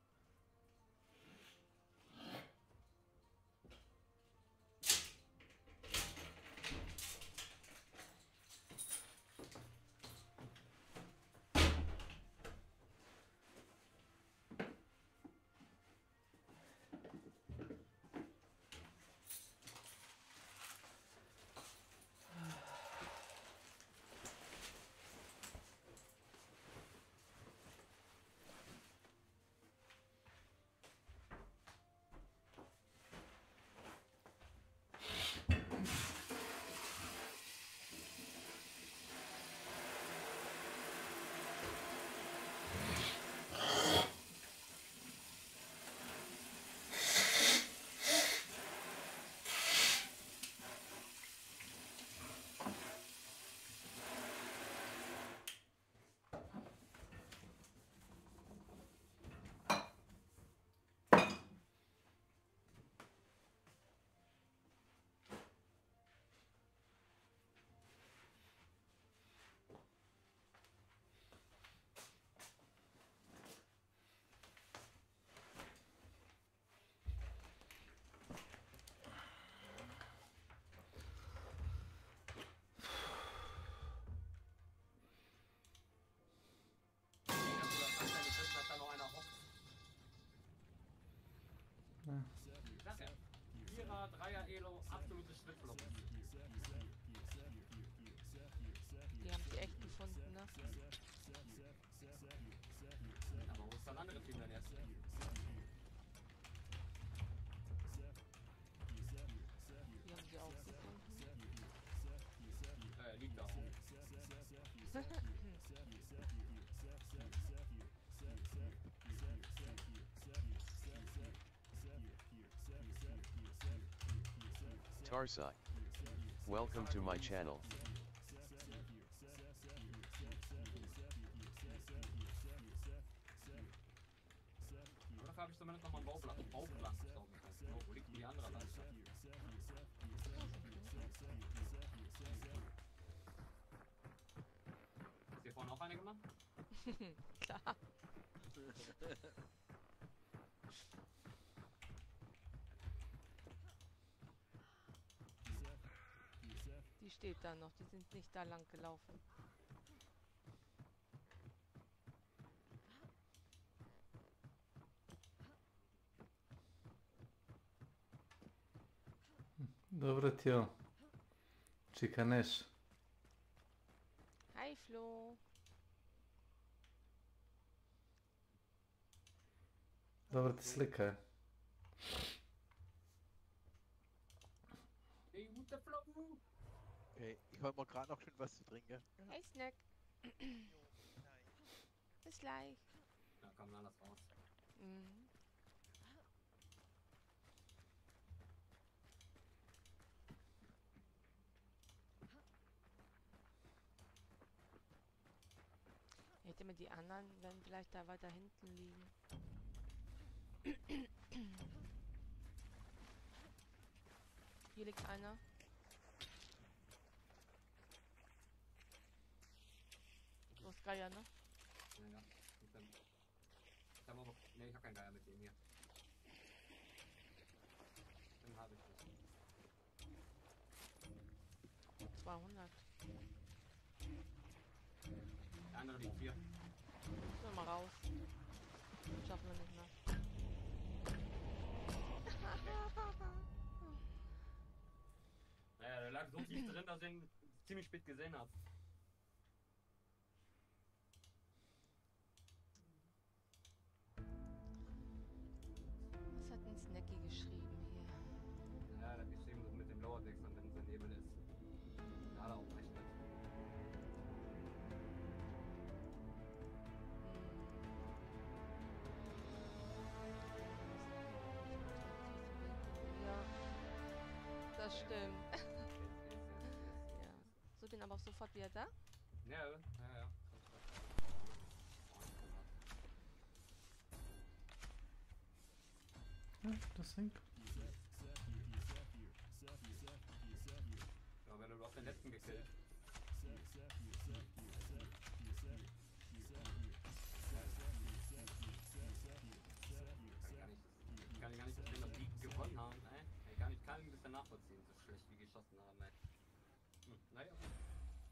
Vierer, Dreier Elo, absolutes Schnittflop. Die haben sie echt gefunden, ne? Aber wo ist das andere Team denn jetzt? Die haben sie auch gefunden. Liegt da auch. Tarsai. Welcome to my channel. Aber dafür habe ich zumindest noch mal einen Bauplan gezogen. Wo liegt die andere Leiste? Hast du hier vorne auch eine gemacht? Klar. Die steht da noch, die sind nicht da lang gelaufen. Dobro ti je. Čikaneš. Hi Flo. Dobro ti slika je. Okay, ich hol mir gerade noch schön was zu trinken. Hey Snack. Bis gleich. Ja, komm, dann lass raus. Mhm. Ich hätte mir die anderen, wenn vielleicht da weiter hinten liegen. Hier liegt einer. Du hast Geier, ne? Ja, ich habe aber... Ne, ich habe keinen Geier mit dem hier. Den habe ich nicht. 200. Der andere liegt hier. Geh mal raus. Schaffen wir nicht mehr. Naja, der lag so tief drin, dass ich ihn ziemlich spät gesehen habe. Was hat ein Snacky geschrieben hier? Ja, der hat geschrieben, dass mit dem Lower Decks dann, wenn es ein Nebel ist. Da hat er auch recht mit. Ja, das stimmt. Ja. So den aber auch sofort wieder da? Ja, ja, ja. Interesting. Ja, wenn du auf den letzten gekillt. Kann ich gar nicht verstehen, dass die gewonnen haben, ey. Kann ich ein bisschen nachvollziehen, so schlecht wie geschossen haben, ey. Naja,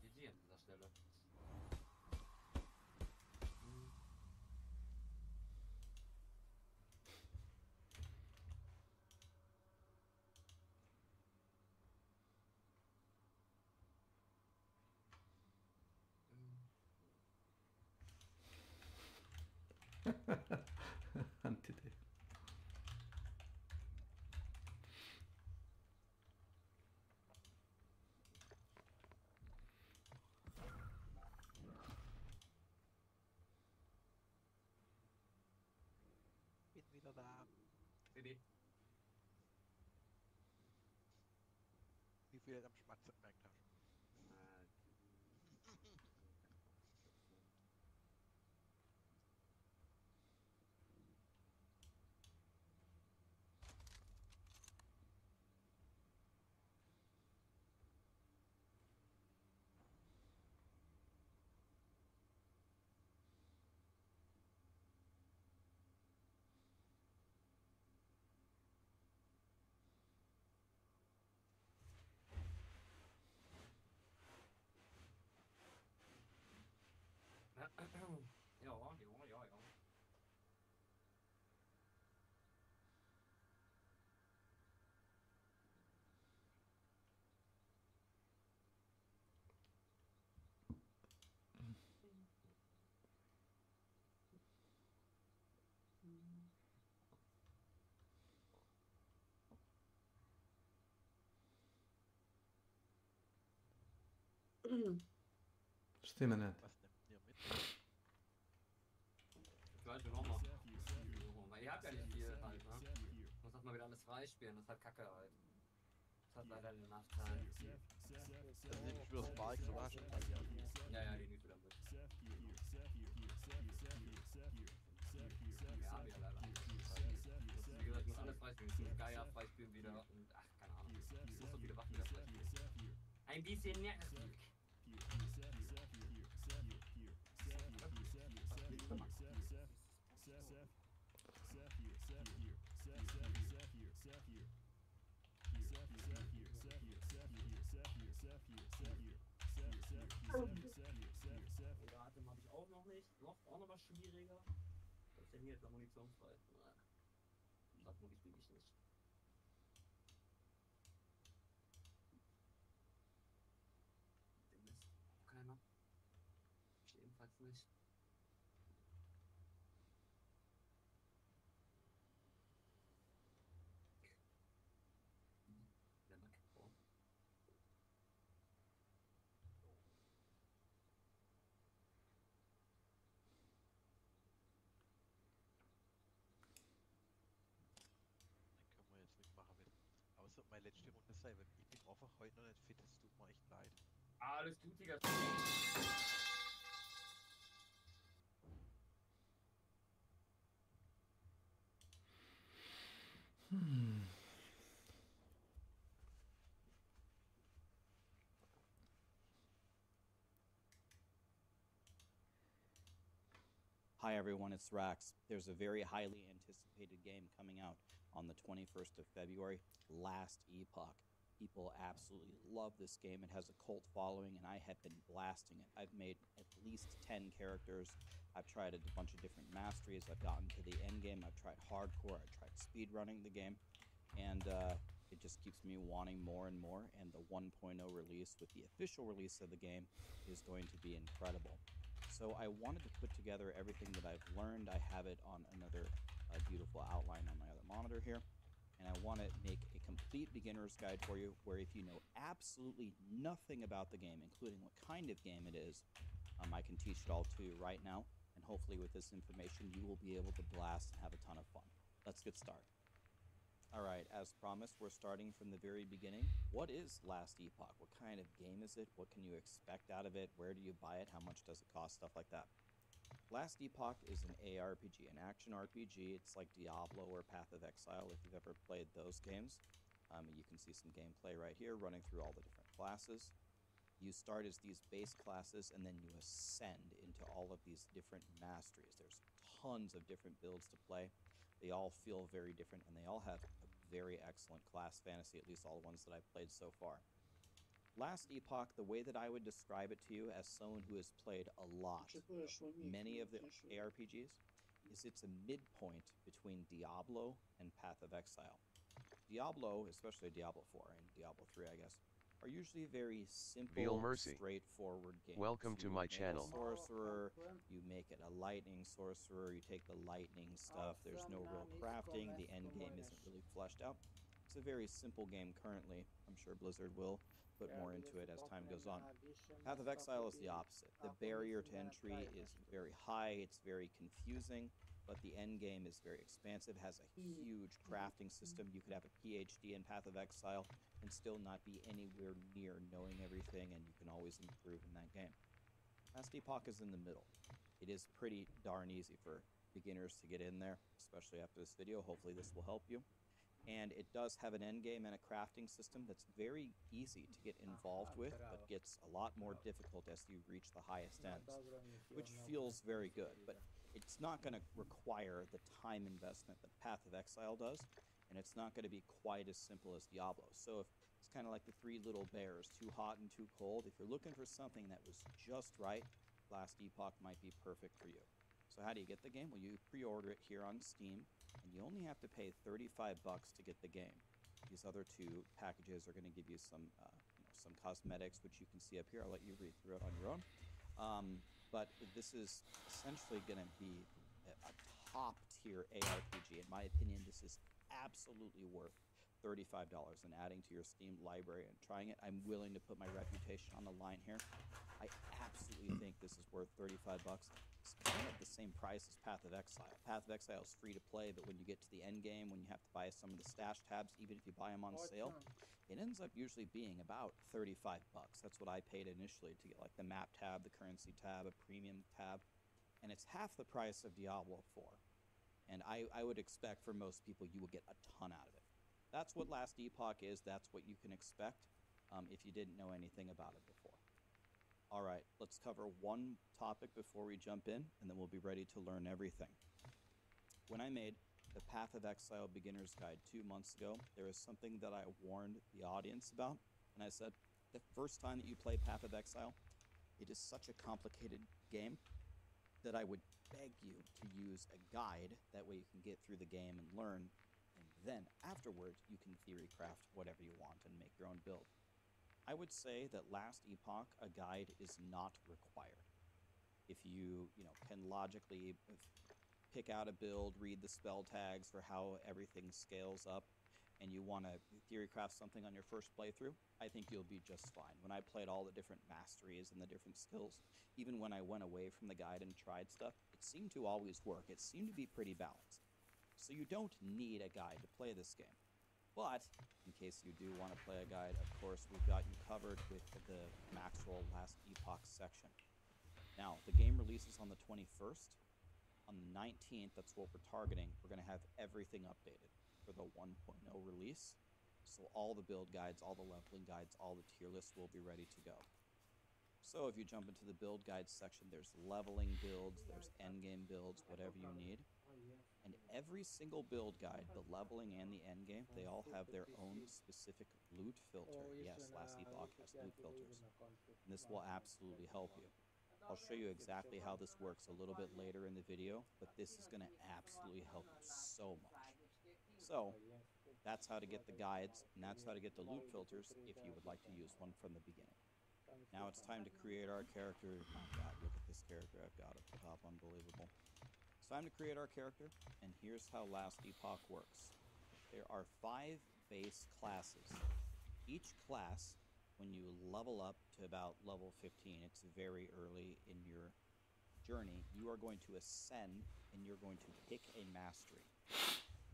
GG an dieser Stelle. Anti-Dave. Bin wieder da. CD. Wie viel du am Schmatzen gemerkt hast. Ja. Stimme nicht. Was nimmt ihr mit? Ich weiß nochmal. Weil ihr habt ja nicht viel halt, ne? Muss das mal wieder alles freispielen, das ist halt kacke halt. Das hat leider den Nachteil. Also nehme ich wieder Sparks oder hast du halt ja. Ja, die nimmt wieder mit. Ja, wir leider nicht. Wie gesagt, ich muss alles freispielen. Ich muss Gaia freispielen wieder und ach, keine Ahnung. Ich muss so viele Waffen wieder freispielen. Ein bisschen nervig. Oder Atem habe ich auch noch nicht. Auch noch was schwieriger. Was ist denn hier jetzt noch munitionsfrei? Sackmutti spiele ich nicht. Den Mist. Keiner. Ich ebenfalls nicht. Der Nack. Oh. Dann können wir jetzt mitmachen mit. Außer meine letzte Runde sei, weil ich bin einfach heute noch nicht fit, es tut mir echt leid. Alles gut, Digga. Hi everyone, it's Rax. There's a very highly anticipated game coming out on the 21st of February, Last Epoch. People absolutely love this game. It has a cult following and I have been blasting it. I've made at least 10 characters. I've tried a bunch of different masteries. I've gotten to the end game. I've tried hardcore. I've tried speedrunning the game. And it just keeps me wanting more and more. And the 1.0 release with the official release of the game is going to be incredible. So I wanted to put together everything that I've learned. I have it on another beautiful outline on my other monitor here. And I want to make a complete beginner's guide for you where if you know absolutely nothing about the game, including what kind of game it is, I can teach it all to you right now. And hopefully with this information, you will be able to blast and have a ton of fun. Let's get started. All right, as promised, we're starting from the very beginning. What is Last Epoch? What kind of game is it? What can you expect out of it? Where do you buy it? How much does it cost? Stuff like that. Last Epoch is an ARPG, an action RPG. It's like Diablo or Path of Exile if you've ever played those games. You can see some gameplay right here running through all the different classes. You start as these base classes and then you ascend into all of these different masteries. There's tons of different builds to play. They all feel very different and they all have a very excellent class fantasy, at least all the ones that I've played so far. Last Epoch, the way that I would describe it to you as someone who has played a lot of many of the ARPGs, is it's a midpoint between Diablo and Path of Exile. Diablo, especially Diablo 4 and Diablo 3, I guess, are usually very simple, straightforward games. Welcome to my channel. Sorcerer, you make it a lightning sorcerer, you take the lightning stuff, there's no real crafting, the end game isn't really fleshed out. It's a very simple game currently. I'm sure Blizzard will put more into it as time goes on. Path of Exile is the opposite. The barrier to entry is very high, it's very confusing, but the end game is very expansive, has a huge crafting system. You could have a PhD in Path of Exile and still not be anywhere near knowing everything, and you can always improve in that game. Last Epoch is in the middle. It is pretty darn easy for beginners to get in there, especially after this video. Hopefully this will help you. And it does have an end game and a crafting system that's very easy to get involved with, but gets a lot more difficult as you reach the highest ends, which feels very good, but it's not going to require the time investment that Path of Exile does, and it's not going to be quite as simple as Diablo. So if it's kind of like the Three Little Bears, too hot and too cold. If you're looking for something that was just right, Last Epoch might be perfect for you. So how do you get the game? Well, you pre-order it here on Steam, and you only have to pay $35 to get the game. These other two packages are going to give you some, some cosmetics, which you can see up here. I'll let you read through it on your own. But this is essentially going to be a top-tier ARPG. In my opinion, this is absolutely worth $35 and adding to your Steam library and trying it. I'm willing to put my reputation on the line here. I absolutely think this is worth $35. It's kind of the same price as Path of Exile. Path of Exile is free to play, but when you get to the end game, when you have to buy some of the stash tabs, even if you buy them on sale, it ends up usually being about $35. That's what I paid initially to get like the map tab, the currency tab, a premium tab, and it's half the price of Diablo 4. And I would expect for most people you will get a ton out of it. That's what Last Epoch is. That's what you can expect if you didn't know anything about it before. All right, let's cover one topic before we jump in, and then we'll be ready to learn everything. When I made the Path of Exile Beginner's Guide 2 months ago, there was something that I warned the audience about, and I said, the first time that you play Path of Exile, it is such a complicated game that I would beg you to use a guide. That way you can get through the game and learn, and then afterwards you can theory craft whatever you want and make your own build. I would say that Last Epoch, a guide is not required. If you, can logically pick out a build, read the spell tags for how everything scales up, and you want to theory craft something on your first playthrough, I think you'll be just fine. When I played all the different masteries and the different skills, even when I went away from the guide and tried stuff, it seemed to always work. It seemed to be pretty balanced. So you don't need a guide to play this game. But, in case you do want to play a guide, of course, we've got you covered with the Maxwell Last Epoch section. Now, the game releases on the 21st. On the 19th, that's what we're targeting, we're going to have everything updated for the 1.0 release. So all the build guides, all the leveling guides, all the tier lists will be ready to go. So if you jump into the build guides section, there's leveling builds, there's endgame builds, whatever you need. And every single build guide, the leveling and the endgame, they all have their own specific loot filter. Yes, Last Epoch has loot filters. And this will absolutely help you. I'll show you exactly how this works a little bit later in the video, but this is going to absolutely help you so much. So, that's how to get the guides, and that's how to get the loot filters if you would like to use one from the beginning. Now it's time to create our character. Oh god, look at this character I've got at the top, unbelievable. It's time to create our character, and here's how Last Epoch works. There are 5 base classes. Each class, when you level up to about level 15, it's very early in your journey, you are going to ascend and you're going to pick a mastery.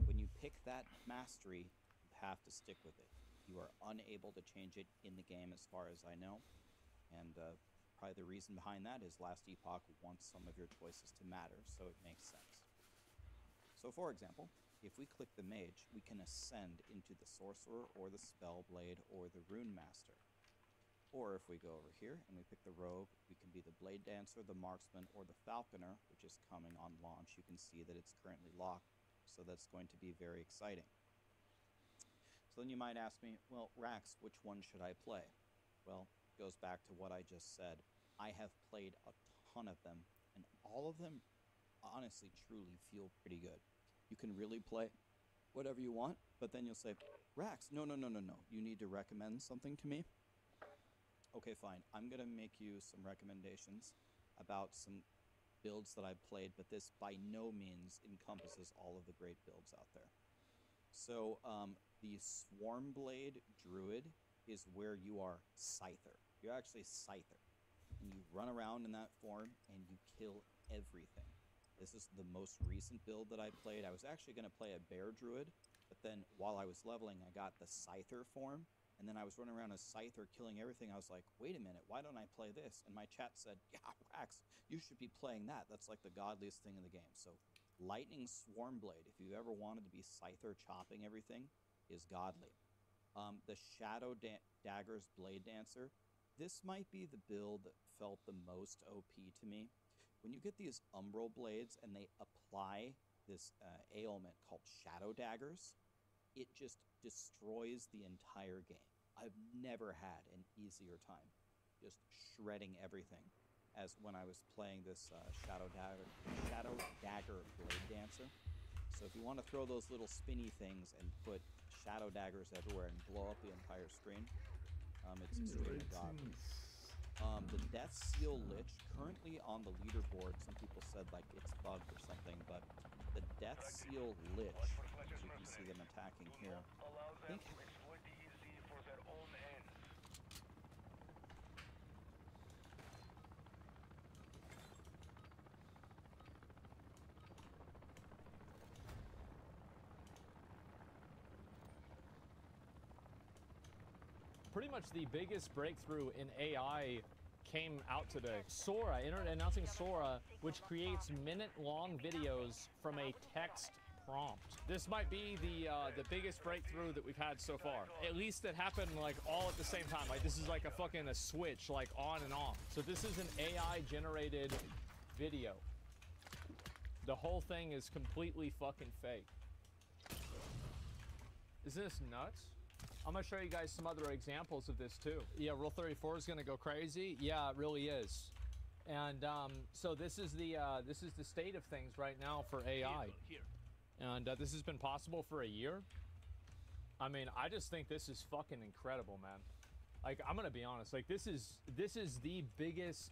When you pick that mastery, you have to stick with it. You are unable to change it in the game as far as I know, and probably the reason behind that is Last Epoch wants some of your choices to matter, so it makes sense. So for example, if we click the mage, we can ascend into the sorcerer or the spellblade or the rune master. Or if we go over here and we pick the rogue, we can be the blade dancer, the marksman, or the falconer, which is coming on launch. You can see that it's currently locked, so that's going to be very exciting. So then you might ask me, well, Rax, which one should I play? Well, it goes back to what I just said. I have played a ton of them, and all of them honestly, truly feel pretty good. You can really play whatever you want, but then you'll say, Rax, no, you need to recommend something to me. Okay, fine. I'm going to make you some recommendations about some builds that I've played, but this by no means encompasses all of the great builds out there. So the Swarmblade Druid is where you are Scyther. You're actually Scyther. And you run around in that form and you kill everything. This is the most recent build that I played. I was actually going to play a Bear Druid, but then while I was leveling, I got the Scyther form. And then I was running around as Scyther killing everything. I was like, wait a minute, why don't I play this? And my chat said, yeah, Rax, you should be playing that. That's like the godliest thing in the game. So Lightning Swarmblade, if you've ever wanted to be Scyther chopping everything, is godly. The Shadow Daggers Blade Dancer, this might be the build that felt the most OP to me. When you get these Umbral Blades and they apply this ailment called Shadow Daggers, it just destroys the entire game. I've never had an easier time just shredding everything as when I was playing this Shadow Dagger Blade Dancer. So if you want to throw those little spinny things and put Shadow Daggers everywhere and blow up the entire screen, it's extremely godly. The Death Seal Lich, currently on the leaderboard, some people said like it's bugged or something, but the Death Seal Lich, as you can see them attacking here, I think pretty much the biggest breakthrough in AI came out today. Sora, announcing Sora, which creates minute-long videos from a text prompt. This might be the biggest breakthrough that we've had so far. At least it happened like all at the same time. Like this is like a switch, like on and off. So this is an AI-generated video. The whole thing is completely fucking fake. Isn't this nuts? I'm gonna show you guys some other examples of this too. Yeah, Rule 34 is gonna go crazy. Yeah, it really is. And so this is the state of things right now for AI. And this has been possible for a year. I mean, I just think this is fucking incredible, man. Like, I'm gonna be honest. Like, this is the biggest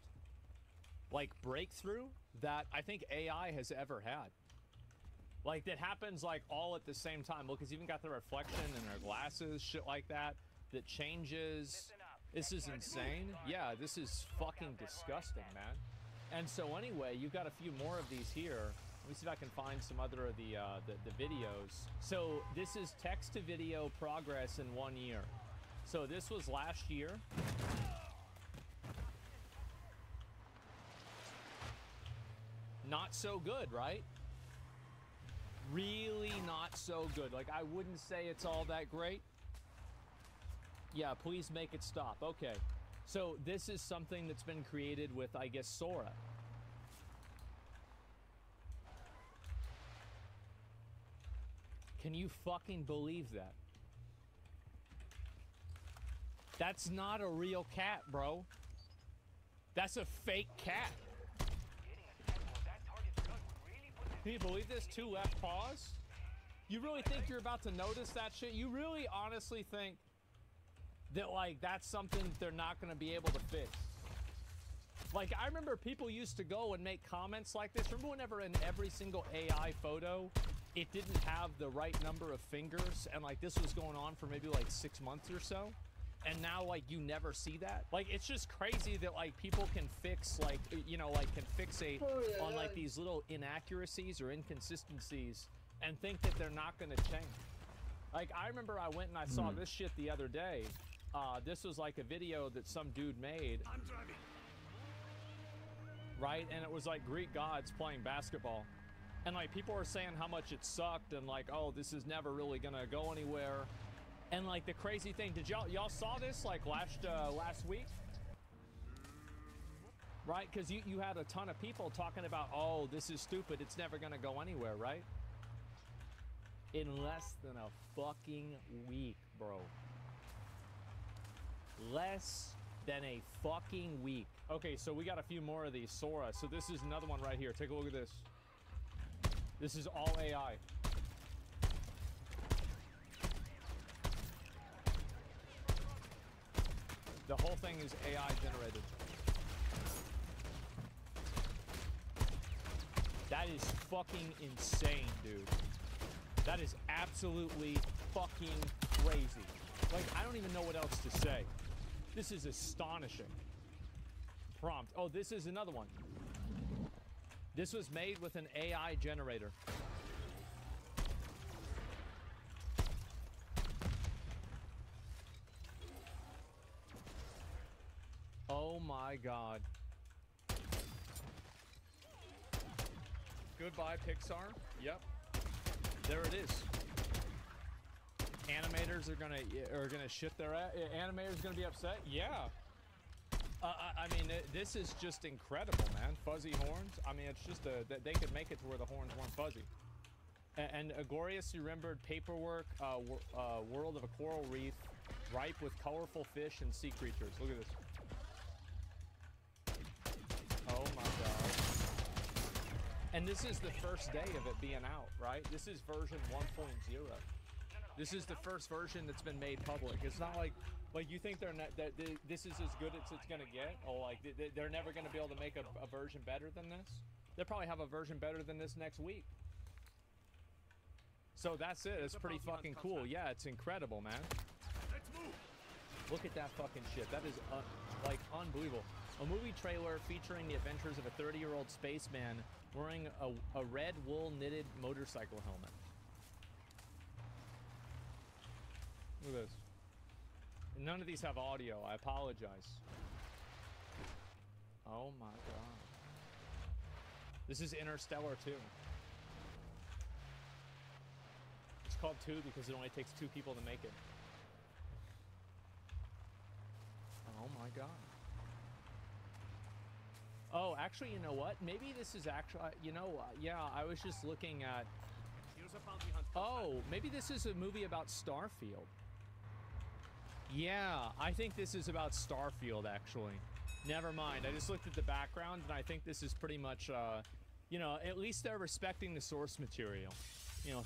like breakthrough that I think AI has ever had. Like, that happens, like, all at the same time. Look, it's even got the reflection in their glasses, shit like that, that changes. This is insane. Yeah, this is fucking disgusting, man. And so anyway, you've got a few more of these here. Let me see if I can find some other of the videos. So this is text-to-video progress in 1 year. So this was last year. Not so good, right? Really not so good. Like, I wouldn't say it's all that great. Yeah, please make it stop. Okay. So this is something that's been created with, I guess, Sora. Can you fucking believe that? That's not a real cat, bro. That's a fake cat. Can you believe this? 2 left paws? You really think you're about to notice that shit? You really honestly think that, like, that's something that they're not going to be able to fix? Like, I remember people used to go and make comments like this. Remember whenever in every single AI photo, it didn't have the right number of fingers, and, like, this was going on for maybe, like, 6 months or so? And now, like, you never see that? Like, it's just crazy that, like, people can fix, like, you know, like, can fixate on, like, these little inaccuracies or inconsistencies and think that they're not going to change. Like, I remember I went and I saw this shit the other day. This was, like, a video that some dude made. I'm driving. right? And it was like Greek gods playing basketball. And like people were saying how much it sucked and like, oh, this is never really gonna go anywhere. And like the crazy thing, did y'all saw this like last week? Right? Because you had a ton of people talking about, oh, this is stupid, it's never gonna go anywhere, right? In less than a fucking week, bro. Less than a fucking week. Okay, so we got a few more of these Sora. So this is another one right here. Take a look at this. This is all AI. The whole thing is AI generated. That is fucking insane, dude. That is absolutely fucking crazy. Like, I don't even know what else to say. This is astonishing. Prompt. Oh, this is another one. This was made with an AI generator. Oh my God. Goodbye, Pixar. Yep. There it is. Animators are gonna shit their ass. Animators gonna be upset. Yeah. I mean, this is just incredible, man. Fuzzy horns. I mean, it's just they could make it to where the horns weren't fuzzy. And Agorius, you remembered paperwork, world of a coral reef, ripe with colorful fish and sea creatures. Look at this. Oh my God. And this is the first day of it being out, right? This is version 1.0. This is the first version that's been made public. It's not like you think they're not, that this is as good as it's gonna get, or like they're never gonna be able to make a version better than this. They'll probably have a version better than this next week. So that's it. It's pretty fucking cool. Yeah, it's incredible, man. Let's move. Look at that fucking shit. That is like unbelievable. A movie trailer featuring the adventures of a 30-year-old spaceman wearing a red wool knitted motorcycle helmet. Look at this. None of these have audio. I apologize. Oh my God. This is Interstellar 2. It's called 2 because it only takes 2 people to make it. Oh my God. Oh, actually, you know what? Maybe this is actually, yeah, I was just looking at... Oh, maybe this is a movie about Starfield. Yeah, I think this is about Starfield, actually. Never mind. I just looked at the background, and I think this is pretty much, at least they're respecting the source material.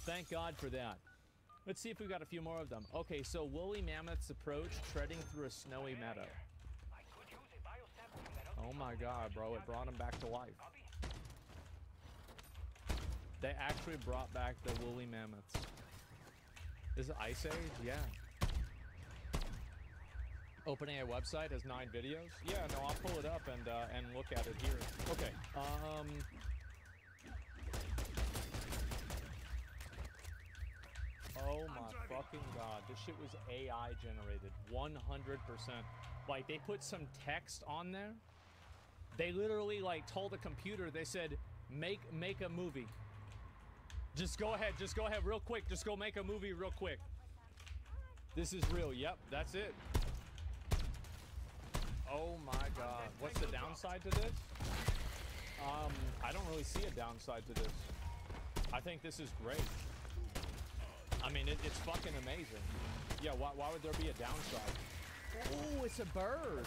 Thank God for that. Let's see if we've got a few more of them. Okay, so woolly mammoths approach, treading through a snowy meadow. Oh my God, bro, it brought them back to life. They actually brought back the woolly mammoths. Is it Ice Age? Yeah. Opening a website has 9 videos. Yeah, no, I'll pull it up and look at it here. Okay. Oh my fucking God, this shit was AI generated, 100%. Like they put some text on there. They literally like told the computer. They said, make a movie. Just go ahead real quick. Just go make a movie real quick. This is real. Yep, that's it. Oh my God. What's the downside to this? I don't really see a downside to this. I think this is great. I mean, it's fucking amazing. Yeah, why would there be a downside? Oh, it's a bird.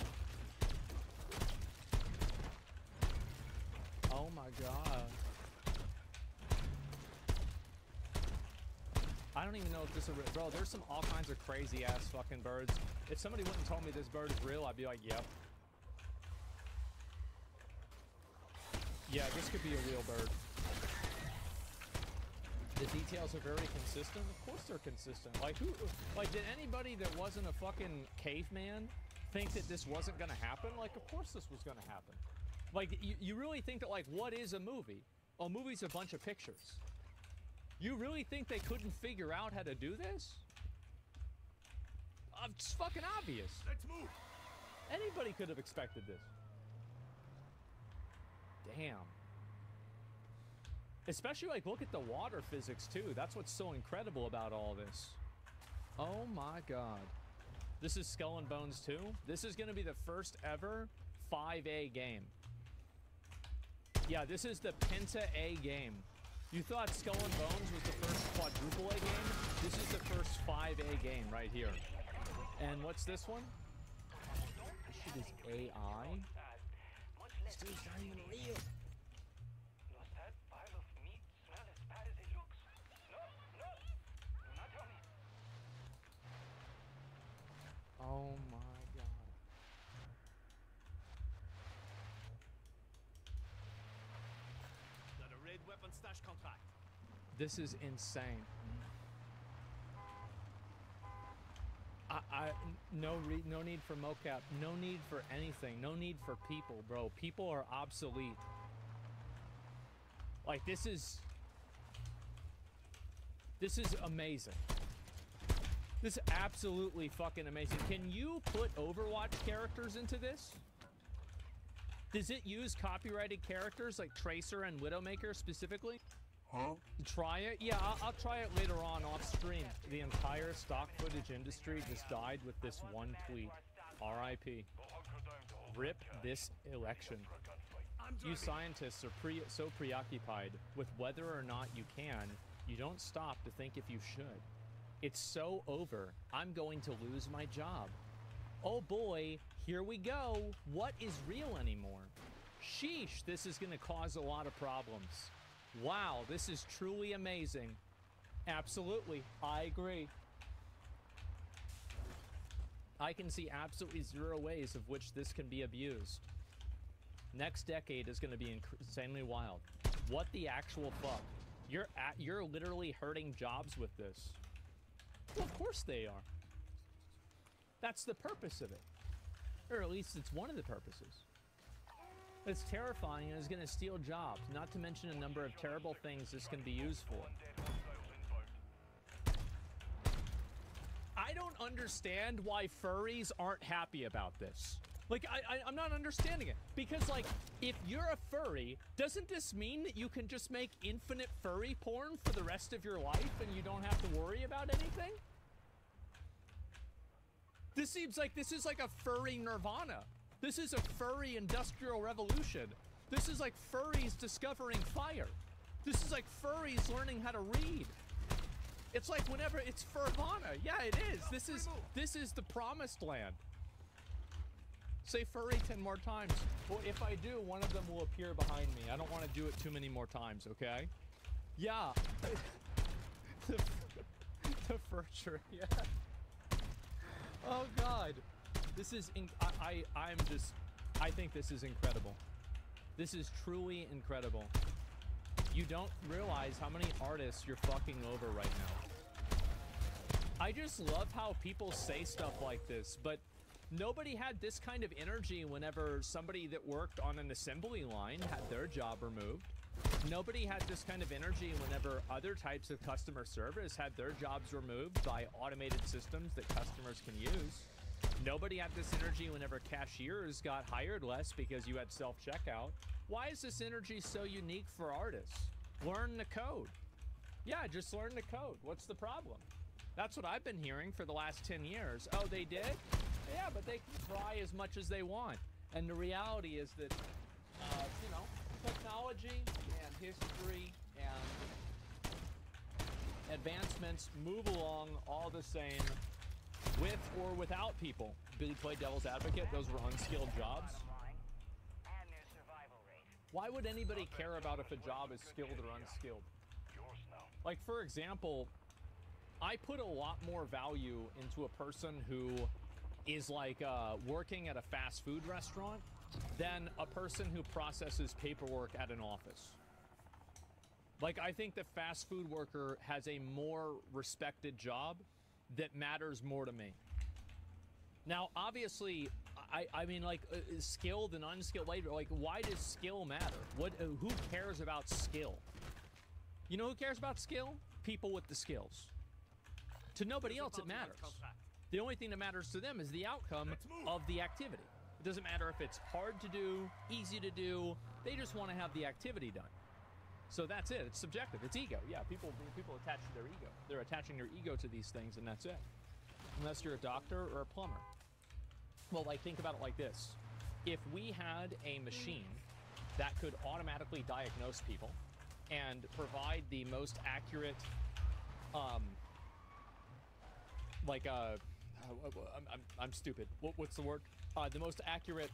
Oh my God. I don't even know if this is a bro, there's all kinds of crazy ass fucking birds. If somebody wouldn't tell me this bird is real, I'd be like, yep. Yeah, this could be a real bird. The details are very consistent. Of course they're consistent. Like did anybody that wasn't a fucking caveman think that this wasn't gonna happen? Like, of course this was gonna happen. Like, you really think that, like, what is a movie? A movie's a bunch of pictures. You really think they couldn't figure out how to do this? It's fucking obvious. Let's move. Anybody could have expected this. Damn. Especially, like, look at the water physics, too. That's what's so incredible about all this. Oh, my God. This is Skull and Bones 2. This is going to be the first ever 5A game. Yeah, this is the Penta A game. You thought Skull and Bones was the first quadruple A game? This is the first 5A game right here. And what's this one? This shit is AI? This dude's not even real. Oh my God. Got a raid weapon stash contract. This is insane. No need for mocap, no need for anything, no need for people, bro. People are obsolete. Like, this is amazing. This is absolutely fucking amazing. Can you put Overwatch characters into this? Does it use copyrighted characters like Tracer and Widowmaker specifically? Huh? Try it? Yeah, I'll try it later on off stream. The entire stock footage industry just died with this one tweet. RIP. Rip this election. You scientists are so preoccupied with whether or not you can, you don't stop to think if you should. It's so over. I'm going to lose my job. Oh boy, here we go. What is real anymore? Sheesh, this is going to cause a lot of problems. Wow, this is truly amazing. Absolutely, I agree. I can see absolutely zero ways of which this can be abused. Next decade is going to be insanely wild. What the actual fuck? You're literally hurting jobs with this. Well, of course they are. That's the purpose of it. Or at least it's one of the purposes. It's terrifying and is going to steal jobs, not to mention a number of terrible things this can be used for. I don't understand why furries aren't happy about this. Like, I'm not understanding it. Because, like, if you're a furry, doesn't this mean that you can just make infinite furry porn for the rest of your life and you don't have to worry about anything? This seems like this is like a furry nirvana. This is a furry industrial revolution. This is like furries discovering fire. This is like furries learning how to read. It's like whenever it's Furvana. Yeah, it is. This is the promised land. Say furry 10 more times. Well, if I do, one of them will appear behind me. I don't want to do it too many more times, okay? Yeah. the furniture, yeah. Oh God. This is, I think this is incredible. This is truly incredible. You don't realize how many artists you're fucking over right now. I just love how people say stuff like this, but nobody had this kind of energy whenever somebody that worked on an assembly line had their job removed. Nobody had this kind of energy whenever other types of customer service had their jobs removed by automated systems that customers can use. Nobody had this energy whenever cashiers got hired less because you had self-checkout. Why is this energy so unique for artists? Learn the code. Yeah, just learn the code. What's the problem? That's what I've been hearing for the last 10 years. Oh, they did? Yeah, but they can try as much as they want. And the reality is that, you know, technology and history and advancements move along all the same with or without people. Billy played devil's advocate. Those were unskilled jobs. Why would anybody care about if a job is skilled or unskilled? Like, for example, I put a lot more value into a person who is like working at a fast food restaurant than a person who processes paperwork at an office. Like, I think the fast food worker has a more respected job that matters more to me. Now, obviously, I mean, like, skilled and unskilled labor, like, why does skill matter? Who cares about skill? You know who cares about skill? People with the skills. To nobody else, it matters. The only thing that matters to them is the outcome of the activity. It doesn't matter if it's hard to do, easy to do. They just want to have the activity done. So that's it. It's subjective. It's ego. Yeah, people attach to their ego. They're attaching their ego to these things, and that's it. Unless you're a doctor or a plumber. Well, like, think about it like this. If we had a machine that could automatically diagnose people and provide the most accurate, I'm stupid. What's the word? The most accurate,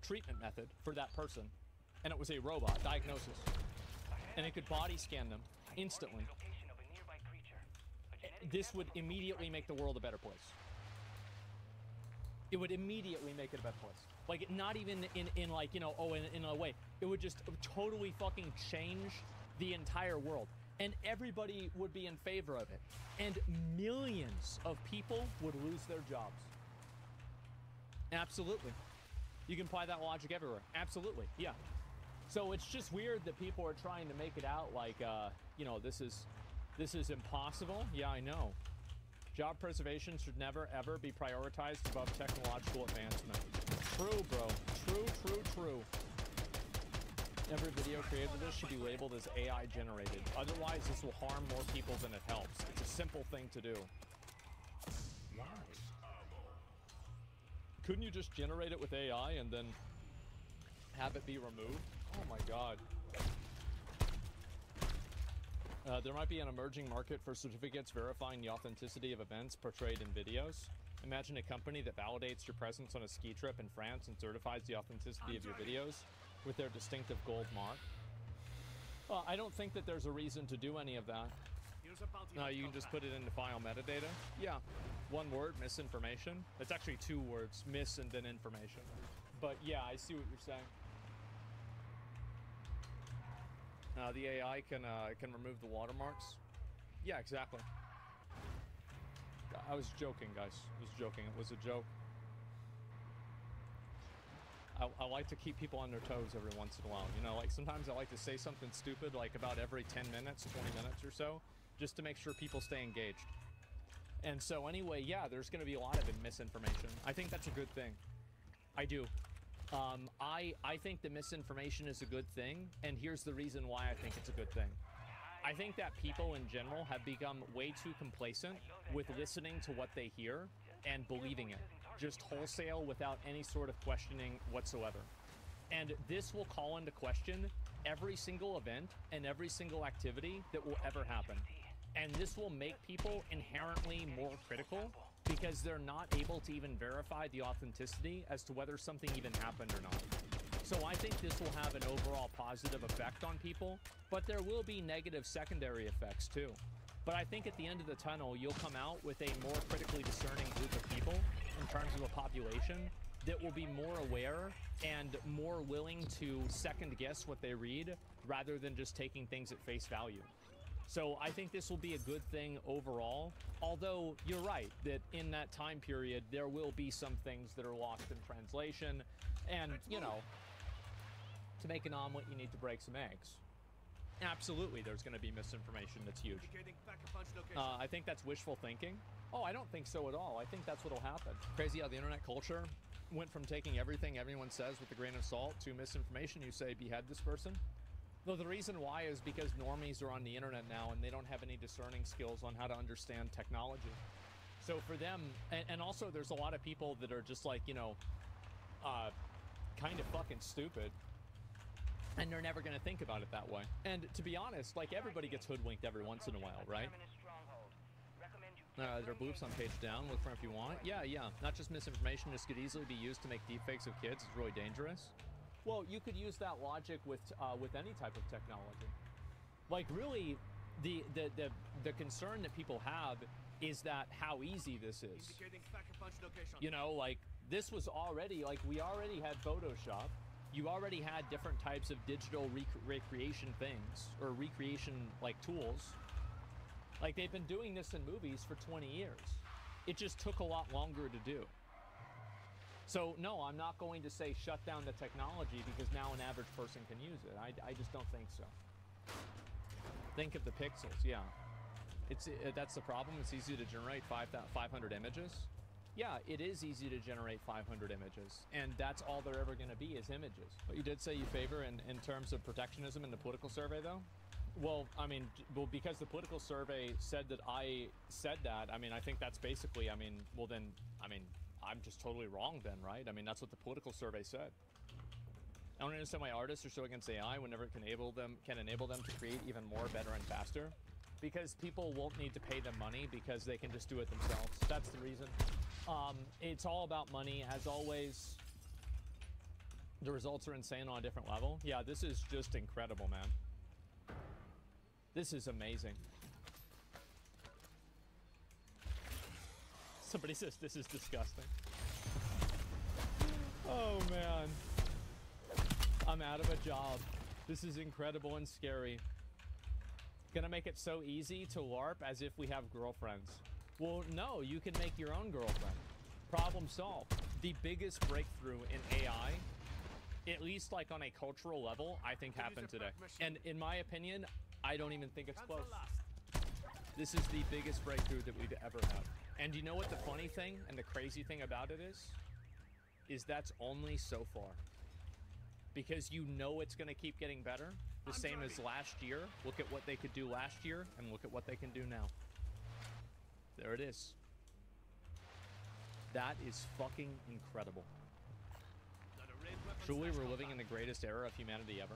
treatment method for that person, and it was a robot diagnosis, and it could body scan them instantly, this would immediately make the world a better place. It would immediately make it a better place. Like, not even in a way. It would just totally fucking change the entire world. And everybody would be in favor of it. And millions of people would lose their jobs. Absolutely. You can apply that logic everywhere. Absolutely, yeah. So it's just weird that people are trying to make it out like, this is impossible. Yeah, I know. Job preservation should never, ever be prioritized above technological advancement. True, bro. True. Every video created with this should be labeled as AI generated. Otherwise, this will harm more people than it helps. It's a simple thing to do. Why? Couldn't you just generate it with AI and then have it be removed? Oh my god. There might be an emerging market for certificates verifying the authenticity of events portrayed in videos. Imagine a company that validates your presence on a ski trip in France and certifies the authenticity of your videos with their distinctive gold mark. Well, I don't think that there's a reason to do any of that. You can just put it into file metadata. Yeah, one word, misinformation. It's actually two words, mis and then information. But yeah, I see what you're saying. The AI can remove the watermarks. Yeah, exactly. I was joking, guys. I was joking. It was a joke. I like to keep people on their toes every once in a while. You know, like sometimes I like to say something stupid like about every 10 minutes, 20 minutes or so, just to make sure people stay engaged. And so anyway, yeah, there's going to be a lot of misinformation. I think that's a good thing. I do. I think the misinformation is a good thing, and here's the reason why I think it's a good thing. I think that people in general have become way too complacent with listening to what they hear and believing it, just wholesale without any sort of questioning whatsoever. And this will call into question every single event and every single activity that will ever happen. And this will make people inherently more critical because they're not able to even verify the authenticity as to whether something even happened or not. So I think this will have an overall positive effect on people, but there will be negative secondary effects too. But I think at the end of the tunnel, you'll come out with a more critically discerning group of people in terms of a population that will be more aware and more willing to second guess what they read rather than just taking things at face value. So I think this will be a good thing overall, although you're right that in that time period, there will be some things that are lost in translation. And, you know, to make an omelet, you need to break some eggs. Absolutely, there's going to be misinformation that's huge. I think that's wishful thinking. Oh, I don't think so at all. I think that's what will happen. Crazy how the internet culture went from taking everything everyone says with a grain of salt to misinformation. You say, behead this person. Well, the reason why is because normies are on the internet now and they don't have any discerning skills on how to understand technology. So for them, and also there's a lot of people that are just like, you know, kind of fucking stupid. And they're never going to think about it that way. And to be honest, like everybody gets hoodwinked every once in a while, right? There are bloops on page down. Look for them if you want. Yeah. Not just misinformation. This could easily be used to make deepfakes of kids. It's really dangerous. Well, you could use that logic with any type of technology. Like really, the concern that people have is that how easy this is. You know, like this was already like we already had Photoshop. You already had different types of digital recreation things or recreation like tools. Like they've been doing this in movies for 20 years. It just took a lot longer to do. So no, I'm not going to say shut down the technology because now an average person can use it. I just don't think so. Think of the pixels, yeah. That's the problem. It's easy to generate 500 images. yeah, it is easy to generate 500 images, and that's all they're ever going to be is images. But you did say you favor in terms of protectionism in the political survey, though? Well, I mean, well, because the political survey said that I said that, I mean, I think that's basically, I mean, well then, I mean, I'm just totally wrong then, right? I mean, that's what the political survey said. I don't understand why artists are so against AI whenever it can enable them to create even more, better, and faster. Because people won't need to pay them money because they can just do it themselves. That's the reason. It's all about money, as always. The results are insane on a different level. Yeah, this is just incredible, man. This is amazing. Somebody says this is disgusting. Oh, man. I'm out of a job. This is incredible and scary. Gonna make it so easy to LARP as if we have girlfriends. Well, no, you can make your own girlfriend. Problem solved. The biggest breakthrough in AI, at least like on a cultural level, I think happened today. And in my opinion, I don't even think it's close. This is the biggest breakthrough that we've ever had. And you know what the funny thing and the crazy thing about it is? Is that's only so far. Because you know it's gonna keep getting better. The same as last year. Look at what they could do last year and look at what they can do now. There it is. That is fucking incredible. Truly, we're living in the greatest era of humanity ever.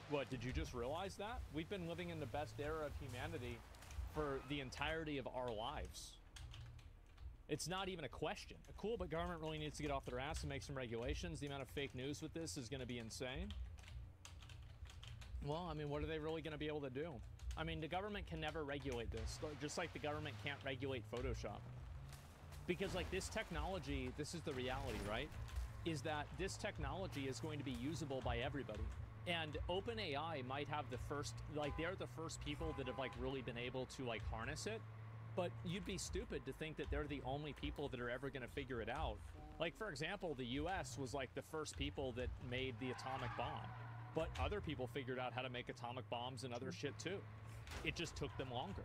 What, did you just realize that? We've been living in the best era of humanity for the entirety of our lives. It's not even a question. Cool, but government really needs to get off their ass and make some regulations. The amount of fake news with this is going to be insane. Well, I mean, what are they really going to be able to do? I mean, the government can never regulate this, just like the government can't regulate Photoshop. Because, like, this technology, this is the reality, right? Is that this technology is going to be usable by everybody. And OpenAI might have the first, like, they're the first people that have, like, really been able to, like, harness it. But you'd be stupid to think that they're the only people that are ever going to figure it out. Like, for example, the US was, like, the first people that made the atomic bomb. But other people figured out how to make atomic bombs and other shit too. It just took them longer.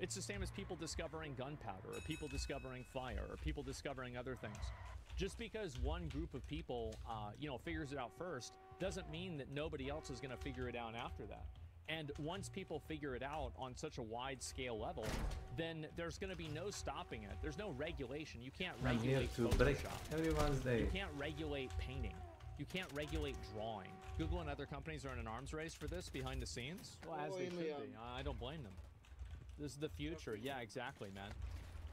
It's the same as people discovering gunpowder, or people discovering fire, or people discovering other things. Just because one group of people, you know, figures it out first, doesn't mean that nobody else is going to figure it out after that. And once people figure it out on such a wide scale level, then there's going to be no stopping it. There's no regulation. You can't regulate Photoshop. You can't regulate painting. You can't regulate drawing. Google and other companies are in an arms race for this behind the scenes. Well, as they should be. I don't blame them. This is the future. Yeah, exactly, man.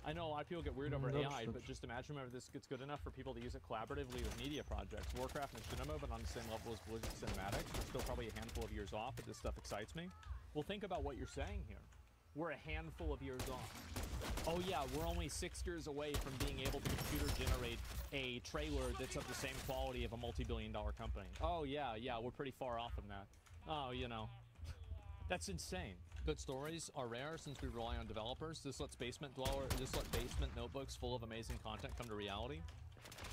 I know a lot of people get weird over AI, but just imagine whenever this gets good enough for people to use it collaboratively with media projects. Warcraft and Machinima, but on the same level as Blizzard Cinematics. We're still probably a handful of years off, but this stuff excites me. Well, think about what you're saying here. We're a handful of years off. Oh yeah, we're only 6 years away from being able to computer generate a trailer that's of the same quality of a multi-billion-dollar company. Oh yeah, we're pretty far off from that. Oh, you know, that's insane. Good stories are rare since we rely on developers. This lets basement notebooks full of amazing content come to reality.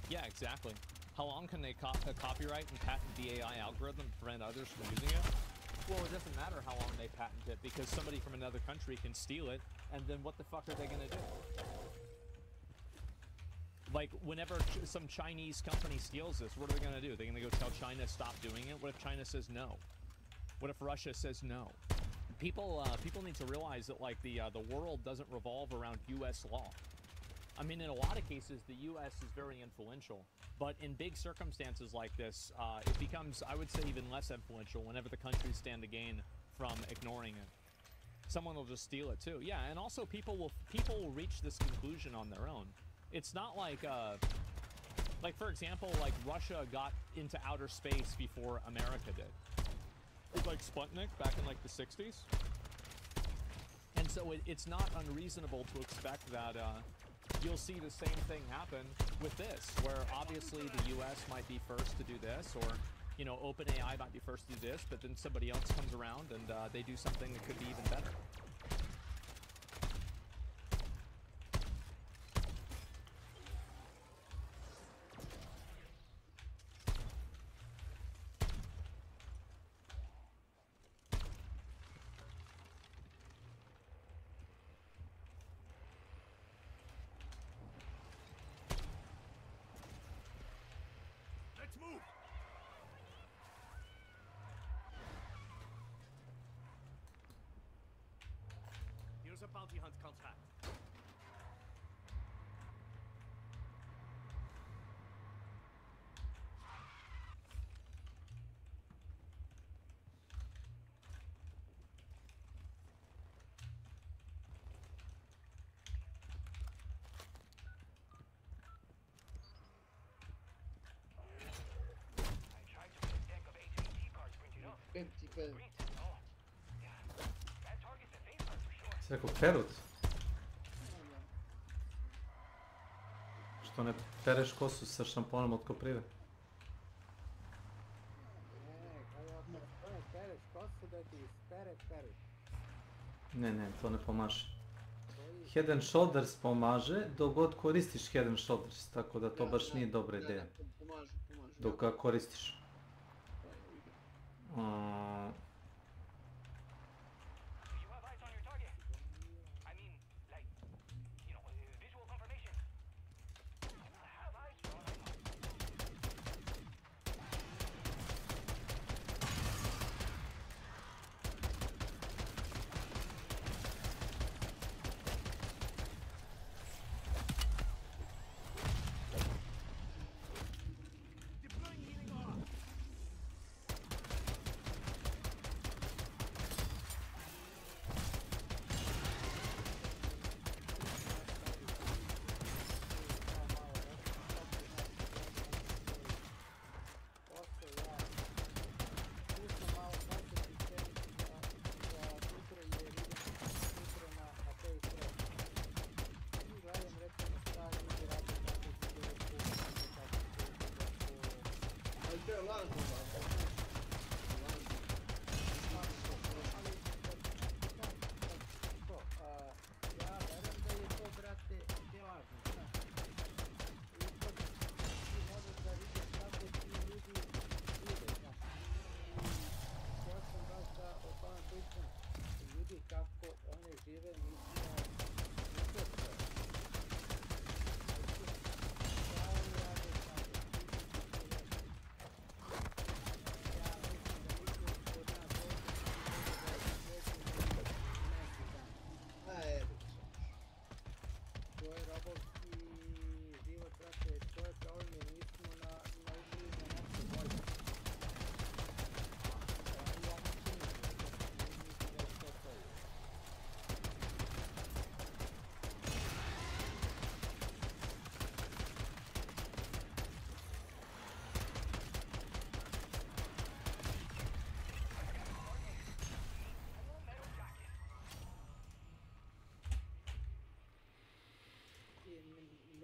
Yeah, exactly. How long can they copyright and patent the AI algorithm to prevent others from using it? Well, it doesn't matter how long they patent it because somebody from another country can steal it, and then what the fuck are they gonna do? Like, whenever some Chinese company steals this, what are they gonna do? They're gonna go tell China stop doing it? What if China says no? What if Russia says no? People need to realize that, like, the world doesn't revolve around U.S. law. I mean, in a lot of cases, the U.S. is very influential, but in big circumstances like this, it becomes, I would say, even less influential whenever the countries stand to gain from ignoring it. Someone will just steal it too. Yeah, and also people will reach this conclusion on their own. It's not like, like, for example, like Russia got into outer space before America did. It's like Sputnik back in, like, the 60s. And so it's not unreasonable to expect that you'll see the same thing happen with this, where obviously the US might be first to do this, or, you know, OpenAI might be first to do this, but then somebody else comes around and they do something that could be even better. Let's move. Here's a bounty hunt contract. Si rekao perut? Što ne pereš kosu sa šamponom od koprive? Kada pereš kosu da ti ispere perut. Ne, to ne pomaže. Head and Shoulders pomaže dok god koristiš Head and Shoulders, tako da to baš nije dobra ideja. Pomaže. Dok ga koristiš.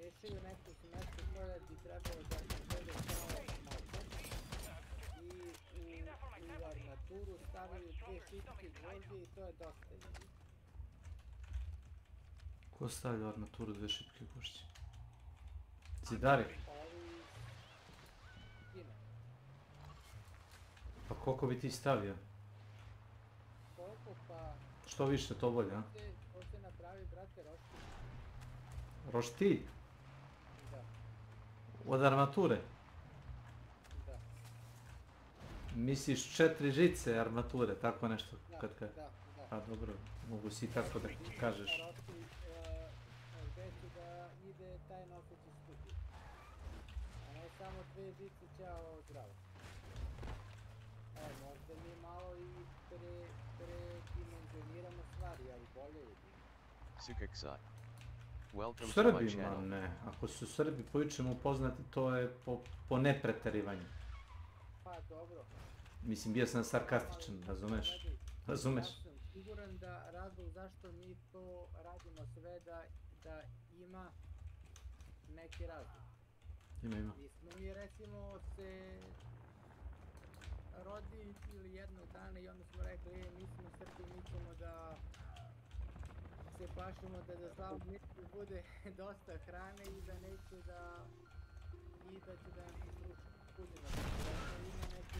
Rešio neku mesto koja bi trebalo da izgleda kao market i u armaturu stavili 2 šipke gvožđe i to je dosta ljudi. Ko stavlja armaturu 2 šipke gvožđe? Zidari? Pa koliko bi ti stavio? Koliko pa... Što više to bolje, a? To se napravi, brate, roštilj. Roštilj? Da. Od armature? Da. Misliš 4 žice armature, tako nešto? Da. Pa dobro, mogu si tako da kažeš. Roštilj gdje će da ide taj noseći stupi. A ne samo 2 žice ćao zdravo. Možda mi malo i predimenzioniramo stvari, ali bolje je. Sukaksai. Welcome to my Srbima channel. ne, ako su Srbi po ičemu upoznati, to je po nepreterivanju. Pa dobro. Mislim, bio sam sarkastičan, razumeš? Razumeš? Ja sam siguran da razlog zašto mi to radimo sve da ima neki razlog. Ima. Nismo mi recimo se rodi ili jednog dana i onda smo rekli, mi smo Srbi, mi ćemo da se plašimo da za slavu misli bude dosta hrane i da neće da i da će da nam se sruši. Kuđe da ima neki